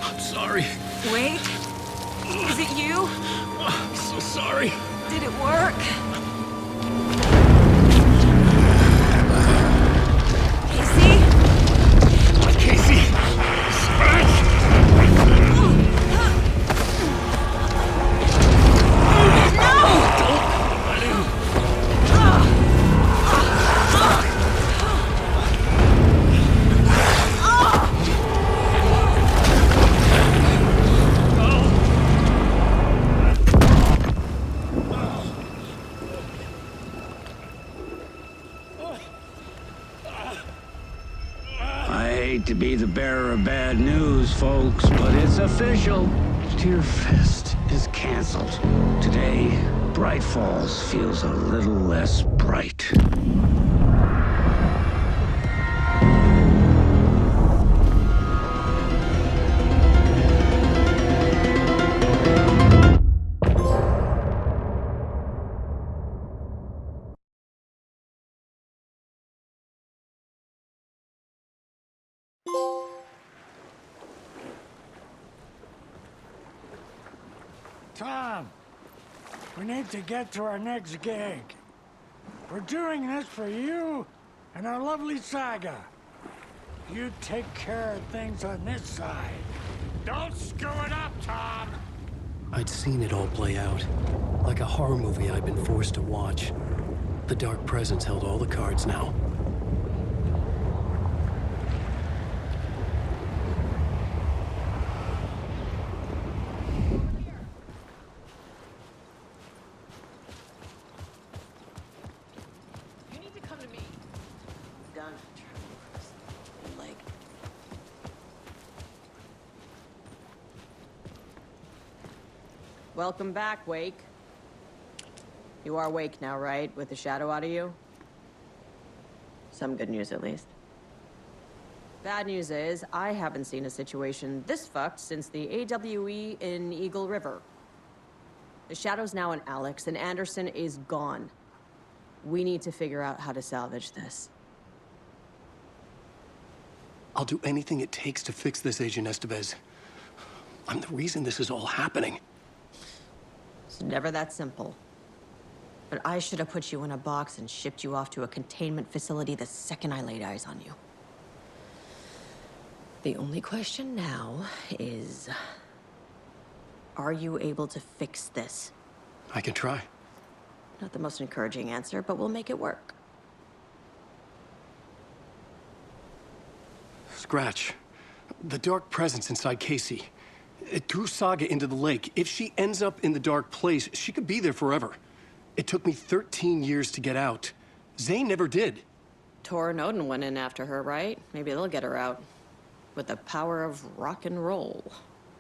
I'm sorry. Wait. Is it you? I'm so sorry. Did it work? Casey? Casey! I hate to be the bearer of bad news, folks, but it's official. Tearfest is canceled. Today, Bright Falls feels a little less bright. Tom, we need to get to our next gig. We're doing this for you and our lovely Saga. You take care of things on this side. Don't screw it up, Tom! I'd seen it all play out. Like a horror movie I'd been forced to watch. The Dark Presence held all the cards now. You need to come to me. Done. Like. Welcome back, Wake. You are Wake now, right? With the shadow out of you? Some good news, at least. Bad news is, I haven't seen a situation this fucked since the AWE in Eagle River. The shadow's now in Alex, and Anderson is gone. We need to figure out how to salvage this. I'll do anything it takes to fix this, Agent Estevez. I'm the reason this is all happening. It's never that simple. But I should have put you in a box and shipped you off to a containment facility the second I laid eyes on you. The only question now is... are you able to fix this? I can try. Not the most encouraging answer, but we'll make it work. Scratch. The dark presence inside Casey. It threw Saga into the lake. If she ends up in the dark place, she could be there forever. It took me 13 years to get out. Zane never did. Tor and Odin went in after her, right? Maybe they'll get her out. With the power of rock and roll.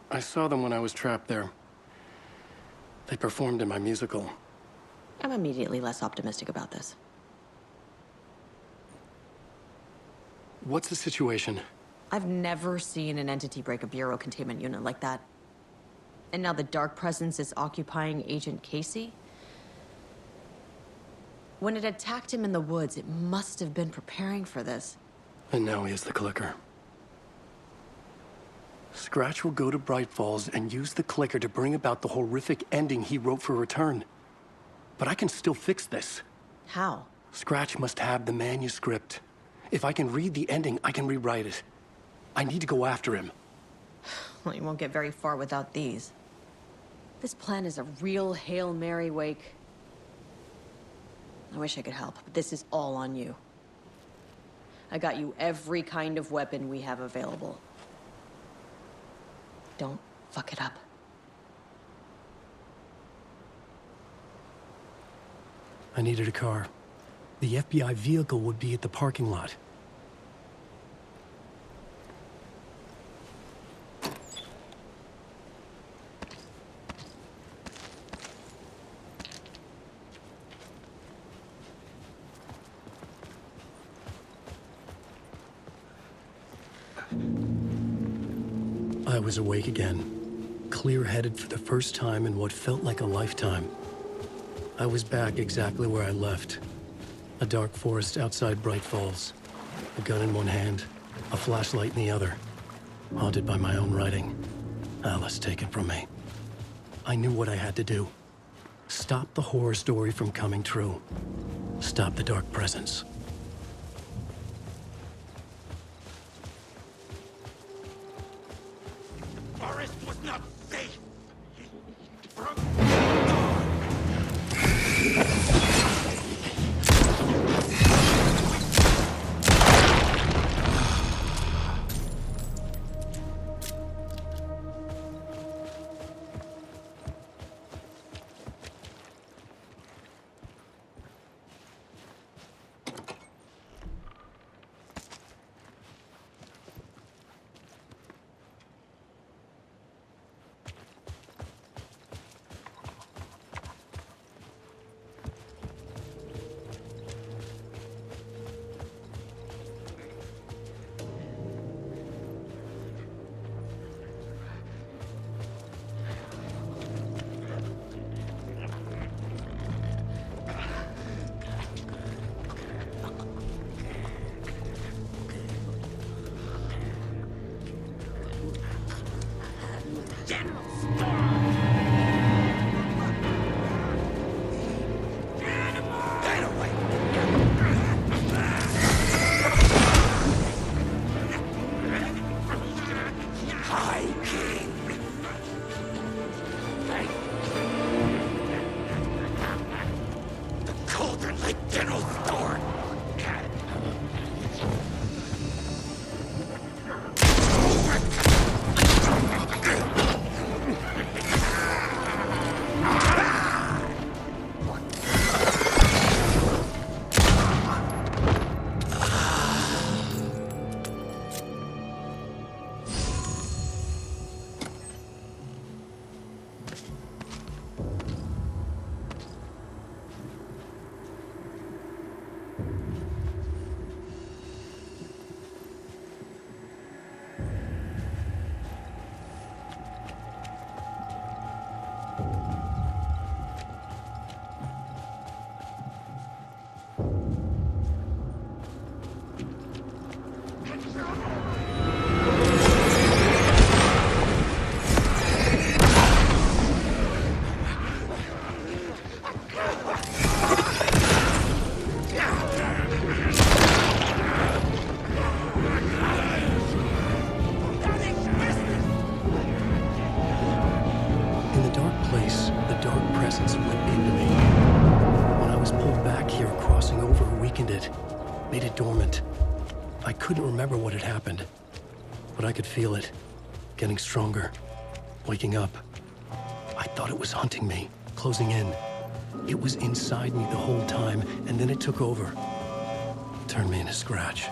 I saw them when I was trapped there. They performed in my musical. I'm immediately less optimistic about this. What's the situation? I've never seen an entity break a bureau containment unit like that. And now the dark presence is occupying Agent Casey? When it attacked him in the woods, it must have been preparing for this. And now he has the clicker. Scratch will go to Bright Falls and use the clicker to bring about the horrific ending he wrote for Return. But I can still fix this. How? Scratch must have the manuscript. If I can read the ending, I can rewrite it. I need to go after him. Well, you won't get very far without these. This plan is a real Hail Mary wake. I wish I could help, but this is all on you. I got you every kind of weapon we have available. Don't fuck it up. I needed a car. The FBI vehicle would be at the parking lot. I was awake again, clear-headed for the first time in what felt like a lifetime. I was back exactly where I left. A dark forest outside Bright Falls. A gun in one hand, a flashlight in the other. Haunted by my own writing. Alice taken from me. I knew what I had to do. Stop the horror story from coming true. Stop the dark presence. Forest was not safe. essence went into me. When I was pulled back here, crossing over weakened it, made it dormant. I couldn't remember what had happened, but I could feel it, getting stronger, waking up. I thought it was hunting me, closing in. It was inside me the whole time, and then it took over. Turned me into scratch.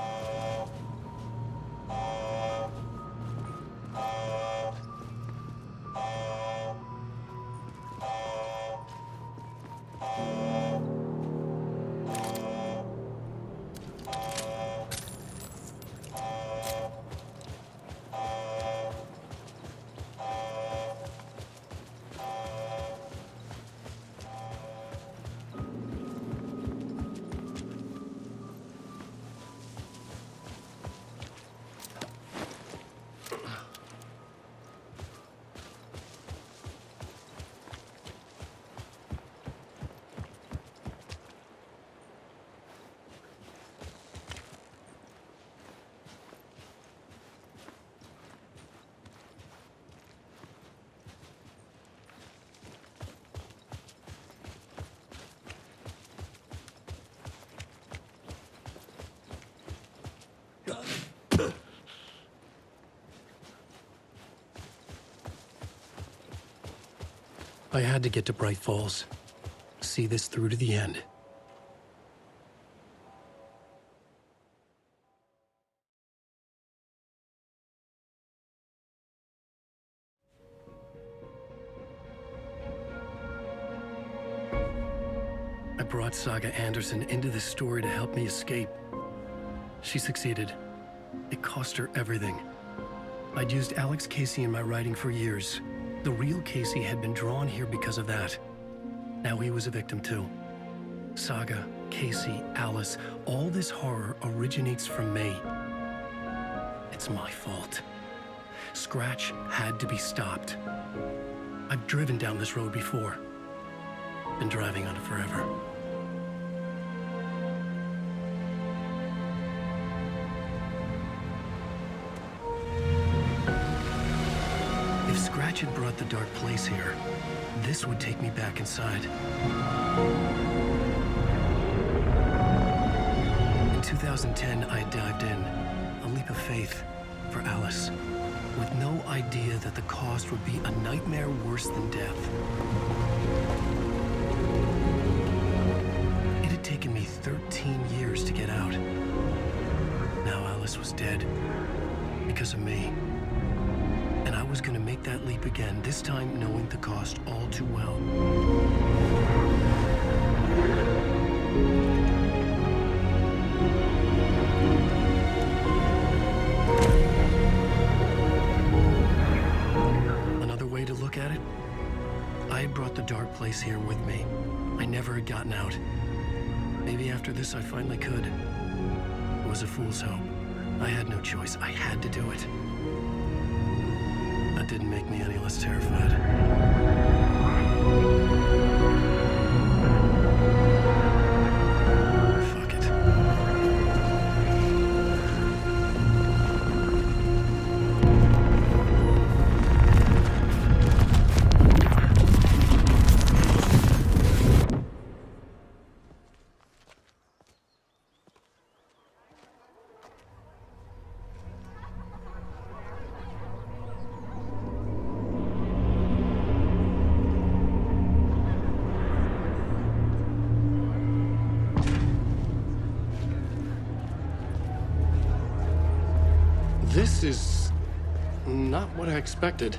I had to get to Bright Falls. See this through to the end. I brought Saga Anderson into this story to help me escape. She succeeded. It cost her everything. I'd used Alex Casey in my writing for years. The real Casey had been drawn here because of that. Now he was a victim too. Saga, Casey, Alice, all this horror originates from me. It's my fault. Scratch had to be stopped. I've driven down this road before. Been driving on it forever. If Scratch had brought the dark place here, this would take me back inside. In 2010, I dived in, a leap of faith for Alice, with no idea that the cost would be a nightmare worse than death. It had taken me 13 years to get out. Now Alice was dead, because of me. And I was gonna make that leap again, this time knowing the cost all too well. Another way to look at it, I had brought the dark place here with me. I never had gotten out. Maybe after this I finally could. It was a fool's hope. I had no choice. I had to do it. That didn't make me any less terrified. Fuck it. This is not what I expected.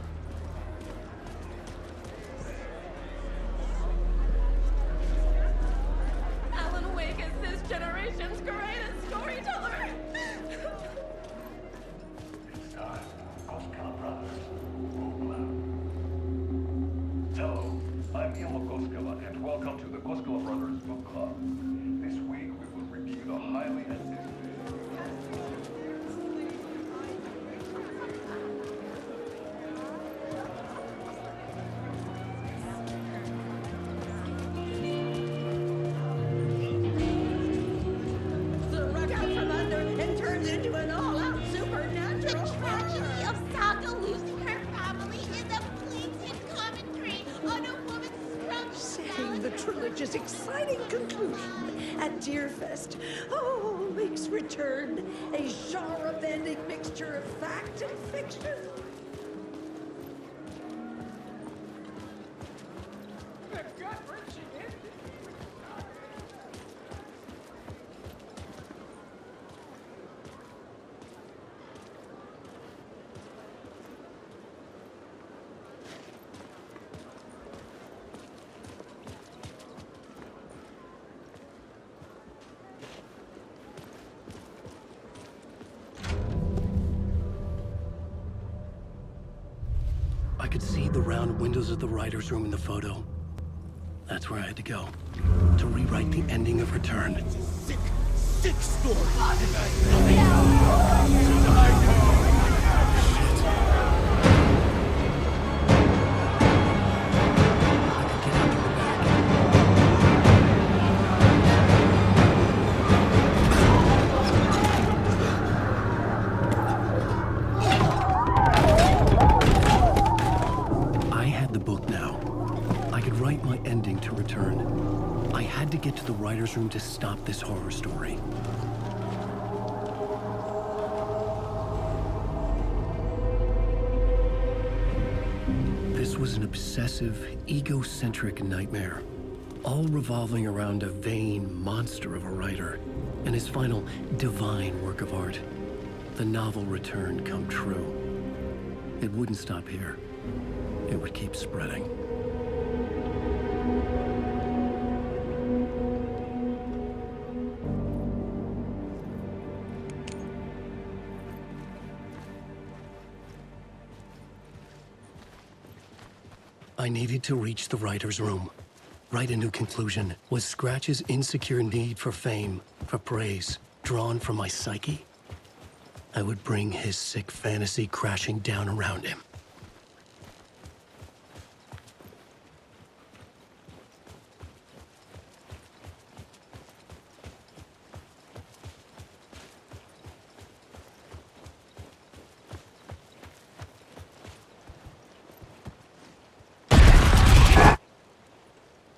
Alan Wake is this generation's greatest storyteller. It's time for Koskela Brothers. Hello, I'm Ilmo Koskela, and welcome to the Koskela Brothers Book Club. This week we will review the highly anticipated. Into an all-out supernatural The tragedy of Saga losing her family is a blatant commentary on a woman's struggle. the trilogy's exciting conclusion at Deerfest. Oh, makes return a genre-bending mixture of fact and fiction. I could see the round windows of the writer's room in the photo. That's where I had to go, to rewrite the ending of Return. Sick story. Get to the writer's room to stop this horror story. This was an obsessive, egocentric nightmare, all revolving around a vain monster of a writer and his final divine work of art, the novel Return come true. It wouldn't stop here. It would keep spreading. I needed to reach the writer's room. Write a new conclusion. Was Scratch's insecure need for fame, for praise, drawn from my psyche? I would bring his sick fantasy crashing down around him.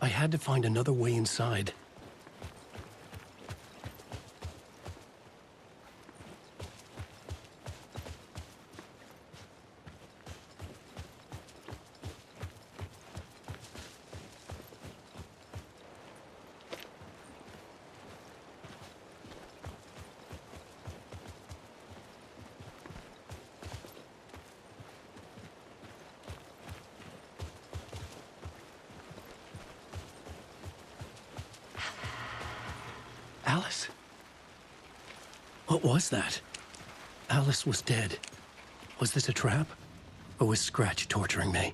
I had to find another way inside. Alice? What was that? Alice was dead. Was this a trap? Or was Scratch torturing me?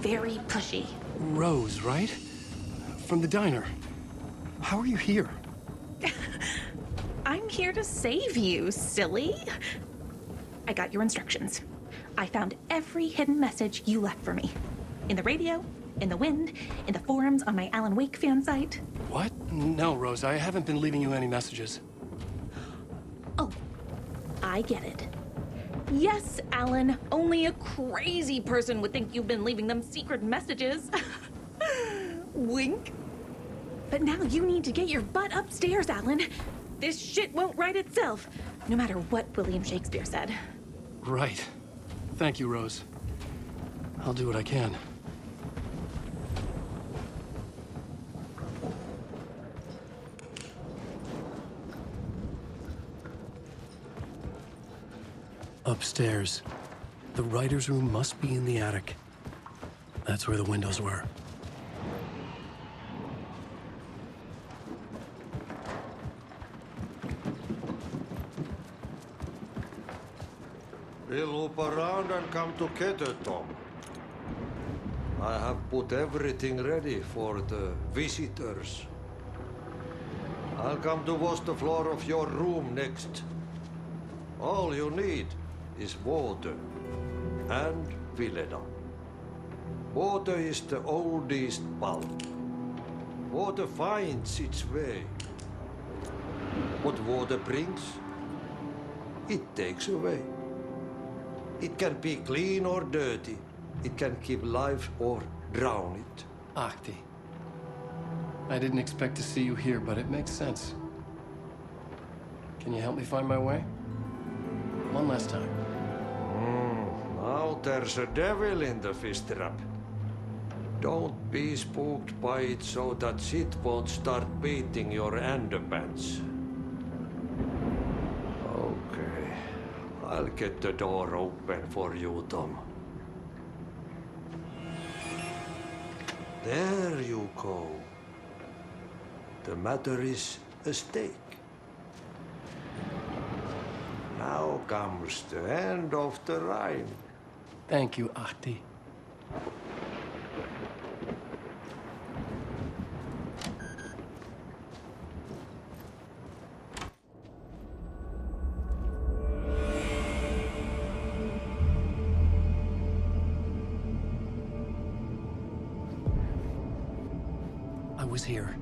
Very pushy. Rose, right? from the diner. How are you here? I'm here to save you, silly. I got your instructions. I found every hidden message you left for me. In the radio, in the wind, in the forums on my Alan Wake fan site. What? No, Rose, I haven't been leaving you any messages. Oh, I get it. Yes, Alan, only a crazy person would think you've been leaving them secret messages. Wink. But now you need to get your butt upstairs, Alan. This shit won't right itself, no matter what William Shakespeare said. Right. Thank you, Rose. I'll do what I can. Upstairs. The writer's room must be in the attic. That's where the windows were. We'll loop around and come together, Tom. I have put everything ready for the visitors. I'll come to wash the floor of your room next. All you need is water and bebelda. Water is the oldest bulb. Water finds its way. What water brings, it takes away. It can be clean or dirty. It can keep life or drown it. Ahti. I didn't expect to see you here, but it makes sense. Can you help me find my way? One last time. Now there's a devil in the fish trap. Don't be spooked by it so that shit won't start beating your underpants. Okay. I'll get the door open for you, Tom. There you go. The matter is a stake. Now comes the end of the rhyme. Thank you, Ahti. I was here.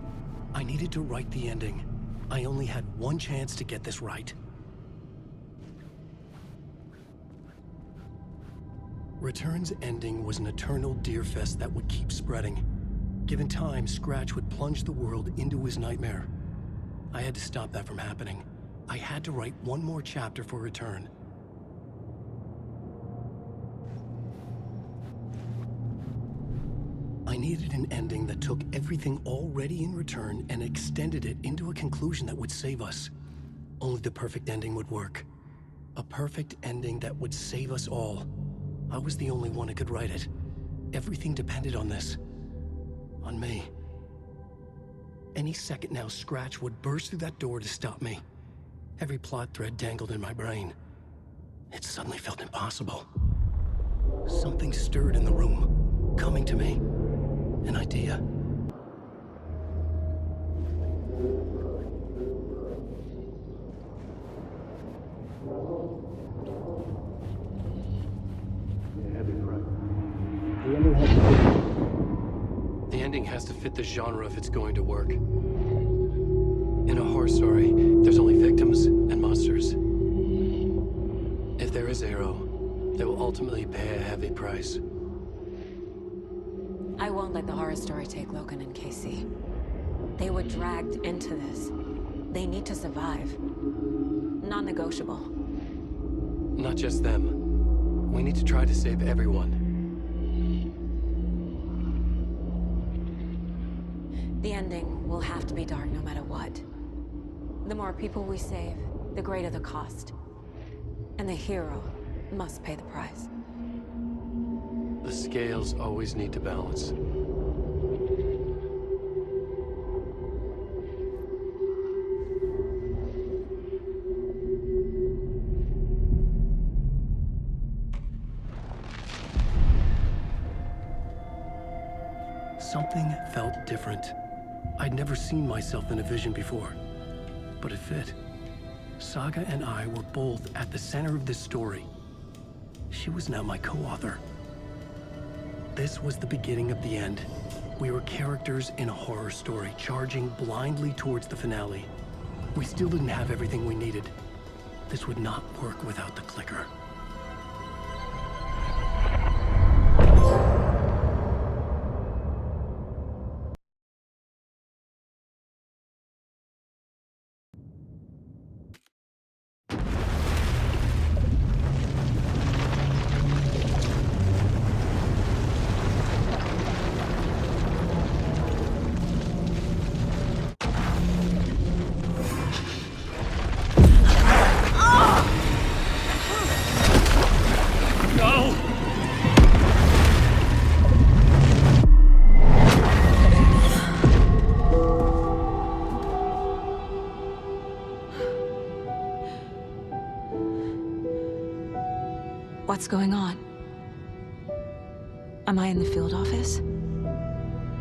I needed to write the ending. I only had one chance to get this right. Return's ending was an eternal deerfest that would keep spreading. Given time, Scratch would plunge the world into his nightmare. I had to stop that from happening. I had to write one more chapter for Return. I needed an ending that took everything already in Return and extended it into a conclusion that would save us. Only the perfect ending would work. A perfect ending that would save us all. I was the only one who could write it. Everything depended on this. On me. Any second now, Scratch would burst through that door to stop me. Every plot thread dangled in my brain. It suddenly felt impossible. Something stirred in the room, coming to me. An idea. The ending has to fit the genre if it's going to work. In a horror story, there's only victims and monsters. If there is Arrow, they will ultimately pay a heavy price. I won't let the horror story take Logan and Casey. They were dragged into this. They need to survive. Non-negotiable. Not just them. We need to try to save everyone. The ending will have to be dark no matter what. The more people we save, the greater the cost. And the hero must pay the price. The scales always need to balance. Something felt different. I'd never seen myself in a vision before, but it fit. Saga and I were both at the center of this story. She was now my co-author. This was the beginning of the end. We were characters in a horror story, charging blindly towards the finale. We still didn't have everything we needed. This would not work without the clicker. What's going on? Am I in the field office?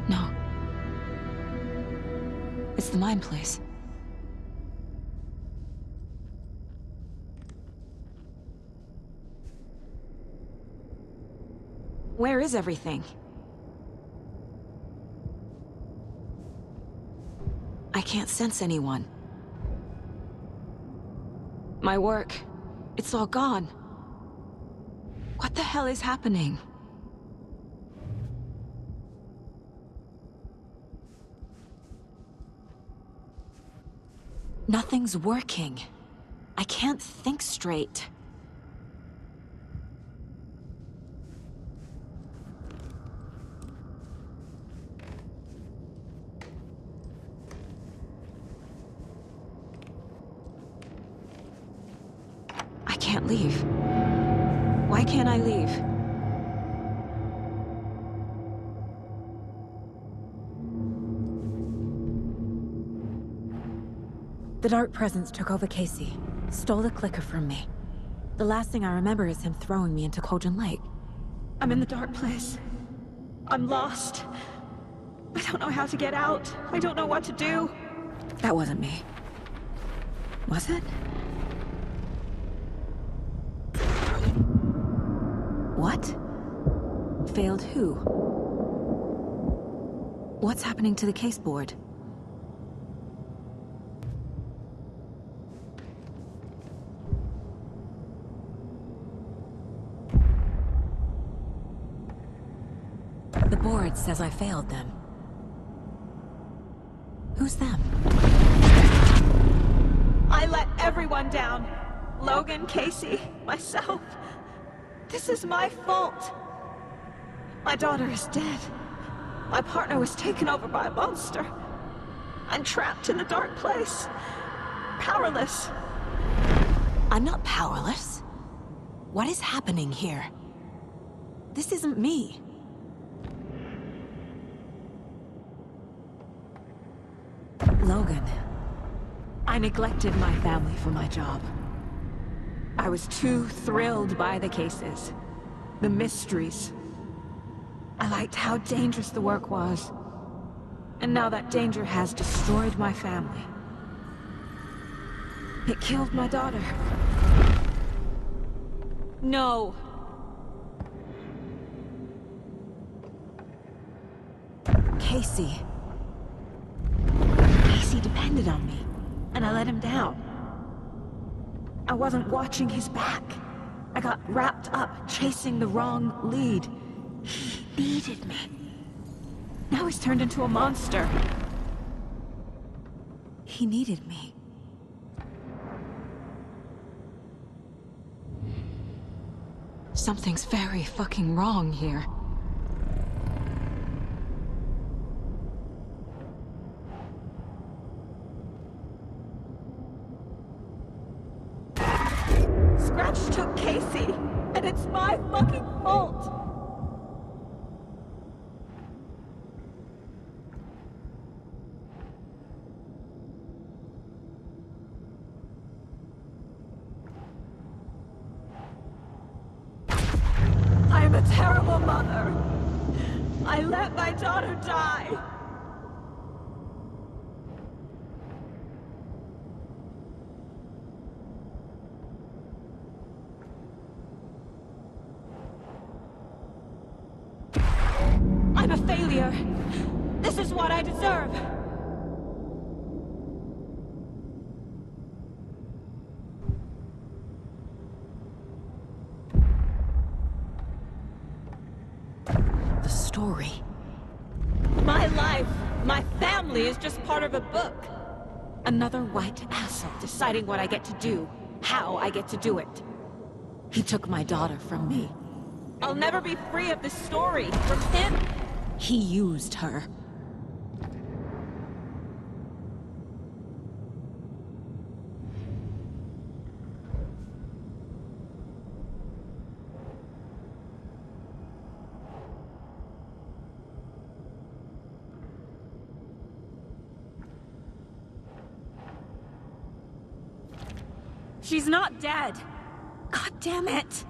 No. It's the mine place. Where is everything? I can't sense anyone. My work, it's all gone. What the hell is happening? Nothing's working. I can't think straight. I can't leave. Why can't I leave? The dark presence took over Casey, stole the clicker from me. The last thing I remember is him throwing me into Cauldron Lake. I'm in the dark place. I'm lost. I don't know how to get out. I don't know what to do. That wasn't me. Was it? What? Failed who? What's happening to the case board? The board says I failed them. Who's them? I let everyone down. Logan, Casey, myself. This is my fault. My daughter is dead. My partner was taken over by a monster. I'm trapped in the dark place. Powerless. I'm not powerless. What is happening here? This isn't me. Logan. I neglected my family for my job. I was too thrilled by the cases, the mysteries. I liked how dangerous the work was. And now that danger has destroyed my family. It killed my daughter. No. Casey. Casey depended on me, and I let him down. I wasn't watching his back. I got wrapped up chasing the wrong lead. He needed me. Now he's turned into a monster. He needed me. Something's very fucking wrong here. Scratch took Casey, and it's my fucking fault. I'm a terrible mother. I let my daughter die. This is what I deserve. The story. My life, my family is just part of a book. Another white asshole deciding what I get to do, how I get to do it. He took my daughter from me. I'll never be free of this story from him. He used her. She's not dead. God damn it!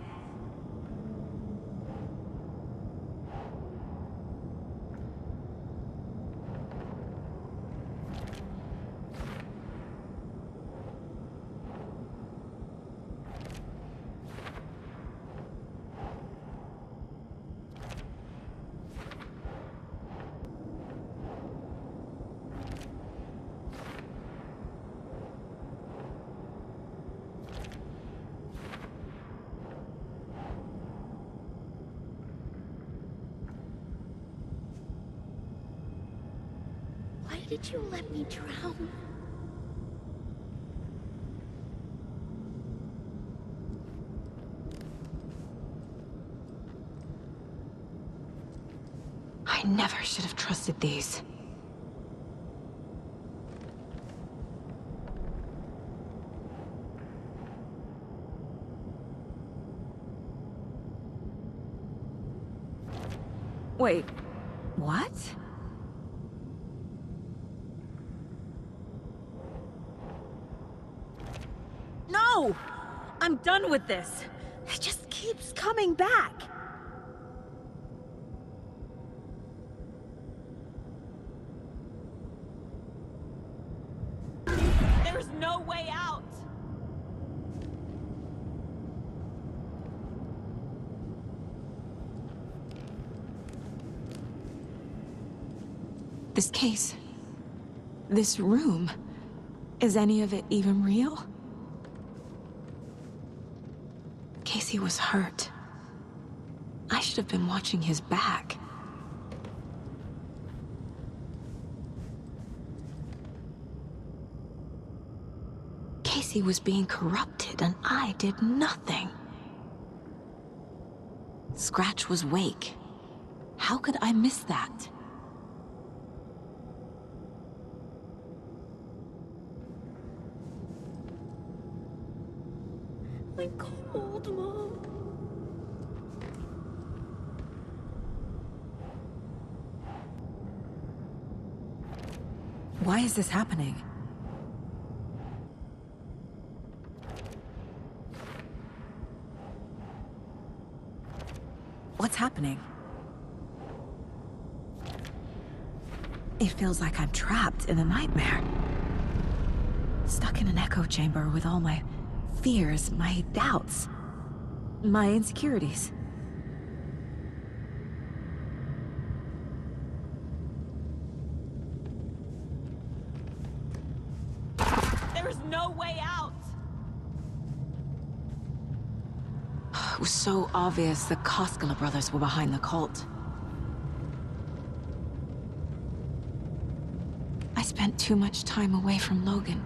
Why did you let me drown? I never should have trusted these. Wait, what? No! I'm done with this. It just keeps coming back. There's no way out. This case, this room, is any of it even real? Casey was hurt. I should have been watching his back. Casey was being corrupted and I did nothing. Scratch was Wake. How could I miss that? I'm cold, Mom. Why is this happening? What's happening? It feels like I'm trapped in a nightmare. Stuck in an echo chamber with all my fears, my doubts, my insecurities. There's no way out. It was so obvious the Koskela brothers were behind the cult. I spent too much time away from Logan.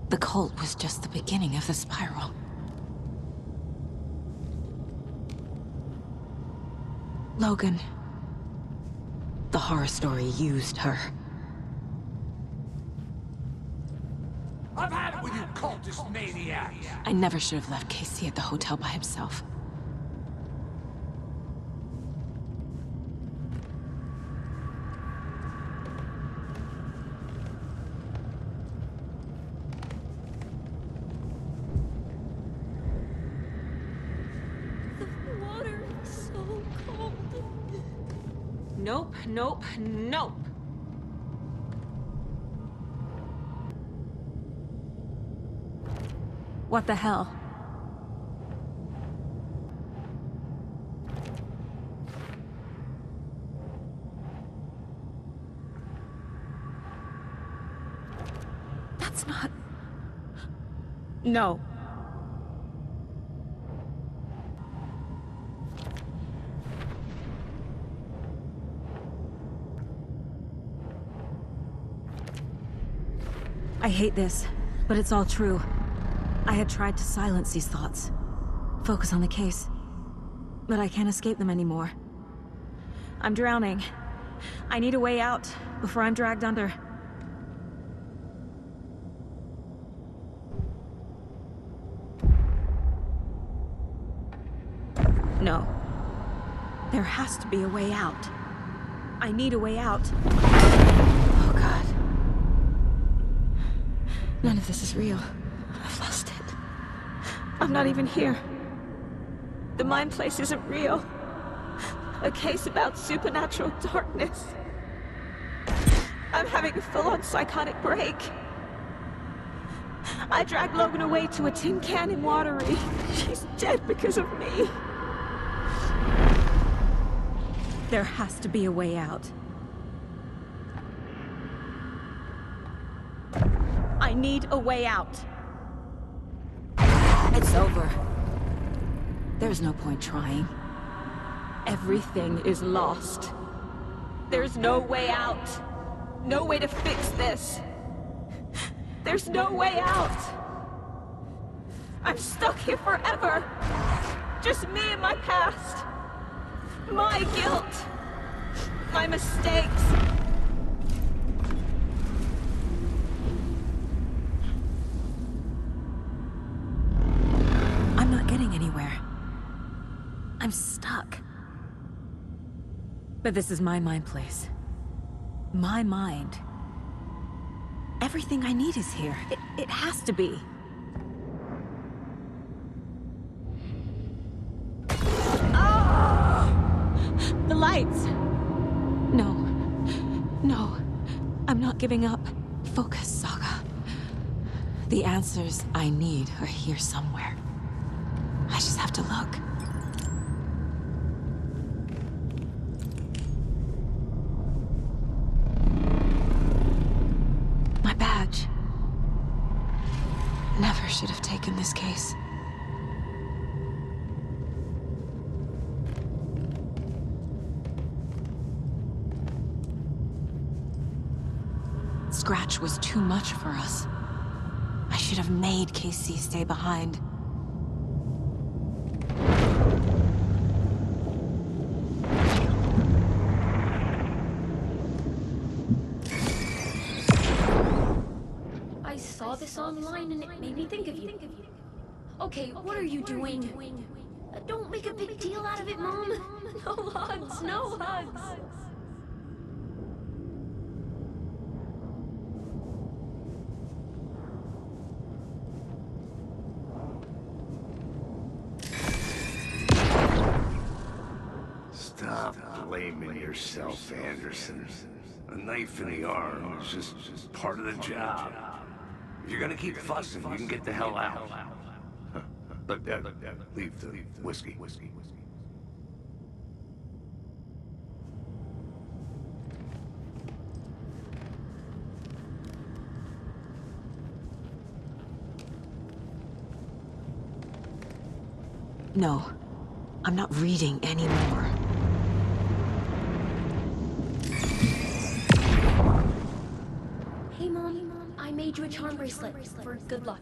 The cult was just the beginning of the spiral. Logan, the horror story used her. I've had it with you cultist maniacs! I never should have left Casey at the hotel by himself. The water is so cold. Nope, nope, nope. What the hell? That's not... No. I hate this, but it's all true. I had tried to silence these thoughts. Focus on the case. But I can't escape them anymore. I'm drowning. I need a way out before I'm dragged under. No. There has to be a way out. I need a way out. Oh, God. None of this is real. I've lost it. I'm not even here. The mind place isn't real. A case about supernatural darkness. I'm having a full-on psychotic break. I dragged Logan away to a tin can in Watery. She's dead because of me. There has to be a way out. I need a way out. It's over. There's no point trying. Everything is lost. There's no way out. No way to fix this. There's no way out. I'm stuck here forever. Just me and my past. My guilt. My mistakes. I'm not getting anywhere. I'm stuck. But this is my mind place. My mind. Everything I need is here. It has to be. Oh! The lights! No. No. I'm not giving up. Focus, Saga. The answers I need are here somewhere. I just have to look. My badge. Never should have taken this case. Scratch was too much for us. I should have made KC stay behind. I saw this online and it made me think of you. Okay, what are you doing? Don't make a big deal out of it, Mom. No hugs, no hugs. Stop blaming yourself, Anderson. A knife in the arm is just part of the job. If you're gonna keep fussing, you can get the hell out. But leave the whiskey. No, I'm not reading anymore. Hey, Mom, I made you a charm bracelet for good luck.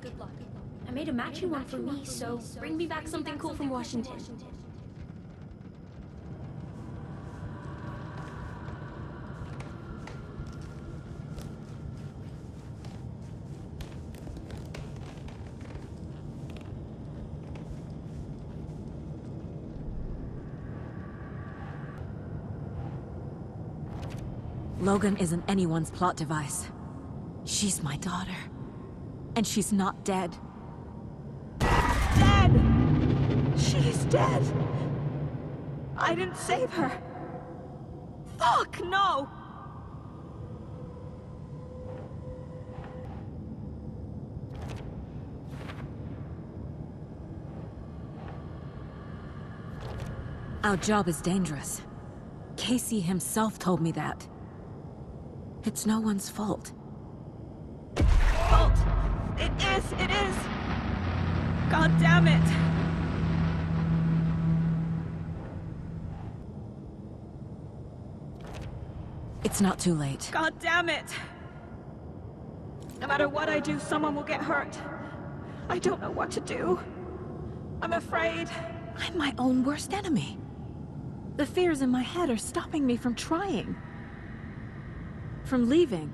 I made a matching one for me, so bring me back something cool from Washington. Logan isn't anyone's plot device. She's my daughter. And she's not dead. Dead! She's dead! I didn't save her. Fuck, no! Our job is dangerous. Casey himself told me that. It's no one's fault. Fault! It is! God damn it! It's not too late. God damn it! No matter what I do, someone will get hurt. I don't know what to do. I'm afraid. I'm my own worst enemy. The fears in my head are stopping me from trying. From leaving.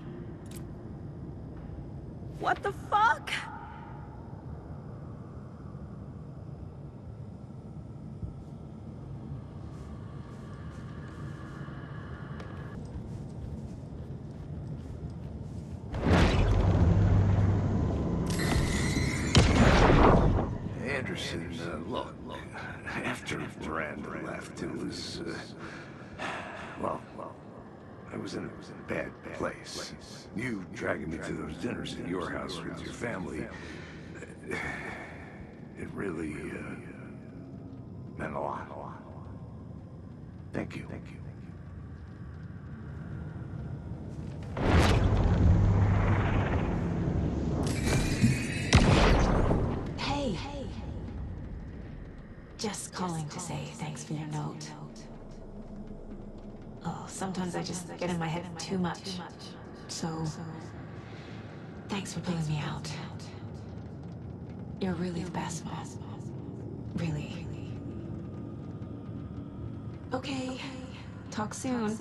What the fuck? Anderson, look, after Miranda left, it was, well, I was in a bad place. You dragging me to those dinners at your house with your family, it really, meant a lot. Thank you. Hey. Just calling to say thanks for your note. Oh, sometimes I just get in my head too much. So, thanks for pulling me out. You're really the best, Mom. Really. Okay. Talk soon.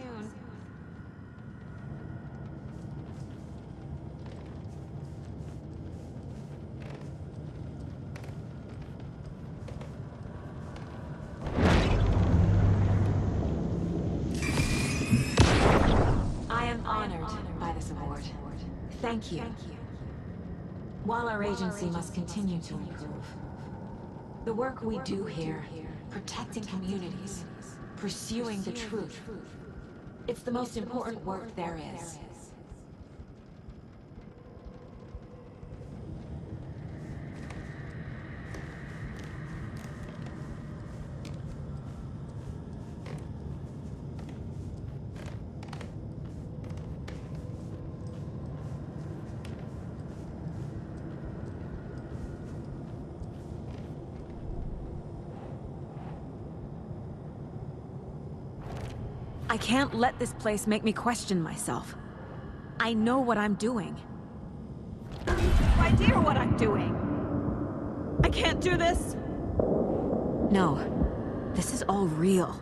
Thank you. While our agency must continue to improve, the work we do here, protecting communities, pursuing the truth, it's the most important work there is. I can't let this place make me question myself. I know what I'm doing. No idea what I'm doing. I can't do this. No, this is all real.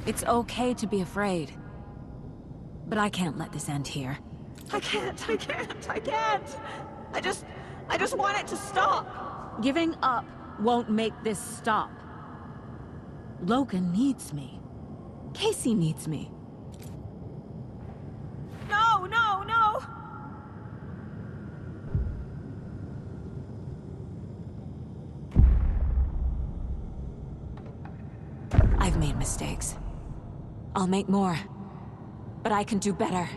It's okay to be afraid. But I can't let this end here. I can't. I just want it to stop. Giving up won't make this stop. Logan needs me. Casey needs me. No! I've made mistakes. I'll make more. But I can do better.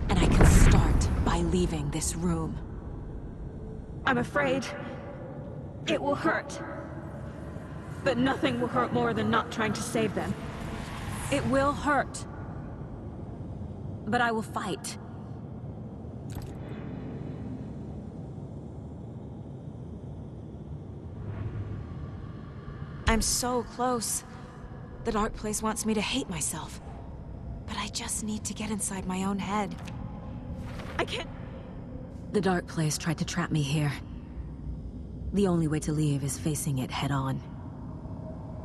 And I can start by leaving this room. I'm afraid it will hurt. But nothing will hurt more than not trying to save them. It will hurt. But I will fight. I'm so close. The dark place wants me to hate myself. But I just need to get inside my own head. I can't... The dark place tried to trap me here. The only way to leave is facing it head-on.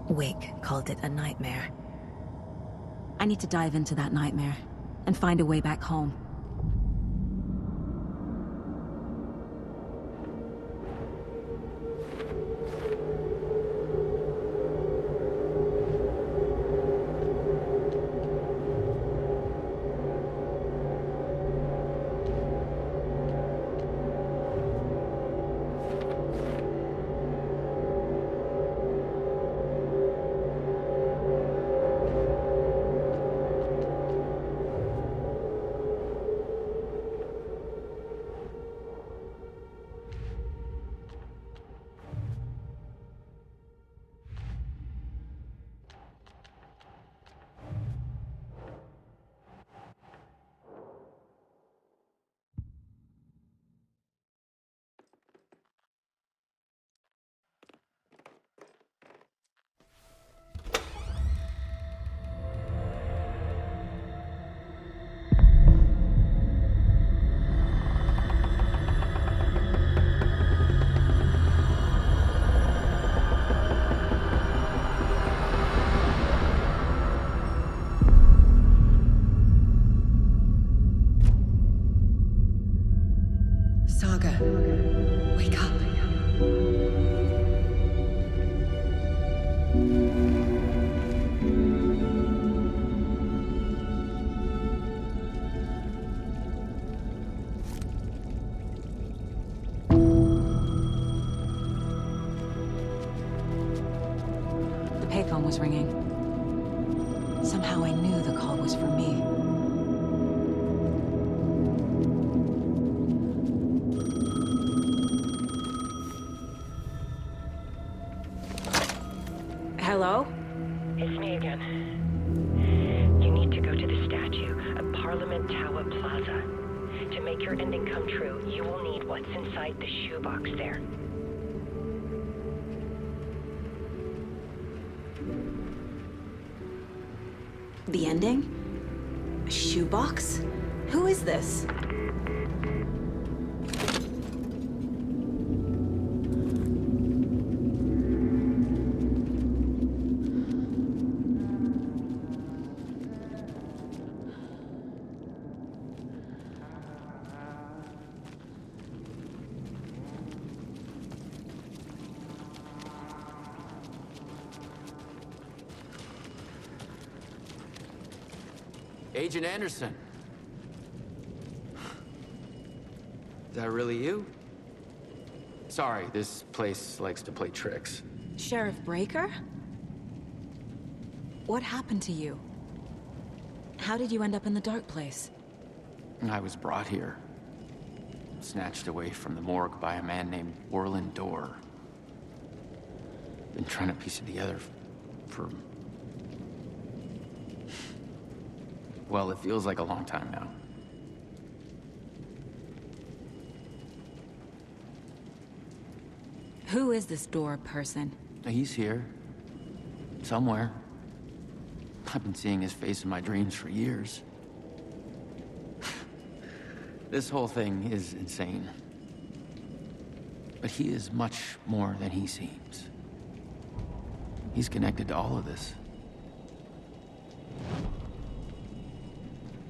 Wake called it a nightmare. I need to dive into that nightmare and find a way back home. The payphone was ringing. Somehow I knew the call was for me. Hello? It's me again. You need to go to the statue of Parliament Tower Plaza. To make your ending come true, you will need what's inside the shoebox there. The ending? A shoebox? Who is this? Agent Anderson. Is that really you? Sorry, this place likes to play tricks. Sheriff Breaker? What happened to you? How did you end up in the dark place? I was brought here. Snatched away from the morgue by a man named Orland Dorr. Been trying to piece it together for... well, it feels like a long time now. Who is this Dorr person? He's here. Somewhere. I've been seeing his face in my dreams for years. This whole thing is insane. But he is much more than he seems. He's connected to all of this.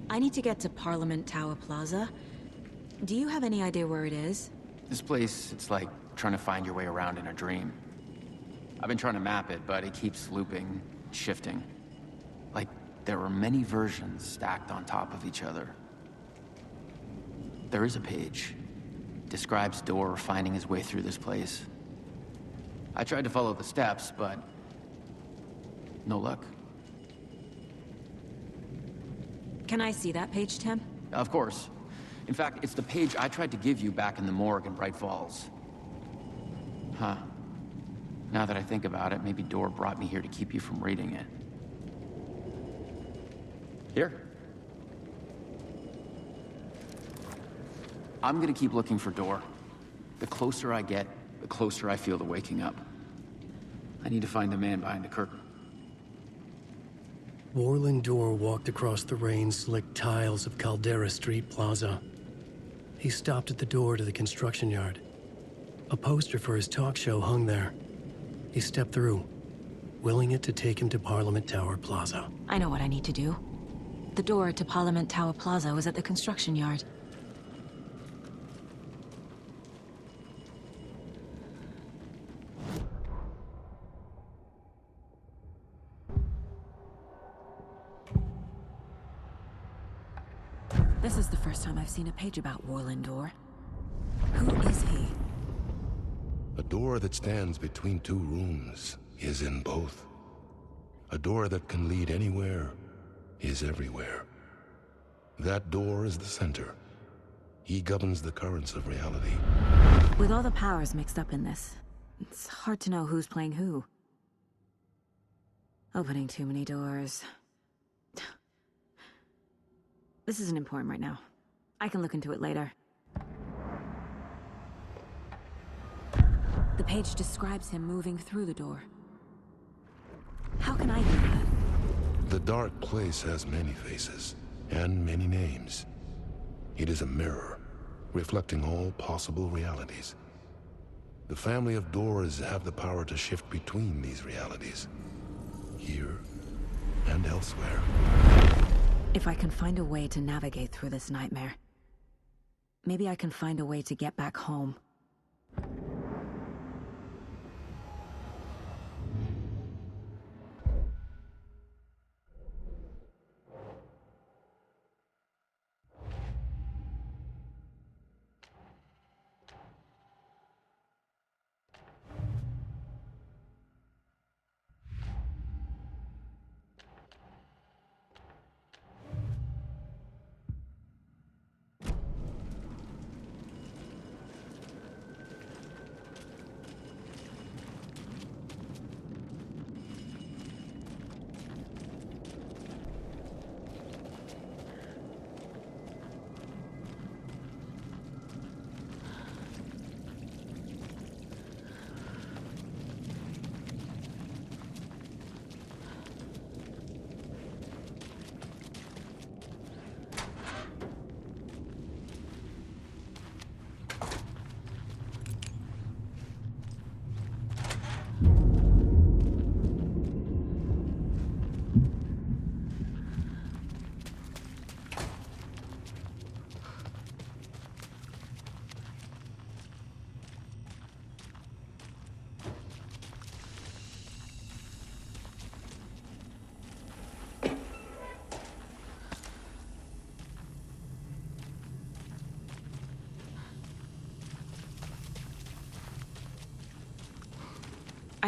I need to get to Parliament Tower Plaza. Do you have any idea where it is? This place, it's like trying to find your way around in a dream. I've been trying to map it, but it keeps looping, shifting. Like there are many versions stacked on top of each other. There is a page. Describes Dorr finding his way through this place. I tried to follow the steps, but no luck. Can I see that page, Tim? Of course. In fact, it's the page I tried to give you back in the morgue in Bright Falls. Huh. Now that I think about it, maybe Dorr brought me here to keep you from reading it. Here. I'm gonna keep looking for Dorr. The closer I get, the closer I feel to waking up. I need to find the man behind the curtain. Orland Dorr walked across the rain-slicked tiles of Caldera Street Plaza. He stopped at the door to the construction yard. A poster for his talk show hung there. He stepped through, willing it to take him to Parliament Tower Plaza. I know what I need to do. The door to Parliament Tower Plaza was at the construction yard. This is the first time I've seen a page about Orland Dorr. Who is he? A door that stands between two rooms is in both. A door that can lead anywhere is everywhere. That door is the center. He governs the currents of reality. With all the powers mixed up in this, it's hard to know who's playing who. Opening too many doors. This isn't important right now. I can look into it later. The page describes him moving through the door. How can I do that? The dark place has many faces and many names. It is a mirror, reflecting all possible realities. The family of Dorrs have the power to shift between these realities, here and elsewhere. If I can find a way to navigate through this nightmare, maybe I can find a way to get back home.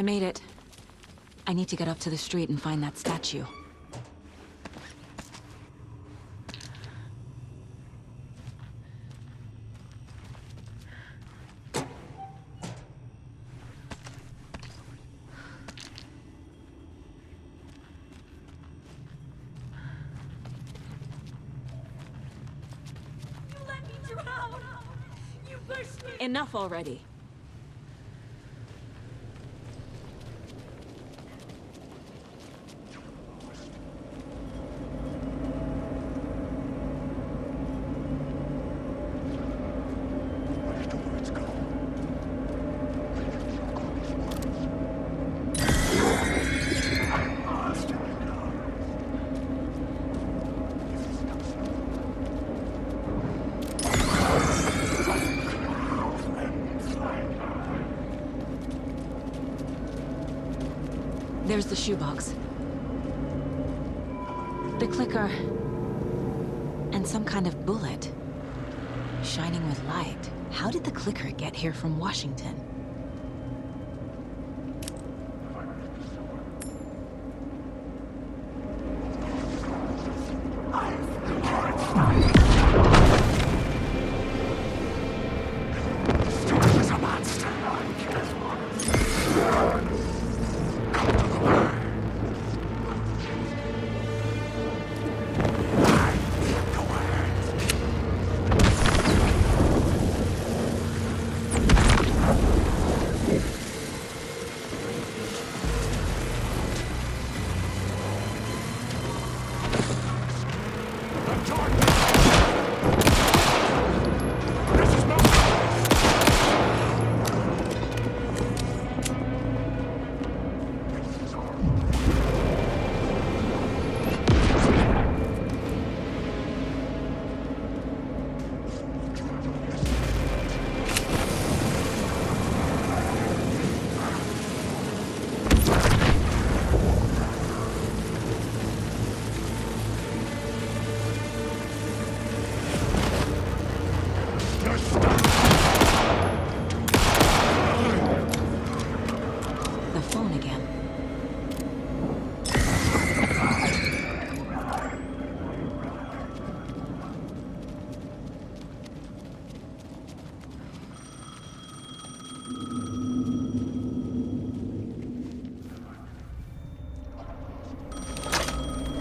I made it. I need to get up to the street and find that statue. Enough already. There's the shoebox. The clicker. And some kind of bullet. Shining with light. How did the clicker get here from Washington?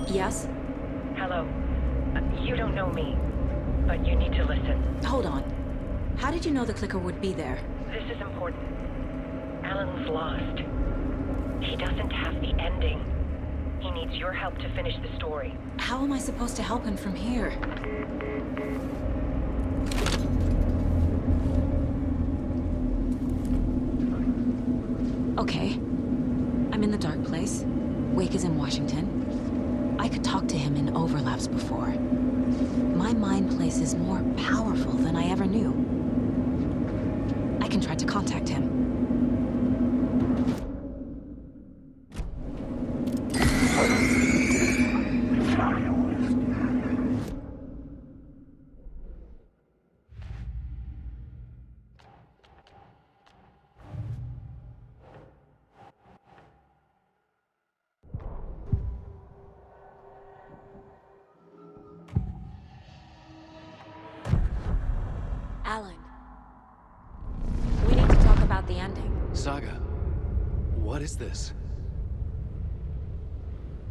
Yes? Hello. You don't know me, but you need to listen. Hold on. How did you know the clicker would be there? This is important. Alan's lost. He doesn't have the ending. He needs your help to finish the story. How am I supposed to help him from here? Okay. I'm in the dark place. Wake is in Washington. I could talk to him in overlaps before. My mind place is more powerful than I ever knew. I can try to contact him. Alan, we need to talk about the ending. Saga, what is this?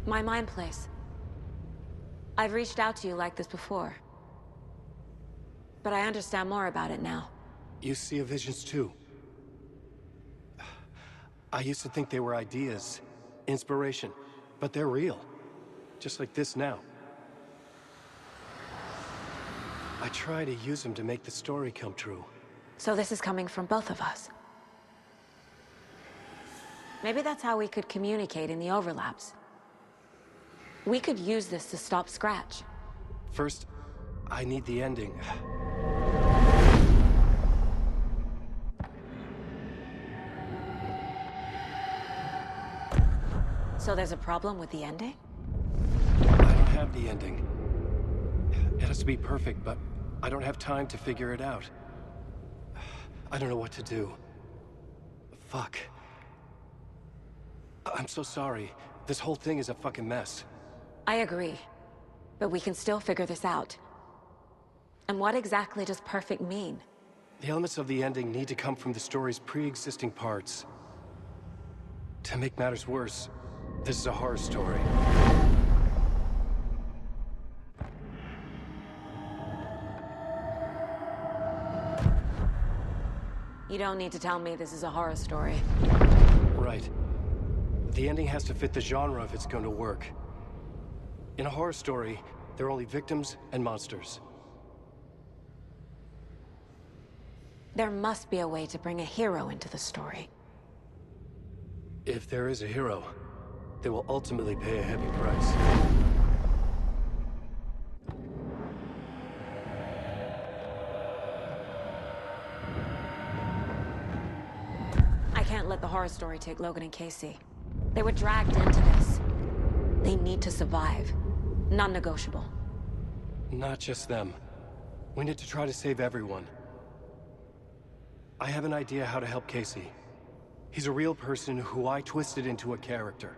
My mind place. I've reached out to you like this before. But I understand more about it now. You see visions too. I used to think they were ideas, inspiration, but they're real. Just like this now. I try to use them to make the story come true. So this is coming from both of us. Maybe that's how we could communicate in the overlaps. We could use this to stop Scratch. First, I need the ending. So there's a problem with the ending? I don't have the ending. It has to be perfect, but I don't have time to figure it out. I don't know what to do. Fuck. I'm so sorry. This whole thing is a fucking mess. I agree. But we can still figure this out. And what exactly does perfect mean? The elements of the ending need to come from the story's pre-existing parts. To make matters worse, this is a horror story. You don't need to tell me this is a horror story. Right. The ending has to fit the genre if it's going to work. In a horror story, there are only victims and monsters. There must be a way to bring a hero into the story. If there is a hero, they will ultimately pay a heavy price. I can't let the horror story take Logan and Casey. They were dragged into this. They need to survive. Non-negotiable. Not just them. We need to try to save everyone. I have an idea how to help Casey. He's a real person who I twisted into a character.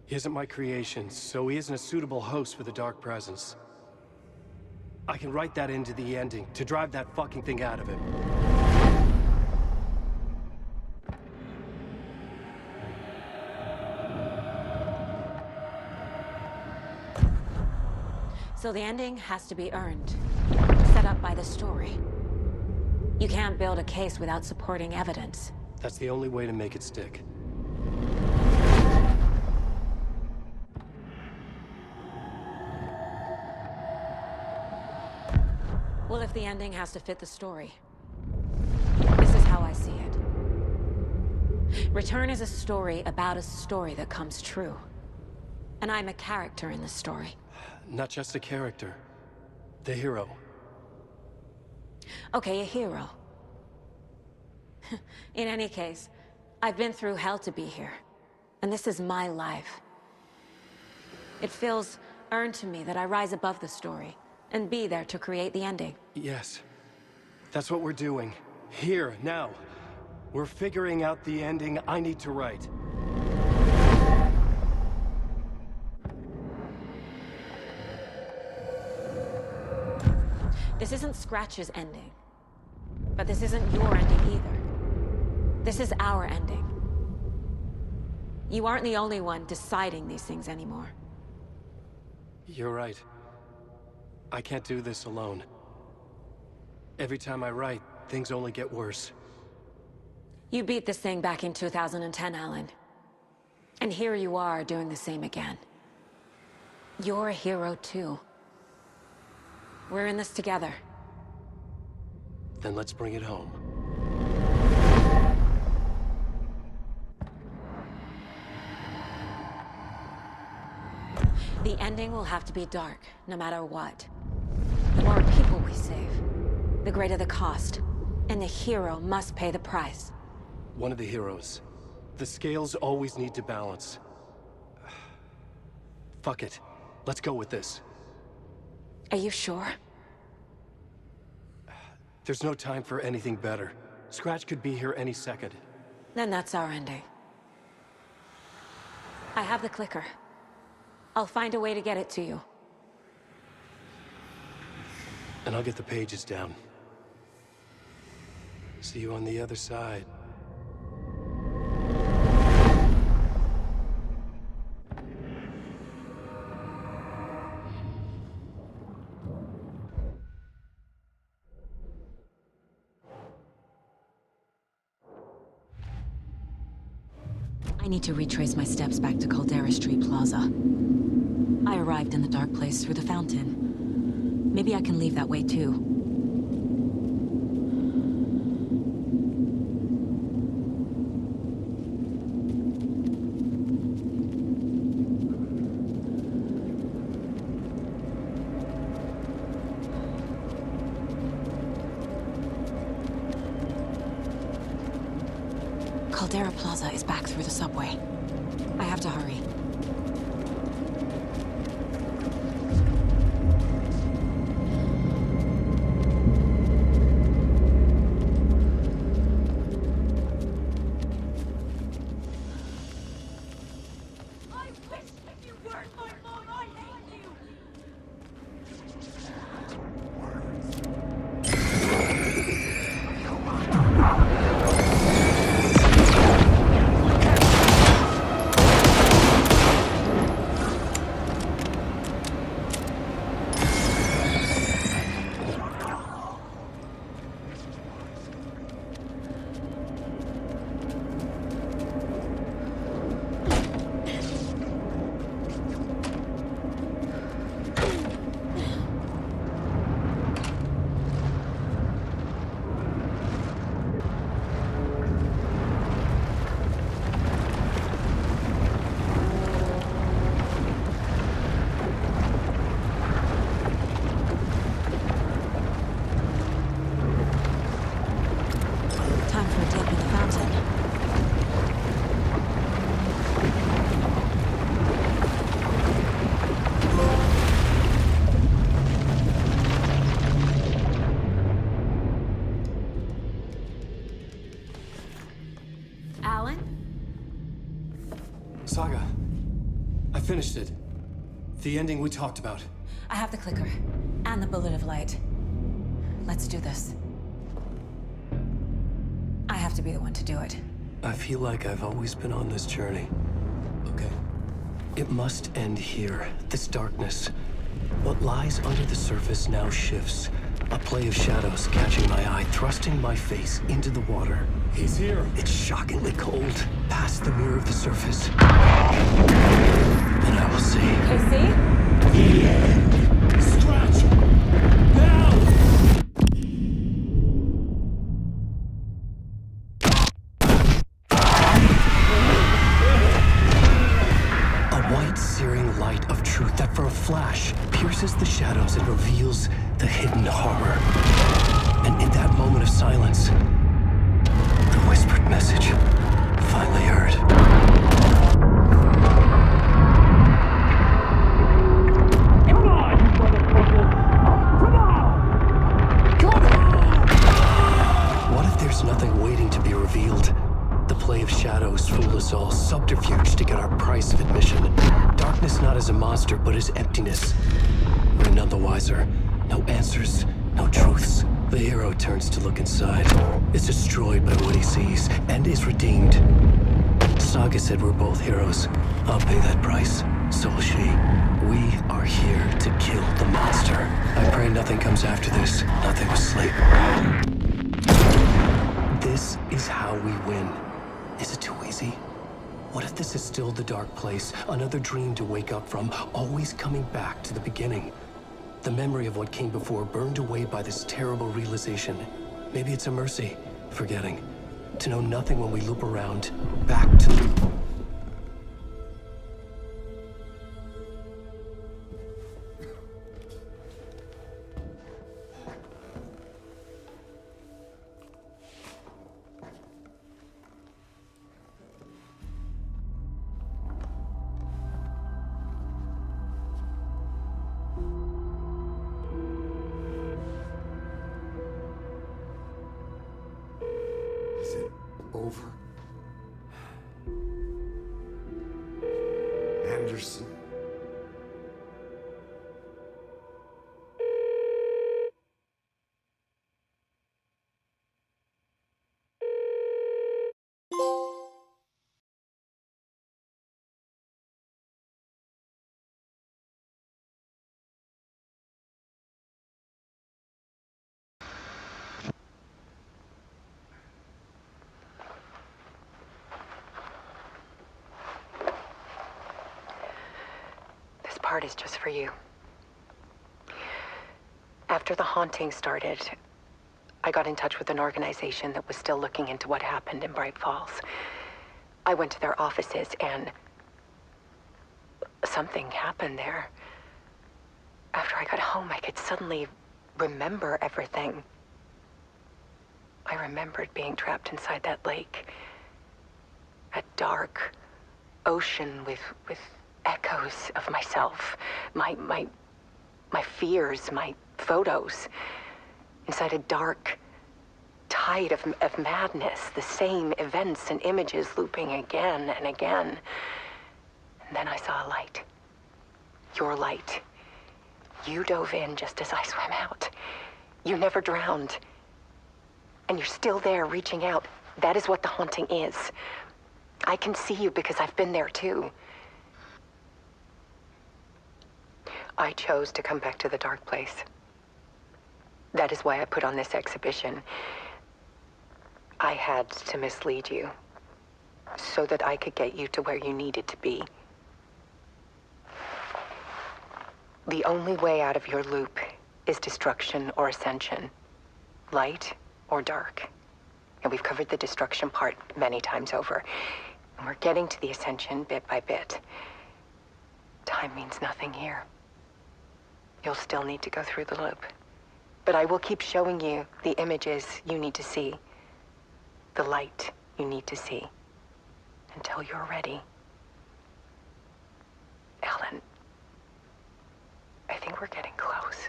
He isn't my creation, so he isn't a suitable host for the Dark Presence. I can write that into the ending to drive that fucking thing out of him. So the ending has to be earned, set up by the story. You can't build a case without supporting evidence. That's the only way to make it stick. Well, if the ending has to fit the story, this is how I see it. Return is a story about a story that comes true. And I'm a character in the story. Not just a character. The hero. Okay, a hero. In any case, I've been through hell to be here. And this is my life. It feels earned to me that I rise above the story and be there to create the ending. Yes. That's what we're doing. Here, now. We're figuring out the ending I need to write. This isn't Scratch's ending. But this isn't your ending either. This is our ending. You aren't the only one deciding these things anymore. You're right. I can't do this alone. Every time I write, things only get worse. You beat this thing back in 2010, Alan. And here you are doing the same again. You're a hero too. We're in this together. Then let's bring it home. The ending will have to be dark, no matter what. The more people we save, the greater the cost. And the hero must pay the price. One of the heroes. The scales always need to balance. Fuck it. Let's go with this. Are you sure? There's no time for anything better. Scratch could be here any second. Then that's our ending. I have the clicker. I'll find a way to get it to you. And I'll get the pages down. See you on the other side. I need to retrace my steps back to Caldera Street Plaza. I arrived in the dark place through the fountain. Maybe I can leave that way too. Caldera Plaza is back through the subway. I have to hurry. Where's my mom? I hate you! Saga, I finished it. The ending we talked about. I have the clicker and the bullet of light. Let's do this. I have to be the one to do it. I feel like I've always been on this journey. Okay. It must end here. This darkness. What lies under the surface now shifts. A play of shadows catching my eye, thrusting my face into the water. He's here. It's shockingly cold. Past the mirror of the surface. Then I will see. KC? Scratch! Now! A white, searing light of truth that for a flash pierces the shadows and reveals the hidden horror. And in that moment of silence, the whispered message finally heard. Come on, you motherfucker! Come on! Come on! What if there's nothing waiting to be revealed? The play of shadows fool us all, subterfuge to get our price of admission. Darkness not as a monster, but as emptiness. We're none the wiser. No answers, no truths. The hero turns to look inside. Is destroyed by what he sees, and is redeemed. Saga said we're both heroes. I'll pay that price. So will she. We are here to kill the monster. I pray nothing comes after this. Nothing will sleep. This is how we win. Is it too easy? What if this is still the dark place? Another dream to wake up from, always coming back to the beginning. The memory of what came before burned away by this terrible realization. Maybe it's a mercy, forgetting. To know nothing when we loop around, back to... Is it over? Anderson? Part is just for you. After the haunting started, I got in touch with an organization that was still looking into what happened in Bright Falls. I went to their offices and something happened there. After I got home, I could suddenly remember everything. I remembered being trapped inside that lake. A dark ocean with echoes of myself, my fears, my photos, inside a dark tide of madness, the same events and images looping again and again. And then I saw a light. your light. You dove in just as I swam out. You never drowned. And you're still there reaching out. That is what the haunting is. I can see you because I've been there too. I chose to come back to the dark place. That is why I put on this exhibition. I had to mislead you, so that I could get you to where you needed to be. The only way out of your loop is destruction or ascension, light or dark. And we've covered the destruction part many times over. And we're getting to the ascension bit by bit. Time means nothing here. You'll still need to go through the loop. But I will keep showing you the images you need to see. The light you need to see. Until you're ready. Alan, I think we're getting close.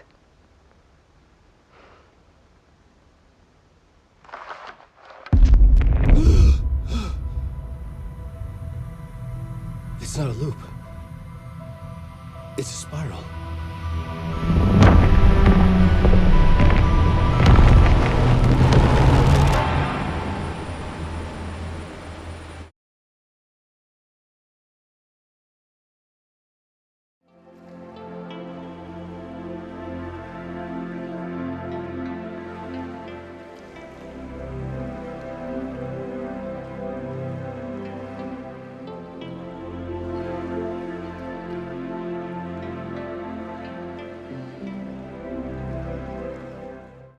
It's not a loop. It's a spiral.